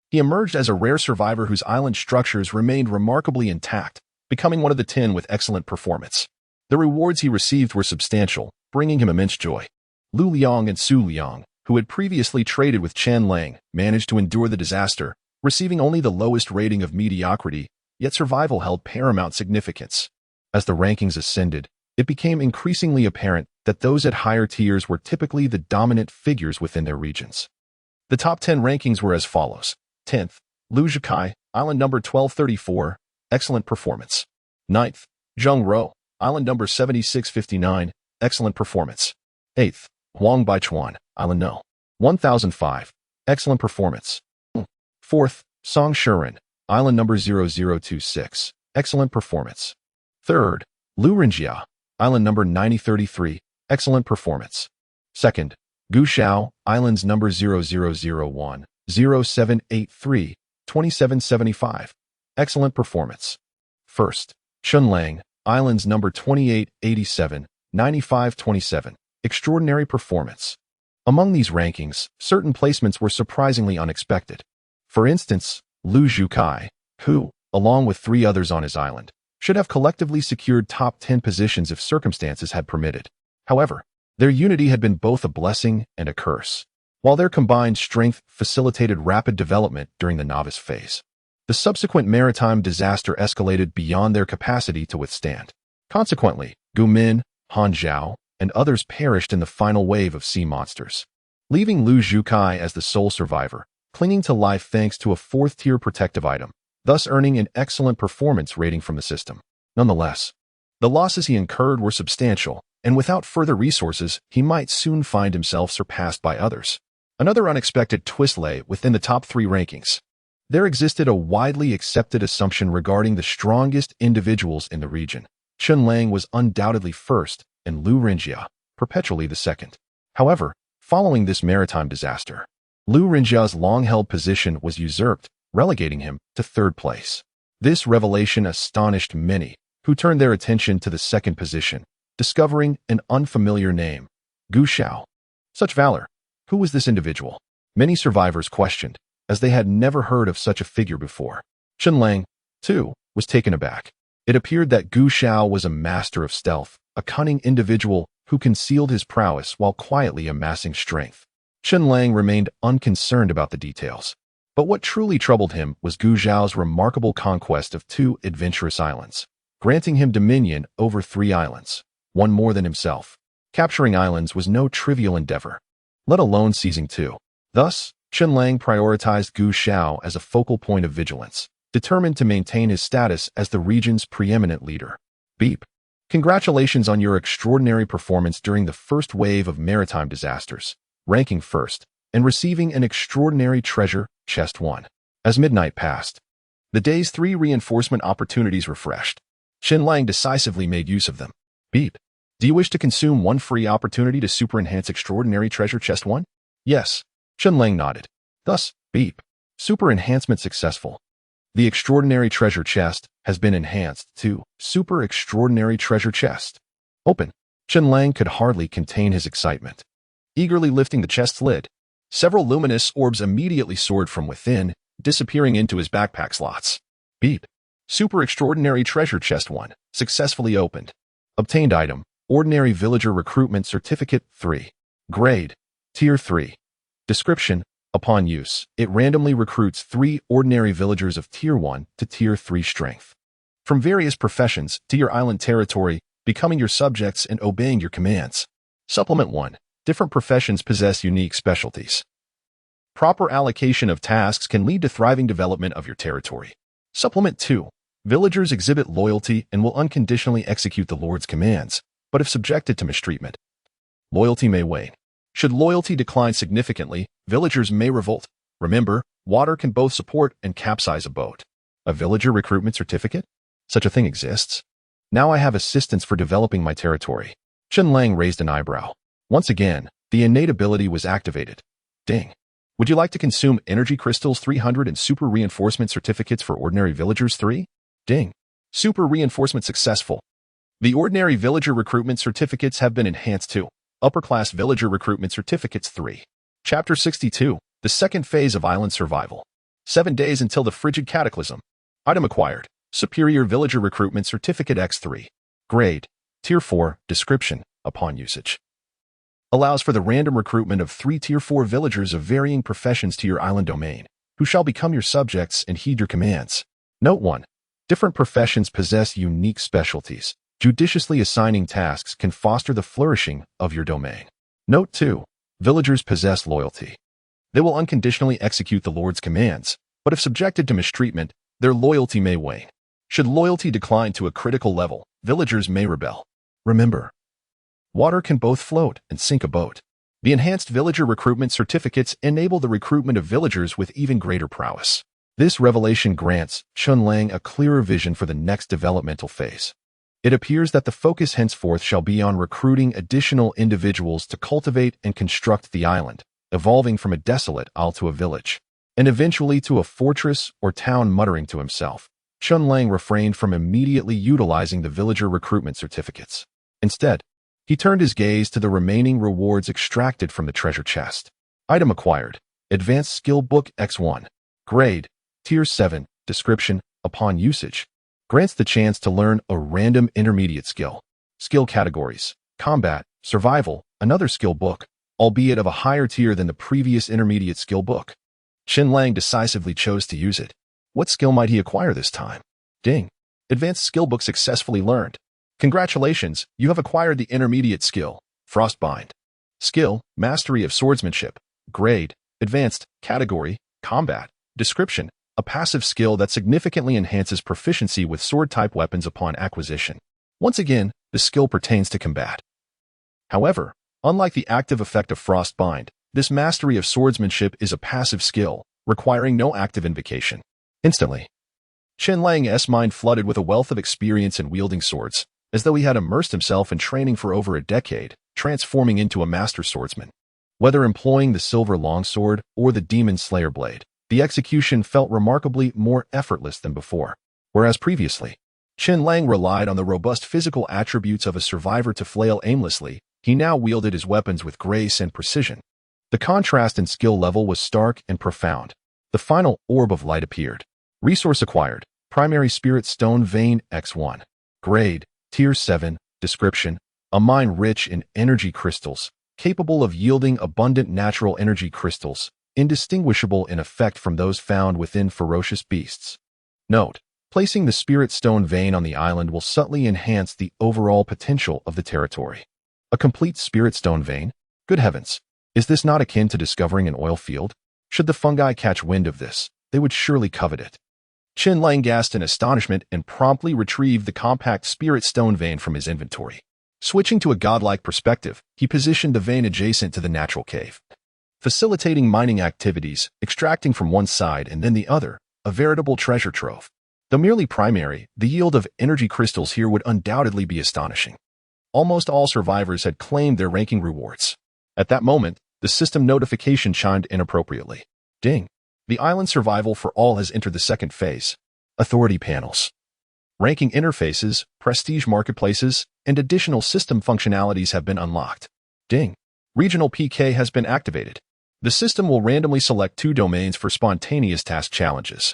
he emerged as a rare survivor whose island structures remained remarkably intact, becoming one of the 10 with excellent performance. The rewards he received were substantial, bringing him immense joy. Lu Liang and Su Liang, who had previously traded with Chen Lang, managed to endure the disaster, receiving only the lowest rating of mediocrity, yet survival held paramount significance. As the rankings ascended, it became increasingly apparent that those at higher tiers were typically the dominant figures within their regions. The top 10 rankings were as follows. 10th, Lu Zhikai, Island number 1234, excellent performance. 9th, Zheng Ro, Island number 7659, excellent performance. 8th, Huang Baichuan, Island No. 1005, excellent performance. 4th, Song Shuren, Island number 0026, excellent performance. 3rd, Lu Rinjia, Island number 9033, excellent performance. 2nd, Gu Shao, Islands number 0001, 0783, 2775, excellent performance. 1st, Chen Lang, Islands number 2887, 9527, extraordinary performance. Among these rankings, certain placements were surprisingly unexpected. For instance, Lu Zhukai, who, along with 3 others on his island, should have collectively secured top 10 positions if circumstances had permitted. However, their unity had been both a blessing and a curse. While their combined strength facilitated rapid development during the novice phase, the subsequent maritime disaster escalated beyond their capacity to withstand. Consequently, Gu Min, Han Zhao, and others perished in the final wave of sea monsters, leaving Lu Zhukai as the sole survivor, clinging to life thanks to a 4th-tier protective item, thus earning an excellent performance rating from the system. Nonetheless, the losses he incurred were substantial, and without further resources, he might soon find himself surpassed by others. Another unexpected twist lay within the top 3 rankings. There existed a widely accepted assumption regarding the strongest individuals in the region. Chen Lang was undoubtedly first, and Lu Rinjia, perpetually the second. However, following this maritime disaster, Lu Rinjia's long-held position was usurped, relegating him to 3rd place. This revelation astonished many, who turned their attention to the 2nd position, discovering an unfamiliar name, Gu Shao. Such valor! Who was this individual? Many survivors questioned, as they had never heard of such a figure before. Chen Lang, too, was taken aback. It appeared that Gu Shao was a master of stealth, a cunning individual who concealed his prowess while quietly amassing strength. Chen Lang remained unconcerned about the details. But what truly troubled him was Gu Zhao's remarkable conquest of 2 adventurous islands, granting him dominion over 3 islands, one more than himself. Capturing islands was no trivial endeavor, let alone seizing 2. Thus, Chen Lang prioritized Gu Shao as a focal point of vigilance, determined to maintain his status as the region's preeminent leader. Beep. Congratulations on your extraordinary performance during the first wave of maritime disasters, ranking first, and receiving an extraordinary treasure chest 1. As midnight passed, the day's 3 reinforcement opportunities refreshed. Chen Lang decisively made use of them. Beep. Do you wish to consume 1 free opportunity to super enhance extraordinary treasure chest 1? Yes. Chen Lang nodded. Thus, beep. Super enhancement successful. The extraordinary treasure chest has been enhanced to super extraordinary treasure chest. Open. Chen Lang could hardly contain his excitement. Eagerly lifting the chest's lid, several luminous orbs immediately soared from within, disappearing into his backpack slots. Beep. Super Extraordinary Treasure Chest 1, successfully opened. Obtained item, Ordinary Villager Recruitment Certificate 3. Grade, Tier 3. Description, upon use, it randomly recruits 3 ordinary villagers of Tier 1 to Tier 3 strength from various professions to your island territory, becoming your subjects and obeying your commands. Supplement 1. Different professions possess unique specialties. Proper allocation of tasks can lead to thriving development of your territory. Supplement 2. Villagers exhibit loyalty and will unconditionally execute the Lord's commands, but if subjected to mistreatment, loyalty may wane. Should loyalty decline significantly, villagers may revolt. Remember, water can both support and capsize a boat. A villager recruitment certificate? Such a thing exists? Now I have assistance for developing my territory. Chen Lang raised an eyebrow. Once again, the innate ability was activated. Ding. Would you like to consume Energy Crystals 300 and Super Reinforcement Certificates for Ordinary Villagers 3? Ding. Super Reinforcement successful. The Ordinary Villager Recruitment Certificates have been enhanced to Upper Class Villager Recruitment Certificates 3. Chapter 62. The Second Phase of Island Survival. 7 days until the frigid cataclysm. Item acquired. Superior Villager Recruitment Certificate X3. Grade, Tier 4. Description, upon usage. Allows for the random recruitment of 3 Tier 4 villagers of varying professions to your island domain, who shall become your subjects and heed your commands. Note 1. Different professions possess unique specialties. Judiciously assigning tasks can foster the flourishing of your domain. Note 2. Villagers possess loyalty. They will unconditionally execute the Lord's commands, but if subjected to mistreatment, their loyalty may wane. Should loyalty decline to a critical level, villagers may rebel. Remember, water can both float and sink a boat. The enhanced villager recruitment certificates enable the recruitment of villagers with even greater prowess. This revelation grants Chen Lang a clearer vision for the next developmental phase. It appears that the focus henceforth shall be on recruiting additional individuals to cultivate and construct the island, evolving from a desolate isle to a village, and eventually to a fortress or town. Muttering to himself, Chen Lang refrained from immediately utilizing the villager recruitment certificates. Instead, he turned his gaze to the remaining rewards extracted from the treasure chest. Item acquired. Advanced Skill Book X1. Grade, Tier 7. Description, upon usage, grants the chance to learn a random intermediate skill. Skill categories, combat, survival, another skill book, albeit of a higher tier than the previous intermediate skill book. Chen Lang decisively chose to use it. What skill might he acquire this time? Ding. Advanced Skill Book successfully learned. Congratulations, you have acquired the intermediate skill, Frostbind. Skill, Mastery of Swordsmanship. Grade, Advanced. Category, Combat. Description, a passive skill that significantly enhances proficiency with sword-type weapons upon acquisition. Once again, the skill pertains to combat. However, unlike the active effect of Frostbind, this Mastery of Swordsmanship is a passive skill, requiring no active invocation. Instantly, Chen Lang's mind flooded with a wealth of experience in wielding swords, as though he had immersed himself in training for over a decade, transforming into a master swordsman. Whether employing the silver longsword or the demon slayer blade, the execution felt remarkably more effortless than before. Whereas previously, Chen Lang relied on the robust physical attributes of a survivor to flail aimlessly, he now wielded his weapons with grace and precision. The contrast in skill level was stark and profound. The final orb of light appeared. Resource acquired. Primary Spirit Stone Vein X1. Grade, Tier 7. Description, a mine rich in energy crystals, capable of yielding abundant natural energy crystals, indistinguishable in effect from those found within ferocious beasts. Note, placing the Spirit Stone Vein on the island will subtly enhance the overall potential of the territory. A complete Spirit Stone Vein? Good heavens! Is this not akin to discovering an oil field? Should the fungi catch wind of this, they would surely covet it. Chen Lang gasped in astonishment and promptly retrieved the compact Spirit Stone Vein from his inventory. Switching to a godlike perspective, he positioned the vein adjacent to the natural cave, facilitating mining activities, extracting from one side and then the other, a veritable treasure trove. Though merely primary, the yield of energy crystals here would undoubtedly be astonishing. Almost all survivors had claimed their ranking rewards. At that moment, the system notification chimed inappropriately. Ding. The island survival for all has entered the second phase. Authority panels, ranking interfaces, prestige marketplaces, and additional system functionalities have been unlocked. Ding. Regional PK has been activated. The system will randomly select 2 domains for spontaneous task challenges.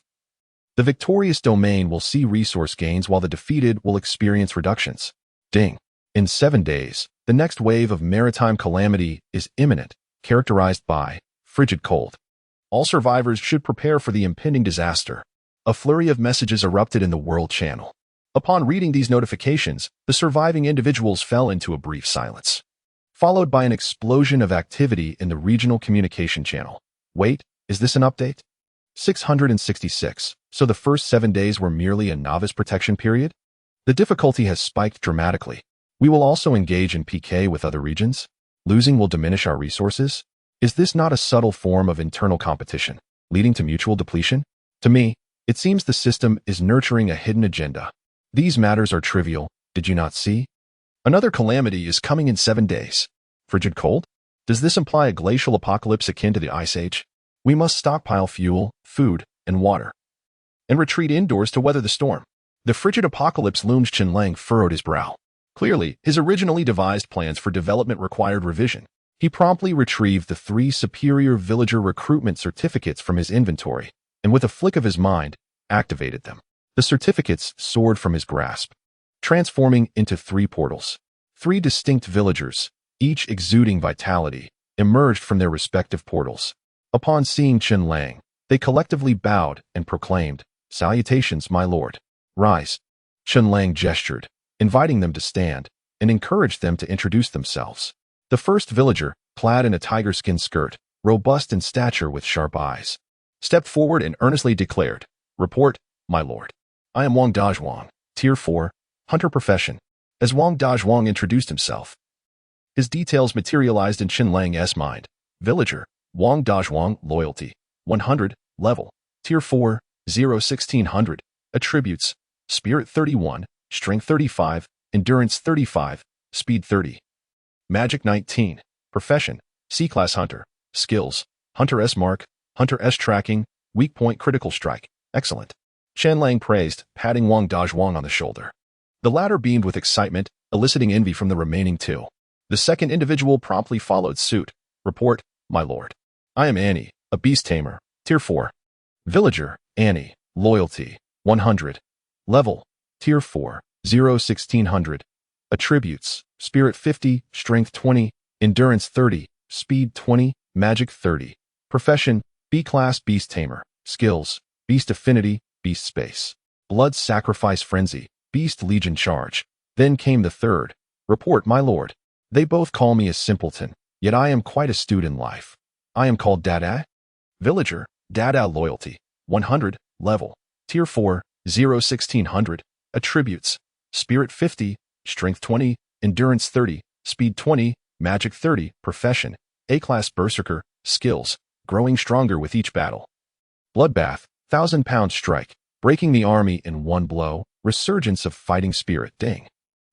The victorious domain will see resource gains while the defeated will experience reductions. Ding. In 7 days, the next wave of maritime calamity is imminent, characterized by frigid cold. All survivors should prepare for the impending disaster. A flurry of messages erupted in the World Channel. Upon reading these notifications, the surviving individuals fell into a brief silence, followed by an explosion of activity in the regional communication channel. Wait, is this an update? 666. So the first 7 days were merely a novice protection period? The difficulty has spiked dramatically. We will also engage in PK with other regions. Losing will diminish our resources. Is this not a subtle form of internal competition, leading to mutual depletion? To me, it seems the system is nurturing a hidden agenda. These matters are trivial, did you not see? Another calamity is coming in 7 days. Frigid cold? Does this imply a glacial apocalypse akin to the Ice Age? We must stockpile fuel, food, and water, and retreat indoors to weather the storm. The frigid apocalypse looms. Chen Lang furrowed his brow. Clearly, his originally devised plans for development required revision. He promptly retrieved the 3 superior villager recruitment certificates from his inventory, and with a flick of his mind, activated them. The certificates soared from his grasp, transforming into 3 portals. 3 distinct villagers, each exuding vitality, emerged from their respective portals. Upon seeing Chen Lang, they collectively bowed and proclaimed, "Salutations, my lord. Rise." Chen Lang gestured, inviting them to stand, and encouraged them to introduce themselves. The first villager, clad in a tiger skin skirt, robust in stature with sharp eyes, stepped forward and earnestly declared, "Report, my lord. I am Wang Dazhuang, Tier 4, Hunter Profession." As Wang Dazhuang introduced himself, his details materialized in Chen Lang's mind. Villager, Wang Dazhuang, Loyalty, 100, Level, Tier 4, 1600, Attributes, Spirit 31, Strength 35, Endurance 35, Speed 30. Magic 19, Profession, C-Class Hunter, Skills, Hunter S Mark, Hunter S Tracking, Weak Point Critical Strike, Excellent. Chen Lang praised, patting Wang Dazhuang on the shoulder. The latter beamed with excitement, eliciting envy from the remaining 2. The second individual promptly followed suit. "Report, my lord. I am Annie, a beast tamer, Tier 4. Villager, Annie, Loyalty, 100. Level, Tier 4, 1600. Attributes, Spirit 50, Strength 20, Endurance 30, Speed 20, Magic 30. Profession, B-Class Beast Tamer. Skills, Beast Affinity, Beast Space. Blood Sacrifice Frenzy, Beast Legion Charge." Then came the third. "Report, my lord. They both call me a simpleton, yet I am quite astute in life. I am called Dada." Villager, Dada, Loyalty, 100, Level, Tier 4, 1600. Attributes, Spirit 50, Strength 20, Endurance 30, Speed 20, Magic 30. Profession, A-Class Berserker. Skills, growing stronger with each battle. Bloodbath, 1,000-pound strike, breaking the army in one blow. Resurgence of fighting spirit. Ding.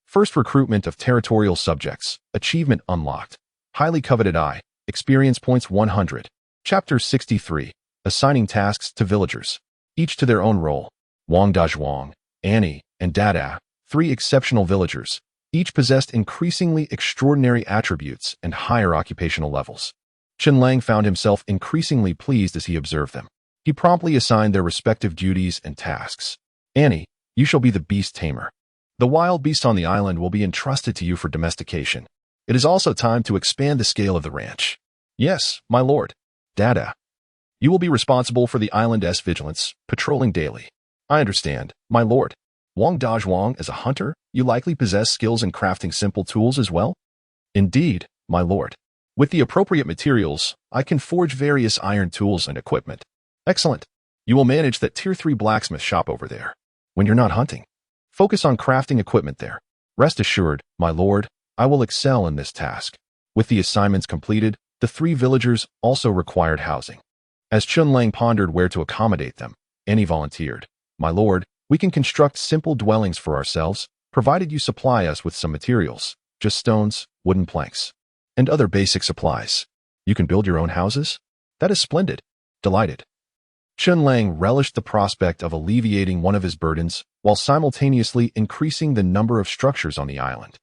First recruitment of territorial subjects. Achievement unlocked. Highly coveted eye. Experience points 100. Chapter 63. Assigning tasks to villagers, each to their own role. Wang Dazhuang, Annie, and Dada, 3 exceptional villagers, each possessed increasingly extraordinary attributes and higher occupational levels. Chen Lang found himself increasingly pleased as he observed them. He promptly assigned their respective duties and tasks. "Annie, you shall be the beast tamer. The wild beasts on the island will be entrusted to you for domestication. It is also time to expand the scale of the ranch." "Yes, my lord." "Dada, you will be responsible for the island's vigilance, patrolling daily." "I understand, my lord." "Wang Dazhuang, as a hunter, you likely possess skills in crafting simple tools as well?" "Indeed, my lord. With the appropriate materials, I can forge various iron tools and equipment." "Excellent. You will manage that Tier 3 blacksmith shop over there. When you're not hunting, focus on crafting equipment there. Rest assured, my lord, I will excel in this task." With the assignments completed, the 3 villagers also required housing. As Chen Lang pondered where to accommodate them, Annie volunteered, "My lord, we can construct simple dwellings for ourselves, provided you supply us with some materials, just stones, wooden planks, and other basic supplies. You can build your own houses? That is splendid." Delighted. Chen Lang relished the prospect of alleviating one of his burdens while simultaneously increasing the number of structures on the island.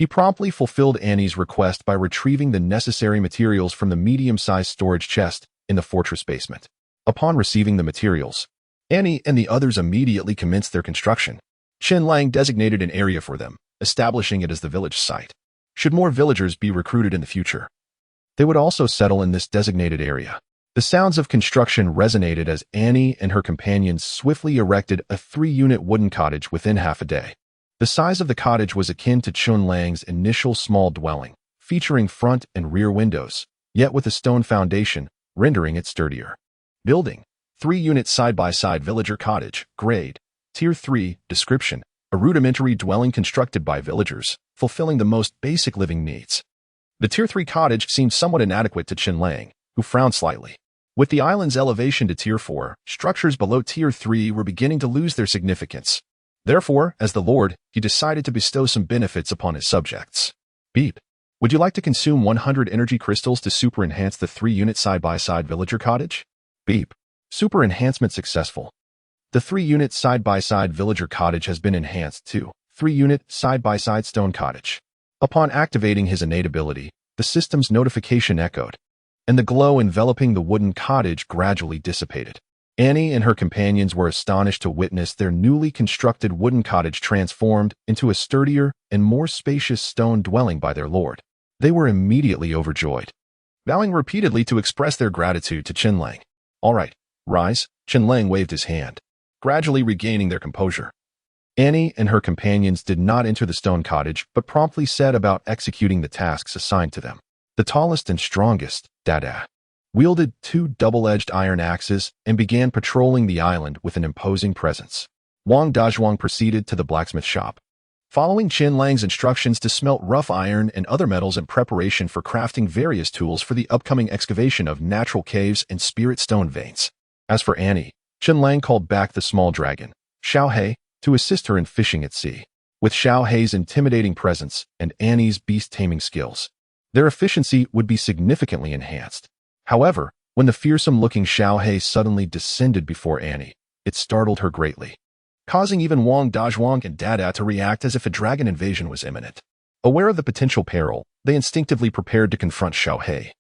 He promptly fulfilled Annie's request by retrieving the necessary materials from the medium-sized storage chest in the fortress basement. Upon receiving the materials, Annie and the others immediately commenced their construction. Chen Lang designated an area for them, establishing it as the village site. Should more villagers be recruited in the future, they would also settle in this designated area. The sounds of construction resonated as Annie and her companions swiftly erected a 3-unit wooden cottage within half a day. The size of the cottage was akin to Chen Lang's initial small dwelling, featuring front and rear windows, yet with a stone foundation, rendering it sturdier. Building: 3-unit side-by-side villager cottage, grade, Tier 3, description, a rudimentary dwelling constructed by villagers, fulfilling the most basic living needs. The Tier 3 cottage seemed somewhat inadequate to Chen Lang, who frowned slightly. With the island's elevation to Tier 4, structures below Tier 3 were beginning to lose their significance. Therefore, as the Lord, he decided to bestow some benefits upon his subjects. Beep. Would you like to consume 100 energy crystals to super enhance the 3-unit side-by-side villager cottage? Beep. Super enhancement successful. The 3-unit side-by-side villager cottage has been enhanced to 3-unit side-by-side stone cottage. Upon activating his innate ability, the system's notification echoed, and the glow enveloping the wooden cottage gradually dissipated. Annie and her companions were astonished to witness their newly constructed wooden cottage transformed into a sturdier and more spacious stone dwelling by their lord. They were immediately overjoyed, bowing repeatedly to express their gratitude to Chen Lang. "All right, rise." Chen Lang waved his hand, gradually regaining their composure. Annie and her companions did not enter the stone cottage, but promptly set about executing the tasks assigned to them. The tallest and strongest, Dada, wielded 2 double-edged iron axes and began patrolling the island with an imposing presence. Wang Dazhuang proceeded to the blacksmith shop, following Chen Lang's instructions to smelt rough iron and other metals in preparation for crafting various tools for the upcoming excavation of natural caves and spirit stone veins. As for Annie, Chen Lang called back the small dragon, Xiao He, to assist her in fishing at sea. With Xiao He's intimidating presence and Annie's beast-taming skills, their efficiency would be significantly enhanced. However, when the fearsome-looking Xiao He suddenly descended before Annie, it startled her greatly, causing even Wang Dazhuang and Dada to react as if a dragon invasion was imminent. Aware of the potential peril, they instinctively prepared to confront Xiao He.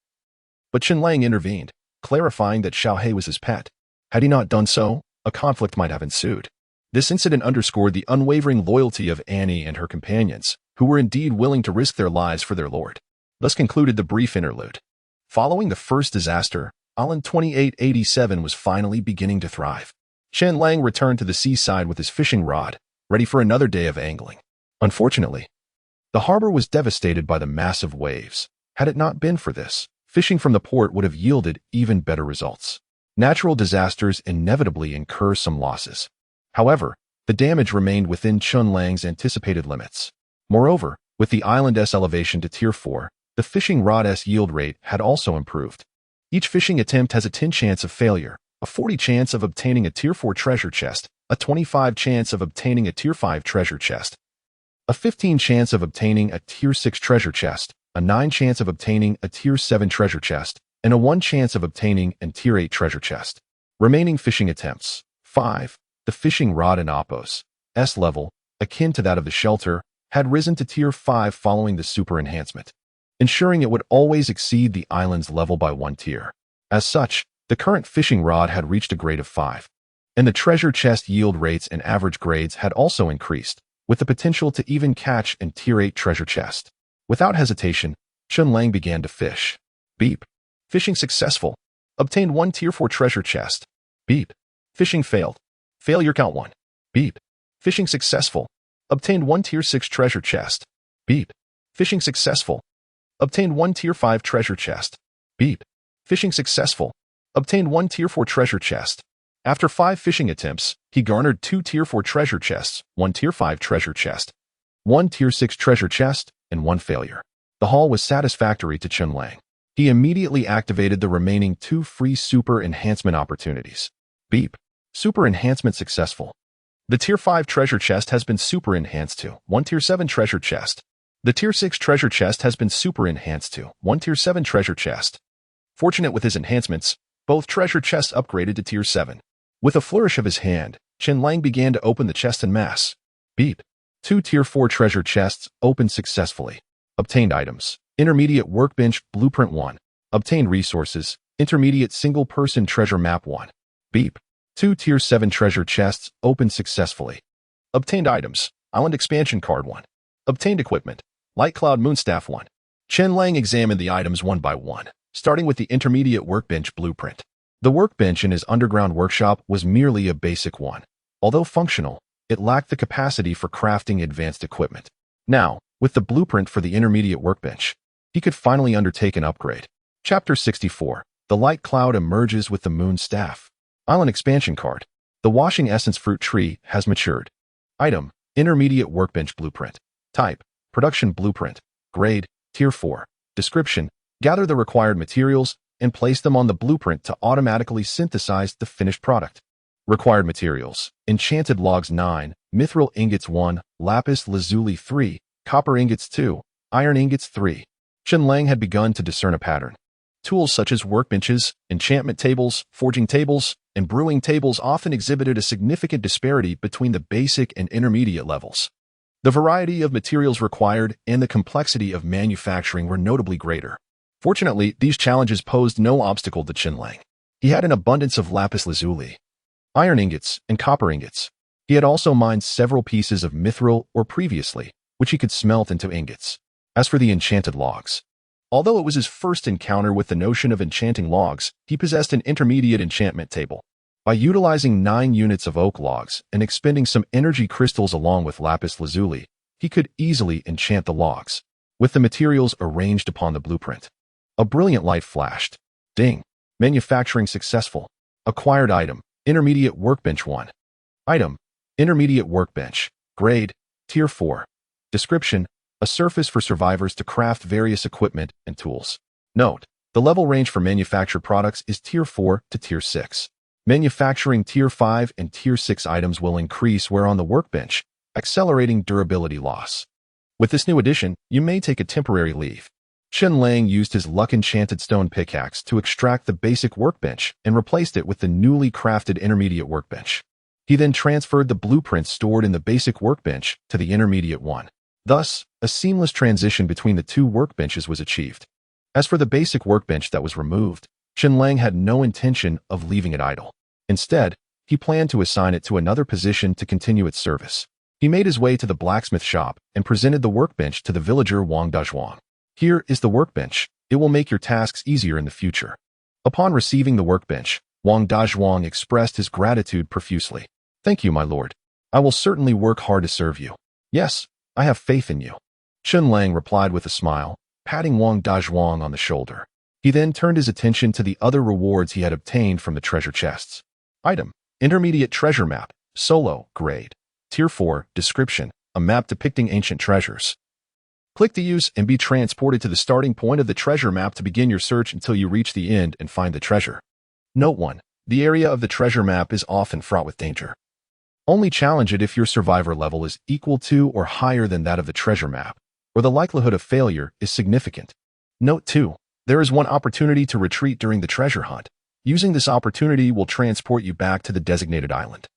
But Chen Lang intervened, clarifying that Xiao He was his pet. Had he not done so, a conflict might have ensued. This incident underscored the unwavering loyalty of Annie and her companions, who were indeed willing to risk their lives for their lord. Thus concluded the brief interlude. Following the first disaster, Island 2887 was finally beginning to thrive. Chen Lang returned to the seaside with his fishing rod, ready for another day of angling. Unfortunately, the harbor was devastated by the massive waves. Had it not been for this, fishing from the port would have yielded even better results. Natural disasters inevitably incur some losses. However, the damage remained within Chen Lang's anticipated limits. Moreover, with the island's elevation to Tier 4, the fishing rod's yield rate had also improved. Each fishing attempt has a 10 chance of failure, a 40 chance of obtaining a Tier 4 treasure chest, a 25 chance of obtaining a Tier 5 treasure chest, a 15 chance of obtaining a Tier 6 treasure chest, a 9 chance of obtaining a Tier 7 treasure chest, and a 1 chance of obtaining a Tier 8 treasure chest. Remaining fishing attempts. 5. The fishing rod in Oppo's S level, akin to that of the shelter, had risen to Tier 5 following the super enhancement, ensuring it would always exceed the island's level by 1 tier. As such, the current fishing rod had reached a grade of 5, and the treasure chest yield rates and average grades had also increased, with the potential to even catch a Tier 8 treasure chest. Without hesitation, Chen Lang began to fish. Beep. Fishing successful. Obtained 1 Tier 4 treasure chest. Beep. Fishing failed. Failure count 1. Beep. Fishing successful. Obtained 1 Tier 6 treasure chest. Beep. Fishing successful. Obtained 1 Tier 5 treasure chest. Beep. Fishing successful. Obtained 1 Tier 4 treasure chest. After 5 fishing attempts, he garnered 2 Tier 4 treasure chests, 1 Tier 5 treasure chest, 1 Tier 6 treasure chest, and 1 failure. The haul was satisfactory to Chen Lang. He immediately activated the remaining 2 free super enhancement opportunities. Beep. Super enhancement successful. The Tier 5 treasure chest has been super enhanced to 1 Tier 7 treasure chest. The Tier 6 treasure chest has been super enhanced to 1 Tier 7 treasure chest. Fortunate with his enhancements, both treasure chests upgraded to Tier 7. With a flourish of his hand, Chen Lang began to open the chest en masse. Beep. 2 Tier 4 treasure chests opened successfully. Obtained items. Intermediate workbench blueprint 1. Obtained resources. Intermediate single-person treasure map 1. Beep. 2 Tier 7 treasure chests opened successfully. Obtained items. Island expansion card 1. Obtained equipment. Light Cloud Moonstaff 1. Chen Lang examined the items one by one, starting with the intermediate workbench blueprint. The workbench in his underground workshop was merely a basic one. Although functional, it lacked the capacity for crafting advanced equipment. Now, with the blueprint for the intermediate workbench, he could finally undertake an upgrade. Chapter 64. The Light Cloud emerges with the Moon Staff. Island expansion card. The Washing Essence Fruit Tree has matured. Item. Intermediate workbench blueprint. Type. Production blueprint. Grade. Tier 4. Description. Gather the required materials and place them on the blueprint to automatically synthesize the finished product. Required materials. Enchanted logs 9, mithril ingots 1, lapis lazuli 3, copper ingots 2, iron ingots 3. Chen Lang had begun to discern a pattern. Tools such as workbenches, enchantment tables, forging tables, and brewing tables often exhibited a significant disparity between the basic and intermediate levels. The variety of materials required and the complexity of manufacturing were notably greater. Fortunately, these challenges posed no obstacle to Chen Lang. He had an abundance of lapis lazuli, iron ingots, and copper ingots. He had also mined several pieces of mithril or previously, which he could smelt into ingots. As for the enchanted logs, although it was his first encounter with the notion of enchanting logs, he possessed an intermediate enchantment table. By utilizing 9 units of oak logs and expending some energy crystals along with lapis lazuli, he could easily enchant the logs, with the materials arranged upon the blueprint. A brilliant light flashed. Ding. Manufacturing successful. Acquired item. Intermediate workbench 1. Item. Intermediate workbench. Grade. Tier 4. Description. A surface for survivors to craft various equipment and tools. Note. The level range for manufactured products is Tier 4 to Tier 6. Manufacturing Tier 5 and Tier 6 items will increase where on the workbench, accelerating durability loss. With this new addition, you may take a temporary leave. Chen Lang used his luck-enchanted stone pickaxe to extract the basic workbench and replaced it with the newly crafted intermediate workbench. He then transferred the blueprints stored in the basic workbench to the intermediate one. Thus, a seamless transition between the two workbenches was achieved. As for the basic workbench that was removed, Chen Lang had no intention of leaving it idle. Instead, he planned to assign it to another position to continue its service. He made his way to the blacksmith shop and presented the workbench to the villager Wang Dazhuang. Here is the workbench. It will make your tasks easier in the future. Upon receiving the workbench, Wang Dazhuang expressed his gratitude profusely. Thank you, my lord. I will certainly work hard to serve you. Yes, I have faith in you. Chen Lang replied with a smile, patting Wang Dazhuang on the shoulder. He then turned his attention to the other rewards he had obtained from the treasure chests. Item. Intermediate treasure map. Solo. Grade. Tier 4. Description. A map depicting ancient treasures. Click to use and be transported to the starting point of the treasure map to begin your search until you reach the end and find the treasure. Note 1. The area of the treasure map is often fraught with danger. Only challenge it if your survivor level is equal to or higher than that of the treasure map, or the likelihood of failure is significant. Note 2. There is one opportunity to retreat during the treasure hunt. Using this opportunity will transport you back to the designated island.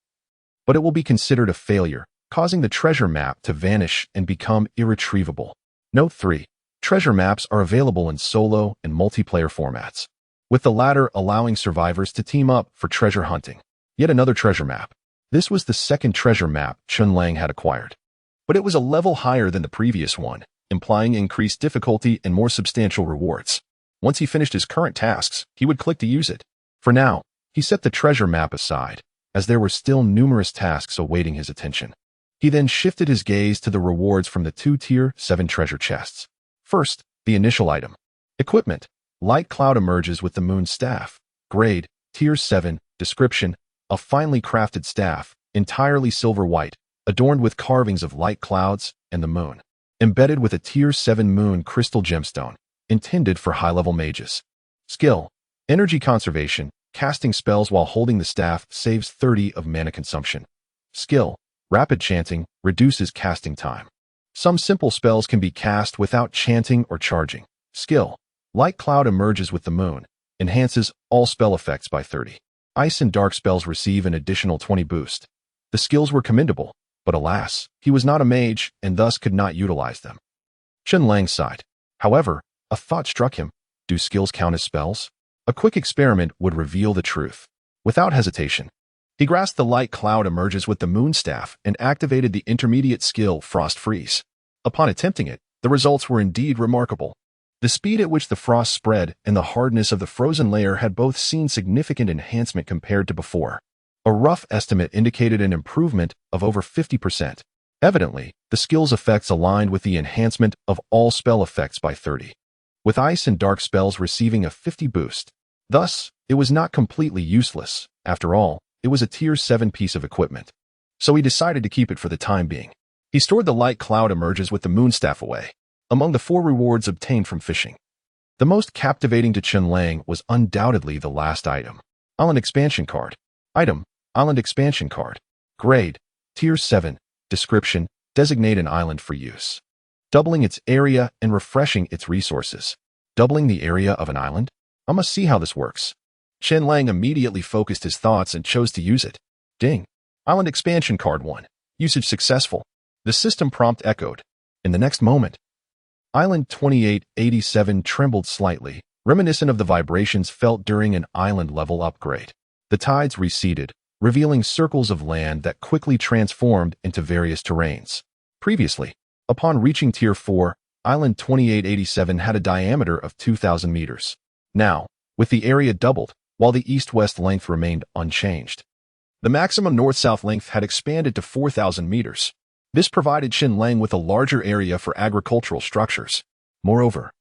But it will be considered a failure, causing the treasure map to vanish and become irretrievable. Note 3. Treasure maps are available in solo and multiplayer formats, with the latter allowing survivors to team up for treasure hunting. Yet another treasure map. This was the second treasure map Chen Lang had acquired. But it was a level higher than the previous one, implying increased difficulty and more substantial rewards. Once he finished his current tasks, he would click to use it. For now, he set the treasure map aside, as there were still numerous tasks awaiting his attention. He then shifted his gaze to the rewards from the 2 Tier 7 treasure chests. First, the initial item. Equipment. Light Cloud emerges with the Moon Staff. Grade. Tier 7. Description. A finely crafted staff, entirely silver white, adorned with carvings of light clouds and the moon. Embedded with a Tier 7 moon crystal gemstone, intended for high-level mages. Skill. Energy conservation. Casting spells while holding the staff saves 30 of mana consumption. Skill. Rapid chanting reduces casting time. Some simple spells can be cast without chanting or charging. Skill. Light Cloud emerges with the moon, enhances all spell effects by 30. Ice and dark spells receive an additional 20 boost. The skills were commendable, But alas, he was not a mage and thus could not utilize them. Chen Lang sighed. However, a thought struck him. Do skills count as spells? A quick experiment would reveal the truth. Without hesitation, he grasped the light cloud emerges with the moonstaff and activated the intermediate skill Frost Freeze. Upon attempting it, the results were indeed remarkable. The speed at which the frost spread and the hardness of the frozen layer had both seen significant enhancement compared to before. A rough estimate indicated an improvement of over 50%. Evidently, the skill's effects aligned with the enhancement of all spell effects by 30, with ice and dark spells receiving a 50 boost. Thus, it was not completely useless. After all, it was a tier 7 piece of equipment. So he decided to keep it for the time being. He stored the light cloud emerges with the moonstaff away. Among the 4 rewards obtained from fishing, the most captivating to Chen Lang was undoubtedly the last item. Island Expansion Card. Item, Island Expansion Card. Grade, Tier 7. Description, designate an island for use. Doubling its area and refreshing its resources. Doubling the area of an island? I must see how this works. Chen Lang immediately focused his thoughts and chose to use it. Ding. Island Expansion Card 1. Usage successful. The system prompt echoed. In the next moment, Island 2887 trembled slightly, reminiscent of the vibrations felt during an island level upgrade. The tides receded, revealing circles of land that quickly transformed into various terrains. Previously, upon reaching Tier 4, Island 2887 had a diameter of 2,000 meters. Now, with the area doubled, while the east-west length remained unchanged, the maximum north-south length had expanded to 4,000 meters. This provided Chen Lang with a larger area for agricultural structures. Moreover,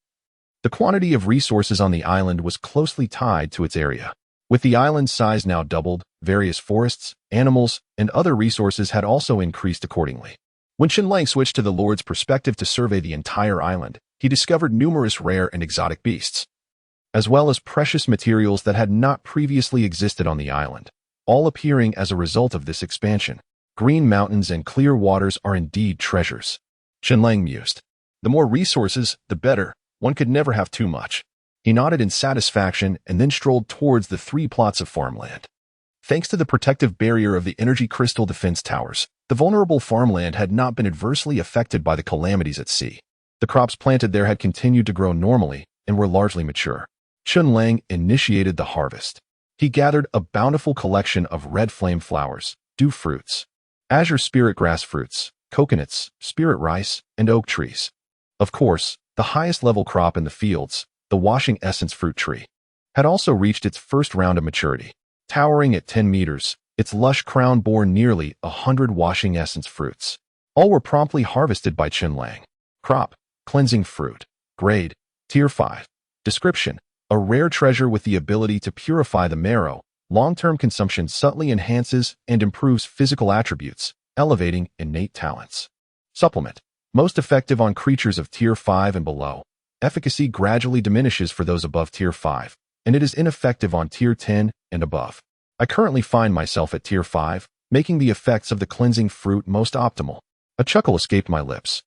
the quantity of resources on the island was closely tied to its area. With the island's size now doubled, various forests, animals, and other resources had also increased accordingly. When Chen Lang switched to the Lord's perspective to survey the entire island, he discovered numerous rare and exotic beasts, as well as precious materials that had not previously existed on the island, all appearing as a result of this expansion. Green mountains and clear waters are indeed treasures. Chen Lang mused. The more resources, the better. One could never have too much. He nodded in satisfaction and then strolled towards the 3 plots of farmland. Thanks to the protective barrier of the energy crystal defense towers, the vulnerable farmland had not been adversely affected by the calamities at sea. The crops planted there had continued to grow normally and were largely mature. Chen Lang initiated the harvest. He gathered a bountiful collection of red flame flowers, dew fruits, azure spirit grass fruits, coconuts, spirit rice, and oak trees. Of course, the highest level crop in the fields, the washing essence fruit tree, had also reached its first round of maturity. Towering at 10 meters, its lush crown bore nearly 100 washing essence fruits. All were promptly harvested by Chen Lang. Crop, cleansing fruit. Grade, Tier 5. Description, a rare treasure with the ability to purify the marrow. Long-term consumption subtly enhances and improves physical attributes, elevating innate talents. Supplement, most effective on creatures of Tier 5 and below. Efficacy gradually diminishes for those above Tier 5, and it is ineffective on Tier 10 and above. I currently find myself at Tier 5, making the effects of the cleansing fruit most optimal. A chuckle escaped my lips.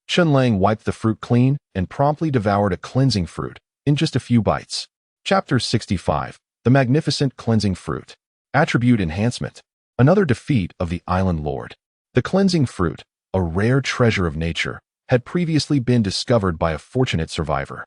Chen Lang wiped the fruit clean and promptly devoured a cleansing fruit in just a few bites. Chapter 65. The Magnificent Cleansing Fruit. Attribute Enhancement. Another defeat of the Island Lord. The cleansing fruit, a rare treasure of nature, had previously been discovered by a fortunate survivor,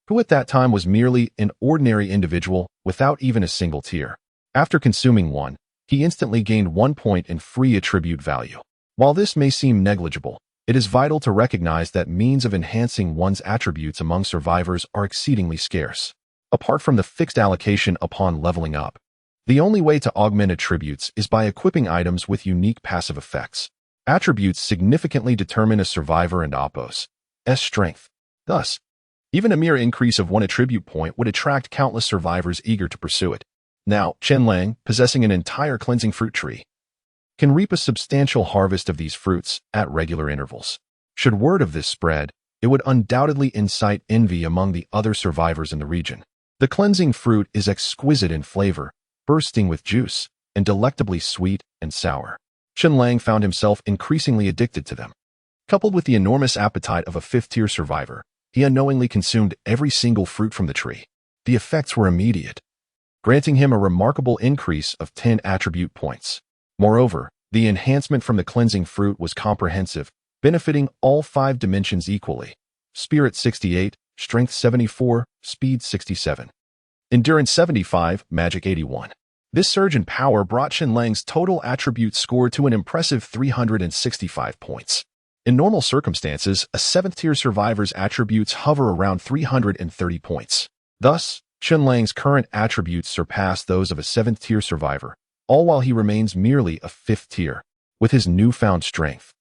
who at that time was merely an ordinary individual without even a single tier. After consuming one, he instantly gained 1 point in free attribute value. While this may seem negligible, it is vital to recognize that means of enhancing one's attributes among survivors are exceedingly scarce. Apart from the fixed allocation upon leveling up, the only way to augment attributes is by equipping items with unique passive effects. Attributes significantly determine a survivor and oppo's strength. Thus, even a mere increase of 1 attribute point would attract countless survivors eager to pursue it. Now, Chen Lang, possessing an entire cleansing fruit tree, can reap a substantial harvest of these fruits at regular intervals. Should word of this spread, it would undoubtedly incite envy among the other survivors in the region. The cleansing fruit is exquisite in flavor, bursting with juice, and delectably sweet and sour. Chen Lang found himself increasingly addicted to them. Coupled with the enormous appetite of a 5th-tier survivor, he unknowingly consumed every single fruit from the tree. The effects were immediate, granting him a remarkable increase of 10 attribute points. Moreover, The enhancement from the cleansing fruit was comprehensive, benefiting all 5 dimensions equally. Spirit 68, Strength 74, Speed 67. Endurance 75, Magic 81. This surge in power brought Chen Lang's total attribute score to an impressive 365 points. In normal circumstances, a 7th-tier survivor's attributes hover around 330 points. Thus, Chen Lang's current attributes surpass those of a 7th-tier survivor, all while he remains merely a 5th tier. With his newfound strength,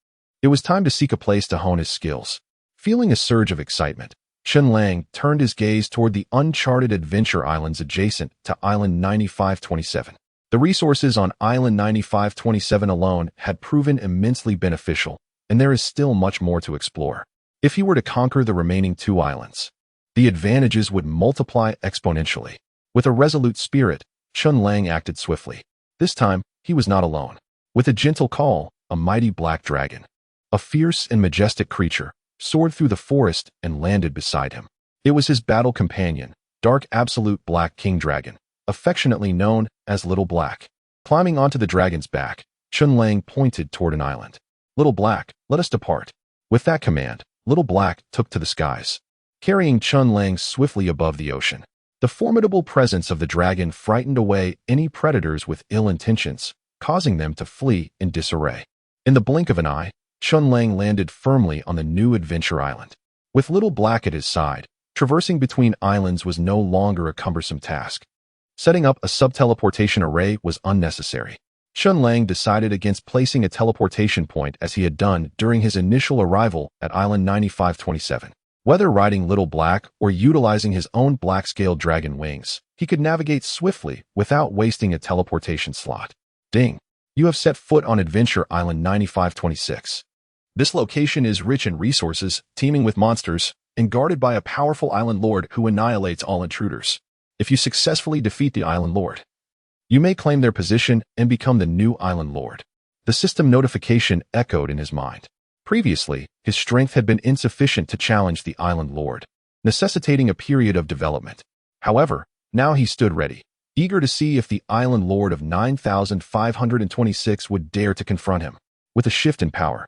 it was time to seek a place to hone his skills. Feeling a surge of excitement, Chen Lang turned his gaze toward the uncharted adventure islands adjacent to Island 9527. The resources on Island 9527 alone had proven immensely beneficial, and there is still much more to explore. If he were to conquer the remaining 2 islands, the advantages would multiply exponentially. With a resolute spirit, Chen Lang acted swiftly. This time, he was not alone. With a gentle call, a mighty black dragon, a fierce and majestic creature, soared through the forest and landed beside him. It was his battle companion, Dark Absolute Black King Dragon, affectionately known as Little Black. Climbing onto the dragon's back, Chen Lang pointed toward an island. "Little Black, let us depart." With that command, Little Black took to the skies, carrying Chen Lang swiftly above the ocean. The formidable presence of the dragon frightened away any predators with ill intentions, causing them to flee in disarray. In the blink of an eye, Chen Lang landed firmly on the new adventure island. With Little Black at his side, traversing between islands was no longer a cumbersome task. Setting up a sub-teleportation array was unnecessary. Chen Lang decided against placing a teleportation point as he had done during his initial arrival at Island 9527. Whether riding Little Black or utilizing his own black-scaled dragon wings, he could navigate swiftly without wasting a teleportation slot. Ding! You have set foot on Adventure Island 9526. This location is rich in resources, teeming with monsters, and guarded by a powerful island lord who annihilates all intruders. If you successfully defeat the island lord, you may claim their position and become the new island lord. The system notification echoed in his mind. Previously, his strength had been insufficient to challenge the island lord, necessitating a period of development. However, now he stood ready, eager to see if the island lord of 9526 would dare to confront him. With a shift in power,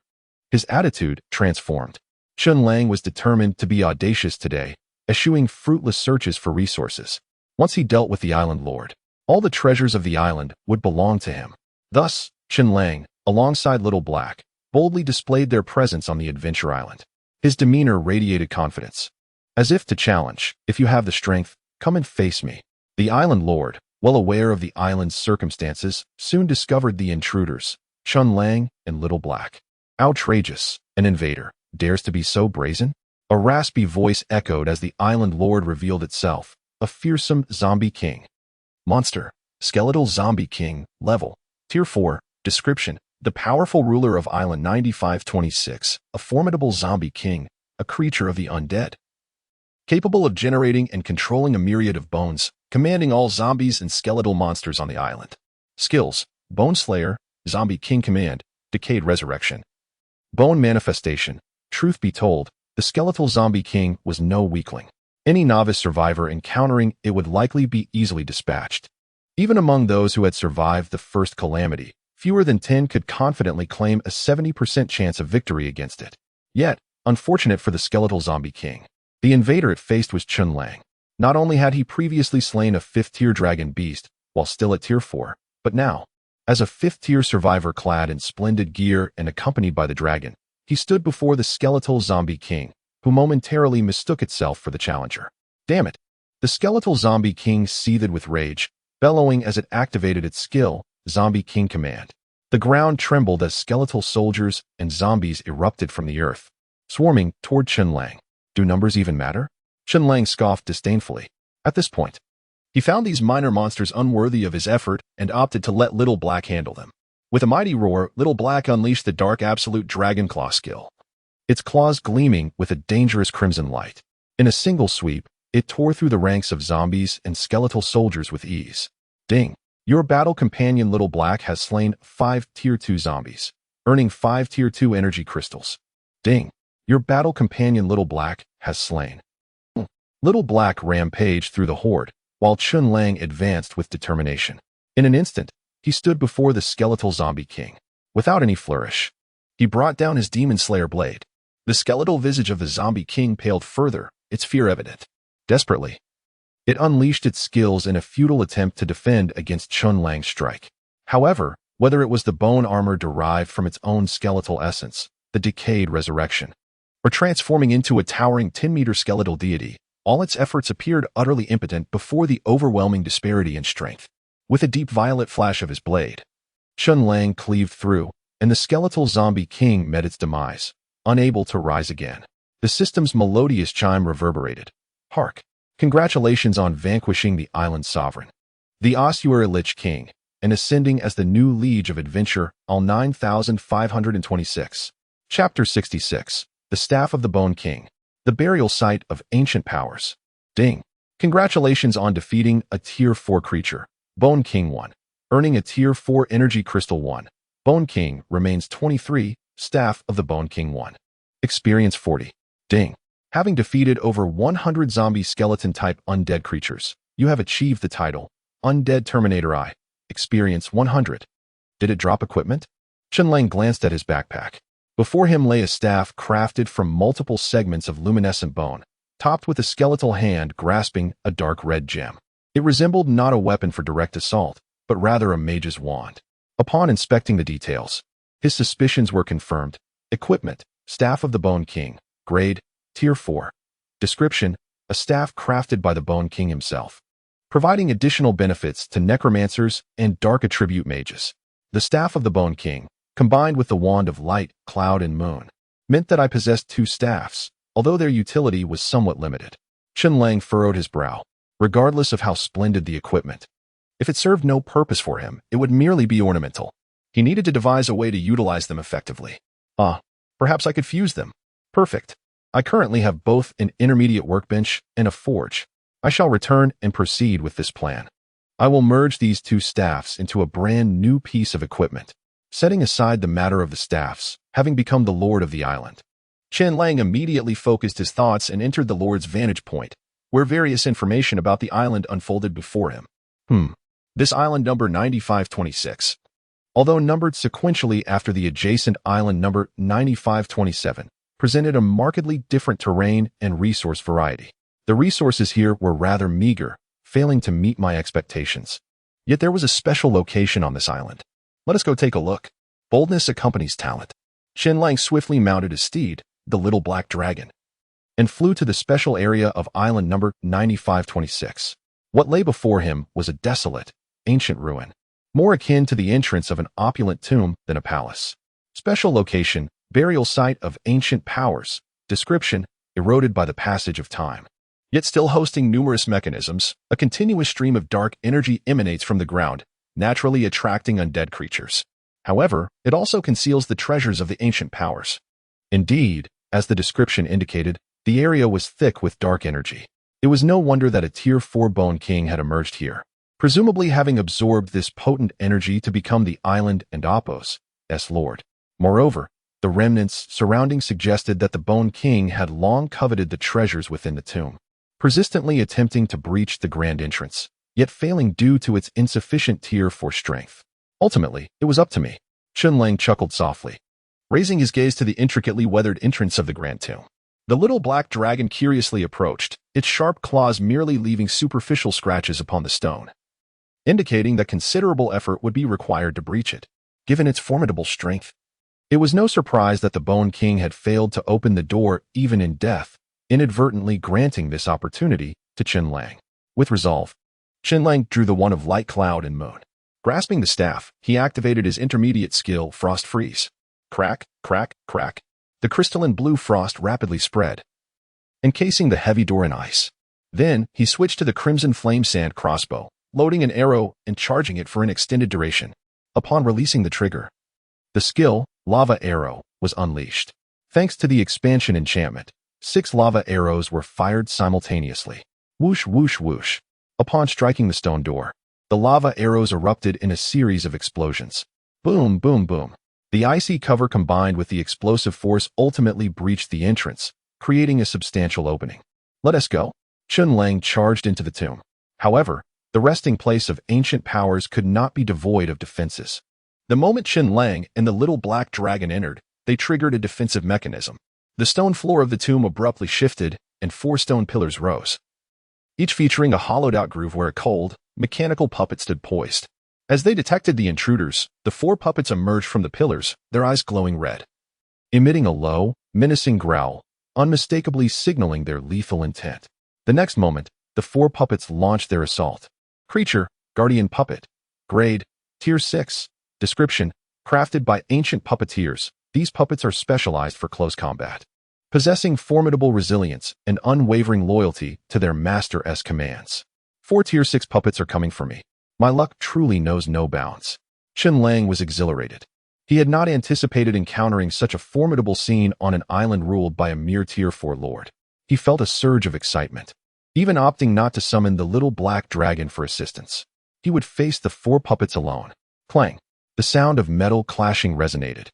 his attitude transformed. Chen Lang was determined to be audacious today, eschewing fruitless searches for resources. Once he dealt with the island lord, all the treasures of the island would belong to him. Thus, Chen Lang, alongside Little Black, boldly displayed their presence on the adventure island. His demeanor radiated confidence, as if to challenge, "If you have the strength, come and face me." The island lord, well aware of the island's circumstances, soon discovered the intruders, Chen Lang and Little Black. "Outrageous, an invader dares to be so brazen?" A raspy voice echoed as the island lord revealed itself, a fearsome zombie king. Monster, skeletal zombie king, level, tier 4, description, the powerful ruler of Island 9526, a formidable zombie king, a creature of the undead. Capable of generating and controlling a myriad of bones, commanding all zombies and skeletal monsters on the island. Skills, Bone Slayer, Zombie King Command, Decayed Resurrection. Bone Manifestation. Truth be told, the skeletal zombie king was no weakling. Any novice survivor encountering it would likely be easily dispatched. Even among those who had survived the first calamity, fewer than 10 could confidently claim a 70% chance of victory against it. Yet, unfortunate for the skeletal zombie king, the invader it faced was Chen Lang. Not only had he previously slain a 5th-tier dragon beast while still at tier 4, but now, as a 5th-tier survivor clad in splendid gear and accompanied by the dragon, he stood before the skeletal zombie king, who momentarily mistook itself for the challenger. Damn it! The skeletal zombie king seethed with rage, bellowing as it activated its skill, Zombie King Command. The ground trembled as skeletal soldiers and zombies erupted from the earth, swarming toward Chen Lang. Do numbers even matter? Chen Lang scoffed disdainfully. At this point, he found these minor monsters unworthy of his effort and opted to let Little Black handle them. With a mighty roar, Little Black unleashed the Dark Absolute Dragon Claw skill, its claws gleaming with a dangerous crimson light. In a single sweep, it tore through the ranks of zombies and skeletal soldiers with ease. Ding! Your battle companion Little Black has slain 5 tier 2 zombies, earning 5 tier 2 energy crystals. Ding! Your battle companion Little Black has slain. Little Black rampaged through the horde, while Chen Lang advanced with determination. In an instant, he stood before the skeletal zombie king. Without any flourish, he brought down his demon slayer blade. The skeletal visage of the zombie king paled further, its fear evident. Desperately, it unleashed its skills in a futile attempt to defend against Chen Lang's strike. However, whether it was the bone armor derived from its own skeletal essence, the decayed resurrection, or transforming into a towering 10-meter skeletal deity, all its efforts appeared utterly impotent before the overwhelming disparity in strength. With a deep violet flash of his blade, Chen Lang cleaved through, and the skeletal zombie king met its demise, unable to rise again. The system's melodious chime reverberated. Hark! Congratulations on vanquishing the island's sovereign, the Ossuary Lich King, and ascending as the new Liege of Adventure, all 9526. Chapter 66. The Staff of the Bone King. The Burial Site of Ancient Powers. Ding! Congratulations on defeating a Tier 4 creature, Bone King 1, earning a Tier 4 Energy Crystal 1. Bone King remains 23, Staff of the Bone King 1. Experience 40. Ding! Having defeated over 100 zombie skeleton-type undead creatures, you have achieved the title, Undead Terminator I. Experience 100. Did it drop equipment? Chen Lang glanced at his backpack. Before him lay a staff crafted from multiple segments of luminescent bone, topped with a skeletal hand grasping a dark red gem. It resembled not a weapon for direct assault, but rather a mage's wand. Upon inspecting the details, his suspicions were confirmed. Equipment, Staff of the Bone King. Grade, Tier 4. Description, a staff crafted by the Bone King himself, providing additional benefits to necromancers and dark attribute mages. The Staff of the Bone King, combined with the Wand of Light, Cloud, and Moon, meant that I possessed two staffs, although their utility was somewhat limited. Chen Lang furrowed his brow. Regardless of how splendid the equipment, if it served no purpose for him, it would merely be ornamental. He needed to devise a way to utilize them effectively. Perhaps I could fuse them. Perfect. I currently have both an intermediate workbench and a forge. I shall return and proceed with this plan. I will merge these two staffs into a brand new piece of equipment, setting aside the matter of the staffs, having become the lord of the island. Chen Lang immediately focused his thoughts and entered the lord's vantage point, where various information about the island unfolded before him. This island number 9526, although numbered sequentially after the adjacent island number 9527, presented a markedly different terrain and resource variety. The resources here were rather meager, failing to meet my expectations. Yet there was a special location on this island. Let us go take a look. Boldness accompanies talent. Chen Lang swiftly mounted his steed, the little black dragon, and flew to the special area of island number 9526. What lay before him was a desolate, ancient ruin, more akin to the entrance of an opulent tomb than a palace. Special location, burial site of ancient powers. Description, eroded by the passage of time, yet still hosting numerous mechanisms. A continuous stream of dark energy emanates from the ground, naturally attracting undead creatures. However, it also conceals the treasures of the ancient powers. Indeed, as the description indicated, the area was thick with dark energy. It was no wonder that a Tier 4 Bone King had emerged here, presumably having absorbed this potent energy to become the island and Apos' lord. Moreover, the remnants surrounding suggested that the Bone King had long coveted the treasures within the tomb, persistently attempting to breach the grand entrance, yet failing due to its insufficient Tier 4 strength. Ultimately, it was up to me. Chen Lang chuckled softly, raising his gaze to the intricately weathered entrance of the grand tomb. The little black dragon curiously approached, its sharp claws merely leaving superficial scratches upon the stone, indicating that considerable effort would be required to breach it, given its formidable strength. It was no surprise that the Bone King had failed to open the door even in death, inadvertently granting this opportunity to Chen Lang. With resolve, Chen Lang drew the Wand of Light, Cloud, and Moon. Grasping the staff, he activated his intermediate skill, Frost Freeze. Crack, crack, crack. The crystalline blue frost rapidly spread, encasing the heavy door in ice. Then, he switched to the Crimson Flame Sand crossbow, loading an arrow and charging it for an extended duration. Upon releasing the trigger, the skill, Lava Arrow, was unleashed. Thanks to the expansion enchantment, 6 lava arrows were fired simultaneously. Whoosh, whoosh, whoosh. Upon striking the stone door, the lava arrows erupted in a series of explosions. Boom, boom, boom. The icy cover combined with the explosive force ultimately breached the entrance, creating a substantial opening. Let us go. Chen Lang charged into the tomb. However, the resting place of ancient powers could not be devoid of defenses. The moment Chen Lang and the little black dragon entered, they triggered a defensive mechanism. The stone floor of the tomb abruptly shifted, and 4 stone pillars rose, each featuring a hollowed-out groove where a cold, mechanical puppet stood poised. As they detected the intruders, the 4 puppets emerged from the pillars, their eyes glowing red, emitting a low, menacing growl, unmistakably signaling their lethal intent. The next moment, the 4 puppets launched their assault. Creature, Guardian Puppet. Grade, Tier 6. Description, crafted by ancient puppeteers, these puppets are specialized for close combat, possessing formidable resilience and unwavering loyalty to their master's commands. 4 Tier 6 puppets are coming for me. My luck truly knows no bounds. Chen Lang was exhilarated. He had not anticipated encountering such a formidable scene on an island ruled by a mere Tier 4 lord. He felt a surge of excitement, even opting not to summon the little black dragon for assistance. He would face the 4 puppets alone. Clang! The sound of metal clashing resonated.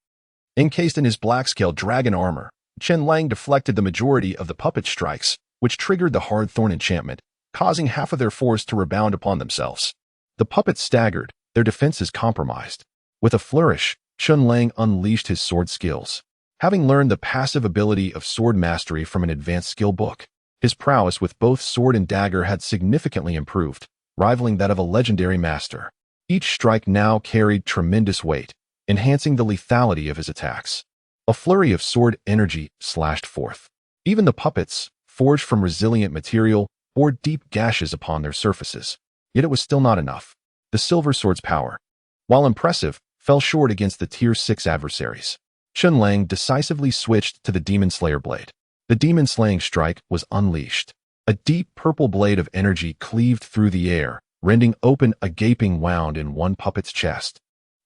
Encased in his black-scaled dragon armor, Chen Lang deflected the majority of the puppet strikes, which triggered the hard thorn enchantment, causing half of their force to rebound upon themselves. The puppets staggered, their defenses compromised. With a flourish, Chen Lang unleashed his sword skills. Having learned the passive ability of sword mastery from an advanced skill book, his prowess with both sword and dagger had significantly improved, rivaling that of a legendary master. Each strike now carried tremendous weight, enhancing the lethality of his attacks. A flurry of sword energy slashed forth. Even the puppets, forged from resilient material, bore deep gashes upon their surfaces. Yet it was still not enough. The silver sword's power, while impressive, fell short against the Tier 6 adversaries. Chen Lang decisively switched to the Demon Slayer blade. The demon-slaying strike was unleashed. A deep purple blade of energy cleaved through the air, rending open a gaping wound in one puppet's chest.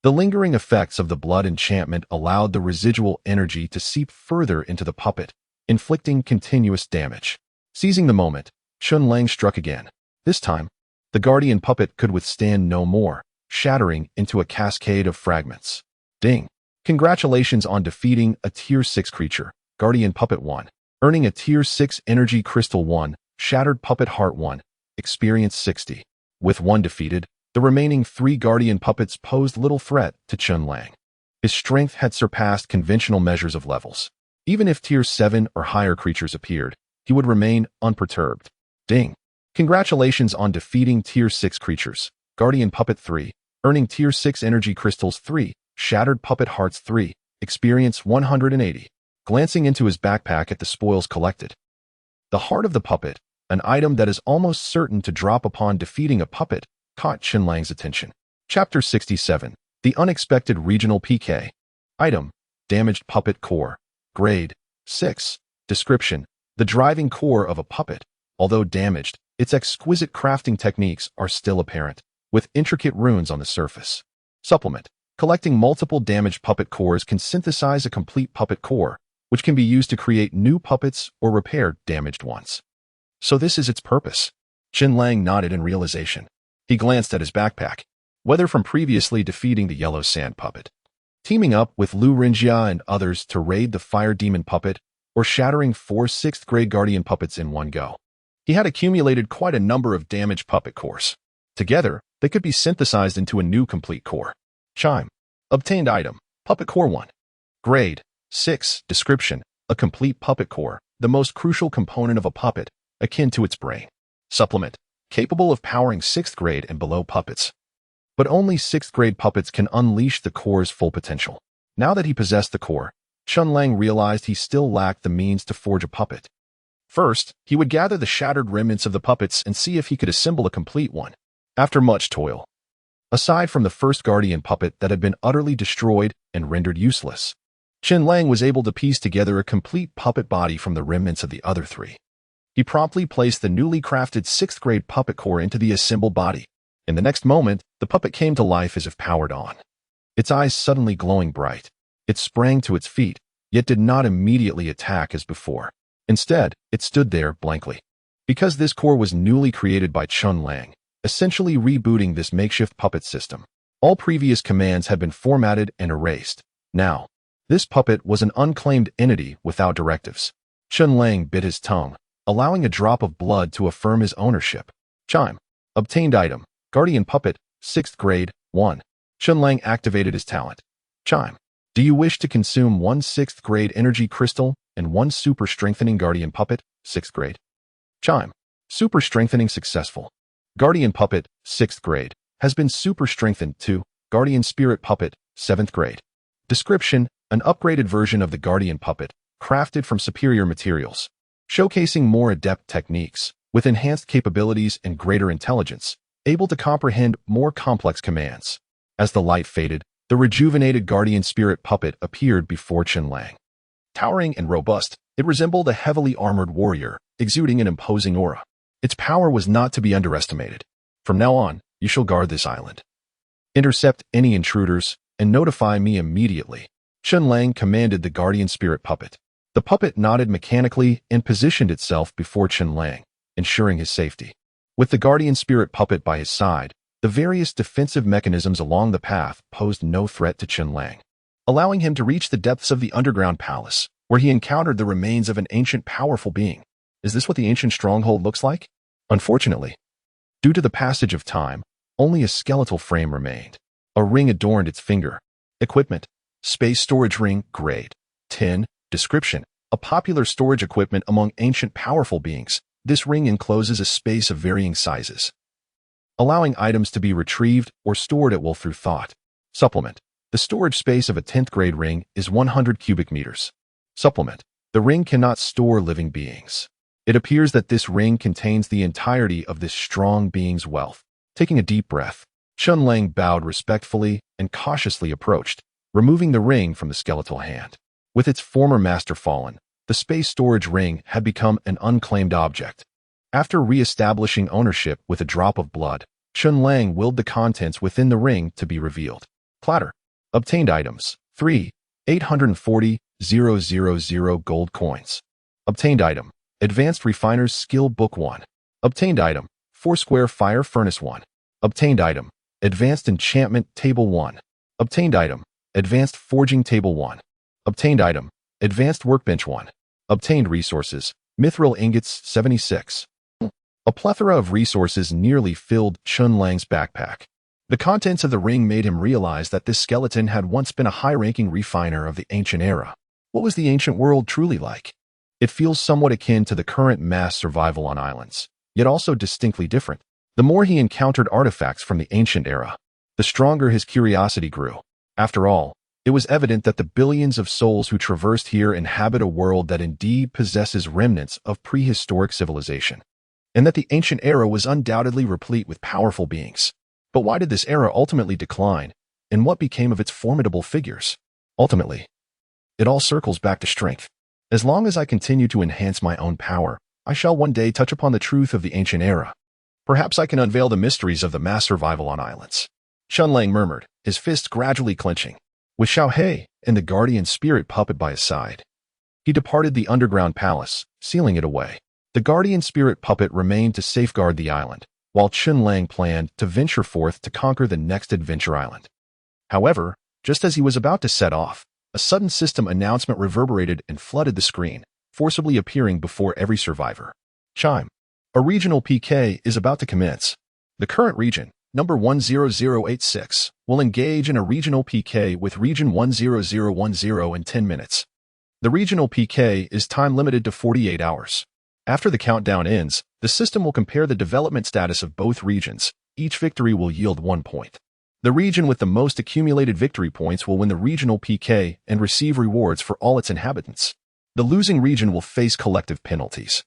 The lingering effects of the blood enchantment allowed the residual energy to seep further into the puppet, inflicting continuous damage. Seizing the moment, Chen Lang struck again. This time, the guardian puppet could withstand no more, shattering into a cascade of fragments. Ding! Congratulations on defeating a Tier 6 creature, Guardian Puppet 1. Earning a Tier 6 Energy Crystal 1, Shattered Puppet Heart 1, Experience 60. With 1 defeated, the remaining 3 Guardian Puppets posed little threat to Chen Lang. His strength had surpassed conventional measures of levels. Even if Tier 7 or higher creatures appeared, he would remain unperturbed. Ding! Congratulations on defeating Tier 6 creatures, Guardian Puppet 3, earning Tier 6 Energy Crystals 3, Shattered Puppet Hearts 3, Experience 180. Glancing into his backpack at the spoils collected. The heart of the puppet, an item that is almost certain to drop upon defeating a puppet, caught Chen Lang's attention. Chapter 67. The Unexpected Regional PK. Item, Damaged Puppet Core. Grade, 6. Description, the driving core of a puppet. Although damaged, its exquisite crafting techniques are still apparent, with intricate runes on the surface. Supplement, collecting multiple damaged puppet cores can synthesize a complete puppet core, which can be used to create new puppets or repair damaged ones. So this is its purpose. Chen Lang nodded in realization. He glanced at his backpack. Whether from previously defeating the yellow sand puppet, teaming up with Lu Rinjia and others to raid the fire demon puppet, or shattering 4 6th-grade guardian puppets in one go, he had accumulated quite a number of damaged puppet cores. Together, they could be synthesized into a new complete core. Chime. Obtained item, Puppet Core 1. Grade, 6. Description, a complete puppet core, the most crucial component of a puppet, akin to its brain. Supplement, capable of powering 6th grade and below puppets. But only 6th grade puppets can unleash the core's full potential. Now that he possessed the core, Chen Lang realized he still lacked the means to forge a puppet. First, he would gather the shattered remnants of the puppets and see if he could assemble a complete one. After much toil, aside from the first guardian puppet that had been utterly destroyed and rendered useless, Chen Lang was able to piece together a complete puppet body from the remnants of the other 3. He promptly placed the newly crafted 6th-grade puppet core into the assembled body. In the next moment, the puppet came to life as if powered on. Its eyes suddenly glowing bright. It sprang to its feet, yet did not immediately attack as before. Instead, it stood there blankly. Because this core was newly created by Chen Lang, essentially rebooting this makeshift puppet system, all previous commands had been formatted and erased. Now, this puppet was an unclaimed entity without directives. Chen Lang bit his tongue, allowing a drop of blood to affirm his ownership. Chime. Obtained item, Guardian Puppet, 6th grade, 1. Chen Lang activated his talent. Chime. Do you wish to consume one 6th grade energy crystal and one super strengthening guardian puppet, 6th grade? Chime. Super strengthening successful. Guardian puppet, 6th grade, has been super strengthened to guardian spirit puppet, 7th grade. Description: an upgraded version of the guardian puppet, crafted from superior materials, showcasing more adept techniques, with enhanced capabilities and greater intelligence, able to comprehend more complex commands. As the light faded, the rejuvenated guardian spirit puppet appeared before Chen Lang. Towering and robust, it resembled a heavily armored warrior, exuding an imposing aura. Its power was not to be underestimated. From now on, you shall guard this island. Intercept any intruders, and notify me immediately. Chen Lang commanded the guardian spirit puppet. The puppet nodded mechanically and positioned itself before Chen Lang, ensuring his safety. With the guardian spirit puppet by his side, the various defensive mechanisms along the path posed no threat to Chen Lang, allowing him to reach the depths of the underground palace, where he encountered the remains of an ancient powerful being. Is this what the ancient stronghold looks like? Unfortunately, due to the passage of time, only a skeletal frame remained. A ring adorned its finger. Equipment: space storage ring, grade 10. Description: a popular storage equipment among ancient powerful beings. This ring encloses a space of varying sizes, allowing items to be retrieved or stored at will through thought. Supplement: the storage space of a 10th grade ring is 100 cubic meters. Supplement: the ring cannot store living beings. It appears that this ring contains the entirety of this strong being's wealth. Taking a deep breath, Chen Lang bowed respectfully and cautiously approached, removing the ring from the skeletal hand. With its former master fallen, the space storage ring had become an unclaimed object. After re-establishing ownership with a drop of blood, Chen Lang willed the contents within the ring to be revealed. Platter. Obtained items: 3, 840,000 gold coins. Obtained item: Advanced Refiner's Skill Book 1. Obtained item: 4 Square Fire Furnace 1. Obtained item: Advanced Enchantment Table 1. Obtained item: Advanced Forging Table 1. Obtained item: Advanced Workbench 1. Obtained resources: Mithril Ingots 76. A plethora of resources nearly filled Chen Lang's backpack. The contents of the ring made him realize that this skeleton had once been a high-ranking refiner of the ancient era. What was the ancient world truly like? It feels somewhat akin to the current mass survival on islands, yet also distinctly different. The more he encountered artifacts from the ancient era, the stronger his curiosity grew. After all, it was evident that the billions of souls who traversed here inhabit a world that indeed possesses remnants of prehistoric civilization, and that the ancient era was undoubtedly replete with powerful beings. But why did this era ultimately decline, and what became of its formidable figures? Ultimately, it all circles back to strength. As long as I continue to enhance my own power, I shall one day touch upon the truth of the ancient era. Perhaps I can unveil the mysteries of the mass survival on islands. Chen Lang murmured, his fists gradually clenching. With Xiaohei and the guardian spirit puppet by his side, he departed the underground palace, sealing it away. The guardian spirit puppet remained to safeguard the island, while Chen Lang planned to venture forth to conquer the next adventure island. However, just as he was about to set off, a sudden system announcement reverberated and flooded the screen, forcibly appearing before every survivor. Chime. A regional PK is about to commence. The current region, number 10086, will engage in a regional PK with region 10010 in 10 minutes. The regional PK is time limited to 48 hours. After the countdown ends, the system will compare the development status of both regions. Each victory will yield 1 point. The region with the most accumulated victory points will win the regional PK and receive rewards for all its inhabitants. The losing region will face collective penalties,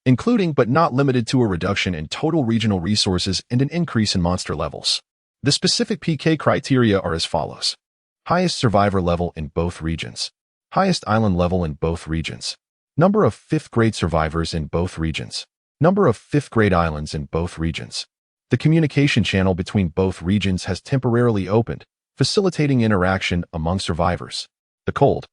including but not limited to a reduction in total regional resources and an increase in monster levels. The specific PK criteria are as follows. Highest survivor level in both regions. Highest island level in both regions. Number of 5th grade survivors in both regions. Number of 5th grade islands in both regions. The communication channel between both regions has temporarily opened, facilitating interaction among survivors. The cold,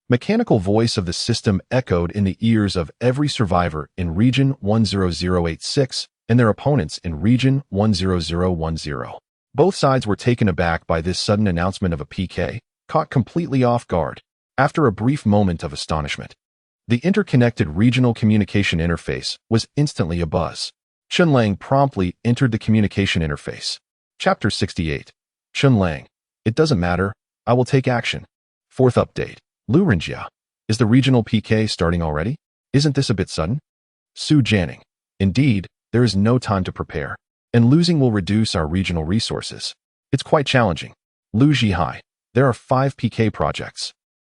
mechanical voice of the system echoed in the ears of every survivor in Region 10086 and their opponents in Region 10010. Both sides were taken aback by this sudden announcement of a PK, caught completely off guard. After a brief moment of astonishment, the interconnected regional communication interface was instantly abuzz. Chen Lang promptly entered the communication interface. Chapter 68. Chen Lang. It doesn't matter. I will take action. Fourth update. Lu Renjia. Is the regional PK starting already? Isn't this a bit sudden? Su Janning. Indeed, there is no time to prepare, and losing will reduce our regional resources. It's quite challenging. Lu Zhihai. There are 5 PK projects,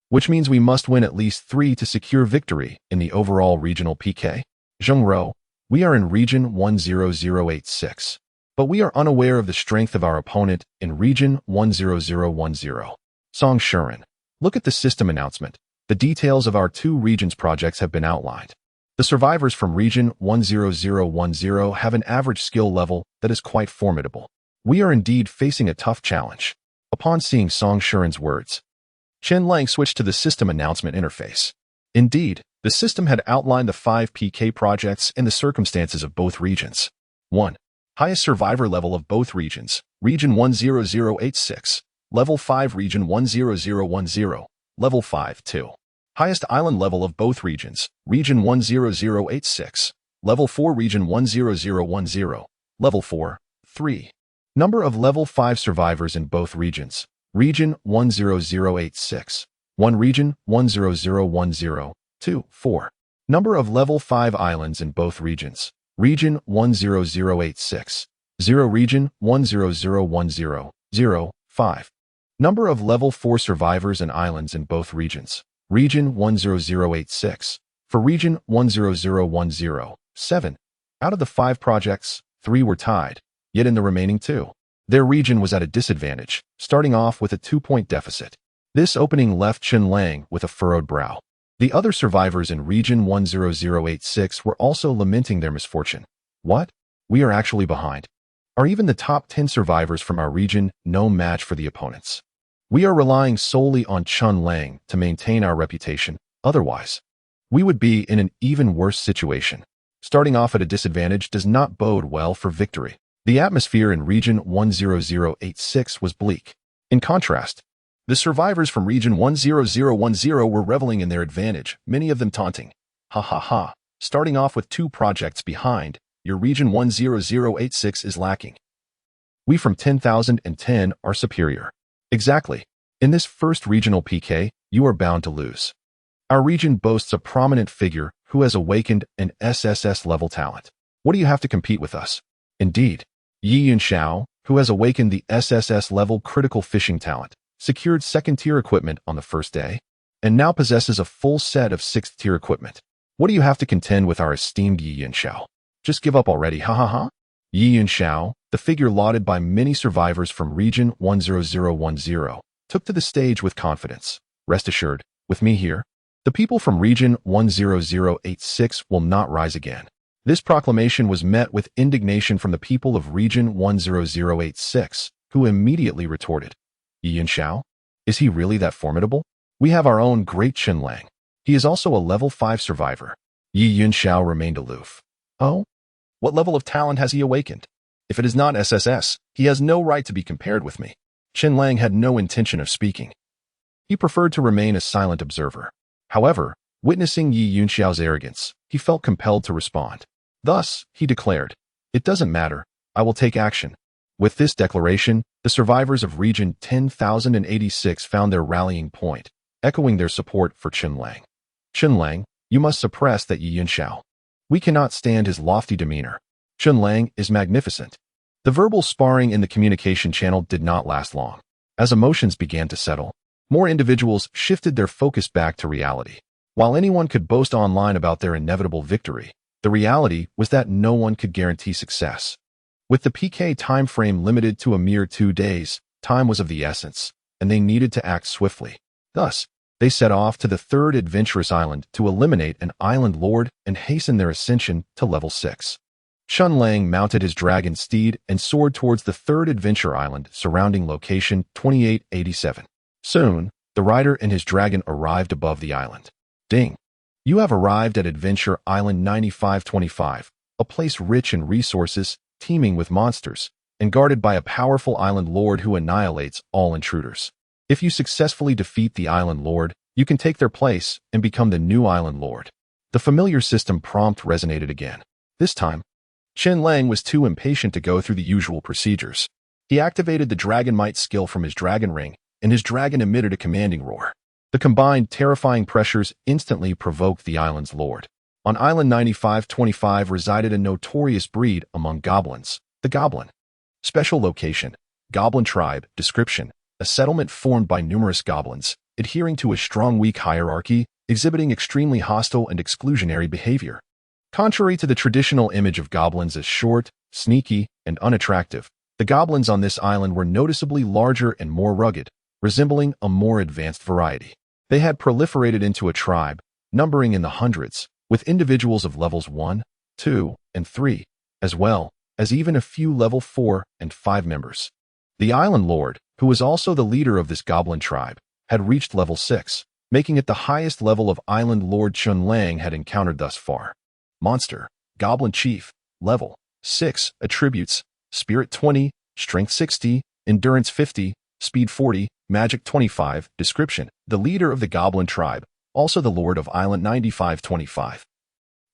which means we must win at least 3 to secure victory in the overall regional PK. Zheng Rou. We are in region 10086, but we are unaware of the strength of our opponent in region 10010. Song Shuren. Look at the system announcement. The details of our 2 regions projects have been outlined. The survivors from region 10010 have an average skill level that is quite formidable. We are indeed facing a tough challenge. Upon seeing Song Shuren's words, Chen Lang switched to the system announcement interface. Indeed, the system had outlined the 5 PK projects and the circumstances of both regions. 1. Highest survivor level of both regions, region 10086, level 5 region 10010, level 5 2. Highest island level of both regions, region 10086, level 4 region 10010, level 4 3. Number of level 5 survivors in both regions, region 10086, 1 region 10010, 2 4. Number of level 5 islands in both regions, region 10086, 0 region 10010, 0 5. Number of level 4 survivors and islands in both regions, region 10086, for region 10010, 7. Out of the 5 projects, 3 were tied, yet in the remaining 2, their region was at a disadvantage, starting off with a 2-point deficit. This opening left Chen Lang with a furrowed brow. The other survivors in region 10086 were also lamenting their misfortune. What? We are actually behind. Are even the top 10 survivors from our region no match for the opponents? We are relying solely on Chen Lang to maintain our reputation. Otherwise, we would be in an even worse situation. Starting off at a disadvantage does not bode well for victory. The atmosphere in region 10086 was bleak. In contrast, the survivors from region 10010 were reveling in their advantage, many of them taunting. Ha ha ha. Starting off with 2 projects behind, your region 10086 is lacking. We from 10,010 are superior. Exactly. In this first regional PK, you are bound to lose. Our region boasts a prominent figure who has awakened an SSS-level talent. What do you have to compete with us? Indeed, Yi Yunxiao, who has awakened the SSS-level critical fishing talent, secured 2nd-tier equipment on the first day, and now possesses a full set of 6th-tier equipment. What do you have to contend with our esteemed Yi Yunxiao? Just give up already, ha ha ha. Yi Yunxiao, the figure lauded by many survivors from region 10010, took to the stage with confidence. Rest assured, with me here, the people from region 10086 will not rise again. This proclamation was met with indignation from the people of region 10086, who immediately retorted, Yi Yunxiao? Is he really that formidable? We have our own great Chen Lang. He is also a level 5 survivor. Yi Yunxiao remained aloof. Oh? What level of talent has he awakened? If it is not SSS, he has no right to be compared with me. Chen Lang had no intention of speaking. He preferred to remain a silent observer. However, witnessing Yi Yunxiao's arrogance, he felt compelled to respond. Thus, he declared, "It doesn't matter, I will take action." With this declaration, the survivors of region 10,086 found their rallying point, echoing their support for Chen Lang. Chen Lang, you must suppress that Yi Yunxiao. We cannot stand his lofty demeanor. Chen Lang is magnificent. The verbal sparring in the communication channel did not last long. As emotions began to settle, more individuals shifted their focus back to reality. While anyone could boast online about their inevitable victory, the reality was that no one could guarantee success. With the PK time frame limited to a mere 2 days, time was of the essence, and they needed to act swiftly. Thus, they set off to the 3rd adventurous island to eliminate an island lord and hasten their ascension to level 6. Chen Lang mounted his dragon steed and soared towards the 3rd adventure island surrounding location 2887. Soon, the rider and his dragon arrived above the island. Ding! You have arrived at Adventure Island 9525, a place rich in resources, teeming with monsters, and guarded by a powerful island lord who annihilates all intruders. If you successfully defeat the island lord, you can take their place and become the new island lord. The familiar system prompt resonated again. This time, Chen Lang was too impatient to go through the usual procedures. He activated the Dragon Might skill from his dragon ring, and his dragon emitted a commanding roar. The combined terrifying pressures instantly provoked the island's lord. On Island 9525 resided a notorious breed among goblins, the Goblin. Special location, Goblin tribe, description, a settlement formed by numerous goblins, adhering to a strong weak hierarchy, exhibiting extremely hostile and exclusionary behavior. Contrary to the traditional image of goblins as short, sneaky, and unattractive, the goblins on this island were noticeably larger and more rugged, resembling a more advanced variety. They had proliferated into a tribe, numbering in the hundreds, with individuals of levels 1, 2, and 3, as well as even a few level 4 and 5 members. The island lord, who was also the leader of this goblin tribe, had reached level 6, making it the highest level of island lord Chen Lang had encountered thus far. Monster, Goblin Chief, level 6, attributes, Spirit 20, Strength 60, Endurance 50, Speed 40, Magic 25, description, the leader of the goblin tribe, also the lord of Island 9525.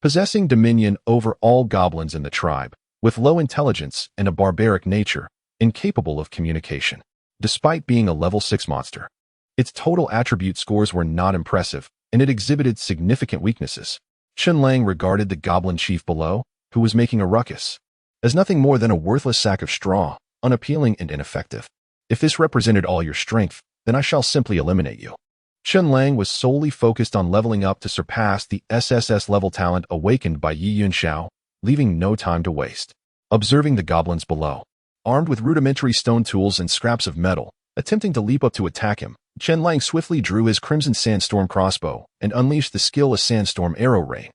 Possessing dominion over all goblins in the tribe, with low intelligence and a barbaric nature, incapable of communication. Despite being a level 6 monster, its total attribute scores were not impressive, and it exhibited significant weaknesses. Chen Lang regarded the goblin chief below, who was making a ruckus, as nothing more than a worthless sack of straw, unappealing and ineffective. If this represented all your strength, then I shall simply eliminate you. Chen Lang was solely focused on leveling up to surpass the SSS level talent awakened by Yi Yunxiao, leaving no time to waste. Observing the goblins below, armed with rudimentary stone tools and scraps of metal, attempting to leap up to attack him, Chen Lang swiftly drew his Crimson Sandstorm crossbow and unleashed the skill of Sandstorm Arrow Rain.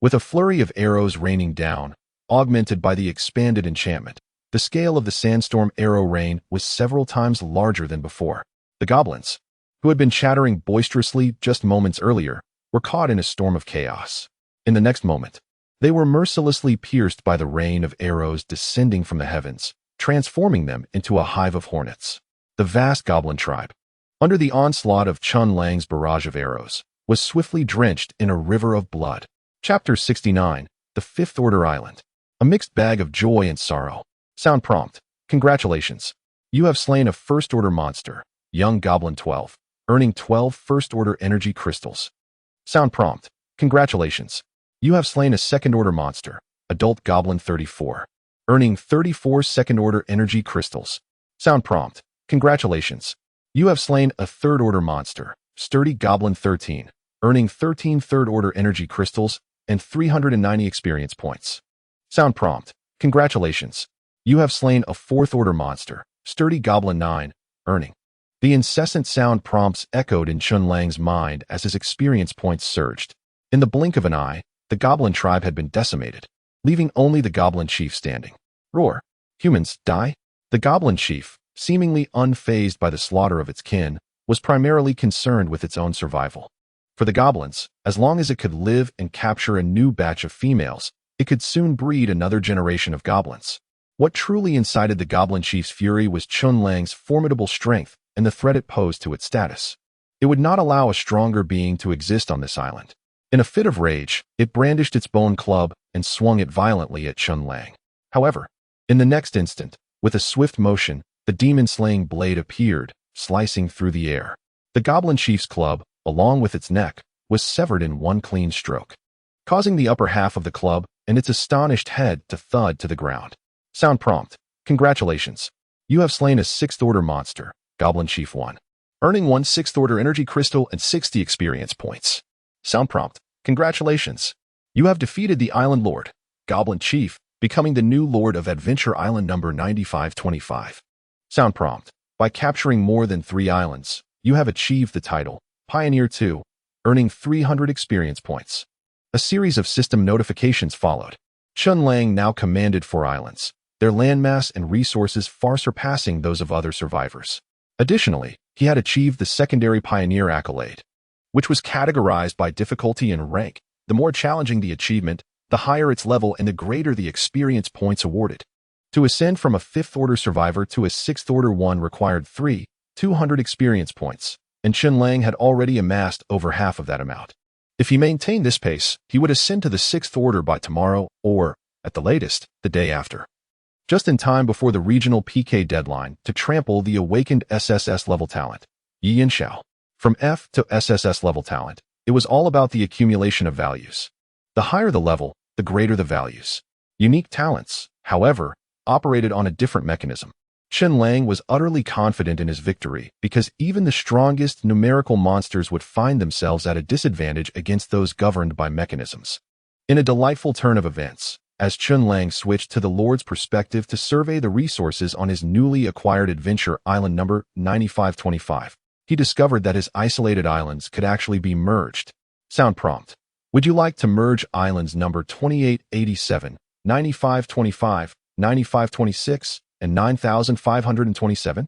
With a flurry of arrows raining down, augmented by the expanded enchantment, the scale of the Sandstorm Arrow Rain was several times larger than before. The goblins, who had been chattering boisterously just moments earlier, were caught in a storm of chaos. In the next moment, they were mercilessly pierced by the rain of arrows descending from the heavens, transforming them into a hive of hornets. The vast goblin tribe, under the onslaught of Chen Lang's barrage of arrows, was swiftly drenched in a river of blood. Chapter 69, The Fifth Order Island. A mixed bag of joy and sorrow. Sound prompt. Congratulations. You have slain a first-order monster, Young Goblin 12, earning 12 first-order energy crystals. Sound prompt. Congratulations. You have slain a second-order monster, Adult Goblin 34, earning 34 second-order energy crystals. Sound prompt. Congratulations. You have slain a third-order monster, Sturdy Goblin 13, earning 13 third-order energy crystals and 390 experience points. Sound prompt. Congratulations. You have slain a fourth-order monster, Sturdy Goblin 9, earning. The incessant sound prompts echoed in Chen Lang's mind as his experience points surged. In the blink of an eye, the goblin tribe had been decimated, leaving only the goblin chief standing. Roar. Humans, die? The goblin chief, seemingly unfazed by the slaughter of its kin, was primarily concerned with its own survival. For the goblins, as long as it could live and capture a new batch of females, it could soon breed another generation of goblins. What truly incited the goblin chief's fury was Chen Lang's formidable strength and the threat it posed to its status. It would not allow a stronger being to exist on this island. In a fit of rage, it brandished its bone club and swung it violently at Chen Lang. However, in the next instant, with a swift motion, the demon-slaying blade appeared, slicing through the air. The goblin chief's club, along with its neck, was severed in one clean stroke, causing the upper half of the club and its astonished head to thud to the ground. Sound prompt. Congratulations. You have slain a sixth-order monster, Goblin Chief 1, earning 1 sixth-order energy crystal and 60 experience points. Sound prompt. Congratulations. You have defeated the Island Lord, Goblin Chief, becoming the new Lord of Adventure Island number 9525. Sound prompt. By capturing more than 3 islands, you have achieved the title, Pioneer 2, earning 300 experience points. A series of system notifications followed. Chen Lang now commanded 4 islands, their landmass and resources far surpassing those of other survivors. Additionally, he had achieved the secondary Pioneer accolade, which was categorized by difficulty and rank. The more challenging the achievement, the higher its level and the greater the experience points awarded. To ascend from a 5th-order survivor to a 6th-order one required 200 experience points, and Chen Lang had already amassed over half of that amount. If he maintained this pace, he would ascend to the 6th order by tomorrow or, at the latest, the day after. just in time before the regional PK deadline to trample the awakened SSS level talent, Yi Yanxiao. From F to SSS level talent, it was all about the accumulation of values. The higher the level, the greater the values. Unique talents, however, operated on a different mechanism. Chen Lang was utterly confident in his victory because even the strongest numerical monsters would find themselves at a disadvantage against those governed by mechanisms. In a delightful turn of events, as Chen Lang switched to the Lord's perspective to survey the resources on his newly acquired adventure island number 9525, he discovered that his isolated islands could actually be merged. Sound prompt. Would you like to merge islands number 2887, 9525, 9526, and 9527?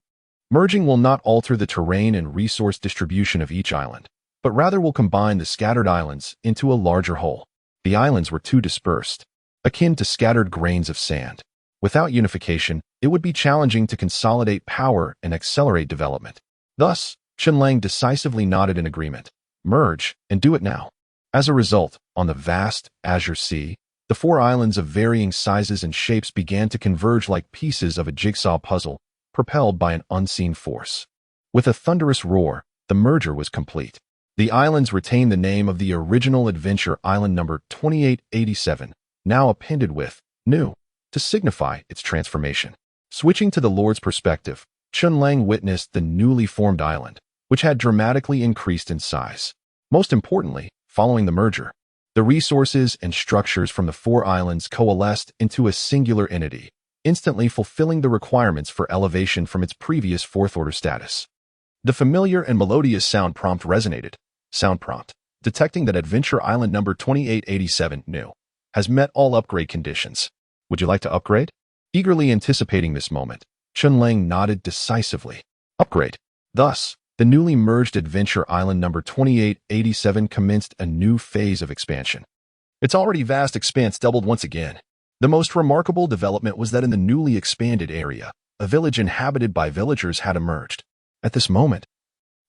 Merging will not alter the terrain and resource distribution of each island, but rather will combine the scattered islands into a larger whole. The islands were too dispersed, akin to scattered grains of sand. Without unification, it would be challenging to consolidate power and accelerate development. Thus, Chen Lang decisively nodded in agreement. Merge, and do it now. As a result, on the vast azure sea, the 4 islands of varying sizes and shapes began to converge like pieces of a jigsaw puzzle, propelled by an unseen force. With a thunderous roar, the merger was complete. The islands retained the name of the original adventure island number 2887, now appended with new, to signify its transformation. Switching to the Lord's perspective, Chen Lang witnessed the newly formed island, which had dramatically increased in size. Most importantly, following the merger, the resources and structures from the 4 islands coalesced into a singular entity, instantly fulfilling the requirements for elevation from its previous 4th-order status. The familiar and melodious sound prompt resonated. Sound prompt, detecting that Adventure Island number 2887 new has met all upgrade conditions. Would you like to upgrade? Eagerly anticipating this moment, Chen Lang nodded decisively. Upgrade. Thus, the newly merged Adventure Island number 2887 commenced a new phase of expansion. Its already vast expanse doubled once again. The most remarkable development was that in the newly expanded area, a village inhabited by villagers had emerged. At this moment,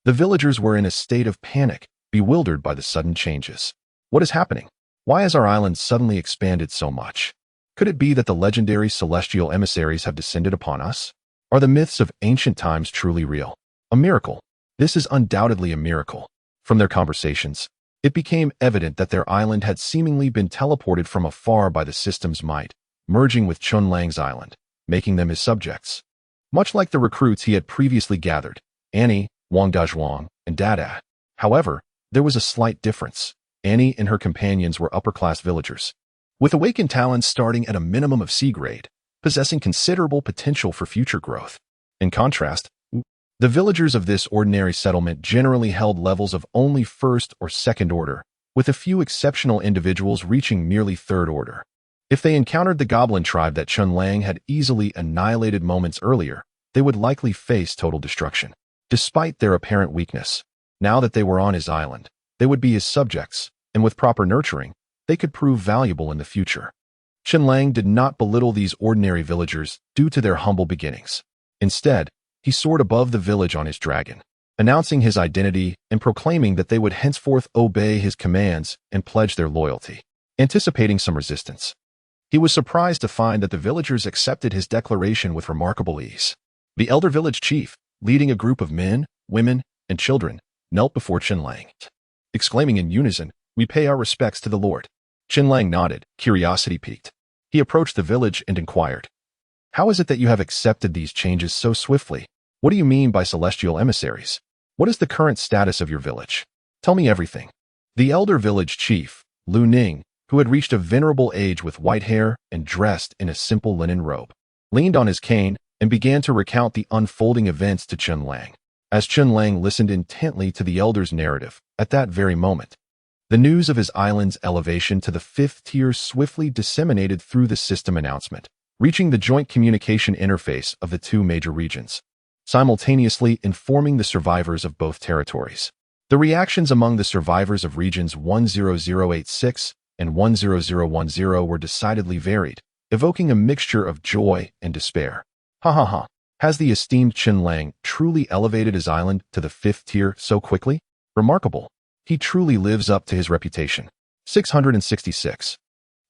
the villagers were in a state of panic, bewildered by the sudden changes. What is happening? Why has our island suddenly expanded so much? Could it be that the legendary celestial emissaries have descended upon us? Are the myths of ancient times truly real? A miracle. This is undoubtedly a miracle. From their conversations, it became evident that their island had seemingly been teleported from afar by the system's might, merging with Chen Lang's island, making them his subjects. Much like the recruits he had previously gathered, Annie, Wang Dazhuang, and Dada. However, there was a slight difference. Annie and her companions were upper-class villagers, with awakened talents starting at a minimum of C grade, possessing considerable potential for future growth. In contrast, the villagers of this ordinary settlement generally held levels of only 1st or 2nd order, with a few exceptional individuals reaching merely 3rd order. If they encountered the goblin tribe that Chen Lang had easily annihilated moments earlier, they would likely face total destruction. Despite their apparent weakness, now that they were on his island, they would be his subjects, and with proper nurturing, they could prove valuable in the future. Chen Lang did not belittle these ordinary villagers due to their humble beginnings. Instead, he soared above the village on his dragon, announcing his identity and proclaiming that they would henceforth obey his commands and pledge their loyalty. Anticipating some resistance, he was surprised to find that the villagers accepted his declaration with remarkable ease. The elder village chief, leading a group of men, women, and children, knelt before Chen Lang, exclaiming in unison, "We pay our respects to the Lord." Chen Lang nodded, curiosity piqued. He approached the village and inquired, "How is it that you have accepted these changes so swiftly? What do you mean by celestial emissaries? What is the current status of your village? Tell me everything." The elder village chief, Lu Ning, who had reached a venerable age with white hair and dressed in a simple linen robe, leaned on his cane and began to recount the unfolding events to Chen Lang. As Chen Lang listened intently to the elder's narrative, at that very moment, the news of his island's elevation to the 5th tier swiftly disseminated through the system announcement, reaching the joint communication interface of the 2 major regions, simultaneously informing the survivors of both territories. The reactions among the survivors of regions 10086 and 10010 were decidedly varied, evoking a mixture of joy and despair. Ha ha ha. Has the esteemed Chen Lang truly elevated his island to the 5th tier so quickly? Remarkable. He truly lives up to his reputation. 666.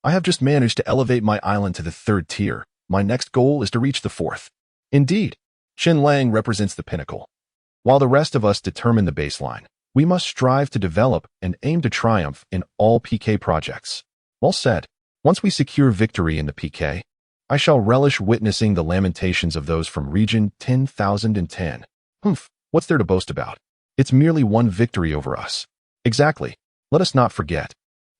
I have just managed to elevate my island to the 3rd tier. My next goal is to reach the fourth. Indeed, Chen Lang represents the pinnacle. While the rest of us determine the baseline, we must strive to develop and aim to triumph in all PK projects. Well said. Once we secure victory in the PK, I shall relish witnessing the lamentations of those from region 10,010. What's there to boast about? It's merely one victory over us. Exactly. Let us not forget.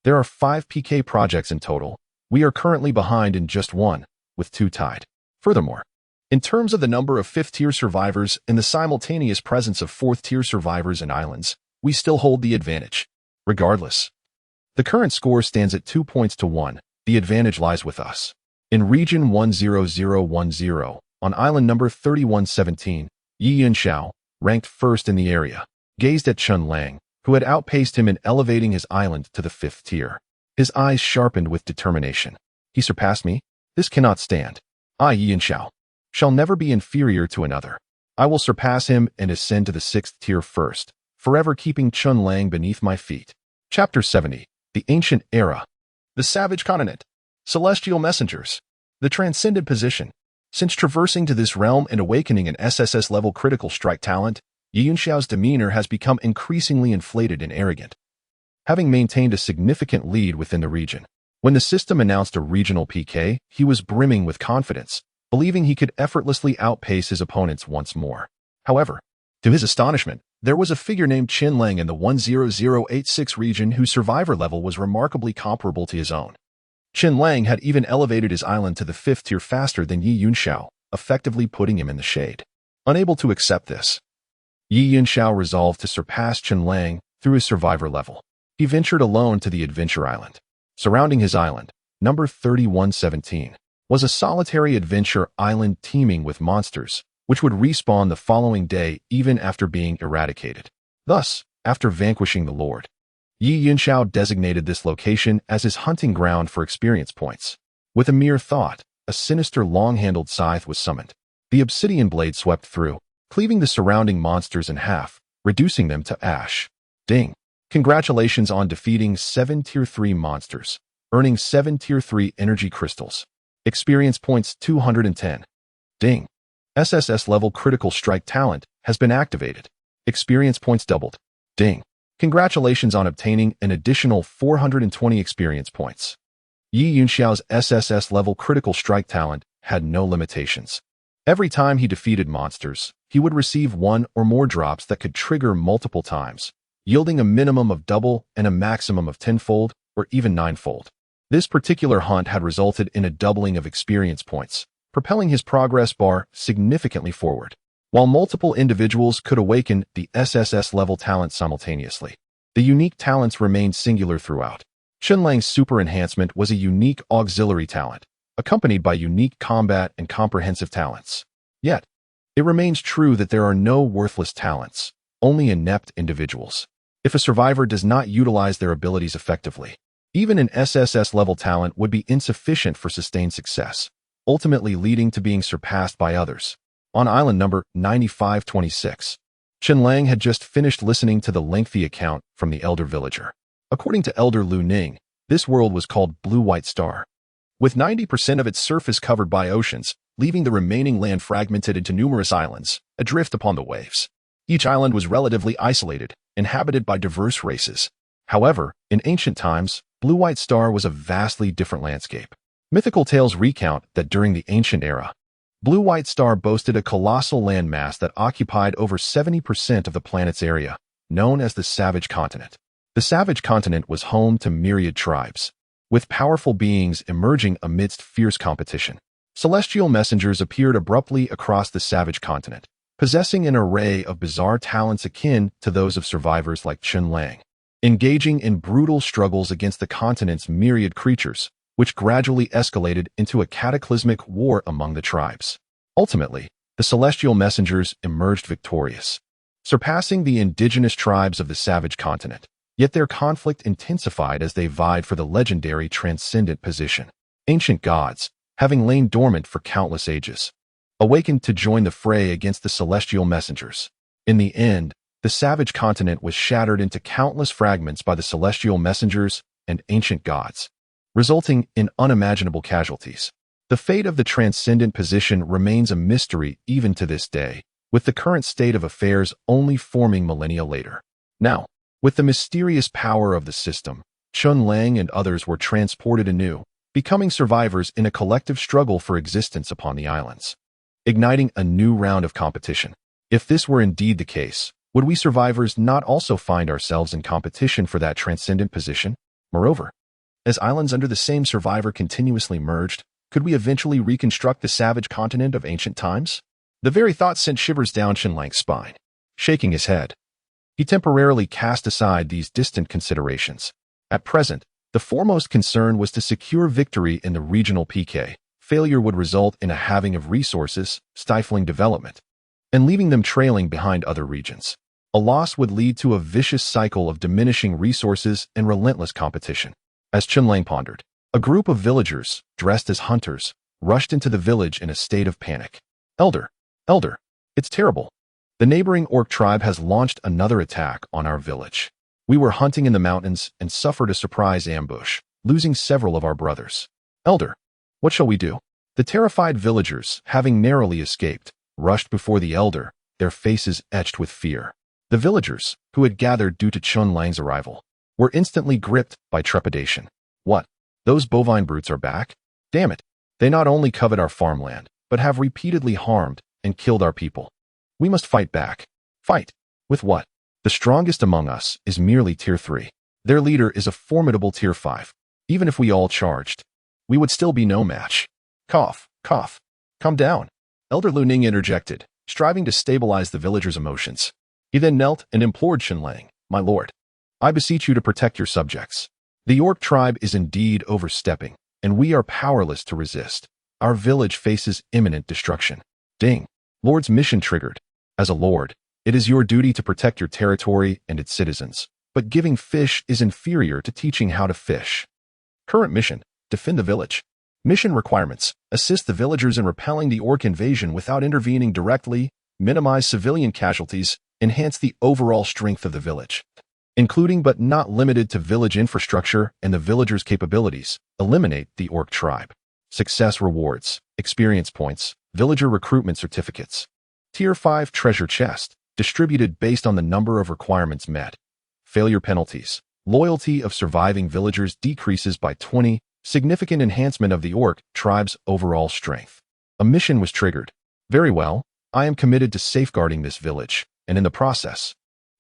There are 5 PK projects in total. We are currently behind in just one, with 2 tied. Furthermore, in terms of the number of 5th-tier survivors and the simultaneous presence of 4th-tier survivors and islands, we still hold the advantage. Regardless, the current score stands at 2 points to 1. The advantage lies with us. In region 10010, on island number 3117, Yi Yunxiao, ranked first in the area, gazed at Chen Lang, who had outpaced him in elevating his island to the 5th tier. His eyes sharpened with determination. He surpassed me? This cannot stand. I, Yi Yunxiao, shall never be inferior to another. I will surpass him and ascend to the 6th tier first, forever keeping Chen Lang beneath my feet. Chapter 70. The Ancient Era. The Savage Continent. Celestial Messengers. The Transcendent Position. Since traversing to this realm and awakening an SSS-level critical strike talent, Yi Yunxiao's demeanor has become increasingly inflated and arrogant. Having maintained a significant lead within the region, when the system announced a regional PK, he was brimming with confidence, believing he could effortlessly outpace his opponents once more. However, to his astonishment, there was a figure named Chen Lang in the 10086 region whose survivor level was remarkably comparable to his own. Chen Lang had even elevated his island to the 5th tier faster than Yi Yunxiao, effectively putting him in the shade. Unable to accept this, Yi Yunxiao resolved to surpass Chen Lang through his survivor level. He ventured alone to the Adventure Island. Surrounding his island, number 3117, was a solitary adventure island teeming with monsters, which would respawn the following day even after being eradicated. Thus, after vanquishing the Lord, Yi Yunxiao designated this location as his hunting ground for experience points. With a mere thought, a sinister long-handled scythe was summoned. The obsidian blade swept through, cleaving the surrounding monsters in half, reducing them to ash. Ding! Congratulations on defeating 7 Tier 3 monsters, earning 7 Tier 3 energy crystals. Experience points 210. Ding! SSS level critical strike talent has been activated. Experience points doubled. Ding! Congratulations on obtaining an additional 420 experience points. Yi Yunxiao's SSS level critical strike talent had no limitations. Every time he defeated monsters, he would receive 1 or more drops that could trigger multiple times, yielding a minimum of double and a maximum of 10-fold or even 9-fold. This particular hunt had resulted in a doubling of experience points, propelling his progress bar significantly forward. While multiple individuals could awaken the SSS level talent simultaneously, the unique talents remained singular throughout. Chen Lang's super enhancement was a unique auxiliary talent, accompanied by unique combat and comprehensive talents. Yet, it remains true that there are no worthless talents, only inept individuals. If a survivor does not utilize their abilities effectively, even an SSS level talent would be insufficient for sustained success, ultimately leading to being surpassed by others. On island number 9526, Chen Lang had just finished listening to the lengthy account from the elder villager. According to Elder Lu Ning, this world was called Blue White Star, with 90% of its surface covered by oceans, leaving the remaining land fragmented into numerous islands, adrift upon the waves. Each island was relatively isolated, inhabited by diverse races. However, in ancient times, Blue White Star was a vastly different landscape. Mythical tales recount that during the ancient era, Blue White Star boasted a colossal landmass that occupied over 70% of the planet's area, known as the Savage Continent. The Savage Continent was home to myriad tribes, with powerful beings emerging amidst fierce competition. Celestial messengers appeared abruptly across the Savage Continent, possessing an array of bizarre talents akin to those of survivors like Chen Lang, engaging in brutal struggles against the continent's myriad creatures, which gradually escalated into a cataclysmic war among the tribes. Ultimately, the celestial messengers emerged victorious, surpassing the indigenous tribes of the Savage Continent. Yet their conflict intensified as they vied for the legendary transcendent position. Ancient gods, having lain dormant for countless ages, awakened to join the fray against the celestial messengers. In the end, the Savage Continent was shattered into countless fragments by the celestial messengers and ancient gods, resulting in unimaginable casualties. The fate of the transcendent position remains a mystery even to this day, with the current state of affairs only forming millennia later. Now, with the mysterious power of the system, Chen Lang and others were transported anew, becoming survivors in a collective struggle for existence upon the islands, igniting a new round of competition. If this were indeed the case, would we survivors not also find ourselves in competition for that transcendent position? Moreover, as islands under the same survivor continuously merged, could we eventually reconstruct the savage continent of ancient times? The very thought sent shivers down Chen Lang's spine. Shaking his head, he temporarily cast aside these distant considerations. At present, the foremost concern was to secure victory in the regional PK. Failure would result in a halving of resources, stifling development, and leaving them trailing behind other regions. A loss would lead to a vicious cycle of diminishing resources and relentless competition. As Chen Lang pondered, a group of villagers, dressed as hunters, rushed into the village in a state of panic. Elder, it's terrible. The neighboring orc tribe has launched another attack on our village. We were hunting in the mountains and suffered a surprise ambush, losing several of our brothers. Elder, what shall we do? The terrified villagers, having narrowly escaped, rushed before the elder, their faces etched with fear. The villagers, who had gathered due to Chen Lang's arrival, were instantly gripped by trepidation. What? Those bovine brutes are back? Damn it! They not only covet our farmland, but have repeatedly harmed and killed our people. We must fight back. Fight? With what? The strongest among us is merely Tier 3. Their leader is a formidable Tier 5. Even if we all charged, we would still be no match. Cough, cough. Calm down. Elder Lu Ning interjected, striving to stabilize the villagers' emotions. He then knelt and implored Chen Lang, "My lord, I beseech you to protect your subjects. The orc tribe is indeed overstepping, and we are powerless to resist. Our village faces imminent destruction." Ding. Lord's mission triggered. As a lord, it is your duty to protect your territory and its citizens, but giving fish is inferior to teaching how to fish. Current mission: defend the village. Mission requirements: assist the villagers in repelling the orc invasion without intervening directly, minimize civilian casualties, enhance the overall strength of the village, including but not limited to village infrastructure and the villagers' capabilities. Eliminate the orc tribe. Success rewards: experience points, villager recruitment certificates. Tier 5 treasure chest, distributed based on the number of requirements met. Failure penalties: loyalty of surviving villagers decreases by 20, significant enhancement of the orc tribe's overall strength. A mission was triggered. Very well, I am committed to safeguarding this village, and in the process,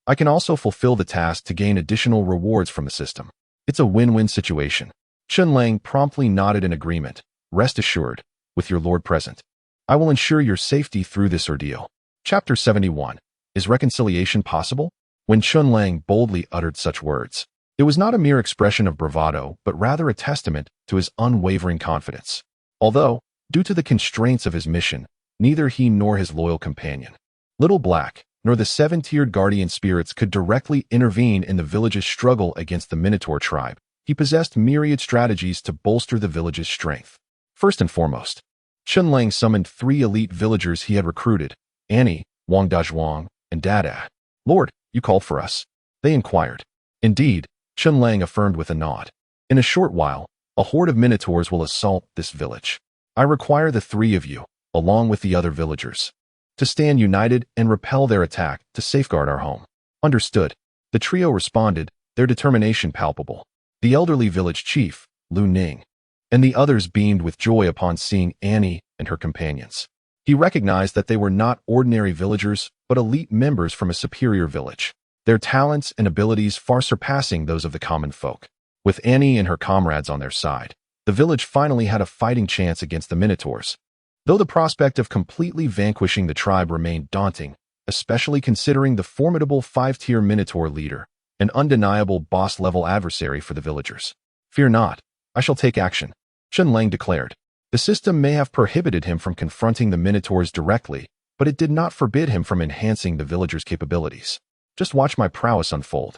I can also fulfill the task to gain additional rewards from the system. It's a win-win situation. Chen Lang promptly nodded in agreement. Rest assured, with your lord present, I will ensure your safety through this ordeal. Chapter 71. Is reconciliation possible? When Chen Lang boldly uttered such words, it was not a mere expression of bravado, but rather a testament to his unwavering confidence. Although, due to the constraints of his mission, neither he nor his loyal companion, Little Black, nor the 7-tiered guardian spirits could directly intervene in the village's struggle against the Minotaur tribe, he possessed myriad strategies to bolster the village's strength. First and foremost, Chen Lang summoned 3 elite villagers he had recruited: Annie, Wang Dazhuang, and Dada. "Lord, you called for us?" they inquired. "Indeed," Chen Lang affirmed with a nod. "In a short while, a horde of Minotaurs will assault this village. I require the 3 of you, along with the other villagers, to stand united and repel their attack to safeguard our home." Understood. The trio responded, their determination palpable. The elderly village chief, Lu Ning, and the others beamed with joy upon seeing Annie and her companions. He recognized that they were not ordinary villagers, but elite members from a superior village, their talents and abilities far surpassing those of the common folk. With Annie and her comrades on their side, the village finally had a fighting chance against the Minotaurs. Though the prospect of completely vanquishing the tribe remained daunting, especially considering the formidable 5-tier Minotaur leader, an undeniable boss-level adversary for the villagers. "Fear not, I shall take action," Chen Lang declared. The system may have prohibited him from confronting the Minotaurs directly, but it did not forbid him from enhancing the villagers' capabilities. "Just watch my prowess unfold."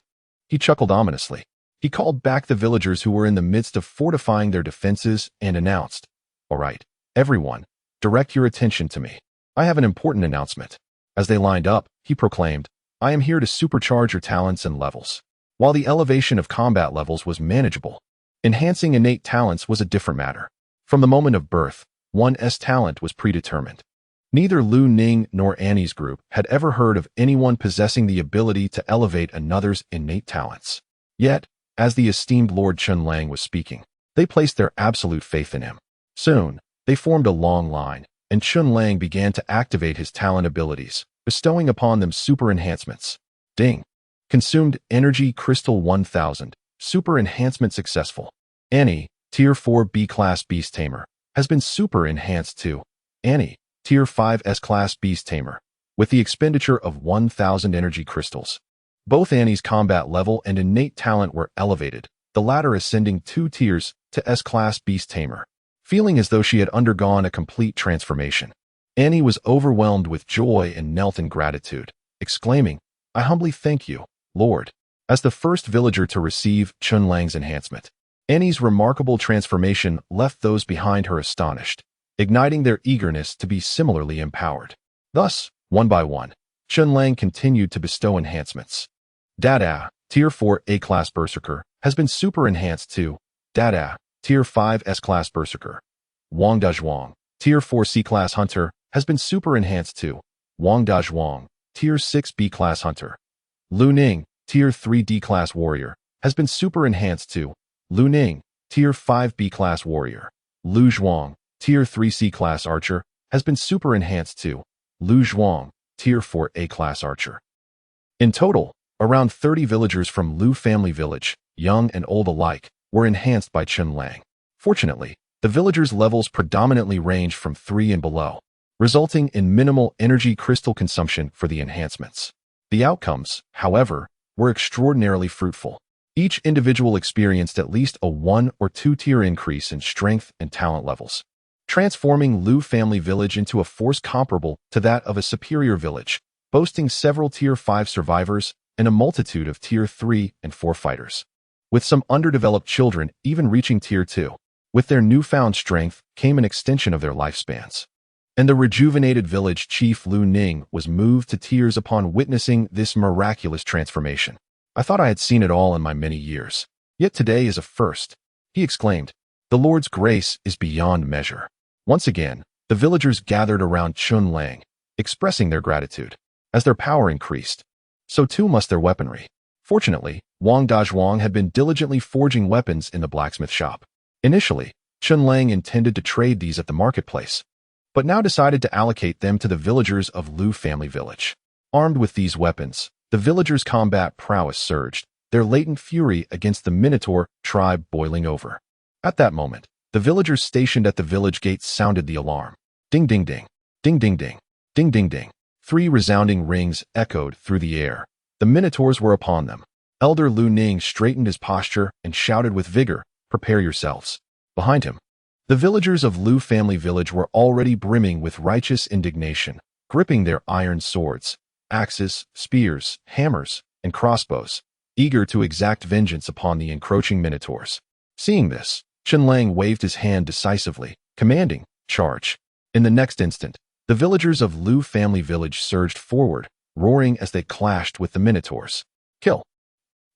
He chuckled ominously. He called back the villagers who were in the midst of fortifying their defenses and announced, "All right, everyone, direct your attention to me. I have an important announcement." As they lined up, he proclaimed, "I am here to supercharge your talents and levels." While the elevation of combat levels was manageable, enhancing innate talents was a different matter. From the moment of birth, one's talent was predetermined. Neither Lu Ning nor Annie's group had ever heard of anyone possessing the ability to elevate another's innate talents. Yet, as the esteemed Lord Chen Lang was speaking, they placed their absolute faith in him. Soon, they formed a long line, and Chen Lang began to activate his talent abilities, bestowing upon them super enhancements. Ding! Consumed Energy Crystal 1000, super enhancement successful. Annie, Tier 4 B-Class Beast Tamer, has been super enhanced to Annie, Tier 5 S-Class Beast Tamer, with the expenditure of 1000 energy crystals. Both Annie's combat level and innate talent were elevated, the latter ascending 2 tiers to S-Class Beast Tamer, feeling as though she had undergone a complete transformation. Annie was overwhelmed with joy and knelt in gratitude, exclaiming, "I humbly thank you, Lord." As the first villager to receive Chen Lang's enhancement, Annie's remarkable transformation left those behind her astonished, igniting their eagerness to be similarly empowered. Thus, one by one, Chen Lang continued to bestow enhancements. Dada, Tier 4 A-Class Berserker, has been super enhanced to Dada, Tier 5 S-Class Berserker. Wang Dazhuang, Tier 4 C-Class Hunter, has been super enhanced to Wang Dazhuang, Tier 6 B-Class Hunter. Lu Ning, Tier 3 D-Class Warrior, has been super enhanced to Lu Ning, Tier 5 B-Class Warrior. Lu Zhuang, Tier 3 C-Class Archer, has been super enhanced to Lu Zhuang, Tier 4 A-Class Archer. In total, around 30 villagers from Lu family village, young and old alike, were enhanced by Chen Lang. Fortunately, the villagers' levels predominantly ranged from 3 and below, resulting in minimal energy crystal consumption for the enhancements. The outcomes, however, were extraordinarily fruitful. Each individual experienced at least a 1 or 2 tier increase in strength and talent levels, transforming Lu family village into a force comparable to that of a superior village, boasting several Tier 5 survivors and a multitude of Tier 3 and 4 fighters, with some underdeveloped children even reaching Tier 2. With their newfound strength came an extension of their lifespans. And the rejuvenated village chief Lu Ning was moved to tears upon witnessing this miraculous transformation. "I thought I had seen it all in my many years. Yet today is a first," he exclaimed. "The Lord's grace is beyond measure." Once again, the villagers gathered around Chen Lang, expressing their gratitude. As their power increased, so too must their weaponry. Fortunately, Wang Dazhuang had been diligently forging weapons in the blacksmith shop. Initially, Chen Lang intended to trade these at the marketplace, but now decided to allocate them to the villagers of Lu family village. Armed with these weapons, the villagers' combat prowess surged, their latent fury against the Minotaur tribe boiling over. At that moment, the villagers stationed at the village gates sounded the alarm. Ding ding ding, ding ding ding, ding ding ding. 3 resounding rings echoed through the air. The Minotaurs were upon them. Elder Lu Ning straightened his posture and shouted with vigor, "Prepare yourselves." Behind him, the villagers of Lu family village were already brimming with righteous indignation, gripping their iron swords, axes, spears, hammers, and crossbows, eager to exact vengeance upon the encroaching Minotaurs. Seeing this, Chen Lang waved his hand decisively, commanding, "Charge." In the next instant, the villagers of Lu family village surged forward, roaring as they clashed with the Minotaurs. "Kill!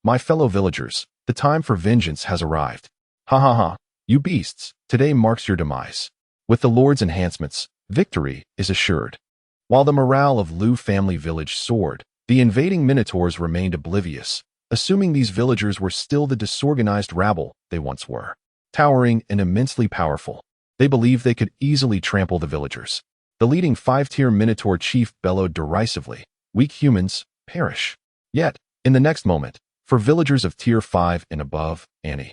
My fellow villagers, the time for vengeance has arrived. Ha ha ha, you beasts, today marks your demise. With the Lord's enhancements, victory is assured." While the morale of Lu family village soared, the invading Minotaurs remained oblivious, assuming these villagers were still the disorganized rabble they once were. Towering and immensely powerful, they believed they could easily trample the villagers. The leading 5-tier Minotaur chief bellowed derisively, "Weak humans, perish." Yet, in the next moment, for villagers of Tier 5 and above, Annie,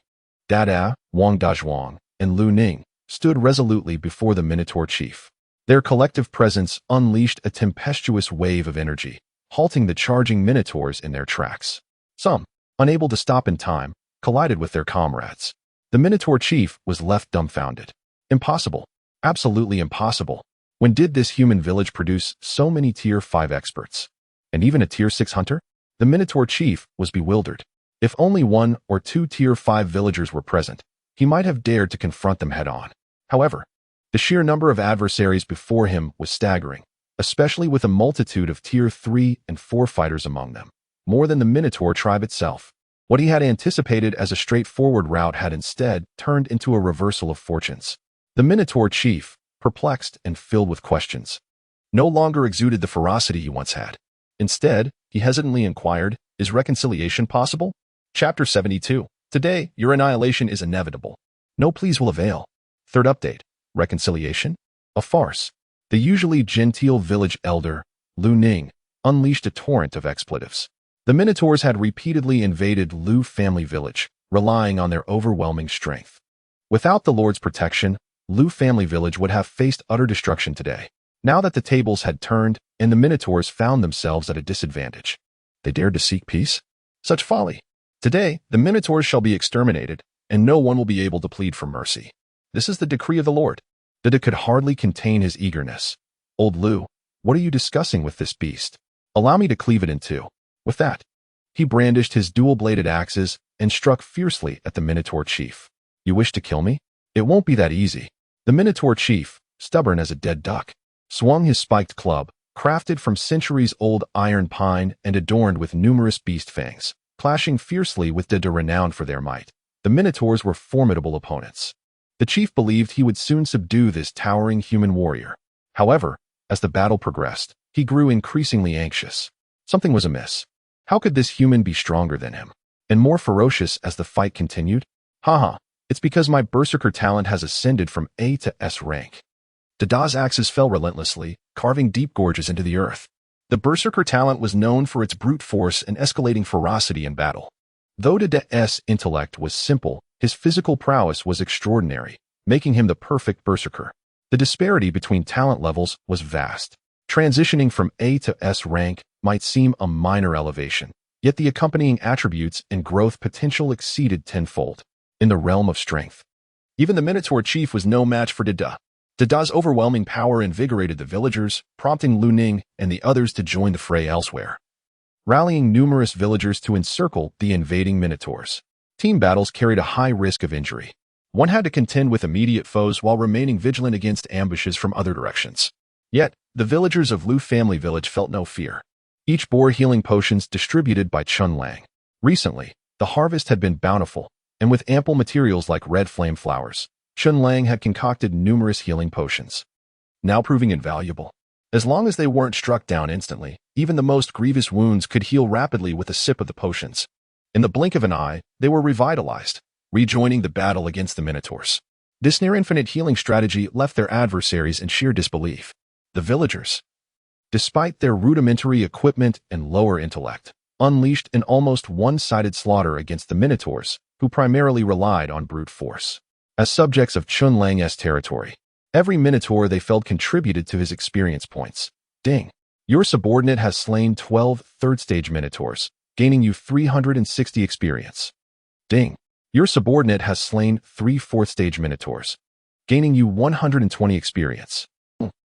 Dada, Wang Dazhuang, and Lu Ning stood resolutely before the Minotaur chief. Their collective presence unleashed a tempestuous wave of energy, halting the charging Minotaurs in their tracks. Some, unable to stop in time, collided with their comrades. The Minotaur chief was left dumbfounded. Impossible. Absolutely impossible. When did this human village produce so many Tier 5 experts? And even a Tier 6 hunter? The Minotaur chief was bewildered. If only 1 or 2 Tier 5 villagers were present, he might have dared to confront them head-on. However, the sheer number of adversaries before him was staggering, especially with a multitude of Tier 3 and 4 fighters among them, more than the Minotaur tribe itself. What he had anticipated as a straightforward rout had instead turned into a reversal of fortunes. The Minotaur chief, perplexed and filled with questions. No longer exuded the ferocity he once had. Instead, he hesitantly inquired, "Is reconciliation possible?" Chapter 72. Today, your annihilation is inevitable. No pleas will avail. Third update. Reconciliation? A farce. The usually genteel village elder, Lu Ning, unleashed a torrent of expletives. The Minotaurs had repeatedly invaded Lu family village, relying on their overwhelming strength. Without the Lord's protection, Lu family village would have faced utter destruction today. Now that the tables had turned and the Minotaurs found themselves at a disadvantage, they dared to seek peace? Such folly! Today, the Minotaurs shall be exterminated, and no one will be able to plead for mercy. This is the decree of the Lord. Dida could hardly contain his eagerness. "Old Lu, what are you discussing with this beast? Allow me to cleave it in two." With that, he brandished his dual-bladed axes and struck fiercely at the Minotaur chief. "You wish to kill me? It won't be that easy." The Minotaur chief, stubborn as a dead duck, swung his spiked club, crafted from centuries-old iron pine and adorned with numerous beast fangs, clashing fiercely with Dida, renowned for their might. The Minotaurs were formidable opponents. The chief believed he would soon subdue this towering human warrior. However, as the battle progressed, he grew increasingly anxious. Something was amiss. How could this human be stronger than him? And more ferocious as the fight continued? Haha, it's because my berserker talent has ascended from A to S rank. Dida's axes fell relentlessly, carving deep gorges into the earth. The berserker talent was known for its brute force and escalating ferocity in battle. Though Dida's intellect was simple, his physical prowess was extraordinary, making him the perfect berserker. The disparity between talent levels was vast. Transitioning from A to S rank might seem a minor elevation, yet the accompanying attributes and growth potential exceeded tenfold. In the realm of strength, even the Minotaur chief was no match for Dida. Dida's overwhelming power invigorated the villagers, prompting Lu Ning and the others to join the fray elsewhere, rallying numerous villagers to encircle the invading Minotaurs. Team battles carried a high risk of injury. One had to contend with immediate foes while remaining vigilant against ambushes from other directions. Yet, the villagers of Lu family village felt no fear. Each bore healing potions distributed by Chen Lang. Recently, the harvest had been bountiful, and with ample materials like red flame flowers, Chen Lang had concocted numerous healing potions, now proving invaluable. As long as they weren't struck down instantly, even the most grievous wounds could heal rapidly with a sip of the potions. In the blink of an eye, they were revitalized, rejoining the battle against the Minotaurs. This near-infinite healing strategy left their adversaries in sheer disbelief. The villagers, despite their rudimentary equipment and lower intellect, unleashed an almost one-sided slaughter against the Minotaurs, who primarily relied on brute force. As subjects of Chen Lang's territory, every Minotaur they felled contributed to his experience points. Ding. Your subordinate has slain 12 third-stage Minotaurs, gaining you 360 experience. Ding. Your subordinate has slain 3 fourth-stage Minotaurs, gaining you 120 experience.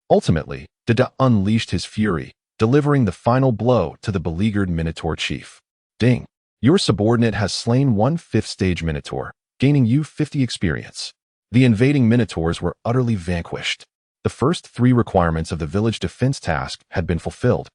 Ultimately, Dida unleashed his fury, delivering the final blow to the beleaguered Minotaur chief. Ding. Your subordinate has slain 1 fifth-stage Minotaur, gaining you 50 experience. The invading Minotaurs were utterly vanquished. The first 3 requirements of the village defense task had been fulfilled,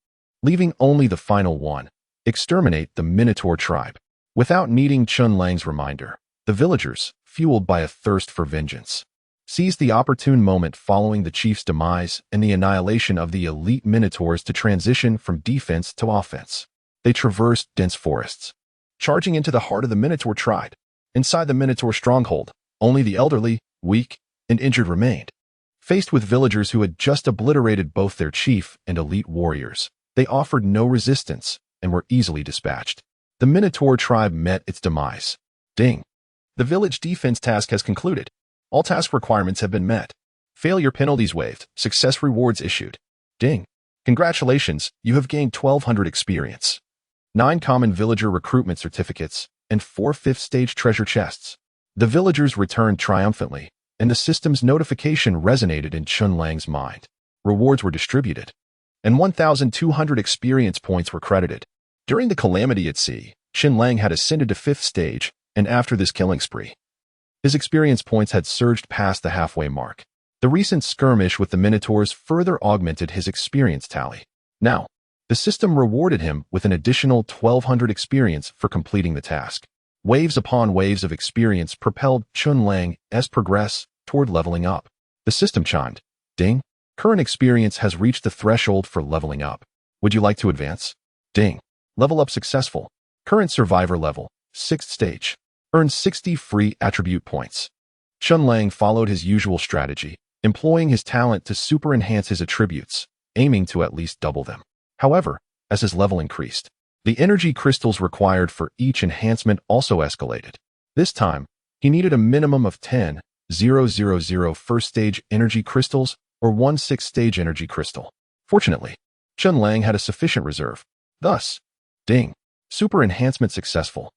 leaving only the final one: exterminate the Minotaur tribe. Without needing Chen Lang's reminder, the villagers, fueled by a thirst for vengeance, seized the opportune moment following the chief's demise and the annihilation of the elite Minotaurs to transition from defense to offense. They traversed dense forests, charging into the heart of the Minotaur tribe. Inside the Minotaur stronghold, only the elderly, weak, and injured remained. Faced with villagers who had just obliterated both their chief and elite warriors, they offered no resistance and were easily dispatched. The Minotaur tribe met its demise. Ding. The village defense task has concluded. All task requirements have been met. Failure penalties waived. Success rewards issued. Ding. Congratulations, you have gained 1,200 experience, 9 common villager recruitment certificates, and 4 fifth-stage treasure chests. The villagers returned triumphantly, and the system's notification resonated in Chen Lang's mind. Rewards were distributed, and 1,200 experience points were credited. During the calamity at sea, Chen Lang had ascended to 5th stage, and after this killing spree, his experience points had surged past the halfway mark. The recent skirmish with the Minotaurs further augmented his experience tally. Now, the system rewarded him with an additional 1,200 experience for completing the task. Waves upon waves of experience propelled Chen Lang's progress toward leveling up. The system chimed. Ding. Current experience has reached the threshold for leveling up. Would you like to advance? Ding. Level up successful. Current survivor level, 6th stage. Earn 60 free attribute points. Chen Lang followed his usual strategy, employing his talent to super enhance his attributes, aiming to at least double them. However, as his level increased, the energy crystals required for each enhancement also escalated. This time, he needed a minimum of 10,000 first stage energy crystals or 1 6th stage energy crystal. Fortunately, Chen Lang had a sufficient reserve. Thus, ding, super enhancement successful.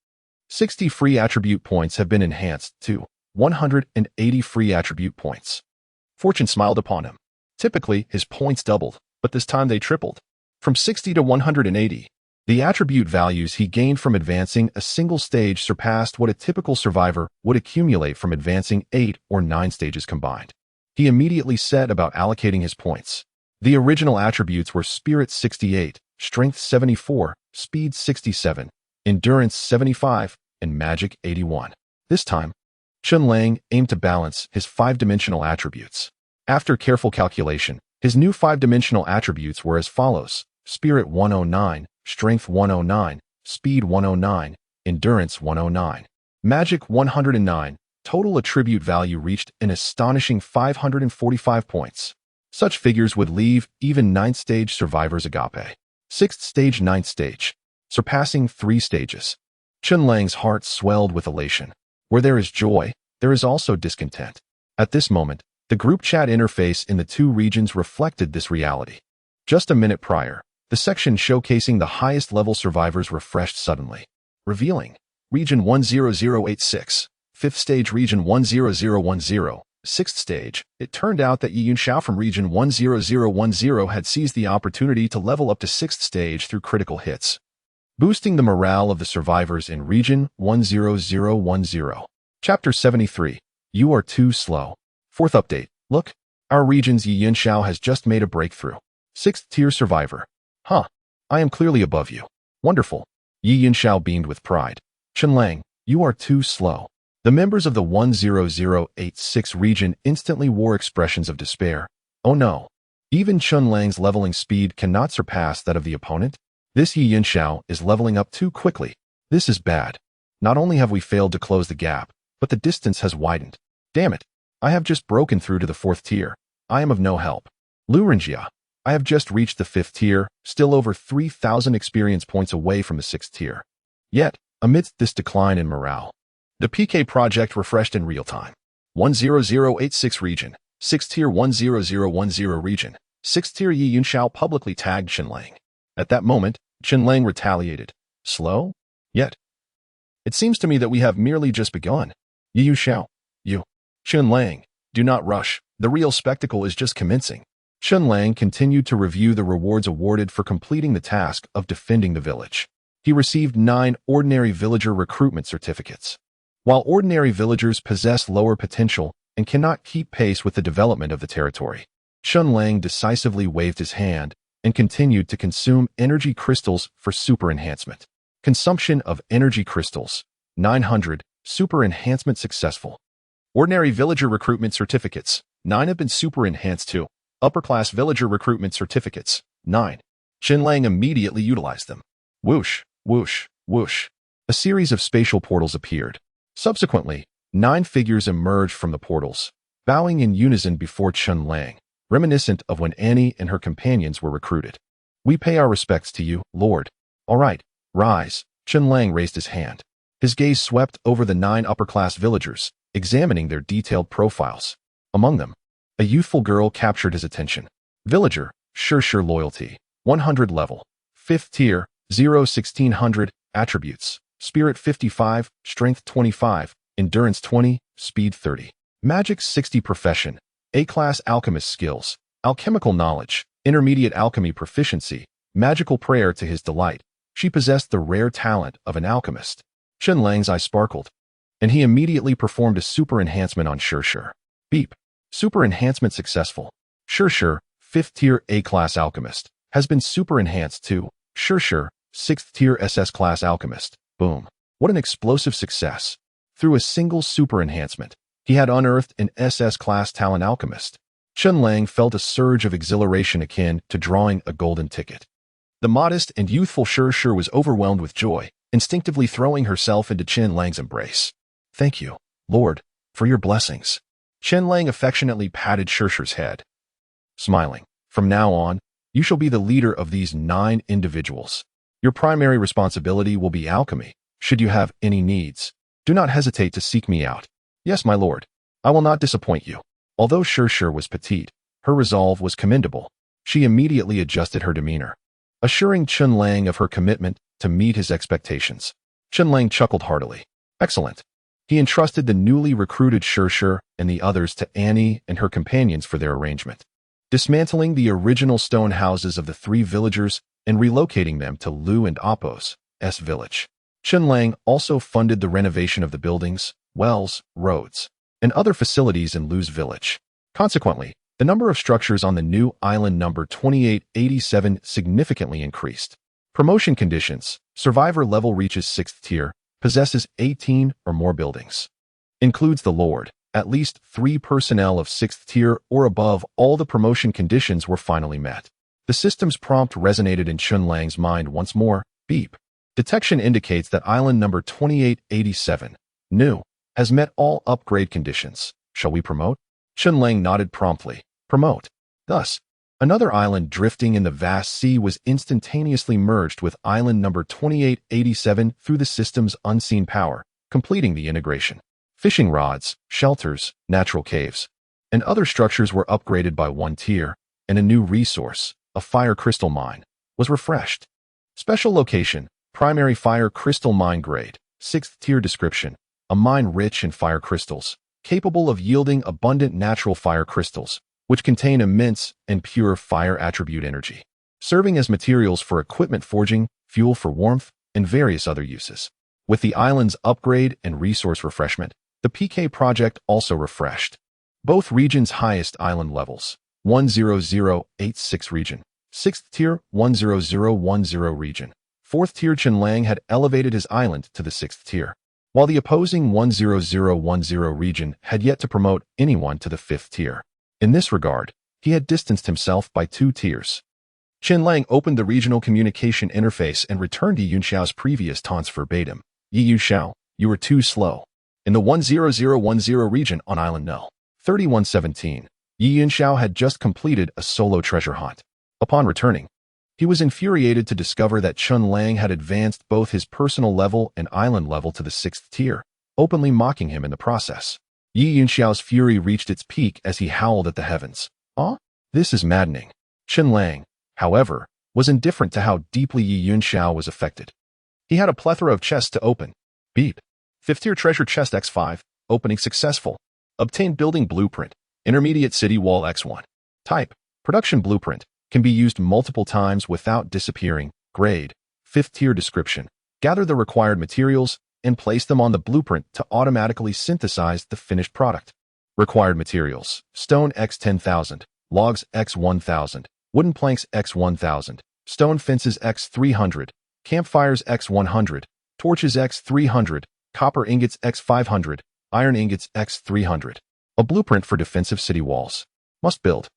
60 free attribute points have been enhanced to 180 free attribute points. Fortune smiled upon him. Typically, his points doubled, but this time they tripled. From 60 to 180, the attribute values he gained from advancing a single stage surpassed what a typical survivor would accumulate from advancing 8 or 9 stages combined. He immediately set about allocating his points. The original attributes were Spirit 68, Strength 74, Speed 67, Endurance 75, and Magic 81. This time, Chen Lang aimed to balance his 5-dimensional attributes. After careful calculation, his new 5-dimensional attributes were as follows: Spirit 109, Strength 109, Speed 109, Endurance 109, Magic 109. Total attribute value reached an astonishing 545 points. Such figures would leave even 9th stage survivors agape. 6th stage, 9th stage, surpassing 3 stages. Chen Lang's heart swelled with elation. Where there is joy, there is also discontent. At this moment, the group chat interface in the 2 regions reflected this reality. Just a minute prior, the section showcasing the highest level survivors refreshed suddenly, revealing Region 10086, 5th stage Region 10010, 6th stage. It turned out that Yi Yunxiao from Region 10010 had seized the opportunity to level up to 6th stage through critical hits, boosting the morale of the survivors in Region 10010. Chapter 73. You are too slow. 4th update. Look, our region's Yi Yunxiao has just made a breakthrough. 6th tier survivor. Huh. I am clearly above you. Wonderful. Yi Yunxiao beamed with pride. Chen Lang, you are too slow. The members of the 10086 region instantly wore expressions of despair. Oh no. Even Chen Lang's leveling speed cannot surpass that of the opponent. This Yi Yunxiao is leveling up too quickly. This is bad. Not only have we failed to close the gap, but the distance has widened. Damn it. I have just broken through to the 4th tier. I am of no help. Lu Renjia, I have just reached the 5th tier, still over 3,000 experience points away from the 6th tier. Yet, amidst this decline in morale, the PK project refreshed in real time. 10086 region, 6th tier 10010 region, 6th tier Yi Yunxiao publicly tagged Chen Lang. At that moment, Chen Lang retaliated. Slow? Yet. It seems to me that we have merely just begun. Yi Yunxiao, you. Chen Lang, do not rush. The real spectacle is just commencing. Chen Lang continued to review the rewards awarded for completing the task of defending the village. He received 9 ordinary villager recruitment certificates. While ordinary villagers possess lower potential and cannot keep pace with the development of the territory, Chen Lang decisively waved his hand and continued to consume energy crystals for super enhancement. Consumption of energy crystals, 900, super enhancement successful. Ordinary villager recruitment certificates, 9 have been super enhanced to. Upper class villager recruitment certificates, 9. Chen Lang immediately utilized them. Whoosh, whoosh, whoosh. A series of spatial portals appeared. Subsequently, 9 figures emerged from the portals, bowing in unison before Chen Lang, reminiscent of when Annie and her companions were recruited. We pay our respects to you, Lord. All right, rise. Chen Lang raised his hand. His gaze swept over the 9 upper-class villagers, examining their detailed profiles. Among them, a youthful girl captured his attention. Villager, sure loyalty, 100 level, 5th tier, 1600, attributes, Spirit 55, Strength 25, Endurance 20, Speed 30. Magic 60 profession, A-class alchemist skills, alchemical knowledge, intermediate alchemy proficiency, magical prayer to his delight. She possessed the rare talent of an alchemist. Chen Lang's eye sparkled, and he immediately performed a super enhancement on Sure. Beep. Super enhancement successful. Sure, 5th tier A-class alchemist, has been super enhanced to Sure, 6th tier SS class alchemist. Boom. What an explosive success. Through a single super enhancement, he had unearthed an SS class talent alchemist. Chen Lang felt a surge of exhilaration akin to drawing a golden ticket. The modest and youthful Shir was overwhelmed with joy, instinctively throwing herself into Chen Lang's embrace. "Thank you, Lord, for your blessings." Chen Lang affectionately patted Shir's head, smiling. "From now on, you shall be the leader of these 9 individuals. Your primary responsibility will be alchemy. Should you have any needs, do not hesitate to seek me out." "Yes, my lord. I will not disappoint you." Although Shir was petite, her resolve was commendable. She immediately adjusted her demeanor, assuring Chen Lang of her commitment to meet his expectations. Chen Lang chuckled heartily. Excellent. He entrusted the newly recruited Shir and the others to Annie and her companions for their arrangement, dismantling the original stone houses of the 3 villagers and relocating them to Lu and Appo's village. Chen Lang also funded the renovation of the buildings, wells, roads, and other facilities in Lu's village. Consequently, the number of structures on the new island number 2887 significantly increased. Promotion conditions: survivor level reaches 6th tier, possesses 18 or more buildings. Includes the Lord. At least 3 personnel of 6th tier or above. All the promotion conditions were finally met. The system's prompt resonated in Chen Lang's mind once more. Beep. Detection indicates that island number 2887, new, has met all upgrade conditions. Shall we promote? Chen Lang nodded promptly. Promote. Thus, another island drifting in the vast sea was instantaneously merged with island number 2887 through the system's unseen power, completing the integration. Fishing rods, shelters, natural caves, and other structures were upgraded by 1 tier, and a new resource, a fire crystal mine, was refreshed. Special location: primary fire crystal mine grade, 6th tier. Description: a mine rich in fire crystals, capable of yielding abundant natural fire crystals, which contain immense and pure fire attribute energy, serving as materials for equipment forging, fuel for warmth, and various other uses. With the island's upgrade and resource refreshment, the PK project also refreshed both regions' highest island levels. 10086 region, 6th tier. 10010 region, 4th tier. Chen Lang had elevated his island to the 6th tier, while the opposing 10010 region had yet to promote anyone to the 5th tier. In this regard, he had distanced himself by 2 tiers. Chen Lang opened the regional communication interface and returned Yi Yunxiao's previous taunts verbatim. Yi Yunxiao, you were too slow. In the 10010 region on Island No. 3117, Yi Yunxiao had just completed a solo treasure hunt. Upon returning, he was infuriated to discover that Chen Lang had advanced both his personal level and island level to the 6th tier, openly mocking him in the process. Yi Yunxiao's fury reached its peak as he howled at the heavens. This is maddening. Chen Lang, however, was indifferent to how deeply Yi Yunxiao was affected. He had a plethora of chests to open. Beep. 5th tier treasure chest X5, opening successful. Obtain building blueprint, intermediate city wall X1. Type: production blueprint, can be used multiple times without disappearing. Grade: 5th tier. Description: gather the required materials and place them on the blueprint to automatically synthesize the finished product. Required materials: stone X 10,000, logs X 1,000, wooden planks X 1,000, stone fences X 300, campfires X 100, torches X 300, copper ingots X 500, iron ingots X 300. A blueprint for defensive city walls. Must build.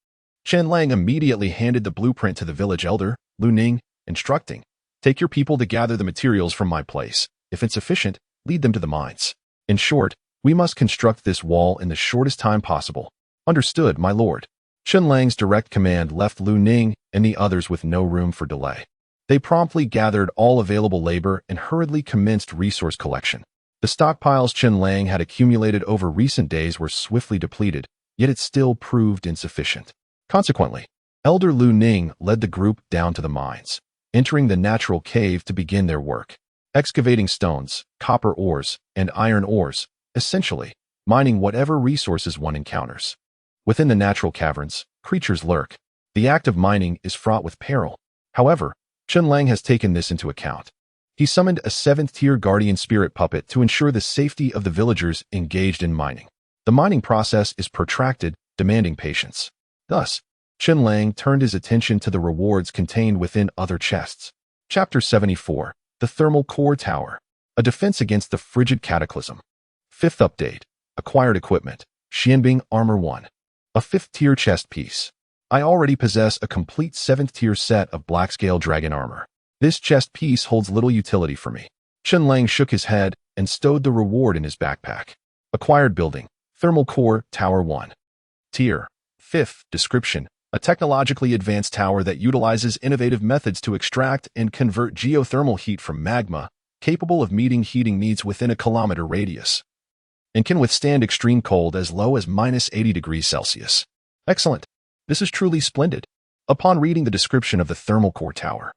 Chen Lang immediately handed the blueprint to the village elder, Lu Ning, instructing, take your people to gather the materials from my place. If insufficient, lead them to the mines. In short, we must construct this wall in the shortest time possible. Understood, my lord. Chen Lang's direct command left Lu Ning and the others with no room for delay. They promptly gathered all available labor and hurriedly commenced resource collection. The stockpiles Chen Lang had accumulated over recent days were swiftly depleted, yet it still proved insufficient. Consequently, Elder Lu Ning led the group down to the mines, entering the natural cave to begin their work, excavating stones, copper ores, and iron ores, essentially mining whatever resources one encounters. Within the natural caverns, creatures lurk. The act of mining is fraught with peril. However, Chen Lang has taken this into account. He summoned a 7th tier guardian spirit puppet to ensure the safety of the villagers engaged in mining. The mining process is protracted, demanding patience. Thus, Chen Lang turned his attention to the rewards contained within other chests. Chapter 74, The Thermal Core Tower, a defense against the frigid cataclysm. 5th update, acquired equipment, Xianbing Armor 1. A 5th-tier chest piece. I already possess a complete 7th-tier set of black-scale dragon armor. This chest piece holds little utility for me. Chen Lang shook his head and stowed the reward in his backpack. Acquired building. Thermal core, Tower 1. Tier. 5th. Description. A technologically advanced tower that utilizes innovative methods to extract and convert geothermal heat from magma, capable of meeting heating needs within a kilometer radius, and can withstand extreme cold as low as -80 degrees Celsius. Excellent. This is truly splendid. Upon reading the description of the thermal core tower,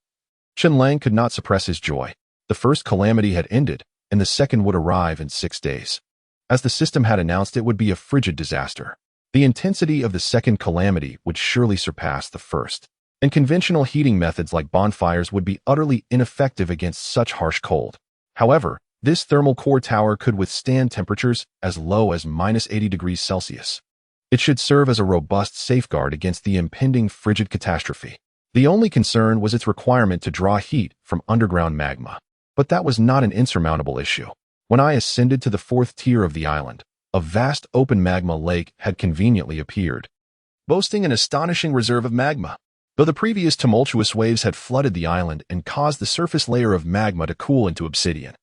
Chen Lang could not suppress his joy. The first calamity had ended, and the second would arrive in 6 days. As the system had announced, it would be a frigid disaster. The intensity of the second calamity would surely surpass the first, and conventional heating methods like bonfires would be utterly ineffective against such harsh cold. However, this thermal core tower could withstand temperatures as low as -80 degrees Celsius. It should serve as a robust safeguard against the impending frigid catastrophe. The only concern was its requirement to draw heat from underground magma. But that was not an insurmountable issue. When I ascended to the 4th tier of the island, a vast open magma lake had conveniently appeared, boasting an astonishing reserve of magma. Though the previous tumultuous waves had flooded the island and caused the surface layer of magma to cool into obsidian,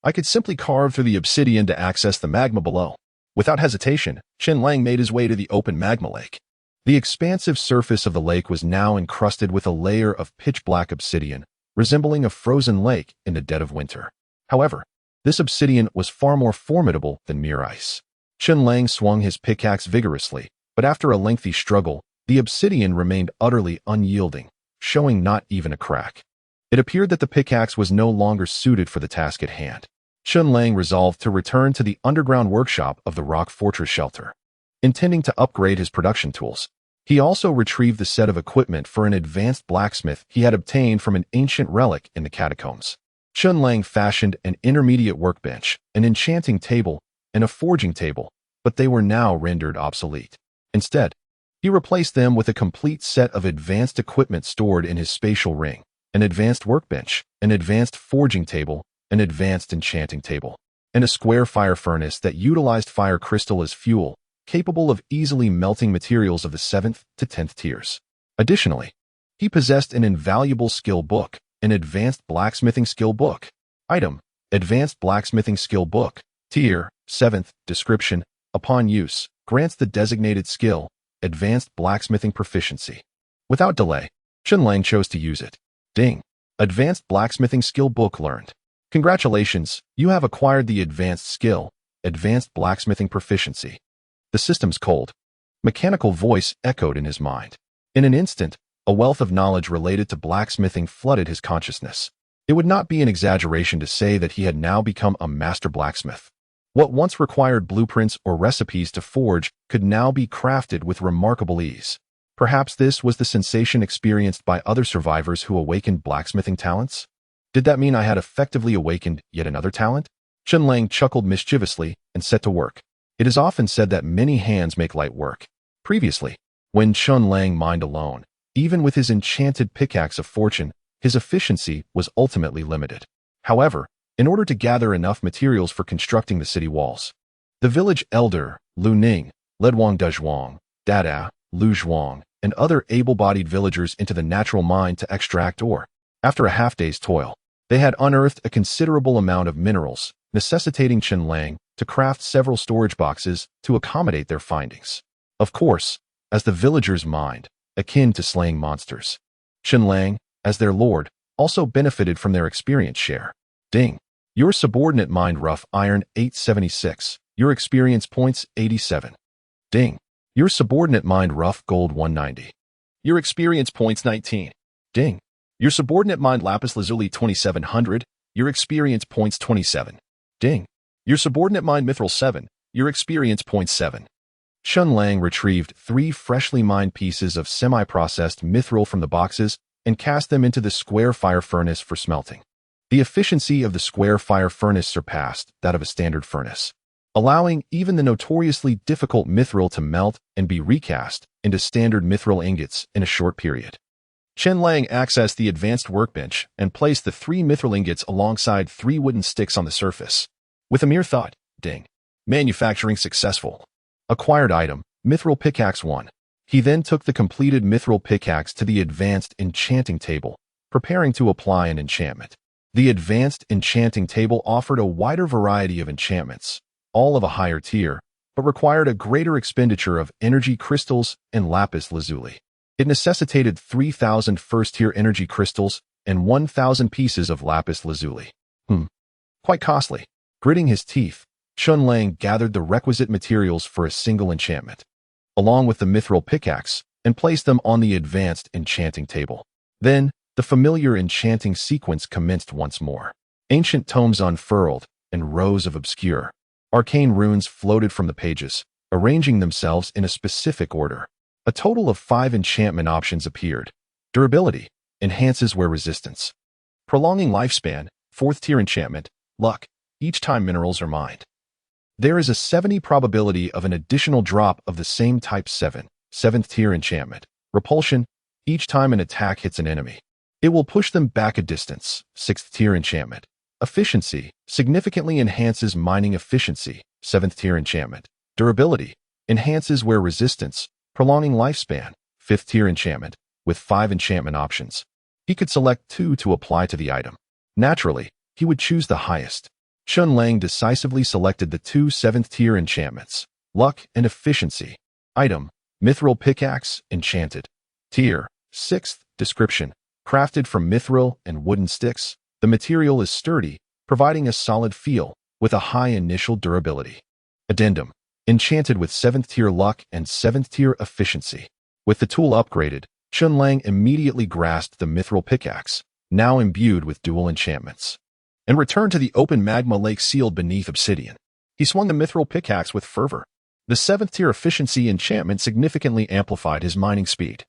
I could simply carve through the obsidian to access the magma below. Without hesitation, Chen Lang made his way to the open magma lake. The expansive surface of the lake was now encrusted with a layer of pitch-black obsidian, resembling a frozen lake in the dead of winter. However, this obsidian was far more formidable than mere ice. Chen Lang swung his pickaxe vigorously, but after a lengthy struggle, the obsidian remained utterly unyielding, showing not even a crack. It appeared that the pickaxe was no longer suited for the task at hand. Chen Lang resolved to return to the underground workshop of the rock fortress shelter, intending to upgrade his production tools. He also retrieved the set of equipment for an advanced blacksmith he had obtained from an ancient relic in the catacombs. Chen Lang fashioned an intermediate workbench, an enchanting table, and a forging table, but they were now rendered obsolete. Instead, he replaced them with a complete set of advanced equipment stored in his spatial ring: an advanced workbench, an advanced forging table, an advanced enchanting table, and a square fire furnace that utilized fire crystal as fuel, capable of easily melting materials of the 7th to 10th tiers. Additionally, he possessed an invaluable skill book, an advanced blacksmithing skill book. Item: Advanced blacksmithing skill book. Tier: 7th. Description: Upon use, grants the designated skill, Advanced blacksmithing proficiency. Without delay, Chen Lang chose to use it. Ding. Advanced blacksmithing skill book learned. Congratulations, you have acquired the advanced skill, Advanced blacksmithing proficiency. The system's cold, mechanical voice echoed in his mind. In an instant, a wealth of knowledge related to blacksmithing flooded his consciousness. It would not be an exaggeration to say that he had now become a master blacksmith. What once required blueprints or recipes to forge could now be crafted with remarkable ease. Perhaps this was the sensation experienced by other survivors who awakened blacksmithing talents? Did that mean I had effectively awakened yet another talent? Chen Lang chuckled mischievously and set to work. It is often said that many hands make light work. Previously, when Chen Lang mined alone, even with his enchanted pickaxe of fortune, his efficiency was ultimately limited. However, in order to gather enough materials for constructing the city walls, the village elder, Lu Ning, led Wang Dezhuang, Dada, Lu Zhuang, and other able-bodied villagers into the natural mine to extract ore. After a half-day's toil, they had unearthed a considerable amount of minerals, necessitating Chen Lang to craft several storage boxes to accommodate their findings. Of course, as the villagers mined, akin to slaying monsters, Chen Lang, as their lord, also benefited from their experience share. Ding. Your subordinate mined rough iron 876. Your experience points 87. Ding. Your subordinate mined rough gold 190. Your experience points 19. Ding. Your subordinate mined lapis lazuli 2700. Your experience points 27. Ding. Your subordinate mined mithril 7. Your experience points 7. Chen Lang retrieved 3 freshly mined pieces of semi-processed mithril from the boxes and cast them into the square fire furnace for smelting. The efficiency of the square fire furnace surpassed that of a standard furnace, allowing even the notoriously difficult mithril to melt and be recast into standard mithril ingots in a short period. Chen Lang accessed the advanced workbench and placed the 3 mithril ingots alongside 3 wooden sticks on the surface. With a mere thought, ding. Manufacturing successful. Acquired item, Mithril Pickaxe 1. He then took the completed Mithril Pickaxe to the Advanced Enchanting table, preparing to apply an enchantment. The Advanced Enchanting table offered a wider variety of enchantments, all of a higher tier, but required a greater expenditure of energy crystals and lapis lazuli. It necessitated 3,000 first-tier energy crystals and 1,000 pieces of lapis lazuli. Quite costly. Gritting his teeth, Chen Lang gathered the requisite materials for a single enchantment, along with the Mithril Pickaxe, and placed them on the Advanced Enchanting table. Then, the familiar enchanting sequence commenced once more. Ancient tomes unfurled, and rows of obscure, arcane runes floated from the pages, arranging themselves in a specific order. A total of 5 enchantment options appeared. Durability, enhances wear resistance. Prolonging lifespan, 4th tier enchantment, luck, each time minerals are mined. There is a 70 probability of an additional drop of the same type 7th tier enchantment. Repulsion, each time an attack hits an enemy. It will push them back a distance. 6th tier enchantment. Efficiency, significantly enhances mining efficiency. 7th tier enchantment. Durability, enhances wear resistance, prolonging lifespan. 5th tier enchantment, with 5 enchantment options. He could select 2 to apply to the item. Naturally, he would choose the highest. Chen Lang decisively selected the 2 7th tier enchantments, luck and efficiency. Item, Mithril Pickaxe, enchanted. Tier, 6th, description, crafted from mithril and wooden sticks. The material is sturdy, providing a solid feel, with a high initial durability. Addendum, enchanted with 7th tier luck and 7th tier efficiency. With the tool upgraded, Chen Lang immediately grasped the Mithril Pickaxe, now imbued with dual enchantments, and returned to the open magma lake sealed beneath obsidian. He swung the Mithril Pickaxe with fervor. The 7th tier efficiency enchantment significantly amplified his mining speed,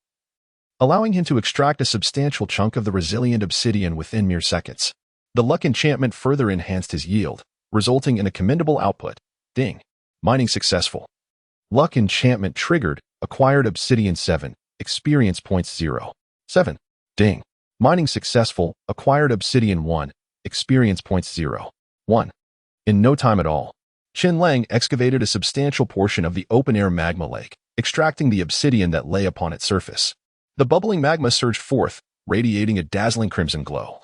allowing him to extract a substantial chunk of the resilient obsidian within mere seconds. The luck enchantment further enhanced his yield, resulting in a commendable output. Ding. Mining successful. Luck enchantment triggered, acquired obsidian 7, experience points 0. 7. Ding. Mining successful, acquired obsidian 1, experience points 0. 1. In no time at all, Chen Lang excavated a substantial portion of the open-air magma lake, extracting the obsidian that lay upon its surface. The bubbling magma surged forth, radiating a dazzling crimson glow,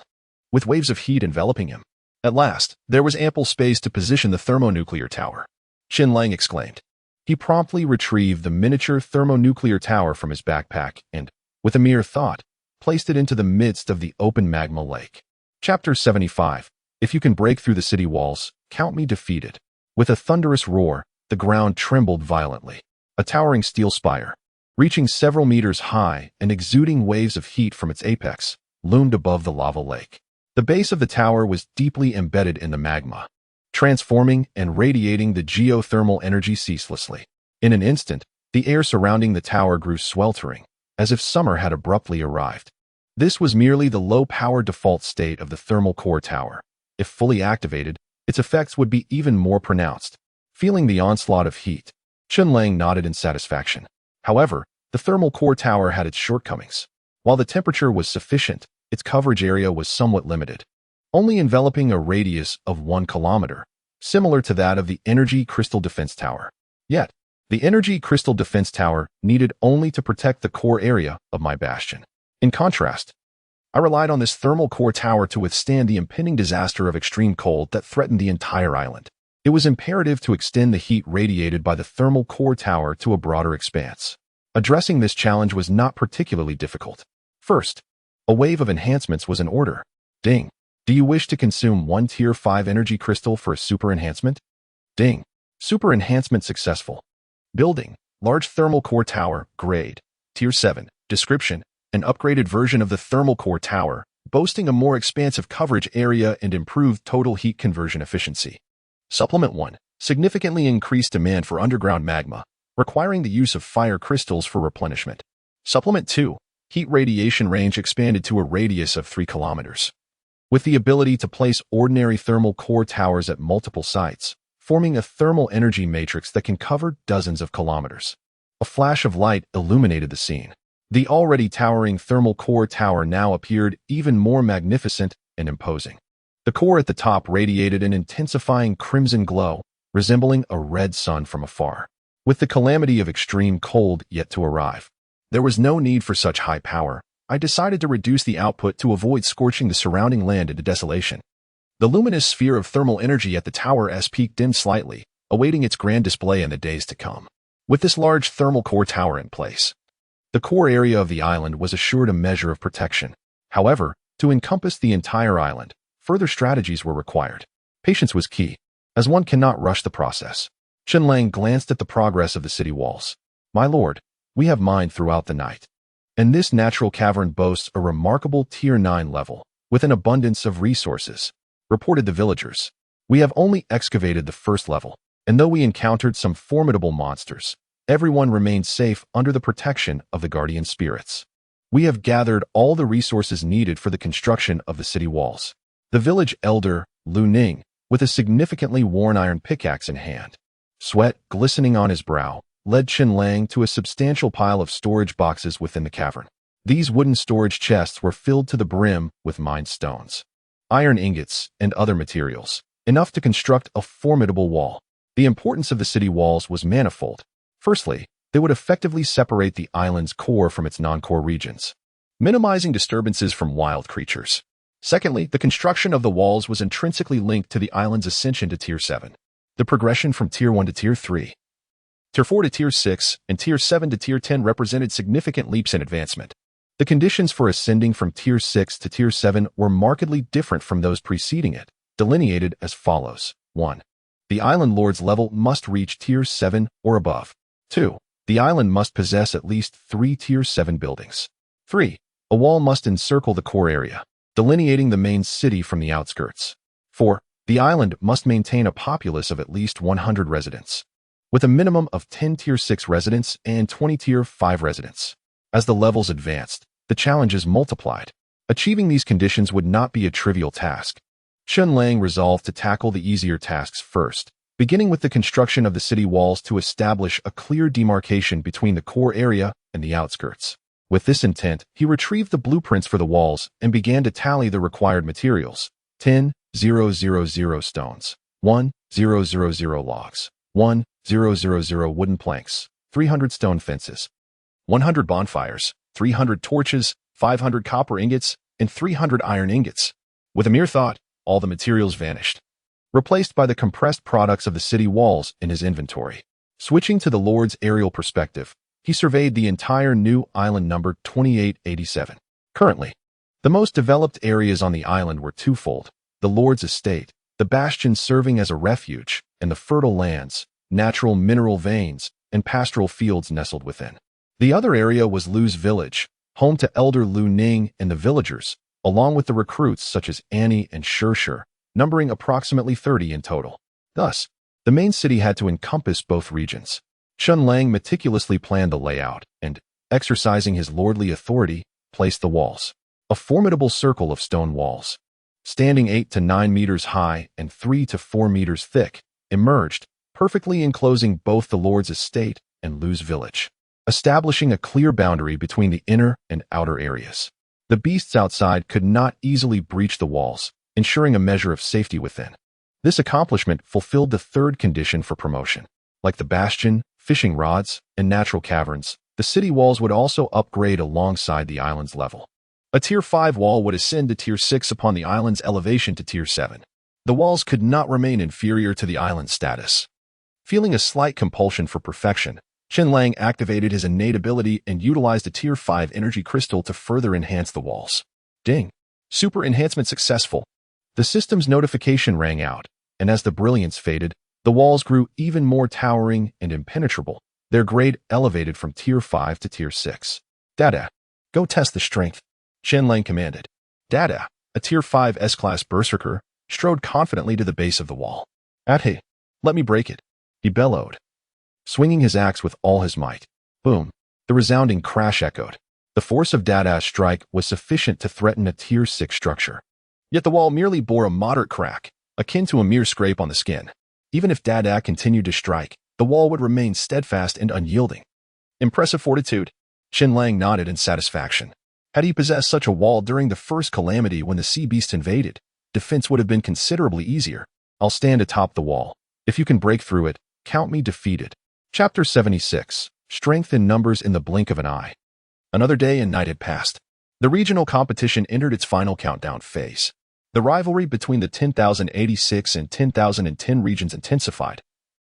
with waves of heat enveloping him. At last, there was ample space to position the thermonuclear tower. Chen Lang exclaimed. He promptly retrieved the miniature thermonuclear tower from his backpack and, with a mere thought, placed it into the midst of the open magma lake. Chapter 75. If you can break through the city walls, count me defeated. With a thunderous roar, the ground trembled violently. A towering steel spire, reaching several meters high and exuding waves of heat from its apex, loomed above the lava lake. The base of the tower was deeply embedded in the magma, transforming and radiating the geothermal energy ceaselessly. In an instant, the air surrounding the tower grew sweltering, as if summer had abruptly arrived. This was merely the low-power default state of the thermal core tower. If fully activated, its effects would be even more pronounced. Feeling the onslaught of heat, Chen Lang nodded in satisfaction. However, the thermal core tower had its shortcomings. While the temperature was sufficient, its coverage area was somewhat limited, only enveloping a radius of 1 kilometer, similar to that of the Energy Crystal Defense Tower. Yet, the Energy Crystal Defense Tower needed only to protect the core area of my bastion. In contrast, I relied on this thermal core tower to withstand the impending disaster of extreme cold that threatened the entire island. It was imperative to extend the heat radiated by the thermal core tower to a broader expanse. Addressing this challenge was not particularly difficult. First, a wave of enhancements was in order. Ding. Do you wish to consume 1 Tier 5 energy crystal for a super enhancement? Ding. Super enhancement successful. Building, large thermal core tower, grade, Tier 7, description, an upgraded version of the thermal core tower, boasting a more expansive coverage area and improved total heat conversion efficiency. Supplement 1. Significantly increased demand for underground magma, requiring the use of fire crystals for replenishment. Supplement 2. Heat radiation range expanded to a radius of 3 kilometers. With the ability to place ordinary thermal core towers at multiple sites, forming a thermal energy matrix that can cover dozens of kilometers. A flash of light illuminated the scene. The already towering thermal core tower now appeared even more magnificent and imposing. The core at the top radiated an intensifying crimson glow, resembling a red sun from afar. with the calamity of extreme cold yet to arrive. There was no need for such high power. I decided to reduce the output to avoid scorching the surrounding land into desolation. The luminous sphere of thermal energy at the tower's peak dimmed slightly, awaiting its grand display in the days to come. With this large thermal core tower in place, the core area of the island was assured a measure of protection. However, to encompass the entire island, further strategies were required. Patience was key, as one cannot rush the process. Chen Lang glanced at the progress of the city walls. "My lord, we have mined throughout the night, and this natural cavern boasts a remarkable Tier 9 level, with an abundance of resources," reported the villagers. "We have only excavated the first level, and though we encountered some formidable monsters, everyone remained safe under the protection of the guardian spirits. We have gathered all the resources needed for the construction of the city walls." The village elder, Lu Ning, with a significantly worn iron pickaxe in hand, sweat glistening on his brow, led Chen Lang to a substantial pile of storage boxes within the cavern. These wooden storage chests were filled to the brim with mined stones, iron ingots, and other materials, enough to construct a formidable wall. The importance of the city walls was manifold. Firstly, they would effectively separate the island's core from its non-core regions, minimizing disturbances from wild creatures. Secondly, the construction of the walls was intrinsically linked to the island's ascension to Tier 7. The progression from Tier 1 to Tier 3, Tier 4 to Tier 6, and Tier 7 to Tier 10 represented significant leaps in advancement. The conditions for ascending from Tier 6 to Tier 7 were markedly different from those preceding it, delineated as follows. 1. The island lord's level must reach Tier 7 or above. 2. The island must possess at least 3 Tier 7 buildings. 3. A wall must encircle the core area, delineating the main city from the outskirts. 4. The island must maintain a populace of at least 100 residents, with a minimum of 10 Tier 6 residents and 20 Tier 5 residents. As the levels advanced, the challenges multiplied. Achieving these conditions would not be a trivial task. Chen Lang resolved to tackle the easier tasks first, beginning with the construction of the city walls to establish a clear demarcation between the core area and the outskirts. With this intent, he retrieved the blueprints for the walls and began to tally the required materials. 10,000 stones, 1,000 logs, 1,000 wooden planks, 300 stone fences, 100 bonfires, 300 torches, 500 copper ingots, and 300 iron ingots. With a mere thought, all the materials vanished, replaced by the compressed products of the city walls in his inventory. Switching to the Lord's aerial perspective, he surveyed the entire new island numbered 2887. Currently, the most developed areas on the island were twofold: the Lord's estate, the bastion serving as a refuge, and the fertile lands, natural mineral veins, and pastoral fields nestled within. The other area was Lu's village, home to Elder Lu Ning and the villagers, along with the recruits such as Annie and Shir, numbering approximately 30 in total. Thus, the main city had to encompass both regions. Chen Lang meticulously planned the layout and, exercising his lordly authority, placed the walls. A formidable circle of stone walls, standing 8 to 9 meters high and 3 to 4 meters thick, emerged, perfectly enclosing both the Lord's estate and Lu's village, establishing a clear boundary between the inner and outer areas. The beasts outside could not easily breach the walls, ensuring a measure of safety within. This accomplishment fulfilled the third condition for promotion. Like the bastion, fishing rods, and natural caverns, the city walls would also upgrade alongside the island's level. A Tier 5 wall would ascend to Tier 6 upon the island's elevation to Tier 7. The walls could not remain inferior to the island's status. Feeling a slight compulsion for perfection, Chen Lang activated his innate ability and utilized a Tier 5 energy crystal to further enhance the walls. Ding! Super enhancement successful. The system's notification rang out, and as the brilliance faded, the walls grew even more towering and impenetrable, their grade elevated from Tier 5 to Tier 6. Dada, go test the strength, Chen Lang commanded. Dada, a Tier 5 S-Class berserker, strode confidently to the base of the wall. Hey, let me break it, he bellowed, swinging his axe with all his might. Boom! The resounding crash echoed. The force of Dada's strike was sufficient to threaten a Tier 6 structure. Yet the wall merely bore a moderate crack, akin to a mere scrape on the skin. Even if Dada continued to strike, the wall would remain steadfast and unyielding. Impressive fortitude. Chen Lang nodded in satisfaction. Had he possessed such a wall during the first calamity when the sea beasts invaded, defense would have been considerably easier. I'll stand atop the wall. If you can break through it, count me defeated, Chapter 76. Strength in Numbers in the Blink of an Eye. Another day and night had passed. The regional competition entered its final countdown phase. The rivalry between the 10,086 and 10,010 regions intensified,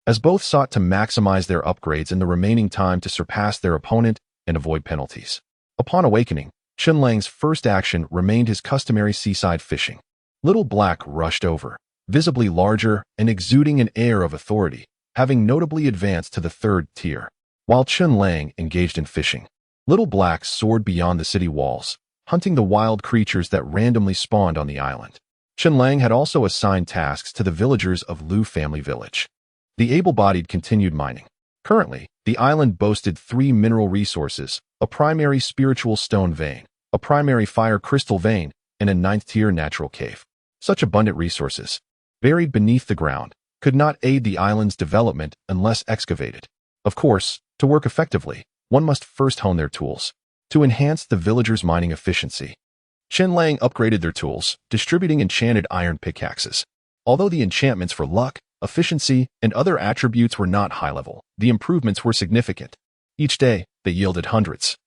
as both sought to maximize their upgrades in the remaining time to surpass their opponent and avoid penalties. Upon awakening, Chen Lang's first action remained his customary seaside fishing. Little Black rushed over, visibly larger and exuding an air of authority, having notably advanced to the 3rd tier. While Chen Lang engaged in fishing, Little Black soared beyond the city walls, hunting the wild creatures that randomly spawned on the island. Chen Lang had also assigned tasks to the villagers of Lu family village. The able-bodied continued mining. Currently, the island boasted 3 mineral resources: a primary spiritual stone vein, a primary fire crystal vein, and a 9th-tier natural cave. Such abundant resources, buried beneath the ground, could not aid the island's development unless excavated. Of course, to work effectively, one must first hone their tools. To enhance the villagers' mining efficiency, Chen Lang upgraded their tools, distributing enchanted iron pickaxes. Although the enchantments for luck, efficiency, and other attributes were not high-level, the improvements were significant. Each day, they yielded hundreds,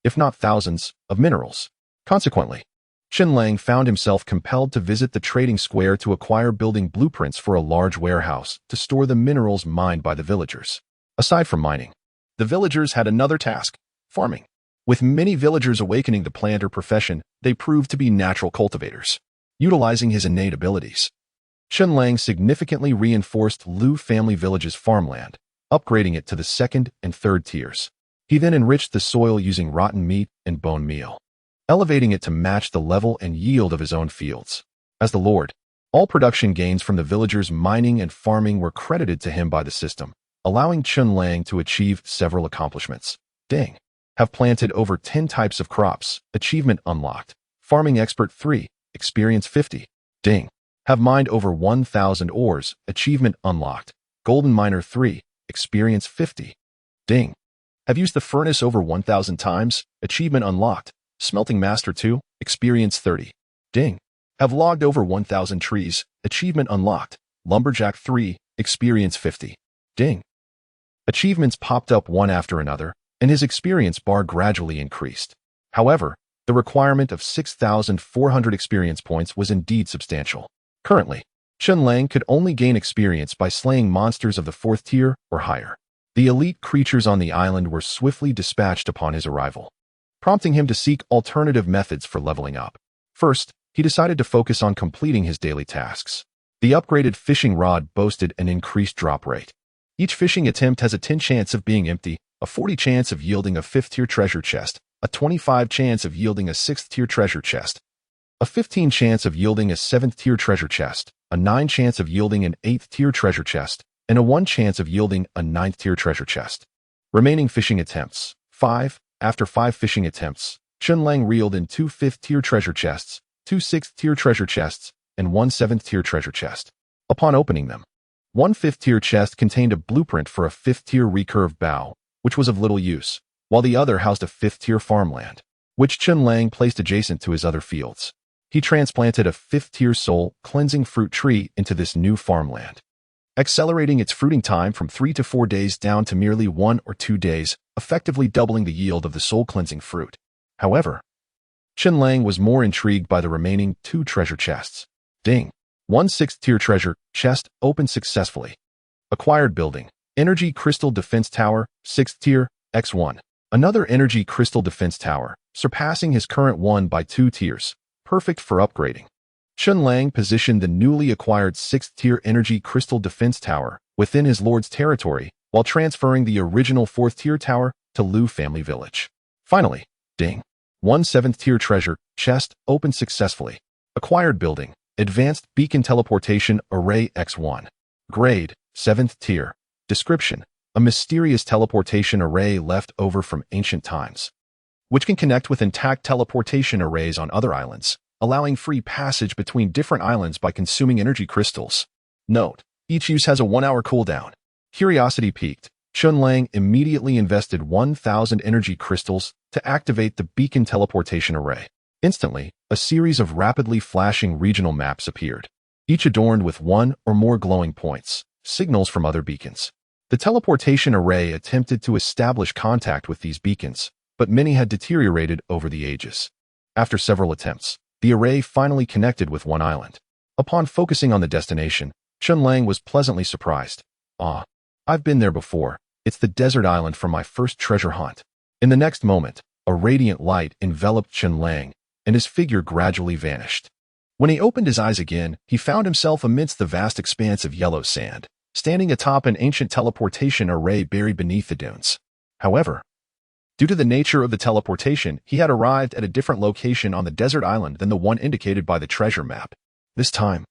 if not thousands, of minerals. Consequently, Chen Lang found himself compelled to visit the trading square to acquire building blueprints for a large warehouse to store the minerals mined by the villagers. Aside from mining, the villagers had another task: farming. With many villagers awakening the planter profession, they proved to be natural cultivators. Utilizing his innate abilities, Chen Lang significantly reinforced Lu family village's farmland, upgrading it to the 2nd and 3rd tiers. He then enriched the soil using rotten meat and bone meal, elevating it to match the level and yield of his own fields. As the Lord, all production gains from the villagers' mining and farming were credited to him by the system, allowing Chen Lang to achieve several accomplishments. Ding. Have planted over 10 types of crops, achievement unlocked. Farming expert 3, experience 50. Ding. Have mined over 1,000 ores, achievement unlocked. Golden miner 3, experience 50. Ding. Have used the furnace over 1,000 times, achievement unlocked. Smelting master 2, experience 30. Ding. Have logged over 1,000 trees, achievement unlocked. Lumberjack 3, experience 50. Ding. Achievements popped up one after another, and his experience bar gradually increased. However, the requirement of 6,400 experience points was indeed substantial. Currently, Chen Lang could only gain experience by slaying monsters of the 4th tier or higher. The elite creatures on the island were swiftly dispatched upon his arrival, prompting him to seek alternative methods for leveling up. First, he decided to focus on completing his daily tasks. The upgraded fishing rod boasted an increased drop rate. Each fishing attempt has a 10 chance of being empty, a 40 chance of yielding a 5th-tier treasure chest, a 25 chance of yielding a 6th-tier treasure chest, a 15 chance of yielding a 7th-tier treasure chest, a 9 chance of yielding an 8th-tier treasure chest, and a 1 chance of yielding a 9th-tier treasure chest. Remaining fishing attempts: 5. After 5 fishing attempts, Chen Lang reeled in 2 5th-tier treasure chests, 2 6th-tier treasure chests, and 1 7th-tier treasure chest. Upon opening them, 1 5th-tier chest contained a blueprint for a 5th-tier recurved bow, which was of little use, while the other housed a 5th-tier farmland, which Chen Lang placed adjacent to his other fields. He transplanted a 5th-tier soul-cleansing fruit tree into this new farmland, accelerating its fruiting time from 3 to 4 days down to merely 1 or 2 days, effectively doubling the yield of the soul-cleansing fruit. However, Chen Lang was more intrigued by the remaining 2 treasure chests. Ding. 1 6th-tier treasure chest opened successfully. Acquired building: Energy Crystal Defense Tower, 6th tier, X1. Another Energy Crystal Defense Tower, surpassing his current one by 2 tiers, perfect for upgrading. Chen Lang positioned the newly acquired 6th-tier Energy Crystal Defense Tower within his lord's territory, while transferring the original 4th-tier tower to Lu family village. Finally, ding. 1 7th-tier treasure chest opened successfully. Acquired building: Advanced Beacon Teleportation Array X1. Grade: 7th tier. Description: a mysterious teleportation array left over from ancient times, which can connect with intact teleportation arrays on other islands, allowing free passage between different islands by consuming energy crystals. Note: each use has a 1-hour cooldown. Curiosity piqued, Chen Lang immediately invested 1,000 energy crystals to activate the beacon teleportation array. Instantly, a series of rapidly flashing regional maps appeared, each adorned with 1 or more glowing points, signals from other beacons. The teleportation array attempted to establish contact with these beacons, but many had deteriorated over the ages. After several attempts, the array finally connected with one island. Upon focusing on the destination, Chen Lang was pleasantly surprised. Ah, I've been there before. It's the desert island from my first treasure hunt. In the next moment, a radiant light enveloped Chen Lang, and his figure gradually vanished. When he opened his eyes again, he found himself amidst the vast expanse of yellow sand, standing atop an ancient teleportation array buried beneath the dunes. However, due to the nature of the teleportation, he had arrived at a different location on the desert island than the one indicated by the treasure map. This time,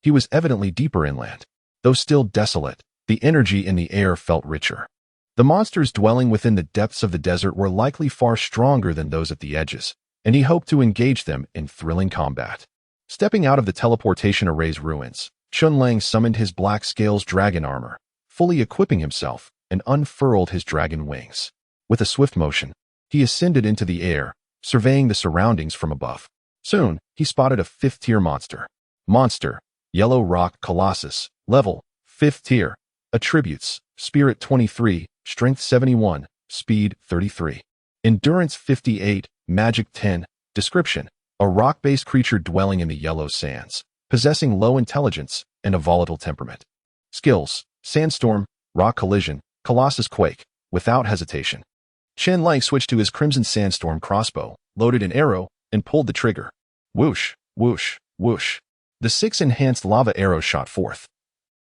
he was evidently deeper inland. Though still desolate, the energy in the air felt richer. The monsters dwelling within the depths of the desert were likely far stronger than those at the edges, and he hoped to engage them in thrilling combat. Stepping out of the teleportation array's ruins, Chen Lang summoned his black scales dragon armor, fully equipping himself, and unfurled his dragon wings. With a swift motion, he ascended into the air, surveying the surroundings from above. Soon, he spotted a 5th tier monster. Monster, Yellow Rock Colossus, level, 5th tier. Attributes, Spirit 23, Strength 71, Speed 33. Endurance 58, Magic 10. Description: a rock-based creature dwelling in the yellow sands, possessing low intelligence and a volatile temperament. Skills: Sandstorm, Rock Collision, Colossus Quake. Without hesitation, Chen Lang switched to his Crimson Sandstorm crossbow, loaded an arrow, and pulled the trigger. Whoosh, whoosh, whoosh. The 6 enhanced lava arrows shot forth,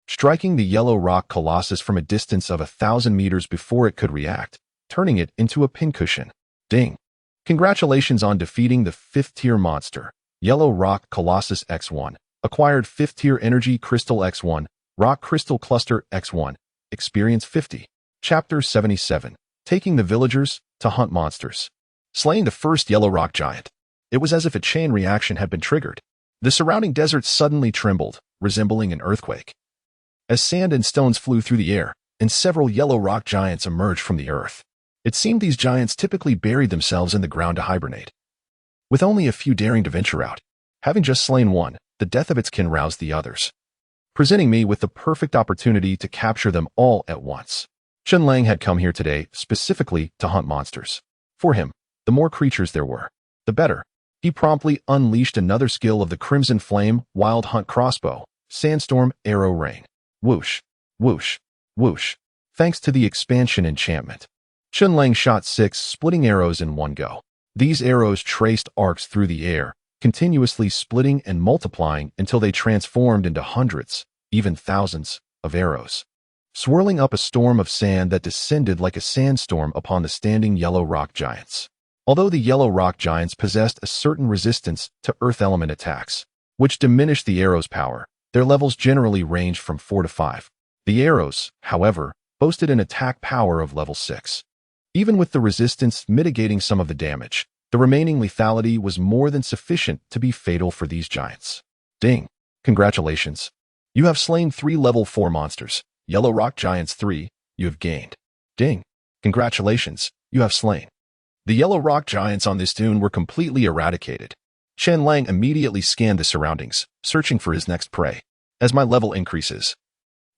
striking the Yellow Rock Colossus from a distance of 1,000 meters before it could react, turning it into a pincushion. Ding! Congratulations on defeating the 5th tier monster, Yellow Rock Colossus X1. Acquired 5th tier Energy Crystal X1, Rock Crystal Cluster X1. Experience 50. Chapter 77. Taking the villagers to hunt monsters. Slaying the first Yellow Rock Giant. It was as if a chain reaction had been triggered. The surrounding desert suddenly trembled, resembling an earthquake, as sand and stones flew through the air, and several Yellow Rock Giants emerged from the earth. It seemed these giants typically buried themselves in the ground to hibernate, with only a few daring to venture out. Having just slain one, the death of its kin roused the others, presenting me with the perfect opportunity to capture them all at once. Chen Lang had come here today specifically to hunt monsters. For him, the more creatures there were, the better. He promptly unleashed another skill of the Crimson Flame Wild Hunt Crossbow, Sandstorm Arrow Rain. Whoosh, whoosh, whoosh. Thanks to the expansion enchantment, Chen Lang shot 6 splitting arrows in one go. These arrows traced arcs through the air, continuously splitting and multiplying until they transformed into hundreds, even thousands, of arrows, swirling up a storm of sand that descended like a sandstorm upon the standing Yellow Rock Giants. Although the Yellow Rock Giants possessed a certain resistance to earth element attacks, which diminished the arrow's power, their levels generally ranged from 4 to 5. The arrows, however, boasted an attack power of level 6. Even with the resistance mitigating some of the damage, the remaining lethality was more than sufficient to be fatal for these giants. Ding! Congratulations. You have slain 3 level 4 monsters. Yellow Rock Giants 3, you have gained. Ding! Congratulations, you have slain. The Yellow Rock Giants on this dune were completely eradicated. Chen Lang immediately scanned the surroundings, searching for his next prey. As my level increases,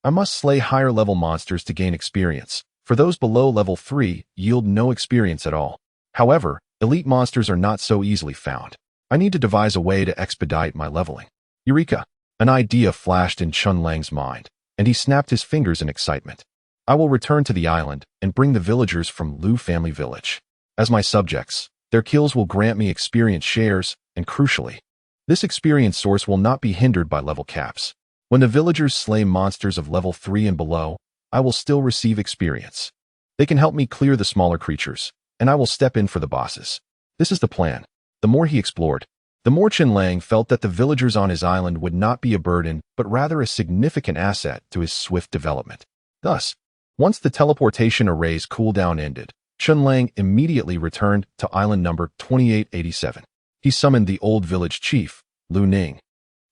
I must slay higher level monsters to gain experience, for those below level 3 yield no experience at all. However, elite monsters are not so easily found. I need to devise a way to expedite my leveling. Eureka! An idea flashed in Chen Lang's mind, and he snapped his fingers in excitement. I will return to the island and bring the villagers from Lu family village. As my subjects, their kills will grant me experience shares, and crucially, this experience source will not be hindered by level caps. When the villagers slay monsters of level 3 and below, I will still receive experience. They can help me clear the smaller creatures, and I will step in for the bosses. This is the plan. The more he explored, the more Chen Lang felt that the villagers on his island would not be a burden, but rather a significant asset to his swift development. Thus, once the teleportation array's cooldown ended, Chen Lang immediately returned to island number 2887. He summoned the old village chief, Lu Ning,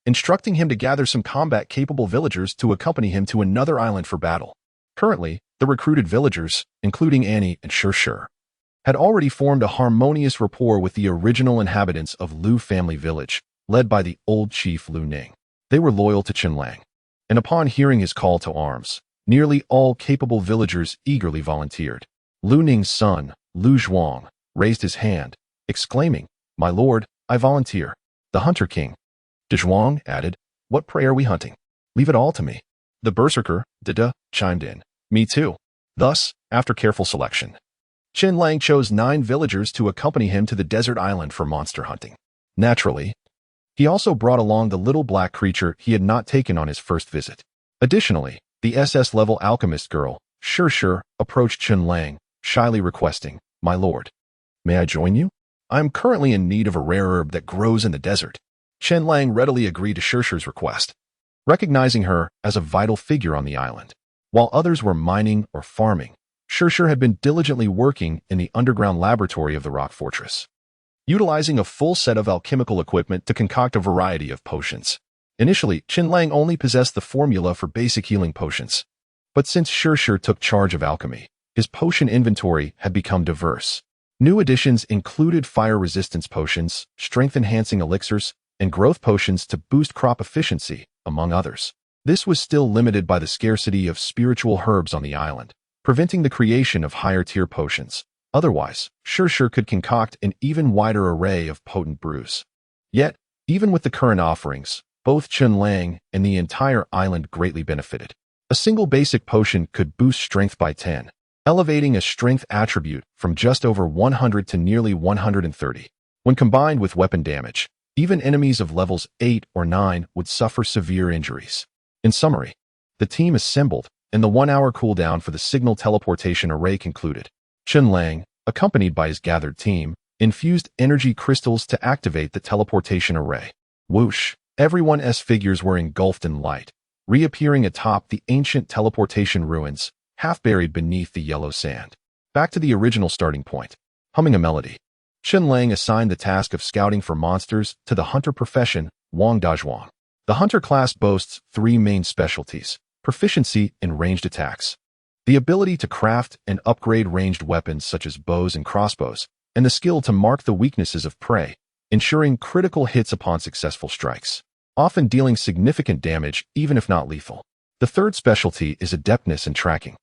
instructing him to gather some combat-capable villagers to accompany him to another island for battle. Currently, the recruited villagers, including Annie and Shur, had already formed a harmonious rapport with the original inhabitants of Lu family village, led by the old chief Lu Ning. They were loyal to Chen Lang, and upon hearing his call to arms, Nearly all capable villagers eagerly volunteered. Lu Ning's son, Lu Zhuang, raised his hand, exclaiming, "My lord, I volunteer." The Hunter King, De Zhuang, added, "What prey are we hunting? Leave it all to me." The berserker, Dida, chimed in, "Me too." Thus, after careful selection, Chen Lang chose 9 villagers to accompany him to the desert island for monster hunting. Naturally, he also brought along the little black creature he had not taken on his first visit. Additionally, the SS-level alchemist girl, Shi, approached Chen Lang, shyly requesting, "My lord, may I join you? I am currently in need of a rare herb that grows in the desert." Chen Lang readily agreed to Shi's request, recognizing her as a vital figure on the island. While others were mining or farming, Shi had been diligently working in the underground laboratory of the rock fortress, utilizing a full set of alchemical equipment to concoct a variety of potions. Initially, Chen Lang only possessed the formula for basic healing potions, but since Shi took charge of alchemy, his potion inventory had become diverse. New additions included fire resistance potions, strength-enhancing elixirs, and growth potions to boost crop efficiency, among others. This was still limited by the scarcity of spiritual herbs on the island, preventing the creation of higher-tier potions. Otherwise, Shi could concoct an even wider array of potent brews. Yet, even with the current offerings, both Chen Lang and the entire island greatly benefited. A single basic potion could boost strength by 10, elevating a strength attribute from just over 100 to nearly 130. When combined with weapon damage, even enemies of levels 8 or 9 would suffer severe injuries. In summary, the team assembled, and the 1-hour cooldown for the signal teleportation array concluded. Chen Lang, accompanied by his gathered team, infused energy crystals to activate the teleportation array. Whoosh! Everyone's figures were engulfed in light, reappearing atop the ancient teleportation ruins, half buried beneath the yellow sand. Back to the original starting point. Humming a melody, Chen Lang assigned the task of scouting for monsters to the hunter profession, Wang Dazhuang. The hunter class boasts 3 main specialties: proficiency in ranged attacks, the ability to craft and upgrade ranged weapons such as bows and crossbows, and the skill to mark the weaknesses of prey, ensuring critical hits upon successful strikes, often dealing significant damage even if not lethal. The third specialty is adeptness in tracking.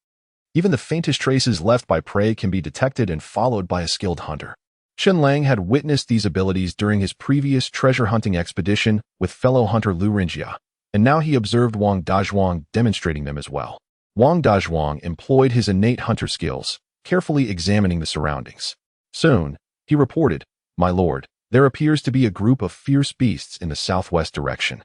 Even the faintest traces left by prey can be detected and followed by a skilled hunter. Chen Lang had witnessed these abilities during his previous treasure hunting expedition with fellow hunter Lu Rinjia, and now he observed Wang Dazhuang demonstrating them as well. Wang Dazhuang employed his innate hunter skills, carefully examining the surroundings. Soon, he reported, "My lord, there appears to be a group of fierce beasts in the southwest direction.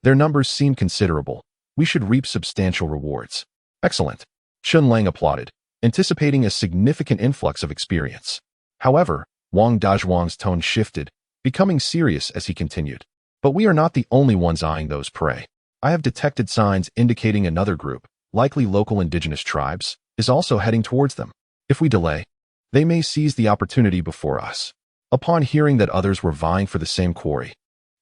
Their numbers seem considerable. We should reap substantial rewards." "Excellent," Chen Lang applauded, anticipating a significant influx of experience. However, Wang Dazhuang's tone shifted, becoming serious as he continued. "But we are not the only ones eyeing those prey. I have detected signs indicating another group, likely local indigenous tribes, is also heading towards them. If we delay, they may seize the opportunity before us." Upon hearing that others were vying for the same quarry,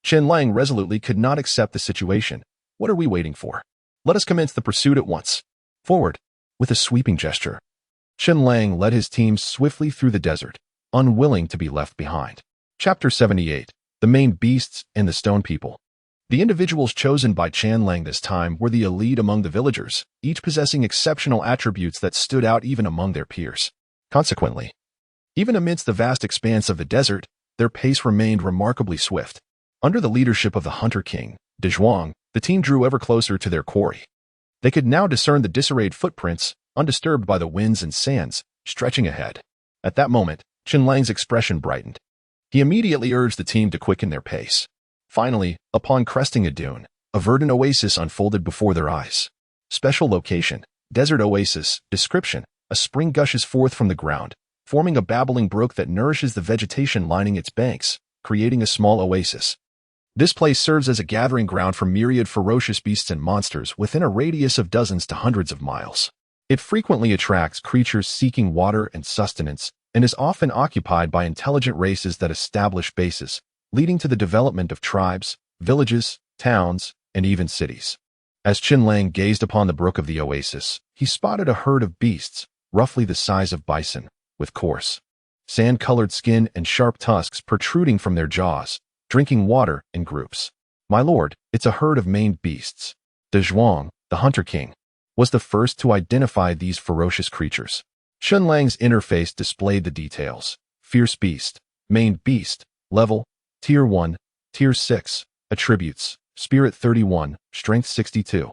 Chen Lang resolutely could not accept the situation. "What are we waiting for? Let us commence the pursuit at once. Forward!" With a sweeping gesture, Chen Lang led his team swiftly through the desert, unwilling to be left behind. Chapter 78. The Main Beasts and the Stone People. The individuals chosen by Chen Lang this time were the elite among the villagers, each possessing exceptional attributes that stood out even among their peers. Consequently, even amidst the vast expanse of the desert, their pace remained remarkably swift. Under the leadership of the Hunter King, De Zhuang, the team drew ever closer to their quarry. They could now discern the disarrayed footprints, undisturbed by the winds and sands, stretching ahead. At that moment, Chen Lang's expression brightened. He immediately urged the team to quicken their pace. Finally, upon cresting a dune, a verdant oasis unfolded before their eyes. Special location: desert oasis. Description: a spring gushes forth from the ground, forming a babbling brook that nourishes the vegetation lining its banks, creating a small oasis. This place serves as a gathering ground for myriad ferocious beasts and monsters within a radius of dozens to hundreds of miles. It frequently attracts creatures seeking water and sustenance, and is often occupied by intelligent races that establish bases, leading to the development of tribes, villages, towns, and even cities. As Chen Lang gazed upon the brook of the oasis, he spotted a herd of beasts, roughly the size of bison, with coarse, sand-colored skin and sharp tusks protruding from their jaws, drinking water in groups. "My lord, it's a herd of maned beasts." De Zhuang, the Hunter King, was the first to identify these ferocious creatures. Chen Lang's interface displayed the details. Fierce Beast, Main Beast, Level, Tier 1, Tier 6, Attributes, Spirit 31, Strength 62,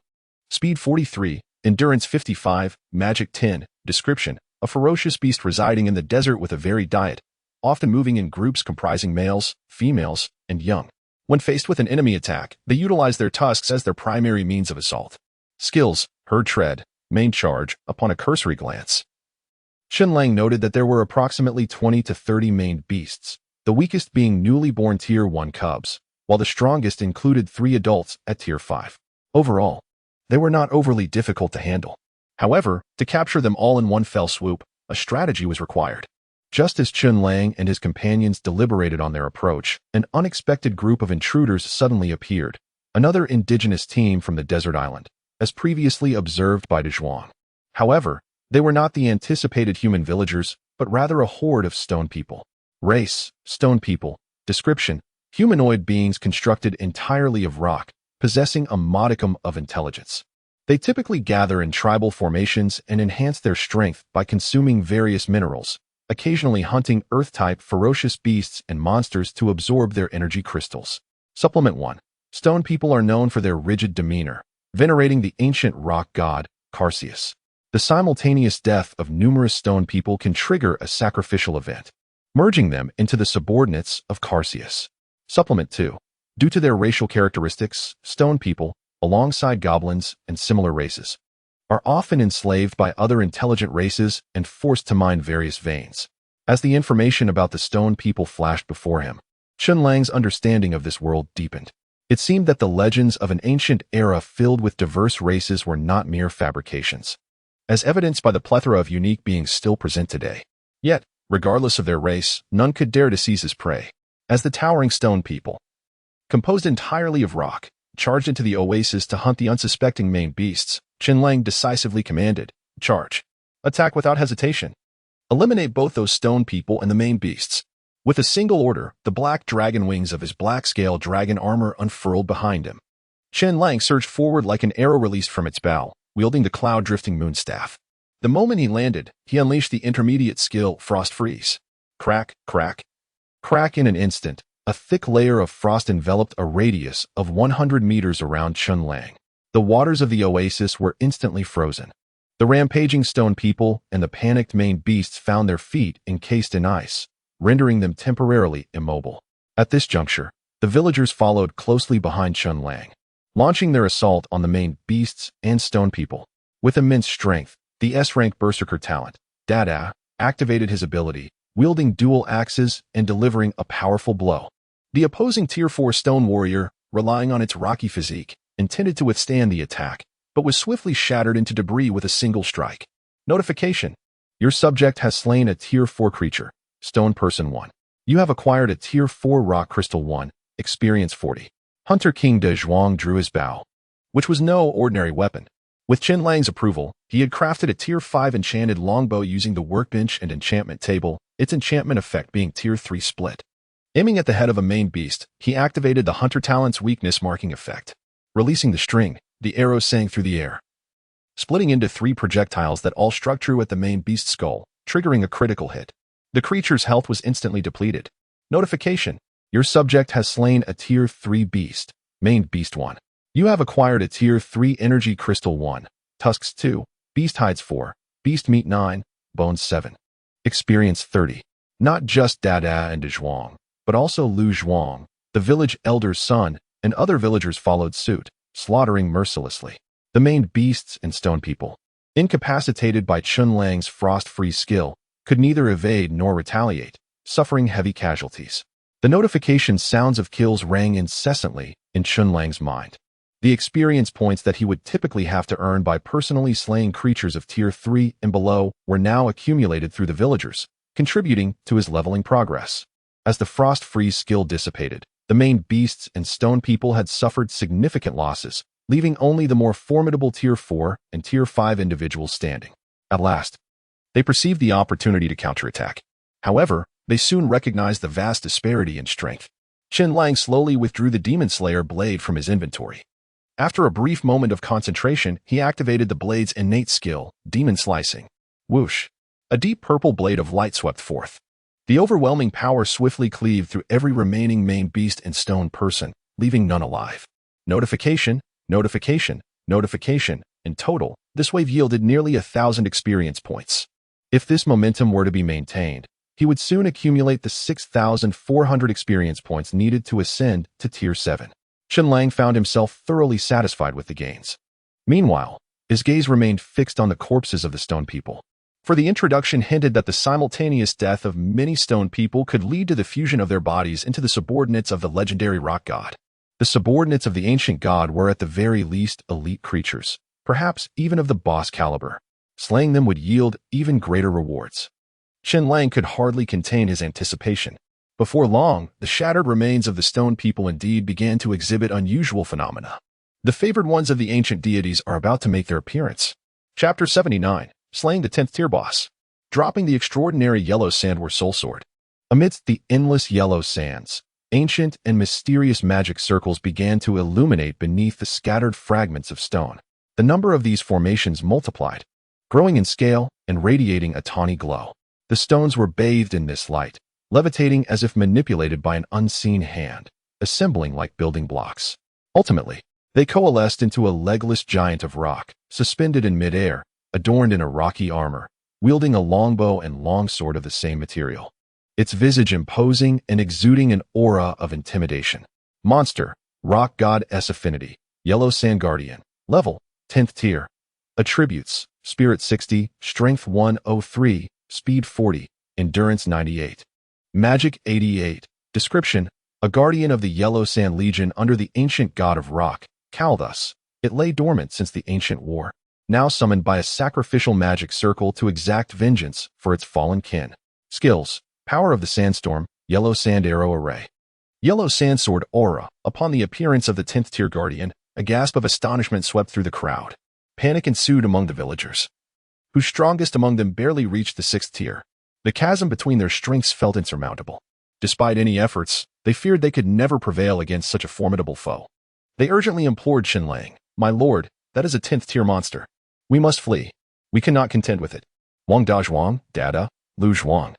Speed 43, Endurance 55, Magic 10, Description, a ferocious beast residing in the desert with a varied diet, often moving in groups comprising males, females, and young. When faced with an enemy attack, they utilize their tusks as their primary means of assault. Skills, Herd Tread, Main Charge, upon a cursory glance. Chen Lang noted that there were approximately 20 to 30 main beasts, the weakest being newly born Tier 1 cubs, while the strongest included 3 adults at Tier 5. Overall, they were not overly difficult to handle. However, to capture them all in one fell swoop, a strategy was required. Just as Chen Lang and his companions deliberated on their approach, an unexpected group of intruders suddenly appeared, another indigenous team from the desert island, as previously observed by De Zhuang. However, they were not the anticipated human villagers, but rather a horde of stone people. Race, stone people. Description, humanoid beings constructed entirely of rock, possessing a modicum of intelligence. They typically gather in tribal formations and enhance their strength by consuming various minerals, occasionally hunting earth-type ferocious beasts and monsters to absorb their energy crystals. Supplement 1. Stone people are known for their rigid demeanor, venerating the ancient rock god, Carseus. The simultaneous death of numerous stone people can trigger a sacrificial event, merging them into the subordinates of Carseus. Supplement 2. Due to their racial characteristics, stone people, alongside goblins and similar races, are often enslaved by other intelligent races and forced to mine various veins. As the information about the stone people flashed before him, Chen Lang's understanding of this world deepened. It seemed that the legends of an ancient era filled with diverse races were not mere fabrications, as evidenced by the plethora of unique beings still present today. Yet, regardless of their race, none could dare to seize his prey. As the towering stone people, composed entirely of rock, charged into the oasis to hunt the unsuspecting main beasts, Chen Lang decisively commanded, "Charge. Attack without hesitation. Eliminate both those stone people and the main beasts." With a single order, the black dragon wings of his black-scale dragon armor unfurled behind him. Chen Lang surged forward like an arrow released from its bow, wielding the cloud-drifting moonstaff. The moment he landed, he unleashed the intermediate skill, Frost Freeze. Crack, crack, crack. In an instant, a thick layer of frost enveloped a radius of 100 meters around Chen Lang. The waters of the oasis were instantly frozen. The rampaging stone people and the panicked main beasts found their feet encased in ice, rendering them temporarily immobile. At this juncture, the villagers followed closely behind Chen Lang, launching their assault on the main beasts and stone people. With immense strength, the S-rank berserker talent, Dada, activated his ability, wielding dual axes and delivering a powerful blow. The opposing Tier 4 stone warrior, relying on its rocky physique, intended to withstand the attack, but was swiftly shattered into debris with a single strike. Notification: your subject has slain a Tier 4 creature, Stone Person 1. You have acquired a Tier 4 Rock Crystal 1, Experience 40. Hunter King De Zhuang drew his bow, which was no ordinary weapon. With Chen Lang's approval, he had crafted a Tier 5 enchanted longbow using the workbench and enchantment table, its enchantment effect being Tier 3 split. Aiming at the head of a main beast, he activated the Hunter Talent's weakness marking effect. Releasing the string, the arrow sang through the air, splitting into 3 projectiles that all struck true at the main beast's skull, triggering a critical hit. The creature's health was instantly depleted. Notification: your subject has slain a Tier 3 beast, Main Beast 1. You have acquired a Tier 3 Energy Crystal 1, Tusks 2, Beast Hides 4, Beast Meat 9, Bones 7. Experience 30. Not just Dada and De Zhuang, but also Lu Zhuang, the village elder's son, and other villagers followed suit, slaughtering mercilessly the main beasts and stone people. Incapacitated by Chen Lang's frost freeze skill, could neither evade nor retaliate, suffering heavy casualties. The notification sounds of kills rang incessantly in Chen Lang's mind. The experience points that he would typically have to earn by personally slaying creatures of Tier 3 and below were now accumulated through the villagers, contributing to his leveling progress. As the frost freeze skill dissipated, the main beasts and stone people had suffered significant losses, leaving only the more formidable Tier 4 and Tier 5 individuals standing. At last, they perceived the opportunity to counterattack. However, they soon recognized the vast disparity in strength. Chen Lang slowly withdrew the Demon Slayer blade from his inventory. After a brief moment of concentration, he activated the blade's innate skill, demon slicing. Whoosh! A deep purple blade of light swept forth. The overwhelming power swiftly cleaved through every remaining main beast and stone person, leaving none alive. Notification, notification, notification. In total, this wave yielded nearly 1,000 experience points. If this momentum were to be maintained, he would soon accumulate the 6,400 experience points needed to ascend to Tier 7. Chen Lang found himself thoroughly satisfied with the gains. Meanwhile, his gaze remained fixed on the corpses of the stone people. For the introduction hinted that the simultaneous death of many stone people could lead to the fusion of their bodies into the subordinates of the legendary rock god. The subordinates of the ancient god were at the very least elite creatures, perhaps even of the boss caliber. Slaying them would yield even greater rewards. Chen Lang could hardly contain his anticipation. Before long, the shattered remains of the stone people indeed began to exhibit unusual phenomena. The favored ones of the ancient deities are about to make their appearance. Chapter 79, Slaying the 10th Tier Boss. Dropping the extraordinary yellow sandware soul sword. Amidst the endless yellow sands, ancient and mysterious magic circles began to illuminate beneath the scattered fragments of stone. The number of these formations multiplied, growing in scale and radiating a tawny glow. The stones were bathed in this light, levitating as if manipulated by an unseen hand, assembling like building blocks. Ultimately, they coalesced into a legless giant of rock, suspended in midair, adorned in a rocky armor, wielding a longbow and longsword of the same material. Its visage imposing and exuding an aura of intimidation. Monster, Rock Goddess Affinity, Yellow Sand Guardian, Level, 10th Tier. Attributes, Spirit 60, Strength 103, Speed 40, Endurance 98. Magic 88. Description: a guardian of the Yellow Sand Legion under the ancient god of rock, Kalthus. It lay dormant since the ancient war, now summoned by a sacrificial magic circle to exact vengeance for its fallen kin. Skills: Power of the Sandstorm, Yellow Sand Arrow Array. Yellow Sandsword Aura. Upon the appearance of the 10th Tier Guardian, a gasp of astonishment swept through the crowd. Panic ensued among the villagers, whose strongest among them barely reached the 6th tier. The chasm between their strengths felt insurmountable. Despite any efforts, they feared they could never prevail against such a formidable foe. They urgently implored Chen Lang, "My lord, that is a 10th tier monster. We must flee. We cannot contend with it." Wang Dazhuang, Dada, Lu Zhuang,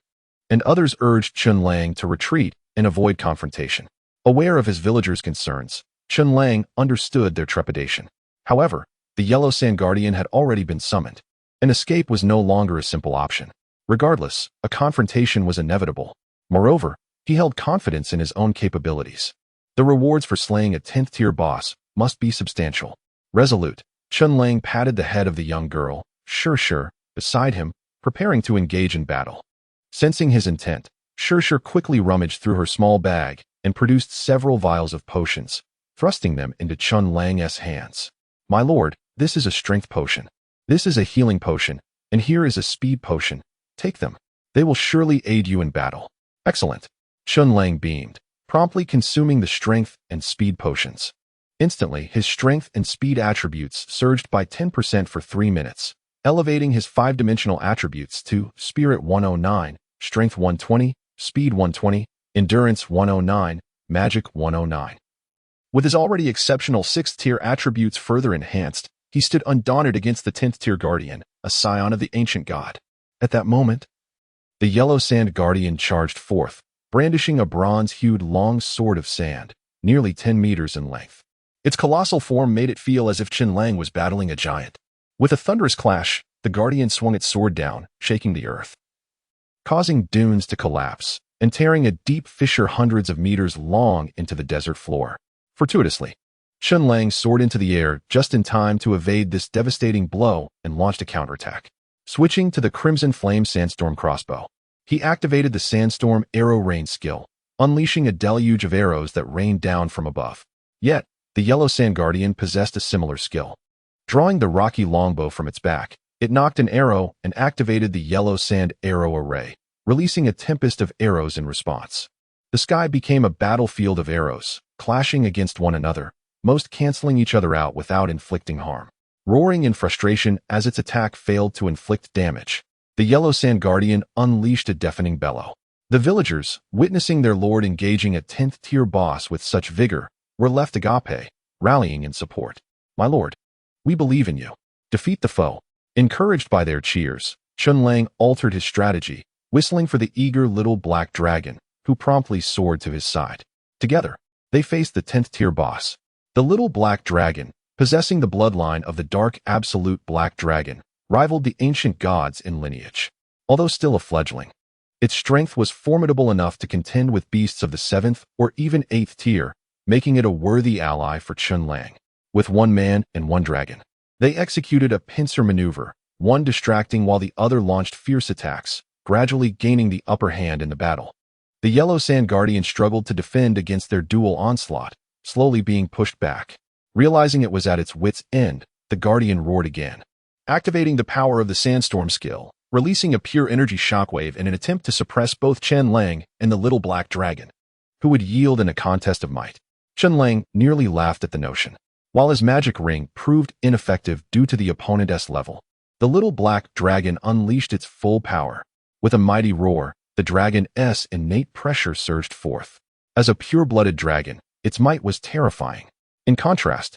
and others urged Chen Lang to retreat and avoid confrontation. Aware of his villagers' concerns, Chen Lang understood their trepidation. However, the Yellow Sand Guardian had already been summoned. An escape was no longer a simple option. Regardless, a confrontation was inevitable. Moreover, he held confidence in his own capabilities. The rewards for slaying a 10th tier boss must be substantial. Resolute, Chen Lang patted the head of the young girl, Sure, beside him, preparing to engage in battle. Sensing his intent, Sure quickly rummaged through her small bag and produced several vials of potions, thrusting them into Chen Lang's hands. "My lord, this is a strength potion. This is a healing potion, and here is a speed potion. Take them. They will surely aid you in battle." "Excellent." Chen Lang beamed, promptly consuming the strength and speed potions. Instantly, his strength and speed attributes surged by 10% for 3 minutes, elevating his 5-dimensional attributes to Spirit 109, Strength 120, Speed 120, Endurance 109, Magic 109. With his already exceptional 6th tier attributes further enhanced, he stood undaunted against the 10th tier Guardian, a scion of the ancient god. At that moment, the Yellow Sand Guardian charged forth, brandishing a bronze-hued long sword of sand, nearly 10 meters in length. Its colossal form made it feel as if Chen Lang was battling a giant. With a thunderous clash, the Guardian swung its sword down, shaking the earth, causing dunes to collapse, and tearing a deep fissure hundreds of meters long into the desert floor. Fortuitously, Chen Lang soared into the air just in time to evade this devastating blow and launched a counterattack. Switching to the Crimson Flame Sandstorm crossbow, he activated the Sandstorm Arrow Rain skill, unleashing a deluge of arrows that rained down from above. Yet, the Yellow Sand Guardian possessed a similar skill. Drawing the rocky longbow from its back, it knocked an arrow and activated the Yellow Sand Arrow Array, releasing a tempest of arrows in response. The sky became a battlefield of arrows, clashing against one another, most canceling each other out without inflicting harm. Roaring in frustration as its attack failed to inflict damage, the Yellow Sand Guardian unleashed a deafening bellow. The villagers, witnessing their lord engaging a 10th tier boss with such vigor, were left agape, rallying in support. My lord, we believe in you. Defeat the foe. Encouraged by their cheers, Chen Lang altered his strategy, whistling for the eager little black dragon, who promptly soared to his side. Together, they faced the 10th tier boss. The little black dragon, possessing the bloodline of the dark absolute black dragon, rivaled the ancient gods in lineage. Although still a fledgling, its strength was formidable enough to contend with beasts of the 7th or even 8th tier, making it a worthy ally for Chen Lang. With one man and one dragon, they executed a pincer maneuver, one distracting while the other launched fierce attacks, gradually gaining the upper hand in the battle. The Yellow Sand Guardian struggled to defend against their dual onslaught, slowly being pushed back. Realizing it was at its wit's end, the Guardian roared again, activating the power of the Sandstorm skill, releasing a pure energy shockwave in an attempt to suppress both Chen Lang and the little black dragon, who would yield in a contest of might. Chen Lang nearly laughed at the notion. While his magic ring proved ineffective due to the opponent's level, the little black dragon unleashed its full power. With a mighty roar, the dragon's innate pressure surged forth. As a pure-blooded dragon, its might was terrifying. In contrast,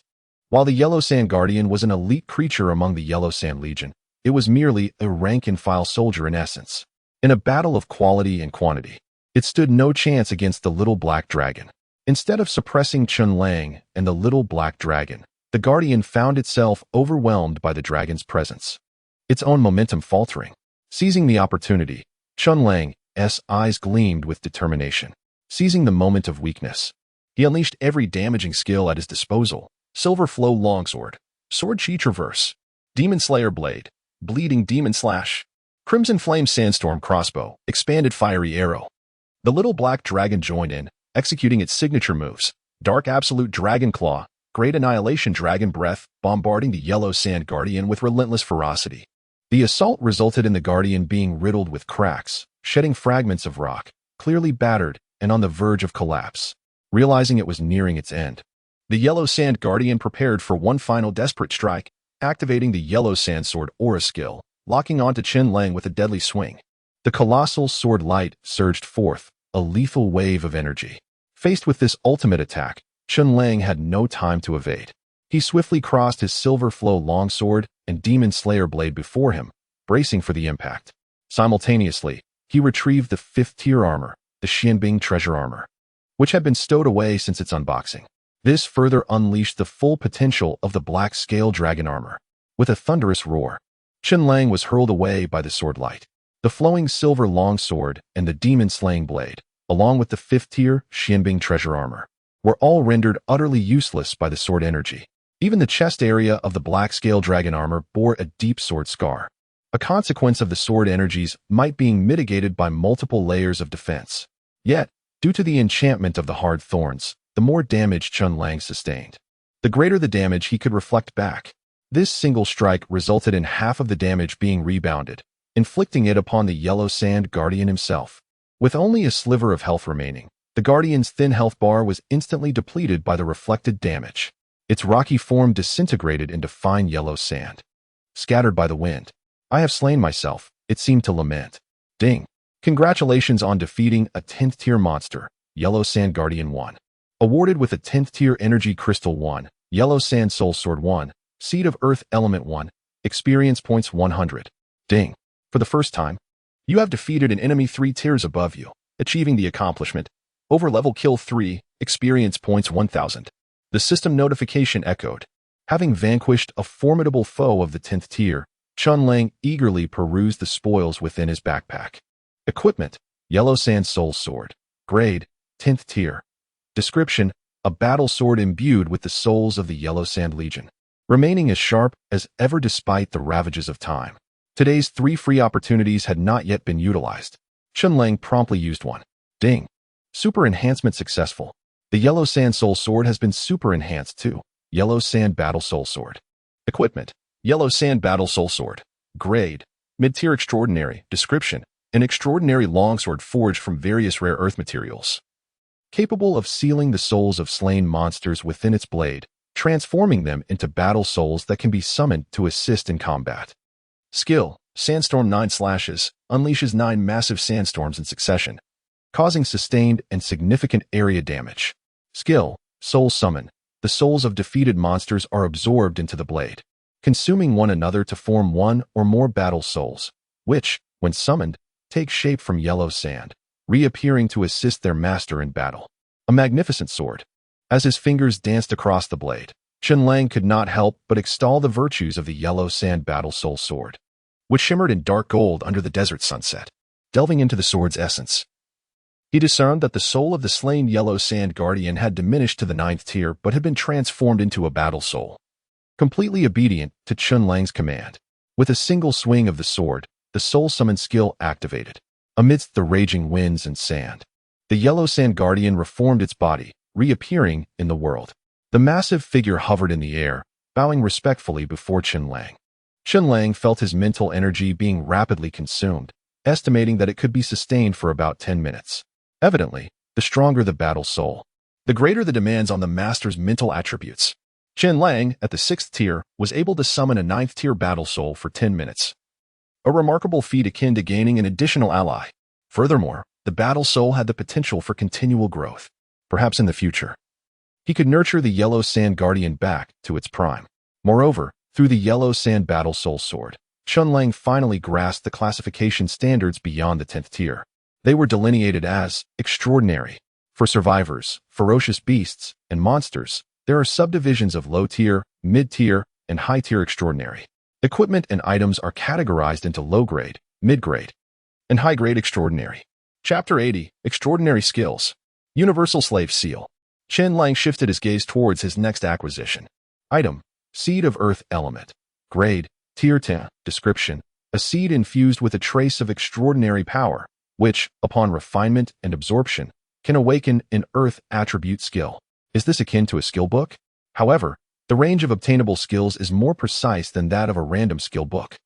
while the Yellow Sand Guardian was an elite creature among the Yellow Sand Legion, it was merely a rank-and-file soldier in essence. In a battle of quality and quantity, it stood no chance against the little black dragon. Instead of suppressing Chen Lang and the little black dragon, the Guardian found itself overwhelmed by the dragon's presence, its own momentum faltering. Seizing the opportunity, Chen Lang's eyes gleamed with determination. Seizing the moment of weakness, he unleashed every damaging skill at his disposal: Silver Flow Longsword, Sword Chi Traverse, Demon Slayer Blade, Bleeding Demon Slash, Crimson Flame Sandstorm Crossbow, Expanded Fiery Arrow. The little black dragon joined in, executing its signature moves: Dark Absolute Dragon Claw, Great Annihilation Dragon Breath, bombarding the Yellow Sand Guardian with relentless ferocity. The assault resulted in the Guardian being riddled with cracks, shedding fragments of rock, clearly battered and on the verge of collapse. Realizing it was nearing its end, the Yellow Sand Guardian prepared for one final desperate strike, activating the Yellow Sand Sword Aura skill, locking onto Chen Lang with a deadly swing. The colossal sword light surged forth, a lethal wave of energy. Faced with this ultimate attack, Chen Lang had no time to evade. He swiftly crossed his Silver Flow Longsword and Demon Slayer Blade before him, bracing for the impact. Simultaneously, he retrieved the 5th tier armor, the Xianbing Treasure Armor, which had been stowed away since its unboxing. This further unleashed the full potential of the Black Scale Dragon Armor. With a thunderous roar, Chen Lang was hurled away by the sword light. The flowing silver longsword and the demon slaying blade, along with the 5th tier Xianbing Treasure Armor, were all rendered utterly useless by the sword energy. Even the chest area of the Black Scale Dragon Armor bore a deep sword scar, a consequence of the sword energies might being mitigated by multiple layers of defense. Yet, due to the enchantment of the hard thorns, the more damage Chen Lang sustained, the greater the damage he could reflect back. This single strike resulted in half of the damage being rebounded, inflicting it upon the Yellow Sand Guardian himself. With only a sliver of health remaining, the Guardian's thin health bar was instantly depleted by the reflected damage. Its rocky form disintegrated into fine yellow sand, scattered by the wind. "I have slain myself," it seemed to lament. Ding. Congratulations on defeating a 10th tier monster, Yellow Sand Guardian 1. Awarded with a 10th tier Energy Crystal 1, Yellow Sand Soul Sword 1, Seed of Earth Element 1, Experience Points 100. Ding. For the first time, you have defeated an enemy 3 tiers above you, achieving the accomplishment Overlevel Kill 3, Experience Points 1000. The system notification echoed. Having vanquished a formidable foe of the 10th tier, Chen Lang eagerly perused the spoils within his backpack. Equipment: Yellow Sand Soul Sword. Grade: 10th tier. Description: a battle sword imbued with the souls of the Yellow Sand Legion, remaining as sharp as ever despite the ravages of time. Today's 3 free opportunities had not yet been utilized. Chen Lang promptly used one. Ding. Super enhancement successful. The Yellow Sand Soul Sword has been super enhanced too. Yellow Sand Battle Soul Sword. Equipment: Yellow Sand Battle Soul Sword. Grade: mid-tier extraordinary. Description: an extraordinary longsword forged from various rare earth materials, capable of sealing the souls of slain monsters within its blade, transforming them into battle souls that can be summoned to assist in combat. Skill: Sandstorm 9 slashes, unleashes 9 massive sandstorms in succession, causing sustained and significant area damage. Skill: Soul Summon. The the souls of defeated monsters are absorbed into the blade, consuming one another to form one or more battle souls, which, when summoned, take shape from yellow sand, reappearing to assist their master in battle. A magnificent sword. As his fingers danced across the blade, Chen Lang could not help but extol the virtues of the yellow sand battle soul sword, which shimmered in dark gold under the desert sunset. Delving into the sword's essence, he discerned that the soul of the slain yellow sand guardian had diminished to the 9th tier but had been transformed into a battle soul, completely obedient to Chen Lang's command. With a single swing of the sword, the soul summon skill activated. Amidst the raging winds and sand, the yellow sand guardian reformed its body, reappearing in the world. The massive figure hovered in the air, bowing respectfully before Chen Lang. Chen Lang felt his mental energy being rapidly consumed, estimating that it could be sustained for about 10 minutes. Evidently, the stronger the battle soul, the greater the demands on the master's mental attributes. Chen Lang, at the 6th tier, was able to summon a 9th tier battle soul for 10 minutes. A remarkable feat akin to gaining an additional ally. Furthermore, the battle soul had the potential for continual growth. Perhaps in the future, he could nurture the yellow sand guardian back to its prime. Moreover, through the yellow sand battle soul sword, Chen Lang finally grasped the classification standards beyond the 10th tier. They were delineated as extraordinary. For survivors, ferocious beasts, and monsters, there are subdivisions of low tier, mid tier, and high tier extraordinary. Equipment and items are categorized into low grade, mid grade, and high grade extraordinary. Chapter 80, Extraordinary Skills. Universal Slave Seal. Chen Lang shifted his gaze towards his next acquisition. Item: Seed of Earth Element. Grade: Tier 10. Description: a seed infused with a trace of extraordinary power, which, upon refinement and absorption, can awaken an Earth attribute skill. Is this akin to a skill book? However, the range of obtainable skills is more precise than that of a random skill book.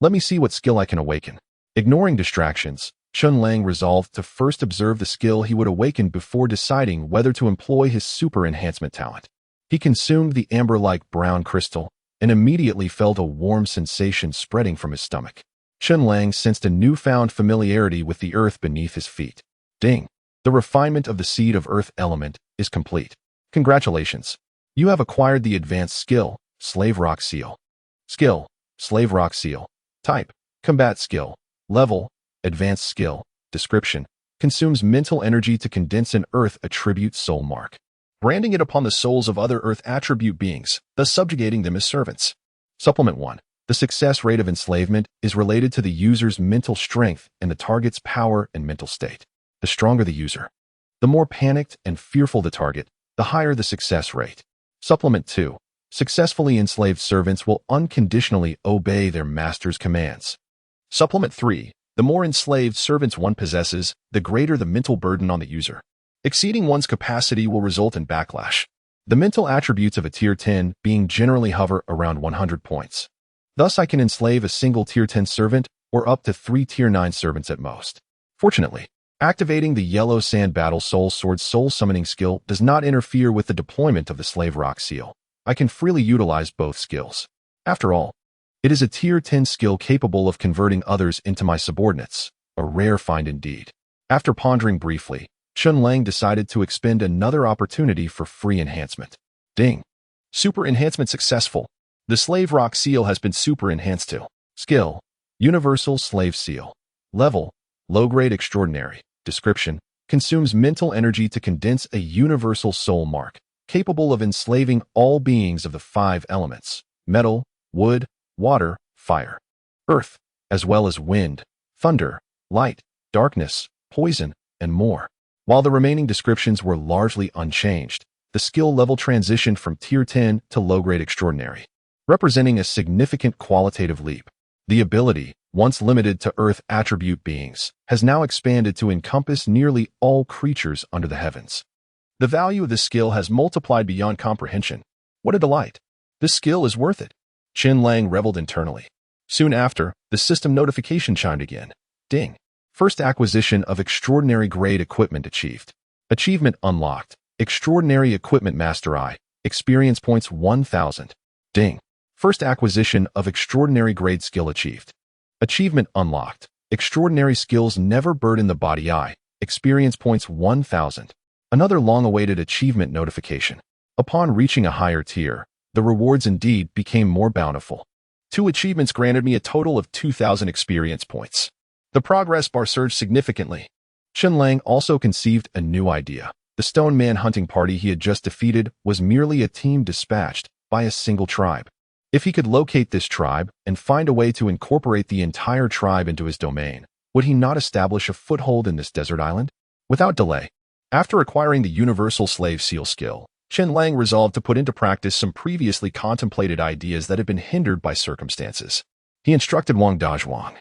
Let me see what skill I can awaken. Ignoring distractions, Chen Lang resolved to first observe the skill he would awaken before deciding whether to employ his super enhancement talent. He consumed the amber-like brown crystal and immediately felt a warm sensation spreading from his stomach. Chen Lang sensed a newfound familiarity with the earth beneath his feet. Ding! The refinement of the seed of earth element is complete. Congratulations! You have acquired the advanced skill, Slave Rock Seal. Skill: Slave Rock Seal. Type: Combat Skill. Level: Advanced Skill. Description: consumes mental energy to condense an Earth attribute soul mark, branding it upon the souls of other Earth attribute beings, thus subjugating them as servants. Supplement 1. The success rate of enslavement is related to the user's mental strength and the target's power and mental state. The stronger the user, the more panicked and fearful the target, the higher the success rate. Supplement 2. Successfully enslaved servants will unconditionally obey their master's commands. Supplement 3. The more enslaved servants one possesses, the greater the mental burden on the user. Exceeding one's capacity will result in backlash. The mental attributes of a Tier 10 being generally hover around 100 points. Thus, I can enslave a single Tier 10 servant or up to 3 Tier 9 servants at most. Fortunately, activating the Yellow Sand Battle Soul Sword's soul summoning skill does not interfere with the deployment of the Slave Rock Seal. I can freely utilize both skills. After all, it is a Tier 10 skill capable of converting others into my subordinates, a rare find indeed. After pondering briefly, Chen Lang decided to expend another opportunity for free enhancement. Ding! Super enhancement successful. The Slave Rock Seal has been super enhanced to. Skill: Universal Slave Seal. Level: Low Grade Extraordinary. Description: consumes mental energy to condense a universal soul mark, capable of enslaving all beings of the 5 elements: metal, wood, water, fire, earth, as well as wind, thunder, light, darkness, poison, and more. While the remaining descriptions were largely unchanged, the skill level transitioned from Tier 10 to low-grade extraordinary, representing a significant qualitative leap. The ability, once limited to Earth attribute beings, has now expanded to encompass nearly all creatures under the heavens. The value of this skill has multiplied beyond comprehension. What a delight! This skill is worth it. Chen Lang reveled internally. Soon after, the system notification chimed again. Ding! First acquisition of extraordinary grade equipment achieved. Achievement unlocked. Extraordinary Equipment Master Eye. Experience points 1000. Ding! First acquisition of extraordinary grade skill achieved. Achievement unlocked. Extraordinary skills never burden the body eye. Experience points 1000. Another long-awaited achievement notification. Upon reaching a higher tier, the rewards indeed became more bountiful. 2 achievements granted me a total of 2,000 experience points. The progress bar surged significantly. Chen Lang also conceived a new idea. The stone man hunting party he had just defeated was merely a team dispatched by a single tribe. If he could locate this tribe and find a way to incorporate the entire tribe into his domain, would he not establish a foothold in this desert island? Without delay, after acquiring the universal slave seal skill, Chen Lang resolved to put into practice some previously contemplated ideas that had been hindered by circumstances. He instructed Wang Dazhuang,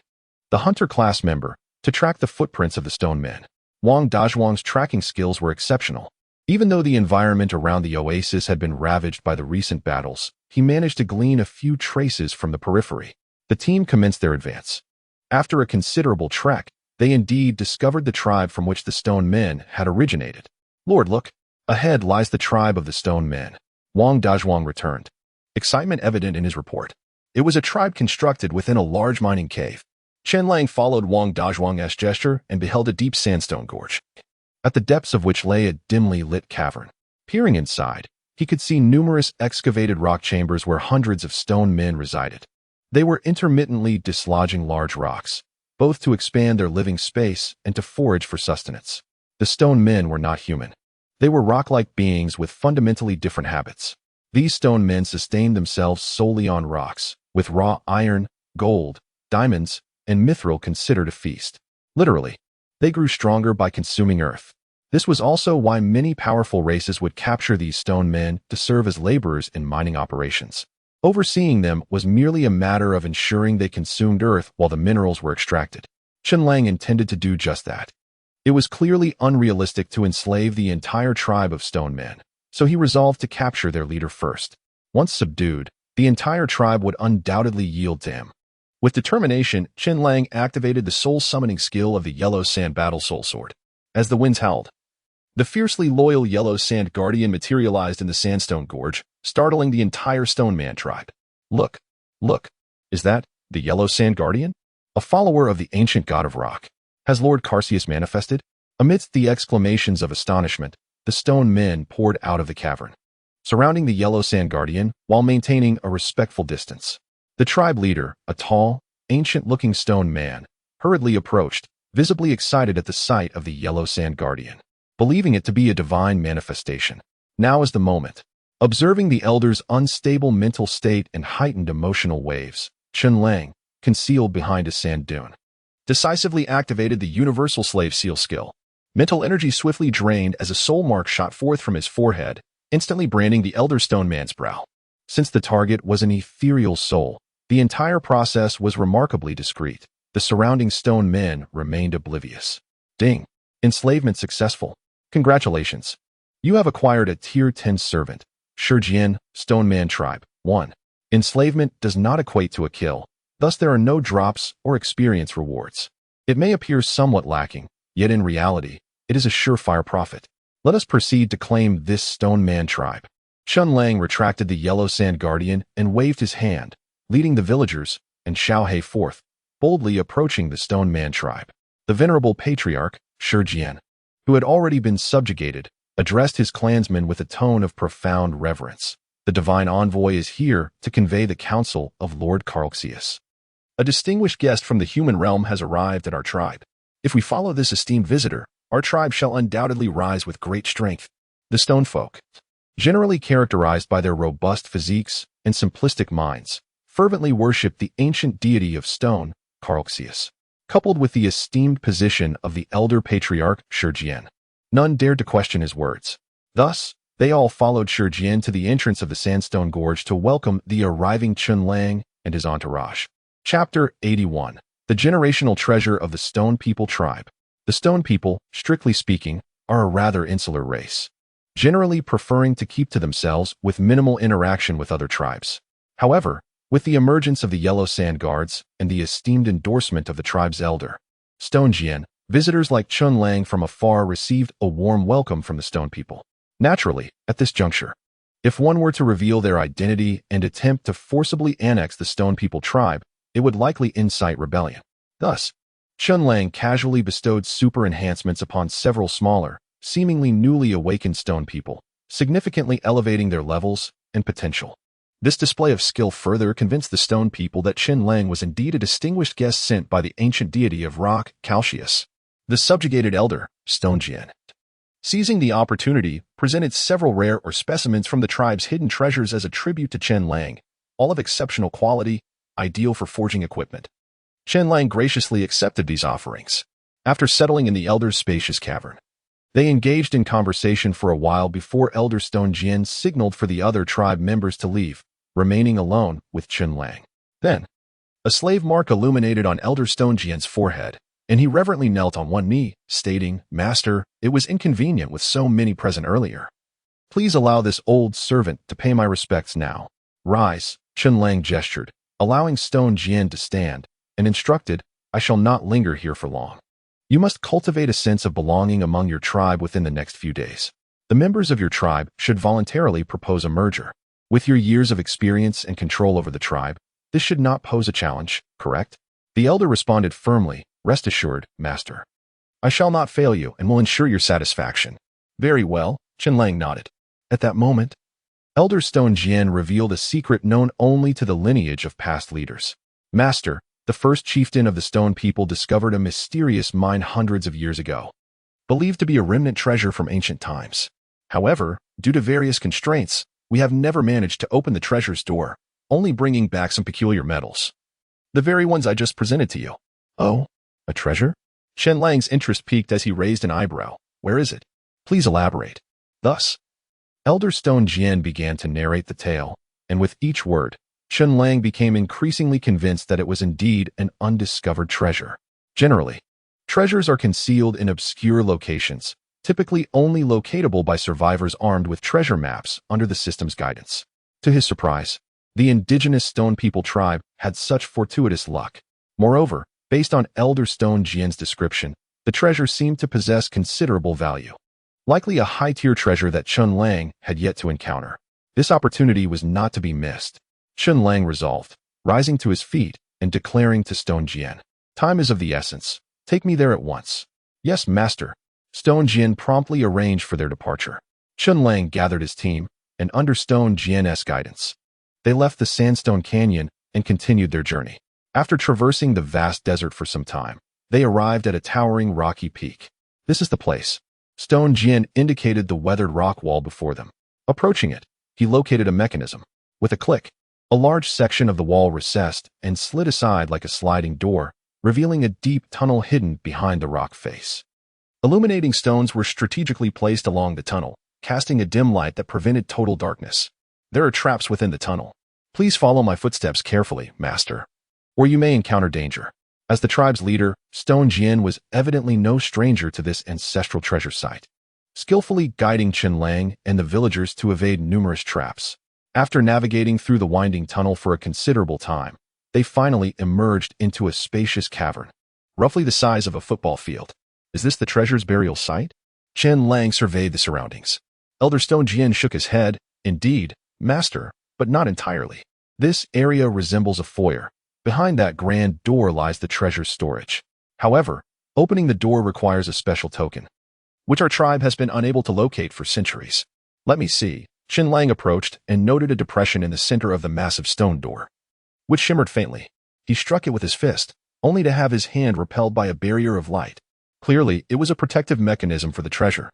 the hunter class member, to track the footprints of the stone men. Wang Dazhuang's tracking skills were exceptional. Even though the environment around the oasis had been ravaged by the recent battles, he managed to glean a few traces from the periphery. The team commenced their advance. After a considerable trek, they indeed discovered the tribe from which the stone men had originated. Lord, look! Ahead lies the tribe of the stone men. Wang Dazhuang returned, excitement evident in his report. It was a tribe constructed within a large mining cave. Chen Lang followed Wang Dazhuang's gesture and beheld a deep sandstone gorge, at the depths of which lay a dimly lit cavern. Peering inside, he could see numerous excavated rock chambers where hundreds of stone men resided. They were intermittently dislodging large rocks, both to expand their living space and to forage for sustenance. The stone men were not human. They were rock-like beings with fundamentally different habits. These stone men sustained themselves solely on rocks, with raw iron, gold, diamonds, and mithril considered a feast. Literally, they grew stronger by consuming earth. This was also why many powerful races would capture these stone men to serve as laborers in mining operations. Overseeing them was merely a matter of ensuring they consumed earth while the minerals were extracted. Chen Lang intended to do just that. It was clearly unrealistic to enslave the entire tribe of stone men, so he resolved to capture their leader first. Once subdued, the entire tribe would undoubtedly yield to him. With determination, Chen Lang activated the soul-summoning skill of the Yellow Sand Battle Soul Sword. As the winds howled, the fiercely loyal Yellow Sand Guardian materialized in the sandstone gorge, startling the entire Stone Man tribe. Look! Look! Is that the Yellow Sand Guardian? A follower of the ancient god of rock. Has Lord Carseus manifested? Amidst the exclamations of astonishment, the stone men poured out of the cavern, surrounding the Yellow Sand Guardian while maintaining a respectful distance. The tribe leader, a tall, ancient-looking stone man, hurriedly approached, visibly excited at the sight of the Yellow Sand Guardian, believing it to be a divine manifestation. Now is the moment. Observing the elder's unstable mental state and heightened emotional waves, Chen Lang, concealed behind a sand dune, decisively activated the universal slave seal skill. Mental energy swiftly drained as a soul mark shot forth from his forehead, instantly branding the elder stone man's brow. Since the target was an ethereal soul, the entire process was remarkably discreet. The surrounding stone men remained oblivious. Ding! Enslavement successful. Congratulations. You have acquired a Tier 10 servant. Shijian, Stone Man Tribe. 1. Enslavement does not equate to a kill, thus there are no drops or experience rewards. It may appear somewhat lacking, yet in reality, it is a surefire profit. Let us proceed to claim this Stone Man Tribe. Chen Lang retracted the Yellow Sand Guardian and waved his hand, leading the villagers and Xiaohe forth, boldly approaching the Stone Man Tribe. The venerable patriarch, Shijian, who had already been subjugated, addressed his clansmen with a tone of profound reverence. The divine envoy is here to convey the counsel of Lord Carseus. A distinguished guest from the human realm has arrived at our tribe. If we follow this esteemed visitor, our tribe shall undoubtedly rise with great strength. The stone folk, generally characterized by their robust physiques and simplistic minds, fervently worship the ancient deity of stone, Carseus. Coupled with the esteemed position of the elder patriarch Shijian, none dared to question his words. Thus, they all followed Shijian to the entrance of the sandstone gorge to welcome the arriving Chen Lang and his entourage. Chapter 81. The Generational Treasure of the Stone People Tribe. The Stone People, strictly speaking, are a rather insular race, generally preferring to keep to themselves with minimal interaction with other tribes. However, with the emergence of the Yellow Sand Guards and the esteemed endorsement of the tribe's elder, Stone Jian, visitors like Chen Lang from afar received a warm welcome from the Stone People. Naturally, at this juncture, if one were to reveal their identity and attempt to forcibly annex the Stone People tribe, it would likely incite rebellion. Thus, Chen Lang casually bestowed super enhancements upon several smaller, seemingly newly awakened Stone People, significantly elevating their levels and potential. This display of skill further convinced the stone people that Chen Lang was indeed a distinguished guest sent by the ancient deity of rock, Calcius. The subjugated elder, Stone Jian, seizing the opportunity, presented several rare or specimens from the tribe's hidden treasures as a tribute to Chen Lang, all of exceptional quality, ideal for forging equipment. Chen Lang graciously accepted these offerings. After settling in the elder's spacious cavern, they engaged in conversation for a while before Elder Stone Jian signaled for the other tribe members to leave, remaining alone with Chen Lang. Then, a slave mark illuminated on Elder Stone Jian's forehead, and he reverently knelt on one knee, stating, "Master, it was inconvenient with so many present earlier. Please allow this old servant to pay my respects now." "Rise," Chen Lang gestured, allowing Stone Jian to stand, and instructed, "I shall not linger here for long. You must cultivate a sense of belonging among your tribe within the next few days. The members of your tribe should voluntarily propose a merger. With your years of experience and control over the tribe, this should not pose a challenge, correct?" The elder responded firmly, "Rest assured, Master. I shall not fail you and will ensure your satisfaction." "Very well," Chen Lang nodded. At that moment, Elder Stone Jian revealed a secret known only to the lineage of past leaders. "Master, the first chieftain of the stone people discovered a mysterious mine hundreds of years ago, believed to be a remnant treasure from ancient times. However, due to various constraints, we have never managed to open the treasure's door, only bringing back some peculiar metals. The very ones I just presented to you." "Oh, a treasure?" Chen Lang's interest peaked as he raised an eyebrow. "Where is it? Please elaborate." Thus, Elder Stone Jian began to narrate the tale, and with each word, Chen Lang became increasingly convinced that it was indeed an undiscovered treasure. Generally, treasures are concealed in obscure locations, typically only locatable by survivors armed with treasure maps under the system's guidance. To his surprise, the indigenous Stone People tribe had such fortuitous luck. Moreover, based on Elder Stone Jian's description, the treasure seemed to possess considerable value. Likely a high-tier treasure that Chen Lang had yet to encounter. This opportunity was not to be missed. Chen Lang resolved, rising to his feet and declaring to Stone Jian, "Time is of the essence. Take me there at once." "Yes, Master." Stone Jian promptly arranged for their departure. Chen Lang gathered his team, and under Stone Jian's guidance, they left the Sandstone Canyon and continued their journey. After traversing the vast desert for some time, they arrived at a towering rocky peak. "This is the place." Stone Jian indicated the weathered rock wall before them. Approaching it, he located a mechanism. With a click, a large section of the wall recessed and slid aside like a sliding door, revealing a deep tunnel hidden behind the rock face. Illuminating stones were strategically placed along the tunnel, casting a dim light that prevented total darkness. "There are traps within the tunnel. Please follow my footsteps carefully, Master, or you may encounter danger." As the tribe's leader, Stone Jian was evidently no stranger to this ancestral treasure site, skillfully guiding Chen Lang and the villagers to evade numerous traps. After navigating through the winding tunnel for a considerable time, they finally emerged into a spacious cavern, roughly the size of a football field. "Is this the treasure's burial site?" Chen Lang surveyed the surroundings. Elder Stone Jian shook his head. "Indeed, Master, but not entirely. This area resembles a foyer. Behind that grand door lies the treasure's storage. However, opening the door requires a special token, which our tribe has been unable to locate for centuries." "Let me see." Chen Lang approached and noted a depression in the center of the massive stone door, which shimmered faintly. He struck it with his fist, only to have his hand repelled by a barrier of light. Clearly, it was a protective mechanism for the treasure.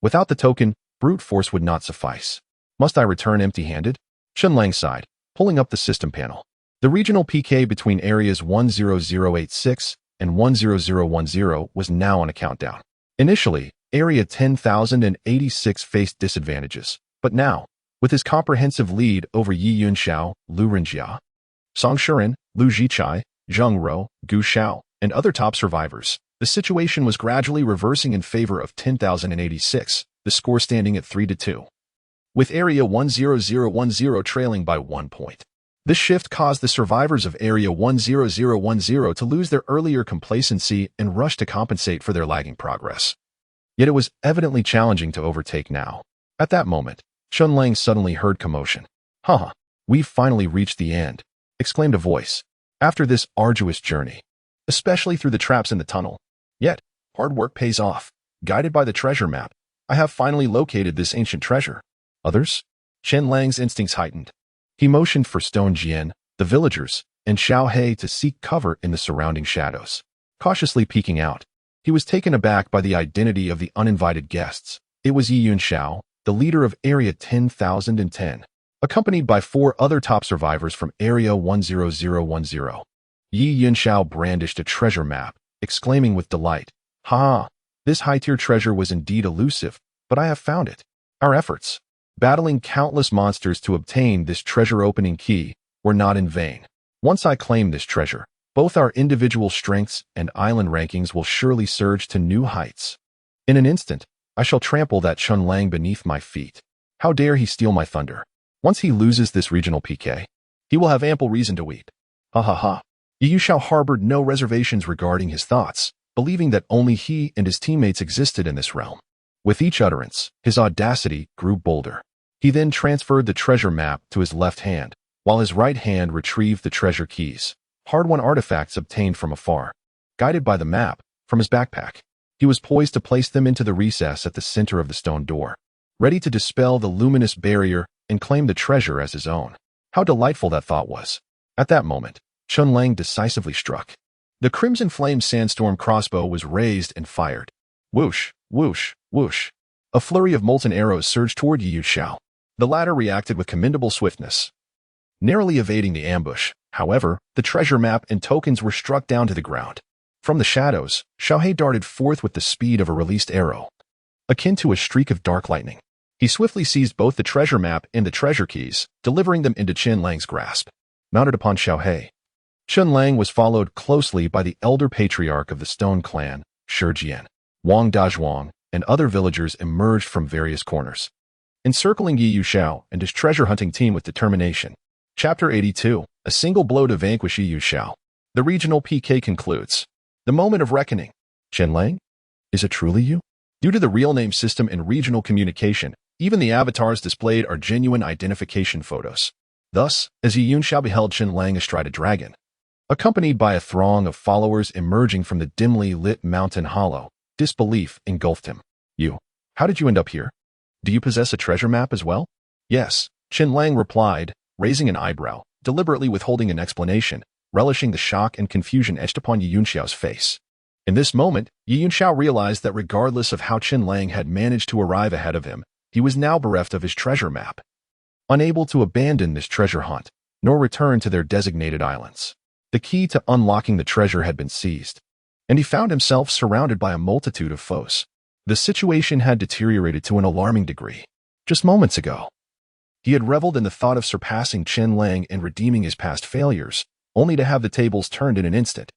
Without the token, brute force would not suffice. "Must I return empty-handed?" Chen Lang sighed, pulling up the system panel. The regional PK between areas 10086 and 10010 was now on a countdown. Initially, area 10,086 faced disadvantages, but now, with his comprehensive lead over Yi Yunxiao, Lu Renjia, Song Shiren, Lu Jichai, Zheng Ro, Gu Xiao, and other top survivors, the situation was gradually reversing in favor of 10,086, the score standing at 3-2. With area 10010 trailing by 1 point. This shift caused the survivors of area 10010 to lose their earlier complacency and rush to compensate for their lagging progress. Yet it was evidently challenging to overtake now. At that moment, Chen Lang suddenly heard commotion. "Haha, we've finally reached the end," exclaimed a voice. "After this arduous journey, especially through the traps in the tunnel. Yet, hard work pays off." Guided by the treasure map, I have finally located this ancient treasure. Others? Chen Lang's instincts heightened. He motioned for Stone Jian, the villagers, and Xiao He to seek cover in the surrounding shadows. Cautiously peeking out, he was taken aback by the identity of the uninvited guests. It was Yi Yunxiao, the leader of Area 10,010, accompanied by 4 other top survivors from Area 10010. Yi Yunxiao brandished a treasure map, exclaiming with delight, "Ha! This high-tier treasure was indeed elusive, but I have found it." Our efforts, battling countless monsters to obtain this treasure-opening key, were not in vain. Once I claim this treasure, both our individual strengths and island rankings will surely surge to new heights. In an instant, I shall trample that Chen Lang beneath my feet. How dare he steal my thunder? Once he loses this regional PK, he will have ample reason to weep. Ha ha ha. Yi Yuxiao harbored no reservations regarding his thoughts, believing that only he and his teammates existed in this realm. With each utterance, his audacity grew bolder. He then transferred the treasure map to his left hand, while his right hand retrieved the treasure keys, hard-won artifacts obtained from afar. Guided by the map, from his backpack, he was poised to place them into the recess at the center of the stone door, ready to dispel the luminous barrier and claim the treasure as his own. How delightful that thought was. At that moment, Chen Lang decisively struck. The crimson flame sandstorm crossbow was raised and fired. Whoosh, whoosh, whoosh. A flurry of molten arrows surged toward Yi Yuxiao. The latter reacted with commendable swiftness, narrowly evading the ambush. However, the treasure map and tokens were struck down to the ground. From the shadows, Xiao He darted forth with the speed of a released arrow, akin to a streak of dark lightning. He swiftly seized both the treasure map and the treasure keys, delivering them into Chen Lang's grasp. Mounted upon Xiao He, Chen Lang was followed closely by the elder patriarch of the Stone Clan, Shi Jian. Wang Dazhuang, and other villagers emerged from various corners, encircling Yi Yuxiao and his treasure-hunting team with determination. Chapter 82. A single blow to vanquish Yi Yuxiao. The regional PK concludes. The moment of reckoning. Chen Lang? Is it truly you? Due to the real name system and regional communication, even the avatars displayed are genuine identification photos. Thus, as Yi Yunxiao beheld Chen Lang astride a dragon, accompanied by a throng of followers emerging from the dimly lit mountain hollow, disbelief engulfed him. You? How did you end up here? Do you possess a treasure map as well? Yes, Chen Lang replied, raising an eyebrow, deliberately withholding an explanation, relishing the shock and confusion etched upon Yi Yunxiao's face. In this moment, Yi Yunxiao realized that regardless of how Chen Lang had managed to arrive ahead of him, he was now bereft of his treasure map, unable to abandon this treasure hunt, nor return to their designated islands. The key to unlocking the treasure had been seized, and he found himself surrounded by a multitude of foes. The situation had deteriorated to an alarming degree. Just moments ago, he had reveled in the thought of surpassing Chen Lang and redeeming his past failures, only to have the tables turned in an instant.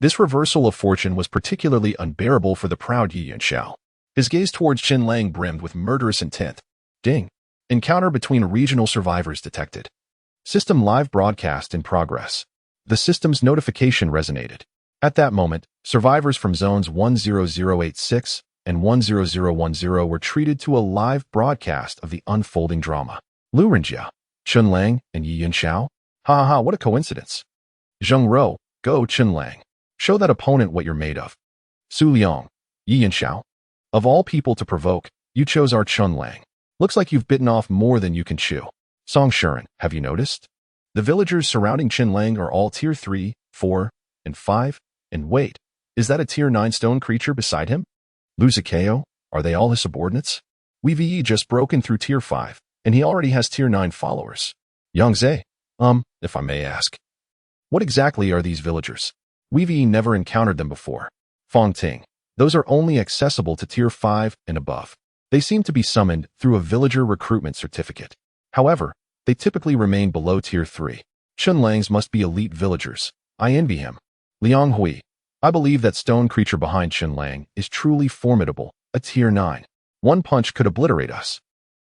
This reversal of fortune was particularly unbearable for the proud Yi Yunxiao. His gaze towards Chen Lang brimmed with murderous intent. Ding. Encounter between regional survivors detected. System live broadcast in progress. The system's notification resonated. At that moment, survivors from zones 10086 and 10010 were treated to a live broadcast of the unfolding drama. Lu Renjia, Chen Lang, and Yi Yunxiao? Ha ha ha, what a coincidence. Zheng Ro, go Chen Lang. Show that opponent what you're made of. Su Liang, Yi Yunxiao. Of all people to provoke, you chose our Chen Lang. Looks like you've bitten off more than you can chew. Song Shuren, have you noticed? The villagers surrounding Chen Lang are all tier 3, 4, and 5. And wait, is that a tier 9 stone creature beside him? Lu Zikeo, are they all his subordinates? Wei Yi just broken through tier 5, and he already has tier 9 followers. Yang Zhe, if I may ask, what exactly are these villagers? Wei Yi never encountered them before. Fong Ting, those are only accessible to tier 5 and above. They seem to be summoned through a villager recruitment certificate. However, they typically remain below tier 3. Chen Lang's must be elite villagers. I envy him. Liang Hui, I believe that stone creature behind Chen Lang is truly formidable, a tier 9. One punch could obliterate us.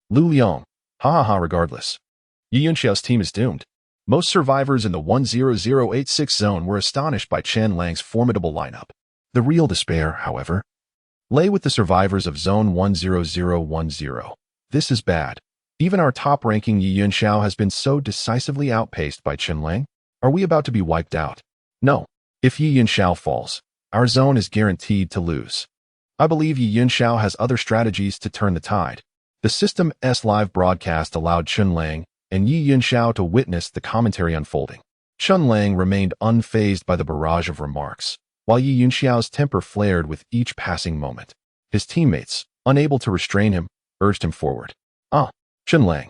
Lu Liang, ha ha ha regardless. Yi Yunxiao's team is doomed. Most survivors in the 10086 zone were astonished by Chen Lang's formidable lineup. The real despair, however, lay with the survivors of zone 10010. This is bad. Even our top-ranking Yi Yunxiao has been so decisively outpaced by Chen Lang. Are we about to be wiped out? No. If Yi Yunxiao falls, our zone is guaranteed to lose. I believe Yi Yunxiao has other strategies to turn the tide. The system's live broadcast allowed Chen Lang and Yi Yunxiao to witness the commentary unfolding. Chen Lang remained unfazed by the barrage of remarks, while Yi Yunxiao's temper flared with each passing moment. His teammates, unable to restrain him, urged him forward. Chen Lang,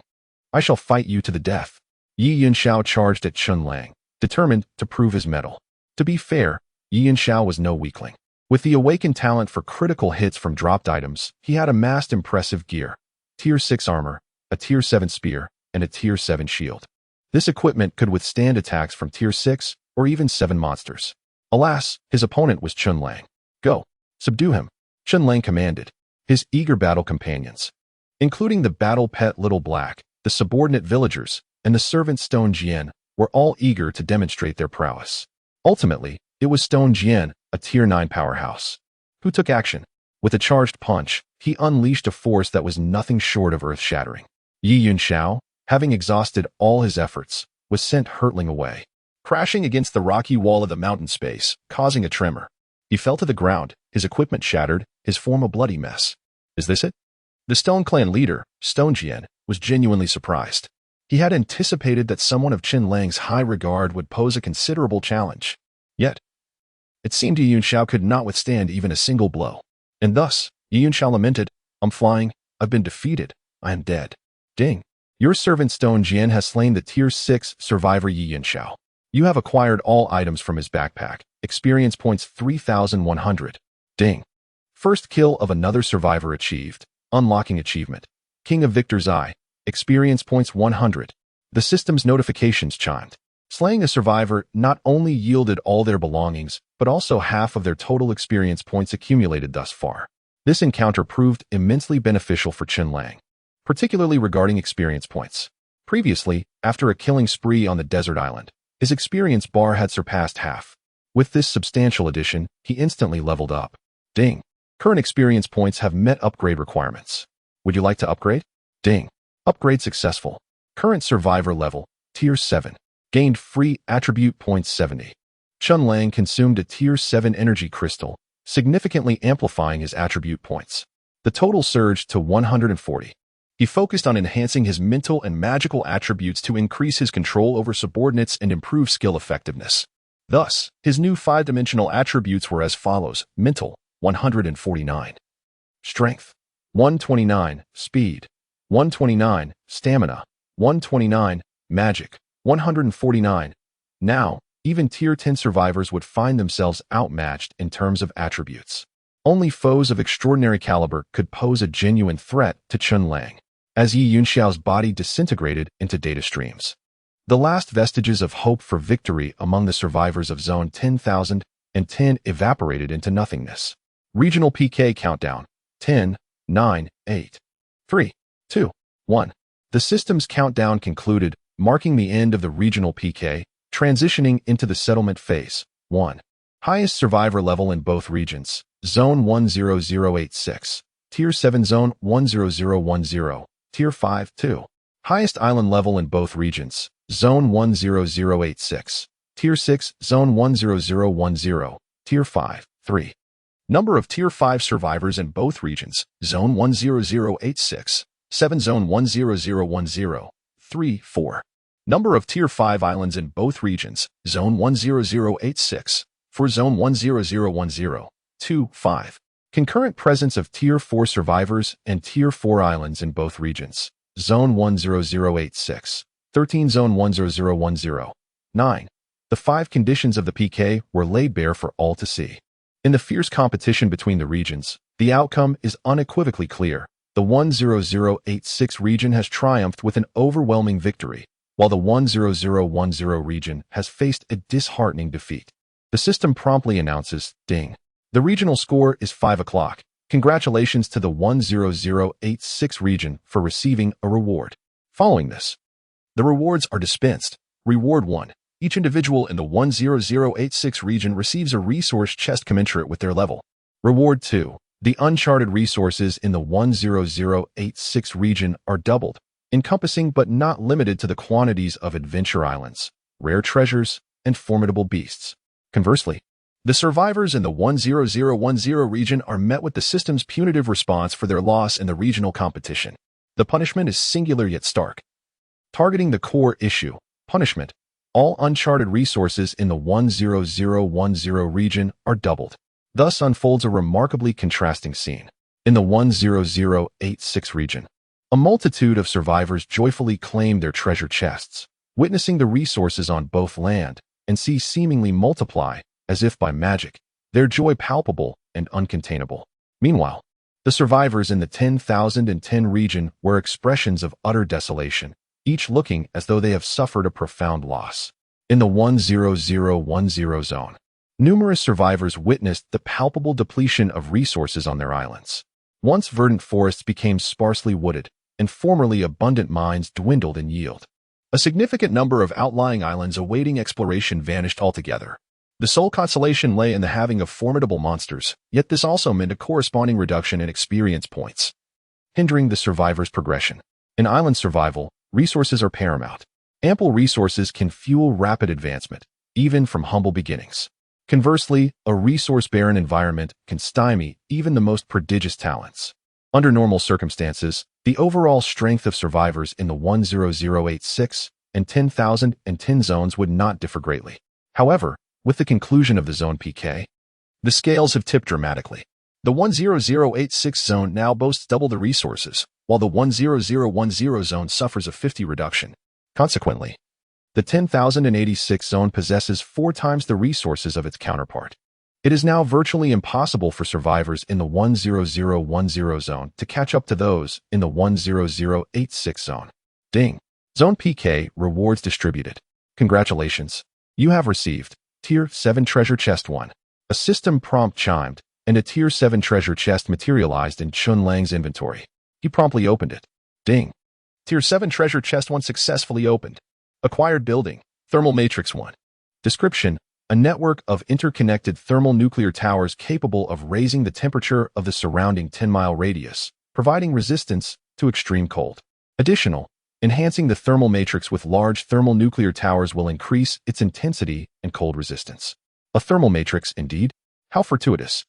I shall fight you to the death. Yi Yunxiao charged at Chen Lang, determined to prove his mettle. To be fair, Yi Yunxiao was no weakling. With the awakened talent for critical hits from dropped items, he had amassed impressive gear: Tier 6 armor, a Tier 7 spear, and a Tier 7 shield. This equipment could withstand attacks from Tier 6 or even 7 monsters. Alas, his opponent was Chen Lang. Go, subdue him, Chen Lang commanded. His eager battle companions, including the battle pet Little Black, the subordinate villagers, and the servant Stone Jian, were all eager to demonstrate their prowess. Ultimately, it was Stone Jian, a Tier 9 powerhouse, who took action. With a charged punch, he unleashed a force that was nothing short of earth-shattering. Yi Yunxiao, having exhausted all his efforts, was sent hurtling away, crashing against the rocky wall of the mountain space, causing a tremor. He fell to the ground, his equipment shattered, his form a bloody mess. Is this it? The Stone Clan leader, Stone Jian, was genuinely surprised. He had anticipated that someone of Chen Lang's high regard would pose a considerable challenge. Yet, it seemed Yi Yunxiao could not withstand even a single blow. And thus, Yi Yunxiao lamented, I'm flying, I've been defeated, I am dead. Ding. Your servant Stone Jian has slain the Tier 6 survivor Yi Yunxiao. You have acquired all items from his backpack. Experience points 3,100. Ding. First kill of another survivor achieved. Unlocking achievement. King of Victor's Eye. Experience points 100. The system's notifications chimed. Slaying a survivor not only yielded all their belongings, but also half of their total experience points accumulated thus far. This encounter proved immensely beneficial for Chen Lang, particularly regarding experience points. Previously, after a killing spree on the desert island, his experience bar had surpassed half. With this substantial addition, he instantly leveled up. Ding. Current experience points have met upgrade requirements. Would you like to upgrade? Ding. Upgrade successful. Current survivor level, Tier 7. Gained free attribute points 70. Chen Lang consumed a Tier 7 energy crystal, significantly amplifying his attribute points. The total surged to 140. He focused on enhancing his mental and magical attributes to increase his control over subordinates and improve skill effectiveness. Thus, his new 5-dimensional attributes were as follows: Mental, 149. Strength, 129. Speed, 129. Stamina, 129. Magic, 149. Now, even Tier 10 survivors would find themselves outmatched in terms of attributes. Only foes of extraordinary caliber could pose a genuine threat to Chen Lang, as Yi Yunxiao's body disintegrated into data streams. The last vestiges of hope for victory among the survivors of Zone 10,010 evaporated into nothingness. Regional PK countdown: 10, 9, 8, 3, 2, 1. The system's countdown concluded, marking the end of the regional PK, transitioning into the settlement phase. 1. Highest survivor level in both regions, Zone 10086, Tier 7 Zone 10010, Tier 5, 2. Highest island level in both regions, Zone 10086, Tier 6 Zone 10010, Tier 5, 3. Number of Tier 5 survivors in both regions, Zone 10086, 7 Zone 10010, 3, 4. Number of Tier 5 islands in both regions, Zone 10086, for Zone 10010, 2, 5. Concurrent presence of Tier 4 survivors and Tier 4 islands in both regions, Zone 10086, 13 Zone 10010, 9. The 5 conditions of the PK were laid bare for all to see. In the fierce competition between the regions, the outcome is unequivocally clear. The 10086 region has triumphed with an overwhelming victory, while the 10010 region has faced a disheartening defeat. The system promptly announces, ding. The regional score is 5 o'clock. Congratulations to the 10086 region for receiving a reward. Following this, the rewards are dispensed. Reward 1. Each individual in the 10086 region receives a resource chest commensurate with their level. Reward 2. The uncharted resources in the 10086 region are doubled, encompassing but not limited to the quantities of adventure islands, rare treasures, and formidable beasts. Conversely, The survivors in the 10010 region are met with the system's punitive response for their loss in the regional competition. The punishment is singular yet stark. Targeting the core issue, punishment, all uncharted resources in the 10010 region are doubled. Thus unfolds a remarkably contrasting scene. In the 10086 region, a multitude of survivors joyfully claim their treasure chests, witnessing the resources on both land and sea seemingly multiply, as if by magic, their joy palpable and uncontainable. Meanwhile, the survivors in the 10,010 region were expressions of utter desolation, each looking as though they have suffered a profound loss. In the 10010 zone, numerous survivors witnessed the palpable depletion of resources on their islands. Once verdant forests became sparsely wooded, and formerly abundant mines dwindled in yield. A significant number of outlying islands awaiting exploration vanished altogether. The sole consolation lay in the having of formidable monsters, yet this also meant a corresponding reduction in experience points, hindering the survivors' progression. In island survival, resources are paramount. Ample resources can fuel rapid advancement, even from humble beginnings. Conversely, a resource-barren environment can stymie even the most prodigious talents. Under normal circumstances, the overall strength of survivors in the 10086 and 10,010 zones would not differ greatly. However, with the conclusion of the Zone PK, the scales have tipped dramatically. The 10086 zone now boasts double the resources, while the 10010 zone suffers a 50 reduction. Consequently, the 10,086 zone possesses 4 times the resources of its counterpart. It is now virtually impossible for survivors in the 10010 zone to catch up to those in the 10086 zone. Ding! Zone PK rewards distributed. Congratulations! You have received Tier 7 Treasure Chest 1. A system prompt chimed, and a Tier 7 treasure chest materialized in Chen Lang's inventory. He promptly opened it. Ding! Tier 7 Treasure Chest 1 successfully opened. Acquired building, Thermal Matrix 1. Description: a network of interconnected thermal nuclear towers capable of raising the temperature of the surrounding 10-mile radius, providing resistance to extreme cold. Additional: enhancing the thermal matrix with large thermal nuclear towers will increase its intensity and cold resistance. A thermal matrix, indeed? How fortuitous.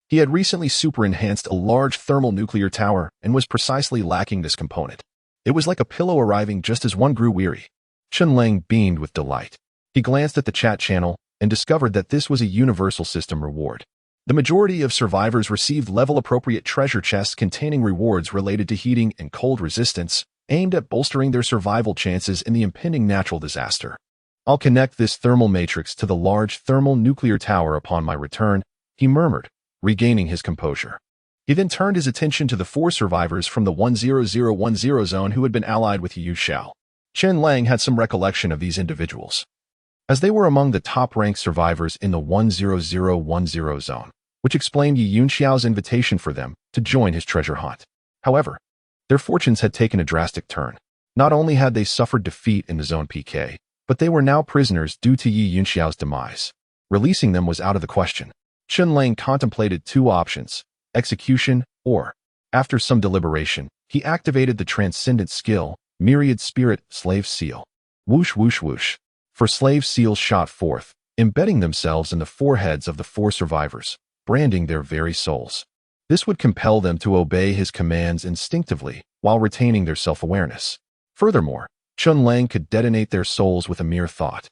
He had recently super-enhanced a large thermal nuclear tower and was precisely lacking this component. It was like a pillow arriving just as one grew weary. Chen Lang beamed with delight. He glanced at the chat channel and discovered that this was a universal system reward. The majority of survivors received level-appropriate treasure chests containing rewards related to heating and cold resistance, aimed at bolstering their survival chances in the impending natural disaster. I'll connect this thermal matrix to the large thermal nuclear tower upon my return, he murmured, regaining his composure. He then turned his attention to the 4 survivors from the 10010 zone who had been allied with Yu Xiao. Chen Lang had some recollection of these individuals, as they were among the top-ranked survivors in the 10010 zone, which explained Yu Xiao's invitation for them to join his treasure hunt. However, their fortunes had taken a drastic turn. Not only had they suffered defeat in the Zone PK, but they were now prisoners due to Yu Xiao's demise. Releasing them was out of the question. Chen Lang contemplated 2 options, execution or, after some deliberation, he activated the transcendent skill, Myriad Spirit Slave Seal. Whoosh whoosh whoosh. 4 slave seals shot forth, embedding themselves in the foreheads of the 4 survivors, branding their very souls. This would compel them to obey his commands instinctively while retaining their self-awareness. Furthermore, Chen Lang could detonate their souls with a mere thought.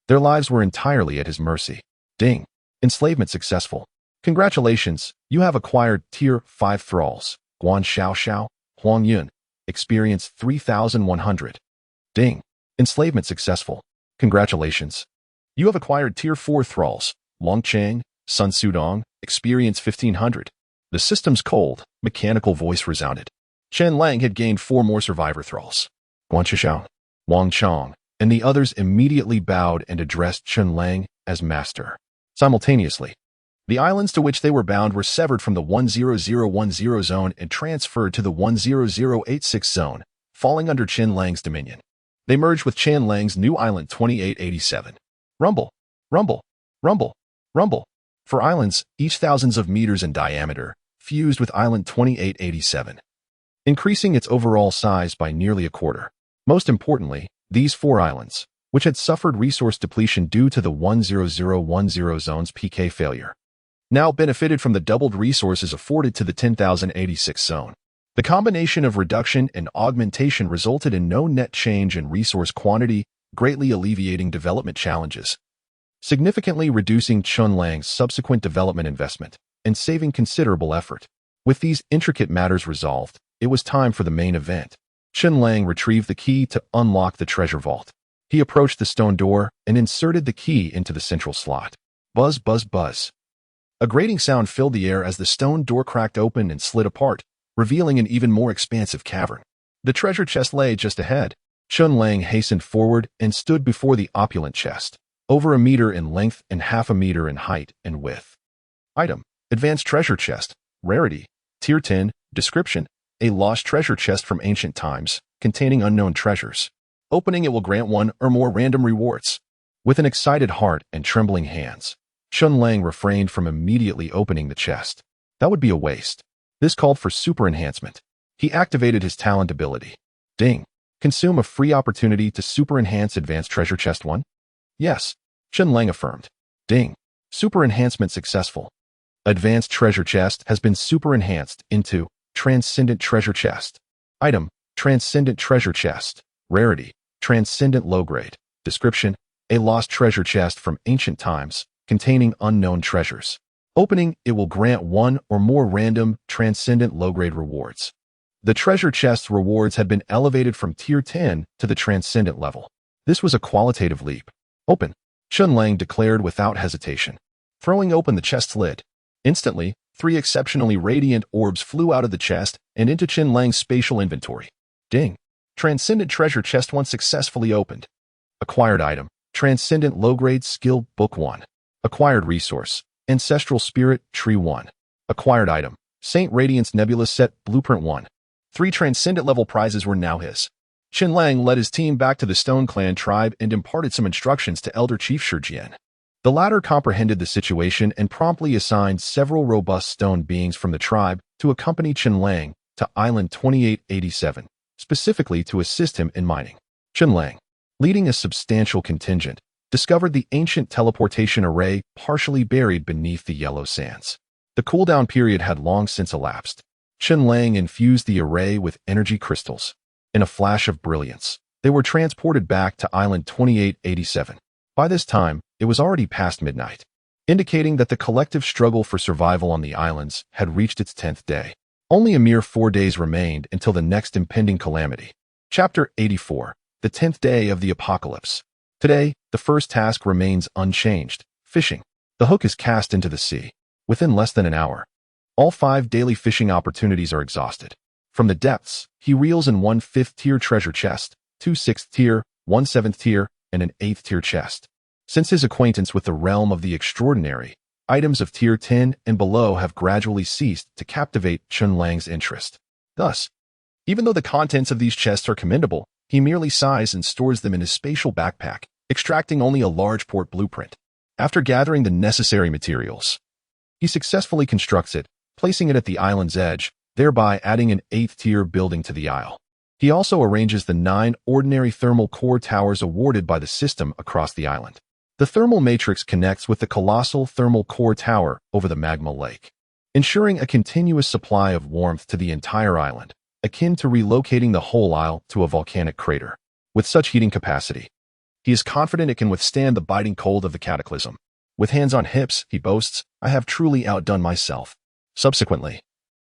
Their lives were entirely at his mercy. Ding! Enslavement successful. Congratulations, you have acquired Tier 5 Thralls. Guan Xiao Xiao, Huang Yun. Experience 3,100. Ding! Enslavement successful. Congratulations. You have acquired Tier 4 Thralls. Long Chang, Sun Sudong. Experience 1,500. The system's cold, mechanical voice resounded. Chen Lang had gained 4 more survivor thralls. Guan Shishao, Wang Chong, and the others immediately bowed and addressed Chen Lang as master. Simultaneously, the islands to which they were bound were severed from the 10010 zone and transferred to the 10086 zone, falling under Chen Lang's dominion. They merged with Chen Lang's new island 2887. Rumble, rumble, rumble, rumble. 4 islands, each thousands of meters in diameter, fused with island 2887, increasing its overall size by nearly a quarter. Most importantly, these 4 islands, which had suffered resource depletion due to the 10010 zone's PK failure, now benefited from the doubled resources afforded to the 10,086 zone. The combination of reduction and augmentation resulted in no net change in resource quantity, greatly alleviating development challenges, significantly reducing Chen Lang's subsequent development investment, and saving considerable effort. With these intricate matters resolved, it was time for the main event. Chen Lang retrieved the key to unlock the treasure vault. He approached the stone door and inserted the key into the central slot. Buzz, buzz, buzz. A grating sound filled the air as the stone door cracked open and slid apart, revealing an even more expansive cavern. The treasure chest lay just ahead. Chen Lang hastened forward and stood before the opulent chest, over a meter in length and half a meter in height and width. Item: Advanced Treasure Chest. Rarity: Tier 10. Description: A lost treasure chest from ancient times, containing unknown treasures. Opening it will grant one or more random rewards. With an excited heart and trembling hands, Chen Lang refrained from immediately opening the chest. That would be a waste. This called for super enhancement. He activated his talent ability. Ding. Consume a free opportunity to super enhance Advanced Treasure Chest 1? Yes, Chen Lang affirmed. Ding. Super enhancement successful. Advanced Treasure Chest has been super enhanced into Transcendent Treasure Chest. Item: Transcendent Treasure Chest. Rarity: Transcendent Low Grade. Description: A lost treasure chest from ancient times, containing unknown treasures. Opening it will grant one or more random, transcendent low-grade rewards. The treasure chest's rewards had been elevated from Tier 10 to the Transcendent level. This was a qualitative leap. Open, Chen Lang declared without hesitation. Throwing open the chest's lid. Instantly, 3 exceptionally radiant orbs flew out of the chest and into Chen Lang's spatial inventory. Ding. Transcendent Treasure Chest 1 successfully opened. Acquired item: Transcendent Low-Grade Skill Book 1. Acquired resource: Ancestral Spirit Tree 1. Acquired item: Saint Radiance Nebula Set Blueprint 1. 3 Transcendent level prizes were now his. Chen Lang led his team back to the Stone Clan tribe and imparted some instructions to Elder Chief Shijian. The latter comprehended the situation and promptly assigned several robust stone beings from the tribe to accompany Chen Lang to Island 2887, specifically to assist him in mining. Chen Lang, leading a substantial contingent, discovered the ancient teleportation array partially buried beneath the yellow sands. The cooldown period had long since elapsed. Chen Lang infused the array with energy crystals. In a flash of brilliance, they were transported back to Island 2887. By this time, it was already past midnight, indicating that the collective struggle for survival on the islands had reached its 10th day. Only a mere 4 days remained until the next impending calamity. Chapter 84. The 10th Day of the Apocalypse. Today, the first task remains unchanged: fishing. The hook is cast into the sea. Within less than an hour, all 5 daily fishing opportunities are exhausted. From the depths, he reels in 1 5th-tier treasure chest, 2 6th-tier, 1 7th-tier, and an 8th-tier chest. Since his acquaintance with the realm of the extraordinary, items of Tier 10 and below have gradually ceased to captivate Chen Lang's interest. Thus, even though the contents of these chests are commendable, he merely sighs and stores them in his spatial backpack, extracting only a large port blueprint. After gathering the necessary materials, he successfully constructs it, placing it at the island's edge, thereby adding an 8th-tier building to the isle. He also arranges the 9 ordinary thermal core towers awarded by the system across the island. The thermal matrix connects with the colossal thermal core tower over the magma lake, ensuring a continuous supply of warmth to the entire island, akin to relocating the whole isle to a volcanic crater. With such heating capacity, he is confident it can withstand the biting cold of the cataclysm. With hands on hips, he boasts, "I have truly outdone myself." Subsequently,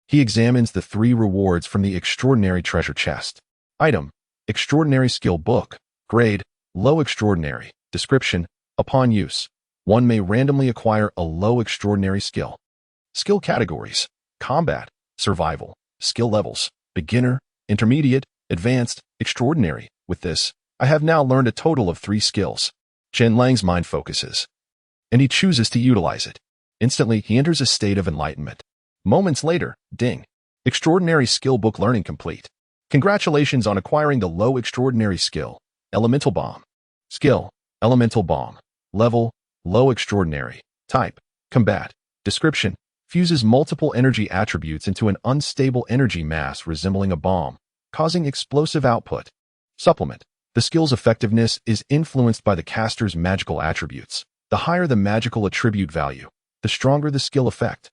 he examines the 3 rewards from the extraordinary treasure chest. Item: Extraordinary Skill Book. Grade: Low Extraordinary. Description: Upon use, one may randomly acquire a low extraordinary skill. Skill categories: Combat, Survival. Skill levels: Beginner, Intermediate, Advanced, Extraordinary. With this, I have now learned a total of 3 skills. Chen Lang's mind focuses, and he chooses to utilize it. Instantly, he enters a state of enlightenment. Moments later, ding. Extraordinary Skill Book Learning complete. Congratulations on acquiring the low extraordinary skill, Elemental Bomb. Skill: Elemental Bomb. Level: Low Extraordinary. Type: Combat. Description: Fuses multiple energy attributes into an unstable energy mass resembling a bomb, causing explosive output. Supplement: The skill's effectiveness is influenced by the caster's magical attributes. The higher the magical attribute value, the stronger the skill effect.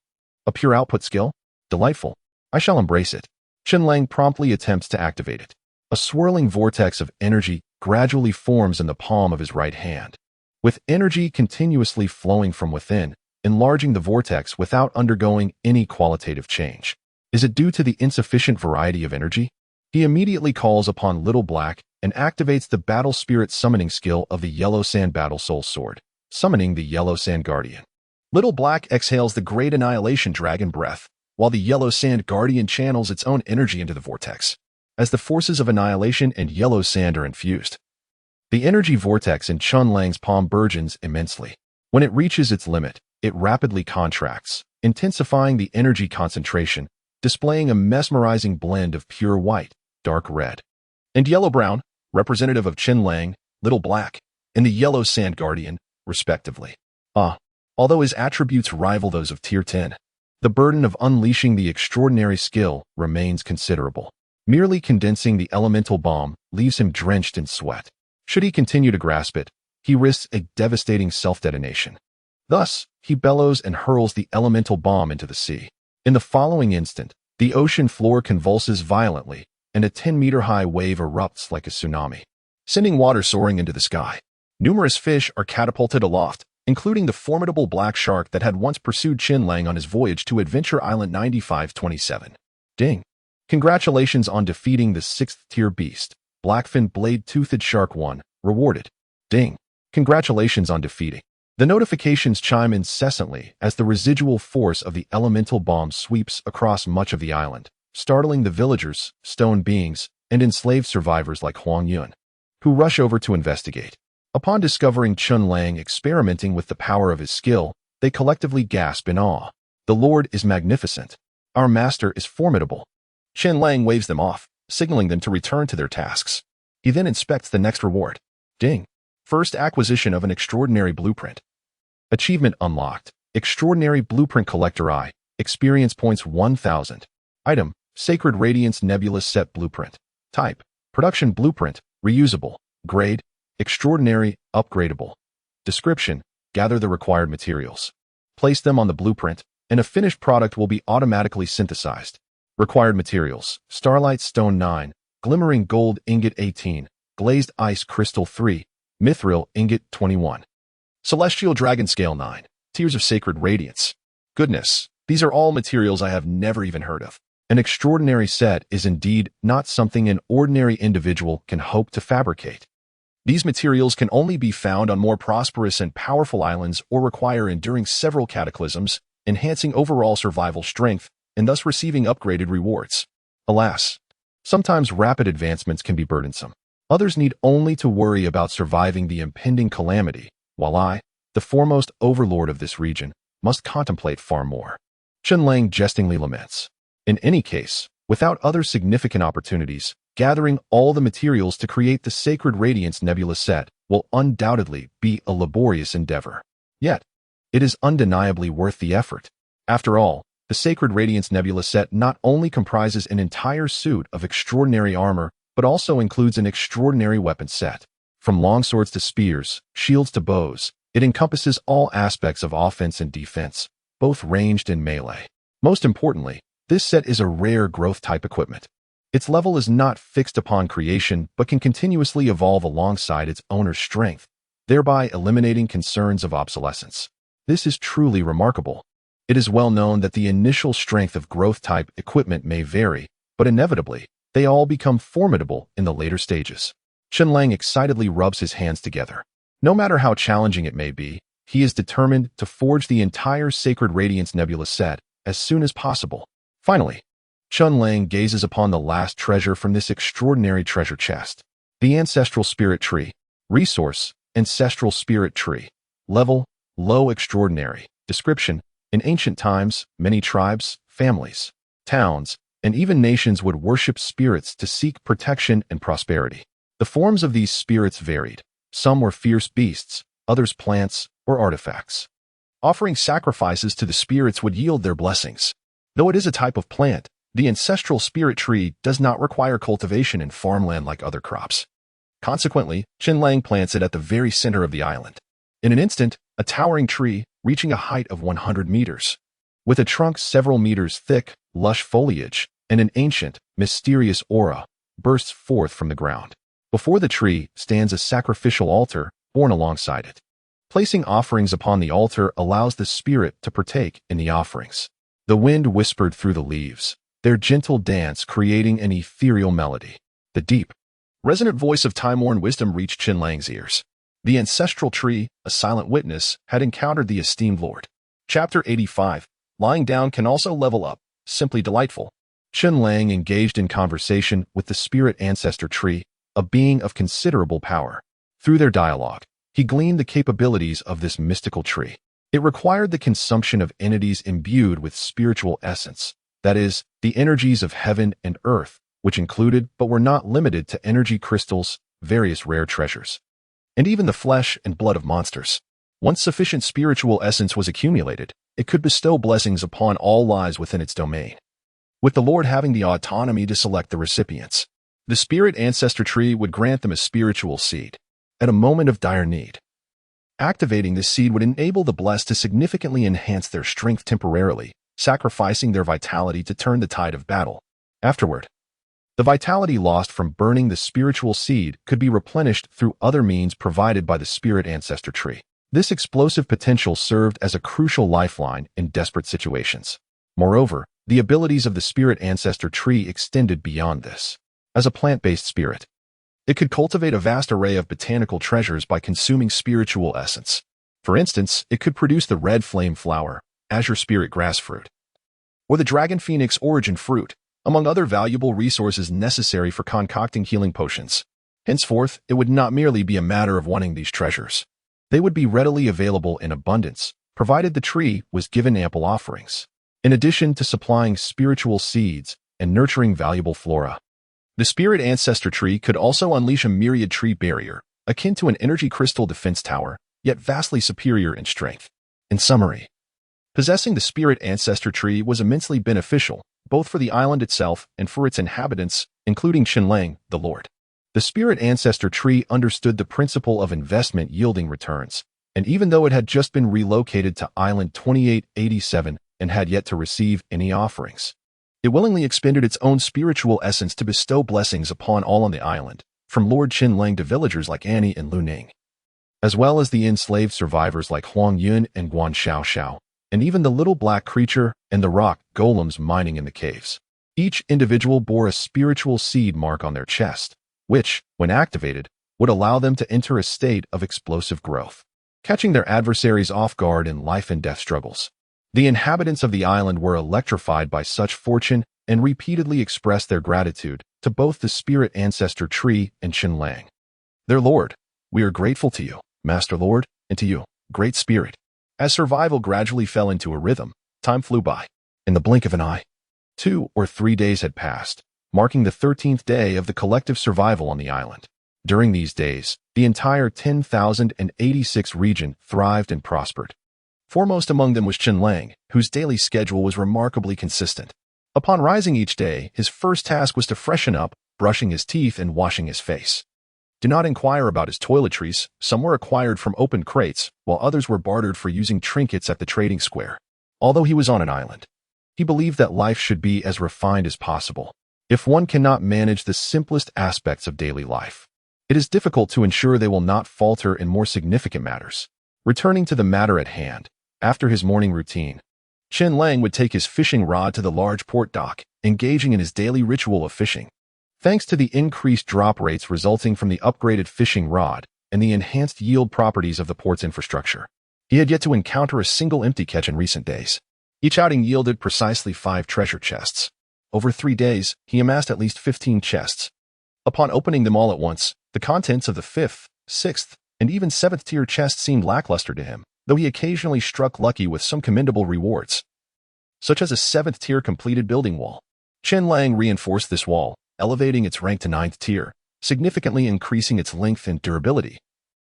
A pure output skill? Delightful. I shall embrace it. Chen Lang promptly attempts to activate it. A swirling vortex of energy gradually forms in the palm of his right hand, with energy continuously flowing from within, enlarging the vortex without undergoing any qualitative change. Is it due to the insufficient variety of energy? He immediately calls upon Little Black and activates the Battle Spirit summoning skill of the Yellow Sand Battle Soul Sword, summoning the Yellow Sand Guardian. Little Black exhales the Great Annihilation Dragon Breath, while the Yellow Sand Guardian channels its own energy into the vortex. As the forces of annihilation and yellow sand are infused, the energy vortex in Chen Lang's palm burgeons immensely. When it reaches its limit, it rapidly contracts, intensifying the energy concentration, displaying a mesmerizing blend of pure white, dark red, and yellow-brown, representative of Chen Lang, Little Black, and the Yellow Sand Guardian, respectively. Although his attributes rival those of Tier 10, the burden of unleashing the extraordinary skill remains considerable. Merely condensing the elemental bomb leaves him drenched in sweat. Should he continue to grasp it, he risks a devastating self-detonation. Thus, he bellows and hurls the elemental bomb into the sea. In the following instant, the ocean floor convulses violently, and a 10-meter-high wave erupts like a tsunami, sending water soaring into the sky. Numerous fish are catapulted aloft, including the formidable black shark that had once pursued Chen Lang on his voyage to Adventure Island 9527. Ding! Congratulations on defeating the 6th-tier beast, Blackfin Blade-Toothed Shark 1, rewarded. Ding! Congratulations on defeating. The notifications chime incessantly as the residual force of the elemental bomb sweeps across much of the island, startling the villagers, stone beings, and enslaved survivors like Huang Yun, who rush over to investigate. Upon discovering Chen Lang experimenting with the power of his skill, they collectively gasp in awe. The Lord is magnificent. Our master is formidable. Chen Lang waves them off, signaling them to return to their tasks. He then inspects the next reward. Ding! First acquisition of an extraordinary blueprint. Achievement unlocked. Extraordinary Blueprint Collector I. Experience points 1000. Item: Sacred Radiance Nebulous Set Blueprint. Type: Production Blueprint. Reusable. Grade: Extraordinary, upgradable. Description: Gather the required materials. Place them on the blueprint, and a finished product will be automatically synthesized. Required materials: Starlight Stone 9, Glimmering Gold Ingot 18, Glazed Ice Crystal 3, Mithril Ingot 21. Celestial Dragon Scale 9, Tears of Sacred Radiance. Goodness, these are all materials I have never even heard of. An extraordinary set is indeed not something an ordinary individual can hope to fabricate. These materials can only be found on more prosperous and powerful islands or require enduring several cataclysms, enhancing overall survival strength, and thus receiving upgraded rewards. Alas, sometimes rapid advancements can be burdensome. Others need only to worry about surviving the impending calamity, while I, the foremost overlord of this region, must contemplate far more. Chen Lang jestingly laments. In any case, without other significant opportunities, gathering all the materials to create the Sacred Radiance Nebula set will undoubtedly be a laborious endeavor. Yet, it is undeniably worth the effort. After all, the Sacred Radiance Nebula set not only comprises an entire suit of extraordinary armor, but also includes an extraordinary weapon set. From longswords to spears, shields to bows, it encompasses all aspects of offense and defense, both ranged and melee. Most importantly, this set is a rare growth-type equipment. Its level is not fixed upon creation, but can continuously evolve alongside its owner's strength, thereby eliminating concerns of obsolescence. This is truly remarkable. It is well known that the initial strength of growth-type equipment may vary, but inevitably, they all become formidable in the later stages. Chen Lang excitedly rubs his hands together. No matter how challenging it may be, he is determined to forge the entire Sacred Radiance Nebula set as soon as possible. Finally, Chen Lang gazes upon the last treasure from this extraordinary treasure chest. The Ancestral Spirit Tree. Resource: Ancestral Spirit Tree. Level: Low Extraordinary. Description: In ancient times, many tribes, families, towns, and even nations would worship spirits to seek protection and prosperity. The forms of these spirits varied. Some were fierce beasts, others plants or artifacts. Offering sacrifices to the spirits would yield their blessings. Though it is a type of plant, the Ancestral Spirit Tree does not require cultivation in farmland like other crops. Consequently, Chen Lang plants it at the very center of the island. In an instant, a towering tree, reaching a height of 100 meters, with a trunk several meters thick, lush foliage, and an ancient, mysterious aura, bursts forth from the ground. Before the tree stands a sacrificial altar borne alongside it. Placing offerings upon the altar allows the spirit to partake in the offerings. The wind whispered through the leaves, their gentle dance creating an ethereal melody. The deep, resonant voice of time-worn wisdom reached Chen Lang's ears. The ancestral tree, a silent witness, had encountered the esteemed lord. Chapter 85. Lying down can also level up. Simply delightful. Chen Lang engaged in conversation with the spirit ancestor tree, a being of considerable power. Through their dialogue, he gleaned the capabilities of this mystical tree. It required the consumption of entities imbued with spiritual essence, that is, the energies of heaven and earth, which included but were not limited to energy crystals, various rare treasures, and even the flesh and blood of monsters. Once sufficient spiritual essence was accumulated, it could bestow blessings upon all lives within its domain, with the Lord having the autonomy to select the recipients. The spirit ancestor tree would grant them a spiritual seed at a moment of dire need. Activating this seed would enable the blessed to significantly enhance their strength temporarily, sacrificing their vitality to turn the tide of battle. Afterward, the vitality lost from burning the spiritual seed could be replenished through other means provided by the spirit ancestor tree. This explosive potential served as a crucial lifeline in desperate situations. Moreover, the abilities of the spirit ancestor tree extended beyond this. As a plant-based spirit, it could cultivate a vast array of botanical treasures by consuming spiritual essence. For instance, it could produce the red flame flower, azure spirit grass fruit, or the dragon phoenix origin fruit, among other valuable resources necessary for concocting healing potions. Henceforth, it would not merely be a matter of wanting these treasures. They would be readily available in abundance, provided the tree was given ample offerings. In addition to supplying spiritual seeds and nurturing valuable flora, the spirit ancestor tree could also unleash a myriad tree barrier, akin to an energy crystal defense tower, yet vastly superior in strength. In summary, possessing the spirit ancestor tree was immensely beneficial, both for the island itself and for its inhabitants, including Chen Lang, the Lord. The spirit ancestor tree understood the principle of investment yielding returns, and even though it had just been relocated to Island 2887 and had yet to receive any offerings, it willingly expended its own spiritual essence to bestow blessings upon all on the island, from Lord Chen Lang to villagers like Annie and Lu Ning, as well as the enslaved survivors like Huang Yun and Guan Xiao, and even the little black creature and the rock golems mining in the caves. Each individual bore a spiritual seed mark on their chest, which, when activated, would allow them to enter a state of explosive growth, catching their adversaries off guard in life and death struggles. The inhabitants of the island were electrified by such fortune and repeatedly expressed their gratitude to both the spirit ancestor tree and Chen Lang. Their lord, we are grateful to you, Master Lord, and to you, Great Spirit. As survival gradually fell into a rhythm, time flew by. In the blink of an eye, 2 or 3 days had passed, marking the 13th day of the collective survival on the island. During these days, the entire 10,086 region thrived and prospered. Foremost among them was Chen Lang, whose daily schedule was remarkably consistent. Upon rising each day, his first task was to freshen up, brushing his teeth and washing his face. Do not inquire about his toiletries. Some were acquired from open crates, while others were bartered for using trinkets at the trading square. Although he was on an island, he believed that life should be as refined as possible. If one cannot manage the simplest aspects of daily life, it is difficult to ensure they will not falter in more significant matters. Returning to the matter at hand, after his morning routine, Chen Lang would take his fishing rod to the large port dock, engaging in his daily ritual of fishing. Thanks to the increased drop rates resulting from the upgraded fishing rod and the enhanced yield properties of the port's infrastructure, he had yet to encounter a single empty catch in recent days. Each outing yielded precisely 5 treasure chests. Over 3 days, he amassed at least 15 chests. Upon opening them all at once, the contents of the 5th, 6th, and even 7th tier chests seemed lackluster to him, though he occasionally struck lucky with some commendable rewards, such as a 7th tier completed building wall. Chen Lang reinforced this wall, elevating its rank to 9th tier, significantly increasing its length and durability,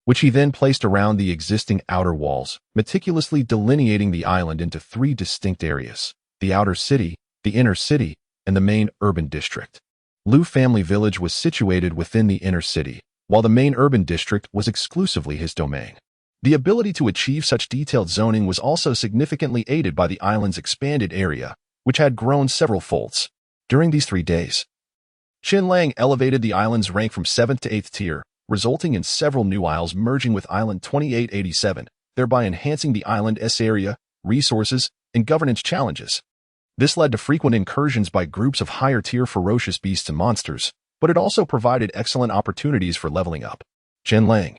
which he then placed around the existing outer walls, meticulously delineating the island into 3 distinct areas: the outer city, the inner city, and the main urban district. Lu Family Village was situated within the inner city, while the main urban district was exclusively his domain. The ability to achieve such detailed zoning was also significantly aided by the island's expanded area, which had grown several folds. During these 3 days, Chen Lang elevated the island's rank from 7th to 8th tier, resulting in several new isles merging with Island 2887, thereby enhancing the island's area, resources, and governance challenges. This led to frequent incursions by groups of higher-tier ferocious beasts and monsters, but it also provided excellent opportunities for leveling up. Chen Lang,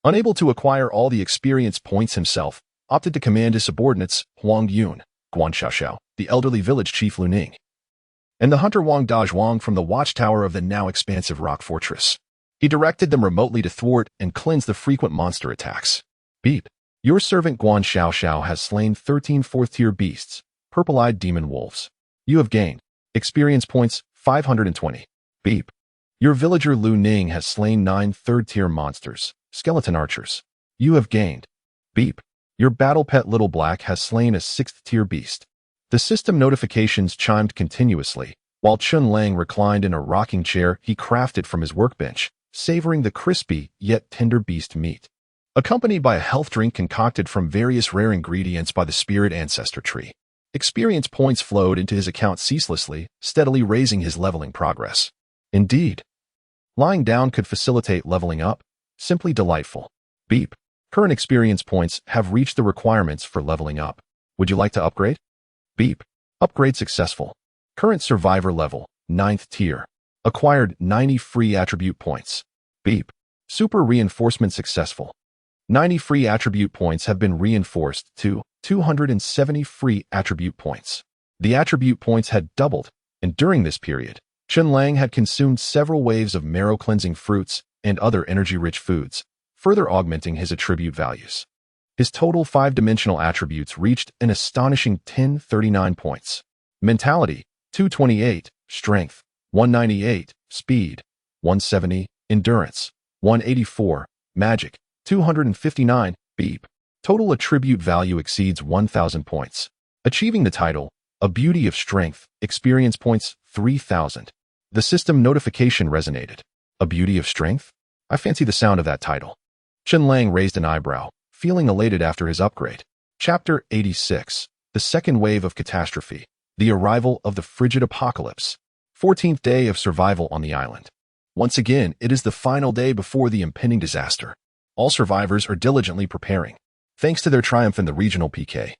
unable to acquire all the experience points himself, opted to command his subordinates, Huang Yun, Guan Xiaoxiao, the elderly village chief Lu Ning, and the hunter Wang Dazhuang from the watchtower of the now expansive rock fortress. He directed them remotely to thwart and cleanse the frequent monster attacks. Beep. Your servant Guan Xiaoxiao has slain 13 4th-tier beasts, purple-eyed demon wolves. You have gained experience points 520. Beep. Your villager Lu Ning has slain 9 3rd-tier monsters, skeleton archers. You have gained. Beep. Your battle pet Little Black has slain a 6th-tier beast. The system notifications chimed continuously, while Chen Lang reclined in a rocking chair he crafted from his workbench, savoring the crispy yet tender beast meat. Accompanied by a health drink concocted from various rare ingredients by the spirit ancestor tree. Experience points flowed into his account ceaselessly, steadily raising his leveling progress. Indeed, lying down could facilitate leveling up. Simply delightful. Beep. Current experience points have reached the requirements for leveling up. Would you like to upgrade? Beep. Upgrade successful. Current survivor level, 9th tier. Acquired 90 free attribute points. Beep. Super reinforcement successful. 90 free attribute points have been reinforced to 270 free attribute points. The attribute points had doubled, and during this period, Chen Lang had consumed several waves of marrow-cleansing fruits and other energy-rich foods, further augmenting his attribute values. His total 5-dimensional attributes reached an astonishing 1039 points. Mentality, 228, Strength, 198, Speed, 170, Endurance, 184, Magic, 259, Beep. Total attribute value exceeds 1,000 points. Achieving the title, A Beauty of Strength, experience points 3,000. The system notification resonated. A Beauty of Strength? I fancy the sound of that title. Chen Lang raised an eyebrow, feeling elated after his upgrade. Chapter 86. The Second Wave of Catastrophe. The Arrival of the Frigid Apocalypse. 14th day of survival on the island. Once again, it is the final day before the impending disaster. All survivors are diligently preparing, thanks to their triumph in the regional PK.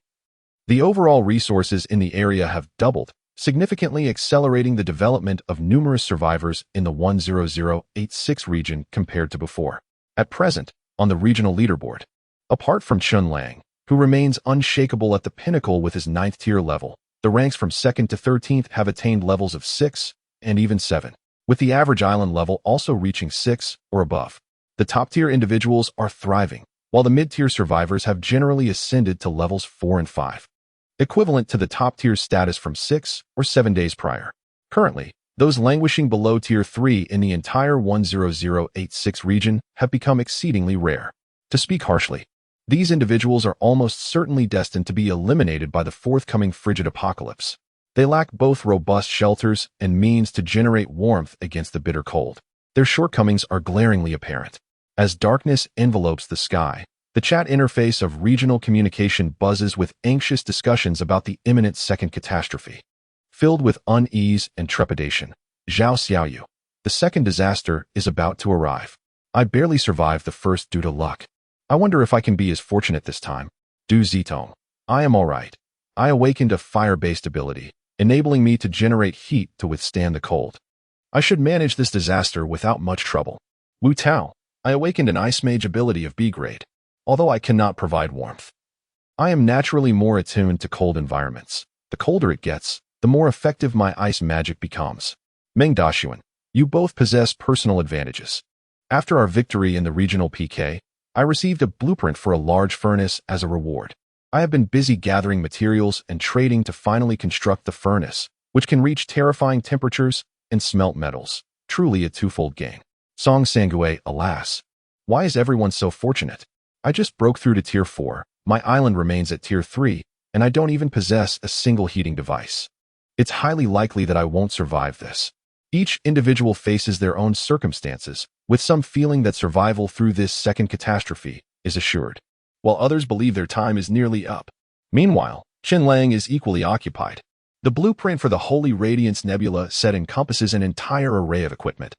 The overall resources in the area have doubled, significantly accelerating the development of numerous survivors in the 10086 region compared to before. At present, on the regional leaderboard, apart from Chen Lang, who remains unshakable at the pinnacle with his 9th tier level, the ranks from 2nd to 13th have attained levels of 6 and even 7, with the average island level also reaching 6 or above. The top-tier individuals are thriving, while the mid-tier survivors have generally ascended to levels 4 and 5, equivalent to the top-tier status from 6 or 7 days prior. Currently, those languishing below Tier 3 in the entire 10086 region have become exceedingly rare. To speak harshly, these individuals are almost certainly destined to be eliminated by the forthcoming frigid apocalypse. They lack both robust shelters and means to generate warmth against the bitter cold. Their shortcomings are glaringly apparent. As darkness envelopes the sky, the chat interface of regional communication buzzes with anxious discussions about the imminent second catastrophe. Filled with unease and trepidation, Zhao Xiaoyu, the second disaster is about to arrive. I barely survived the first due to luck. I wonder if I can be as fortunate this time. Du Zitong. I am alright. I awakened a fire-based ability, enabling me to generate heat to withstand the cold. I should manage this disaster without much trouble. Wu Tao. I awakened an Ice Mage ability of B grade, although I cannot provide warmth. I am naturally more attuned to cold environments. The colder it gets, the more effective my ice magic becomes. Meng Dashuan, you both possess personal advantages. After our victory in the regional PK, I received a blueprint for a large furnace as a reward. I have been busy gathering materials and trading to finally construct the furnace, which can reach terrifying temperatures and smelt metals. Truly a twofold gain. Song Sangue, alas. Why is everyone so fortunate? I just broke through to Tier 4, my island remains at Tier 3, and I don't even possess a single heating device. It's highly likely that I won't survive this. Each individual faces their own circumstances, with some feeling that survival through this second catastrophe is assured, while others believe their time is nearly up. Meanwhile, Chen Lang is equally occupied. The blueprint for the Holy Radiance Nebula set encompasses an entire array of equipment,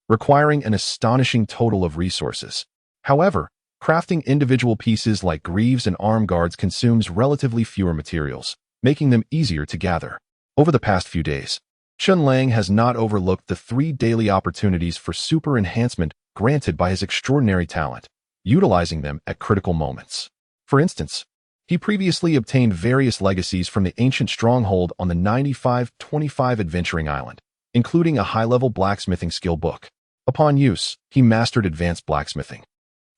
requiring an astonishing total of resources. However, crafting individual pieces like greaves and arm guards consumes relatively fewer materials, making them easier to gather. Over the past few days, Chen Lang has not overlooked the 3 daily opportunities for super enhancement granted by his extraordinary talent, utilizing them at critical moments. For instance, he previously obtained various legacies from the ancient stronghold on the 95-25 Adventuring Island, including a high-level blacksmithing skill book. Upon use, he mastered advanced blacksmithing,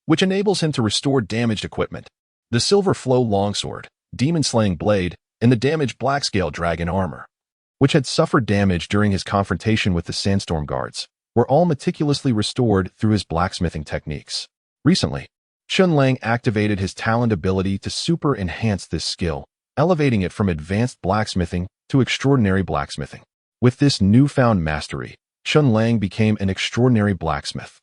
which enables him to restore damaged equipment. The Silver Flow Longsword, Demon-Slaying Blade, and the damaged Blackscale Dragon armor, which had suffered damage during his confrontation with the Sandstorm Guards, were all meticulously restored through his blacksmithing techniques. Recently, Chen Lang activated his talent ability to super enhance this skill, elevating it from advanced blacksmithing to extraordinary blacksmithing. With this newfound mastery, Chen Lang became an extraordinary blacksmith,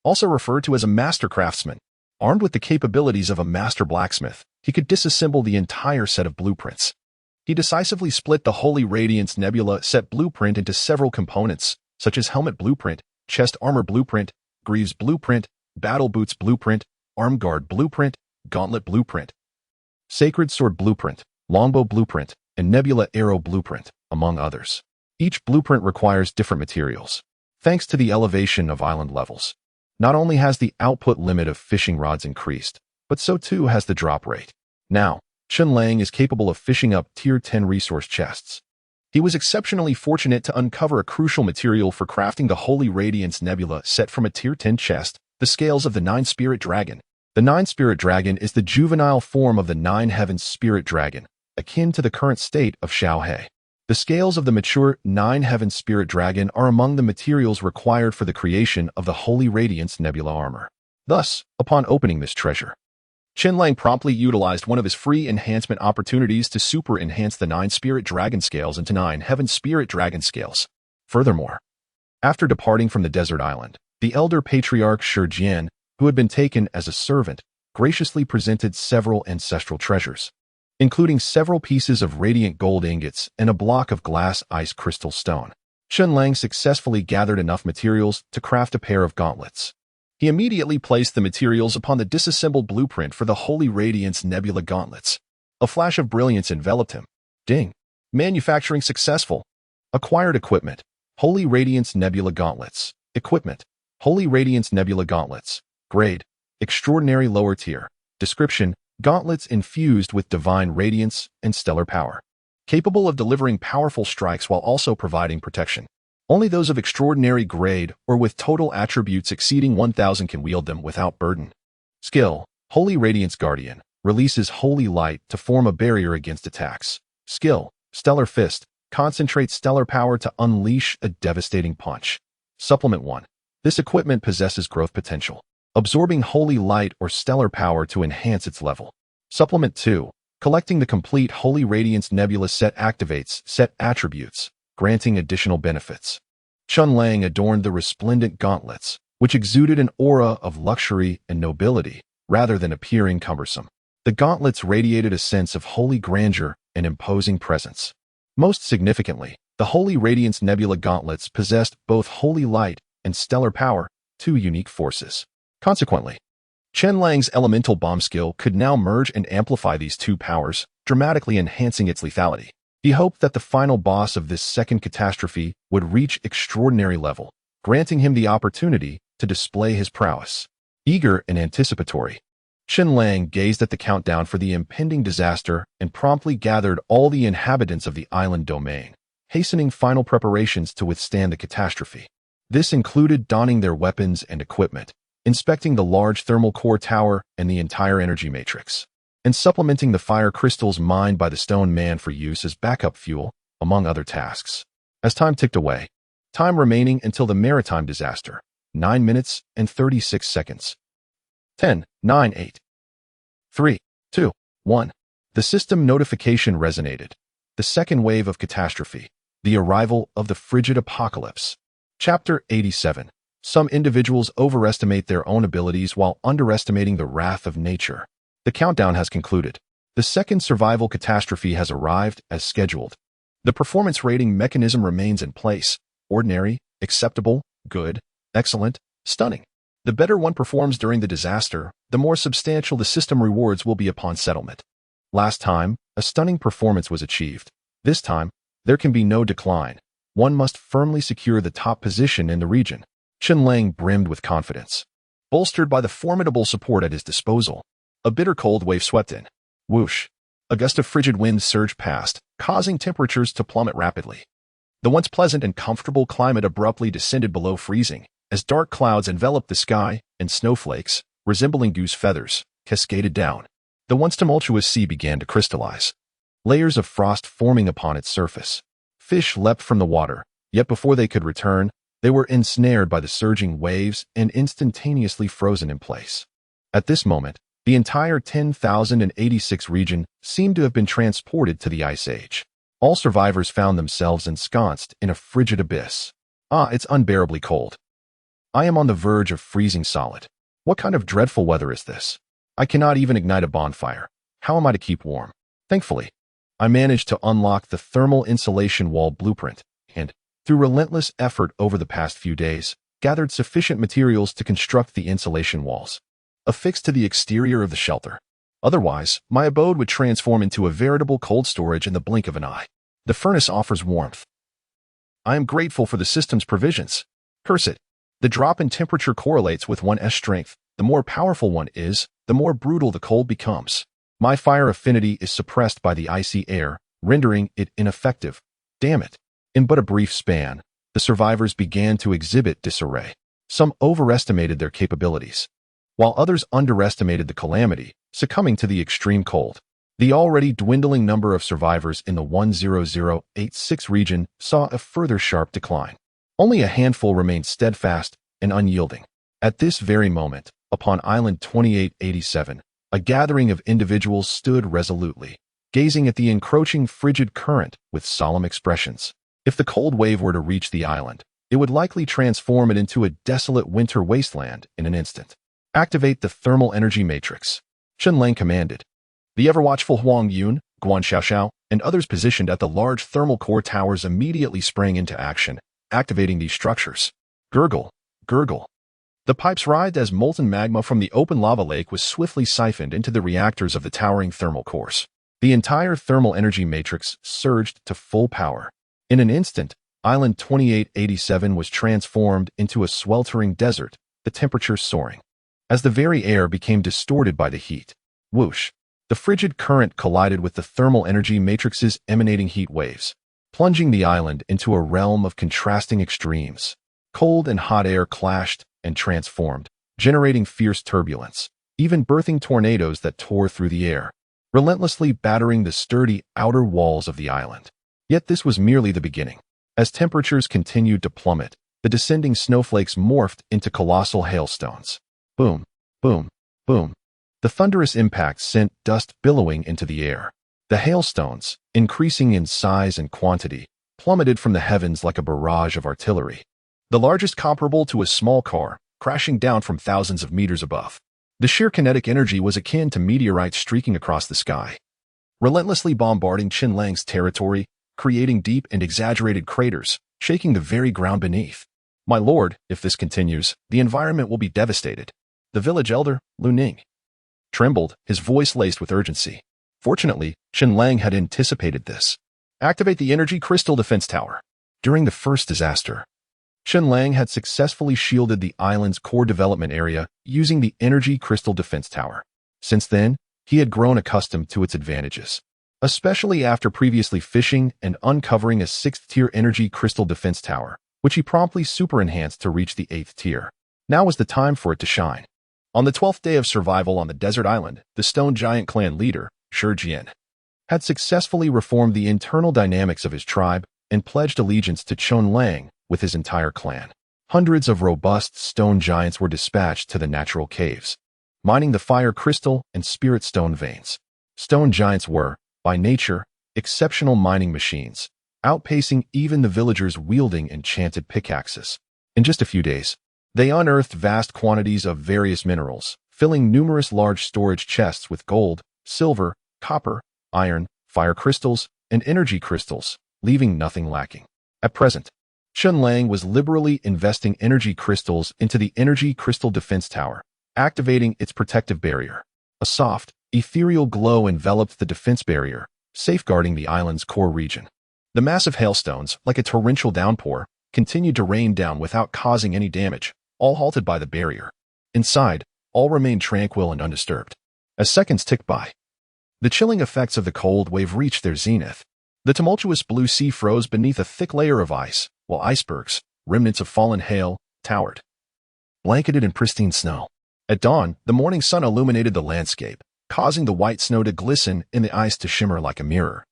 also referred to as a master craftsman. Armed with the capabilities of a master blacksmith, he could disassemble the entire set of blueprints. He decisively split the Holy Radiance Nebula set blueprint into several components, such as helmet blueprint, chest armor blueprint, greaves blueprint, battle boots blueprint, arm guard blueprint, gauntlet blueprint, sacred sword blueprint, longbow blueprint, and nebula arrow blueprint, among others. Each blueprint requires different materials. Thanks to the elevation of island levels, not only has the output limit of fishing rods increased, but so too has the drop rate. Now, Chen Lang is capable of fishing up Tier 10 resource chests. He was exceptionally fortunate to uncover a crucial material for crafting the Holy Radiance Nebula set from a Tier 10 chest, the scales of the Nine-Spirit Dragon. The Nine-Spirit Dragon is the juvenile form of the Nine-Heavens Spirit Dragon, akin to the current state of Xiaohe. The scales of the mature Nine-Heavens Spirit Dragon are among the materials required for the creation of the Holy Radiance Nebula armor. Thus, upon opening this treasure, Chen Lang promptly utilized one of his free enhancement opportunities to super enhance the Nine-Spirit Dragon scales into Nine-Heavens Spirit Dragon scales. Furthermore, after departing from the desert island, the elder patriarch Shijian, who had been taken as a servant, graciously presented several ancestral treasures, including several pieces of radiant gold ingots and a block of glass ice crystal stone. Chen Lang successfully gathered enough materials to craft a pair of gauntlets. He immediately placed the materials upon the disassembled blueprint for the Holy Radiance Nebula gauntlets. A flash of brilliance enveloped him. Ding! Manufacturing successful. Acquired equipment. Holy Radiance Nebula gauntlets. Equipment. Holy Radiance Nebula gauntlets. Grade. Extraordinary lower tier. Description. Gauntlets infused with divine radiance and stellar power, capable of delivering powerful strikes while also providing protection. Only those of extraordinary grade or with total attributes exceeding 1,000 can wield them without burden. Skill. Holy Radiance Guardian. Releases holy light to form a barrier against attacks. Skill. Stellar Fist. Concentrates stellar power to unleash a devastating punch. Supplement 1. This equipment possesses growth potential, absorbing holy light or stellar power to enhance its level. Supplement 2. Collecting the complete Holy Radiance Nebula set activates set attributes, granting additional benefits. Chen Lang adorned the resplendent gauntlets, which exuded an aura of luxury and nobility, rather than appearing cumbersome. The gauntlets radiated a sense of holy grandeur and imposing presence. Most significantly, the Holy Radiance Nebula gauntlets possessed both holy light and stellar power, 2 unique forces. Consequently, Chen Lang's elemental bomb skill could now merge and amplify these 2 powers, dramatically enhancing its lethality. He hoped that the final boss of this second catastrophe would reach extraordinary level, granting him the opportunity to display his prowess. Eager and anticipatory, Chen Lang gazed at the countdown for the impending disaster and promptly gathered all the inhabitants of the island domain, hastening final preparations to withstand the catastrophe. This included donning their weapons and equipment, inspecting the large thermal core tower and the entire energy matrix, and supplementing the fire crystals mined by the Stone Man for use as backup fuel, among other tasks. As time ticked away, time remaining until the maritime disaster, 9 minutes and 36 seconds. 10, 9, 8, 3, 2, 1. The system notification resonated. The second wave of catastrophe, the arrival of the frigid apocalypse, Chapter 87. Some individuals overestimate their own abilities while underestimating the wrath of nature. The countdown has concluded. The second survival catastrophe has arrived as scheduled. The performance rating mechanism remains in place: ordinary, acceptable, good, excellent, stunning. The better one performs during the disaster, the more substantial the system rewards will be upon settlement. Last time, a stunning performance was achieved. This time, there can be no decline. One must firmly secure the top position in the region. Chen Lang brimmed with confidence. Bolstered by the formidable support at his disposal, a bitter cold wave swept in. Whoosh! A gust of frigid wind surged past, causing temperatures to plummet rapidly. The once pleasant and comfortable climate abruptly descended below freezing, as dark clouds enveloped the sky, and snowflakes, resembling goose feathers, cascaded down. The once tumultuous sea began to crystallize, layers of frost forming upon its surface. Fish leapt from the water, yet before they could return, they were ensnared by the surging waves and instantaneously frozen in place. At this moment, the entire 10,086 region seemed to have been transported to the Ice Age. All survivors found themselves ensconced in a frigid abyss. It's unbearably cold. I am on the verge of freezing solid. What kind of dreadful weather is this? I cannot even ignite a bonfire. How am I to keep warm? Thankfully, I managed to unlock the thermal insulation wall blueprint and, through relentless effort over the past few days, gathered sufficient materials to construct the insulation walls, affixed to the exterior of the shelter. Otherwise, my abode would transform into a veritable cold storage in the blink of an eye. The furnace offers warmth. I am grateful for the system's provisions. Curse it. The drop in temperature correlates with one's strength. The more powerful one is, the more brutal the cold becomes. My fire affinity is suppressed by the icy air, rendering it ineffective. Damn it. In but a brief span, the survivors began to exhibit disarray. Some overestimated their capabilities, while others underestimated the calamity, succumbing to the extreme cold. The already dwindling number of survivors in the 10086 region saw a further sharp decline. Only a handful remained steadfast and unyielding. At this very moment, upon Island 2887, a gathering of individuals stood resolutely, gazing at the encroaching frigid current with solemn expressions. If the cold wave were to reach the island, it would likely transform it into a desolate winter wasteland in an instant. Activate the thermal energy matrix, Chen Lang commanded. The ever-watchful Huang Yun, Guan Xiaoxiao, and others positioned at the large thermal core towers immediately sprang into action, activating these structures. Gurgle, gurgle. The pipes writhed as molten magma from the open lava lake was swiftly siphoned into the reactors of the towering thermal cores. The entire thermal energy matrix surged to full power. In an instant, Island 2887 was transformed into a sweltering desert, the temperature soaring. As the very air became distorted by the heat, whoosh, the frigid current collided with the thermal energy matrix's emanating heat waves, plunging the island into a realm of contrasting extremes. Cold and hot air clashed and transformed, generating fierce turbulence, even birthing tornadoes that tore through the air, relentlessly battering the sturdy outer walls of the island. Yet this was merely the beginning. As temperatures continued to plummet, the descending snowflakes morphed into colossal hailstones. Boom, boom, boom. The thunderous impact sent dust billowing into the air. The hailstones, increasing in size and quantity, plummeted from the heavens like a barrage of artillery. The largest comparable to a small car, crashing down from thousands of meters above. The sheer kinetic energy was akin to meteorites streaking across the sky, relentlessly bombarding Chen Lang's territory, creating deep and exaggerated craters, shaking the very ground beneath. My lord, if this continues, the environment will be devastated. The village elder, Lu Ning, trembled, his voice laced with urgency. Fortunately, Chen Lang had anticipated this. Activate the energy crystal defense tower. During the first disaster, Chen Lang had successfully shielded the island's core development area using the energy crystal defense tower. Since then, he had grown accustomed to its advantages, especially after previously fishing and uncovering a 6th-tier energy crystal defense tower, which he promptly super-enhanced to reach the 8th tier. Now was the time for it to shine. On the 12th day of survival on the desert island, the Stone Giant clan leader, Shi Jian, had successfully reformed the internal dynamics of his tribe and pledged allegiance to Chen Lang with his entire clan. Hundreds of robust stone giants were dispatched to the natural caves, mining the fire crystal and spirit stone veins. Stone giants were, by nature, exceptional mining machines, outpacing even the villagers wielding enchanted pickaxes. In just a few days, they unearthed vast quantities of various minerals, filling numerous large storage chests with gold, silver, copper, iron, fire crystals, and energy crystals, leaving nothing lacking. At present, Chen Lang was liberally investing energy crystals into the Energy Crystal Defense Tower, activating its protective barrier. A soft, ethereal glow enveloped the defense barrier, safeguarding the island's core region. The massive hailstones, like a torrential downpour, continued to rain down without causing any damage, all halted by the barrier. Inside, all remained tranquil and undisturbed. As seconds ticked by, the chilling effects of the cold wave reached their zenith. The tumultuous blue sea froze beneath a thick layer of ice, while icebergs, remnants of fallen hail, towered, blanketed in pristine snow. At dawn, the morning sun illuminated the landscape, causing the white snow to glisten and the ice to shimmer like a mirror,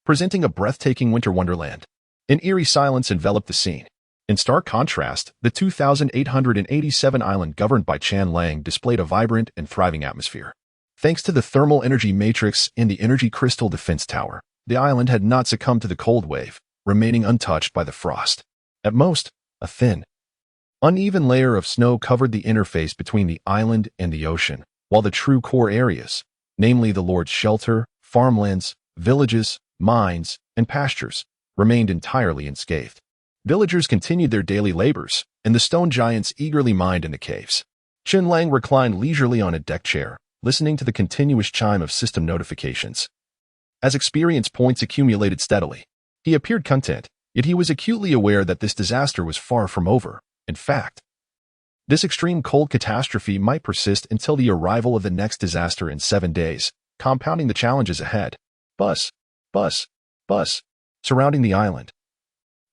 presenting a breathtaking winter wonderland. An eerie silence enveloped the scene. In stark contrast, the 2,887 island governed by Chen Lang displayed a vibrant and thriving atmosphere. Thanks to the thermal energy matrix in the Energy Crystal Defense Tower, the island had not succumbed to the cold wave, remaining untouched by the frost. At most, a thin, uneven layer of snow covered the interface between the island and the ocean, while the true core areas, namely the Lord's shelter, farmlands, villages, mines, and pastures, remained entirely unscathed. Villagers continued their daily labors, and the stone giants eagerly mined in the caves. Chen Lang reclined leisurely on a deck chair, listening to the continuous chime of system notifications. As experience points accumulated steadily, he appeared content, yet he was acutely aware that this disaster was far from over. In fact, this extreme cold catastrophe might persist until the arrival of the next disaster in 7 days, compounding the challenges ahead. Buzz, buzz, buzz, surrounding the island.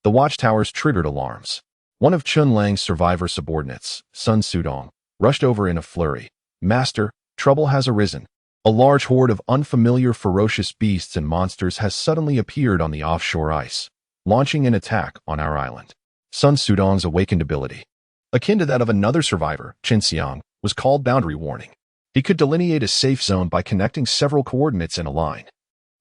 The watchtowers triggered alarms. One of Chen Lang's survivor subordinates, Sun Sudong, rushed over in a flurry. Master, trouble has arisen. A large horde of unfamiliar ferocious beasts and monsters has suddenly appeared on the offshore ice, launching an attack on our island. Sun Sudong's awakened ability, akin to that of another survivor, Chen Xiang, was called Boundary Warning. He could delineate a safe zone by connecting several coordinates in a line,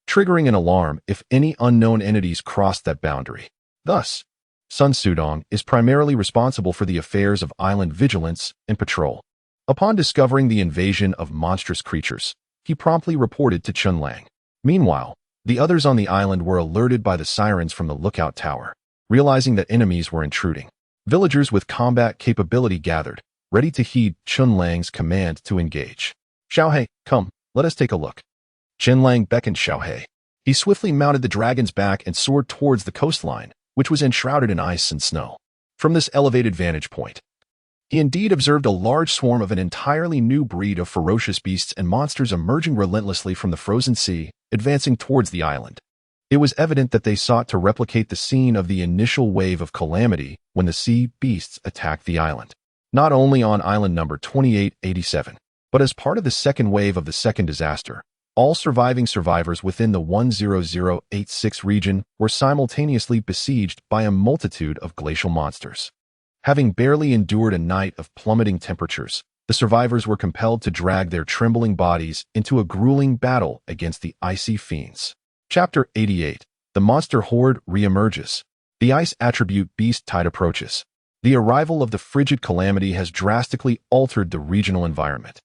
triggering an alarm if any unknown entities crossed that boundary. Thus, Sun Sudong is primarily responsible for the affairs of island vigilance and patrol. Upon discovering the invasion of monstrous creatures, he promptly reported to Chen Lang. Meanwhile, the others on the island were alerted by the sirens from the lookout tower. Realizing that enemies were intruding, villagers with combat capability gathered, ready to heed Chen Lang's command to engage. Xiaohei, come, let us take a look. Chen Lang beckoned Xiaohei. He swiftly mounted the dragon's back and soared towards the coastline, which was enshrouded in ice and snow. From this elevated vantage point, he indeed observed a large swarm of an entirely new breed of ferocious beasts and monsters emerging relentlessly from the frozen sea, advancing towards the island. It was evident that they sought to replicate the scene of the initial wave of calamity when the sea beasts attacked the island. Not only on island number 2887, but as part of the second wave of the second disaster, all surviving survivors within the 10086 region were simultaneously besieged by a multitude of glacial monsters. Having barely endured a night of plummeting temperatures, the survivors were compelled to drag their trembling bodies into a grueling battle against the icy fiends. Chapter 88. The monster horde reemerges. The ice attribute beast tide approaches. The arrival of the frigid calamity has drastically altered the regional environment,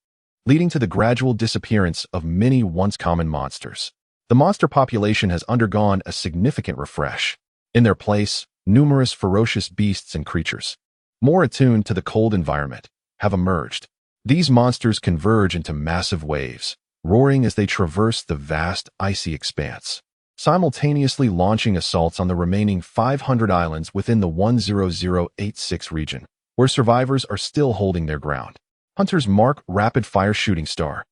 leading to the gradual disappearance of many once common monsters. The monster population has undergone a significant refresh. In their place, numerous ferocious beasts and creatures, more attuned to the cold environment, have emerged. These monsters converge into massive waves, roaring as they traverse the vast icy expanse, simultaneously launching assaults on the remaining 500 islands within the 10086 region, where survivors are still holding their ground. Hunters mark rapid-fire shooting star.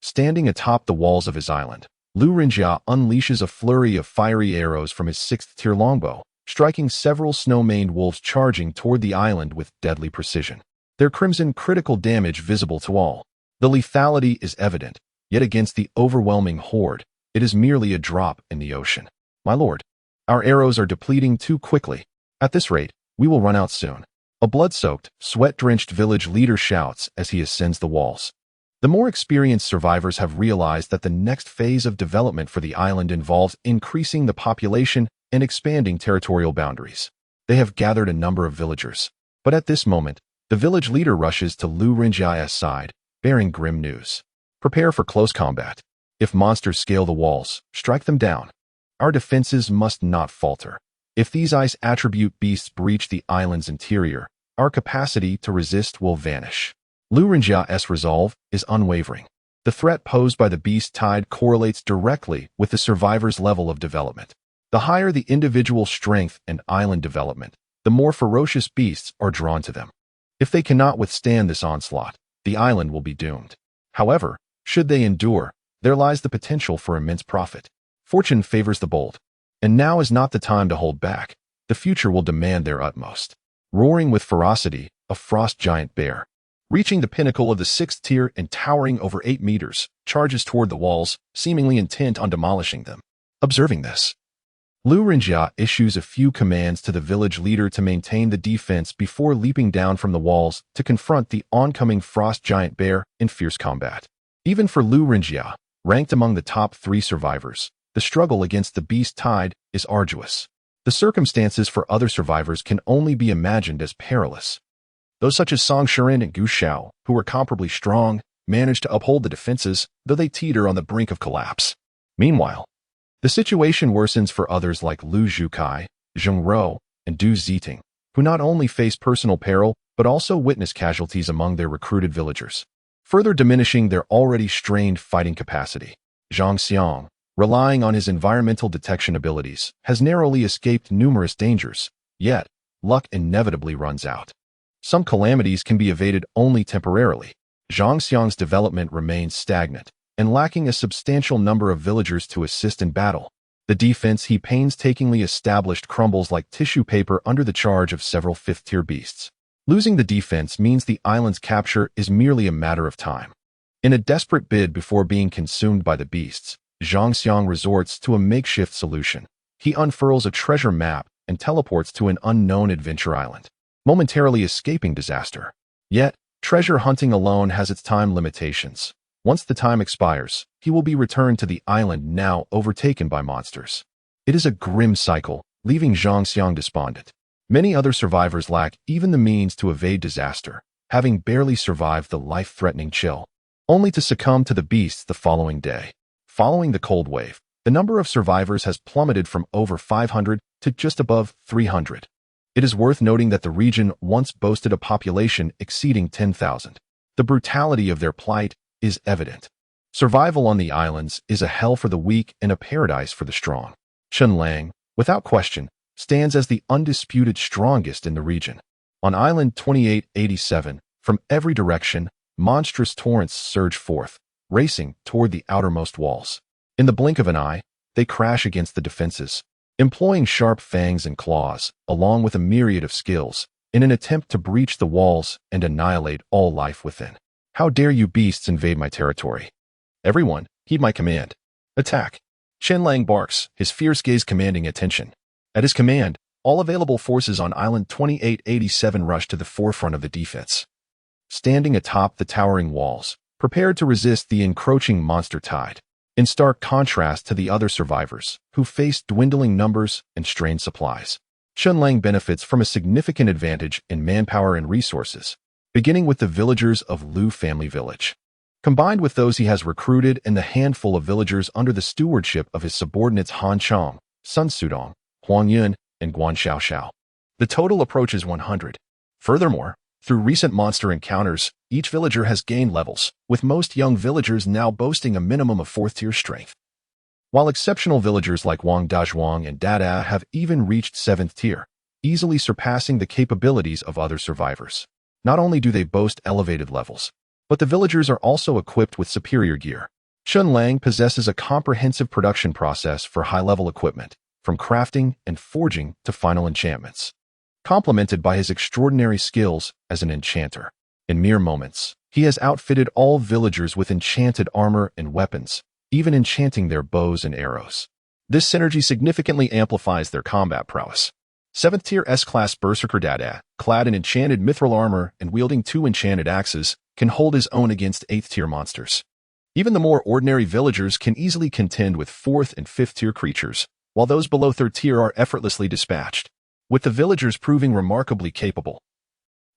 Standing atop the walls of his island, Lu Rinjia unleashes a flurry of fiery arrows from his 6th-tier longbow, striking several snow-maned wolves charging toward the island with deadly precision. Their crimson critical damage visible to all. The lethality is evident, yet against the overwhelming horde, it is merely a drop in the ocean. My lord, our arrows are depleting too quickly. At this rate, we will run out soon. A blood-soaked, sweat-drenched village leader shouts as he ascends the walls. The more experienced survivors have realized that the next phase of development for the island involves increasing the population and expanding territorial boundaries. They have gathered a number of villagers, But at this moment, the village leader rushes to Lu Rinjia's side, bearing grim news. Prepare for close combat. If monsters scale the walls, strike them down. Our defenses must not falter. If these ice attribute beasts breach the island's interior, our capacity to resist will vanish. Lu Rinjia's resolve is unwavering. The threat posed by the beast tide correlates directly with the survivor's level of development. The higher the individual strength and island development, the more ferocious beasts are drawn to them. If they cannot withstand this onslaught, the island will be doomed. However, should they endure, there lies the potential for immense profit. Fortune favors the bold. And now is not the time to hold back. The future will demand their utmost. Roaring with ferocity, a frost giant bear, reaching the pinnacle of the 6th tier and towering over 8 meters, charges toward the walls, seemingly intent on demolishing them. Observing this, Lu Rinjia issues a few commands to the village leader to maintain the defense before leaping down from the walls to confront the oncoming frost giant bear in fierce combat. Even for Lu Rinjia, ranked among the top 3 survivors, the struggle against the beast tide is arduous. The circumstances for other survivors can only be imagined as perilous. Those such as Song Shirin and Gu Xiao, who were comparably strong, managed to uphold the defenses, though they teeter on the brink of collapse. Meanwhile, the situation worsens for others like Lu Zhukai, Zheng Ro, and Du Ziting, who not only face personal peril, but also witness casualties among their recruited villagers, further diminishing their already strained fighting capacity. Zhang Xiang, relying on his environmental detection abilities, has narrowly escaped numerous dangers, yet luck inevitably runs out. Some calamities can be evaded only temporarily. Zhang Xiang's development remains stagnant, and lacking a substantial number of villagers to assist in battle. The defense he painstakingly established crumbles like tissue paper under the charge of several 5th-tier beasts. Losing the defense means the island's capture is merely a matter of time. In a desperate bid before being consumed by the beasts, Zhang Xiang resorts to a makeshift solution. He unfurls a treasure map and teleports to an unknown adventure island, momentarily escaping disaster. Yet, treasure hunting alone has its time limitations. Once the time expires, he will be returned to the island now overtaken by monsters. It is a grim cycle, leaving Zhang Xiang despondent. Many other survivors lack even the means to evade disaster, having barely survived the life-threatening chill, only to succumb to the beasts the following day. Following the cold wave, the number of survivors has plummeted from over 500 to just above 300. It is worth noting that the region once boasted a population exceeding 10,000. The brutality of their plight is evident. Survival on the islands is a hell for the weak and a paradise for the strong. Chen Lang, without question, stands as the undisputed strongest in the region. On Island 2887, from every direction, monstrous torrents surge forth, racing toward the outermost walls. In the blink of an eye, they crash against the defenses, employing sharp fangs and claws, along with a myriad of skills, in an attempt to breach the walls and annihilate all life within. How dare you beasts invade my territory? Everyone, heed my command. Attack! Chen Lang barks, his fierce gaze commanding attention. At his command, all available forces on Island 2887 rush to the forefront of the defense. Standing atop the towering walls, prepared to resist the encroaching monster tide, in stark contrast to the other survivors, who face dwindling numbers and strained supplies. Chen Lang benefits from a significant advantage in manpower and resources, beginning with the villagers of Lu Family Village, combined with those he has recruited and the handful of villagers under the stewardship of his subordinates Han Chong, Sun Sudong, Huang Yun, and Guan Xiaoxiao. The total approaches 100. Furthermore, through recent monster encounters, each villager has gained levels, with most young villagers now boasting a minimum of 4th-tier strength. While exceptional villagers like Wang Dazhuang and Dada have even reached 7th tier, easily surpassing the capabilities of other survivors. Not only do they boast elevated levels, but the villagers are also equipped with superior gear. Chen Lang possesses a comprehensive production process for high-level equipment, from crafting and forging to final enchantments, complemented by his extraordinary skills as an enchanter. In mere moments, he has outfitted all villagers with enchanted armor and weapons, even enchanting their bows and arrows. This synergy significantly amplifies their combat prowess. 7th-tier S-class Berserker Dada, clad in enchanted mithril armor and wielding 2 enchanted axes, can hold his own against 8th-tier monsters. Even the more ordinary villagers can easily contend with 4th and 5th-tier creatures, while those below 3rd tier are effortlessly dispatched, with the villagers proving remarkably capable.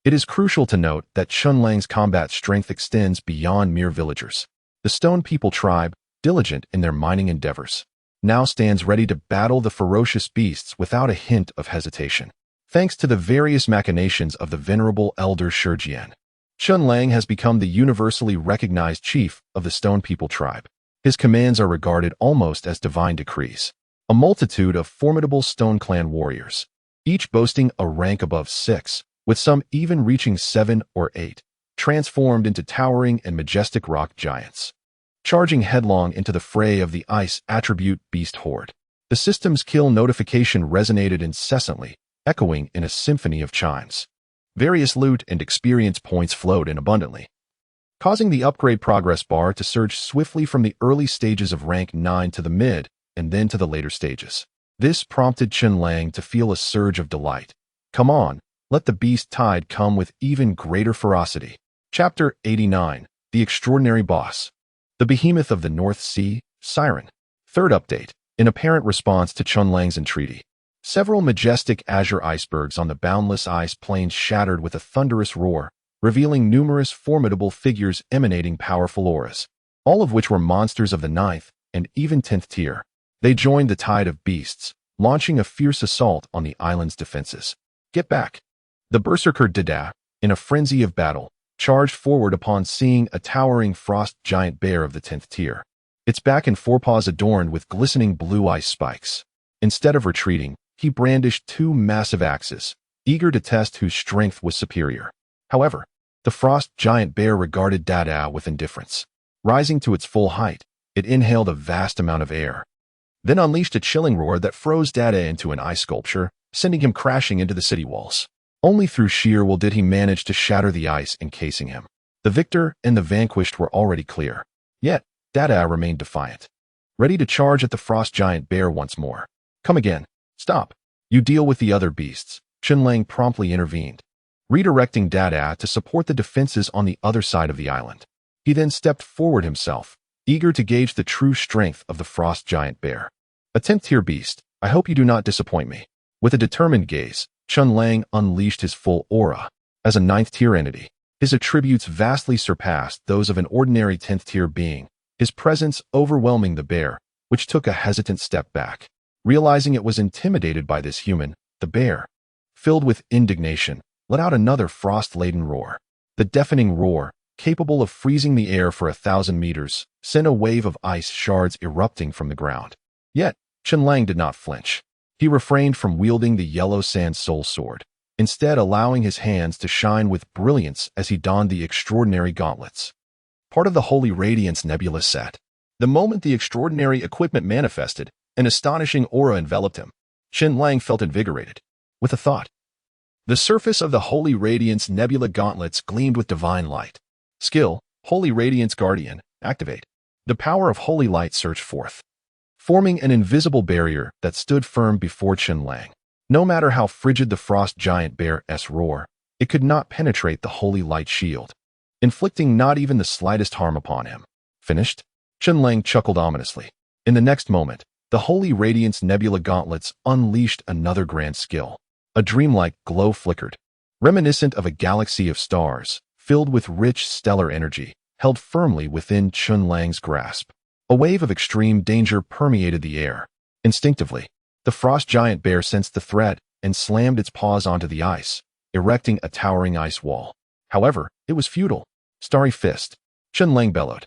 It is crucial to note that Chen Lang's combat strength extends beyond mere villagers. The Stone People tribe, diligent in their mining endeavors, now stands ready to battle the ferocious beasts without a hint of hesitation. Thanks to the various machinations of the venerable elder Shijian, Chen Lang has become the universally recognized chief of the Stone People tribe. His commands are regarded almost as divine decrees. A multitude of formidable Stone Clan warriors, each boasting a rank above 6, with some even reaching 7 or 8, transformed into towering and majestic rock giants, charging headlong into the fray of the ice attribute beast horde. The system's kill notification resonated incessantly, echoing in a symphony of chimes. Various loot and experience points flowed in abundantly, causing the upgrade progress bar to surge swiftly from the early stages of rank 9 to the mid, and then to the later stages. This prompted Chen Lang to feel a surge of delight. Come on, let the beast tide come with even greater ferocity. Chapter 89, The Extraordinary Boss. The Behemoth of the North Sea, Siren. Third update, in apparent response to Chen Lang's entreaty. Several majestic azure icebergs on the boundless ice plains shattered with a thunderous roar, revealing numerous formidable figures emanating powerful auras, all of which were monsters of the 9th and even 10th tier. They joined the tide of beasts, launching a fierce assault on the island's defenses. Get back! The berserker Dada, in a frenzy of battle, charged forward upon seeing a towering frost giant bear of the 10th tier, its back and forepaws adorned with glistening blue ice spikes. Instead of retreating, he brandished 2 massive axes, eager to test whose strength was superior. However, the frost giant bear regarded Dada with indifference. Rising to its full height, it inhaled a vast amount of air, then unleashed a chilling roar that froze Dada into an ice sculpture, sending him crashing into the city walls. Only through sheer will did he manage to shatter the ice encasing him. The victor and the vanquished were already clear. Yet, Dada remained defiant, ready to charge at the frost giant bear once more. Come again. Stop. You deal with the other beasts. Chen Lang promptly intervened, redirecting Dada to support the defenses on the other side of the island. He then stepped forward himself, eager to gauge the true strength of the frost giant bear. A 10th tier beast, I hope you do not disappoint me. With a determined gaze, Chen Lang unleashed his full aura. As a 9th tier entity, his attributes vastly surpassed those of an ordinary 10th tier being, his presence overwhelming the bear, which took a hesitant step back. Realizing it was intimidated by this human, the bear, filled with indignation, let out another frost-laden roar. The deafening roar, capable of freezing the air for 1,000 meters, sent a wave of ice shards erupting from the ground. Yet, Chen Lang did not flinch. He refrained from wielding the yellow sand soul sword, instead allowing his hands to shine with brilliance as he donned the extraordinary gauntlets, part of the Holy Radiance Nebula set. The moment the extraordinary equipment manifested, an astonishing aura enveloped him. Chen Lang felt invigorated. With a thought, the surface of the Holy Radiance Nebula gauntlets gleamed with divine light. Skill, Holy Radiance Guardian, activate. The power of Holy Light surged forth, forming an invisible barrier that stood firm before Chen Lang. No matter how frigid the frost giant bear's roar, it could not penetrate the Holy Light shield, inflicting not even the slightest harm upon him. Finished? Chen Lang chuckled ominously. In the next moment, the Holy Radiance Nebula gauntlets unleashed another grand skill. A dreamlike glow flickered, reminiscent of a galaxy of stars, filled with rich stellar energy, held firmly within Chen Lang's grasp. A wave of extreme danger permeated the air. Instinctively, the frost giant bear sensed the threat and slammed its paws onto the ice, erecting a towering ice wall. However, it was futile. Starry fist, Chen Lang bellowed,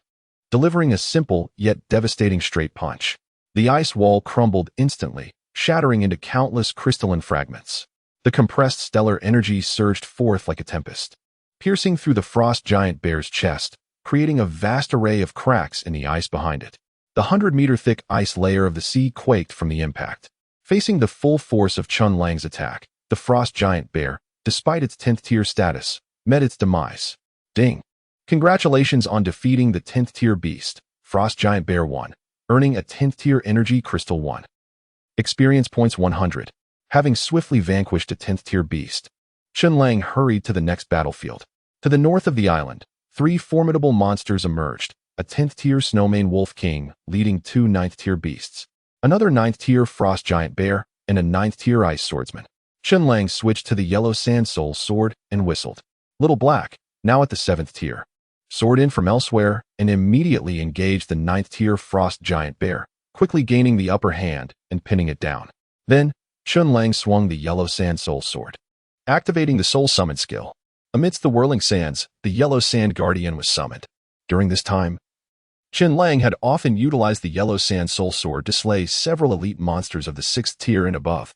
delivering a simple yet devastating straight punch. The ice wall crumbled instantly, shattering into countless crystalline fragments. The compressed stellar energy surged forth like a tempest, piercing through the frost giant bear's chest, creating a vast array of cracks in the ice behind it. The 100-meter-thick ice layer of the sea quaked from the impact. Facing the full force of Chen Lang's attack, the frost giant bear, despite its 10th tier status, met its demise. Ding! Congratulations on defeating the 10th tier beast, Frost Giant Bear 1, earning a 10th tier energy crystal 1. Experience points 100. Having swiftly vanquished a 10th tier beast, Chen Lang hurried to the next battlefield. To the north of the island, 3 formidable monsters emerged, a 10th tier snowmane wolf king leading 2 9th tier beasts, another 9th tier frost giant bear, and a 9th tier ice swordsman. Chen Lang switched to the yellow sand soul sword and whistled. Little Black, now at the 7th tier, soared in from elsewhere and immediately engaged the 9th tier frost giant bear, quickly gaining the upper hand and pinning it down. Then, Chen Lang swung the yellow sand soul sword, activating the soul summon skill. Amidst the whirling sands, the yellow sand guardian was summoned. During this time, Chen Lang had often utilized the yellow sand soul sword to slay several elite monsters of the 6th tier and above,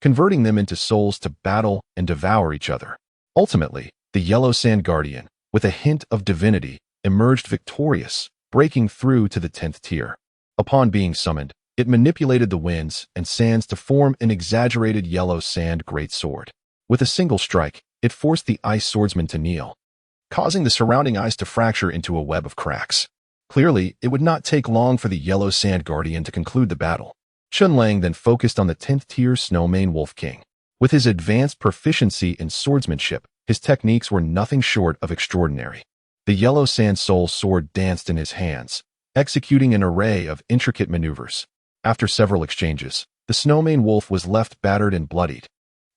converting them into souls to battle and devour each other. Ultimately, the yellow sand guardian, with a hint of divinity, emerged victorious, breaking through to the 10th tier. Upon being summoned, it manipulated the winds and sands to form an exaggerated yellow sand greatsword. With a single strike, it forced the ice swordsman to kneel, causing the surrounding ice to fracture into a web of cracks. Clearly, it would not take long for the yellow sand guardian to conclude the battle. Chen Lang then focused on the 10th tier Snowmane Wolf King. With his advanced proficiency in swordsmanship, his techniques were nothing short of extraordinary. The yellow sand soul sword danced in his hands, executing an array of intricate maneuvers. After several exchanges, the Snowmane Wolf was left battered and bloodied,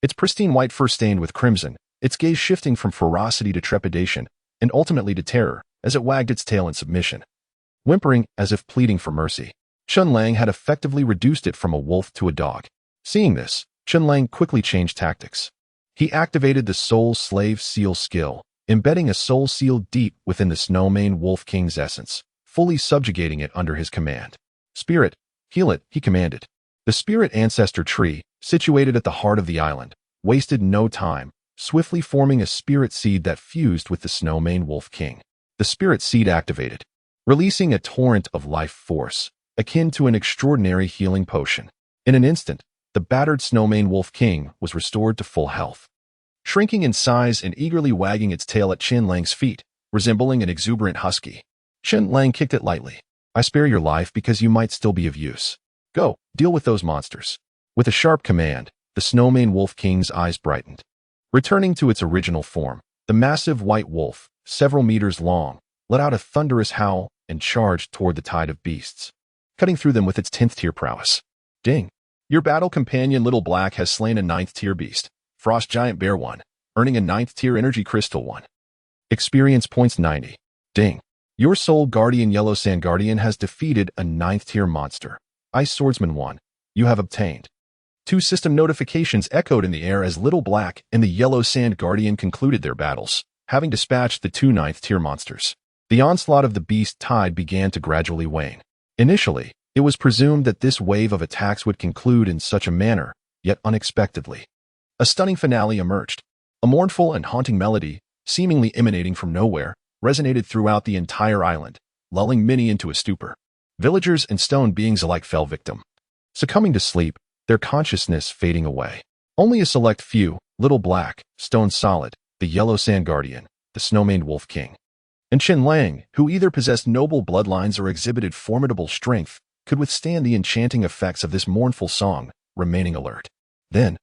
its pristine white fur stained with crimson, its gaze shifting from ferocity to trepidation, and ultimately to terror, as it wagged its tail in submission, whimpering as if pleading for mercy. Chen Lang had effectively reduced it from a wolf to a dog. Seeing this, Chen Lang quickly changed tactics. He activated the Soul Slave Seal skill, embedding a soul seal deep within the Snowmane Wolf King's essence, fully subjugating it under his command. Spirit, heal it, he commanded. The spirit ancestor tree, situated at the heart of the island, wasted no time, swiftly forming a spirit seed that fused with the Snowmane Wolf King. The spirit seed activated, releasing a torrent of life force, akin to an extraordinary healing potion. In an instant, the battered Snowmane Wolf King was restored to full health, shrinking in size and eagerly wagging its tail at Chen Lang's feet, resembling an exuberant husky. Chen Lang kicked it lightly. I spare your life because you might still be of use. Go, deal with those monsters. With a sharp command, the Snowmane Wolf King's eyes brightened. Returning to its original form, the massive white wolf, several meters long, let out a thunderous howl and charged toward the tide of beasts, cutting through them with its 10th tier prowess. Ding! Your battle companion Little Black has slain a 9th tier beast, Frost Giant Bear 1, earning a 9th tier Energy Crystal 1. Experience points 90. Ding! Your Soul Guardian Yellow Sand Guardian has defeated a 9th tier monster, Ice Swordsman 1. You have obtained 2 system notifications echoed in the air as Little Black and the Yellow Sand Guardian concluded their battles, having dispatched the 2 9th tier monsters. The onslaught of the beast tide began to gradually wane. Initially, it was presumed that this wave of attacks would conclude in such a manner, yet unexpectedly, a stunning finale emerged. A mournful and haunting melody, seemingly emanating from nowhere, resonated throughout the entire island, lulling many into a stupor. Villagers and stone beings alike fell victim, succumbing to sleep, their consciousness fading away. Only a select few, Little Black, Stone Solid, the Yellow Sand Guardian, the Snowmane Wolf King, and Chen Lang, who either possessed noble bloodlines or exhibited formidable strength, could withstand the enchanting effects of this mournful song, remaining alert. Then,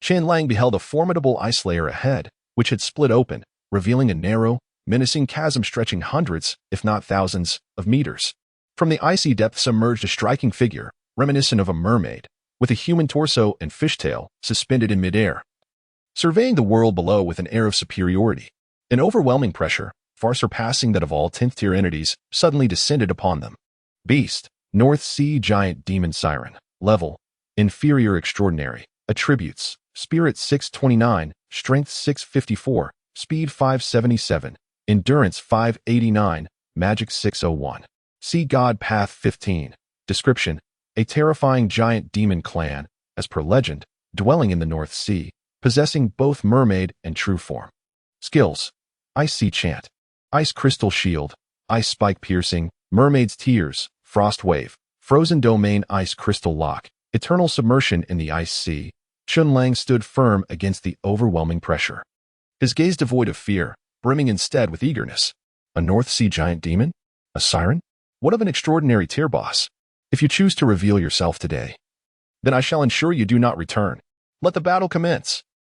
Chen Lang beheld a formidable ice layer ahead, which had split open, revealing a narrow, menacing chasm stretching hundreds, if not thousands, of meters. From the icy depths emerged a striking figure, reminiscent of a mermaid, with a human torso and fishtail suspended in midair, surveying the world below with an air of superiority. An overwhelming pressure, far surpassing that of all 10th tier entities, suddenly descended upon them. Beast, North Sea Giant Demon Siren. Level, Inferior Extraordinary. Attributes, Spirit 629, Strength 654, Speed 577, Endurance 589, Magic 601. Sea God Path 15. Description, a terrifying giant demon clan, as per legend, dwelling in the North Sea, possessing both mermaid and true form. Skills, Ice Sea Chant, Ice Crystal Shield, Ice Spike Piercing, Mermaid's Tears, Frost Wave, Frozen Domain Ice Crystal Lock, Eternal Submersion in the Ice Sea. Chen Lang stood firm against the overwhelming pressure, his gaze devoid of fear, brimming instead with eagerness. A North Sea giant demon? A siren? What of an extraordinary tier boss? If you choose to reveal yourself today, then I shall ensure you do not return. Let the battle commence.